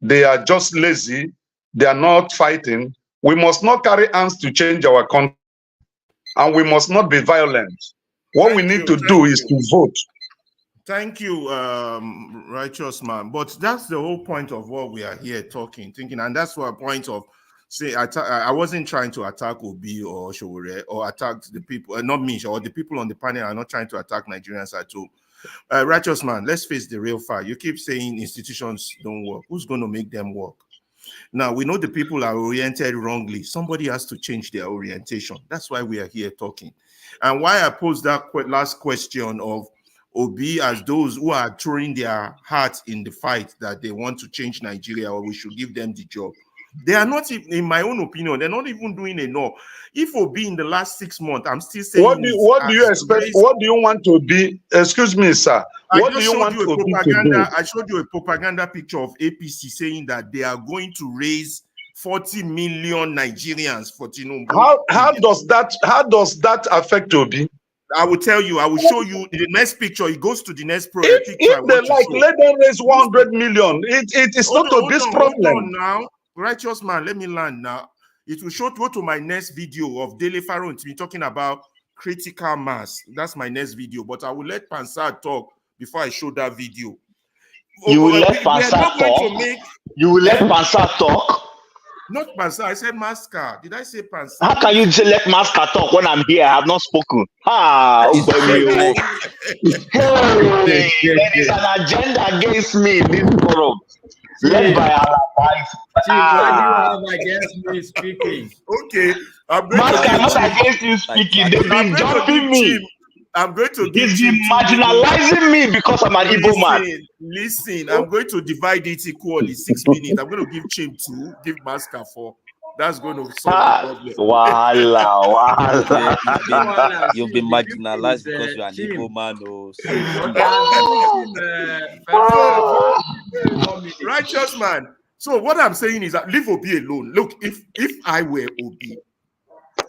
they are just lazy, they are not fighting. We must not carry arms to change our country, and we must not be violent. What we need to do is to vote. Thank you, righteous man. But that's the whole point of what we are here thinking, and that's what point of say. I wasn't trying to attack Obi or Showore or attack the people, not me, or the people on the panel are not trying to attack Nigerians at all. Righteous man, let's face the real fact. You keep saying institutions don't work. Who's going to make them work? Now, we know the people are oriented wrongly. Somebody has to change their orientation. That's why we are here talking. And why I posed that last question of Obi as those who are throwing their hearts in the fight that they want to change Nigeria or we should give them the job. They are not, in my own opinion, they're not even doing enough. If Obi in the last 6 months, I'm still saying what do you expect? What do you want to be? Excuse me, sir. What do you want to be to do? I showed you a propaganda picture of APC saying that they are going to raise 40 million Nigerians for Tinubu. How does that affect Obi? I will tell you. I will show you the next picture. It goes to the next picture. If they like, let them raise 100 million. It is not a big problem. Now, righteous man, let me land now. It will go to my next video of Dele Faron to be talking about critical mass. That's my next video, but I will let Pansar talk before I show that video. You will let Pansar talk? You will let Pansar talk? Not Pansar, I said Masca. Did I say Pansar? How can you say let Masca talk when I'm here? I have not spoken. There is an agenda against me in this forum. Led by our advice. What do you have against me speaking? Okay. I'm not against you speaking. They've been jumping me. I'm going to give He's been marginalizing me because I'm an Igbo man. Listen, I'm going to divide it equally. 6 minutes. I'm going to give Chim 2, give Masca 4. That's going to solve the problem. You've been marginalized because you're an Igbo man. Righteous man. So what I'm saying is that leave Obi alone. Look, if I were Obi,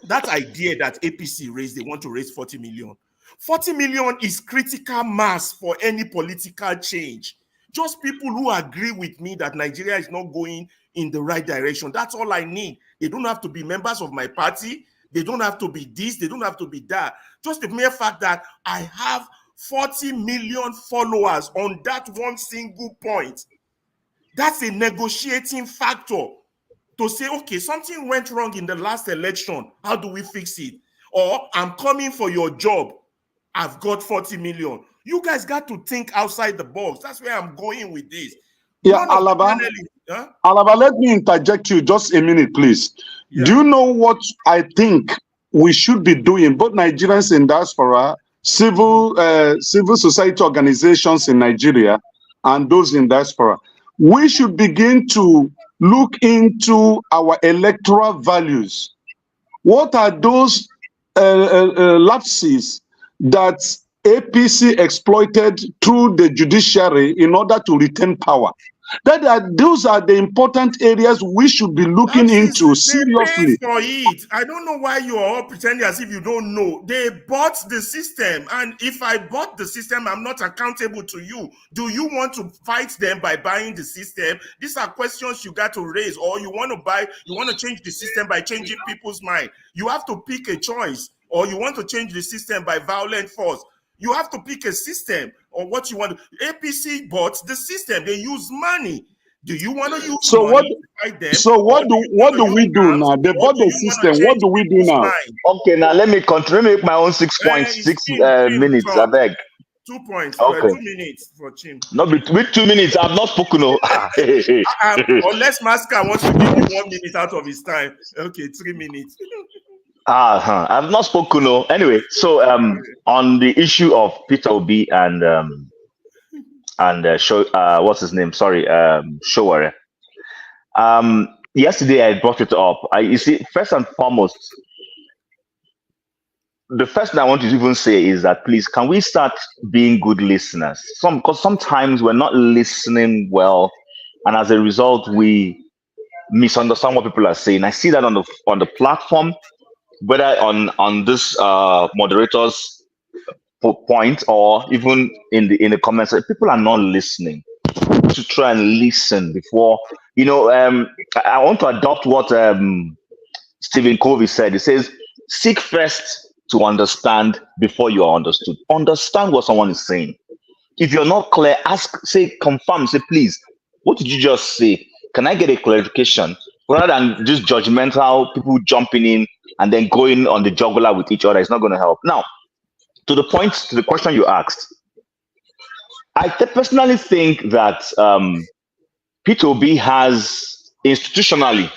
that idea that APC raised, they want to raise 40 million. 40 million is critical mass for any political change. Just people who agree with me that Nigeria is not going in the right direction. That's all I need. They don't have to be members of my party. They don't have to be this. They don't have to be that. Just the mere fact that I have 40 million followers on that one single point. That's a negotiating factor to say, okay, something went wrong in the last election. How do we fix it? Or I'm coming for your job. I've got 40 million. You guys got to think outside the box. That's where I'm going with this. Yeah, Alaba, let me interject you just a minute, please. Yeah. Do you know what I think we should be doing, both Nigerians in diaspora, civil society organizations in Nigeria, and those in diaspora? We should begin to look into our electoral values. What are those lapses that APC exploited through the judiciary in order to retain power? Those are the important areas we should be looking into seriously. For it. I don't know why you are all pretending as if you don't know. They bought the system, and if I bought the system, I'm not accountable to you. Do you want to fight them by buying the system? These are questions you got to raise. Or you want to change the system by changing people's mind. You have to pick a choice. Or you want to change the system by violent force. You have to pick a system or what you want. APC bought the system. They use money. Do you want to use money to fight them? So what do we do now? They bought the system. What do we do now? Okay, now let me make my own 6 points, 6 minutes. I beg. 2 points. Okay. 2 minutes for Chim. Not with 2 minutes. I've not spoken. No. Unless Masca wants to give you 1 minute out of his time. Okay, 3 minutes. I've not spoken. No. Anyway, so on the issue of Peter Obi and what's his name? Sorry, Showore. Yesterday I brought it up. You see, first and foremost, the first thing I want to even say is that please, can we start being good listeners? Because sometimes we're not listening well, and as a result, we misunderstand what people are saying. I see that on the platform, whether on this moderator's point or even in the comments, people are not listening. To try and listen before, I want to adopt what Stephen Covey said. He says, seek first to understand before you are understood. Understand what someone is saying. If you're not clear, confirm, say, please, what did you just say? Can I get a clarification? Rather than just judgmental people jumping in and then going on the jugular with each other, it's not going to help. Now, to the question you asked, I personally think that P2B has institutionally,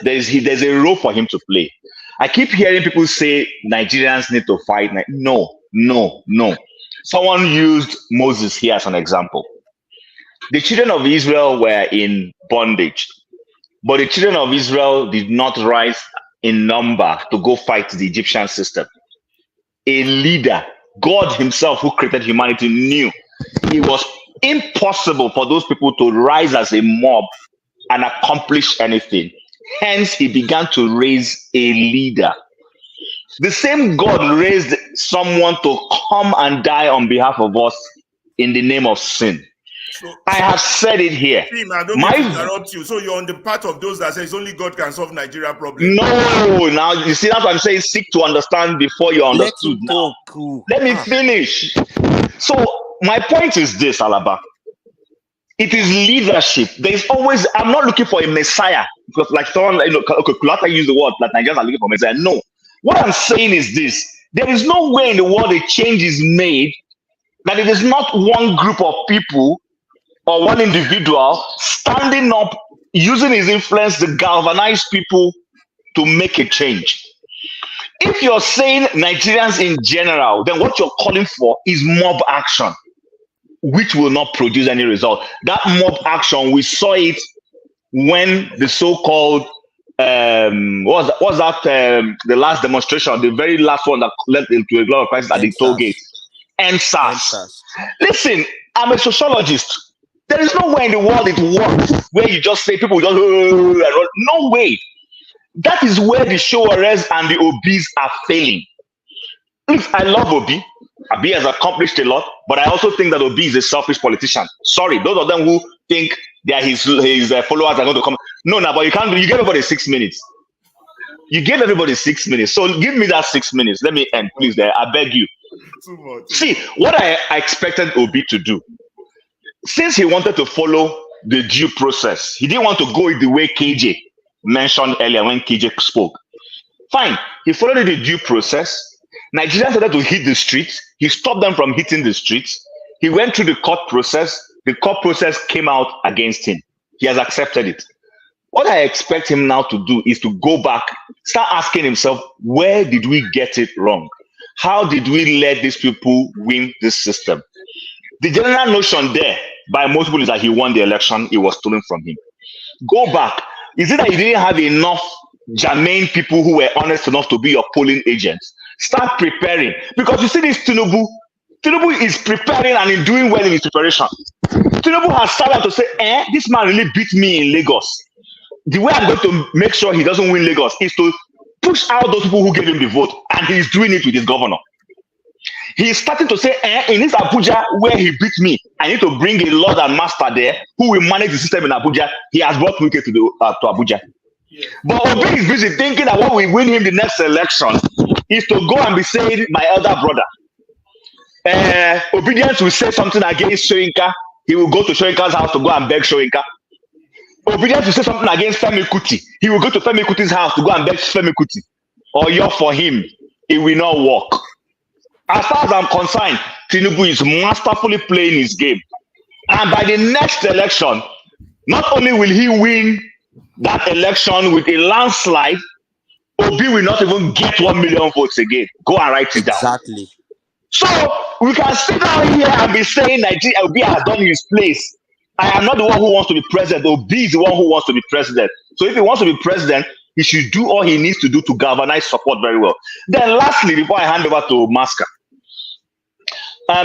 there's a role for him to play. I keep hearing people say Nigerians need to fight. No. Someone used Moses here as an example. The children of Israel were in bondage, but the children of Israel did not rise in number to go fight the Egyptian system. A leader, God himself who created humanity, knew it was impossible for those people to rise as a mob and accomplish anything. Hence, he began to raise a leader. The same God raised someone to come and die on behalf of us in the name of sin. I have said it here. Tim, I don't mean to interrupt you. So you're on the part of those that says only God can solve Nigeria problem. No, now you see that's what I'm saying. Seek to understand before you understood. Let me finish. So my point is this, Alaba. It is leadership. There is always. I'm not looking for a messiah because, like someone, Kulata used the word that Nigerians are looking for a messiah. No, what I'm saying is this: there is no way in the world a change is made that it is not one group of people or one individual standing up, using his influence to galvanize people to make a change. If you're saying Nigerians in general, then what you're calling for is mob action, which will not produce any result. That mob action, we saw it when the so-called the last demonstration, the very last one that led into a lot of crisis at the toll gate. NSAS. Listen, I'm a sociologist. There is no way in the world it works where you just say people just no way. That is where the Showores and the Obis are failing. Look, I love Obi. Obi has accomplished a lot, but I also think that Obi is a selfish politician. Sorry, those of them who think that his followers are going to come. No, but you can't. You gave everybody 6 minutes. You gave everybody 6 minutes. So give me that 6 minutes. Let me end, please. There, I beg you. Too much. See what I expected Obi to do. Since he wanted to follow the due process, he didn't want to go the way KJ mentioned earlier when KJ spoke. Fine, he followed the due process. Nigerians started to hit the streets. He stopped them from hitting the streets. He went through the court process. The court process came out against him. He has accepted it. What I expect him now to do is to go back, start asking himself, where did we get it wrong? How did we let these people win this system? The general notion there by most people is that he won the election, it was stolen from him. Go back. Is it that you didn't have enough germane people who were honest enough to be your polling agents? Start preparing. Because you see this Tinubu is preparing and in doing well in his preparation. Tinubu has started to say, this man really beat me in Lagos. The way I'm going to make sure he doesn't win Lagos is to push out those people who gave him the vote, and he's doing it with his governor. He's starting to say, in this Abuja where he beat me, I need to bring a lord and master there who will manage the system in Abuja. He has brought Wike to Abuja. Yeah. But Obi is busy thinking that when we win him the next election is to go and be saying, my elder brother. Obedience will say something against Soyinka. He will go to Soyinka's house to go and beg Soyinka. Obedience will say something against Femi Kuti. He will go to Femi Kuti's house to go and beg Femi Kuti. Or you're for him. It will not work. As far as I'm concerned, Tinubu is masterfully playing his game. And by the next election, not only will he win that election with a landslide, Obi will not even get 1 million votes again. Go and write it down. Exactly. So we can sit down here and be saying Nigeria, Obi has done his place. I am not the one who wants to be president. Obi is the one who wants to be president. So if he wants to be president, he should do all he needs to do to galvanize support very well. Then lastly, before I hand over to Masca,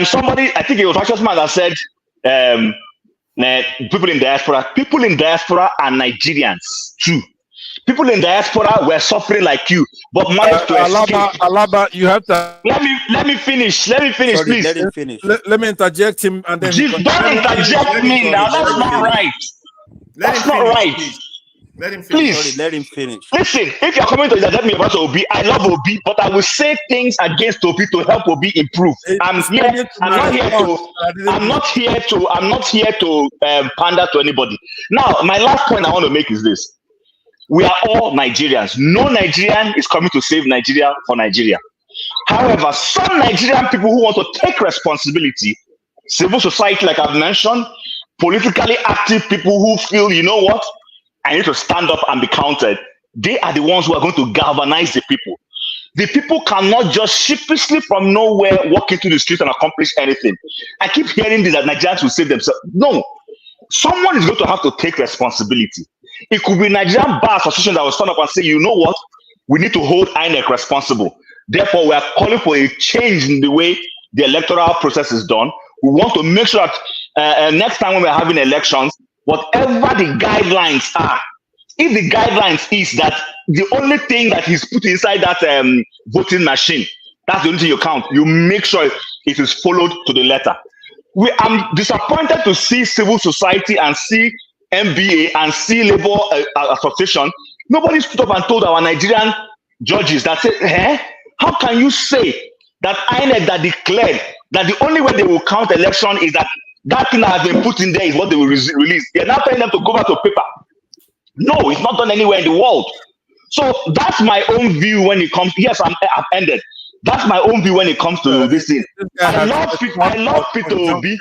somebody, I think it was Righteous Man that said, people in diaspora are Nigerians too. People in diaspora were suffering like you, but managed to escape. Alaba, you have to. Let me finish. Sorry, please. Let him finish. Let me interject him, and then. Don't interject me now. That's not right. That's not right. Let him finish. Please. Sorry, let him finish. Listen, if you're coming to interject me about Obi, I love Obi, but I will say things against Obi to help Obi improve. I'm not here to pander to anybody. Now, my last point I want to make is this. We are all Nigerians. No Nigerian is coming to save Nigeria for Nigeria. However, some Nigerian people who want to take responsibility, civil society, like I've mentioned, politically active people who feel, you know what, I need to stand up and be counted. They are the ones who are going to galvanize the people. The people cannot just sheepishly from nowhere walk into the streets and accomplish anything. I keep hearing this that Nigerians will save themselves. No, someone is going to have to take responsibility. It could be Nigerian Bar Association that will stand up and say, you know what, we need to hold INEC responsible. Therefore, we are calling for a change in the way the electoral process is done. We want to make sure that next time when we're having elections, whatever the guidelines are, if the guidelines is that the only thing that is put inside that voting machine, that's the only thing you count, you make sure it is followed to the letter. I'm disappointed to see civil society and see MBA and see Labour Association. Nobody stood up and told our Nigerian judges that say, how can you say that INEC that declared that the only way they will count election is that that thing that has been put in there is what they will release. They're not telling them to go back to paper. No, it's not done anywhere in the world. So that's my own view when it comes. Yes, I've ended. That's my own view when it comes to this thing. I love Peter Obi.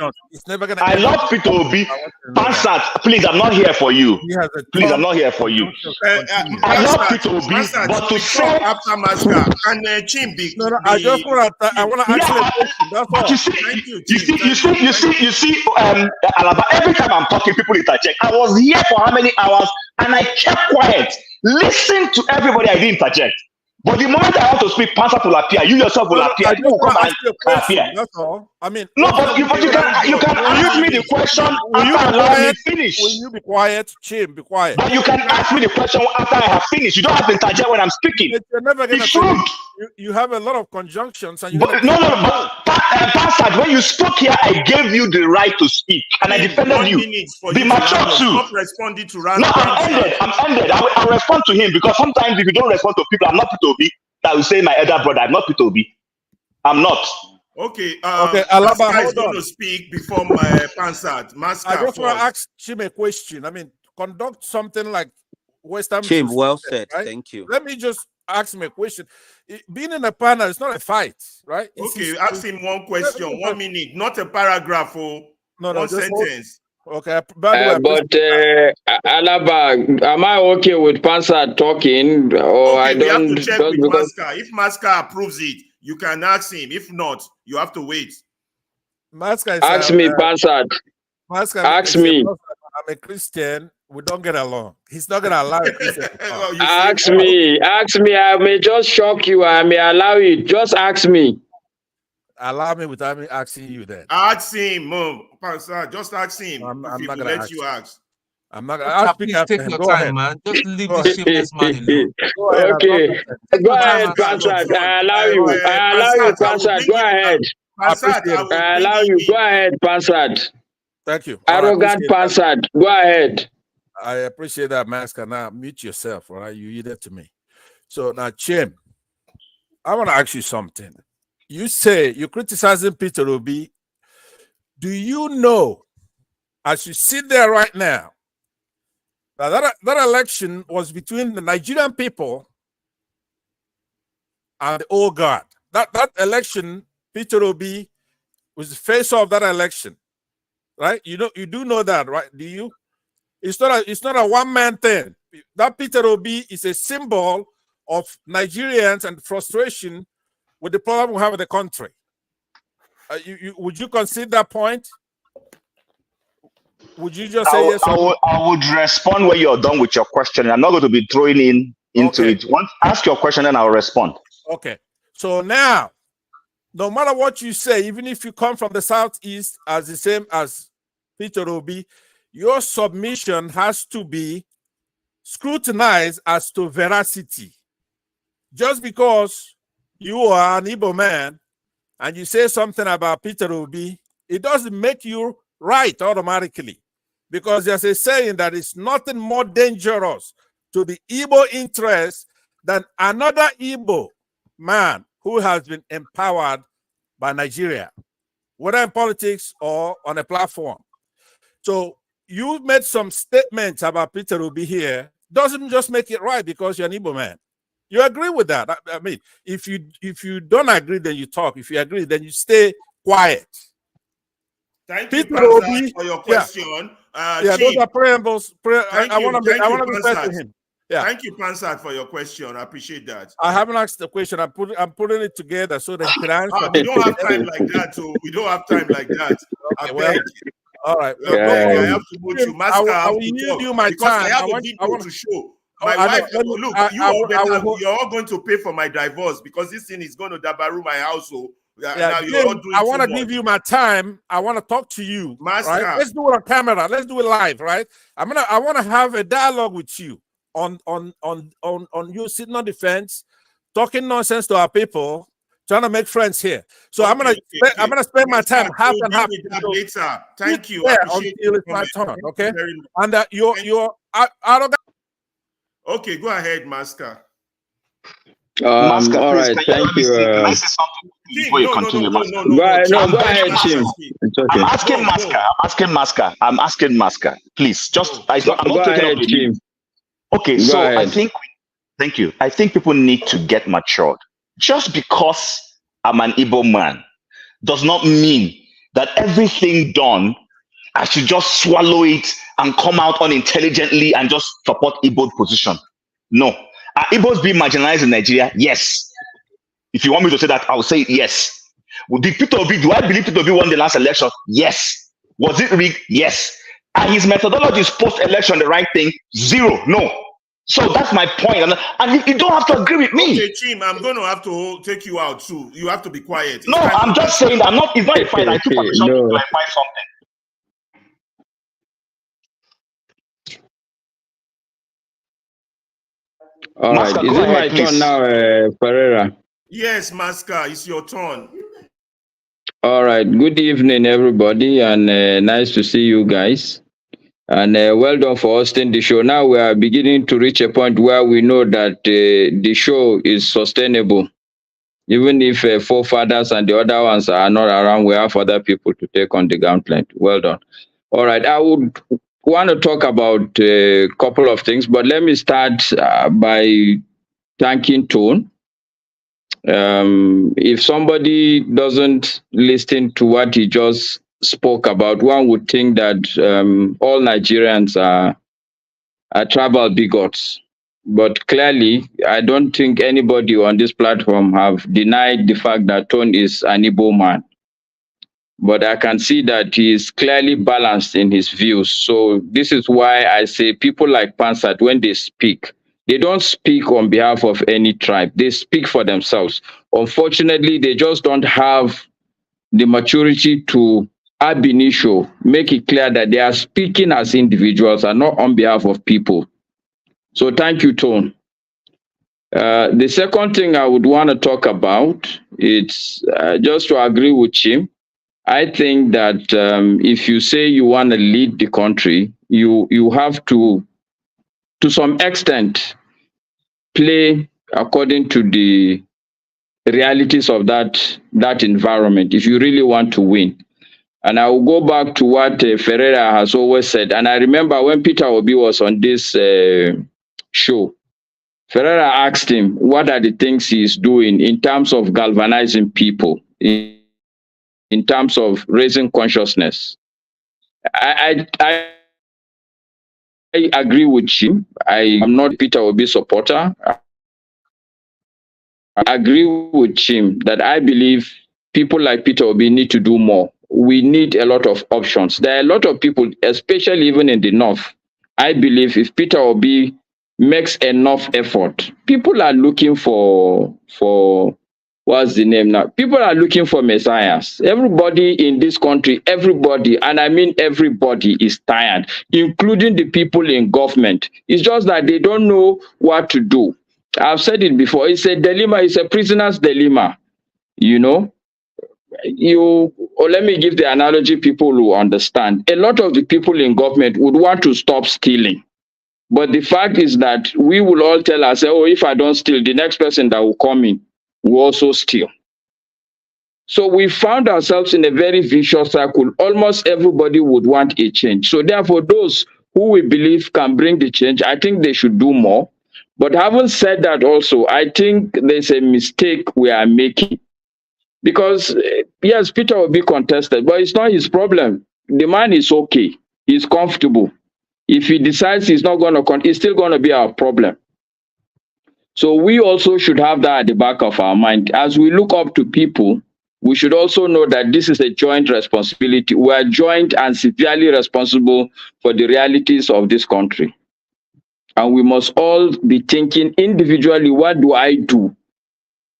I love Peter Obi. Pansat, please, I'm not here for you. Please, I'm not here for you. I love Peter Obi, but to say after Masca and Chimbi. No, I just want to answer you see, Alaba, every time I'm talking, people interject. I was here for how many hours, and I kept quiet. Listen to everybody. I didn't interject. But the moment I want to speak, Pansat will appear. You yourself will appear. You will come and appear. That's all. I mean, no, but you can ask me the question after allowing me finish. Will you be quiet, Chim? Be quiet. But you can ask me the question after I have finished. You don't have to interject when I'm speaking. You're never gonna finish. You have a lot of conjunctions, and you. But Pansat, when you spoke here, I gave you the right to speak, and I defended you. Be mature too. Stop responding to random. No, I'm ended. I'll respond to him because sometimes if you don't respond to people, I'm not Peter Obi. That will say my elder brother. I'm not Peter Obi. I'm not. Okay. Alaba, is going to speak before my Pansat. I just want to ask Chim a question. I mean, conduct something like Western. Chim, well said. Right? Thank you. Let me just ask him a question. Being in a panel is not a fight, right? Okay, ask him one question, 1 minute, not a paragraph or one sentence. Okay, but Alaba, am I okay with Pansat talking, or I don't? We have to check with Masca. If Masca approves it, you can ask him. If not, you have to wait. Masca is, ask me, Pansat. Masca, ask me. I'm a Christian. We don't get along. He's not gonna allow it. Ask me. I may just shock you. I may allow you. Just ask me. Allow me without me asking you then. Ask him, Pansat. Just ask him. I'm not gonna let you ask. I'm not gonna please take your time, man. Just leave this shameless man alone. Okay. Go ahead, Pansat. I allow you. Pansat. Go ahead. I allow you. Go ahead, Pansat. Thank you. Arrogant Pansat. Go ahead. I appreciate that, Masca. Now mute yourself, all right? You hear that to me. So now, Chim, I want to ask you something. You say you're criticizing Peter Obi. Do you know, as you sit there right now, that election was between the Nigerian people and the old guard? That election Peter Obi was the face of that election, right? You do know that, right? Do you? It's not a one-man thing. That Peter Obi is a symbol of Nigerians and frustration with the problem we have with the country. Would you concede that point? Would you just say yes? I would respond when you're done with your question. I'm not going to be throwing into it. Ask your question, and I'll respond. Okay. So now, no matter what you say, even if you come from the Southeast as the same as Peter Obi, your submission has to be scrutinized as to veracity. Just because you are an Igbo man and you say something about Peter Obi, it doesn't make you right automatically. Because there's a saying that it's nothing more dangerous to the Igbo interest than another Igbo man who has been empowered by Nigeria, whether in politics or on a platform. So you made some statements about Peter Obi here, doesn't just make it right because you're an Igbo man. You agree with that? I mean, if you don't agree, then you talk. If you agree, then you stay quiet. Thank you, Pansa, for your question. Those are preambles. I want to be fair to him. Yeah. Thank you, Pansat, for your question. I appreciate that. I haven't asked the question. I'm putting it together so that you can answer. We don't have time like that, so we don't have time like that. Okay, well, all right. I have to go to Master. I will yield you my time. I have a video to show. My wife, look, you're all going to pay for my divorce because this thing is going to dabaru my household. I want to give you my time. I want to talk to you. Master. Right? Let's do it on camera. Let's do it live, right? I want to have a dialogue with you on you sitting on the fence, talking nonsense to our people, trying to make friends here. So I'm gonna spend my time half and half. Later. Thank you. Until it's my turn. Okay. And you're arrogant. Okay, go ahead, Master. Master, all right, thank you. Can I say something before you continue, Master? Go ahead, Tim. It's okay. I'm asking Master. Please, just I'm not taking up Tim. Okay, go so ahead. Thank you. I think people need to get matured. Just because I'm an Igbo man does not mean that everything done, I should just swallow it and come out unintelligently and just support Igbo position. No. Are Igbos being marginalized in Nigeria? Yes. If you want me to say that, I'll say yes. Do I believe Peter Obi won the last election? Yes. Was it rigged? Yes. Are his methodologies post-election the right thing? Zero. No. So that's my point. And you don't have to agree with me. Okay, Tim, I'm going to have to take you out too. You have to be quiet. No, I'm just saying that it's not a fight. I took permission to clarify something. All right, is it my turn now, Pereira? Yes, Masker, it's your turn. All right, good evening, everybody, and nice to see you guys. And well done for hosting the show. Now we are beginning to reach a point where we know that the show is sustainable. Even if forefathers and the other ones are not around, we have other people to take on the gauntlet. Well done. All right, I would want to talk about a couple of things, but let me start by thanking Tone. If somebody doesn't listen to what he just spoke about, one would think that all Nigerians are tribal bigots. But clearly, I don't think anybody on this platform have denied the fact that Tone is an Igbo man. But I can see that he is clearly balanced in his views. So this is why I say people like Pansat, when they speak, they don't speak on behalf of any tribe. They speak for themselves. Unfortunately, they just don't have the maturity to ab initio make it clear that they are speaking as individuals and not on behalf of people. So thank you, Tone. The second thing I would want to talk about is just to agree with Chim. I think that if you say you want to lead the country, you have to some extent, play according to the realities of that environment if you really want to win. And I will go back to what Ferreira has always said. And I remember when Peter Obi was on this show, Ferreira asked him, what are the things he's doing in terms of galvanizing people in in terms of raising consciousness. I agree with him. I am not Peter Obi supporter. I agree with him that I believe people like Peter Obi need to do more. We need a lot of options. There are a lot of people, especially even in the north. I believe if Peter Obi makes enough effort, people are looking for what's the name now? People are looking for messiahs. Everybody in this country, everybody, and I mean everybody, is tired, including the people in government. It's just that they don't know what to do. I've said it before. It's a dilemma. It's a prisoner's dilemma. You know, or let me give the analogy people will understand. A lot of the people in government would want to stop stealing. But the fact is that we will all tell ourselves, oh, if I don't steal, the next person that will come in will also steal. So we found ourselves in a very vicious cycle. Almost everybody would want a change. So therefore, those who we believe can bring the change, I think they should do more. But having said that also, I think there's a mistake we are making. Because, yes, Peter will be contested, but it's not his problem. The man is okay. He's comfortable. If he decides he's not going to, it's still going to be our problem. So we also should have that at the back of our mind. As we look up to people, we should also know that this is a joint responsibility. We are joint and severely responsible for the realities of this country. And we must all be thinking individually, what do I do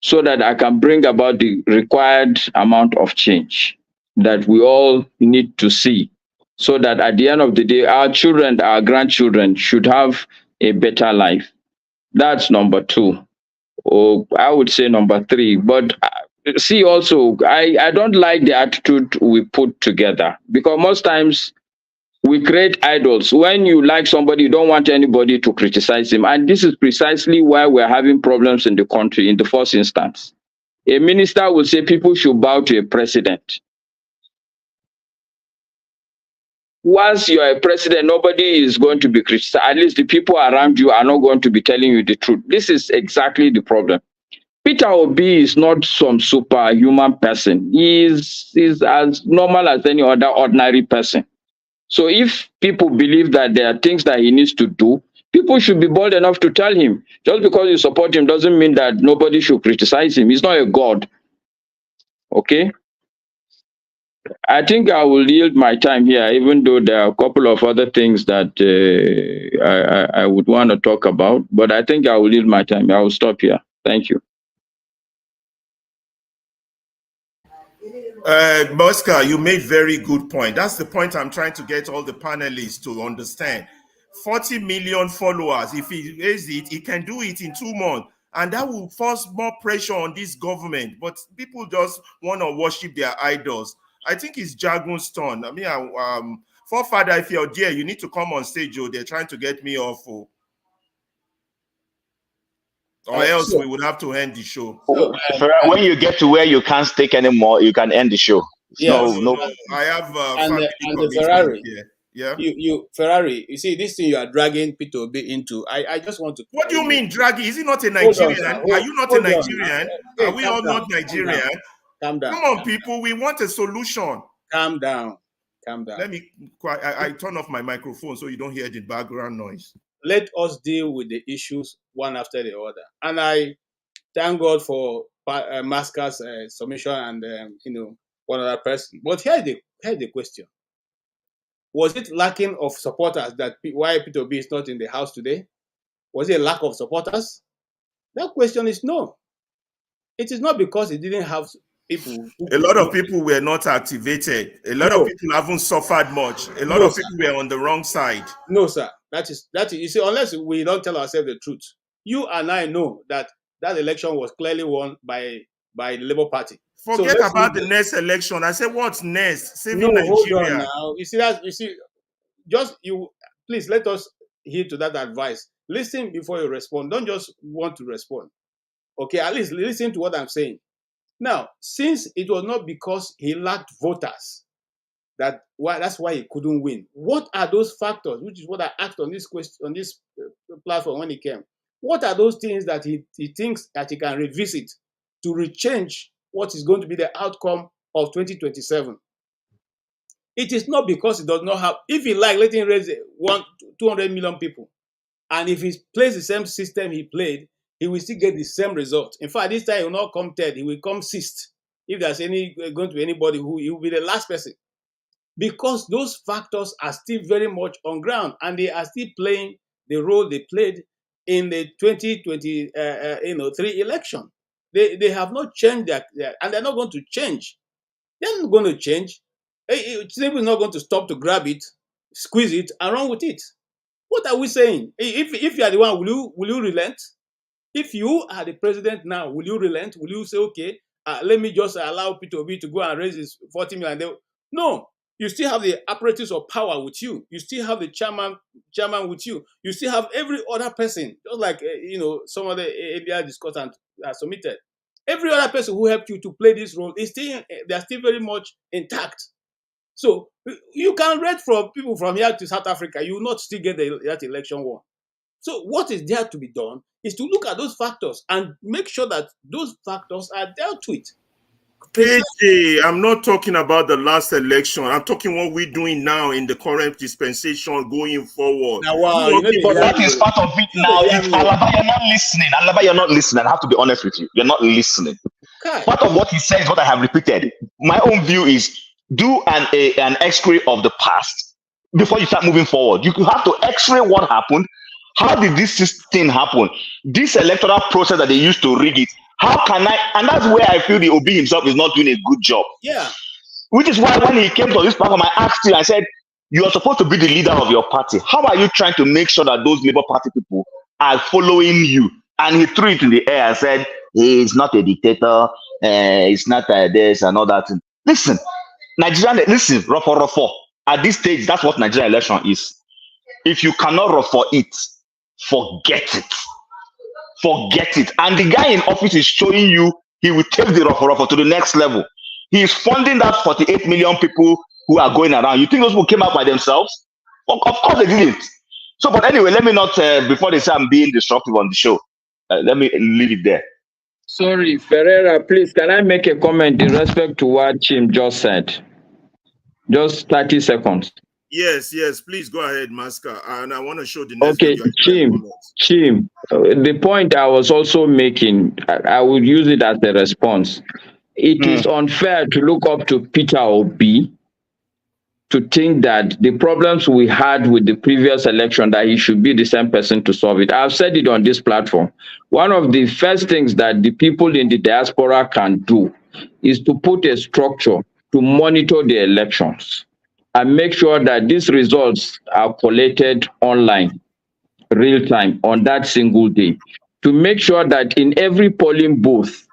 so that I can bring about the required amount of change that we all need to see, so that at the end of the day, our children, our grandchildren should have a better life. That's number two. Or I would say number three. But see, also, I don't like the attitude we put together, because most times we create idols. When you like somebody, you don't want anybody to criticize him. And this is precisely why we're having problems in the country in the first instance. A minister will say people should bow to a president. Once you are a president, nobody is going to be criticized. At least the people around you are not going to be telling you the truth. This is exactly the problem. Peter Obi is not some superhuman person. He's as normal as any other ordinary person. So if people believe that there are things that he needs to do, people should be bold enough to tell him. Just because you support him doesn't mean that nobody should criticize him. He's not a god. Okay? I think I will yield my time here, even though there are a couple of other things that I would want to talk about. But I think I will yield my time. I will stop here. Thank you. Bosca, you made very good point. That's the point I'm trying to get all the panelists to understand. 40 million followers, if he raise it, he can do it in 2 months. And that will force more pressure on this government. But people just want to worship their idols. I think it's Jagun's turn. I mean, forefather, if you're there, you need to come on stage. Oh, they're trying to get me off. Oh. Or else we would have to end the show. When you get to where you can't take anymore, you can end the show. Yes. No. I have and the Ferrari. Yeah. You Ferrari. You see this thing you are dragging Peter Obi into. I just want to. What do you mean dragging? Is he not a Nigerian? Are you not a Nigerian? Are we all not Nigerian? Calm down. Come on, people. We want a solution. Calm down. Let me. I turn off my microphone so you don't hear the background noise. Let us deal with the issues one after the other. And I thank God for Masca's submission and one other person. But here's the question: was it lacking of supporters that why Peter Obi is not in the house today? Was it a lack of supporters? That question is no. It is not because he didn't have people. A lot of people were not activated. A lot of people haven't suffered much. A lot of people were on the wrong side. No, sir. That is. You see, unless we don't tell ourselves the truth, you and I know that election was clearly won by the Labour Party. Forget about the next election. I said, what's next? Saving Nigeria. Hold on now. You see that? You see, please let us heed to that advice. Listen before you respond. Don't just want to respond. Okay, at least listen to what I'm saying. Now, since it was not because he lacked voters, that's why he couldn't win. What are those factors? Which is what I asked on this question, on this platform when he came. What are those things that he thinks that he can revisit to rechange what is going to be the outcome of 2027. It is not because he does not have, if he like, let him raise 200 million people. And if he plays the same system he played, he will still get the same result. In fact, this time he will not come third, he will come sixth. If there's going to be anybody who he will be the last person. Because those factors are still very much on ground and they are still playing the role they played in the 2023 election. They have not changed and they're not going to change. They're not going to change. Tinubu is not going to stop to grab it, squeeze it, and run with it. What are we saying? If you are the one, will you relent? If you are the president now, will you relent? Will you say, okay, let me just allow Peter Obi to go and raise his 40 million? No, you still have the apparatus of power with you. You still have the chairman with you. You still have every other person, just like some of the ABI discussants submitted. Every other person who helped you to play this role is still they're still very much intact. So you can read from people from here to South Africa, you will not still get that election won. So what is there to be done is to look at those factors and make sure that those factors are dealt with. KJ, I'm not talking about the last election. I'm talking what we're doing now in the current dispensation going forward. Now, wow, but that is part of it now. If Alaba, you're not listening. Alaba, you're not listening. I have to be honest with you. You're not listening. Okay. Part of what he said is what I have repeated. My own view is do an x-ray of the past before you start moving forward. You have to x-ray what happened. How did this thing happen? This electoral process that they used to rig it. How can I? And that's where I feel the Obi himself is not doing a good job. Yeah. Which is why when he came to this platform, I asked him, I said, you are supposed to be the leader of your party. How are you trying to make sure that those Labour Party people are following you? And he threw it in the air and said, he's not a dictator. It's not this and all that. Listen, Nigerian, listen, Rofo. At this stage, that's what Nigerian election is. If you cannot Rofo it, forget it. Forget it. And the guy in office is showing you he will take the Rofo to the next level. He is funding that 48 million people who are going around. You think those people came out by themselves? Of course they didn't. So, but anyway, let me not, before they say I'm being disruptive on the show, let me leave it there. Sorry, Ferreira, please, can I make a comment in respect to what Chim just said? Just 30 seconds. Yes, please go ahead, Maska. And I want to show the next Okay, video. Chim, the point I was also making, I would use it as a response. It is unfair to look up to Peter Obi to think that the problems we had with the previous election, that he should be the same person to solve it. I've said it on this platform. One of the first things that the people in the diaspora can do is to put a structure to monitor the elections and make sure that these results are collated online, real time, on that single day, to make sure that in every polling booth,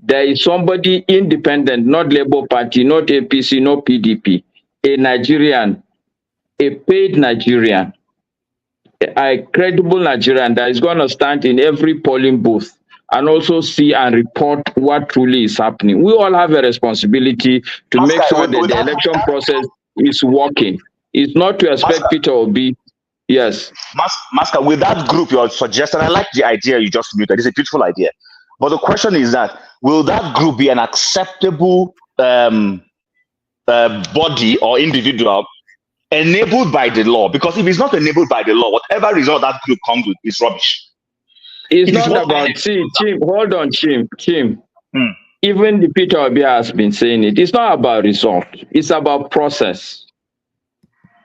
there is somebody independent, not Labour Party, not APC, not PDP, a Nigerian, a paid Nigerian, a credible Nigerian that is going to stand in every polling booth and also see and report what truly is happening. We all have a responsibility to make sure that the election process is working. It's not to expect Peter Obi. Yes. Master, with that group you're suggesting, I like the idea you just muted. It's a beautiful idea. But the question is that, will that group be an acceptable body or individual enabled by the law? Because if it's not enabled by the law, whatever result that group comes with is rubbish. It's not about, see, Chim, hold on, Chim. Even the Peter Obi has been saying it. It's not about result. It's about process.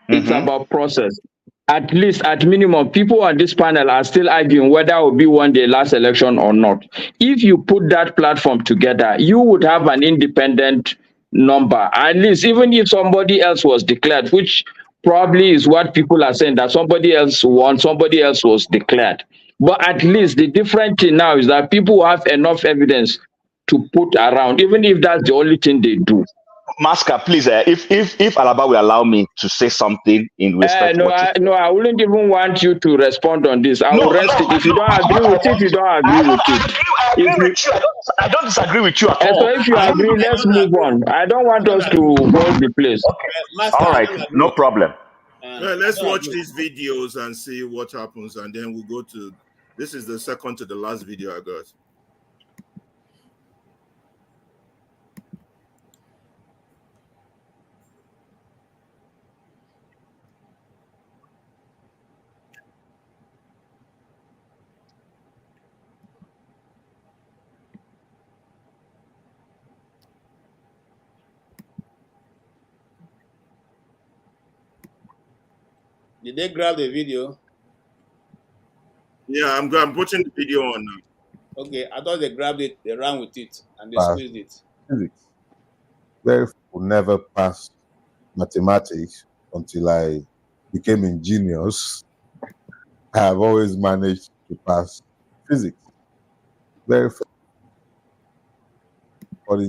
It's about process. At least, at minimum, people on this panel are still arguing whether Obi won the last election or not. If you put that platform together, you would have an independent number. At least, even if somebody else was declared, which probably is what people are saying, that somebody else won, somebody else was declared. But at least the different thing now is that people have enough evidence to put around, even if that's the only thing they do. Maska, please, if Alaba will allow me to say something in respect to I wouldn't even want you to respond on this. I will rest it. If you don't agree with it, you don't agree with it. I don't disagree with you at all. So if you agree, let's move on. I don't want us to hold the place. Okay. All right, no problem. Let's watch these videos and see what happens, and then we'll go to, this is the second to the last video I got. Did they grab the video? Yeah, I'm putting the video on now. Okay, I thought they grabbed it, they ran with it, and they Pass squeezed it. physics. Very few never passed mathematics until I became ingenious. I have always managed to pass physics. Very few.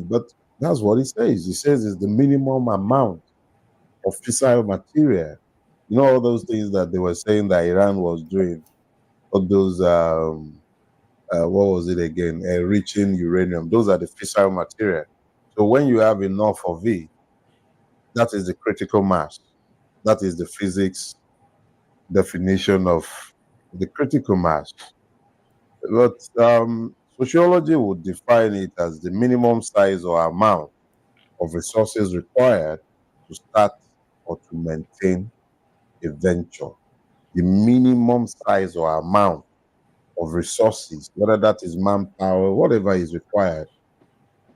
But that's what he says. He says it's the minimum amount of fissile material. You know, all those things that they were saying that Iran was doing, all those what was it again? Enriching uranium. Those are the fissile material. So when you have enough of it, that is the critical mass. That is the physics definition of the critical mass. But sociology would define it as the minimum size or amount of resources required to start or to maintain a venture. The minimum size or amount of resources, whether that is manpower, whatever is required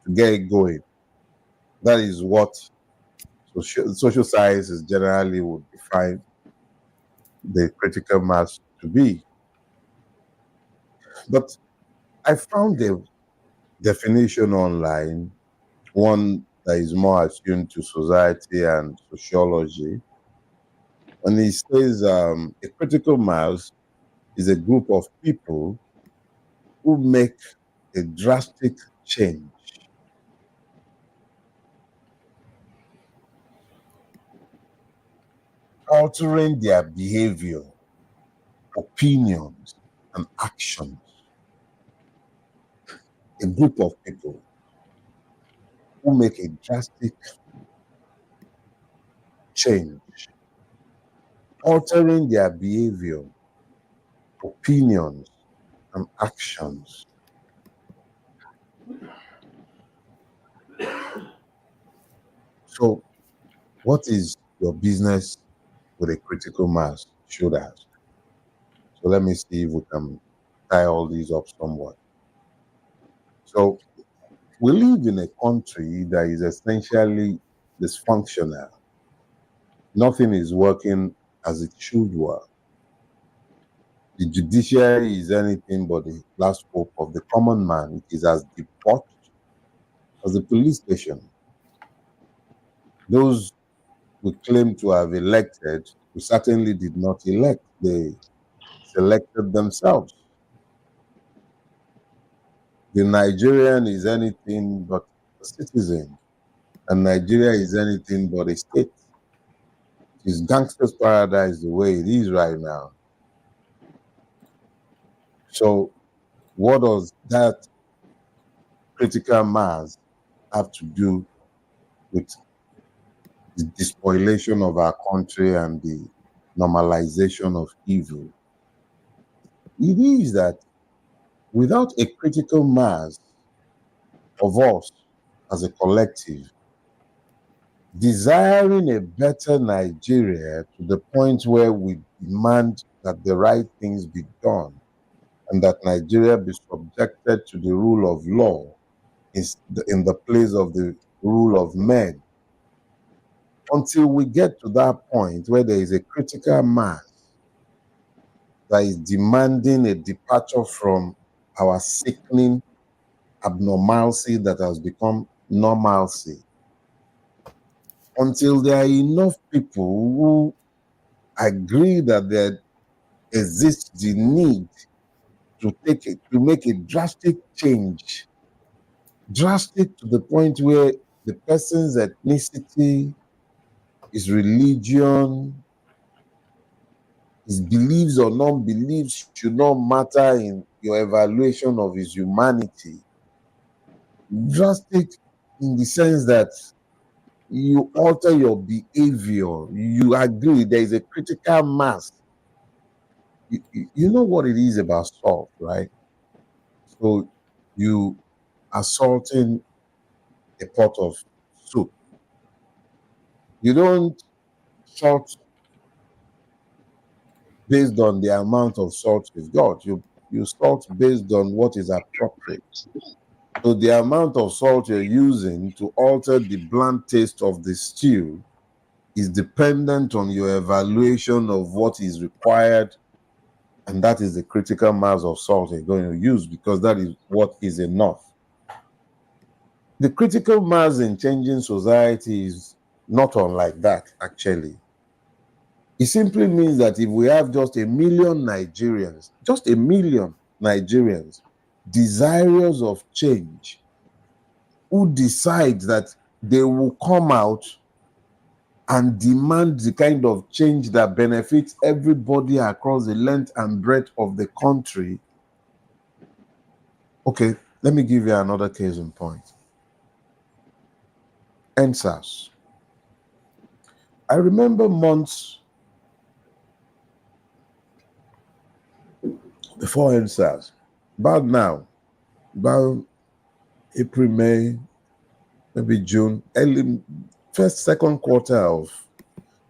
to get it going. That is what social sciences generally would define the critical mass to be. But I found a definition online, one that is more attuned to society and sociology. And it says a critical mass is a group of people who make a drastic change, altering their behavior, opinions, and actions. A group of people who make a drastic change, altering their behavior, opinions, and actions. So, what is your business with a critical mass? Should ask. So, let me see if we can tie all these up somewhat. So, we live in a country that is essentially dysfunctional. Nothing is working as it should work. The judiciary is anything but the last hope of the common man. It is as debauched as the police station. Those we claim to have elected, we certainly did not elect. They selected themselves. The Nigerian is anything but a citizen, and Nigeria is anything but a state. It is gangster's paradise the way it is right now. So what does that critical mass have to do with the despoilation of our country and the normalization of evil? It is that without a critical mass of us as a collective desiring a better Nigeria to the point where we demand that the right things be done and that Nigeria be subjected to the rule of law in the place of the rule of men. Until we get to that point where there is a critical mass that is demanding a departure from our sickening abnormalcy that has become normalcy, until there are enough people who agree that there exists the need to make a drastic change, drastic to the point where the person's ethnicity, his religion, his beliefs or non-beliefs should not matter in your evaluation of his humanity. Drastic in the sense that you alter your behavior. You agree there is a critical mass. You know what it is about salt, right? So you are salting a pot of soup. You don't salt based on the amount of salt you've got. You salt based on what is appropriate. So the amount of salt you're using to alter the bland taste of the stew is dependent on your evaluation of what is required, and that is the critical mass of salt you're going to use, because that is what is enough. The critical mass in changing society is not unlike that, actually. It simply means that if we have just 1 million Nigerians, just 1 million Nigerians desirous of change, who decide that they will come out and demand the kind of change that benefits everybody across the length and breadth of the country. Okay, let me give you another case in point. NSAS. I remember months before NSAS, about April, May, maybe June, early first, second quarter of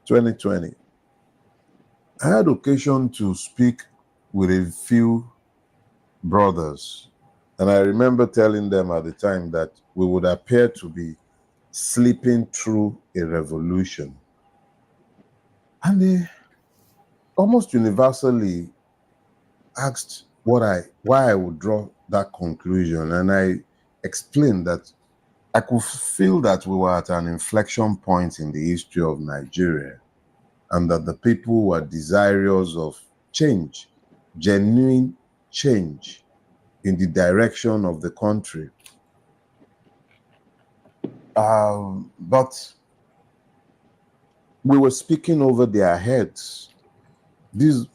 2020, I had occasion to speak with a few brothers. And I remember telling them at the time that we would appear to be sleeping through a revolution. And they almost universally asked why I would draw that conclusion. And I explained that I could feel that we were at an inflection point in the history of Nigeria, and that the people were desirous of change, genuine change in the direction of the country. But we were speaking over their heads. These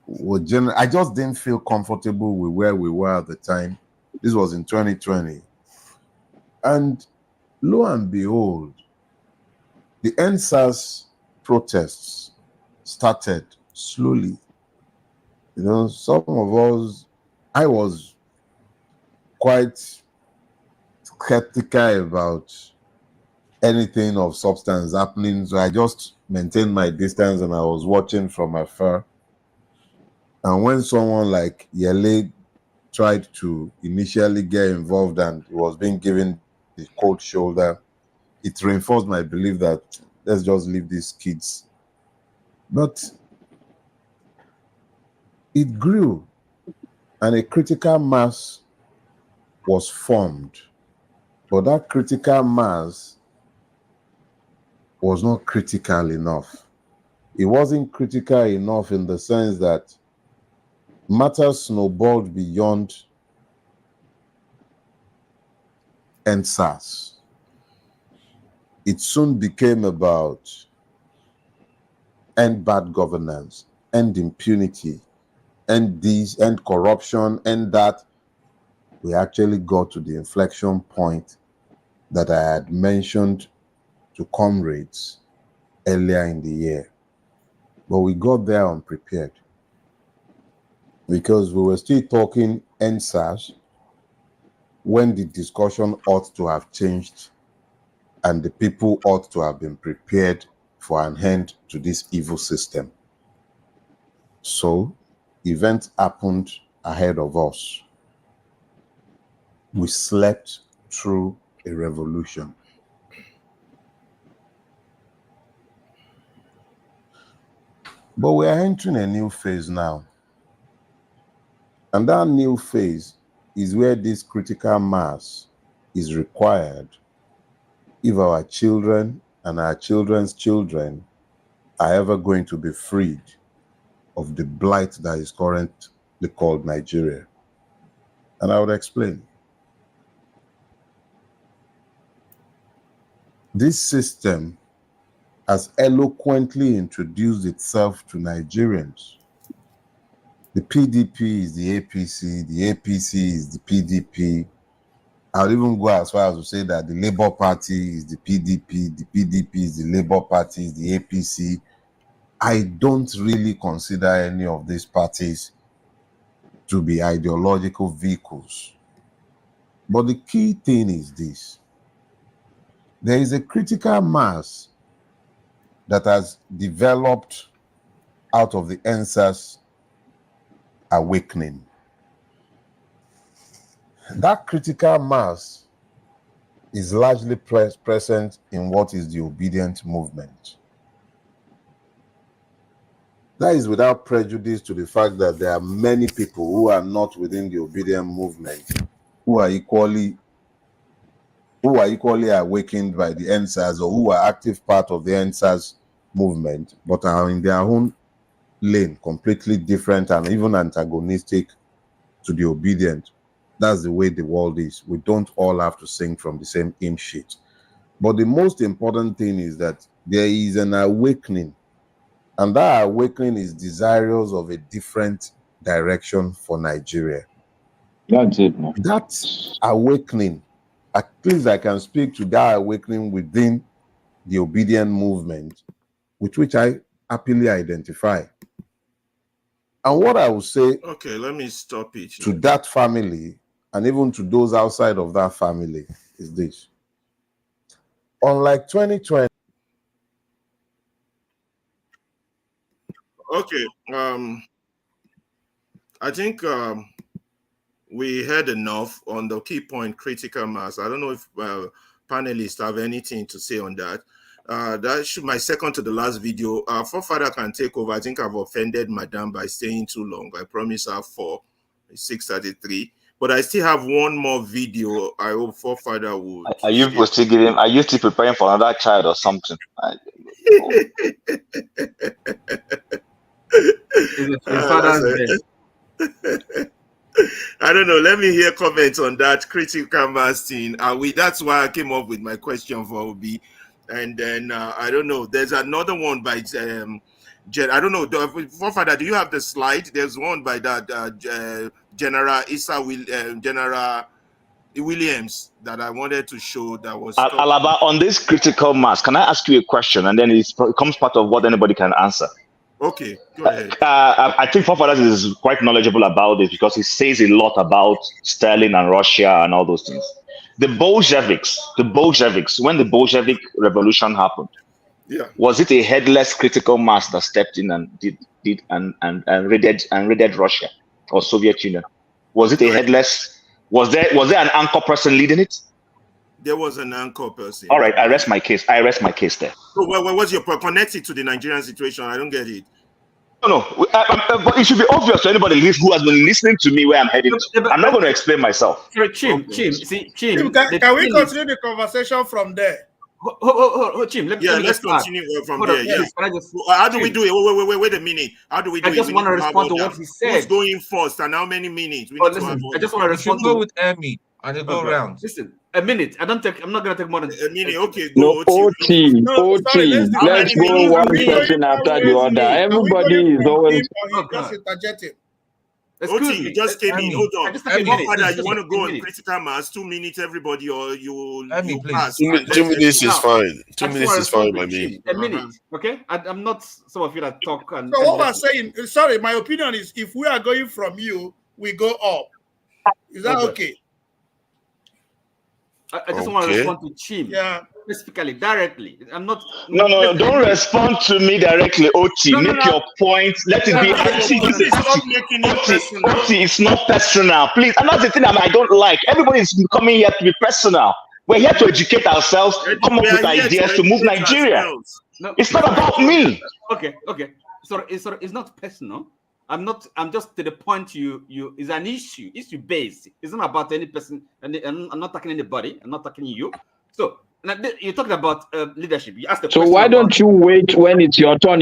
were I just didn't feel comfortable with where we were at the time. This was in 2020. And lo and behold, the NSAS protests started slowly. You know, some of us, I was quite skeptical about anything of substance happening, so I just maintained my distance and I was watching from afar. And when someone like Yele tried to initially get involved and was being given the cold shoulder, it reinforced my belief that let's just leave these kids. But it grew, and a critical mass was formed. But that critical mass was not critical enough. It wasn't critical enough in the sense that matters snowballed beyond NSAS. It soon became about end bad governance, end impunity, end this, end corruption, end that. We actually got to the inflection point that I had mentioned to comrades earlier in the year. But we got there unprepared, because we were still talking NSAS when the discussion ought to have changed and the people ought to have been prepared for an end to this evil system. So events happened ahead of us. We slept through a revolution. But we are entering a new phase now. And that new phase is where this critical mass is required if our children and our children's children are ever going to be freed of the blight that is currently called Nigeria. And I would explain. This system has eloquently introduced itself to Nigerians. The PDP is the APC is the PDP. I'll even go as far as to say that the Labour Party is the PDP is the Labour Party, is the APC. I don't really consider any of these parties to be ideological vehicles. But the key thing is this. There is a critical mass that has developed out of the NSAS awakening. That critical mass is largely present in what is the obedient movement. That is without prejudice to the fact that there are many people who are not within the obedient movement who are equally awakened by the NSAS, or who are active part of the NSAS movement, but are in their own lane, completely different and even antagonistic to the obedient. That's the way the world is. We don't all have to sing from the same hymn sheet. But the most important thing is that there is an awakening, and that awakening is desirous of a different direction for Nigeria. That's it. That awakening, at least I can speak to that awakening within the obedient movement, with which I happily identify. And what I will say, okay, let me stop it to that family, and even to those outside of that family, is this. Unlike 2020. Okay, I think we heard enough on the key point, critical mass. I don't know if panelists have anything to say on that. That should my second to the last video. Forefather can take over. I think I've offended Madam by staying too long. I promise her 6:33. But I still have one more video. I hope Forefather would. Are you still giving? Are you still preparing for another child or something? I don't know. Let me hear comments on that critical mass thing. That's why I came up with my question for Obi. And then I don't know. There's another one by I don't know. Forefather, do you have the slide? There's one by that General General Williams that I wanted to show that was. Alaba, on this critical mass, can I ask you a question? And then it becomes part of what anybody can answer. Okay, go ahead. I think Forefather is quite knowledgeable about this because he says a lot about Stalin and Russia and all those things. The Bolsheviks, when the Bolshevik revolution happened, was it a headless critical mass that stepped in and did raided Russia or Soviet Union? Was it a headless? Was there an anchor person leading it? There was an anchor person. All right, I rest my case. there. So what's your point? Connect it to the Nigerian situation. I don't get it. No, but it should be obvious to anybody who has been listening to me where I'm heading to. I'm not going to explain myself. Sorry, Chim. Can we continue the conversation from there? Chim, let's continue from there. Yes. How do we do it? Wait a minute. How do we do it? I just want to respond to what he said. Who's going first and how many minutes? I just want to respond to with Emmy and go around. Listen, a minute. I'm not going to take more than a minute. Okay, go. OT. Let's go one person after the other. Everybody is always. OT, you just came in. Hold on. Father, you want to go on critical mass? 2 minutes, everybody, or you pass? 2 minutes is fine. 2 minutes is fine by me. A minute, okay? I'm not some of you that talk. So what I'm saying, sorry, my opinion is if we are going from you, we go up. Is that okay? I just want to respond to Chim. Yeah. Specifically, directly. I'm not. No, don't respond to me directly, OT. Make your point. Let it be. OT, it's not personal. Please. And that's the thing I don't like. Everybody is coming here to be personal. We're here to educate ourselves, come up with ideas to move Nigeria. No, it's not about me. Okay. Sorry, it's not personal. I'm just to the point is an issue based. It's not about any person, and I'm not talking anybody. I'm not talking you. So you talked about leadership. You asked the question. So why don't you wait when it's your turn?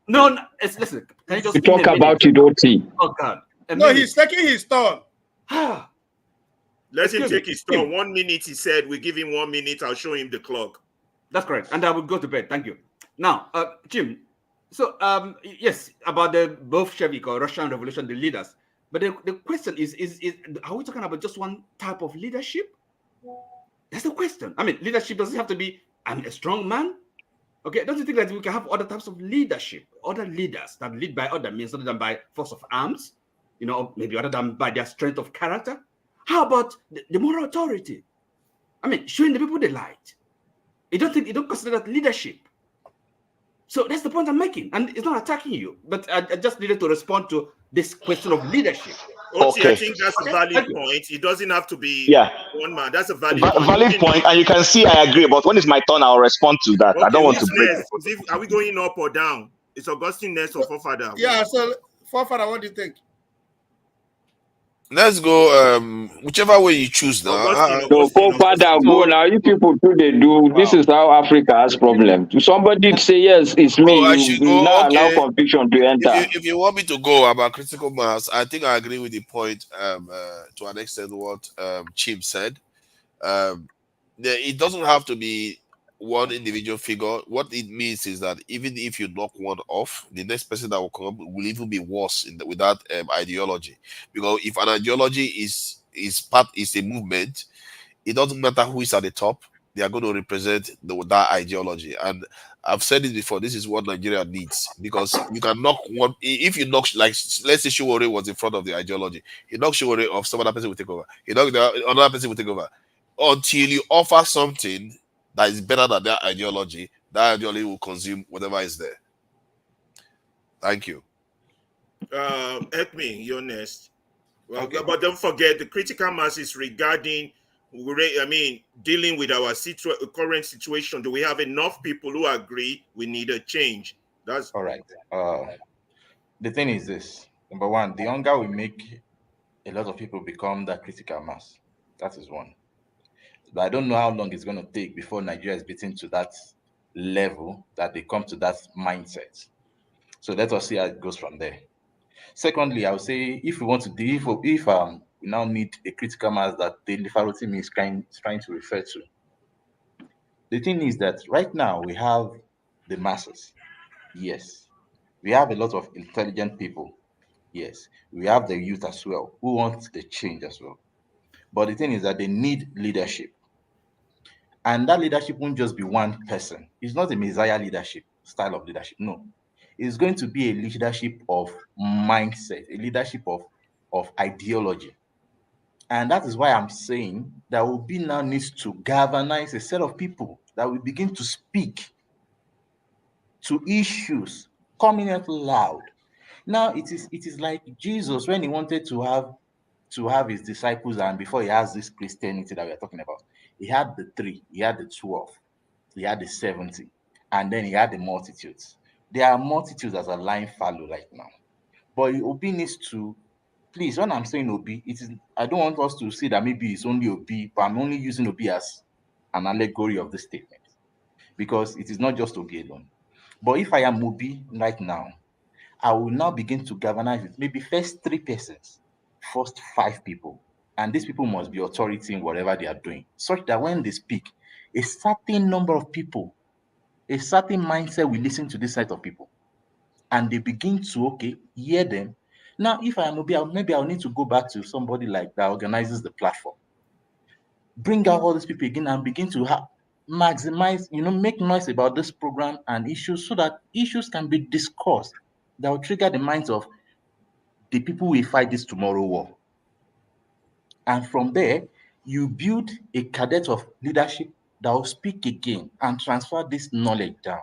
No, listen. Can you just talk about it, OT? Oh God. No, he's taking his turn. Let him take his turn. 1 minute, he said. We give him 1 minute. I'll show him the clock. That's correct. And I will go to bed. Thank you. Now, Jim. So, yes, about the Bolshevik or Russian Revolution, the leaders. But the question is are we talking about just one type of leadership? That's the question. I mean, leadership doesn't have to be a strong man. Okay, don't you think that we can have other types of leadership, other leaders that lead by other means other than by force of arms, maybe other than by their strength of character? How about the moral authority? I mean, showing the people the light. You don't consider that leadership. So that's the point I'm making, and it's not attacking you, but I just needed to respond to this question of leadership. Okay. I think that's a valid point. It doesn't have to be one man. That's a valid point. And you can see I agree, but when it's my turn, I'll respond to that. I don't want to break. Are we going up or down? It's Augustine next or Forefather? Yeah, so Forefather, what do you think? Let's go. Whichever way you choose now. So Forefather, go now. You people too they do. This is how Africa has problem. Somebody say yes, it's me. I You should will go. now allow Okay. confusion to enter. If you want me to go about critical mass, I think I agree with the point. To an extent, what Chim said. It doesn't have to be one individual figure. What it means is that even if you knock one off, the next person that will come will even be worse with that ideology. Because if an ideology is a movement, it doesn't matter who is at the top. They are going to represent that ideology. And I've said it before. This is what Nigeria needs, because you can knock one. If you knock, like, let's say Shiwore was in front of the ideology, you knock Shiwore off, some other person will take over. You knock another person will take over, until you offer something that is better than their ideology. That ideology will consume whatever is there. Thank you. Ekme, you're next. Well, Okay. but don't forget the critical mass is regarding, dealing with our current situation. Do we have enough people who agree we need a change? That's all right. The thing is this: number one, the hunger will make a lot of people become that critical mass. That is one. But I don't know how long it's going to take before Nigeria is beaten to that level that they come to that mindset. So let us see how it goes from there. Secondly, I would say if we want to if we now need a critical mass that the Farotimi is trying to refer to. The thing is that right now we have the masses. Yes. We have a lot of intelligent people. Yes. We have the youth as well who want the change as well. But the thing is that they need leadership. And that leadership won't just be one person. It's not a messiah leadership, style of leadership. No. It's going to be a leadership of mindset, a leadership of ideology. And that is why I'm saying that Obi now needs to galvanize a set of people that will begin to speak to issues, coming out loud. Now it is like Jesus when he wanted to have his disciples, and before he has this Christianity that we are talking about, he had the 3, he had the 12, he had the 70, and then he had the multitudes. There are multitudes that are lying fallow right now. But Obi needs to, please, when I'm saying Obi, I don't want us to see that maybe it's only Obi, but I'm only using Obi as an allegory of the statement, because it is not just Obi alone. But if I am Obi right now, I will now begin to galvanize it. Maybe first 3 persons, first 5 people. And these people must be authority in whatever they are doing, such that when they speak, a certain number of people, a certain mindset will listen to this set of people. And they begin to, hear them. Now, if I am Obi, maybe I'll need to go back to somebody like that organizes the platform. Bring out all these people again and begin to maximize, make noise about this program and issues, so that issues can be discussed that will trigger the minds of the people who will fight this tomorrow war. And from there, you build a cadet of leadership that will speak again and transfer this knowledge down.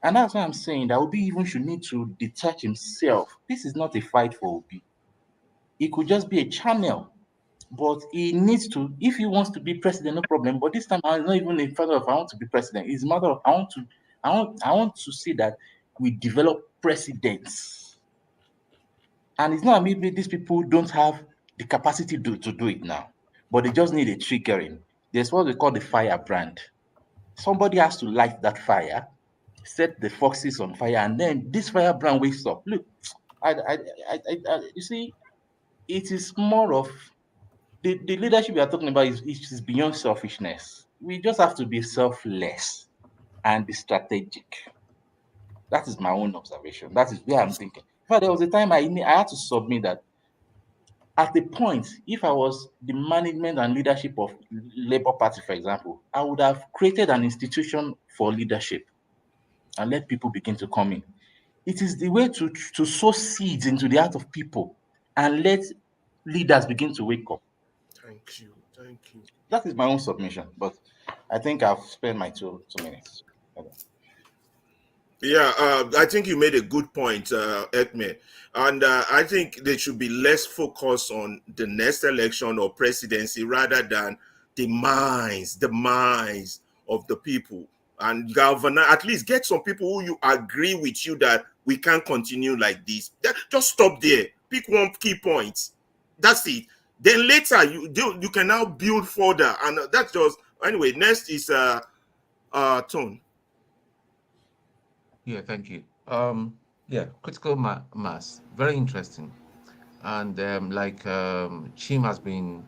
And that's why I'm saying that Obi even should need to detach himself. This is not a fight for Obi. It could just be a channel. But he needs to, if he wants to be president, no problem. But this time, I'm not even in front of I want to be president. It's a matter of I want to see that we develop presidents. And it's not maybe these people don't have the capacity to do it now, but they just need a triggering. There's what we call the firebrand. Somebody has to light that fire, set the foxes on fire, and then this firebrand wakes up. Look, you see, it is more of the leadership we are talking about is beyond selfishness. We just have to be selfless and be strategic. That is my own observation. That is where I'm thinking. In fact, there was a time I had to submit that at the point, if I was the management and leadership of Labour Party, for example, I would have created an institution for leadership and let people begin to come in. It is the way to sow seeds into the heart of people and let leaders begin to wake up. Thank you. That is my own submission, but I think I've spent my 2 minutes. Okay. Yeah, I think you made a good point, Ekme. And I think they should be less focused on the next election or presidency rather than the minds of the people. and galvanize, at least get some people who you agree with you that we can't continue like this. Just stop there. Pick one key point. That's it. Then later you can now build further, and that's just anyway. Next is Tone. Yeah, thank you. Yeah, critical mass, very interesting. And Chim has been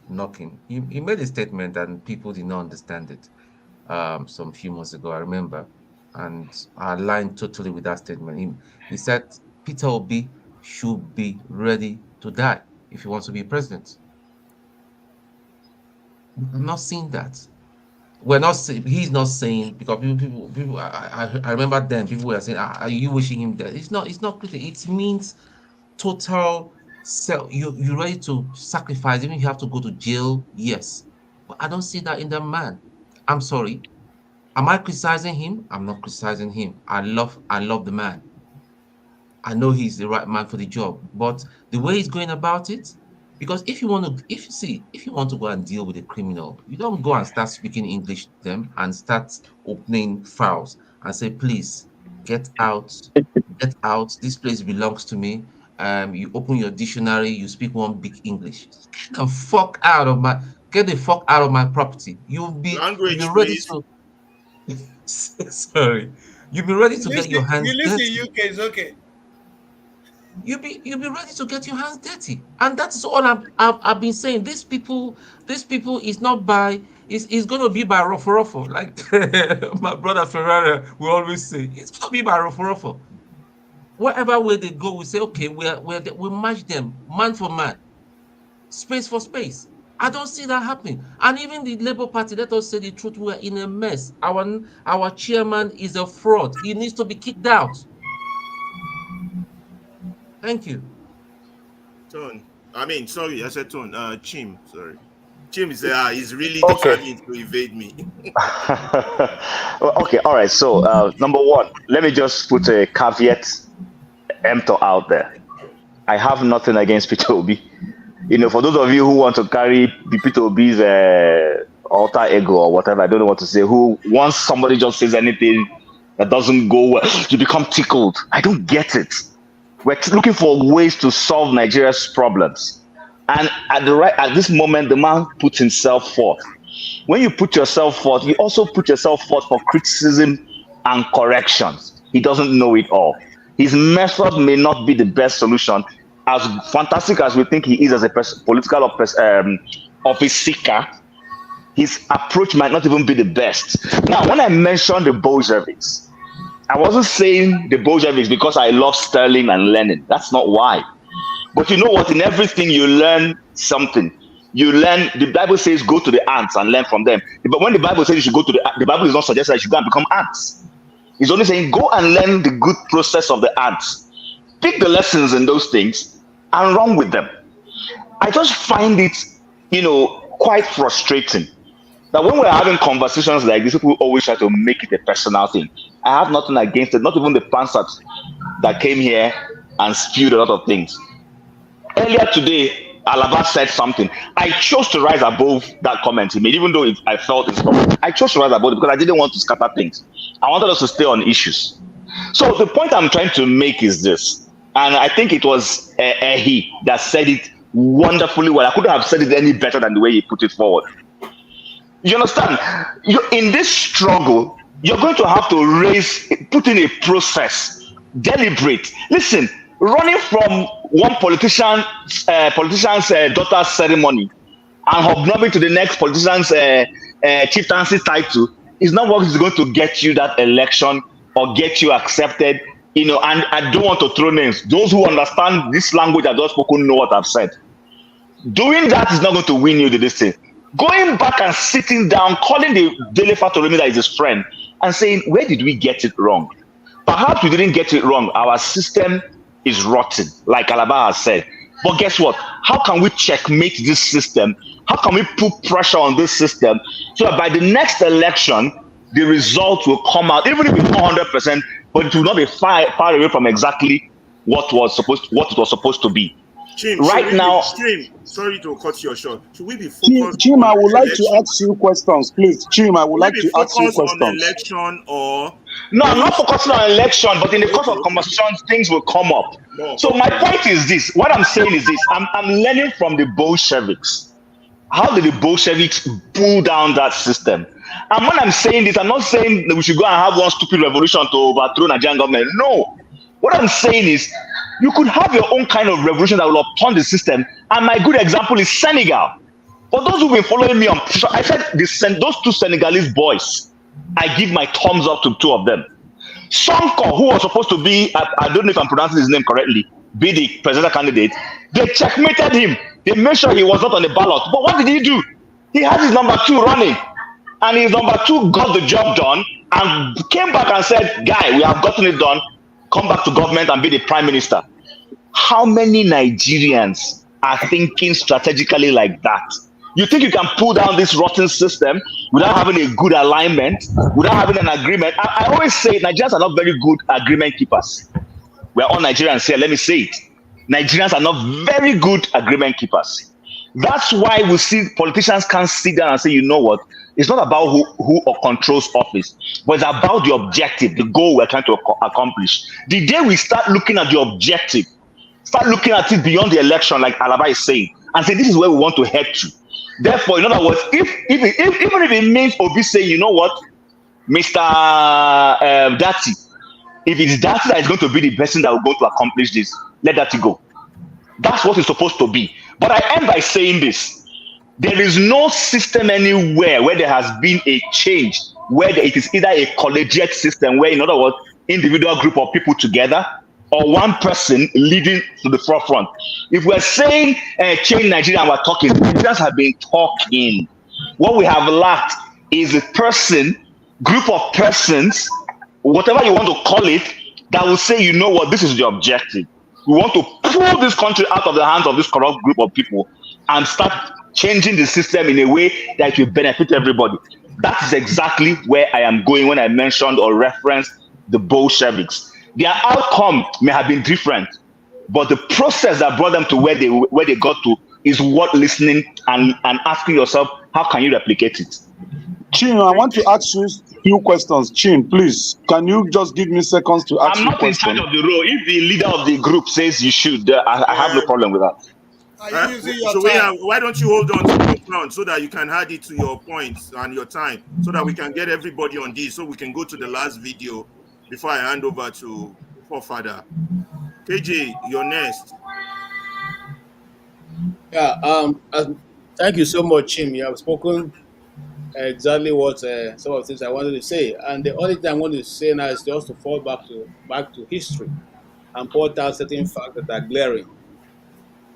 knocking. He made a statement and people did not understand it some few months ago, I remember. And I aligned totally with that statement. He said Peter Obi should be ready to die if he wants to be president. I'm not seeing that. We're not saying, he's not saying, because people I remember then people were saying, are you wishing him dead? It's not critical. It means total self. You're ready to sacrifice, even if you have to go to jail. Yes, but I don't see that in the man. I'm sorry. Am I criticizing him? I'm not criticizing him. I love the man. I know he's the right man for the job, but the way he's going about it, because if you want to go and deal with a criminal, you don't go and start speaking English to them and start opening files and say, please get out, this place belongs to me. You open your dictionary, you speak one big English. Get the fuck out of my property. You'll be ready to sorry. You'll be ready to get your hands You live dirty. in UK, it's okay. You'll be ready to get your hands dirty, and that's all I've been saying. These people is not by. It's going to be by ruffle, like my brother Ferrara will always say. It's going to be by ruffle. Wherever way they go, we say, okay, we match them man for man, space for space. I don't see that happening. And even the Labour Party, let us say the truth, we're in a mess. Our chairman is a fraud. He needs to be kicked out. Thank you. Tone. Sorry, I said Tone. Chim, sorry. Chim is he's really Okay. determined to evade me. Okay, all right. So, number one, let me just put a caveat emptor out there. I have nothing against Peter Obi. For those of you who want to carry Peter Obi's alter ego or whatever, I don't know what to say, who once somebody just says anything that doesn't go well, you become tickled. I don't get it. We're looking for ways to solve Nigeria's problems. And at this moment, the man puts himself forth. When you put yourself forth, you also put yourself forth for criticism and corrections. He doesn't know it all. His method may not be the best solution. As fantastic as we think he is as a political office seeker, his approach might not even be the best. Now, when I mentioned the Bolsheviks, I wasn't saying the Bolsheviks because I love Stalin and Lenin. That's not why. But you know what? In everything, you learn something. You learn, the Bible says go to the ants and learn from them. But when the Bible says you should go to the Bible is not suggesting that you should go and become ants. It's only saying go and learn the good process of the ants. Pick the lessons in those things and run with them. I just find it, quite frustrating that when we're having conversations like this, people always try to make it a personal thing. I have nothing against it, not even the pantsers that came here and spewed a lot of things. Earlier today, Alaba said something. I chose to rise above that comment he made, even though I felt it's wrong. I chose to rise above it because I didn't want to scatter things. I wanted us to stay on issues. So the point I'm trying to make is this, and I think it was he that said it wonderfully well. I couldn't have said it any better than the way he put it forward. You understand? In this struggle, you're going to have to put in a process, deliberate. Listen, running from one politician's daughter's ceremony and hobnobbing to the next politician's chieftaincy title is not what is going to get you that election or get you accepted. And I don't want to throw names. Those who understand this language I've just spoken know what I've said. Doing that is not going to win you this thing. Going back and sitting down, calling the Dele Fatoremi that is his friend and saying, where did we get it wrong? Perhaps we didn't get it wrong. Our system is rotten, like Alaba has said. But guess what? How can we checkmate this system? How can we put pressure on this system so that by the next election, the result will come out, even if it's not 100%, but it will not be far away from exactly what it was supposed to be. Right now, Sorry to cut you short. Should we be Chim, focused Chim, on I would like to election? ask you questions, please. Chim, I would Should like we to be ask you focused on questions. election or? no, I'm not focusing on election, but in the course of conversation, things will come up. So my point is this: what I'm saying is this: I'm learning from the Bolsheviks. How did the Bolsheviks pull down that system? And when I'm saying this, I'm not saying that we should go and have one stupid revolution to overthrow Nigerian government. No. What I'm saying is you could have your own kind of revolution that will upturn the system. And my good example is Senegal. For those who've been following me on, I said those two Senegalese boys, I give my thumbs up to two of them. Sonko, who was supposed to be, I don't know if I'm pronouncing his name correctly, be the presidential candidate, they checkmated him. They made sure he was not on the ballot. But what did he do? He had his number two running. And his number two got the job done and came back and said, guy, we have gotten it done. Come back to government and be the prime minister. How many Nigerians are thinking strategically like that? You think you can pull down this rotten system without having a good alignment, without having an agreement? I always say Nigerians are not very good agreement keepers. We're all Nigerians here, let me say it. Nigerians are not very good agreement keepers. That's why we see politicians can't sit down and say, you know what? It's not about who controls office, but it's about the objective, the goal we're trying to accomplish. The day we start looking at the objective, start looking at it beyond the election, like Alaba is saying, and say this is where we want to head to. Therefore, in other words, even if it means Obi saying, you know what, Mr. Dati, if it's Dati that is going to be the person that will go to accomplish this, let Dati go. That's what it's supposed to be. But I end by saying this. There is no system anywhere where there has been a change, where it is either a collegiate system, where, in other words, individual group of people together, or one person leading to the forefront. If we're saying change Nigeria and we're talking, Nigerians have been talking. What we have lacked is a person, group of persons, whatever you want to call it, that will say, you know what, this is the objective. We want to pull this country out of the hands of this corrupt group of people and start changing the system in a way that will benefit everybody. That is exactly where I am going when I mentioned or referenced the Bolsheviks. Their outcome may have been different, but the process that brought them to where they got to is worth listening and asking yourself, how can you replicate it? Chin, I want to ask you a few questions. Chin, please, can you just give me seconds to ask I'm you not in charge of the role. If the leader of the group says you should, I have no problem with that. Why don't you hold on to your ground so that you can add it to your points and your time, so that we can get everybody on this, so we can go to the last video before I hand over to Forefather. KJ, you're next. Yeah. Thank you so much, Chim. You have spoken exactly what some of the things I wanted to say, and the only thing I want to say now is just to fall back to history and point out certain facts that are glaring.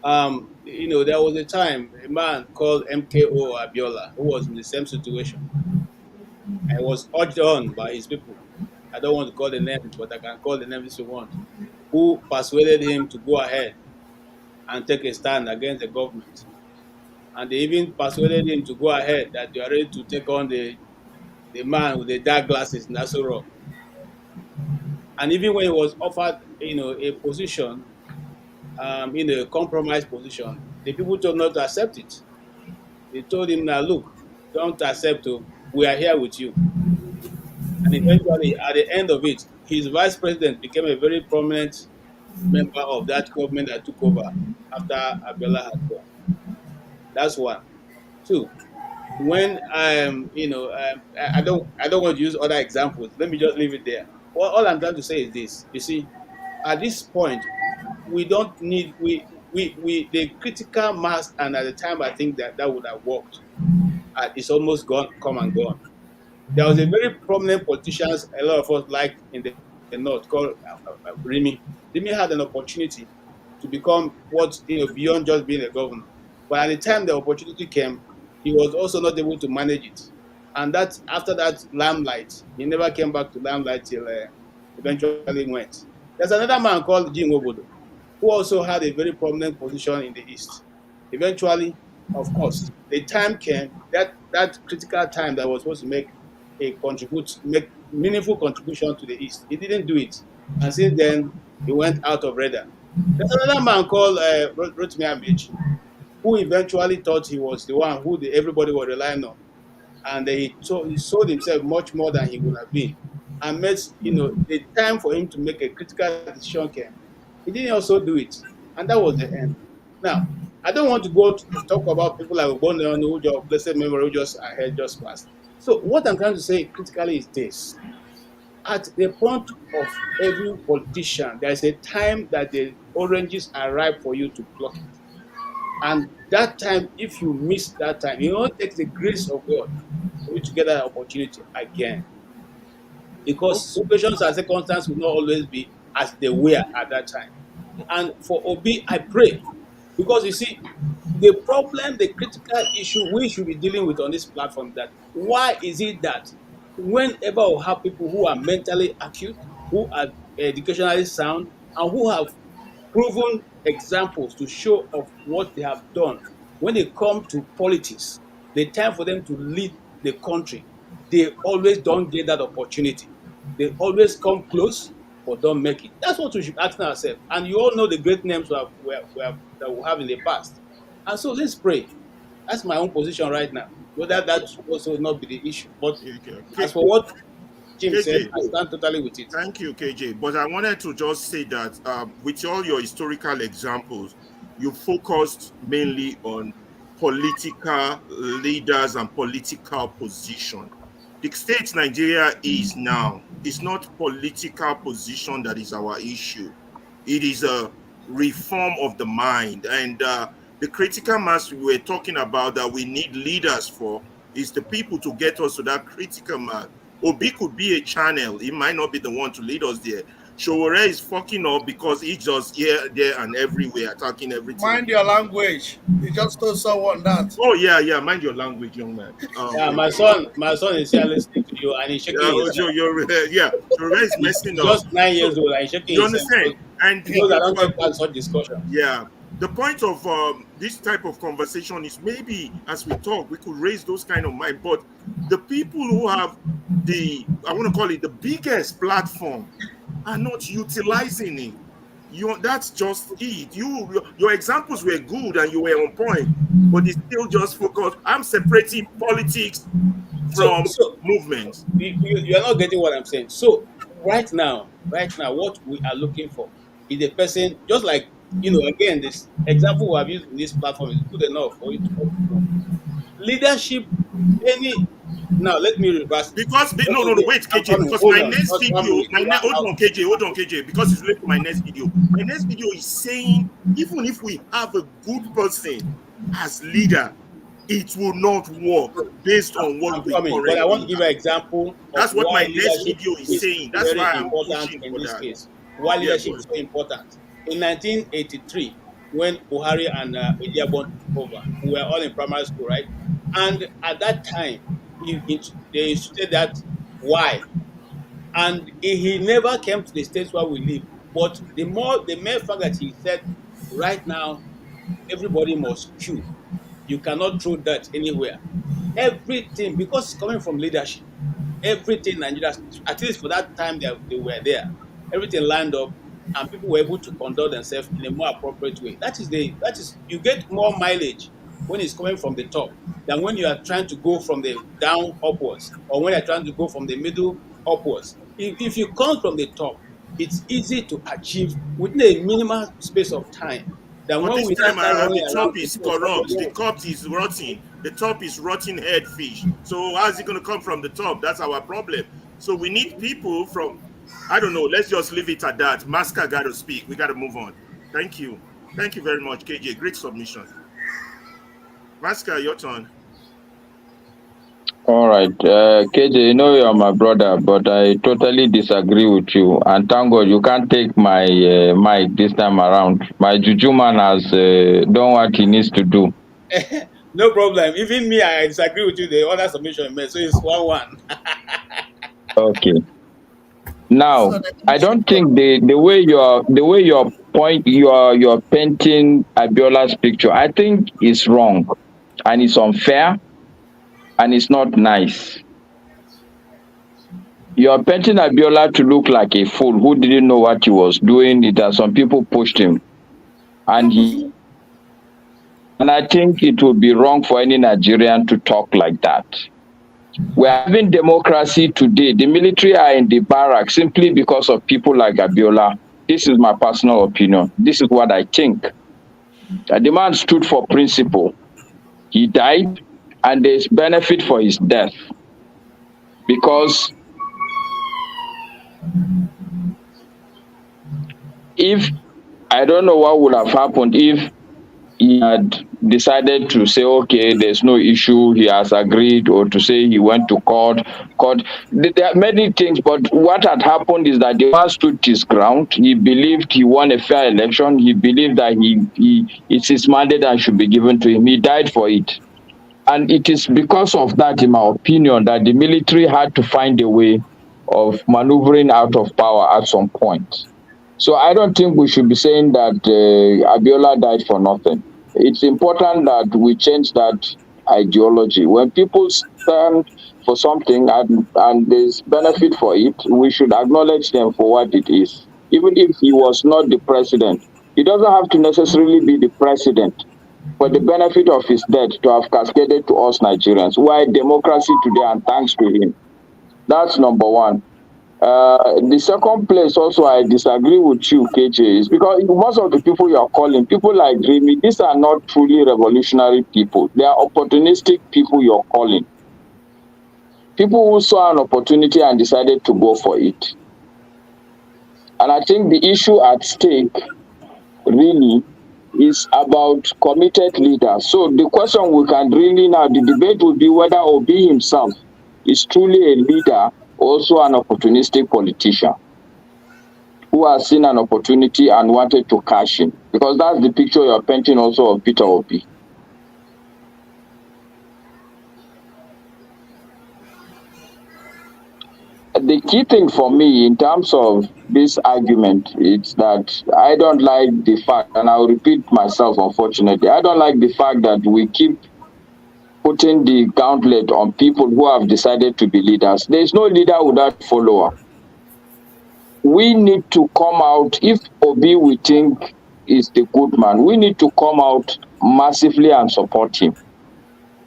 There was a time a man called MKO Abiola who was in the same situation and was urged on by his people. I don't want to call the names, but I can call the names if you want, who persuaded him to go ahead and take a stand against the government. And they even persuaded him to go ahead, that they are ready to take on the man with the dark glasses, Nasoro. And even when he was offered, a position, in a compromise position, the people told him not to accept it. They told him, now look, don't accept it. We are here with you. And eventually, at the end of it, his vice president became a very prominent member of that government that took over after Abiola had gone. That's one. Two, when I don't want to use other examples. Let me just leave it there. All I'm trying to say is this. You see, at this point, we don't need the critical mass, and at the time I think that would have worked. It's almost gone, come and gone. There was a very prominent politician a lot of us liked in the north called Rimi. Rimi had an opportunity to become beyond just being a governor. But at the time the opportunity came, he was also not able to manage it. And that after that limelight, he never came back to limelight till eventually went. There's another man called Jim Obodo, who also had a very prominent position in the East. Eventually, of course, the time came, that critical time that was supposed to make meaningful contribution to the East. He didn't do it. And since then, he went out of radar. There's another man called Rotimi Amechi, who eventually thought he was the one who everybody was relying on, and he sold himself much more than he would have been, and made the time for him to make a critical decision came. He didn't also do it, and that was the end. Now, I don't want to go to talk about people like Ogbonna who just blessed memory who just ahead just passed. So what I'm trying to say critically is this: at the point of every politician, there is a time that the oranges are ripe for you to pluck it. And that time, if you miss that time, it only takes the grace of God for you to get that opportunity again. Because situations and circumstances will not always be as they were at that time. And for Obi, I pray. Because you see, the problem, the critical issue we should be dealing with on this platform, that why is it that whenever we have people who are mentally acute, who are educationally sound, and who have proven examples to show of what they have done, when they come to politics, the time for them to lead the country, they always don't get that opportunity. They always come close, but don't make it. That's what we should ask ourselves. And you all know the great names that we have in the past. And so let's pray. That's my own position right now. Whether that also not be the issue. But as for what Jim said, KJ, I stand totally with it. thank you, KJ. But I wanted to just say that with all your historical examples, you focused mainly on political leaders and political position. The state Nigeria is now is not political position that is our issue. It is a reform of the mind. And the critical mass we were talking about that we need leaders for is the people to get us to that critical mass. Obi could be a channel. He might not be the one to lead us there. Showore is fucking up because he's just here, there, and everywhere, attacking everything. Mind your language. You just told someone that. Oh yeah, mind your language, young man. Yeah, my son is here listening to you, and he's shaking his head. Yeah, Showore is messing up. Just 9 years old, and he's shaking You his head. understand? And He knows I don't take part in such discussion. Yeah. The point of this type of conversation is maybe as we talk, we could raise those kind of mind. But the people who have I want to call it the biggest platform are not utilizing it. That's just it. Your examples were good and you were on point, but it's still just focused. I'm separating politics from movements. You are not getting what I'm saying. So right now, what we are looking for is a person, just like, again, this example we have used in this platform is good enough for you to know. Leadership, now let me reverse. Because no, wait, KJ, because my next video, hold on, KJ, because it's related to my next video. My next video is saying, even if we have a good person as leader, it will not work based on what we currently. But I want to give an example. That's what my next video is saying. That's why I'm important pushing in for this that. case. Why leadership is so important. In 1983, when Buhari and Ediabon took over, we were all in primary school, right? And at that time, they stated that why, and he never came to the states where we live. But the mere fact that he said, right now, everybody must queue. You cannot throw that anywhere. Everything, because it's coming from leadership. Everything Nigeria, at least for that time they were there, everything lined up, and people were able to conduct themselves in a more appropriate way. That is you get more mileage when it's coming from the top than when you are trying to go from the down upwards, or when you're trying to go from the middle upwards. If you come from the top, it's easy to achieve within a minimal space of time. But this time around, the top is corrupt. The top is rotting. The top is rotting head fish. So how's it going to come from the top? That's our problem. So we need people from, I don't know, let's just leave it at that. Maska got to speak. We got to move on. Thank you. Thank you very much, KJ. Great submission. Maska, your turn. All right, KJ, you know you're my brother, but I totally disagree with you. And thank God you can't take my mic this time around. My juju man has done what he needs to do. No problem. Even me, I disagree with you. The other submission made, so it's 1-1. Okay. Now, I don't think the way you're painting Abiola's picture, I think it's wrong, and it's unfair, and it's not nice. You're painting Abiola to look like a fool who didn't know what he was doing. It has some people pushed him, and I think it would be wrong for any Nigerian to talk like that. We're having democracy today. The military are in the barrack simply because of people like Abiola. This is my personal opinion. This is what I think. The man stood for principle. He died, and there's benefit for his death because if I don't know what would have happened if he had decided to say, okay, there's no issue, he has agreed, or to say he went to court. There are many things, but what had happened is that the man stood his ground. He believed he won a fair election. He believed that it's his mandate and should be given to him. He died for it. And it is because of that, in my opinion, that the military had to find a way of maneuvering out of power at some point. So I don't think we should be saying that Abiola died for nothing. It's important that we change that ideology. When people stand for something and there's benefit for it, we should acknowledge them for what it is. Even if he was not the president, he doesn't have to necessarily be the president for the benefit of his death to have cascaded to us Nigerians. Why democracy today, and thanks to him. That's number one. The second place also I disagree with you, KJ, is because most of the people you are calling, people like Dreamy, these are not truly revolutionary people. They are opportunistic people you're calling. People who saw an opportunity and decided to go for it. And I think the issue at stake really is about committed leaders. So the question we can really now, the debate will be whether Obi himself is truly a leader, also an opportunistic politician who has seen an opportunity and wanted to cash in. Because that's the picture you're painting also of Peter Obi. The key thing for me in terms of this argument is that I don't like the fact, and I'll repeat myself unfortunately, I don't like the fact that we keep putting the gauntlet on people who have decided to be leaders. There is no leader without follower. We need to come out, if Obi we think is the good man, we need to come out massively and support him.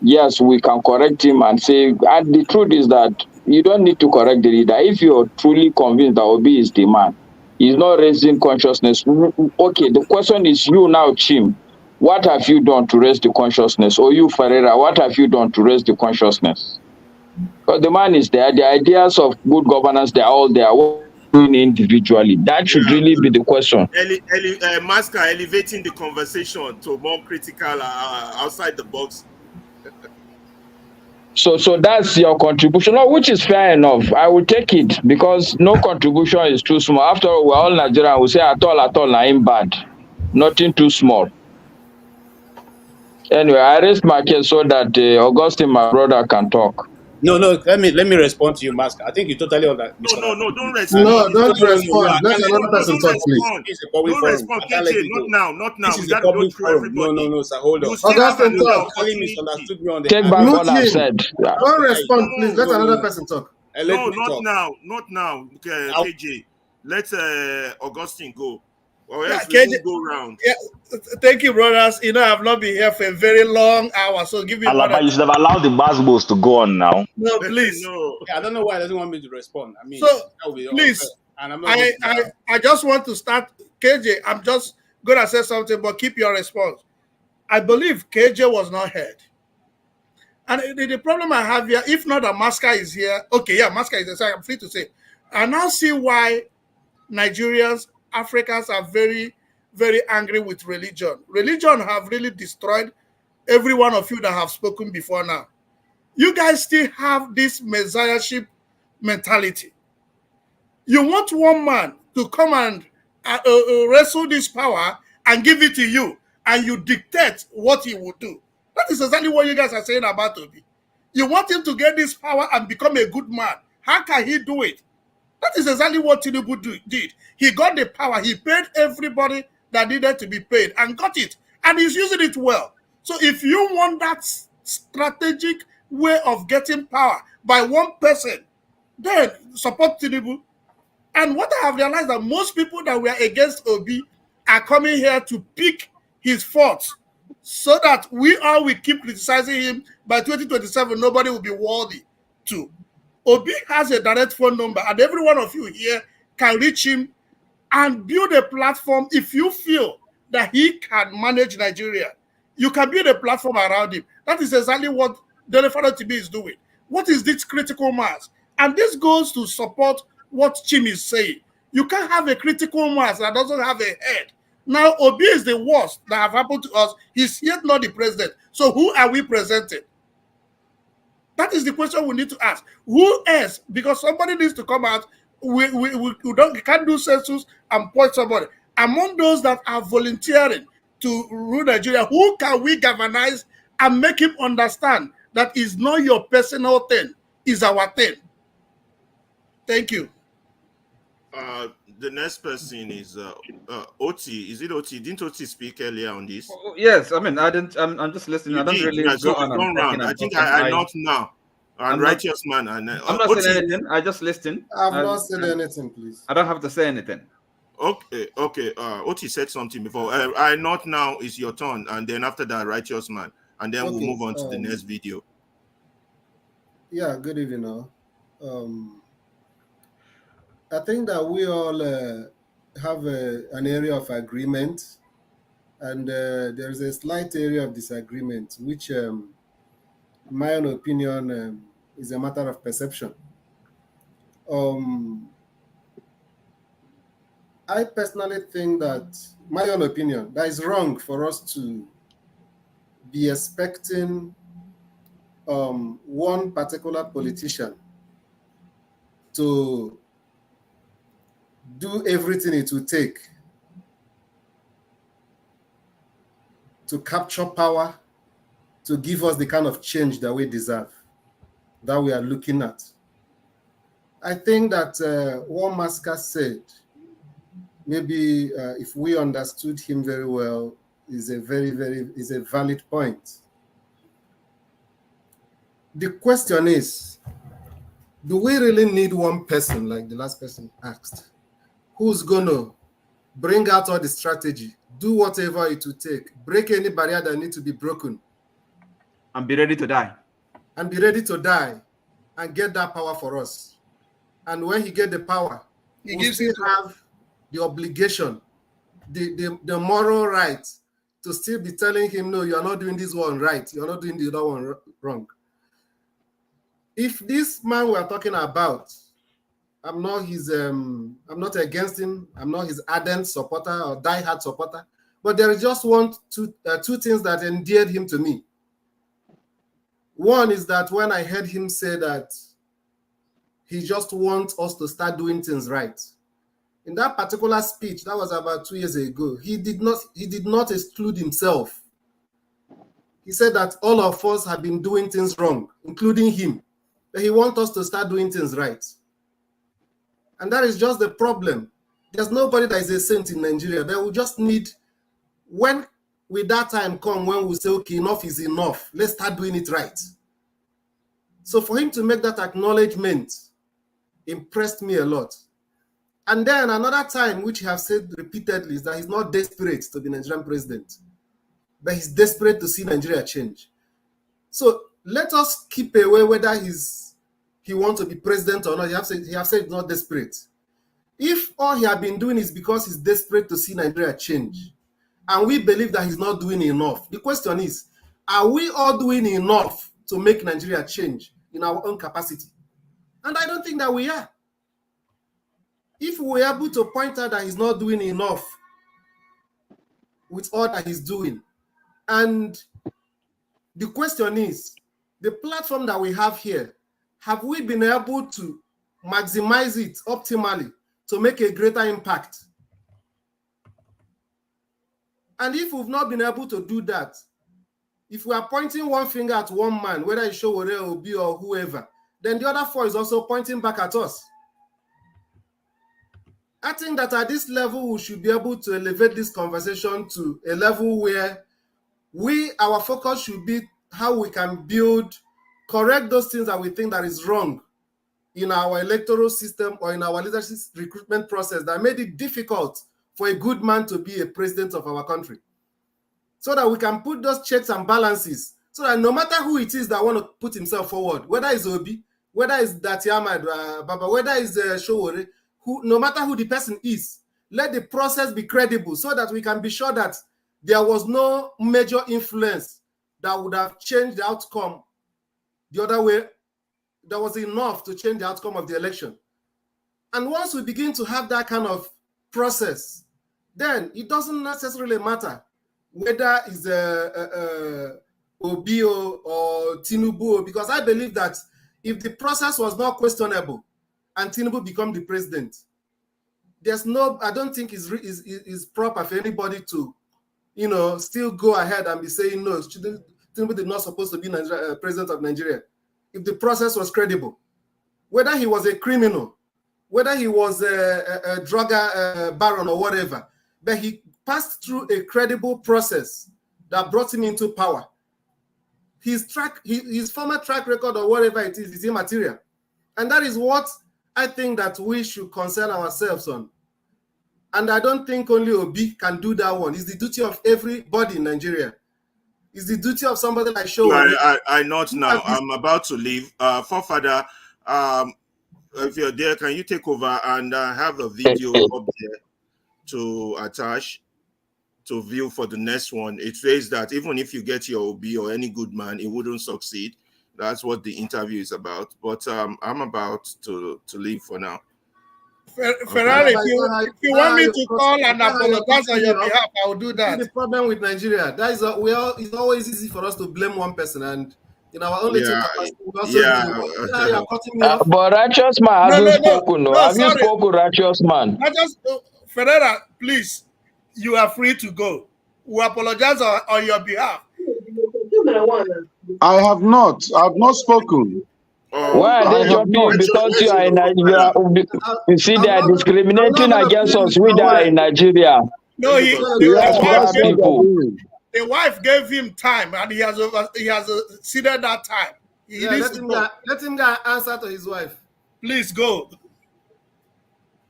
Yes, we can correct him and say, and the truth is that you don't need to correct the leader. If you're truly convinced that Obi is the man, he's not raising consciousness. Okay, the question is you now, Chim. What have you done to raise the consciousness? Or you, Ferreira, what have you done to raise the consciousness? Because the man is there. The ideas of good governance, they're all there. What are you doing individually? That should really be the question. Masker elevating the conversation to more critical, outside the box. So that's your contribution, which is fair enough. I will take it because no contribution is too small. After all, we're all Nigerian. We say at all, I'm bad. Nothing too small. Anyway, I raised my case so that Augustine, my brother, can talk. No, let me respond to you, Masker. I think you totally understand. No, don't respond. No, don't respond. Let another person talk, please. It's a public forum. Not now. This is a public forum. No, sir, hold on. Augustine, talk. Misunderstood me on the Take back what I've said. Don't respond, please. Let another person talk. No, not now. KJ, let Augustine go. Or else we will go round. Yeah, thank you, brothers. I've not been here for a very long hour, so give me. Alaba, you should have allowed the basketballs to go on now. No, please. No. Yeah, I don't know why he doesn't want me to respond. I mean, so please, and I just want to start. KJ, I'm just gonna say something, but keep your response. I believe KJ was not heard. And the problem I have here, if not that Masker is here, okay, yeah, Masker is here, I'm free to say. I now see why Nigerians, Africans are very, very angry with religion. Religion have really destroyed every one of you that have spoken before now. You guys still have this messiahship mentality. You want one man to come and wrestle this power and give it to you, and you dictate what he will do. That is exactly what you guys are saying about Obi. You want him to get this power and become a good man. How can he do it? That is exactly what Tinubu did. He got the power. He paid everybody that needed to be paid and got it. And he's using it well. So if you want that strategic way of getting power by one person, then support Tinubu. And what I have realized that most people that were against Obi are coming here to pick his faults so that we all will keep criticizing him. By 2027, nobody will be worthy to. Obi has a direct phone number, and every one of you here can reach him and build a platform. If you feel that he can manage Nigeria, you can build a platform around him. That is exactly what Delefano TB is doing. What is this critical mass? And this goes to support what Chim is saying. You can't have a critical mass that doesn't have a head. Now, Obi is the worst that have happened to us. He's yet not the president. So who are we presenting? That is the question we need to ask. Who else? Because somebody needs to come out. We can't do census and point somebody. Among those that are volunteering to rule Nigeria, who can we galvanize and make him understand that is not your personal thing, is our thing? Thank you. The next person is Oti. Is it Oti? Didn't Oti speak earlier on this? Yes, I mean, I didn't. I'm just listening. You I don't did. really Yeah, so go on. we've gone round. I think I not now. And righteous man. And I'm not Oti, saying anything. I just listen. I've not said anything, please. I don't have to say anything. Okay. Oti said something before. I not now is your turn, and then after that, righteous man, and then we'll move on to the next video. Yeah. Good evening, all. I think that we all have an area of agreement, and there's a slight area of disagreement, which, in my own opinion, is a matter of perception. I personally think that, my own opinion, that it's wrong for us to be expecting one particular politician to do everything it will take to capture power, to give us the kind of change that we deserve, that we are looking at. I think that what Masker said, maybe if we understood him very well, is a valid point. The question is, do we really need one person, like the last person asked, who's going to bring out all the strategy, do whatever it will take, break any barrier that needs to be broken, and be ready to die? And be ready to die and get that power for us. And when he get the power, we still have the obligation, the moral right to still be telling him, no, you're not doing this one right, you're not doing the other one wrong. If this man we're talking about, I'm not against him, I'm not his ardent supporter or diehard supporter, but there is just two things that endeared him to me. One is that when I heard him say that he just wants us to start doing things right. In that particular speech, that was about 2 years ago, he did not exclude himself. He said that all of us have been doing things wrong, including him. But he wants us to start doing things right. And that is just the problem. There's nobody that is a saint in Nigeria. But we just need, when will that time come when we say, okay, enough is enough, let's start doing it right. So for him to make that acknowledgement impressed me a lot. And then another time, which he has said repeatedly, is that he's not desperate to be Nigerian president, but he's desperate to see Nigeria change. So let us keep away whether he wants to be president or not. He have said he's not desperate. If all he has been doing is because he's desperate to see Nigeria change, and we believe that he's not doing enough, the question is, are we all doing enough to make Nigeria change in our own capacity? And I don't think that we are. If we're able to point out that he's not doing enough with all that he's doing, and the question is, the platform that we have here, have we been able to maximize it optimally to make a greater impact? And if we've not been able to do that, if we are pointing one finger at one man, whether it's Showore, Obi, or whoever, then the other four is also pointing back at us. I think that at this level, we should be able to elevate this conversation to a level where our focus should be how we can correct those things that we think that is wrong in our electoral system or in our leadership recruitment process that made it difficult for a good man to be a president of our country. So that we can put those checks and balances, so that no matter who it is that want to put himself forward, whether it's Obi, whether it's Dati Ahmad Baba, whether it's Showore, no matter who the person is, let the process be credible so that we can be sure that there was no major influence that would have changed the outcome the other way. That was enough to change the outcome of the election. And once we begin to have that kind of process, then it doesn't necessarily matter whether it's Obio or Tinubu, because I believe that if the process was not questionable and Tinubu become the president, there's no, I don't think it's proper for anybody to, still go ahead and be saying, no, Tinubu is not supposed to be president of Nigeria. If the process was credible, whether he was a criminal, whether he was a drug baron or whatever, but he passed through a credible process that brought him into power. His former track record or whatever it is immaterial. And that is what I think that we should concern ourselves on. And I don't think only Obi can do that one. It's the duty of everybody in Nigeria. It's the duty of somebody like Show. I not now. I'm about to leave. Forefather, if you're there, can you take over and have a video up there to attach to view for the next one? It says that even if you get your OB or any good man, it wouldn't succeed. That's what the interview is about. But I'm about to leave for now. Ferrari, if you want me to call and apologize on your behalf, I will do that. The problem with Nigeria, that is, it's always easy for us to blame one person, and in our only capacity, you're cutting me off. But righteous man hasn't spoken. No, have you spoken, righteous man? Ferreira, please, you are free to go. We apologize on your behalf. I have not spoken. Why are they jumping? Because you are in Nigeria. You see, they are discriminating against us. We are in Nigeria. No, the wife gave him time, and he has exceeded that time. Let him get answer to his wife. Please go.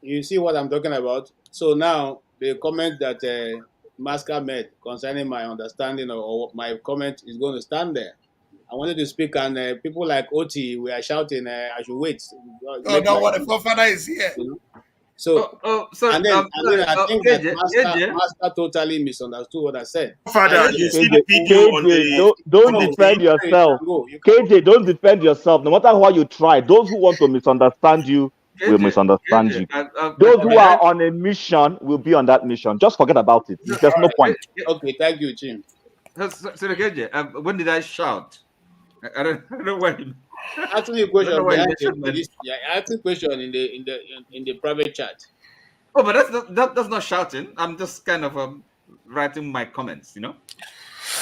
You see what I'm talking about? So now the comment that Maska made concerning my understanding or my comment is going to stand there. I wanted to speak, and people like Oti were shouting, I should wait. Oh, no, what the forefather is here. So, and then I think that Master totally misunderstood what I said. Father, you see the video on the... Don't defend yourself. KJ, don't defend yourself. No matter what you try, those who want to misunderstand you will misunderstand you. Those who are on a mission will be on that mission. Just forget about it. There's no point. Okay, thank you, Jim. So KJ, when did I shout? I don't know when. Ask me a question. Ask a question in the private chat. Oh, but that's not shouting. I'm just kind of writing my comments,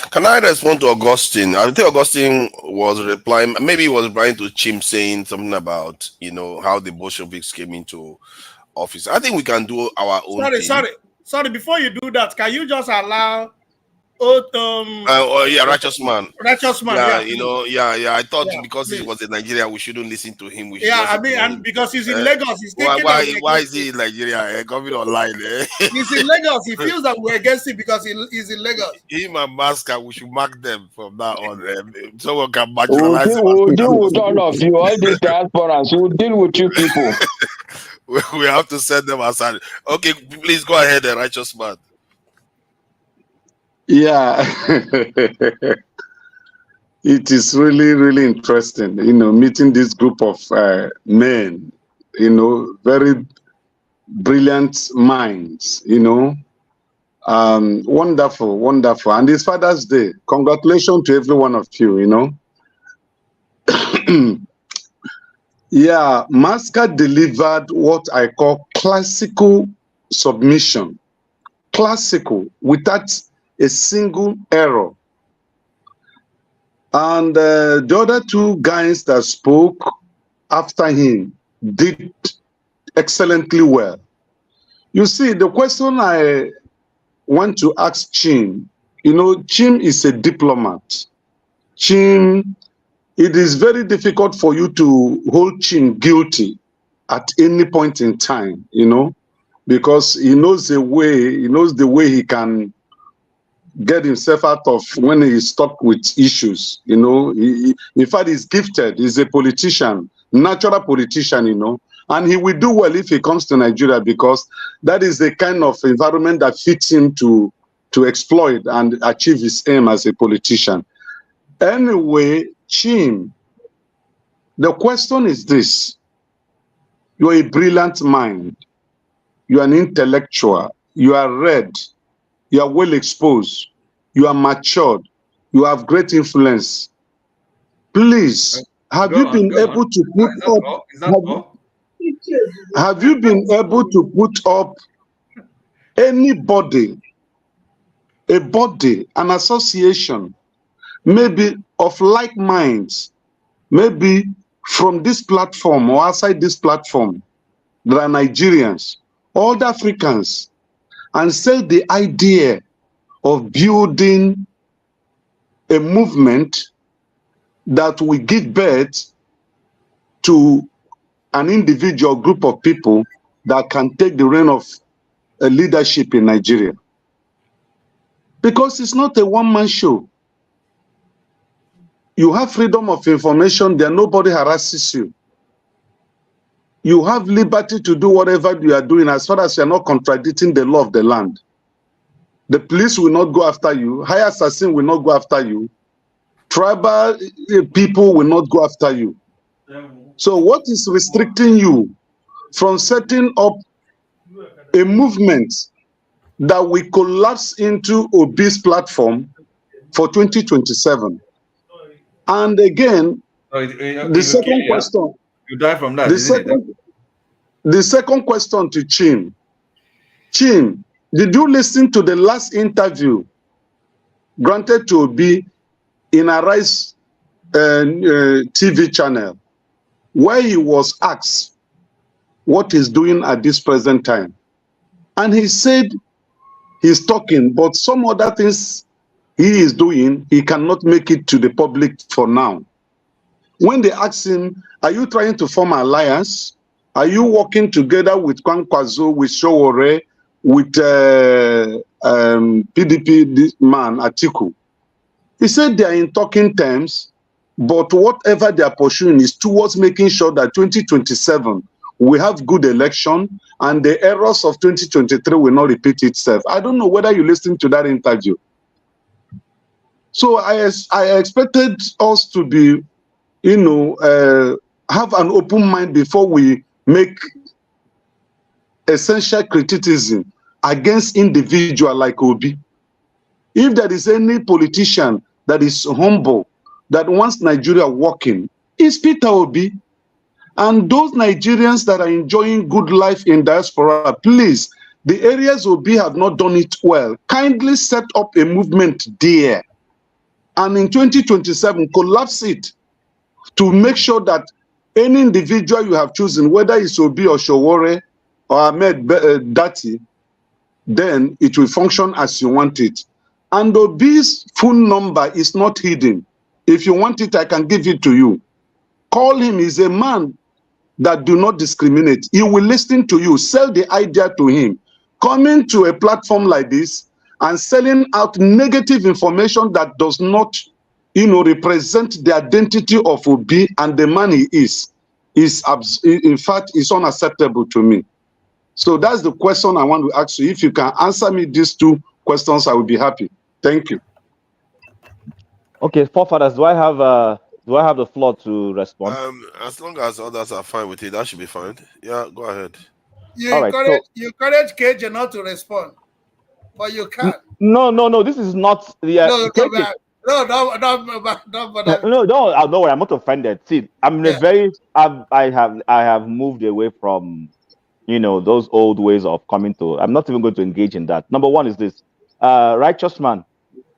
Can I respond to Augustine? I think Augustine was replying. Maybe he was replying to Chim saying something about how the Bolsheviks came into office. I think we can do our own. Sorry. Before you do that, can you just allow? Righteous man. Righteous man. Yeah. I thought because he was in Nigeria, we shouldn't listen to him. And because he's in Lagos, he's thinking. Why is he in Nigeria? Coming online. He's in Lagos. He feels that we're against him because he's in Lagos. Him and Maska, we should mark them from now on. Someone can marginalize them. We'll deal with all of you, all these diasporans. We'll deal with you people. We have to send them aside. Okay, please go ahead, righteous man. Yeah, it is really, really interesting, meeting this group of men, very brilliant minds, wonderful. And it's Father's Day. Congratulations to every one of you, Yeah, Maska delivered what I call classical submission. Classical, without a single error. And the other two guys that spoke after him did excellently well. You see, the question I want to ask Chim, Chim is a diplomat. Chim it is very difficult for you to hold Chin guilty at any point in time, you know, because he knows the way he can get himself out of when he's stuck with issues, you know. In fact, he's gifted. He's a politician, natural politician, you know, and he will do well if he comes to Nigeria, because that is the kind of environment that fits him to exploit and achieve his aim as a politician. Anyway, Chin, the question is this: you're a brilliant mind, you are an intellectual, you are read, you are well exposed, you are matured, you have great influence. Please, have you been able to put up? Have you been able to put up anybody, a body, an association, maybe of like minds, maybe from this platform or outside this platform, that are Nigerians, all the Africans, and sell the idea of building a movement that will give birth to an individual group of people that can take the reign of leadership in Nigeria? Because it's not a one-man show. You have freedom of information there, nobody harasses you. You have liberty to do whatever you are doing as far as you are not contradicting the law of the land. The police will not go after you. High assassin will not go after you. Tribal people will not go after you. So what is restricting you from setting up a movement that will collapse into Obi's platform for 2027? And again, the second question. You die from that. The second question to Chin. Chin, did you listen to the last interview granted to Obi in a Rise TV channel, where he was asked what he's doing at this present time? And he said he's talking, but some other things he is doing, he cannot make it to the public for now. When they asked him, are you trying to form an alliance? Are you working together with Kwankwaso, with Showore, with PDP, this man, Atiku? He said they are in talking terms, but whatever they are pursuing is towards making sure that 2027 we have good election and the errors of 2023 will not repeat itself. I don't know whether you listened to that interview. So I expected us to be, you know, have an open mind before we make essential criticism against individual like Obi. If there is any politician that is humble, that wants Nigeria working, it's Peter Obi. And those Nigerians that are enjoying good life in diaspora, please, the areas Obi have not done it well, kindly set up a movement there. And in 2027, collapse it to make sure that any individual you have chosen, whether it's Obi or Showore or Ahmed Dati, then it will function as you want it. And Obi's phone number is not hidden. If you want it, I can give it to you. Call him. He's a man that do not discriminate. He will listen to you. Sell the idea to him. Coming to a platform like this and selling out negative information that does not, you know, represent the identity of Obi and the man he is in fact, is unacceptable to me. So that's the question I want to ask you. If you can answer me these two questions, I will be happy. Thank you. Okay, forefathers, do I have the floor to respond? As long as others are fine with it, that should be fine. Yeah, go ahead. You encourage KJ not to respond, but you can't. No. This is not the. No, I'm not offended. See, I'm I have moved away from, you know, those old ways of coming to. I'm not even going to engage in that. Number one is this, righteous man.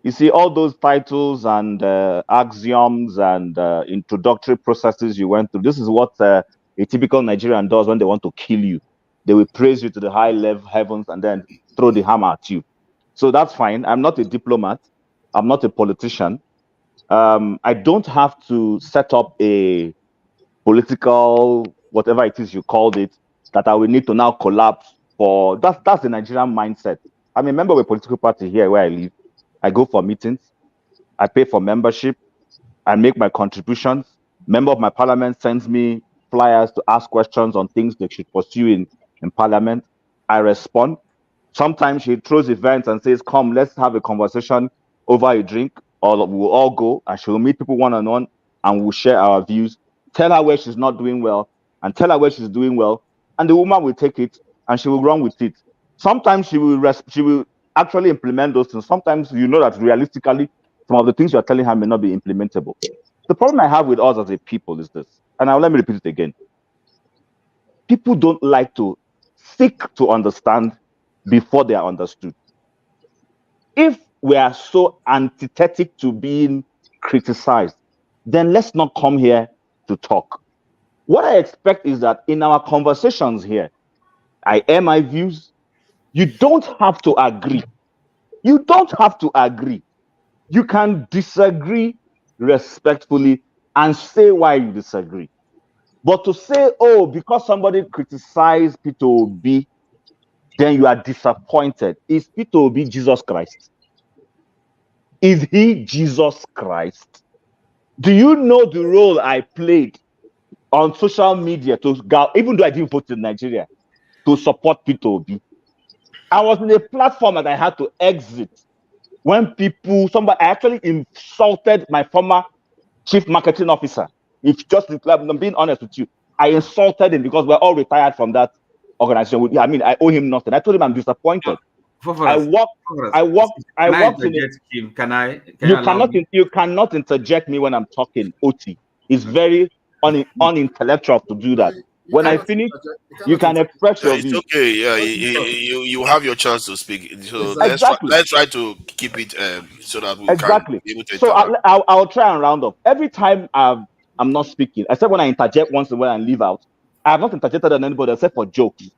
You see, all those titles and axioms and introductory processes you went through. This is what a typical Nigerian does when they want to kill you. They will praise you to the high level heavens and then throw the hammer at you. So that's fine. I'm not a diplomat. I'm not a politician. I don't have to set up a political, whatever it is you called it, that I will need to now collapse for. That's the Nigerian mindset. I'm a member of a political party here where I live. I go for meetings. I pay for membership. I make my contributions. Member of my parliament sends me flyers to ask questions on things they should pursue in parliament. I respond. Sometimes she throws events and says, come, let's have a conversation over a drink, or we'll all go and she'll meet people one-on-one and we'll share our views. Tell her where she's not doing well and tell her where she's doing well. And the woman will take it and she will run with it. Sometimes she will actually implement those things. Sometimes you know that realistically, some of the things you're telling her may not be implementable. The problem I have with us as a people is this, and now let me repeat it again. People don't like to seek to understand before they are understood. If we are so antithetic to being criticized, then let's not come here to talk. What I expect is that in our conversations here, I air my views. You don't have to agree. You don't have to agree. You can disagree respectfully and say why you disagree. But to say, oh, because somebody criticized Peter Obi, then you are disappointed. Is Peter Obi Jesus Christ? Is he Jesus Christ? Do you know the role I played on social media to go, even though I didn't vote in Nigeria, to support Peter Obi? I was in a platform that I had to exit when I actually insulted my former chief marketing officer. I'm being honest with you, I insulted him because we're all retired from that organization. I mean, I owe him nothing. I told him I'm disappointed. You cannot interject me when I'm talking, Oti. It's very unintellectual to do that. When I finish, you can express your view. It's okay. Yeah, you have your chance to speak. So let's try to keep it so that we can be able to interact. So I'll try and round up. Every time I'm not speaking, except when I interject once in a while and leave out, I have not interjected on anybody except for jokes.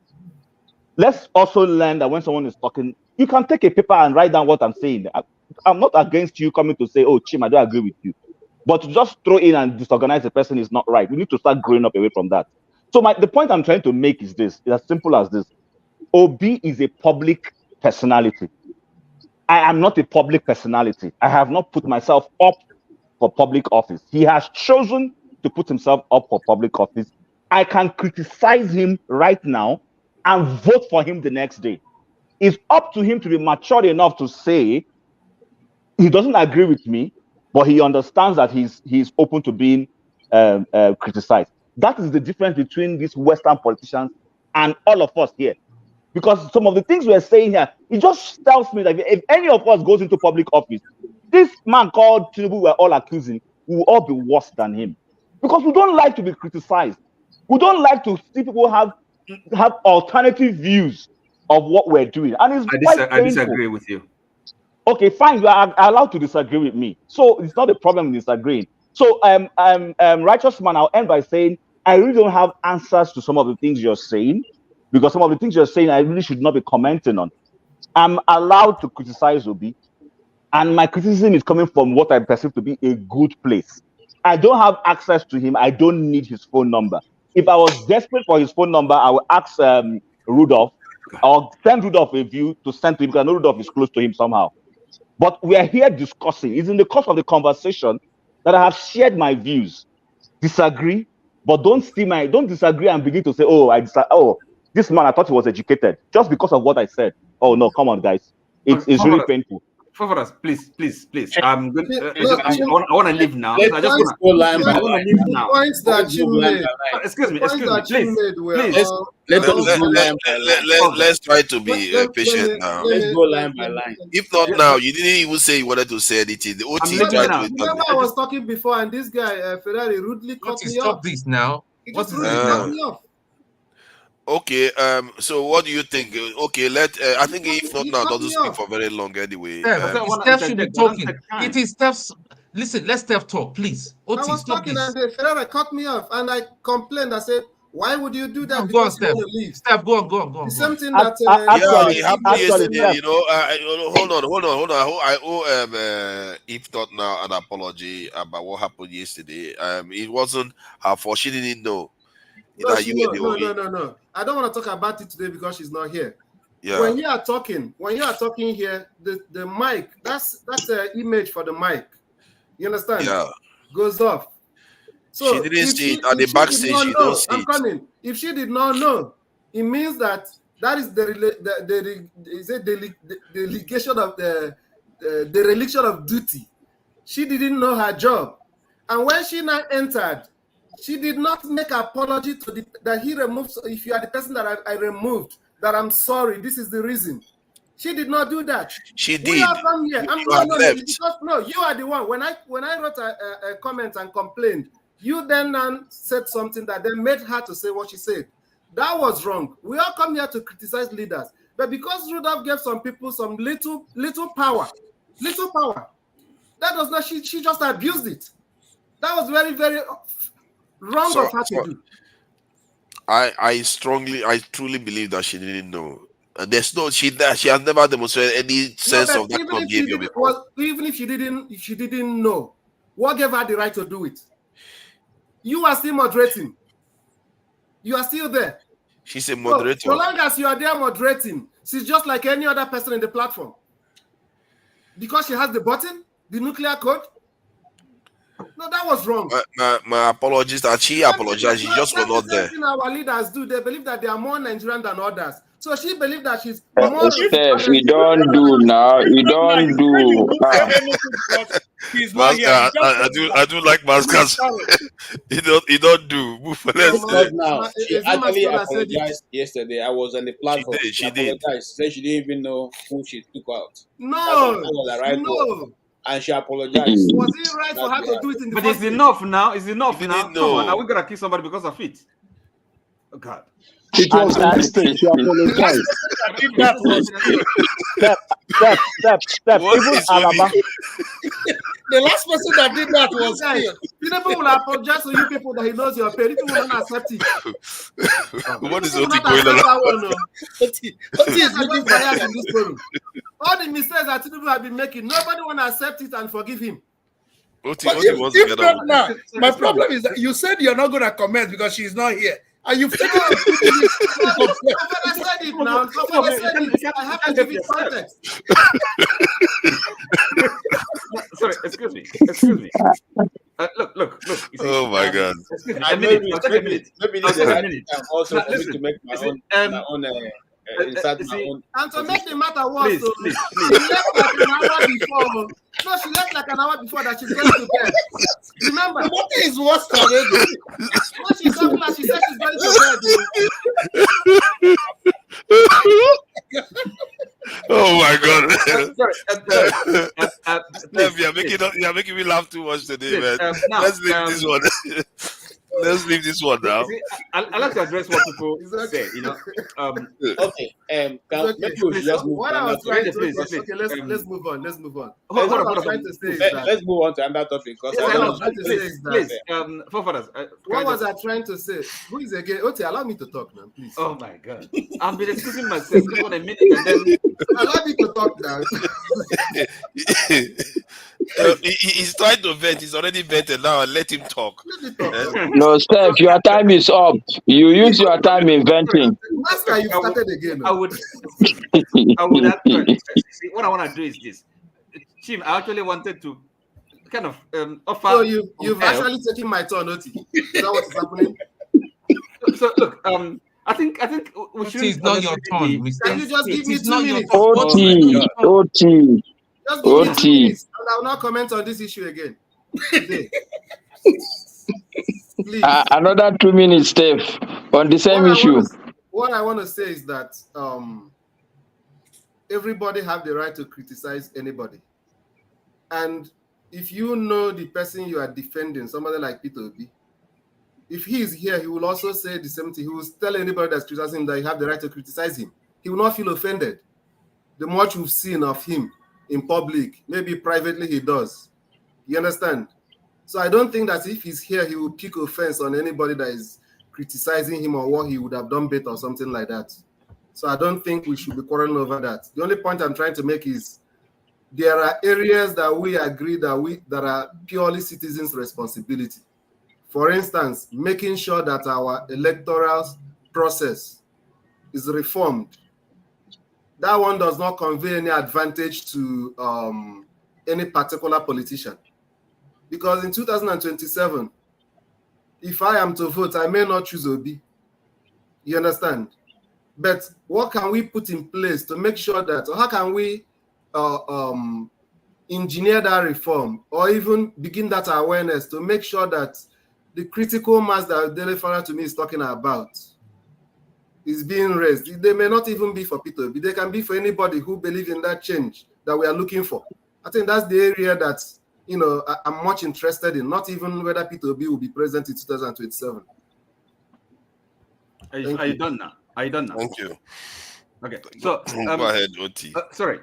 Let's also learn that when someone is talking, you can take a paper and write down what I'm saying. I'm not against you coming to say, oh, Chim, I don't agree with you. But to just throw in and disorganize the person is not right. We need to start growing up away from that. So the point I'm trying to make is this. It's as simple as this. Obi is a public personality. I am not a public personality. I have not put myself up for public office. He has chosen to put himself up for public office. I can criticize him right now and vote for him the next day. It's up to him to be mature enough to say he doesn't agree with me, but he understands that he's open to being criticized. That is the difference between these Western politicians and all of us here. Because some of the things we're saying here, it just tells me that if any of us goes into public office, this man called Tinubu we're all accusing, we will all be worse than him. Because we don't like to be criticized. We don't like to see people have alternative views of what we're doing. And I disagree with you. Okay, fine. You are allowed to disagree with me. So it's not a problem in disagreeing. So righteous man, I'll end by saying I really don't have answers to some of the things you're saying, because some of the things you're saying I really should not be commenting on. I'm allowed to criticize Obi, and my criticism is coming from what I perceive to be a good place. I don't have access to him. I don't need his phone number. If I was desperate for his phone number, I would ask Rudolph, or send Rudolph a view to send to him, because I know Rudolph is close to him somehow. But we are here discussing. It's in the course of the conversation that I have shared my views. Disagree, but don't disagree and begin to say, oh, this man, I thought he was educated just because of what I said. Oh no, come on, guys. It's really painful. For us, please. I'm good. I want to leave now. I want to leave now. Points that you made. Excuse me, please. Let's try to be patient now. Let's go line by line. If not now, you didn't even say you wanted to say anything. The OT tried to. Remember, I was talking before, and this guy Ferrari rudely cut me off. Stop this now. He just rudely cut me off. Okay, so what do you think? Okay, I think if not now, doesn't speak for very long anyway. Steph should be talking. It is Steph's. Listen, let Steph talk, please. I was talking and Ferreira cut me off, and I complained. I said, Why would you do that? Go on, Because you Steph. want to leave. Steph, go on. The same thing yeah, that it happened yesterday. You know, hold on. I owe if not now, an apology about what happened yesterday. It wasn't her fault. She didn't know. No, no. I don't want to talk about it today because she's not here. Yeah. When you are talking here, the mic, that's an image for the mic. You understand? Yeah. Goes off. So she didn't see it at the backstage. She don't see I'm coming. If she did not know, it means that is the delegation of the dereliction of duty. She didn't know her job, and when she now entered, she did not make apology to that he removed. So if you are the person that I removed, that I'm sorry. This is the reason. She did not do that. She did. We are from here. No, you are the one. When I wrote a comment and complained, you then said something that then made her to say what she said. That was wrong. We all come here to criticize leaders, but because Rudolph gave some people some little power, that does not. She just abused it. That was very, very wrong of her to do. I truly believe that she didn't know. There's no she has never demonstrated any sense of that kind of behavior before. Even if she didn't know, what gave her the right to do it? You are still moderating. You are still there. She's a moderator. So long as you are there moderating, she's just like any other person in the platform. Because she has the button, the nuclear code. No, that was wrong. My apologies that she apologized. She just was not there. Our leaders do. They believe that they are more Nigerian than others. So she believed that she's more. Steph, you don't do now. You don't do. He's not here. I do like Mascas. He don't do. Now, she actually apologized yesterday. I was on the platform. She did. Said she didn't even know who she took out. No. And she apologized. Was it right for her to do it in the But it's enough now. It's enough now. Come on, are we gonna kill somebody because of it? Oh God. It was a mistake. She apologized. Step. Even Alaba. The last person that did that was here. Tinubu will apologize to you people that he knows your pain. People will not accept it. What is Oti going on? Oti is making bias in this forum. All the mistakes that Tinubu have been making, nobody want to accept it and forgive him. Oti wants to get out. Now, my problem is that you said you're not going to comment because she's not here. And you've taken I said it now. I have to give it context. Sorry, excuse me. Look. Oh my God. Excuse me. A minute. Also, to make my own and to make the matter worse, she left like an hour before. No, she left like an hour before that she's going to bed. Remember, what is worse already? When she told me, she said she's going to bed. Oh my God! You're making me laugh too much today, man. Let's leave this one. Let's leave this one now. I like to address what people say. Okay. Maybe we should just move on. Let's move on. Let's move on. Let's move on to another topic. Please, forefathers. What was I trying to say? Who is again? Oti, allow me to talk now, please. Oh my God! I've been excusing myself for a minute, and then allow me to talk now. He's trying to vent. He's already vented now. Let him talk. No, Steph, your time is up. You use your time in venting. Master, you started again. I would actually see, what I want to do is this. Chim, I actually wanted to kind of offer. So you've actually taken my turn, Oti. Is that what is happening? So look, I think we should. It's not your turn, Mr. Can you just give me 2 minutes? OT. Just give me 2 minutes, and I will not comment on this issue again. Please. Another 2 minutes, Steph, on the same issue. What I want to say is that everybody have the right to criticize anybody. And if you know the person you are defending, somebody like Peter Obi, if he is here, he will also say the same thing. He will tell anybody that's criticizing him that you have the right to criticize him. He will not feel offended. The much we've seen of him in public, maybe privately he does. You understand? So I don't think that if he's here, he will pick offense on anybody that is criticizing him or what he would have done better or something like that. So I don't think we should be quarreling over that. The only point I'm trying to make is there are areas that we agree that are purely citizens' responsibility. For instance, making sure that our electoral process is reformed. That one does not convey any advantage to any particular politician. Because in 2027, if I am to vote, I may not choose Obi. You understand? But what can we put in place to make sure that, or how can we engineer that reform, or even begin that awareness to make sure that the critical mass that Dele Farah to me is talking about is being raised? They may not even be for Peter, but they can be for anybody who believes in that change that we are looking for. I think that's the area that, you know, I'm much interested in, not even whether Peter Obi will be present in 2027. Are you done now? Are you done now? Thank you. Okay, so go ahead, Oti. Sorry.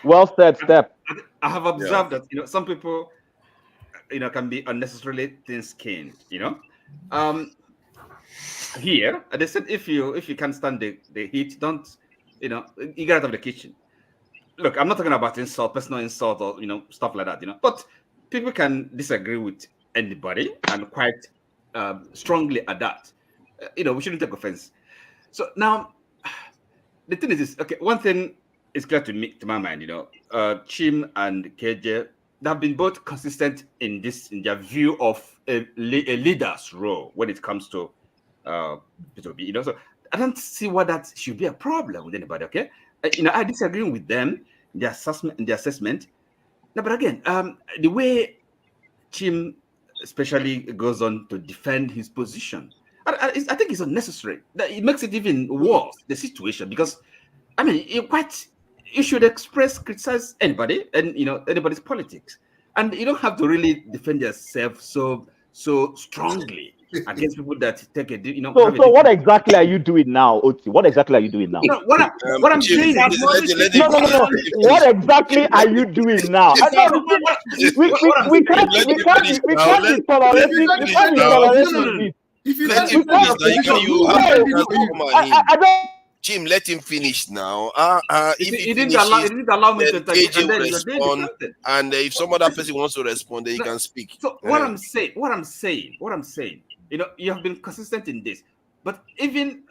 Well said, Step. I have observed that, you know, some people, you know, can be unnecessarily thin-skinned. You know, here they said if you can't stand the heat, don't, you know, you get out of the kitchen. Look, I'm not talking about insult, personal insult, or, you know, stuff like that. You know, but people can disagree with anybody and quite strongly at that. You know, we shouldn't take offense. So now, the thing is this. Okay, one thing is clear to me, to my mind. You know, Chim and KJ, they have been both consistent in their view of a leader's role when it comes to P2P. You know, so I don't see why that should be a problem with anybody. Okay, you know, I disagree with them in their assessment. No, but again, the way Chim especially goes on to defend his position, I think it's unnecessary. It makes it even worse, the situation, because I mean, you should criticize anybody, and, you know, anybody's politics, and you don't have to really defend yourself so strongly against people that take a, you know. So what exactly are you doing now, Oti? What exactly are you doing now? No, what I'm saying is, no. What exactly are you doing now? We can't be tolerating this. If you let him finish, I don't. Jim, let him finish now. If he didn't allow me to KJ will respond, and if some other person wants to respond, then he can speak. So what I'm saying, you know, you have been consistent in this, but even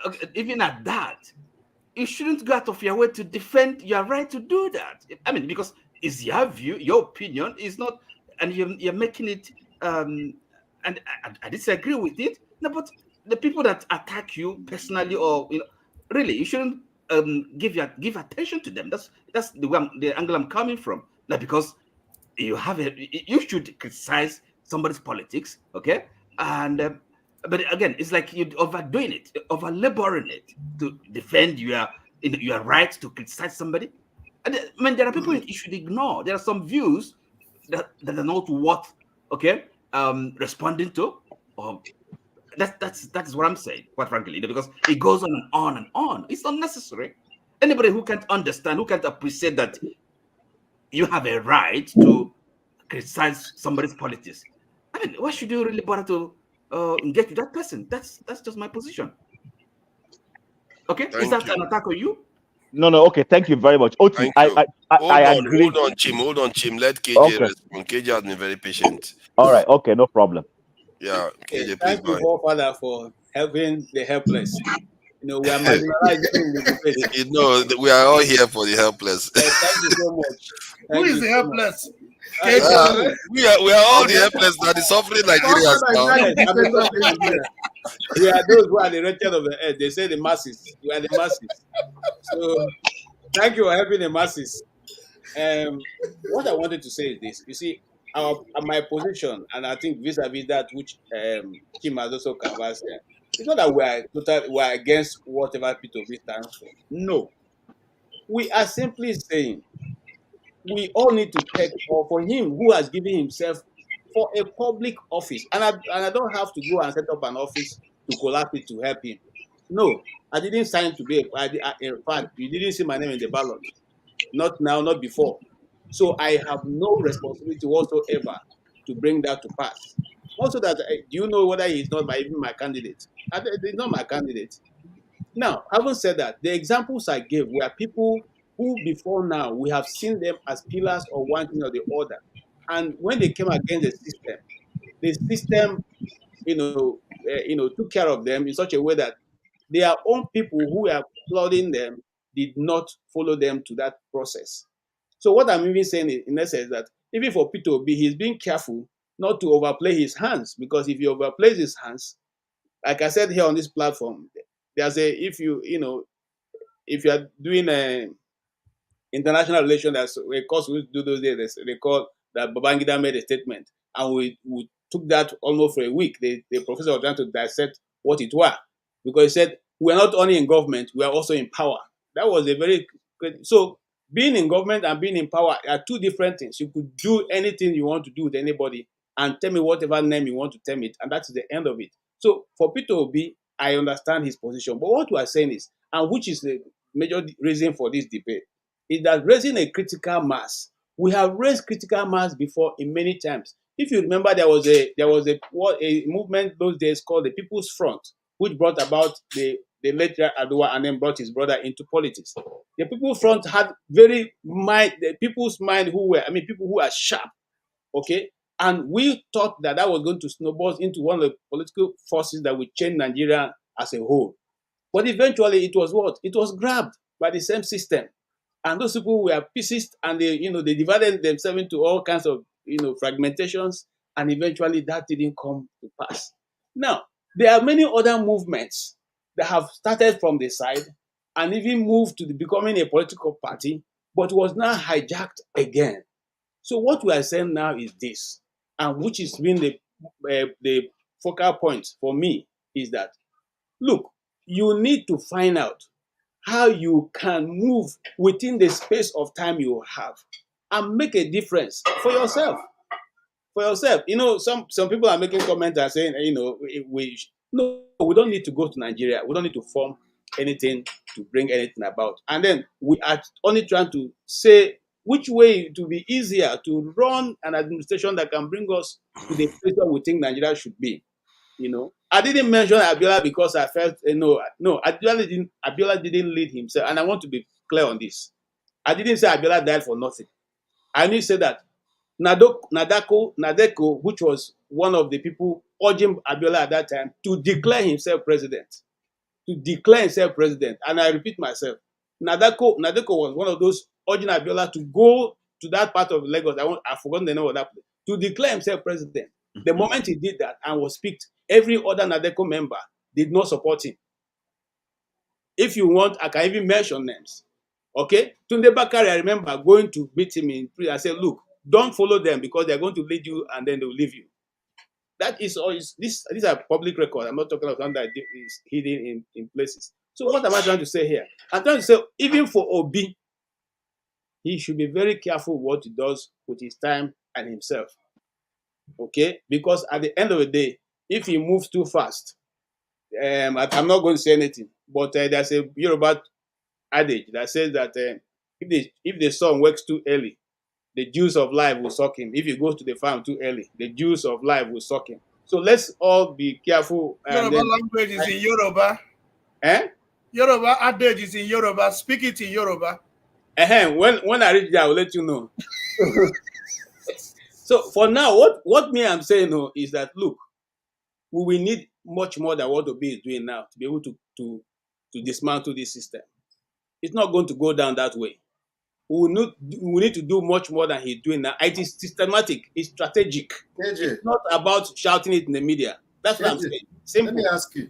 at that, you shouldn't go out of your way to defend your right to do that. I mean, because it's your view, your opinion is not, and you're making it. And I disagree with it. No, but the people that attack you personally, or, you know, really, you shouldn't give attention to them. That's the angle I'm coming from. Not because you should criticize somebody's politics, okay? And but again, it's like you're overdoing it, over laboring it to defend your right to criticize somebody. And I mean, there are people you should ignore. There are some views that are not worth, okay, responding to. That is what I'm saying, quite frankly, because it goes on and on and on. It's unnecessary. Anybody who can't understand, who can't appreciate that you have a right to criticize somebody's politics, I mean, why should you really bother to engage with that person? That's just my position. Okay, is that an attack on you? No. Okay, thank you very much. Oti, I agree. Hold on, Chim. Let KJ respond. KJ has been very patient. All right. Okay, no problem. Yeah, KJ, thank you, Father, for helping the helpless. You know, we are marginalized. No, we are all here for the helpless. Thank you so much. Who is the helpless? We are all the helpless that is suffering Nigerians now. We are those who are the wretched of the earth. They say the masses. We are the masses. So, thank you for helping the masses. What I wanted to say is this. You see, my position, and I think vis-a-vis that which Kim has also canvassed there, it's not that we are against whatever P2B stands for. No. We are simply saying we all need to take for him who has given himself for a public office. And I don't have to go and set up an office to collapse it to help him. No, I didn't sign to be in fact, you didn't see my name in the ballot. Not now, not before. So I have no responsibility whatsoever to bring that to pass. Also, that do you know whether he's not even my candidate? He's not my candidate. Now, having said that, the examples I gave were people who before now we have seen them as pillars of one thing or the other, and when they came against the system, took care of them in such a way that their own people who were applauding them did not follow them to that process. So what I'm even saying in essence that even for Peter Obi, he's being careful not to overplay his hands, because if he overplays his hands, like I said here on this platform, there's a if you are doing a international relations, that's a course we do those days. They call that Babangida made a statement, and we took that almost for a week. The professor was trying to dissect what it was, because he said we are not only in government, we are also in power. That was a very so being in government and being in power are two different things. You could do anything you want to do with anybody and tell me whatever name you want to tell it, and that's the end of it. So for Peter Obi, I understand his position, but what we are saying is, and which is the major reason for this debate, is that raising a critical mass. We have raised critical mass before in many times. If you remember, there was a movement those days called the People's Front, which brought about the late Adwa and then brought his brother into politics. The People's Front had people's mind people who are sharp, okay? And we thought that was going to snowball into one of the political forces that would change Nigeria as a whole. But eventually it was what? It was grabbed by the same system. And those people were pieces, and they divided themselves into all kinds of fragmentations, and eventually that didn't come to pass. Now, there are many other movements that have started from the side and even moved to becoming a political party, but was now hijacked again. So what we are saying now is this, and which is been the focal point for me, is that, look, you need to find out how you can move within the space of time you have and make a difference for yourself. For yourself. Some people are making comments and saying, we don't need to go to Nigeria. We don't need to form anything to bring anything about. And then we are only trying to say which way it will be easier to run an administration that can bring us to the place where we think Nigeria should be. I didn't mention Abiola because I felt Abiola didn't lead himself, and I want to be clear on this. I didn't say Abiola died for nothing. I only said that Nadeko, which was one of the people urging Abiola at that time to declare himself president, and I repeat myself, Nadeko was one of those urging Abiola to go to that part of Lagos. I've forgotten the name of that place, to declare himself president. The moment he did that and was picked, every other Nadeko member did not support him. If you want, I can even mention names. Okay? Tunde Bakari, I remember going to meet him in prison. I said, look, don't follow them because they're going to lead you and then they'll leave you. That is always, these are public records. I'm not talking about something that is hidden in places. So what am I trying to say here? I'm trying to say, even for Obi, he should be very careful what he does with his time and himself. Okay, because at the end of the day, if he moves too fast, I'm not going to say anything, but there's a Yoruba adage that says that if the sun works too early, the juice of life will suck him. If he goes to the farm too early, the juice of life will suck him. So let's all be careful. Yoruba language is in Yoruba. Yoruba adage is in Yoruba. Speak it in Yoruba. When I reach there, I will let you know. So for now, what I'm saying is that, look, we will need much more than what Obi is doing now to be able to dismantle this system. It's not going to go down that way. We need to do much more than he's doing now. It is systematic. It's strategic. It's not about shouting it in the media. That's what I'm saying. Simple. Let me ask you.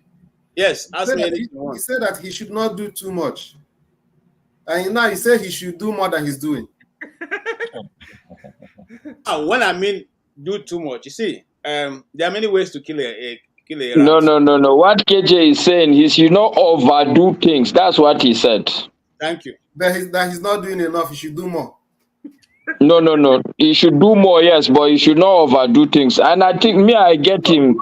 Yes, ask me anything you want. He said that he should not do too much. And now he said he should do more than he's doing. When I mean do too much, you see, there are many ways to kill a rat. No. What KJ is saying is you not overdo things. That's what he said. Thank you. That he's not doing enough. He should do more. No. He should do more, yes, but he should not overdo things. And I think I get him.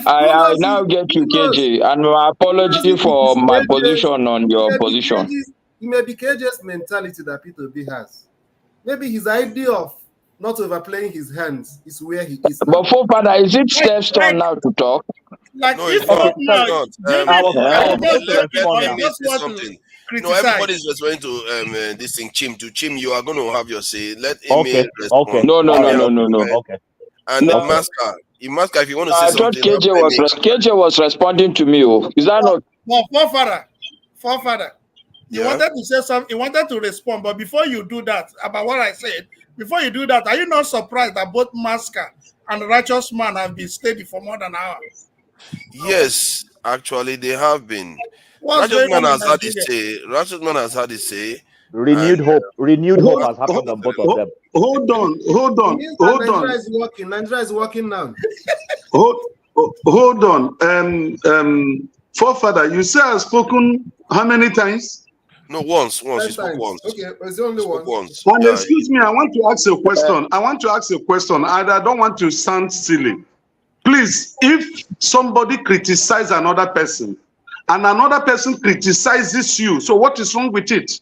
I now get you, KJ. And my apology for my position on your position. It may be KJ's mentality that Peter B has. Maybe his idea of not overplaying his hands is where he is now. But forefather, is it Steph's turn now to talk? Like No, if it's not. now, It's not. David, I was are you supposed to just joking respond or now. you just Say want to something. No, criticize? everybody's responding to this thing. Chim, you are going to have your say. Let Okay, Amy respond. No, all right, no. okay. And No. Masker, if you want to No, say I thought something, KJ was responding to me. Oh. Is that not? No, forefather, you Yeah. wanted to say something, you wanted to respond, but before you do that, about what I said, before you do that, are you not surprised that both Masker and Righteous Man have been steady for more than an hour? Yes, actually, they have been. What's Righteous going on Man in has had his Nigeria? say. Righteous Man has had his say. Renewed And hope has happened on both of them. Hold on. It means that Nigeria is working. Nigeria is working now. Hold on. Forefather, you say I've spoken how many times? No, once. You 10 spoke times. once. Okay, it's the only one. Once. And Yeah. excuse me, I want to ask a question. And I don't want to sound silly. Please, if somebody criticizes another person and another person criticizes you, so what is wrong with it?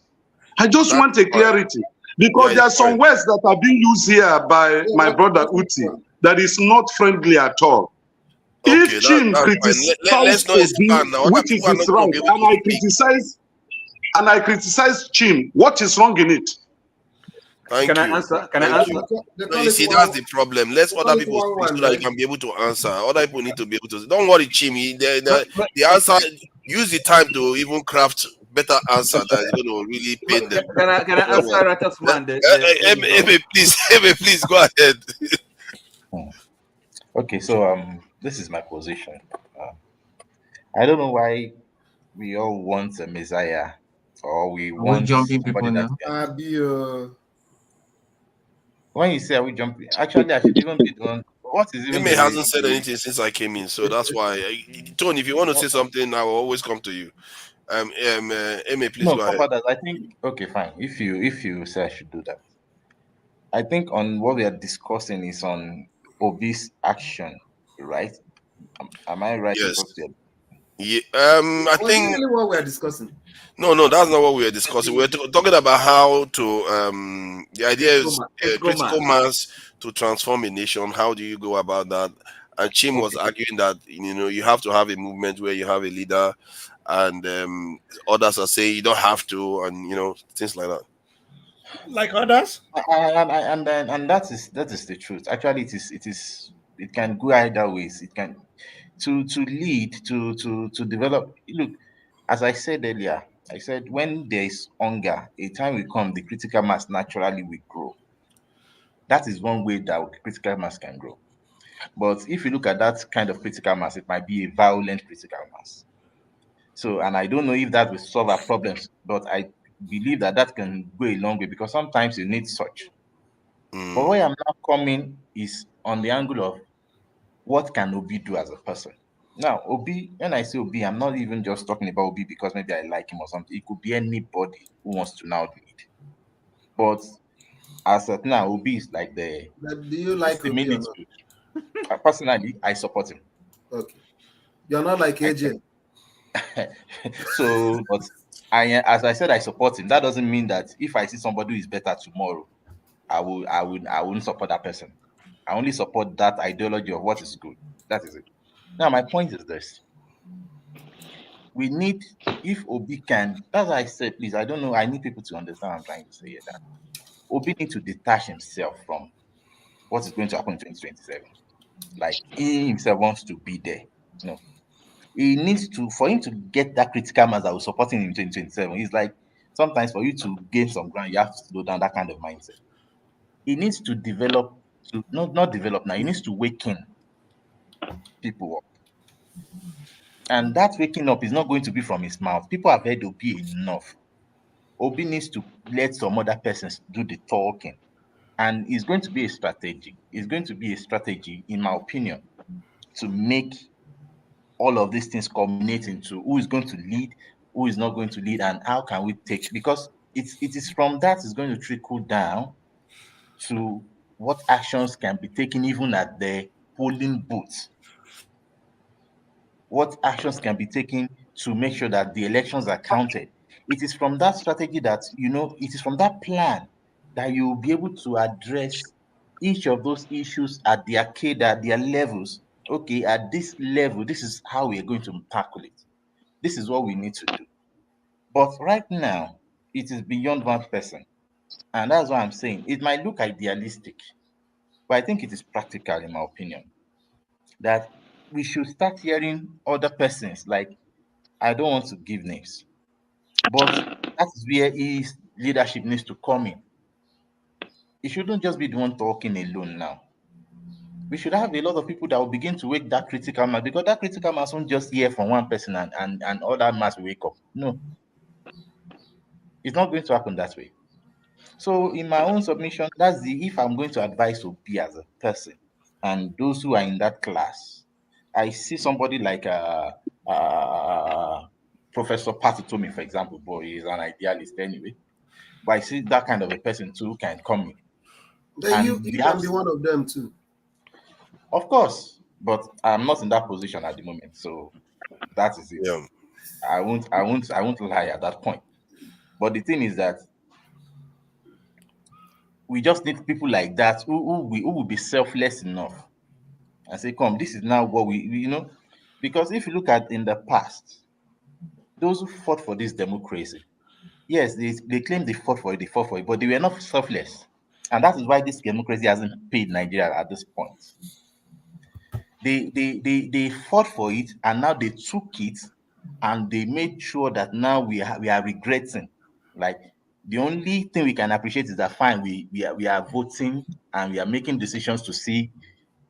I just want a clarity. Because there are some words that are being used here by my brother Uti that is not friendly at all. Okay, If Chim that's fine. criticizes Let's not Obi, expand now. Other which is people are his not going right, to be able to and I criticize Chim, what is wrong in it? Thank Can you. I answer? Can Thank I answer? you. No, you see, that's the problem. Let other people speak so that you right? can be able to answer. Other people need to be able to. Don't worry, Chimi. But The answer. Use the time to even craft better answer that is going to really pain them. Can I answer Righteous Man? Please go ahead. Okay, so this is my position. I don't know why we all want a messiah, or we Are we want jumping somebody people that now? can. When you say are we jumping, actually, I should even be the one. What is even Ime the hasn't said anything since I came in, so that's why. Tony, if you want to say something, I will always come to you. Ime, please no go for ahead. fathers? I think okay, fine. If you say I should do that, I think on what we are discussing is on obese action, right? Am I right? Yes. What we are Yeah, I Was it think really what we are discussing? no, that's not what we were discussing. We're talking about how to the idea is critical mass to transform a nation. How do you go about that? And Chim was arguing that you have to have a movement where you have a leader, and others are saying you don't have to, and things like that. Like others? and that is the truth. Actually, it can go either ways. It can to lead to develop. Look, as I said earlier, I said when there is hunger, a time will come the critical mass naturally will grow. That is one way that critical mass can grow. But if you look at that kind of critical mass, it might be a violent critical mass. So, and I don't know if that will solve our problems, but I believe that can go a long way because sometimes you need such. But where I'm now coming is on the angle of what can Obi do as a person. Now, Obi, when I say Obi, I'm not even just talking about Obi because maybe I like him or something. It could be anybody who wants to now lead. But as of now, Obi is like Do you like the Obi or military. not? Personally, I support him. Okay. You're not like AJ. So, but as I said, I support him. That doesn't mean that if I see somebody who is better tomorrow, I wouldn't support that person. I only support that ideology of what is good. That is it. Now, my point is this: we need, if Obi can, that's why I said, please, I don't know, I need people to understand what I'm trying to say here, that Obi needs to detach himself from what is going to happen in 2027. Like he himself wants to be there. No, he needs to, for him to get that critical mass that will support him in 2027. It's like sometimes for you to gain some ground, you have to slow down that kind of mindset. He needs to develop, to not develop now, he needs to waken people up. And that waking up is not going to be from his mouth. People have heard Obi enough. Obi needs to let some other persons do the talking. And it's going to be a strategy. It's going to be a strategy, in my opinion, to make all of these things culminate into who is going to lead, who is not going to lead, and how can we take, because it is from that is going to trickle down to what actions can be taken even at the polling booth. What actions can be taken to make sure that the elections are counted. It is from that strategy that, it is from that plan that you'll be able to address each of those issues at their cadre, their levels. Okay, at this level, this is how we're going to tackle it. This is what we need to do. But right now, it is beyond one person. And that's why I'm saying it might look idealistic, but I think it is practical, in my opinion, that we should start hearing other persons. Like, I don't want to give names, but that is where his leadership needs to come in. It shouldn't just be the one talking alone now. We should have a lot of people that will begin to wake that critical mass, because that critical mass won't just hear from one person and all that mass will wake up. No, it's not going to happen that way. So in my own submission, that's the if I'm going to advise Obi as a person and those who are in that class, I see somebody like Professor Patutomi, for example, boy, he's an idealist anyway. But I see that kind of a person too who can come in. Then you can be one of them too. Of course, but I'm not in that position at the moment, so that is it. Yeah. I won't lie at that point. But the thing is that we just need people like that who will be selfless enough and say, come, this is now what we because if you look at in the past, those who fought for this democracy, yes, they claim they fought for it, but they were not selfless. And that is why this democracy hasn't paid Nigeria at this point. They fought for it, and now they took it and they made sure that now we are regretting. Like, the only thing we can appreciate is that fine, we are voting and we are making decisions to see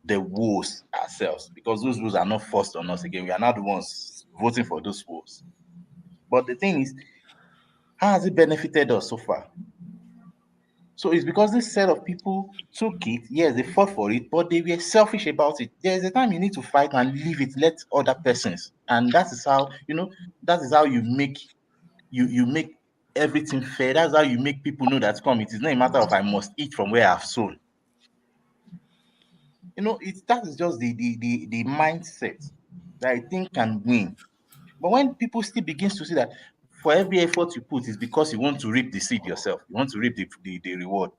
the woes ourselves, because those woes are not forced on us again. We are not the ones voting for those woes. But the thing is, how has it benefited us so far? So it's because this set of people took it, yes, they fought for it, but they were selfish about it. There's a time you need to fight and leave it, let other persons. And that is how, that is how you make everything fair. That's how you make people know that, come, it is not a matter of I must eat from where I've sown. That is just the mindset that I think can win. But when people still begins to see that for every effort you put is because you want to reap the seed yourself, you want to reap the reward.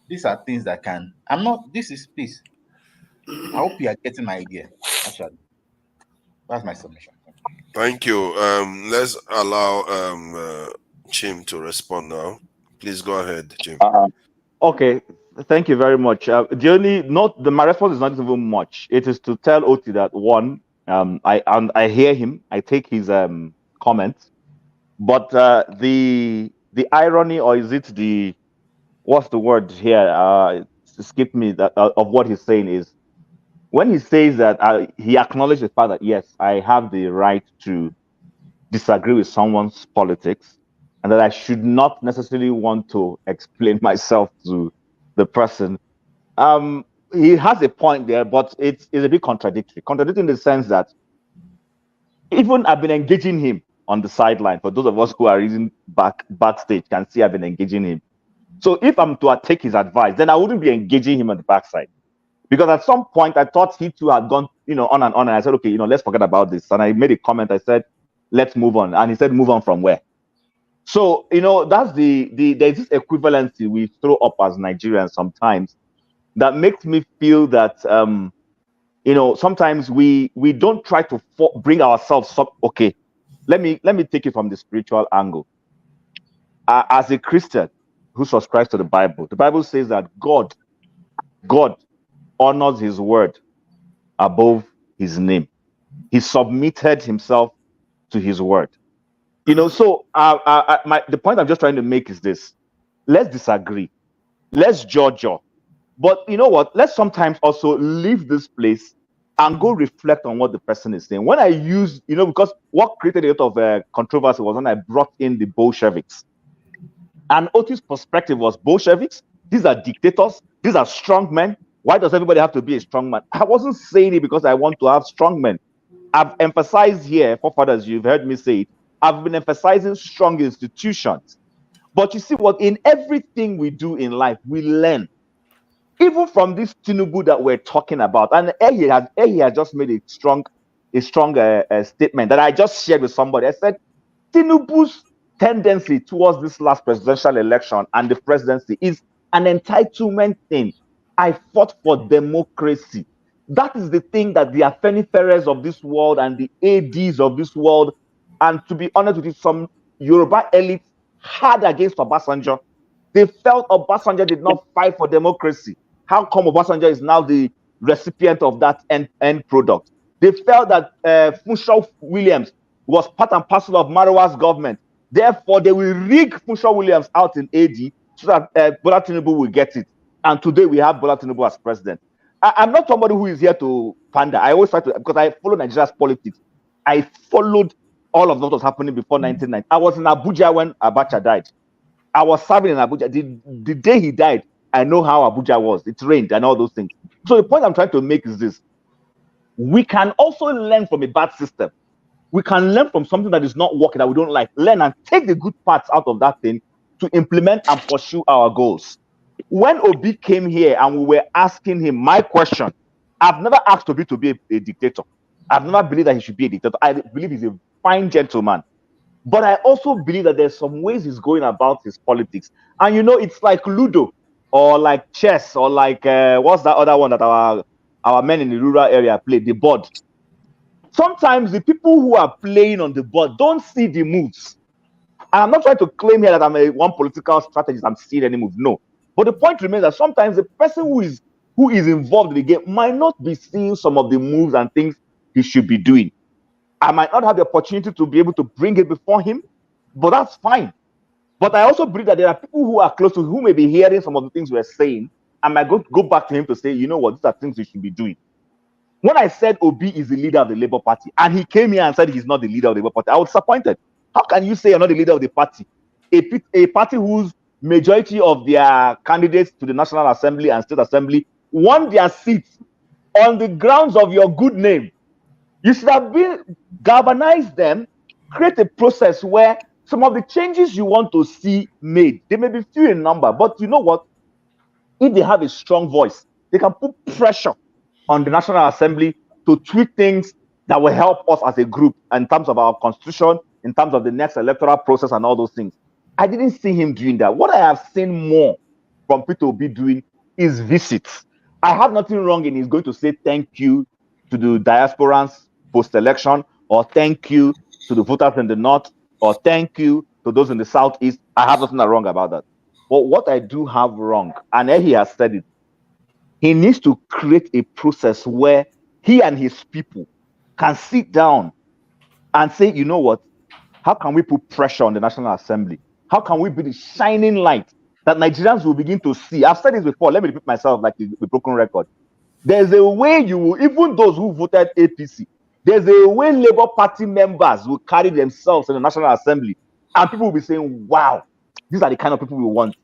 These are things that can. Please. I hope you are getting my idea. Actually, that's my submission. Thank you. Let's allow Chim to respond now. Please go ahead, Chim. Okay, thank you very much. My response is not even much. It is to tell Oti that one, I hear him, I take his comments, but the irony, or is it what's the word here? Skip me that of what he's saying is, when he says that he acknowledged the fact that yes, I have the right to disagree with someone's politics, and that I should not necessarily want to explain myself to the person. He has a point there, but it's a bit contradictory. Contradictory in the sense that even I've been engaging him on the sideline. For those of us who are reading backstage can see I've been engaging him. So if I'm to take his advice, then I wouldn't be engaging him on the backside. Because at some point I thought he too had gone, on and on. And I said, okay, let's forget about this. And I made a comment. I said, let's move on. And he said, move on from where? So, that's there's this equivalency we throw up as Nigerians sometimes that makes me feel that, sometimes we don't try to bring ourselves up. Okay, let me take it from the spiritual angle. As a Christian who subscribes to the Bible says that God honors his word above his name. He submitted himself to his word. So the point I'm just trying to make is this: let's disagree, let's judge, but you know what? Let's sometimes also leave this place and go reflect on what the person is saying. When I use, because what created a lot of controversy was when I brought in the Bolsheviks, and Oti's perspective was Bolsheviks, these are dictators, these are strong men. Why does everybody have to be a strong man? I wasn't saying it because I want to have strong men. I've emphasized here, forefathers, you've heard me say it, I've been emphasizing strong institutions. But you see what? In everything we do in life, we learn. Even from this Tinubu that we're talking about, and Ehi has just made a strong statement that I just shared with somebody. I said, Tinubu's tendency towards this last presidential election and the presidency is an entitlement thing. I fought for democracy. That is the thing that the Afeni-Ferres of this world and the ADs of this world, and to be honest with you, some Yoruba elites had against Obasanjo. They felt Obasanjo did not fight for democracy. How come Obasanjo is now the recipient of that end product? They felt that Funshaw Williams was part and parcel of Marwa's government. Therefore, they will rig Funshaw Williams out in AD so that Bola Tinubu will get it. And today we have Bola Tinubu as president. I'm not somebody who is here to pander. I always try to, because I follow Nigeria's politics. I followed all of what was happening before 1990. I was in Abuja when Abacha died. I was serving in Abuja. The day he died, I know how Abuja was. It rained and all those things. So the point I'm trying to make is this. We can also learn from a bad system. We can learn from something that is not working, that we don't like. Learn and take the good parts out of that thing to implement and pursue our goals. When Obi came here and we were asking him, my question, I've never asked Obi to be a dictator. I've never believed that he should be a dictator. I believe he's a fine gentleman. But I also believe that there's some ways he's going about his politics. And you know, it's like Ludo or like chess or like, what's that other one that our men in the rural area play, the board. Sometimes the people who are playing on the board don't see the moves. And I'm not trying to claim here that I'm one political strategist, I'm seeing any move. No. But the point remains that sometimes the person who is involved in the game might not be seeing some of the moves and things he should be doing. I might not have the opportunity to be able to bring it before him, but that's fine. But I also believe that there are people who are close to who may be hearing some of the things we're saying, and might go back to him to say, you know what, these are things you should be doing. When I said Obi is the leader of the Labour Party, and he came here and said he's not the leader of the Labour Party, I was disappointed. How can you say you're not the leader of the party? A party whose majority of their candidates to the National Assembly and State Assembly won their seats on the grounds of your good name. You should have galvanized them, create a process where some of the changes you want to see made, they may be few in number, but you know what? If they have a strong voice, they can put pressure on the National Assembly to tweak things that will help us as a group in terms of our constitution, in terms of the next electoral process and all those things. I didn't see him doing that. What I have seen more from Peter Obi doing is visits. I have nothing wrong in he's going to say thank you to the diasporans post-election, or thank you to the voters in the north, or thank you to those in the southeast. I have nothing wrong about that. But what I do have wrong, and he has said it, he needs to create a process where he and his people can sit down and say, you know what, how can we put pressure on the National Assembly? How can we be the shining light that Nigerians will begin to see? I've said this before, let me repeat myself like the broken record. There's a way you will, even those who voted APC, there's a way Labour Party members will carry themselves in the National Assembly, and people will be saying, wow, these are the kind of people we want.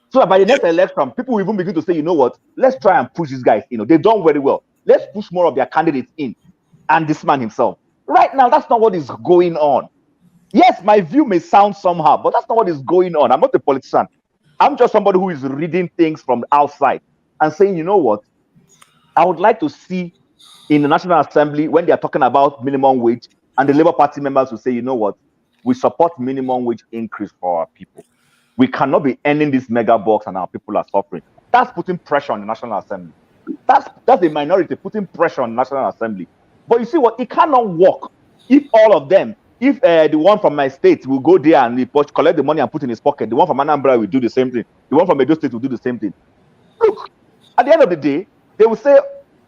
So that by the next election, people will even begin to say, you know what, let's try and push these guys. You know, they've done very well. Let's push more of their candidates in, and this man himself. Right now, that's not what is going on. Yes, my view may sound somehow, but that's not what is going on. I'm not a politician. I'm just somebody who is reading things from the outside and saying, you know what, I would like to see in the National Assembly when they are talking about minimum wage, and the Labour Party members will say, you know what, we support minimum wage increase for our people. We cannot be earning this mega bucks and our people are suffering. That's putting pressure on the National Assembly. That's a minority putting pressure on the National Assembly. But you see what, it cannot work if all of them, if the one from my state will go there and collect the money and put in his pocket, the one from Anambra will do the same thing, the one from Edo State will do the same thing. Look, at the end of the day, they will say,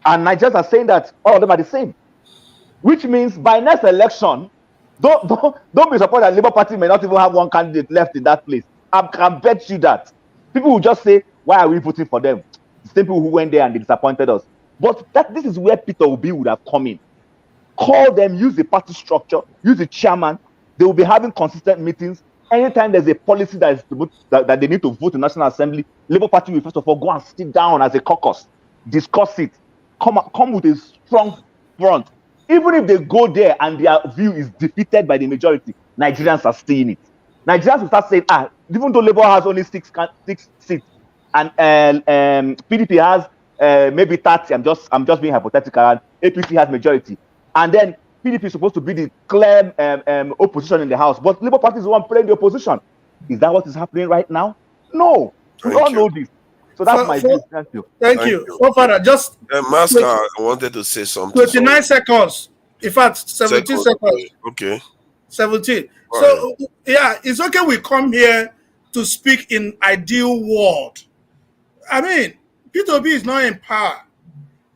and Nigerians are saying that all of them are the same, which means by next election, don't be surprised that Labour Party may not even have one candidate left in that place. I can bet you that people will just say, why are we voting for them? The same people who went there and they disappointed us. But this is where Peter Obi would have come in. Call them, use the party structure, use the chairman. They will be having consistent meetings. Anytime there's a policy that they need to vote in the National Assembly, Labour Party will first of all go and sit down as a caucus, discuss it, come with a strong front. Even if they go there and their view is defeated by the majority, Nigerians are seeing it. Nigerians will start saying, even though Labour has only six seats and PDP has maybe 30, I'm just being hypothetical, and APC has majority, and then PDP is supposed to be the clear opposition in the House, but Labour Party is the one playing the opposition. Is that what is happening right now? No, we all know this. So that's my view. Thank you. Thank you. Forefather, just Masca wanted to say something. 29 seconds. In fact, 17 seconds. Okay. 17. All So yeah, it's okay. We come here to speak in ideal world. I mean, P2B is not in power.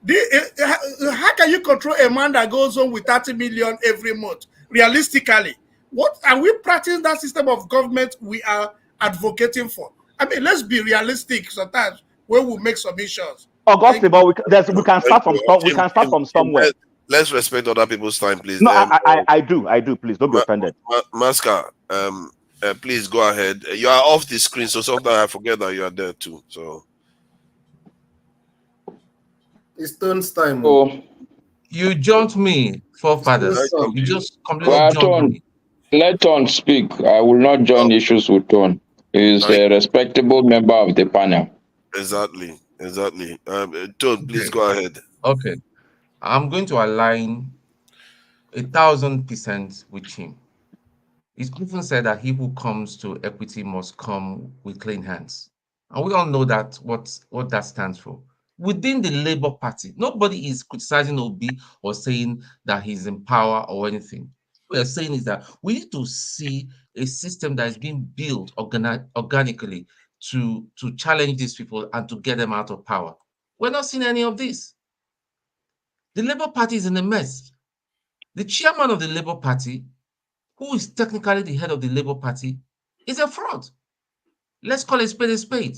How can you control a man that goes on with 30 million every month? Realistically, what are we practicing that system of government we are advocating for? I mean, let's be realistic sometimes when we make submissions. Augustine, but we can start from somewhere. Let's respect other people's time, please. No, I do. Please don't be offended. Masca, please go ahead. You are off the screen, so sometimes I forget that you are there too. So it's Stone's time. Oh, you jumped me, forefathers. You just completely jumped me. Let Ton speak. I will not join issues with Ton. He is a respectable member of the panel. Exactly. Ton, please go ahead. Okay. I'm going to align 1,000% with him. It's often said that he who comes to equity must come with clean hands. And we all know that what that stands for. Within the Labour Party, nobody is criticizing Obi or saying that he's in power or anything. What we're saying is that we need to see a system that is being built organically to challenge these people and to get them out of power. We're not seeing any of this. The Labour Party is in a mess. The chairman of the Labour Party, who is technically the head of the Labour Party, is a fraud. Let's call a spade a spade.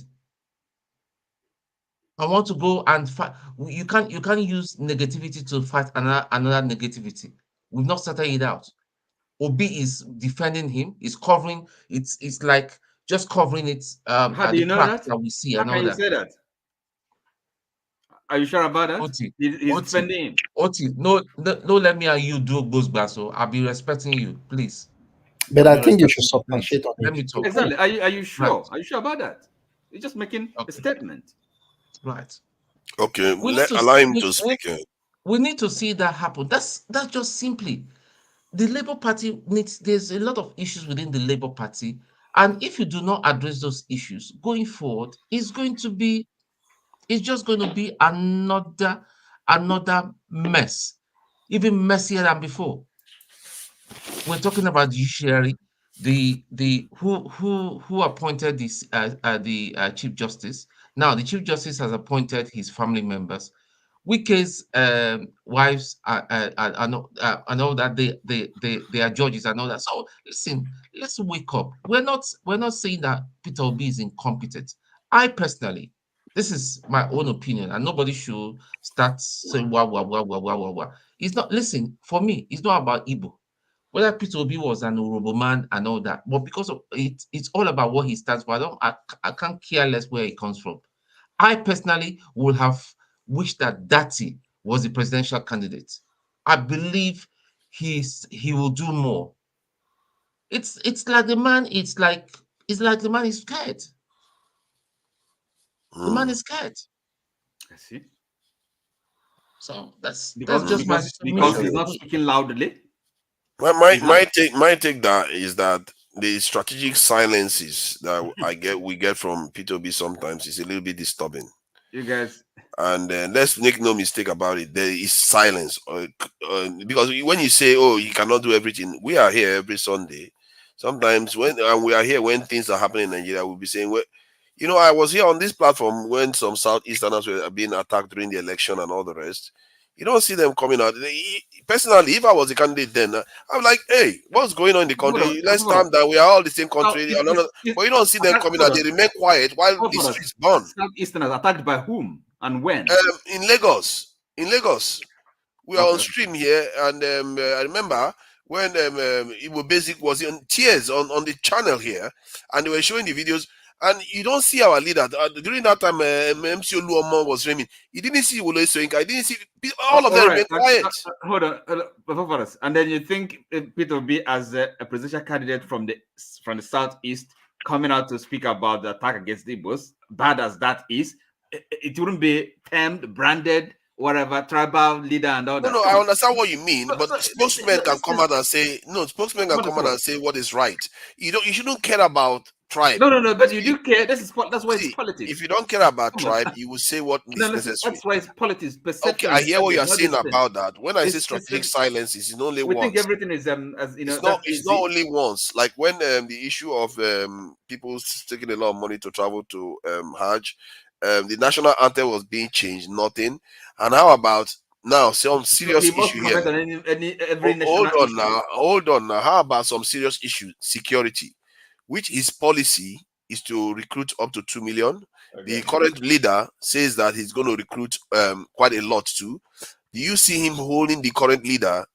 I want to go and fight. You can't use negativity to fight another negativity. We've not started it out. Obi is defending him. Is covering. It's like just covering it. How do you know that? We see. How can you say that? Are you sure about that? He's defending him. Oti, no, let me and you do those bars. So I'll be respecting you, please. But I think you should substantiate on it. Let me talk. Exactly. Are you sure? Right. Are you sure about that? You're just making a statement. Right. Okay. Allow him to speak. We need to see that happen. That's just simply the Labour Party needs. There's a lot of issues within the Labour Party, and if you do not address those issues going forward, it's just going to be another mess, even messier than before. We're talking about judiciary, who appointed this the Chief Justice. Now the Chief Justice has appointed his family members. Wike's wives I know that they are judges and all that. So listen, let's wake up. We're not saying that Peter Obi is incompetent. I personally, this is my own opinion, and nobody should start saying wah. It's not. Listen, for me, it's not about Igbo. Whether Peter Obi was an Urobo man and all that, but because of it, it's all about what he stands for. I can't care less where he comes from. I personally would have wished that Dati was the presidential candidate. I believe he will do more. It's like the man. It's like the man is scared. The man is scared. I see. So that's because just he's not speaking loudly. My take that is that the strategic silences that we get from P2B sometimes is a little bit disturbing. You guys, and let's make no mistake about it. There is silence because when you say, "Oh, you cannot do everything," we are here every Sunday. Sometimes when we are here when things are happening in Nigeria, we'll be saying, "Well, you know, I was here on this platform when some Southeasterners were being attacked during the election and all the rest." You don't see them coming out. Personally, if I was a candidate then, I'm like, hey, what's going on in the country? Let's calm down. We are all the same country. But you don't see them coming out. They remain quiet while the streets burn. Southeasterners attacked by whom and when? In Lagos. We are on stream here. And I remember when Igbo Basic was in tears on the channel here. And they were showing the videos. And you don't see our leader. During that time, MC Oluomo was framing. You didn't see Wole Soyinka. I didn't see all of them remain quiet. Hold on. And then you think Peter Obi as a presidential candidate from the Southeast coming out to speak about the attack against the Igbos, bad as that is, it wouldn't be termed, branded, whatever, tribal leader and all that. No, I understand what you mean, but spokesmen can come out and say, what is right. You shouldn't care about tribe. No, but you do care. That's why it's politics. If you don't care about tribe, you will say what is necessary. That's why it's politics. Okay, I hear what you are saying about that. When I say strategic silence, it's only we once. think everything is as you know. It's not only once. Like when the issue of people taking a lot of money to travel to Hajj, the national anthem was being changed. Nothing. And how about now some serious issue here? Hold on now. How about some serious issue? Security, which his policy is to recruit up to 2 million. Okay. The current leader says that he's going to recruit quite a lot too. Do you see him holding the current leader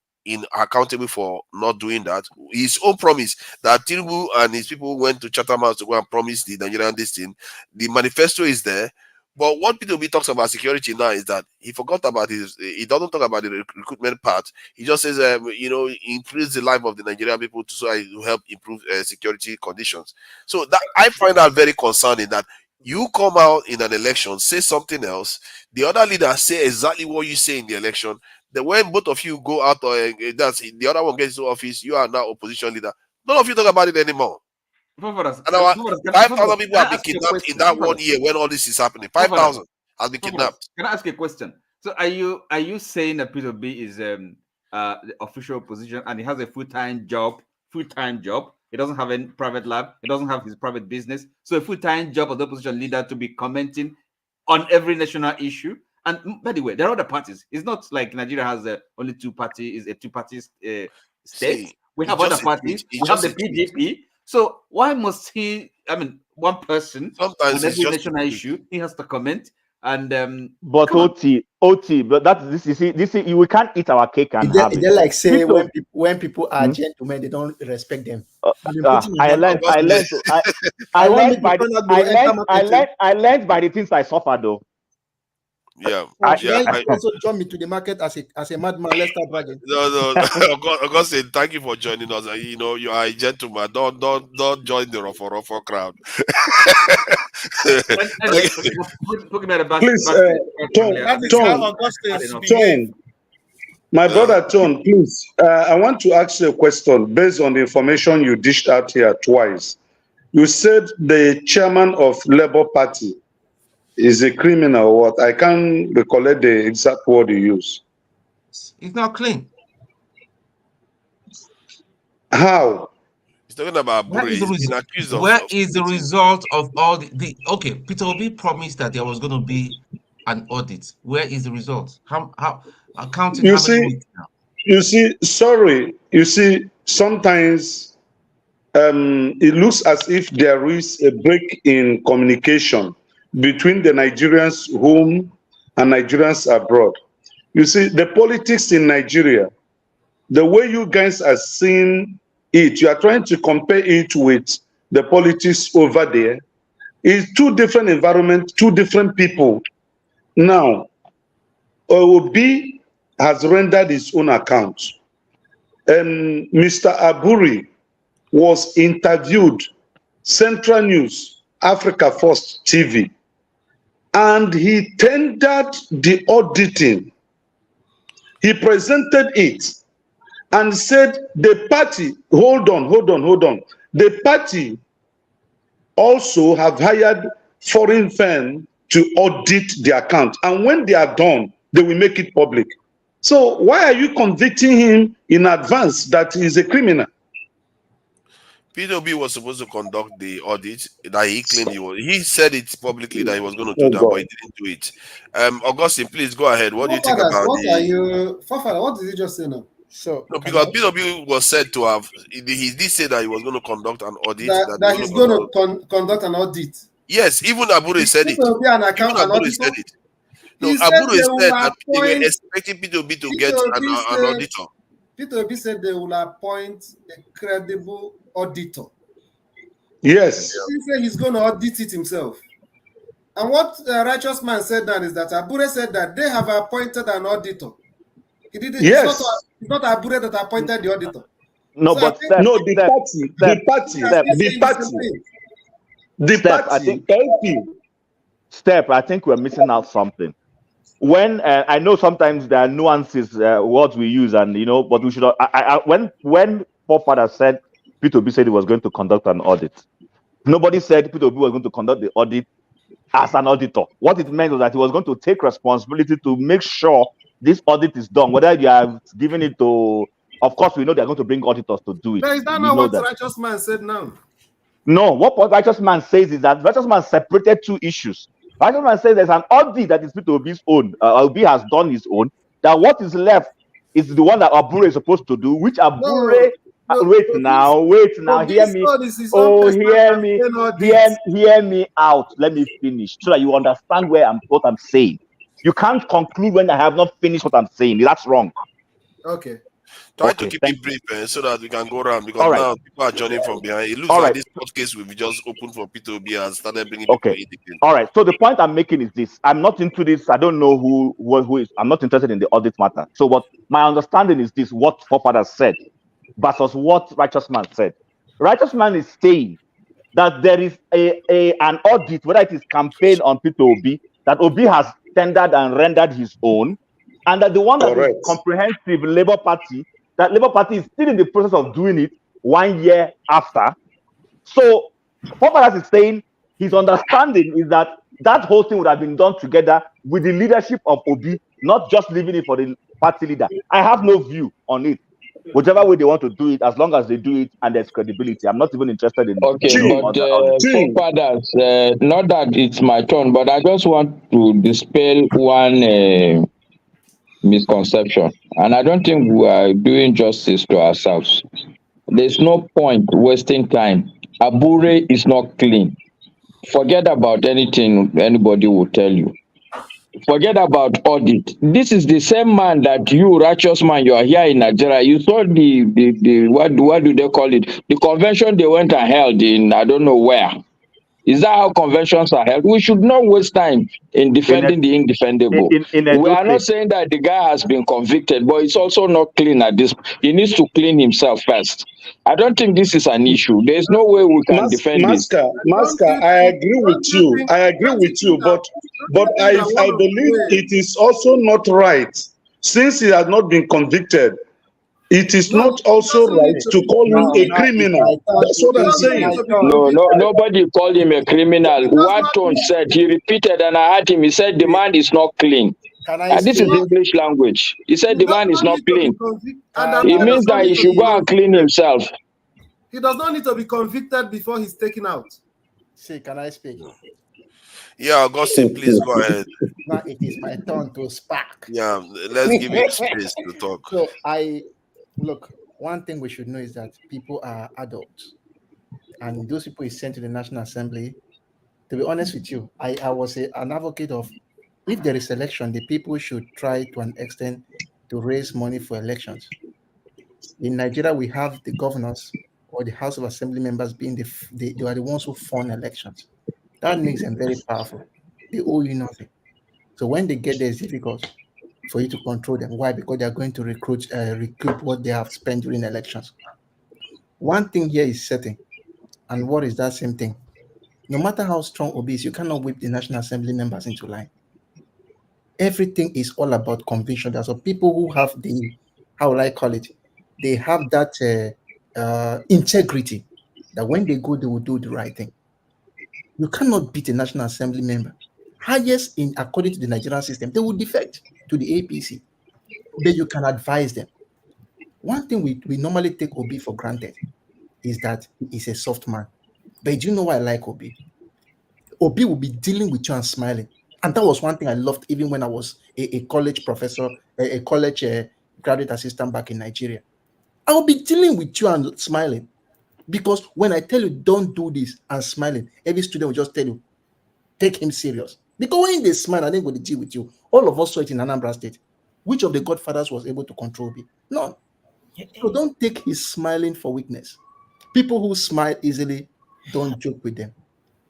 accountable for not doing that? His own promise that Tinubu and his people went to Chatham House to go and promise the Nigerian this thing. The manifesto is there. But what P2B talks about security now is that he forgot about he doesn't talk about the recruitment part. He just says, increase the life of the Nigerian people so it will help improve security conditions. So that I find that very concerning that you come out in an election, say something else, the other leader say exactly what you say in the election. Then when both of you go out, that's the other one gets to office, you are now opposition leader. None of you talk about it anymore. And 5,000 people have been kidnapped in that 1 year when all this is happening. 5,000 has been kidnapped. Can I ask a question? So are you saying that P2B is the official position and he has a full-time job? He doesn't have any private lab. He doesn't have his private business. So a full-time job of the opposition leader to be commenting on every national issue. And by the way, there are other parties. It's not like Nigeria has only two parties, a two-party state. We have other parties. We have the PDP. So why must he? I mean, one person sometimes on every national issue he has to comment. And but OT, but that's this we can't eat our cake and have it. They like say when people are gentlemen, they don't respect them. I learned by the things I suffered though. Yeah. Also join me to the market as a madman. Let's start bragging. No. Augustine, thank you for joining us. You are a gentleman. Don't join the rough crowd. Please, Tone. My brother Tone, please. I want to ask you a question based on the information you dished out here twice. You said the chairman of Labour Party is a criminal or what? I can't recollect the exact word you use. It's not clean. How? He's talking about Where is the result of all the okay, Peter Obi promised that there was going to be an audit. Where is the result? How accounting? You see, sometimes it looks as if there is a break in communication between the Nigerians home and Nigerians abroad. You see, the politics in Nigeria, the way you guys are seeing it, you are trying to compare it with the politics over there, is two different environments, two different people. Now, Obi has rendered his own account. Mr. Aburi was interviewed, Central News, Africa First TV, and he tendered the auditing. He presented it and said the party, hold on. The party also have hired foreign firm to audit the account. And when they are done, they will make it public. So why are you convicting him in advance that he is a criminal? P2B was supposed to conduct the audit that he claimed he was. He said it publicly that he was going to do that, but he didn't do it. Augustine, please go ahead. What do you think about what did he just say now? So no, because P2B was said to have, he did say that he was going to conduct an audit. That he's going to conduct an audit. Yes, even Abure said it. Abure said it. No, Abure said that they were expecting P2B to get an auditor. P2B said they will appoint a credible auditor. Yes. He said he's going to audit it himself. And what Righteous Man said then is that Abure said that they have appointed an auditor. He didn't. Yes. It's not Abure that appointed the auditor. No, So but I think we're missing out something. When I know sometimes there are nuances words we use, and but we should. When forefather said P2B said he was going to conduct an audit, Nobody said P2B was going to conduct the audit as an auditor. What it meant was that he was going to take responsibility to make sure this audit is done. Whether you have given it to, of course, we know they're going to bring auditors to do it. But is that We not know what that. righteous man said now? No, what righteous man says is that righteous man separated two issues. Righteous man says there's an audit that is P2B's own. Obi has done his own. That what is left is the one that Abure is supposed to do, which Abure. Wait now, hear me. Oh, hear me out. Let me finish so that you understand what I'm saying. You can't conclude when I have not finished what I'm saying. That's wrong. Okay. Try to keep it brief so that we can go around, because now people are joining from behind. It looks like this podcast will be just open for P2B and started bringing people in again. All right. So the point I'm making is this: I'm not into this. I don't know who is. I'm not interested in the audit matter. So what my understanding is this: what forefathers said versus what righteous man said. Righteous man is saying that there is an audit, whether it is campaign on P2B, that Obi has tendered and rendered his own, and that the one that is comprehensive Labour Party, that Labour Party is still in the process of doing it 1 year after. So forefathers is saying his understanding is that that whole thing would have been done together with the leadership of Obi, not just leaving it for the party leader. I have no view on it. Whichever way they want to do it, as long as they do it and there's credibility. I'm not even interested in. Okay, but forefathers, not that it's my turn, but I just want to dispel one misconception, and I don't think we are doing justice to ourselves. There's no point wasting time. Abure is not clean. Forget about anything anybody will tell you. Forget about audit. This is the same man that you, righteous man, you are here in Nigeria. You saw the what do they call it? The convention they went and held in, I don't know where. Is that how conventions are held? We should not waste time in defending the indefendable. We are not saying that the guy has been convicted, but it's also not clean at this. He needs to clean himself first. I don't think this is an issue. There's no way we can defend this. Masker, I agree with you. But I believe it is also not right, since he has not been convicted. It is not also right to call him a criminal. That's what I'm saying. No, nobody called him a criminal. Watton said, he repeated, and I heard him, he said the man is not clean. And this is English language. He said the man is not clean. It means that he should go and clean himself. He does not need to be convicted before he's taken out. See, can I speak? Yeah, Augustine, please go ahead. Now it is my turn to spark. Yeah, let's give him space to talk. So look, one thing we should know is that people are adults, and those people is sent to the National Assembly. To be honest with you, I was an advocate of, if there is election, the people should try to an extent to raise money for elections. In Nigeria, we have the governors or the House of Assembly members being they are the ones who fund elections. That makes them very powerful. They owe you nothing. So when they get there, it's difficult for you to control them. Why? Because they are going to recoup what they have spent during elections. One thing here is certain, and what is that same thing? No matter how strong Obi is, you cannot whip the National Assembly members into line. Everything is all about conviction. There's some people who have how will I call it? They have that integrity that when they go, they will do the right thing. You cannot beat a National Assembly member. Highest according to the Nigerian system, they will defect to the APC. Then you can advise them. One thing we normally take Obi for granted is that he is a soft man. But do you know why I like Obi? Obi will be dealing with you and smiling. And that was one thing I loved even when I was a college professor, a college graduate assistant back in Nigeria. I will be dealing with you and smiling. Because when I tell you don't do this and smiling, every student will just tell you, take him serious. Because when they smile, I didn't go to deal with you. All of us saw it in Anambra State. Which of the godfathers was able to control me? None. So don't take his smiling for weakness. People who smile easily, don't joke with them.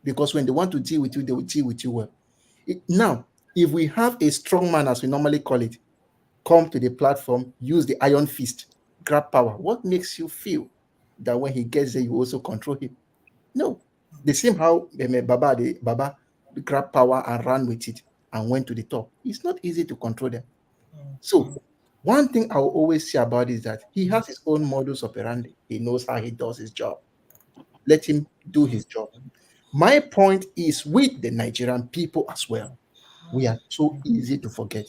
Because when they want to deal with you, they will deal with you well. Now, if we have a strong man, as we normally call it, come to the platform, use the iron fist, grab power, what makes you feel that when he gets there, you also control him? No. The same how Baba grabbed power and ran with it and went to the top. It's not easy to control them. So one thing I will always say about it is that he has his own modus operandi. He knows how he does his job. Let him do his job. My point is with the Nigerian people as well. We are so easy to forget.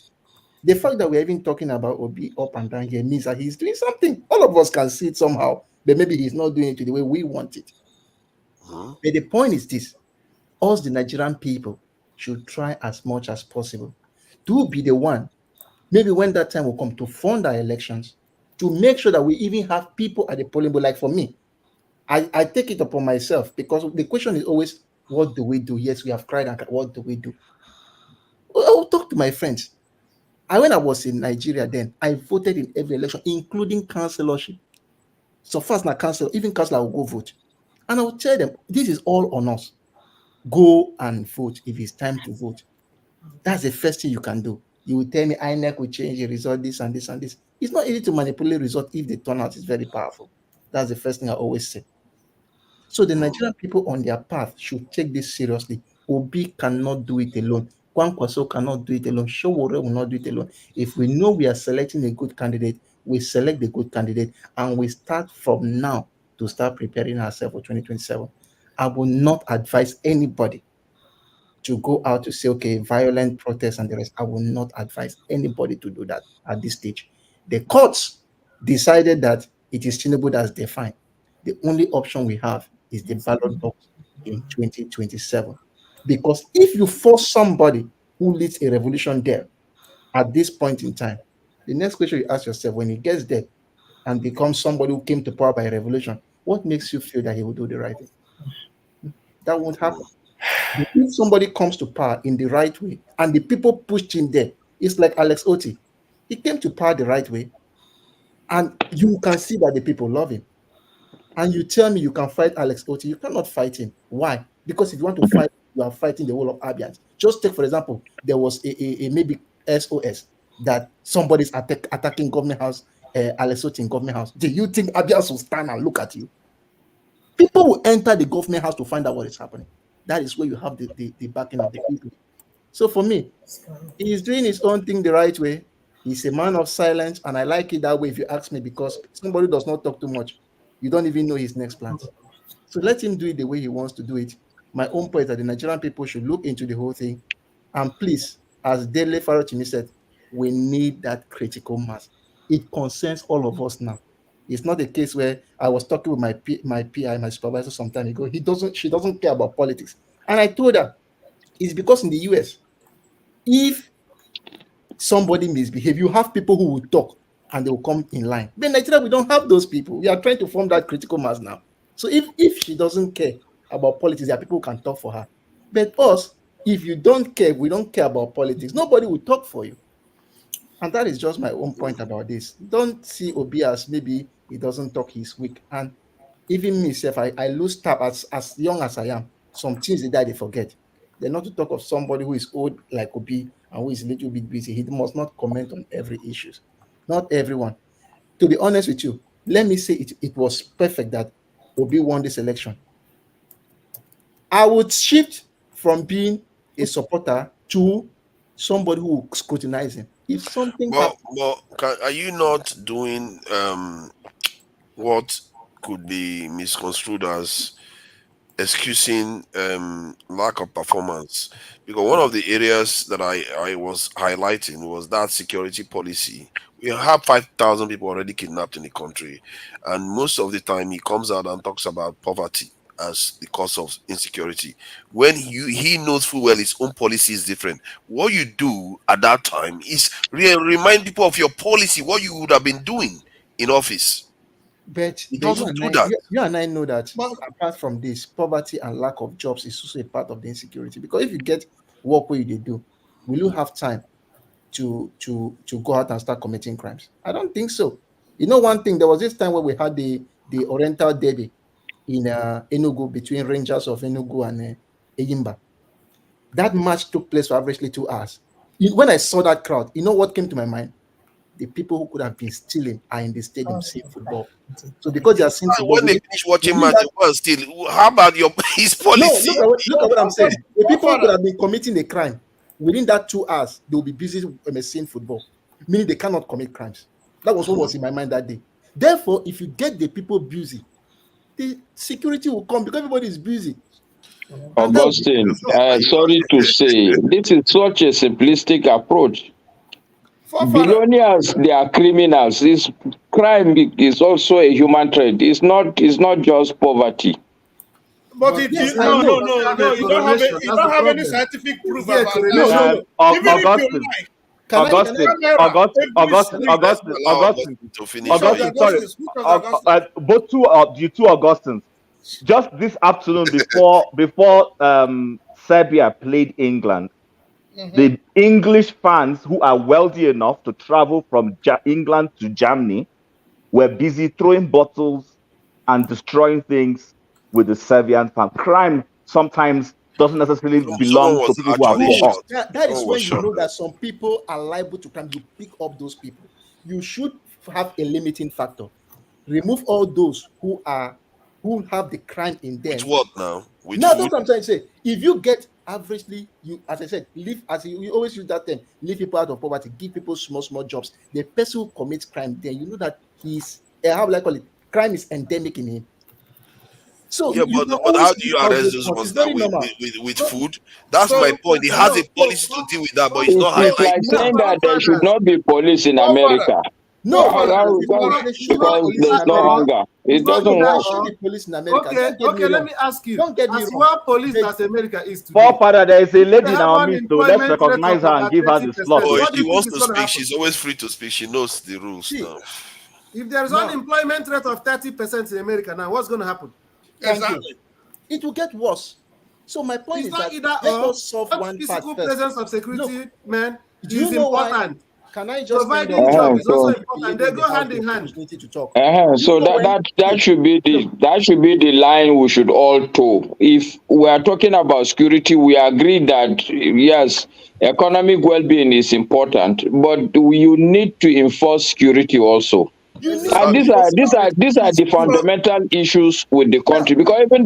The fact that we're even talking about Obi up and down here means that he's doing something. All of us can see it somehow, but maybe he's not doing it the way we want it. But the point is this: us, the Nigerian people, should try as much as possible to be the one, maybe when that time will come, to fund our elections, to make sure that we even have people at the polling booth. Like for me, I take it upon myself, because the question is always, what do we do? Yes, we have cried and cried. What do we do? Well, I will talk to my friends. When I was in Nigeria then, I voted in every election, including councillorship. So first, now council, even council, I will go vote. And I will tell them, this is all on us. Go and vote if it's time to vote. That's the first thing you can do. You will tell me INEC will change the result, this and this and this. It's not easy to manipulate result if the turnout is very powerful. That's the first thing I always say. So the Nigerian people on their path should take this seriously. Obi cannot do it alone. Kwankwaso cannot do it alone. Showore will not do it alone. If we know we are selecting a good candidate, we select the good candidate, and we start from now to start preparing ourselves for 2027. I will not advise anybody to go out to say, okay, violent protests and the rest. I will not advise anybody to do that at this stage. The courts decided that it is Tinubu that's defined. The only option we have is the ballot box in 2027. Because if you force somebody who leads a revolution there at this point in time, the next question you ask yourself, when he gets there and becomes somebody who came to power by a revolution, what makes you feel that he will do the right thing? That won't happen. But if somebody comes to power in the right way and the people pushed him there, it's like Alex Oti. He came to power the right way, and you can see that the people love him. And you tell me you can fight Alex Oti, you cannot fight him. Why? Because if you want to fight, you are fighting the whole of Abians. Just take, for example, there was a maybe SOS that somebody's attacking government house, Alex Oti in government house. Do you think Abians will stand and look at you? People will enter the government house to find out what is happening. That is where you have the backing of the people. So for me, he's doing his own thing the right way. He's a man of silence, and I like it that way, if you ask me, because somebody does not talk too much. You don't even know his next plans. So let him do it the way he wants to do it. My own point is that the Nigerian people should look into the whole thing. And please, as Dele Farochimi said, we need that critical mass. It concerns all of us now. It's not a case where I was talking with my PI, my supervisor, some time ago. She doesn't care about politics. And I told her, it's because in the US, if somebody misbehaves, you have people who will talk and they will come in line. But in Nigeria, we don't have those people. We are trying to form that critical mass now. So if she doesn't care about politics, there are people who can talk for her. But us, if you don't care, we don't care about politics, nobody will talk for you. And that is just my own point about this. Don't see Obi as maybe he doesn't talk, he's weak. And even myself, I lose tap as young as I am. Some things they forget. They're not to talk of somebody who is old like Obi and who is a little bit busy. He must not comment on every issue. Not everyone. To be honest with you, let me say it was perfect that Obi won this election. I would shift from being a supporter to somebody who will scrutinize him. If something happens, are you not doing what could be misconstrued as excusing lack of performance? Because one of the areas that I was highlighting was that security policy. We have 5,000 people already kidnapped in the country, and most of the time he comes out and talks about poverty as the cause of insecurity, when he knows full well his own policy is different. What you do at that time is remind people of your policy, what you would have been doing in office. But he doesn't do that. You and I know that apart from this, poverty and lack of jobs is also a part of the insecurity. Because if you get work where you do, will you have time to go out and start committing crimes? I don't think so. You know, one thing, there was this time where we had the Oriental Derby in Enugu, between Rangers of Enugu and Eyimba. That match took place for averagely 2 hours. When I saw that crowd, you know what came to my mind? The people who could have been stealing are in the stadium seeing football. So because they are seeing football, when they finish watching match, they go and steal. How about his policy? No, look at what I'm saying. The people who could have been committing a crime, within that 2 hours, they will be busy seeing football, meaning they cannot commit crimes. That was what was in my mind that day. Therefore, if you get the people busy the security will come because everybody is busy. Augustine, sorry to say, this is such a simplistic approach. Billionaires, they are criminals. This crime is also a human trait. It's not just poverty. But it, yes, no, I no, know. no, no. You don't have any scientific proof Yeah, about correlation. that. Even if you Augustine, like, Augustine, sorry. Both you two Augustines. Just this afternoon before Serbia played England, the English fans who are wealthy enough to travel from England to Germany were busy throwing bottles and destroying things with the Serbian fans. Crime sometimes doesn't necessarily belong to people who are poor. That is when you know that some people are liable to crime. You pick up those people. You should have a limiting factor. Remove all those who have the crime in them. With what now? With no, food? that's what I'm trying to say. If you get averagely, you, as I said, you always use that term, leave people out of poverty, give people small jobs. The person who commits crime, then you know that he's how will I call it? Crime is endemic in him. So yeah, but how do you address those ones that with food? That's my point. He has a policy to deal with that, but it's not It's like highlighted. saying that there should not be police in America. No, because there's no hunger. It doesn't work. Police in America. Okay, let me ask you. Don't get me as wrong. well police that America is today. Forefather, there is a lady in our midst, so let's recognize her and give her the slot. Oh, if she wants to speak, she's always free to speak. She knows the rules now. If there is unemployment rate of 30% in America now, what's going to happen? Exactly. It will get worse. So my point It's is not that either let or. us solve one part Physical first. presence of security, man, Do you is know why? important. Can I just Providing job is also important. They go hand in hand. To talk. So that should be the line we should all toe. If we are talking about security, we agree that yes, economic well-being is important, but you need to enforce security also. And these are the fundamental issues with the country, because even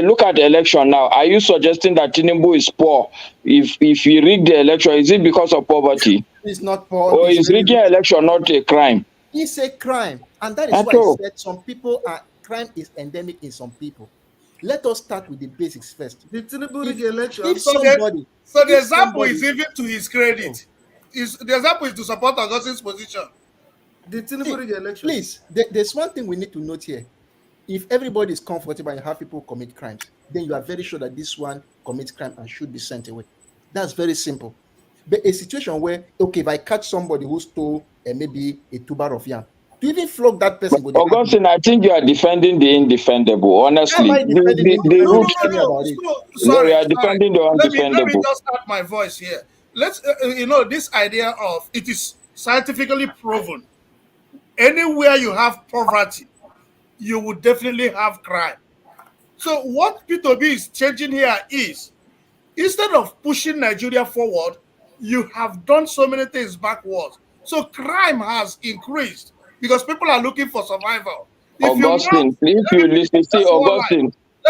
look at the election now. Are you suggesting that Tinubu is poor? If he rigged the election, is it because of poverty? It's not poor. Or is rigging election not a crime? It's a crime, and that is why I said some people crime is endemic in some people. Let us start with the basics first. The Tinubu rig election. So the example is even to his credit. The example is to support Augustine's position. The Tinubu rig election. Please, there's one thing we need to note here. If everybody is comfortable and have people commit crimes, then you are very sure that this one commits crime and should be sent away. That's very simple. But a situation where, if I catch somebody who stole maybe a tuber of yam, to even flog that person with Augustine, I think you are defending the indefendable. Honestly, No, sorry, you are defending the undefendable. Let me just add my voice here. Let's, this idea of it is scientifically proven. Anywhere you have poverty, you will definitely have crime. So what P2B is changing here is, instead of pushing Nigeria forward, you have done so many things backwards. So crime has increased because people are looking for survival. Augustine, let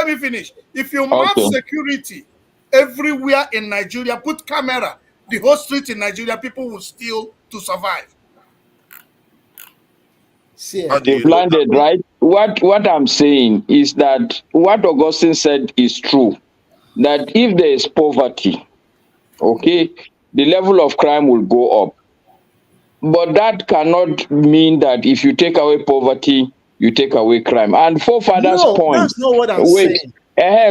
me finish. If you map security everywhere in Nigeria, put camera, the whole street in Nigeria, people will steal to survive. They've landed, right? What I'm saying is that what Augustine said is true. That if there is poverty, the level of crime will go up. But that cannot mean that if you take away poverty, you take away crime. And forefathers' point. That's not what I'm saying.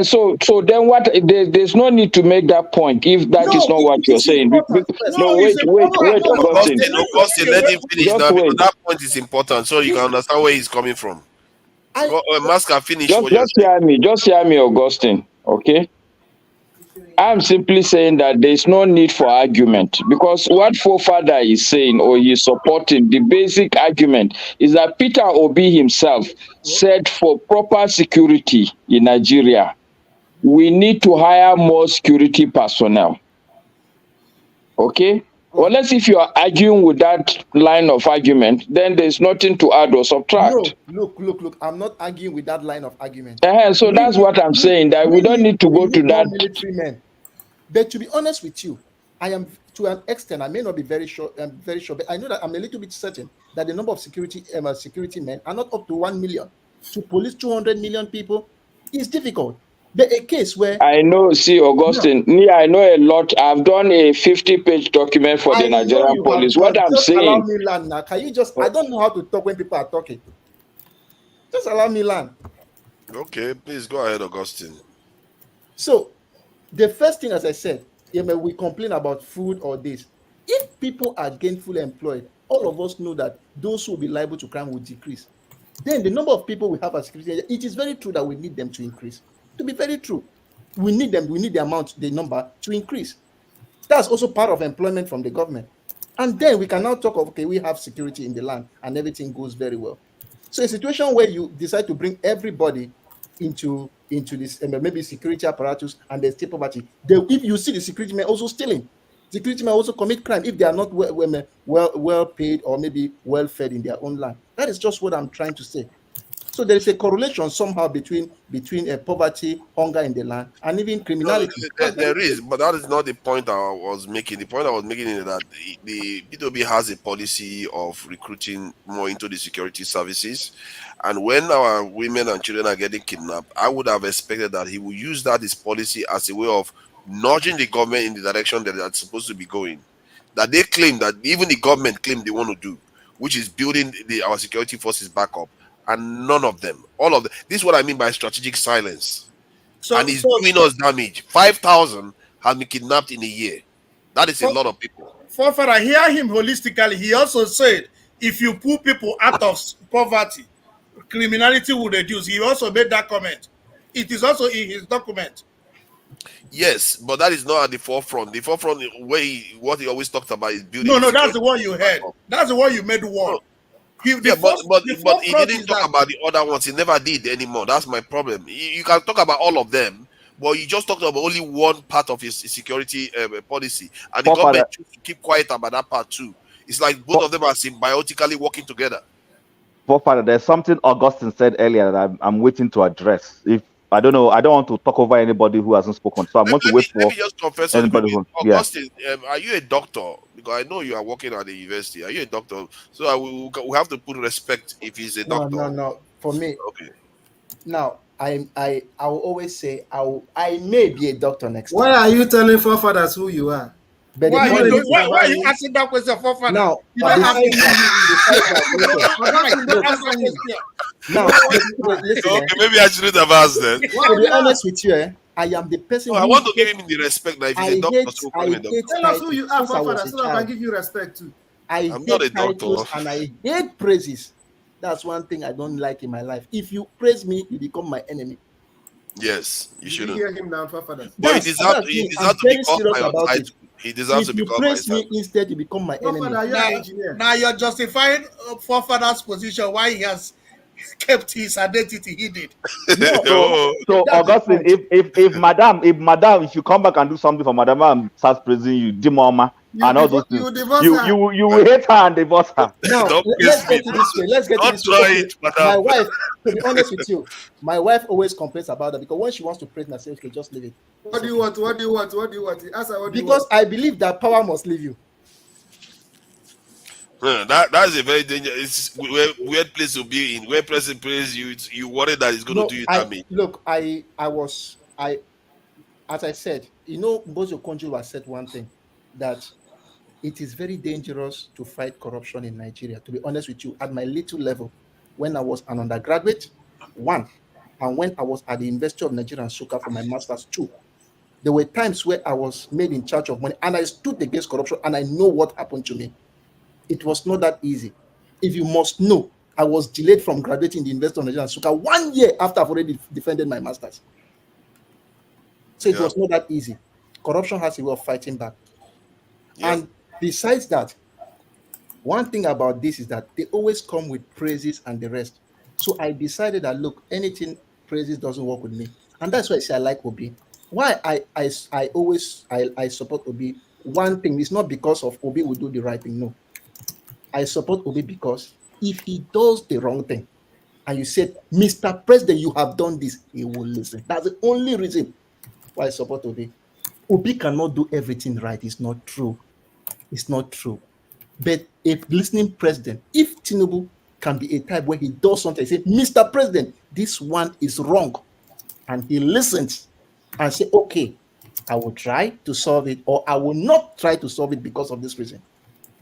So then what? There's no need to make that point if that is not what you're saying. Wait, Augustine. Augustine, let him finish now, because that point is important, so you can understand where he's coming from. Masker, finish. Just hear me, Augustine. Okay. I'm simply saying that there's no need for argument, because what forefather is saying, or he's supporting, the basic argument is that Peter Obi himself said for proper security in Nigeria, we need to hire more security personnel. Okay? Unless if you are arguing with that line of argument, then there's nothing to add or subtract. No, look. I'm not arguing with that line of argument. So that's what I'm saying, that we don't need to go to that. Military men. But to be honest with you, I am, to an extent, I may not be very sure, but I know that I'm a little bit certain that the number of security men are not up to 1 million. to police 200 million people is difficult. But a case where I know, see, Augustine, me, I know a lot. I've done a 50-page document for the I know Nigerian you police. have What done. I'm Just allow saying, me land now. Can you just? I don't know how to talk when people are talking. Just allow me land. Okay, please go ahead, Augustine. So the first thing, as I said, we complain about food or this. If people are gainfully employed, all of us know that those who will be liable to crime will decrease. Then the number of people we have as security, it is very true that we need them to increase. To be very true, we need them. We need the amount, the number to increase. That's also part of employment from the government. And then we can now talk of, okay, we have security in the land and everything goes very well. So a situation where you decide to bring everybody into this maybe security apparatus and there's still poverty, if you see the security men also stealing, security men also commit crime if they are not well paid or maybe well fed in their own land. That is just what I'm trying to say. So there is a correlation somehow between poverty, hunger in the land, and even criminality. No, there is, but that is not the point I was making. The point I was making is that the PWB has a policy of recruiting more into the security services, and when our women and children are getting kidnapped, I would have expected that he would use that his policy as a way of nudging the government in the direction that it's supposed to be going. That they claim that even the government claim they want to do, which is building our security forces back up. And none of them, all of them. This is what I mean by strategic silence. And he's doing us damage. 5,000 have been kidnapped in a year. That is a lot of people. Father, I hear him holistically. He also said, if you pull people out of poverty, criminality will reduce. He also made that comment. It is also in his document. Yes, but that is not at the forefront. The forefront, what he always talked about is building. No, that's the one you heard. That's the one you made one. But he didn't talk about the other ones. He never did anymore. That's my problem. You can talk about all of them, but you just talked about only one part of his security policy, and the government choose to keep quiet about that part too. It's like both of them are symbiotically working together. Father, there's something Augustine said earlier that I'm waiting to address. If I don't know, I don't want to talk over anybody who hasn't spoken, so I'm going to wait for. Let me just confess anybody who. Augustine, are you a doctor? Because I know you are working at the university. Are you a doctor? So we have to put respect if he's a doctor. No. For me, okay. Now I will always say I may be a doctor next time. Why are you telling forefathers who you are? But why are you asking that question, forefather? Now, okay, maybe I shouldn't have asked then. To be honest with you, I am the person. I want to give him the respect that if he's a doctor, so call him a doctor. Tell us who you are, forefather, so I can give you respect too. I'm not a doctor. And I hate praises. That's one thing I don't like in my life. If you praise me, you become my enemy. Yes, you shouldn't. Hear him now, forefather. But he deserves to be called my title. He deserves to be called my title. If you praise me instead, you become my enemy. Now you're justifying forefather's position why he has kept his identity hidden. So Augustine, if madam, if you come back and do something for madam and starts praising you, Dimoma, and all those things, you will hate her and divorce her. Now let's get to this way. Let's get to this way. My wife, to be honest with you, my wife always complains about that because when she wants to praise me, I say, okay, just leave it. What do you want? Ask her, because I believe that power must leave you. That is a very dangerous, weird place to be in. Where person praise you, you worry that it's going to do you damage. Look, as I said, Ngozi Okonjo said one thing, that it is very dangerous to fight corruption in Nigeria. To be honest with you, at my little level, when I was an undergraduate, one, and when I was at the University of Nigeria, Nsukka for my master's, two, there were times where I was made in charge of money, and I stood against corruption, and I know what happened to me. It was not that easy. If you must know, I was delayed from graduating the University of Nigeria, Nsukka 1 year after I've already defended my master's. So it was not that easy. Corruption has a way of fighting back. Yeah. And besides that, one thing about this is that they always come with praises and the rest. So I decided that, look, anything praises doesn't work with me. And that's why I say I like Obi. Why I always support Obi. One thing, it's not because of Obi will do the right thing, no. I support Obi because if he does the wrong thing and you said, Mr. President, you have done this, he will listen. That's the only reason why I support Obi. Obi cannot do everything right. It's not true. It's not true. But if listening president, if Tinubu can be a type where he does something, say, Mr. President, this one is wrong. And he listens and say, okay, I will try to solve it, or I will not try to solve it because of this reason.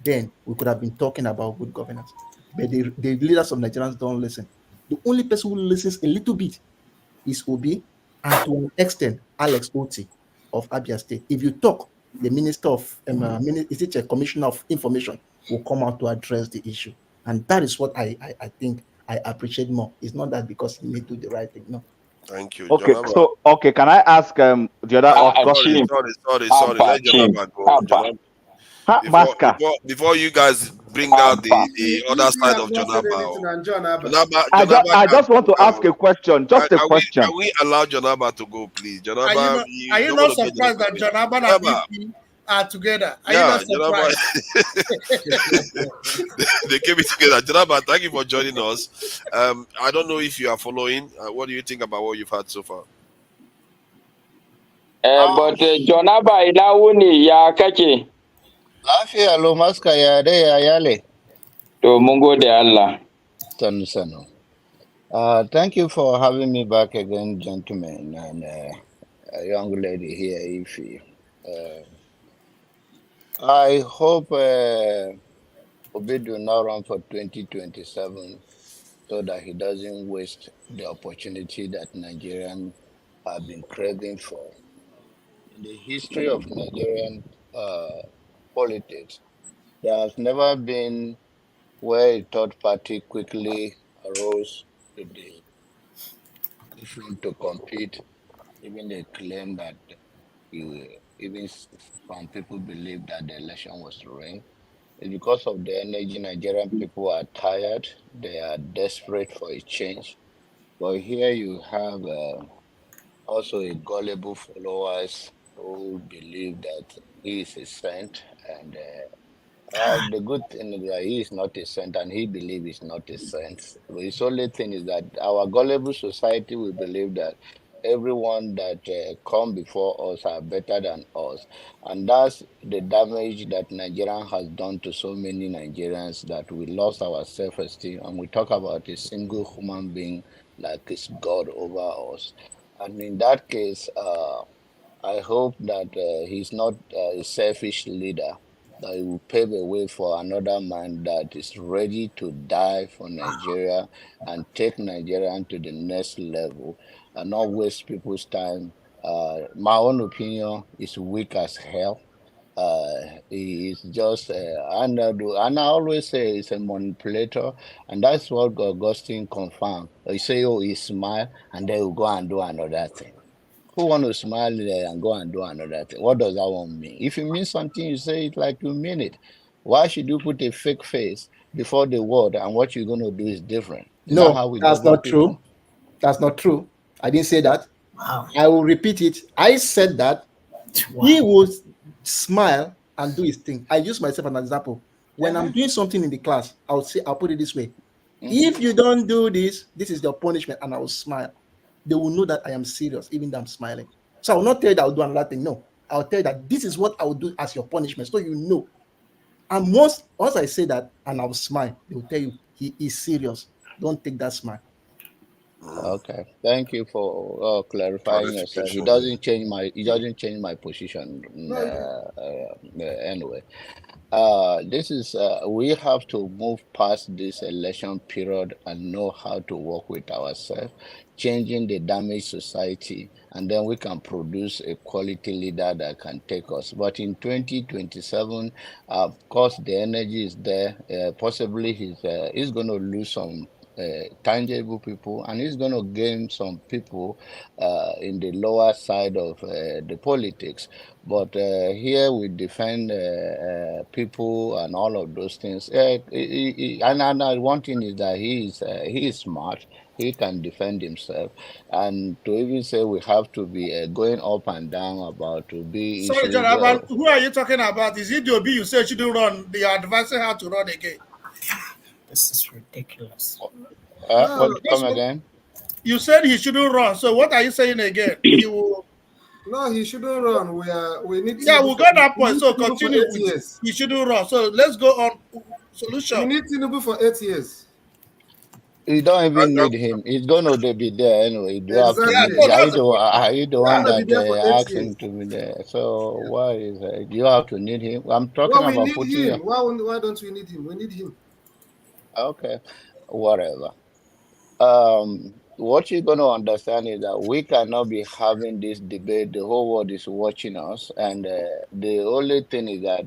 Then we could have been talking about good governance. But the leaders of Nigerians don't listen. The only person who listens a little bit is Obi, and to an extent, Alex Oti of Abia State. If you talk, the Minister of is it a Commissioner of Information will come out to address the issue. And that is what I think I appreciate more. It's not that because he may do the right thing. No. Thank you. Okay, Jonaba. so can I ask the other question? Sorry. Let Jonaba go. Before you guys bring out the other side of Jonaba. I just want to ask a question. Just a question. Can we allow Jonaba to go, please? Jonaba, Are you not surprised that Jonaba and BP are together? Are you not surprised? They came together. Jonaba, thank you for joining us. I don't know if you are following. What do you think about what you've heard so far? But Jonaba Ilawuni ya kake. Lafiya lo maska ya dai ya yale. To mun gode Allah. Sanu. Thank you for having me back again, gentlemen, and a young lady here, Ify. I hope Obi do not run for 2027 so that he doesn't waste the opportunity that Nigerians have been craving for. In the history of Nigerian politics, there has never been where a third party quickly arose to the front to compete. Even they claim that even some people believe that the election was rigged. It's because of the energy. Nigerian people are tired. They are desperate for a change. But here you have also a gullible followers who believe that he is a saint, and the good thing is that he is not a saint, and he believes he's not a saint. But his only thing is that our gullible society will believe that everyone that come before us are better than us, and that's the damage that Nigeria has done to so many Nigerians, that we lost our self-esteem, and we talk about a single human being like it's God over us. And in that case, I hope that he's not a selfish leader, that he will pave a way for another man that is ready to die for Nigeria and take Nigeria to the next level and not waste people's time. My own opinion is weak as hell. He is just, and I always say he's a manipulator, and that's what Augustine confirmed. He say, oh, he smile, and then he'll go and do another thing. Who want to smile there and go and do another thing? What does that one mean? If you mean something, you say it like you mean it. Why should you put a fake face before the word, and what you're going to do is different? Is that how we that's not true. That's not true. I didn't say that. Wow. I will repeat it. I said that he would smile and do his thing. I use myself as an example. When I'm doing something in the class, I'll put it this way. If you don't do this, this is your punishment, and I will smile. They will know that I am serious, even though I'm smiling. So I will not tell you that I'll do another thing. No, I'll tell you that this is what I will do as your punishment, so you know. And once I say that and I will smile, they will tell you he is serious. Don't take that smile. Okay, thank you for clarifying yourself. It doesn't change my position anyway. This is we have to move past this election period and know how to work with ourselves, changing the damaged society, and then we can produce a quality leader that can take us. But in 2027, of course, the energy is there. Possibly he's going to lose some tangible people, and he's going to gain some people in the lower side of the politics. But here we defend people and all of those things. And one thing is that he is smart. He can defend himself, and to even say we have to be going up and down about to be. Sorry, John, who are you talking about? Is it the Obi you said shouldn't run? They are advising her to run again. This is ridiculous. Come again? You said he shouldn't run. So what are you saying again? He will. No, he shouldn't run. We need. Yeah, we got that point. So continue with. He shouldn't run. So let's go on. Solution. We need Tinubu for 8 years. You don't even need him. He's gonna be there anyway. You have to need him. Are you the one that asked him to be there? So why is you have to need him? I'm talking Well, we about need putting him. Why don't we need him? We need him. Okay, whatever. What you're going to understand is that we cannot be having this debate. The whole world is watching us, and the only thing is that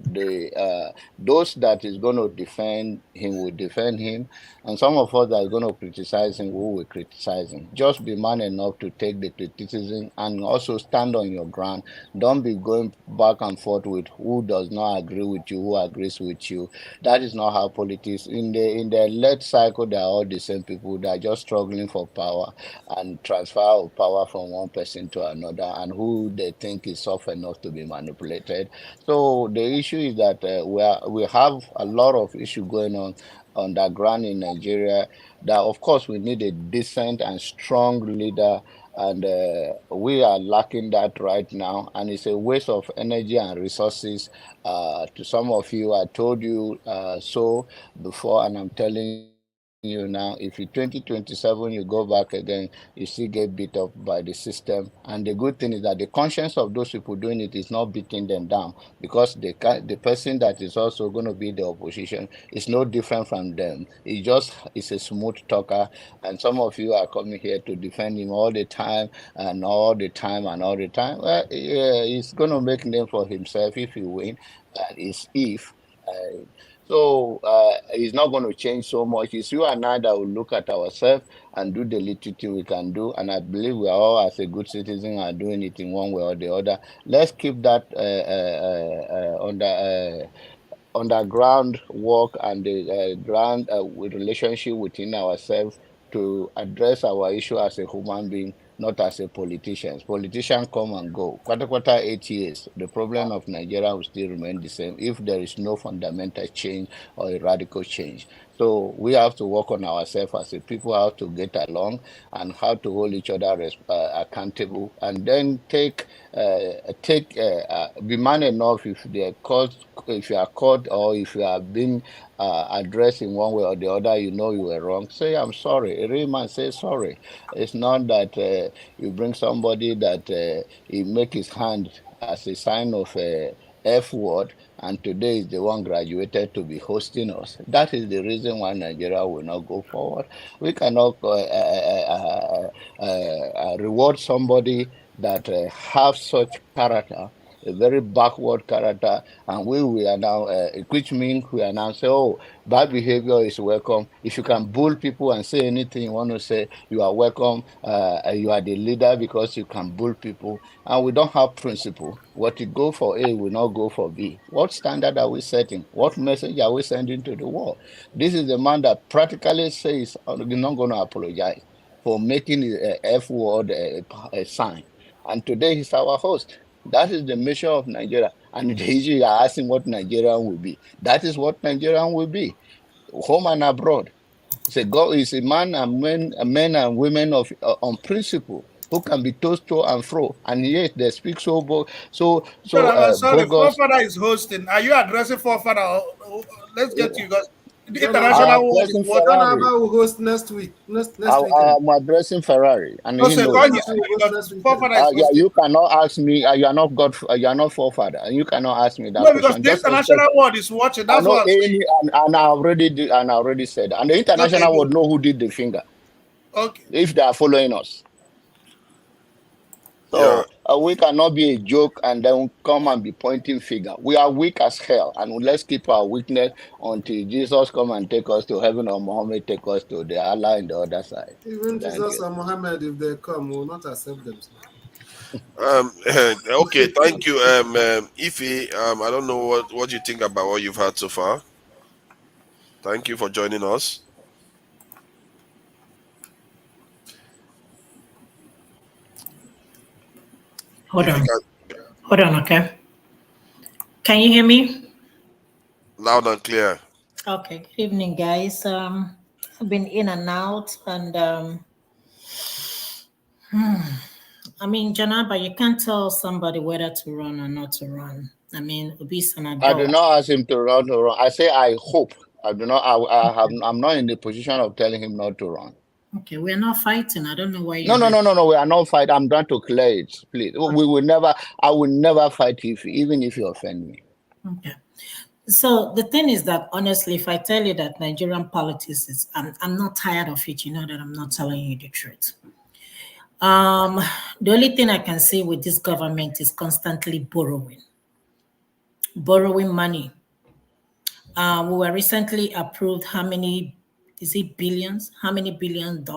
those that is going to defend him will defend him, and some of us that are going to criticize him will criticize him. Just be man enough to take the criticism and also stand on your ground. Don't be going back and forth with who does not agree with you, who agrees with you. That is not how politics. In the late cycle, they are all the same people. They are just struggling for power and transfer of power from one person to another, and who they think is soft enough to be manipulated. So the issue is that we have a lot of issue going on the ground in Nigeria. That of course we need a decent and strong leader, and we are lacking that right now, and it's a waste of energy and resources. To some of you, I told you so before, and I'm telling you now, if in 2027 you go back again, you still get beat up by the system. And the good thing is that the conscience of those people doing it is not beating them down, because the person that is also going to be the opposition is no different from them. He just is a smooth talker, and some of you are coming here to defend him all the time and all the time and all the time. Well, yeah, he's going to make name for himself if he win, and it's if. So it's not going to change so much. It's you and I that will look at ourselves and do the little thing we can do. And I believe we are all, as a good citizen, are doing it in one way or the other. Let's keep that underground work and the ground with relationship within ourselves to address our issue as a human being, not as a politician. Politicians come and go. Quarter 8 years, the problem of Nigeria will still remain the same if there is no fundamental change or a radical change. So we have to work on ourselves as a people, how to get along and how to hold each other accountable, and then be man enough if you are caught or if you have been addressed in one way or the other, you know you were wrong, say I'm sorry. A real man say sorry. It's not that you bring somebody that he make his hand as a sign of F word, and today is the one graduated to be hosting us. That is the reason why Nigeria will not go forward. We cannot reward somebody that have such character, a very backward character, and we are now, which means we are now say, oh, bad behavior is welcome. If you can bull people and say anything you want to say, you are welcome. You are the leader because you can bull people, and we don't have principle. What you go for A will not go for B. What standard are we setting? What message are we sending to the world? This is the man that practically says he's not going to apologize for making the F word a sign. And today he's our host. That is the mission of Nigeria. And the issue you are asking what Nigerian will be. That is what Nigerian will be, home and abroad. It's a man and women of on principle who can be tossed to and fro, and yet they speak so sorry, bogus. Forefather is hosting. Are you addressing Forefather? Let's get to you guys. The I'm international world is addressing watching. Ferrari. will host next week. Next weekend. I'm addressing Ferrari, and No, he sir, knows because Forefather is yeah, hosting. you cannot ask me. You are not God. You are not forefather, and you cannot ask me that No, because question. the Just international expect. world is watching. I That's know what I'm saying. and I already said, and the international world know who did the finger. Okay. If they are following us. So we cannot be a joke and then come and be pointing finger. We are weak as hell, and let's keep our weakness until Jesus come and take us to heaven, or Muhammad take us to the Allah on the other side. Even Thank Jesus you. and Muhammad, if they come, will not accept them. Okay, thank you, Ify. I don't know what you think about what you've heard so far. Thank you for joining us. Hold on, okay. Can you hear me? Loud and clear. Okay, good evening, guys. I've been in and out, and I mean, Janaba, you can't tell somebody whether to run or not to run. I mean, Obi's an adult. I do not ask him to run. I say I hope I do not. I'm not in the position of telling him not to run. Okay, we're not fighting. I don't know why. No. We are not fighting. I'm trying to clear it, please. Okay. We will never. I will never fight even if you offend me. Okay. So the thing is that honestly, if I tell you that Nigerian politics is, I'm not tired of it. You know that I'm not telling you the truth. The only thing I can say with this government is constantly borrowing money. We were recently approved how many, is it billions? How many $billions?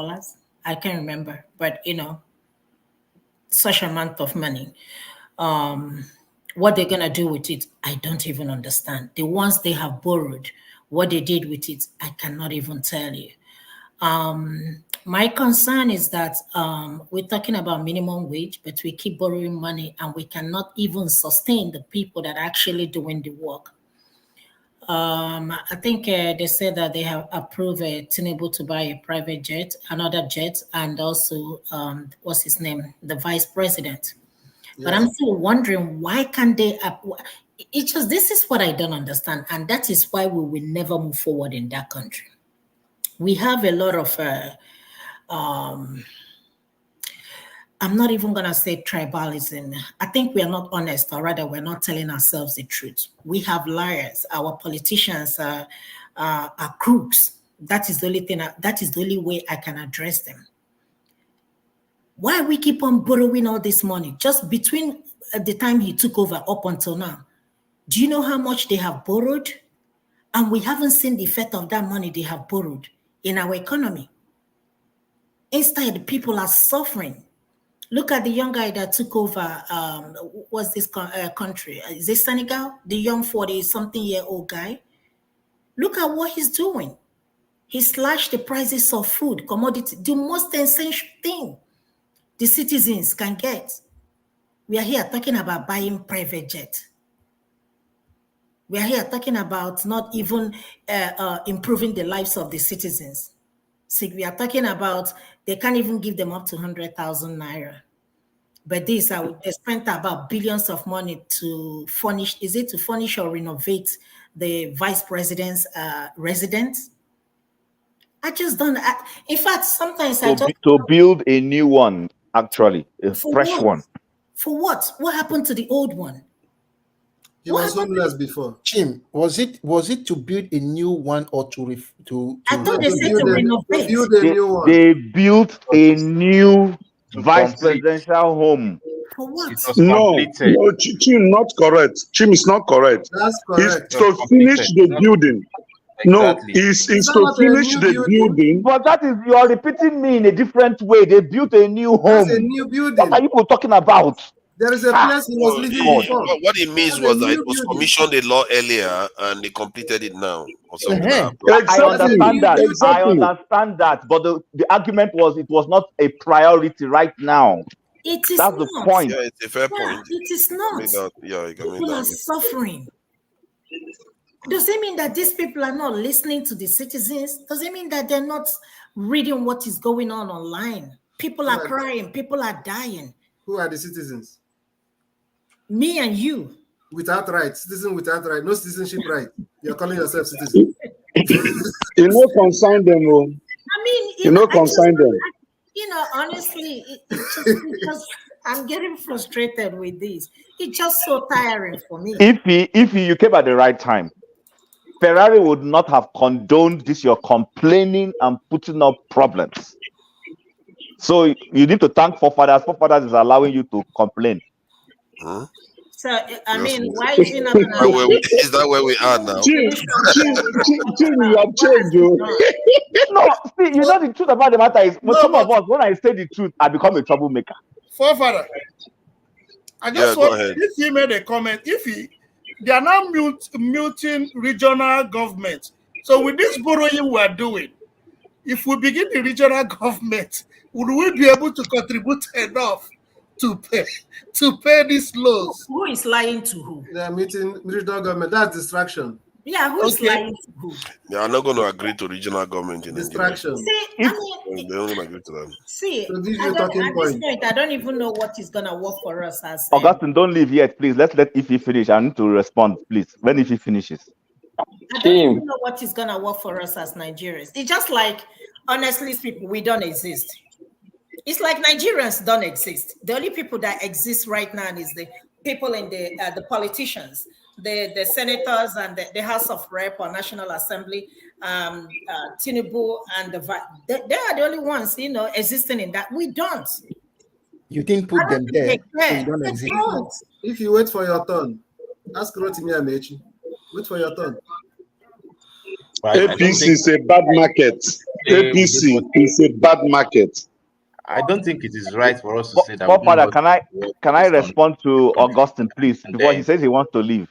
I can't remember, but such amount of money. What they're gonna do with it, I don't even understand. The ones they have borrowed, what they did with it, I cannot even tell you. My concern is that we're talking about minimum wage, but we keep borrowing money and we cannot even sustain the people that are actually doing the work. I think they said that they have approved Tinubu to buy a private jet, another jet, and also what's his name, the vice president. Yes. But I'm still wondering why can't they? This is what I don't understand, and that is why we will never move forward in that country. We have a lot of. I'm not even going to say tribalism. I think we are not honest, or rather we're not telling ourselves the truth. We have liars. Our politicians are crooks. That is the only thing. That is the only way I can address them. Why we keep on borrowing all this money? Just between the time he took over up until now. Do you know how much they have borrowed? And we haven't seen the effect of that money they have borrowed in our economy. Instead, people are suffering. Look at the young guy that took over, what's this country? Is it Senegal? The young 40-something-year-old guy. Look at what he's doing. He slashed the prices of food, commodity, the most essential thing the citizens can get. We are here talking about buying private jet. We are here talking about not even improving the lives of the citizens. See, we are talking about they can't even give them up to 100,000 naira. But they spent about billions of money to furnish. Is it to furnish or renovate the vice president's residence? I just don't. In fact, sometimes to build a new one, actually, a fresh one. For what? What happened to the old one? He was homeless before. Jim, was it to build a new one or to I thought they said to renovate. They built a new vice presidential home. For what? No, Chim, not correct. Chim is not correct. That's correct. It's to finish the building. Exactly. No, it's to finish the building. But that is, you are repeating me in a different way. They built a new home. That's a new building. What are you talking about? There is a place he was living before. What it means was that it was commissioned a law earlier and they completed it now. Or something Exactly. I understand that. Exactly. I understand that. But the argument was it was not a priority right now. It is That's not. the point. Yeah, it's a fair point. It is not. People are suffering. Does it mean that these people are not listening to the citizens? Does it mean that they're not reading what is going on online? People are crying. People are dying. Who are the citizens? Me and you. Without right. Citizen without right. No citizenship right. You're calling yourself citizen. You know, consign them. I mean, you know, consign them. Honestly, it's just I'm getting frustrated with this. It's just so tiring for me. If you came at the right time, Ferrari would not have condoned this, your complaining and putting up problems. So you need to thank forefathers. Forefathers is allowing you to complain. Huh? So, I mean, why is it not going to... Is that where we are now? You have changed. No, see, you know the truth about the matter is, some of us, when I say the truth, I become a troublemaker. Forefather, I just want, if he made a comment, they are now muting regional governments. So with this borrowing we are doing, if we begin the regional government, would we be able to contribute enough to pay these loans? Who is lying to who? They are meeting regional government. That's distraction. Yeah, who is lying to who? They are not going to agree to regional government in distraction. See, they don't agree to them. See, at this point, I don't even know what is going to work for us as. Augustine, don't leave yet, please. Let's let Ify finish. I need to respond, please. When Ify finishes. I don't even know what is gonna work for us as Nigerians. It's just like, honestly speaking, we don't exist. It's like Nigerians don't exist. The only people that exist right now is the people in the politicians, the senators and the House of Rep or National Assembly, Tinubu and they are the only ones, existing in that. We don't. You didn't put them there, so you don't exist. If you wait for your turn, ask Rotimi Amechi. Wait for your turn. APC is a bad market. APC is a bad market. I don't think it is right for us to say that. Father, can I respond to Augustine, please, before he says he wants to leave?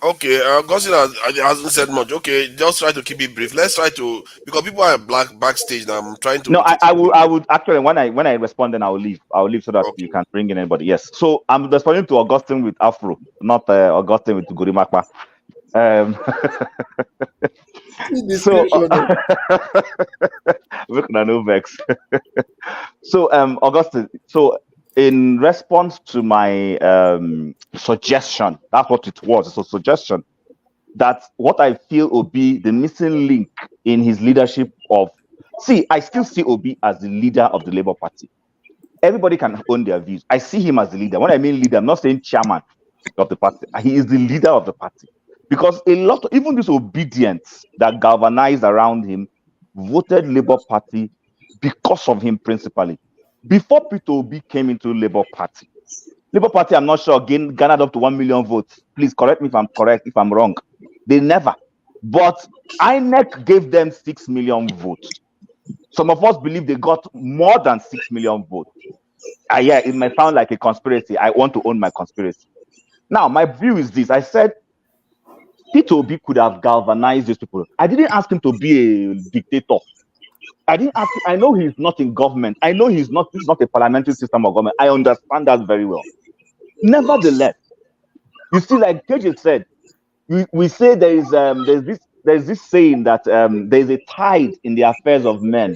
Okay, Augustine hasn't said much. Okay, just try to keep it brief. Let's try to, because people are backstage now. I'm trying to. No, I would actually, when I respond, then I'll leave. I'll leave so that you can bring in anybody. Yes. So I'm responding to Augustine with Afro, not Augustine with Gurimakwa. So so Augustine, so in response to my suggestion, that's what it was. It's a suggestion that what I feel will be the missing link in his leadership of, I still see Obi as the leader of the Labour Party. Everybody can own their views. I see him as the leader. When I mean leader, I'm not saying chairman of the party. He is the leader of the party. Because even this obedience that galvanized around him, voted Labour Party because of him principally. Before Peter Obi came into Labour Party, I'm not sure, garnered up to 1 million votes. Please correct me if I'm correct, if I'm wrong. They never. But INEC gave them 6 million votes. Some of us believe they got more than 6 million votes. Yeah, it might sound like a conspiracy. I want to own my conspiracy. Now, my view is this. I said, Peter Obi could have galvanized these people. I didn't ask him to be a dictator. I didn't ask him. I know he's not in government. I know this is not a parliamentary system of government. I understand that very well. Nevertheless, you see, like KJ said, we say there's this saying that there's a tide in the affairs of men,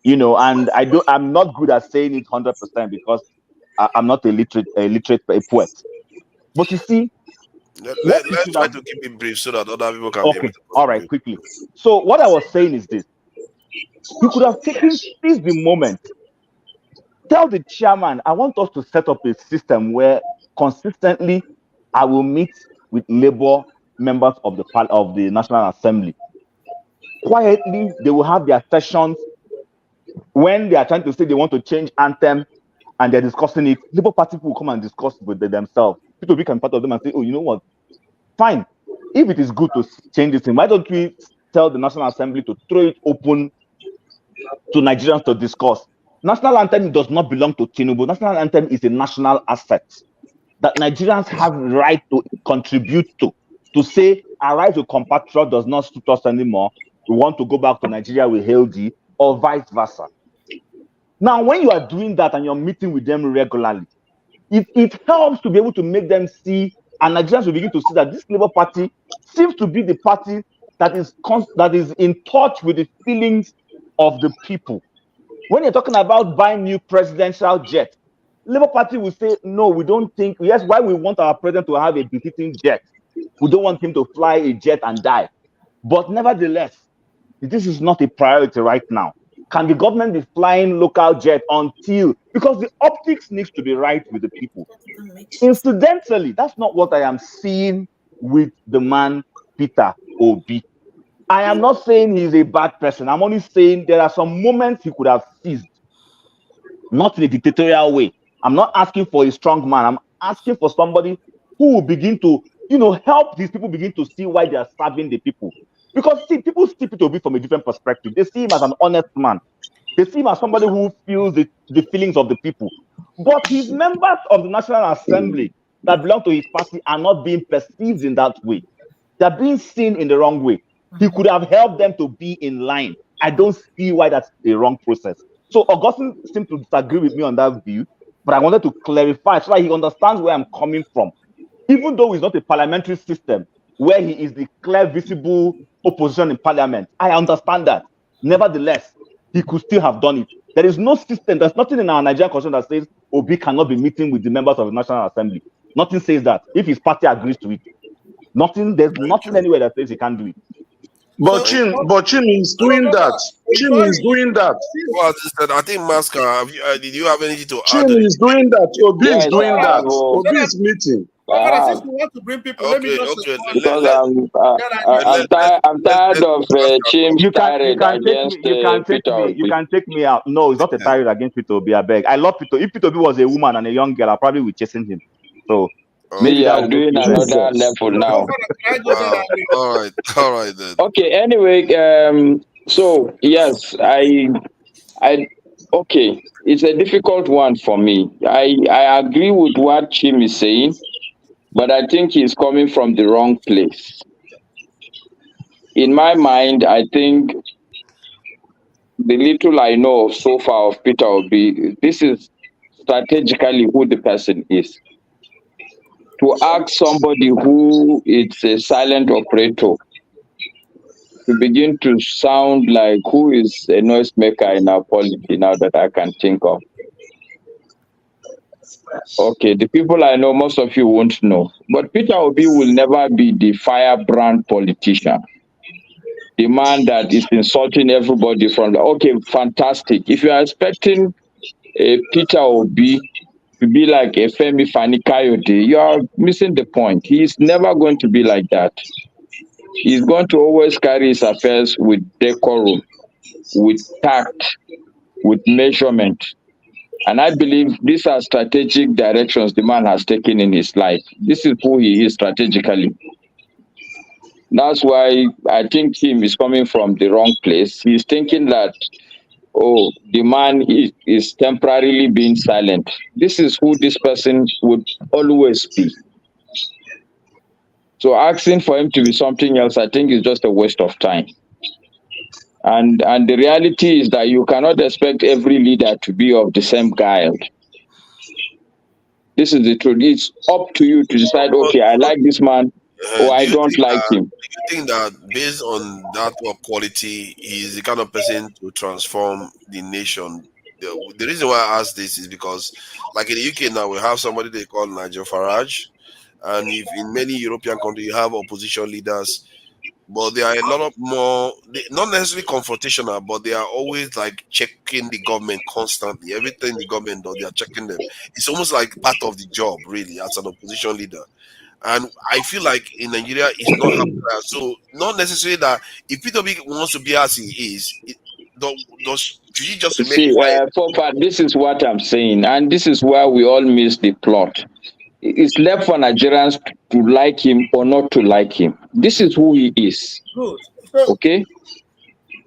and I'm not good at saying it 100% because I'm not a literate poet. But you see, let's try to keep it brief so that other people can be able to. All right, quickly. So what I was saying is this: you could have seized the moment. Tell the chairman, I want us to set up a system where consistently I will meet with Labour members of the National Assembly. Quietly, they will have their sessions. When they are trying to say they want to change anthem and they're discussing it, Labour Party people will come and discuss with themselves. People will become part of them and say, oh, you know what? Fine. If it is good to change this thing, why don't we tell the National Assembly to throw it open to Nigerians to discuss? National anthem does not belong to Tinubu. National anthem is a national asset that Nigerians have the right to contribute to say our right to compatriot does not suit us anymore. We want to go back to Nigeria with hail thee, or vice versa. Now, when you are doing that and you're meeting with them regularly, it helps to be able to make them see, and Nigerians will begin to see that this Labour Party seems to be the party that is in touch with the feelings of the people. When you're talking about buying new presidential jet, Labour Party will say, no, we don't think, yes, why we want our president to have a befitting jet. We don't want him to fly a jet and die. But nevertheless, this is not a priority right now. Can the government be flying local jet until, because the optics needs to be right with the people. Incidentally, that's not what I am seeing with the man, Peter Obi. I am not saying he's a bad person. I'm only saying there are some moments he could have seized, not in a dictatorial way. I'm not asking for a strong man. I'm asking for somebody who will begin to, help these people begin to see why they are serving the people. Because people see Peter Obi from a different perspective. They see him as an honest man. They see him as somebody who feels the feelings of the people. But his members of the National Assembly that belong to his party are not being perceived in that way. They're being seen in the wrong way. He could have helped them to be in line. I don't see why that's a wrong process. So Augustine seems to disagree with me on that view, but I wanted to clarify so that he understands where I'm coming from. Even though it's not a parliamentary system where he is the clear, visible opposition in parliament, I understand that. Nevertheless, he could still have done it. There is no system, there's nothing in our Nigerian constitution that says Obi cannot be meeting with the members of the National Assembly. Nothing says that, if his party agrees to it. There's nothing anywhere that says he can't do it. But Chin is doing that. Chin is doing that. Well, I think Masca, did you have anything to add? Chin is doing that. Obi is doing that. So Obi is meeting. Since we want to bring people, let me just because I'm tired of Chim's tirade against Peter. You can take me out. No, it's not a tirade against Peter Obi. I beg. I love Peter. If Peter Obi was a woman and a young girl, I probably would chasing him. So maybe you are doing another level now. All right then. Okay. Anyway, so yes, okay. It's a difficult one for me. I agree with what Chim is saying, but I think he's coming from the wrong place. In my mind, I think the little I know so far of Peter Obi, this is strategically who the person is. To ask somebody who is a silent operator to begin to sound like who is a noisemaker in our polity now that I can think of. Okay, the people I know, most of you won't know. But Peter Obi will never be the firebrand politician. The man that is insulting everybody from the, okay, fantastic. If you are expecting Peter Obi to be like a Femi Fani Coyote, you are missing the point. He is never going to be like that. He's going to always carry his affairs with decorum, with tact, with measurement. And I believe these are strategic directions the man has taken in his life. This is who he is strategically. That's why I think him is coming from the wrong place. He's thinking that, oh, the man is temporarily being silent. This is who this person would always be. So asking for him to be something else, I think, is just a waste of time. And the reality is that you cannot expect every leader to be of the same guile. This is the truth. It's up to you to decide, okay, I like this man, or I don't like him. Do you think that based on that quality, he's the kind of person to transform the nation? The reason why I ask this is because, like in the UK now, we have somebody they call Nigel Farage. And if in many European countries you have opposition leaders, but they are a lot of more, not necessarily confrontational, but they are always like checking the government constantly. Everything the government does, they are checking them. It's almost like part of the job, really, as an opposition leader. And I feel like in Nigeria, it's not happening. So not necessarily that if Peter Obi wants to be as he is, should he just remain quiet? This is what I'm saying, and this is where we all miss the plot. It's left for Nigerians to like him or not to like him. This is who he is. Good. Okay?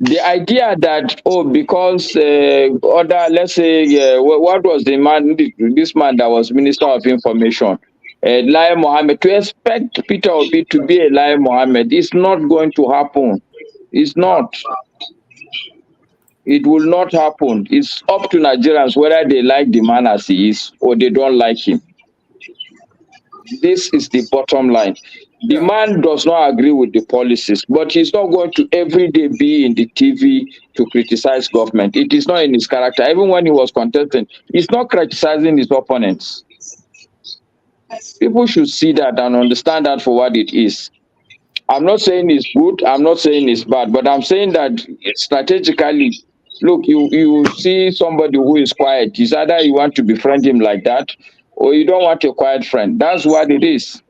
The idea that, because let's say, what was the man, this man that was Minister of Information, Lai Mohammed, to expect Peter Obi to be a Lai Mohammed is not going to happen. It's not. It will not happen. It's up to Nigerians whether they like the man as he is or they don't like him. This is the bottom line. The man does not agree with the policies, but he's not going to every day be in the TV to criticize government. It is not in his character. Even when he was contesting, he's not criticizing his opponents. People should see that and understand that for what it is. I'm not saying it's good, I'm not saying it's bad, but I'm saying that strategically, look, you see somebody who is quiet. It's either you want to befriend him like that, or you don't want a quiet friend. That's what it is.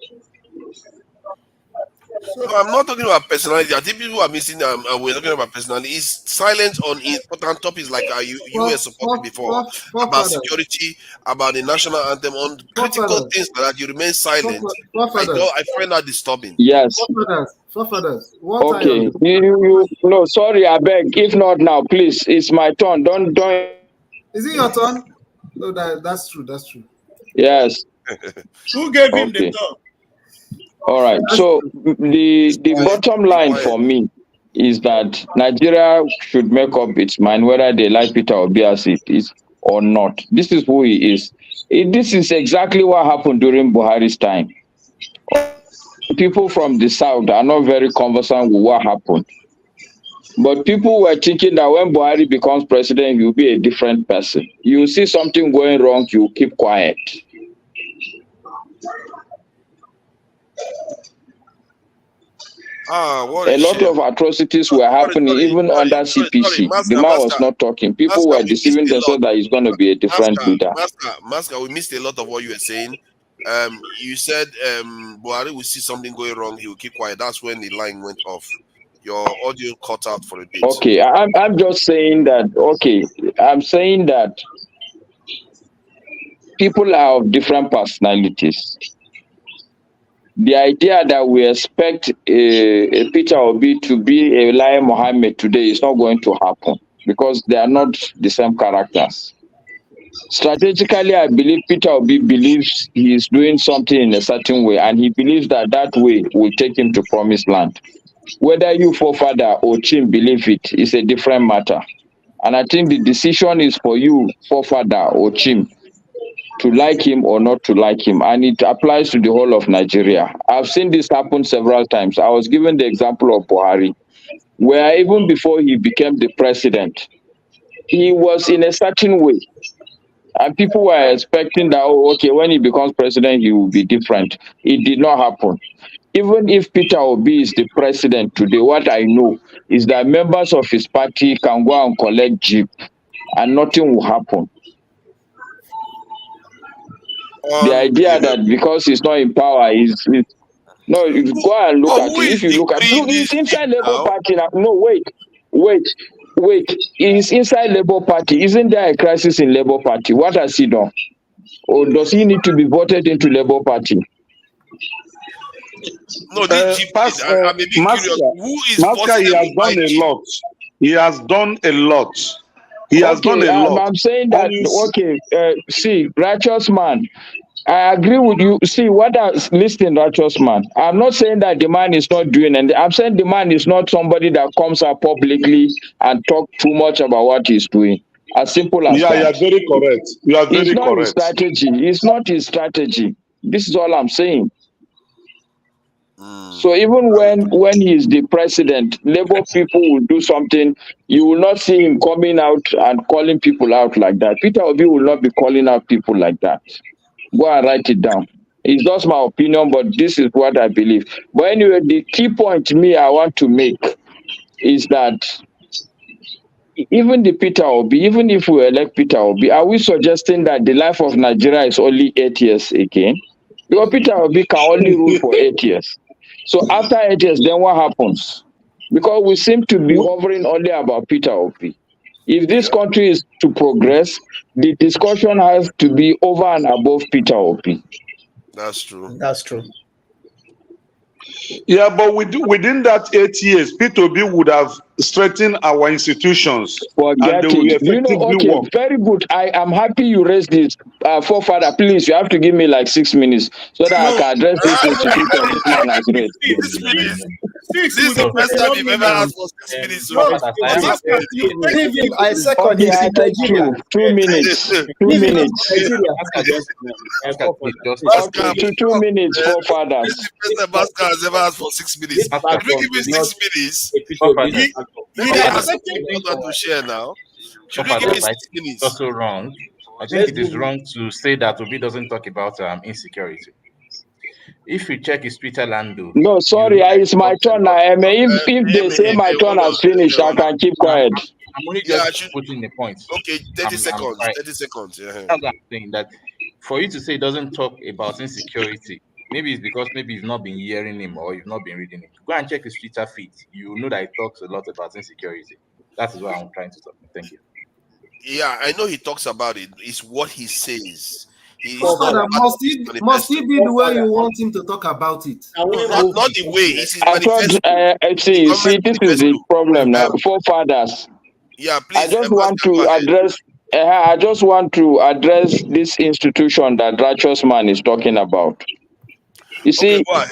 So I'm not talking about personality. I think people are missing. We're talking about personality. Is silence on important topics like you were supporting before about security, about the national anthem, on critical things like that. You remain silent. I find that disturbing. Yes. Forefathers. Okay. No, sorry, I beg. If not now, please. It's my turn. Don't. Is it your turn? No, that's true. That's true. Yes. Who gave him the turn? All right. So the bottom line for me is that Nigeria should make up its mind whether they like Peter Obi as it is or not. This is who he is. This is exactly what happened during Buhari's time. People from the south are not very conversant with what happened. But people were thinking that when Buhari becomes president, he'll be a different person. You see something going wrong, you keep quiet. What A a lot shame. of atrocities were happening even under CPC. The man was not talking. People were deceiving themselves that he's going to be a different leader. Masker, we missed a lot of what you were saying. You said Buhari will see something going wrong, he will keep quiet. That's when the line went off. Your audio cut out for a bit. Okay, I'm just saying that. Okay, I'm saying that people are of different personalities. The idea that we expect a Peter Obi to be a Lai Mohammed today is not going to happen because they are not the same characters. Strategically, I believe Peter Obi believes he is doing something in a certain way, and he believes that that way will take him to promised land. Whether you forefather or Chim believe it is a different matter. And I think the decision is for you, forefather or Chim, to like him or not to like him. And it applies to the whole of Nigeria. I've seen this happen several times. I was given the example of Buhari, where even before he became the president, he was in a certain way. And people were expecting that, oh, okay, when he becomes president, he will be different. It did not happen. Even if Peter Obi is the president today, what I know is that members of his party can go and collect jeep and nothing will happen. The idea that because he's not in power is no, you go and look at it. If you look at it, it's inside Labour Party now. No, wait. He's inside Labour Party. Isn't there a crisis in Labour Party? What has he done? Or does he need to be voted into Labour Party? No, this I'm a bit curious. Who is Master, he has done a lot. He has done a lot. He has done a lot. I'm saying that, see, righteous man, I agree with you. See, what I listen, righteous man. I'm not saying that the man is not doing anything. I'm saying the man is not somebody that comes out publicly and talk too much about what he's doing. As simple as that. You are very correct. You are very correct. His strategy. It's not his strategy. This is all I'm saying. So even when he is the president, Labour people will do something. You will not see him coming out and calling people out like that. Peter Obi will not be calling out people like that. Go and write it down. It's just my opinion, but this is what I believe. But anyway, the key point I want to make is that even the Peter Obi, even if we elect Peter Obi, are we suggesting that the life of Nigeria is only 8 years again? Because Peter Obi can only rule for 8 years. So after 8 years, then what happens? Because we seem to be hovering only about Peter Obi. If this country is to progress, the discussion has to be over and above Peter Obi. That's true. That's true. Yeah, but within that 8 years, Peter Obi would have strengthened our institutions. Forget it. You know, okay, very good. I am happy you raised this. Forefather, please, you have to give me like 6 minutes so that I can address this institution this man has raised. 6 minutes. This is the first time you've ever asked for 6 minutes. I second you. 2 minutes. 2 minutes. 2 minutes, forefathers. This is the first time Pascal has ever asked for 6 minutes. If you give me 6 minutes, he has something to share now. Should we give me 6 minutes? It's also wrong. I think it is wrong to say that Obi doesn't talk about insecurity. If you check his Twitter handle. No, sorry, it's my turn now. I mean, if they say my turn has finished, I can keep quiet. I'm only just putting the point. Okay, 30 seconds. 30 seconds. Yeah. That's what I'm saying, that for you to say he doesn't talk about insecurity, maybe it's because maybe you've not been hearing him or you've not been reading him. Go and check his Twitter feed. You know that he talks a lot about insecurity. That is what I'm trying to talk about. Thank you. Yeah, I know he talks about it. It's what he says. Must he be the way you want him to talk about it? Not the way. It's his manifesto. See, this is the problem now. Forefathers. Yeah, please. I just want to address this institution that righteous man is talking about. You see, go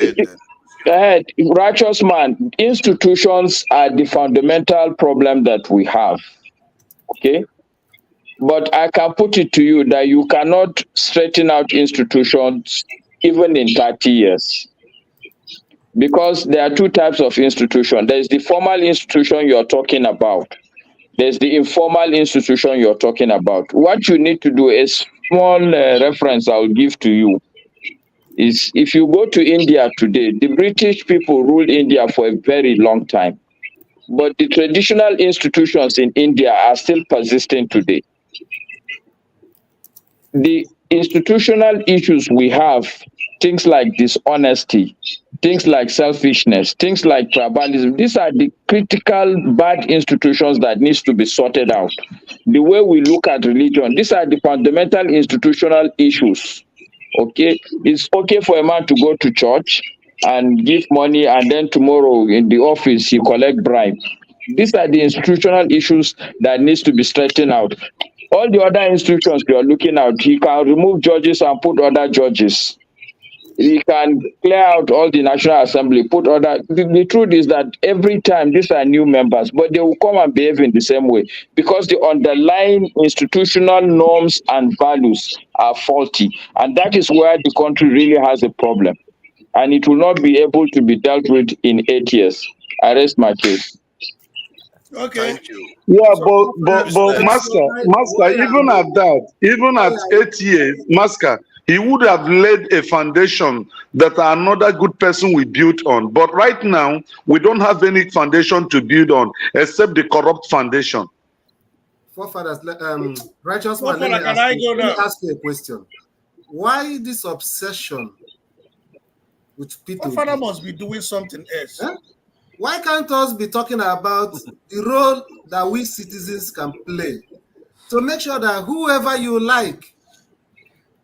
ahead, righteous man, institutions are the fundamental problem that we have. Okay? But I can put it to you that you cannot straighten out institutions even in 30 years. Because there are two types of institution. There's the formal institution you're talking about. There's the informal institution you're talking about. What you need to do is small reference I'll give to you. is if you go to India today, the British people ruled India for a very long time. But the traditional institutions in India are still persisting today. The institutional issues we have, things like dishonesty, things like selfishness, things like tribalism, these are the critical bad institutions that needs to be sorted out. The way we look at religion, these are the fundamental institutional issues. Okay, it's okay for a man to go to church and give money, and then tomorrow in the office he collect bribe. These are the institutional issues that needs to be straightened out. All the other institutions you are looking at, he can remove judges and put other judges. He can clear out all the National Assembly, put other. The truth is that every time these are new members, but they will come and behave in the same way because the underlying institutional norms and values are faulty. And that is where the country really has a problem. And it will not be able to be dealt with in 8 years. I rest my case. Okay. Thank you. Yeah, but Master, even at 8 years, Master, he would have laid a foundation that another good person will build on. But right now, we don't have any foundation to build on except the corrupt foundation. Forefathers, righteous man, let me ask you a question. Why this obsession with people? Forefather must be doing something else. Huh? Why can't us be talking about the role that we citizens can play to make sure that whoever you like,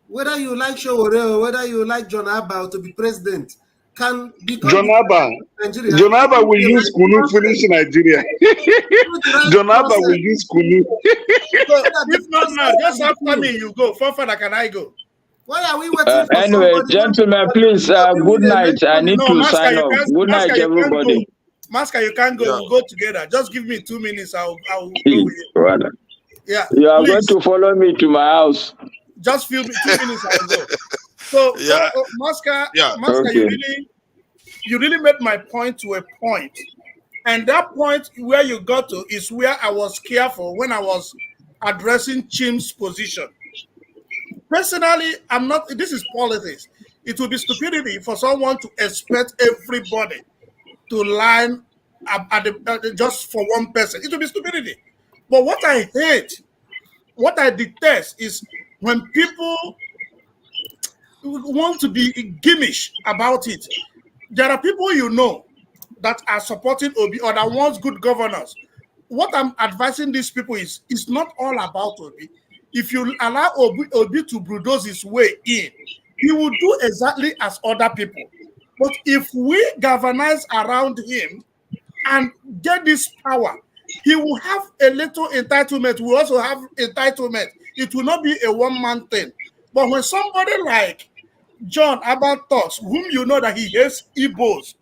whether you like Showore or whether you like John Abba to be president, can become John Abba will use Kunu finish Nigeria. John Abba will use Kunu. So, if not now, just after me, you go. Forefather, can I go? Why are we waiting for anyway, gentlemen, please, good night. I need to sign off. Good night, everybody. Masker, you can't go. Yeah. We'll go together. Just give me 2 minutes. I'll go with you. Brother. Yeah. You are going to follow me to my house. Just 2 minutes. I'll go. So, yeah. Masker, okay. you really made my point to a point, and that point where you got to is where I was careful when I was addressing Chim's position. Personally, I'm not. This is politics. It would be stupidity for someone to expect everybody to line just for one person. It will be stupidity. But what I hate, what I detest is when people want to be gimmish about it. There are people you know that are supporting Obi or that wants good governance. What I'm advising these people is it's not all about Obi. If you allow Obi to bulldoze his way in, he will do exactly as other people. But if we galvanize around him and get this power, he will have a little entitlement. We also have entitlement. It will not be a one-man thing. But when somebody like John Abba talks, whom you know that he hates Igbos,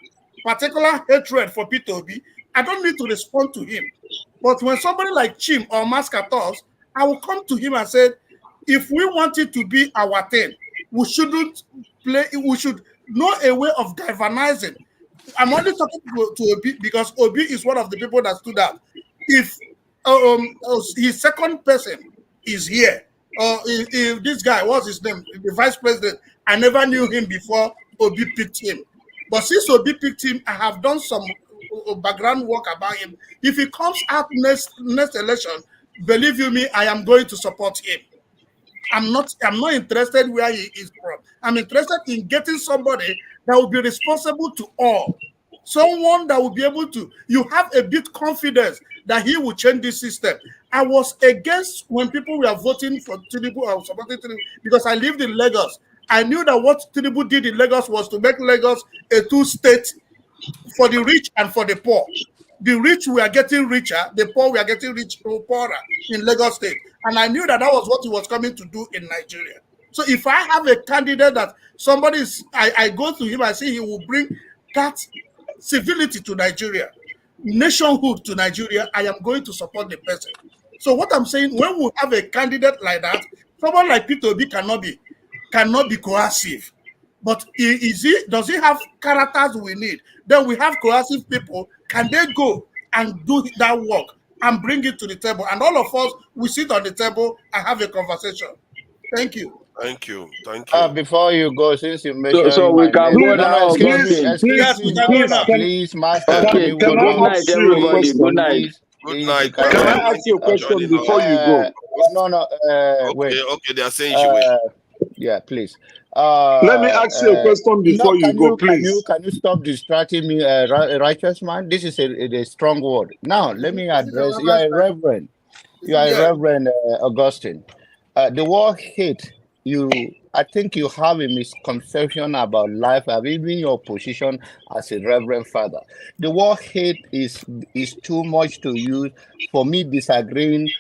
particular hatred for P2B, I don't need to respond to him. But when somebody like Chim or Masker talks, I will come to him and say, if we want it to be our thing, we shouldn't play, we should know a way of galvanizing. I'm only talking to Obi because Obi is one of the people that stood out. If his second person is here, or if this guy, what's his name, the vice president, I never knew him before Obi picked him. But since Obi picked him, I have done some background work about him. If he comes out next election, believe you me, I am going to support him. I'm not interested where he is from. I'm interested in getting somebody that will be responsible to all. Someone that will be able to, you have a bit confidence that he will change this system. I was against when people were voting for Tinubu or supporting Tinubu because I lived in Lagos. I knew that what Tinubu did in Lagos was to make Lagos a two-state for the rich and for the poor. The rich were getting richer, the poor were getting poorer in Lagos State. And I knew that that was what he was coming to do in Nigeria. So if I have a candidate that somebody is, I go to him, I see he will bring that civility to Nigeria, nationhood to Nigeria, I am going to support the person. So what I'm saying, when we have a candidate like that, someone like P2B cannot be coercive. But does he have characters we need? Then we have coercive people. Can they go and do that work and bring it to the table? And all of us, we sit on the table and have a conversation. Thank you. Thank you. Thank you. Before you go, since you mentioned So we my can name, go now. excuse Augustine. me, excuse me, master, please, master, can Okay. you Good hold on? night, everybody. Good night. Please, Good please, night. you can Can hear I me. ask you a question before you go? wait. Okay, they are saying she wait. Yeah, please. Let me ask you a question before you go, please. Can you stop distracting me, righteous man? This is a strong word. Now, let me address. You are a reverend. You are a Reverend Augustine. The word hate, I think you have a misconception about life, or even your position as a Reverend Father. The word hate is too much to use for me disagreeing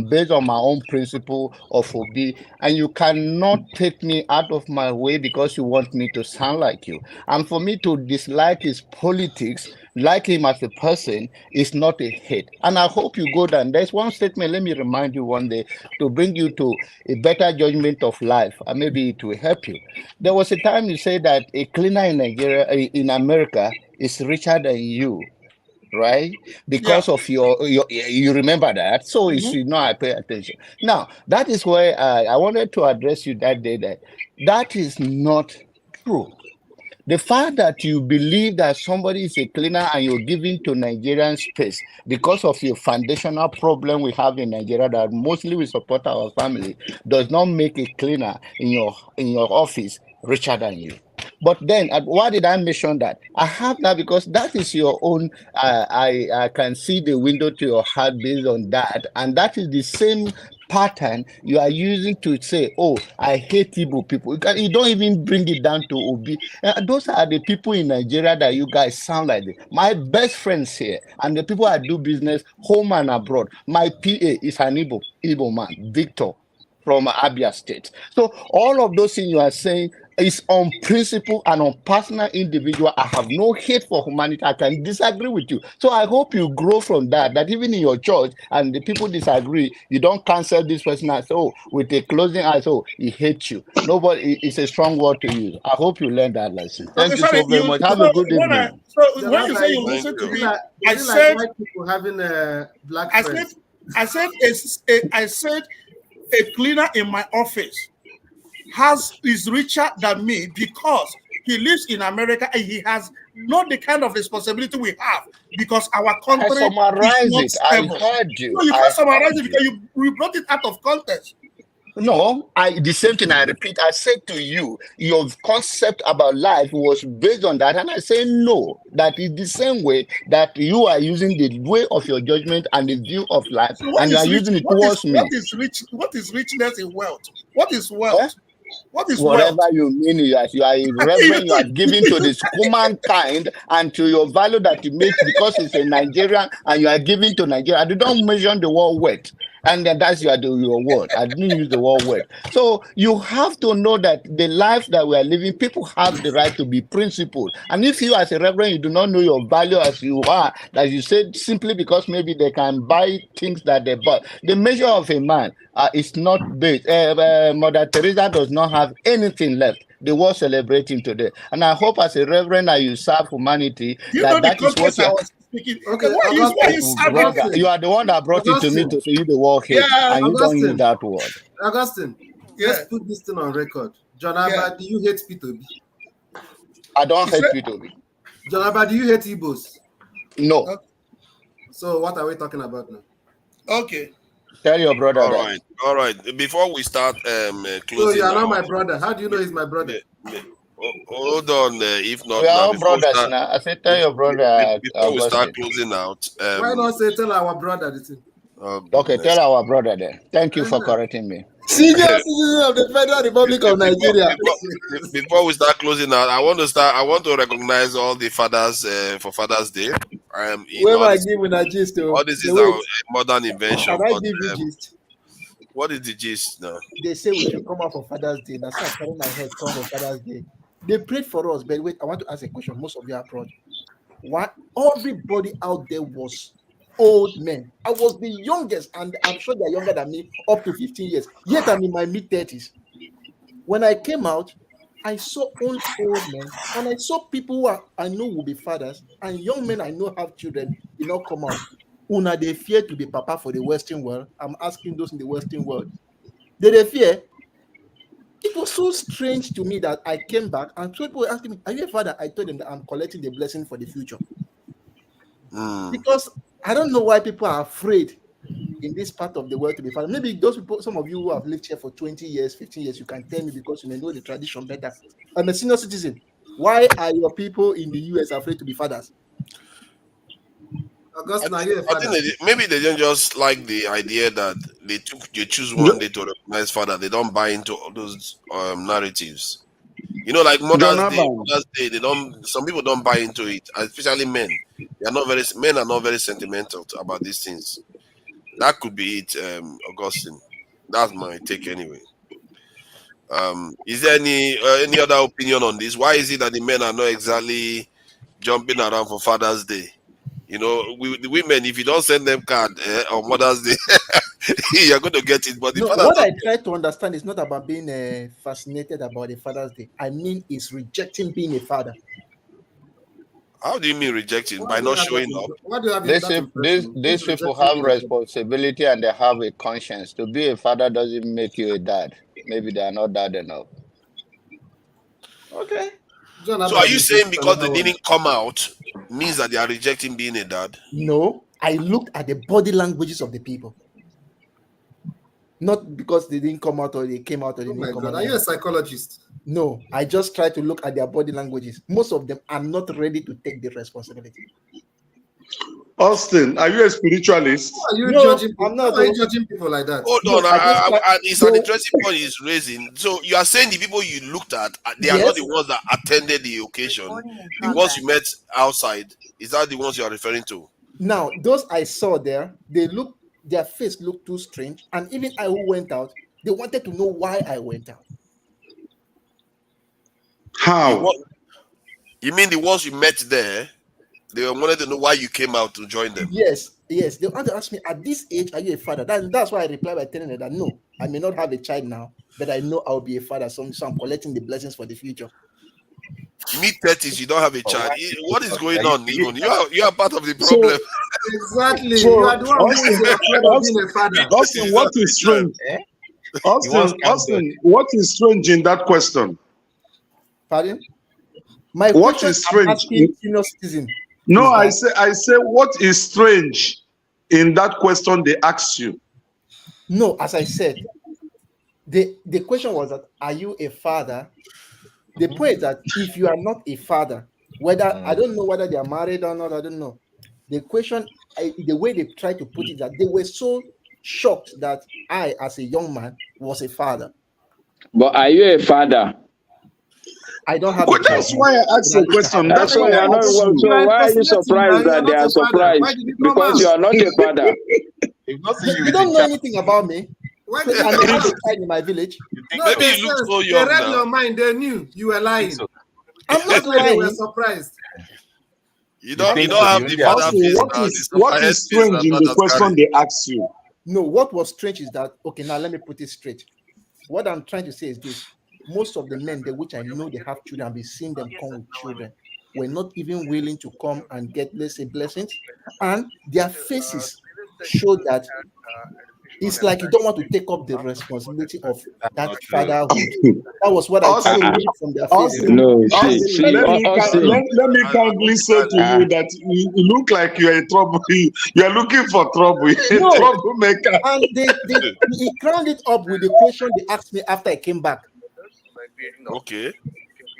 based on my own principle of obey, and you cannot take me out of my way because you want me to sound like you. And for me to dislike his politics, like him as a person, is not a hate. And I hope you go down. There's one statement, let me remind you one day, to bring you to a better judgment of life, and maybe it will help you. There was a time you said that a cleaner in Nigeria, in America, is richer than you, right? Because of your you remember that, so you should know I pay attention. Now, that is why I wanted to address you that day, that is not true. The fact that you believe that somebody is a cleaner and you're giving to Nigerian space because of your foundational problem we have in Nigeria, that mostly we support our family, does not make a cleaner in your office richer than you. But then, why did I mention that? I have that because that is your own. I can see the window to your heart based on that, and that is the same pattern you are using to say, "Oh, I hate Igbo people." You don't even bring it down to Obi. Those are the people in Nigeria that you guys sound like. My best friends here, and the people I do business home and abroad. My PA is an Igbo man, Victor, from Abia State. So all of those things you are saying is on principle and on personal individual. I have no hate for humanity. I can disagree with you. So I hope you grow from that even in your church and the people disagree, you don't cancel this person and say, oh, with a closing eye, so he hates you. Nobody, it's a strong word to use. I hope you learn that lesson. Thank you so very much. Have a good evening. When you say you listen to me, I said white people having a black friends. I said a cleaner in my office is richer than me because he lives in America and he has not the kind of responsibility we have because our country is not stable. I heard you. No, you can't summarize it because you brought it out of context. No, the same thing I repeat. I said to you, your concept about life was based on that, and I say no. That is the same way that you are using the way of your judgment and the view of life, So and you are using it towards me. What is richness in wealth? What is wealth? What is whatever wealth? you mean, you are a reverend, you are giving to this humankind and to your value that you make because it's a Nigerian and you are giving to Nigeria. I don't mention the word word. And then that's your word. I didn't use the word word. So you have to know that the life that we are living, people have the right to be principled. And if you as a reverend, you do not know your value as you are, that you said simply because maybe they can buy things that they bought. The measure of a man is not based. Mother Teresa does not have anything left. The world celebrating today. And I hope as a reverend that you serve humanity, that is what you are. Okay, You are the one that brought it to me to say the word hate, and you don't use that word. Augustine, let's put this thing on record. John Abba, do you hate P2B? I don't hate P2B. John Abba, do you hate Igbos? No. Okay. So what are we talking about now? Okay. Tell your brother that. All right. Before we start closing. So you are not my brother. How do you know he's my brother? Hold on. If not, we are all before brothers now. I said, tell your brother. Before we start closing out. Why not say tell our brother? Okay, tell our brother then. Thank you for correcting me. Senior citizen of the Federal Republic of Nigeria. Before we start closing out, I want to recognize all the fathers for Father's Day. Whoever I give with a gist, all this is our modern invention. Can I give you gist? What is the gist now? They say we should come out for Father's Day. That's why I carry my head come for Father's Day. They prayed for us, but wait, I want to ask a question. Most of you are abroad. What everybody out there was old men. I was the youngest, and I'm sure they're younger than me, up to 15 years. Yet I'm in my mid-30s. When I came out, I saw old men, and I saw people who I know will be fathers, and young men I know have children did not come out. Una, they fear to be papa for the Western world. I'm asking those in the Western world. Did they fear? It was so strange to me that I came back and people were asking me, "Are you a father?" I told them that I'm collecting the blessing for the future. Because I don't know why people are afraid in this part of the world to be father. Maybe those people, some of you who have lived here for 20 years, 15 years, you can tell me because you may know the tradition better. I'm a senior citizen. Why are your people in the US afraid to be fathers? I think maybe they don't just like the idea that they choose one day to recognize father. They don't buy into all those narratives. You know, like Mother's Day, they don't. Some people don't buy into it, especially men. Men are not very sentimental about these things. That could be it, Augustine. That's my take anyway. Is there any other opinion on this? Why is it that the men are not exactly jumping around for Father's Day? You know, the women, if you don't send them card on Mother's Day, you're going to get it. But the fathers what I try to understand is not about being fascinated about a Father's Day. I mean, it's rejecting being a father. How do you mean rejecting? By not showing up? These people have responsibility and they have a conscience. To be a father doesn't make you a dad. Maybe they are not dad enough. Okay. So are you saying because they didn't come out means that they are rejecting being a dad? No, I looked at the body languages of the people. Not because they didn't come out or they came out or they didn't come out. Are you a psychologist? No, I just try to look at their body languages. Most of them are not ready to take the responsibility. Austin, are you a spiritualist? Are you judging people? I'm not. Are you judging people like that? Hold on, it's an interesting point he's raising. So you are saying the people you looked at, they are not the ones that attended the occasion. The ones you met outside, is that the ones you are referring to? Now, those I saw there, their face looked too strange. And even I who went out, they wanted to know why I went out. How? You mean the ones you met there? They wanted to know why you came out to join them. Yes. They want to ask me, at this age, are you a father? That's why I replied by telling them that no, I may not have a child now, but I know I'll be a father. So I'm collecting the blessings for the future. Mid-30s, you don't have a child. What is going on, even? You are part of the problem. Exactly. You are the one who is afraid of being a father. Austin, what is strange? Austin, what is strange in that question? Pardon? What is strange? Senior citizen. No, I say, what is strange in that question they asked you? No, as I said, the question was that, are you a father? The point is that if you are not a father, whether I don't know whether they are married or not, I don't know. The question, the way they tried to put it, that they were so shocked that I, as a young man, was a father. But are you a father? I don't have. That's why I asked the question. That's why you're not. So why are you surprised that they are surprised? Because you are not a father. You don't know anything about me. Why did I'm not a child in my village. Maybe you look so young. They read your mind. They knew you were lying. I'm not lying. They were lying. surprised. You don't have the father face. What is strange in the question they asked you? No, what was strange is that, okay, now let me put it straight. What I'm trying to say is this. Most of the men, which I know they have children, I've been seeing them come with children, were not even willing to come and get, let's say, blessings. And their faces show that it's like you don't want to take up the responsibility of that fatherhood. That was what I saw from their faces. Let me kindly say to you that you look like you are in trouble. You are looking for trouble. You're a troublemaker. And he crowned it up with the question they asked me after I came back. Okay.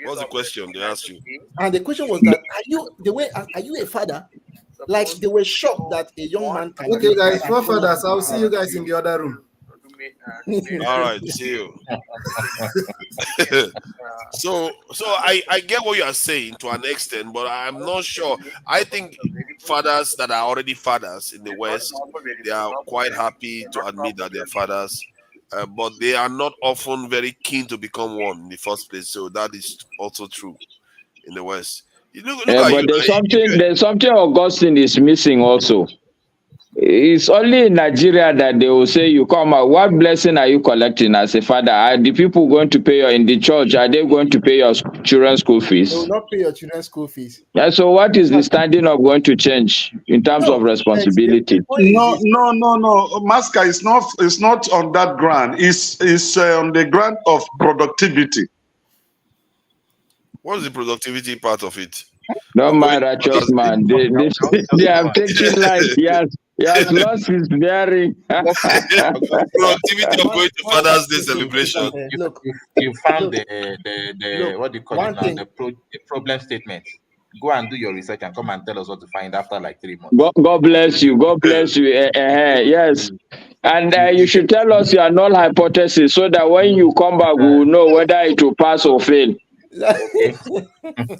What's the question they asked you? And the question was that, are you a father? Like they were shocked that a young man can. Okay, guys, for fathers, I'll see you guys in the other room. All right, see you. So I get what you are saying to an extent, but I'm not sure. I think fathers that are already fathers in the West, they are quite happy to admit that they're fathers. But they are not often very keen to become one in the first place. So that is also true in the West. Look but there's something Augustine is missing also. It's only in Nigeria that they will say you come out. What blessing are you collecting as a father? Are the people going to pay in the church? Are they going to pay your children's school They fees? will not pay your children's school fees. Yeah. So what is the standing of going to change in terms of responsibility? No, Masca is not. It's not on that ground. It's on the ground of productivity. What is the productivity part of it? Don't mind righteous man. They have taken like he has lost his bearing. Productivity of going to Father's Day celebration. Look, you found the what do you call it now? The problem statement. Go and do your research and come and tell us what to find after like 3 months. God bless you. God bless you. Yes. And you should tell us your null hypothesis so that when you come back, we will know whether it will pass or fail.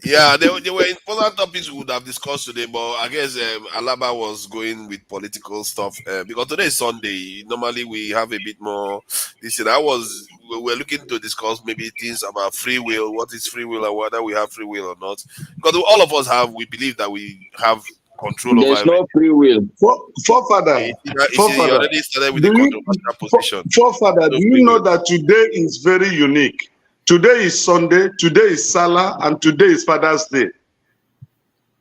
Yeah, there were important topics we would have discussed today, but I guess Alaba was going with political stuff because today is Sunday. Normally we have a bit more. We're looking to discuss maybe things about free will, what is free will, and whether we have free will or not. Because all of us we believe that we have control over everything. There's no free will. Forefather, already started with a controversial position. Forefather, do you know that today is very unique? Today is Sunday, today is Salah, and today is Father's Day.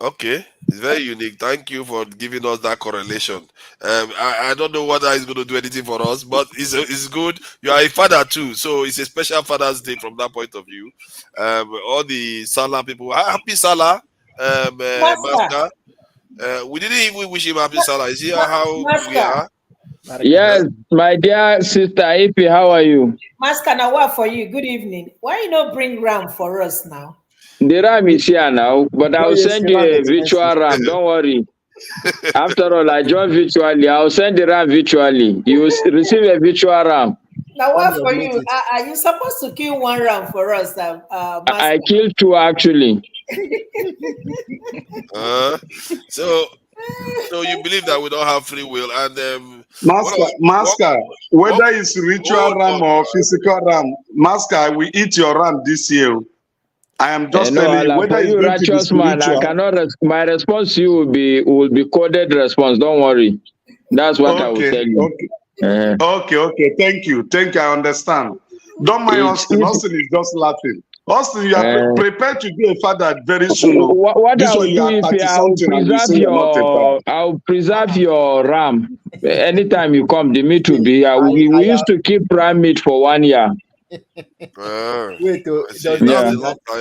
Okay, it's very unique. Thank you for giving us that correlation. I don't know whether it's going to do anything for us, but it's good. You are a father too, so it's a special Father's Day from that point of view. All the Salah people, happy Salah, Master. We didn't even wish him happy Salah. Is here how we are? Yes, my dear sister Ipi, how are you? Master, now what for you? Good evening. Why you not bring ram for us now? The ram is here now, but I'll send you a virtual ram. Don't worry. After all, I joined virtually. I'll send the ram virtually. You will receive a virtual ram. Now what for you? Are you supposed to kill one ram for us? I killed 2 actually. So you believe that we don't have free will, and Masker, whether it's ritual ram or physical ram, Masker, we eat your ram this year. I am just telling you, whether you righteous man, I cannot. My response to you will be coded response. Don't worry. That's what I will tell you. Okay. Thank you. I understand. Don't mind Austin. Austin is just laughing. Austin, you are prepared to be a father very soon. What I will do if I'll preserve your ram. Anytime you come, the meat will be here. We used to keep ram meat for 1 year. Wait,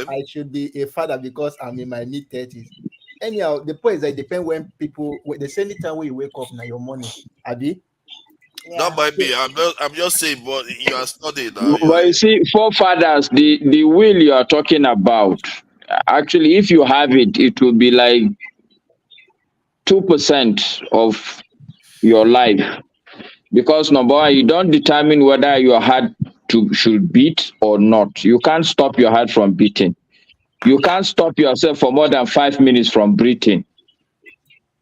I should be a father because I'm in my mid-30s. Anyhow, the point is that it depends when the same time when you wake up now, your morning, Abi. That might be. I'm just saying, but you are studying now. But you see, forefathers, the will you are talking about, actually, if you have it, it will be like 2% of your life. Because number one, you don't determine whether your heart should beat or not. You can't stop your heart from beating. You can't stop yourself for more than 5 minutes from breathing.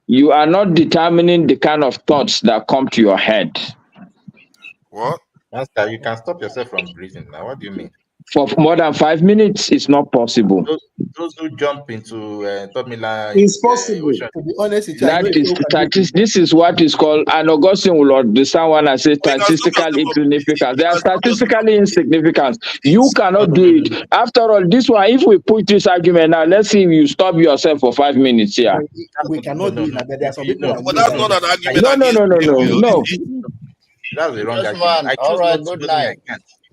You are not determining the kind of thoughts that come to your head. What? Master, you can stop yourself from breathing. Now, what do you mean? For more than 5 minutes, it's not possible. Those who jump into it's possible. To be honest, this is what is called, and Augustine will understand when I say statistical insignificance. They are statistically insignificant. You cannot do it. After all, this one, if we put this argument now, let's see if you stop yourself for 5 minutes here. We cannot do it. There are some people. But that's not an argument. No. That's the wrong argument. All right, good night.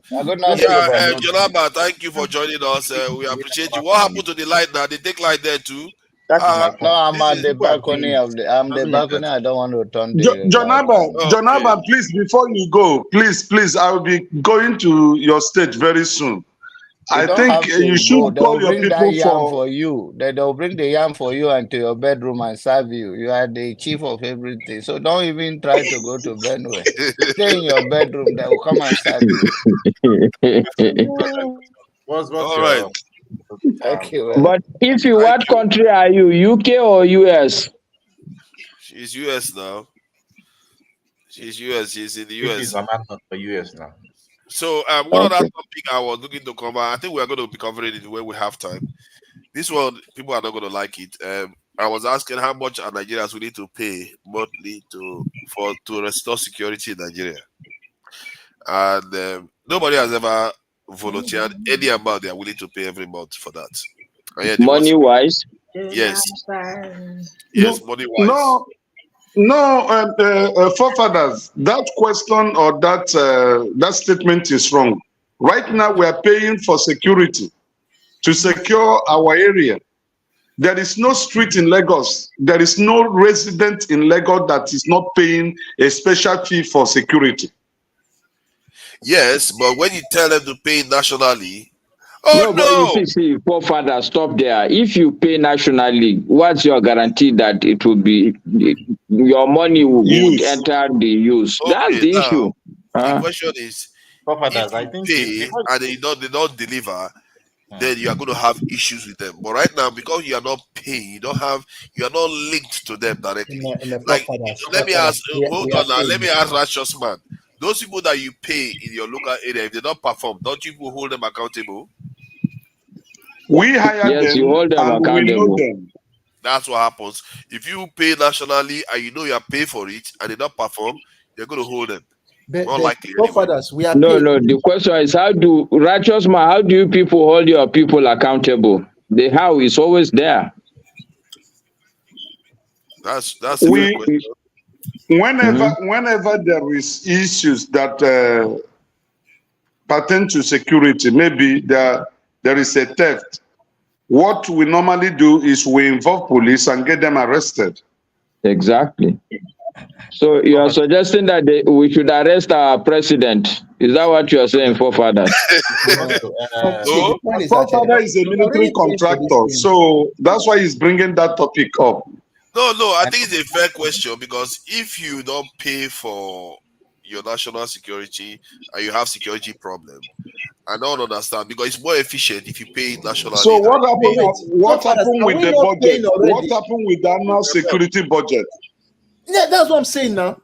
Good night. Jonaba, thank you for joining us. We appreciate you. What happened to the light now? They take light there too. No, I'm at the balcony I'm the balcony. I don't want to turn the Jonaba, please, before you go, please, I will be going to your stage very soon. I think you should call your people for you. They'll bring the yam for you into your bedroom and serve you. You are the chief of everything. So don't even try to go to Benue. Stay in your bedroom. They will come and serve you. All right. Thank you. But if you, what country are you? UK or US? She's US now. She's US. She's in the US. I'm not for US now. So one other topic I was looking to cover, I think we are going to be covering it when we have time. This one, people are not going to like it. I was asking how much are Nigerians willing to pay monthly to restore security in Nigeria, and nobody has ever volunteered any amount they are willing to pay every month for that. Money wise, yes, No, money wise. Forefathers, that question or that statement is wrong. Right now, we are paying for security to secure our area. There is no street in Lagos. There is no resident in Lagos that is not paying a special fee for security. Yes, but when you tell them to pay nationally, but you see, Forefathers, stop there. If you pay nationally, what's your guarantee that it will be your money would enter the use? That's the issue. The question is, Forefathers, if I you think pay and they don't deliver, then you are going to have issues with them. But right now, because you are not paying, you are not linked to them directly. Like, let me ask, hold on now, let me ask Righteous Man. Those people that you pay in your local area, if they don't perform, don't you hold them accountable? We hire them you hold them and accountable. we know them. That's what happens. If you pay nationally and you know you are paid for it and they don't perform, you're going to hold them. More likely. Forefathers, we are no. The question is, how do you people hold your people accountable? The how is always there. That's a good question. Whenever there is issues that pertain to security, maybe there is a theft. What we normally do is we involve police and get them arrested. Exactly. So you are suggesting that we should arrest our president? Is that what you are saying, Forefathers? Forefather is a military contractor, so that's why he's bringing that topic up. No, I think it's a fair question, because if you don't pay for your national security and you have security problem, I don't understand, because it's more efficient if you pay it nationally. So what happened with the budget? What happened with the annual security budget? Yeah, that's what I'm saying now.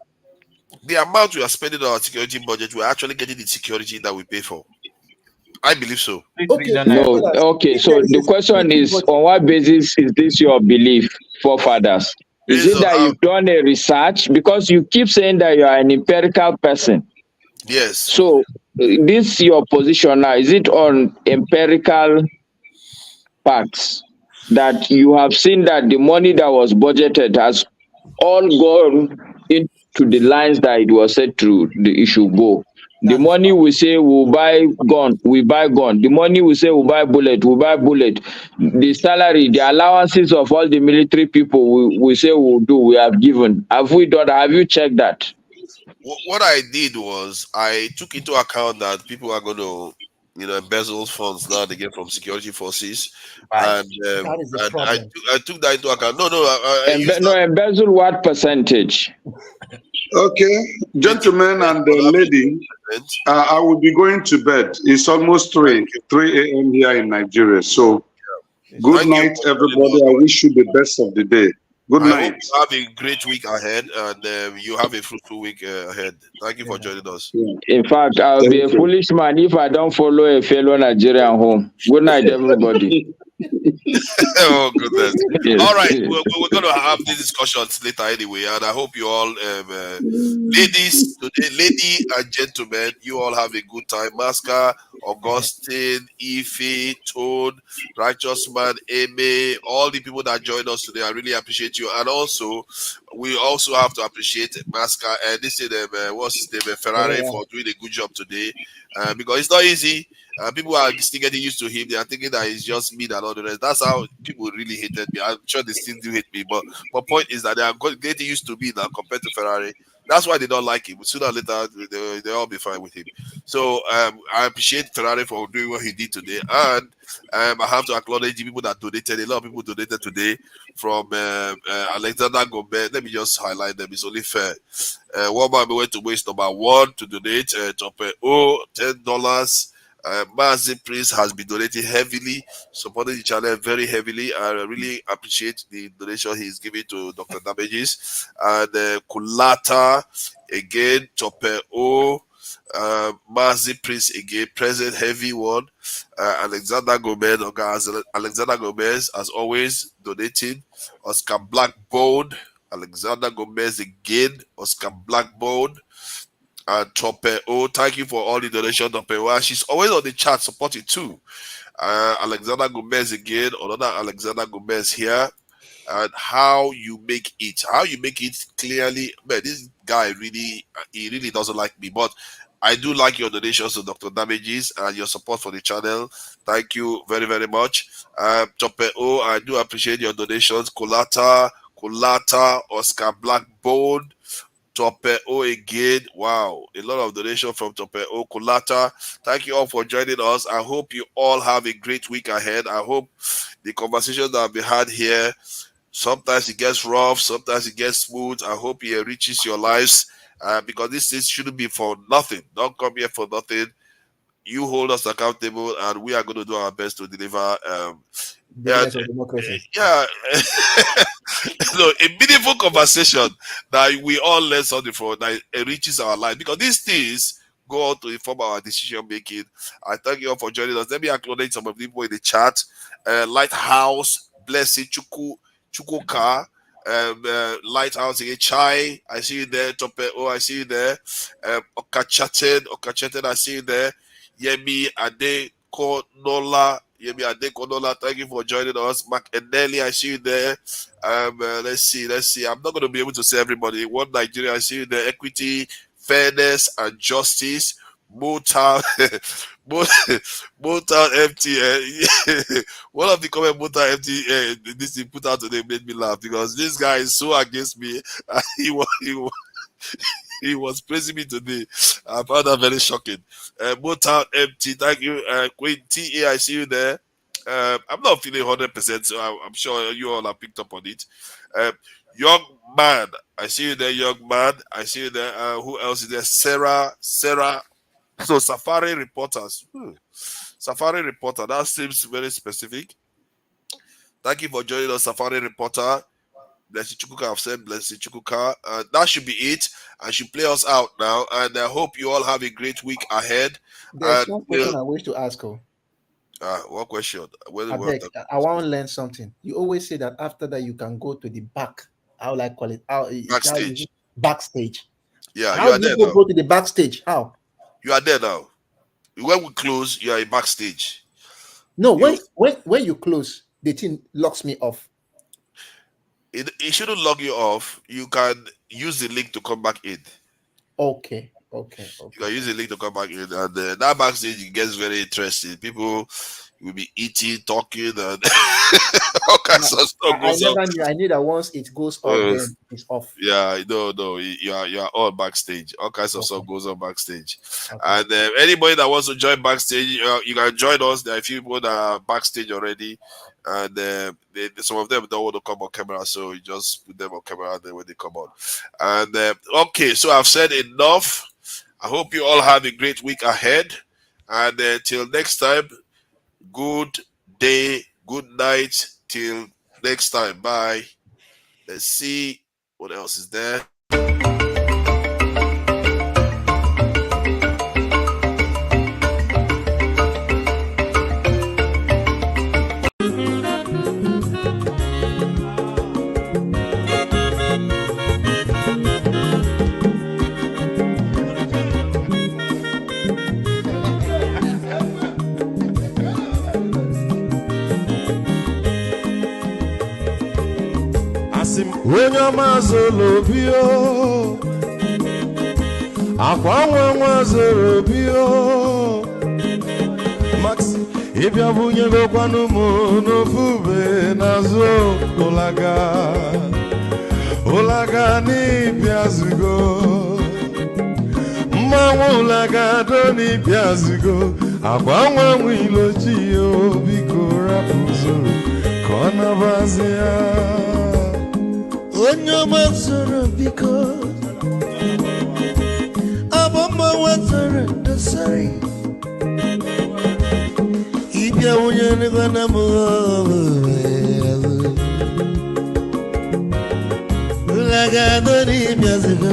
The amount we are spending on our security budget, we're actually getting the security that we pay for. I believe so. Okay. So the question is, on what basis is this your belief, Forefathers? Is it that you've done a research? Because you keep saying that you are an empirical person. Yes. So this your position now, is it on empirical facts that you have seen that the money that was budgeted has all gone into the lines that it was said to the issue go? The money we say we'll buy gun, we buy gun. The money we say we'll buy bullet, we buy bullet. The salary, the allowances of all the military people we say we'll do, we have given. Have we done? Have you checked that? What I did was I took into account that people are going to, embezzle funds now they get from security forces, and I took that into account. Embezzle what percentage? Okay, gentlemen and the lady, I will be going to bed. It's almost 3 a.m. here in Nigeria. So, good night, everybody. I wish you the best of the day. Good night. I hope you have a great week ahead, and you have a fruitful week ahead. Thank you for joining us. In fact, I'll be a foolish man if I don't follow a fellow Nigerian home. Good night, everybody. Oh, goodness. Yes. All right, we're going to have these discussions later anyway, and I hope you all, ladies, today, lady and gentlemen, you all have a good time. Masca, Augustine, Ife, Toad, Righteous Man, Amy, all the people that joined us today, I really appreciate you. And also, we also have to appreciate Masca and this is what's his name, Ferrari, for doing a good job today, because it's not easy. People are still getting used to him. They are thinking that it's just me and all the rest. That's how people really hated me. I'm sure they still do hate me. But my point is that they are getting used to me now compared to Ferrari. That's why they don't like him. Sooner or later, they'll all be fine with him. So I appreciate Ferrari for doing what he did today. And I have to acknowledge the people that donated. A lot of people donated today, from Alexander Gomez. Let me just highlight them. It's only fair. One man went to waste number 1 to donate. $10. Mazi Prince has been donating heavily, supporting the channel very heavily. I really appreciate the donation he's giving to Dr. Dimeji. And Kulata, again, Tope O, Mazi Prince again, present, heavy one. Alexander Gomez, Alexander Gomez, as always, donating. Oscar Blackbone, Alexander Gomez again, Oscar Blackbone. And Tope O, thank you for all the donations, Tope O. She's always on the chat supporting too. Alexander Gomez again, another Alexander Gomez here. And how you make it clearly, man, this guy he really doesn't like me, but I do like your donations to Dr. Damages and your support for the channel. Thank you very, very much. Tope O, I do appreciate your donations. Kolata, Oscar Blackbone, Tope O again. Wow, a lot of donations from Tope O, Kolata. Thank you all for joining us. I hope you all have a great week ahead. I hope the conversations that have been had here, sometimes it gets rough, sometimes it gets smooth. I hope it enriches your lives because this shouldn't be for nothing. Don't come here for nothing. You hold us accountable, and we are going to do our best to deliver. Democracy. Yeah, a meaningful conversation that we all learn something from, that enriches our life, because these things go on to inform our decision making. I thank you all for joining us. Let me acknowledge some of the people in the chat. Lighthouse, Blessing, Chukwuka, Lighthouse again, Chai, I see you there. Tope O, I see you there. Okachaten, I see you there. Yemi Adekonola, thank you for joining us. Mark Eneli, I see you there. Let's see. I'm not going to be able to say everybody. One Nigeria, I see you there. Equity, fairness, and justice. Motown, Motown MTN. One of the comment Motown MTN this thing put out today made me laugh, because this guy is so against me. He was praising me today. I found that very shocking. Motown MT, thank you. Queen TA, I see you there. I'm not feeling 100%, so I'm sure you all have picked up on it. Young man, I see you there. Young man, I see you there. Who else is there? Sarah. So Safari Reporters. Safari Reporter, that seems very specific. Thank you for joining us, Safari Reporter. Blessing Chukuka, I've said Blessing Chukuka. That should be it. I should play us out now. And I hope you all have a great week ahead. There's one question I wish to ask you. What question? I want to learn something. You always say that after that you can go to the back. How will I call it? Backstage. Backstage. Yeah, how you are there now. Go to the backstage? How? You are there now. When we close, you are in backstage. No, when you close, the thing locks me off. It shouldn't log you off. You can use the link to come back in. Okay. You can use the link to come back in, and that backstage it gets very interesting. People will be eating, talking, and all kinds of stuff goes on. I knew that once it goes off, then it's off. Yeah, no, you are all backstage. All kinds of stuff goes on backstage. Okay. And anybody that wants to join backstage, you can join us. There are a few people that are backstage already, and some of them don't want to come on camera, so you just put them on camera then when they come on. And okay, so I've said enough. I hope you all have a great week ahead, and till next time, good day, good night, till next time. Bye. Let's see what else is there. Onye ọma zoro obi o, akwa nwa zoro obi o, Max ịbịa bunye gokwanụ m n'ofube n'azụ ụlaga n'ịbịa zigo, mmanwụ ụlaga do n'ịbịa zigo, akwa nwa ilochi o, biko rapụ zoro ka ọ nabazi ya. Onye ọma zoro biko, abọmma wazoro ndosari, ịbịa wunye n'ịgwana m ụlaga do n'ịbịa zigo,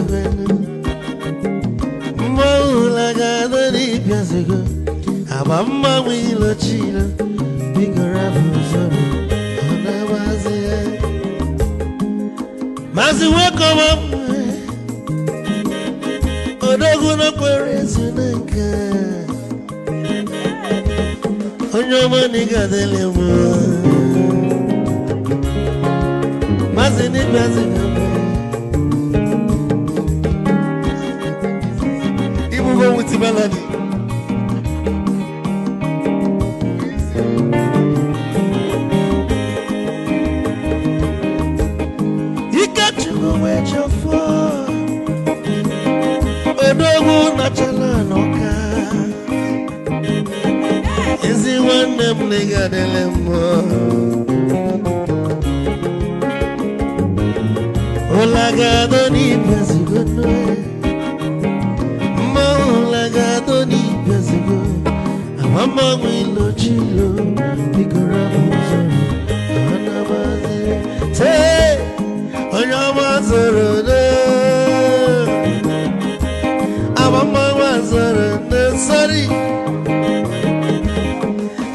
mmanwụ ụlaga piazego abamma wilo chilo bigora buzoro ona waze mazi wekoma odogu no kwere zinaka onyomo nigadele mo mazi ni piazego go with the melody. You got to go where you're for. Odogu nachala noka. Is it one them nigga delemo? Olaga doni pesi good night. Lagado ni pesigo amama wilo chilo bigora buzoro ana baze te onyama zoro de amama wazoro de sorry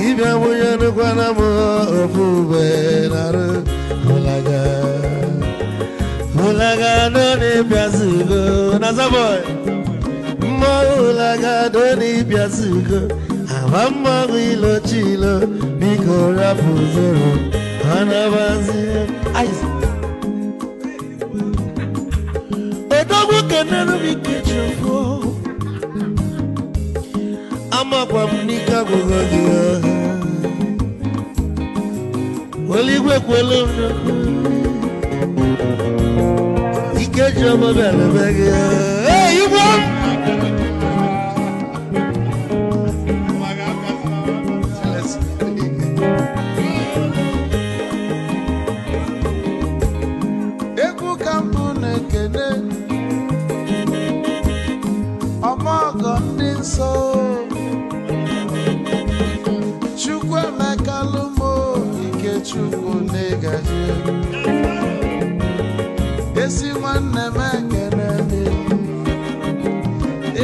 ibya moya no kwana mo ofube naru olaga no ni pesigo nazaboy Mola doni piazugo abamma wilo chilo bigora buzoro anabazi aiza odogu kenero bikechofo ama kwa mnika gogogia oligwe kwelo ikejomo belebege hey you want so chukwu mekalumo ike chukwu negaji esi nwanne m ekene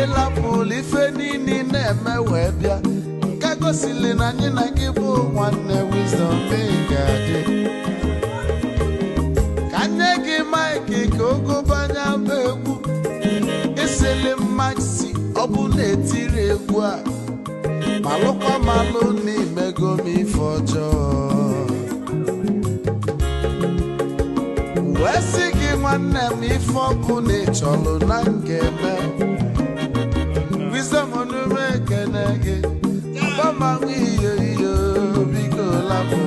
ịlapụlụ ife niile na-eme wee bịa nke gosili na anyị na gị bụ nwanne wisdom ga-adị ka nye gị maịkị ka ogobanya bụ egwu isili maxi ọ bụ na-etiri egwu a malụkwa malụ n'imego m ife ọjọọ wee sị gị nwanne m ife ọkụ na ịchọlụ na ngeme wisdom onume ekene gị abamanwụ iyo iyo biko lapụ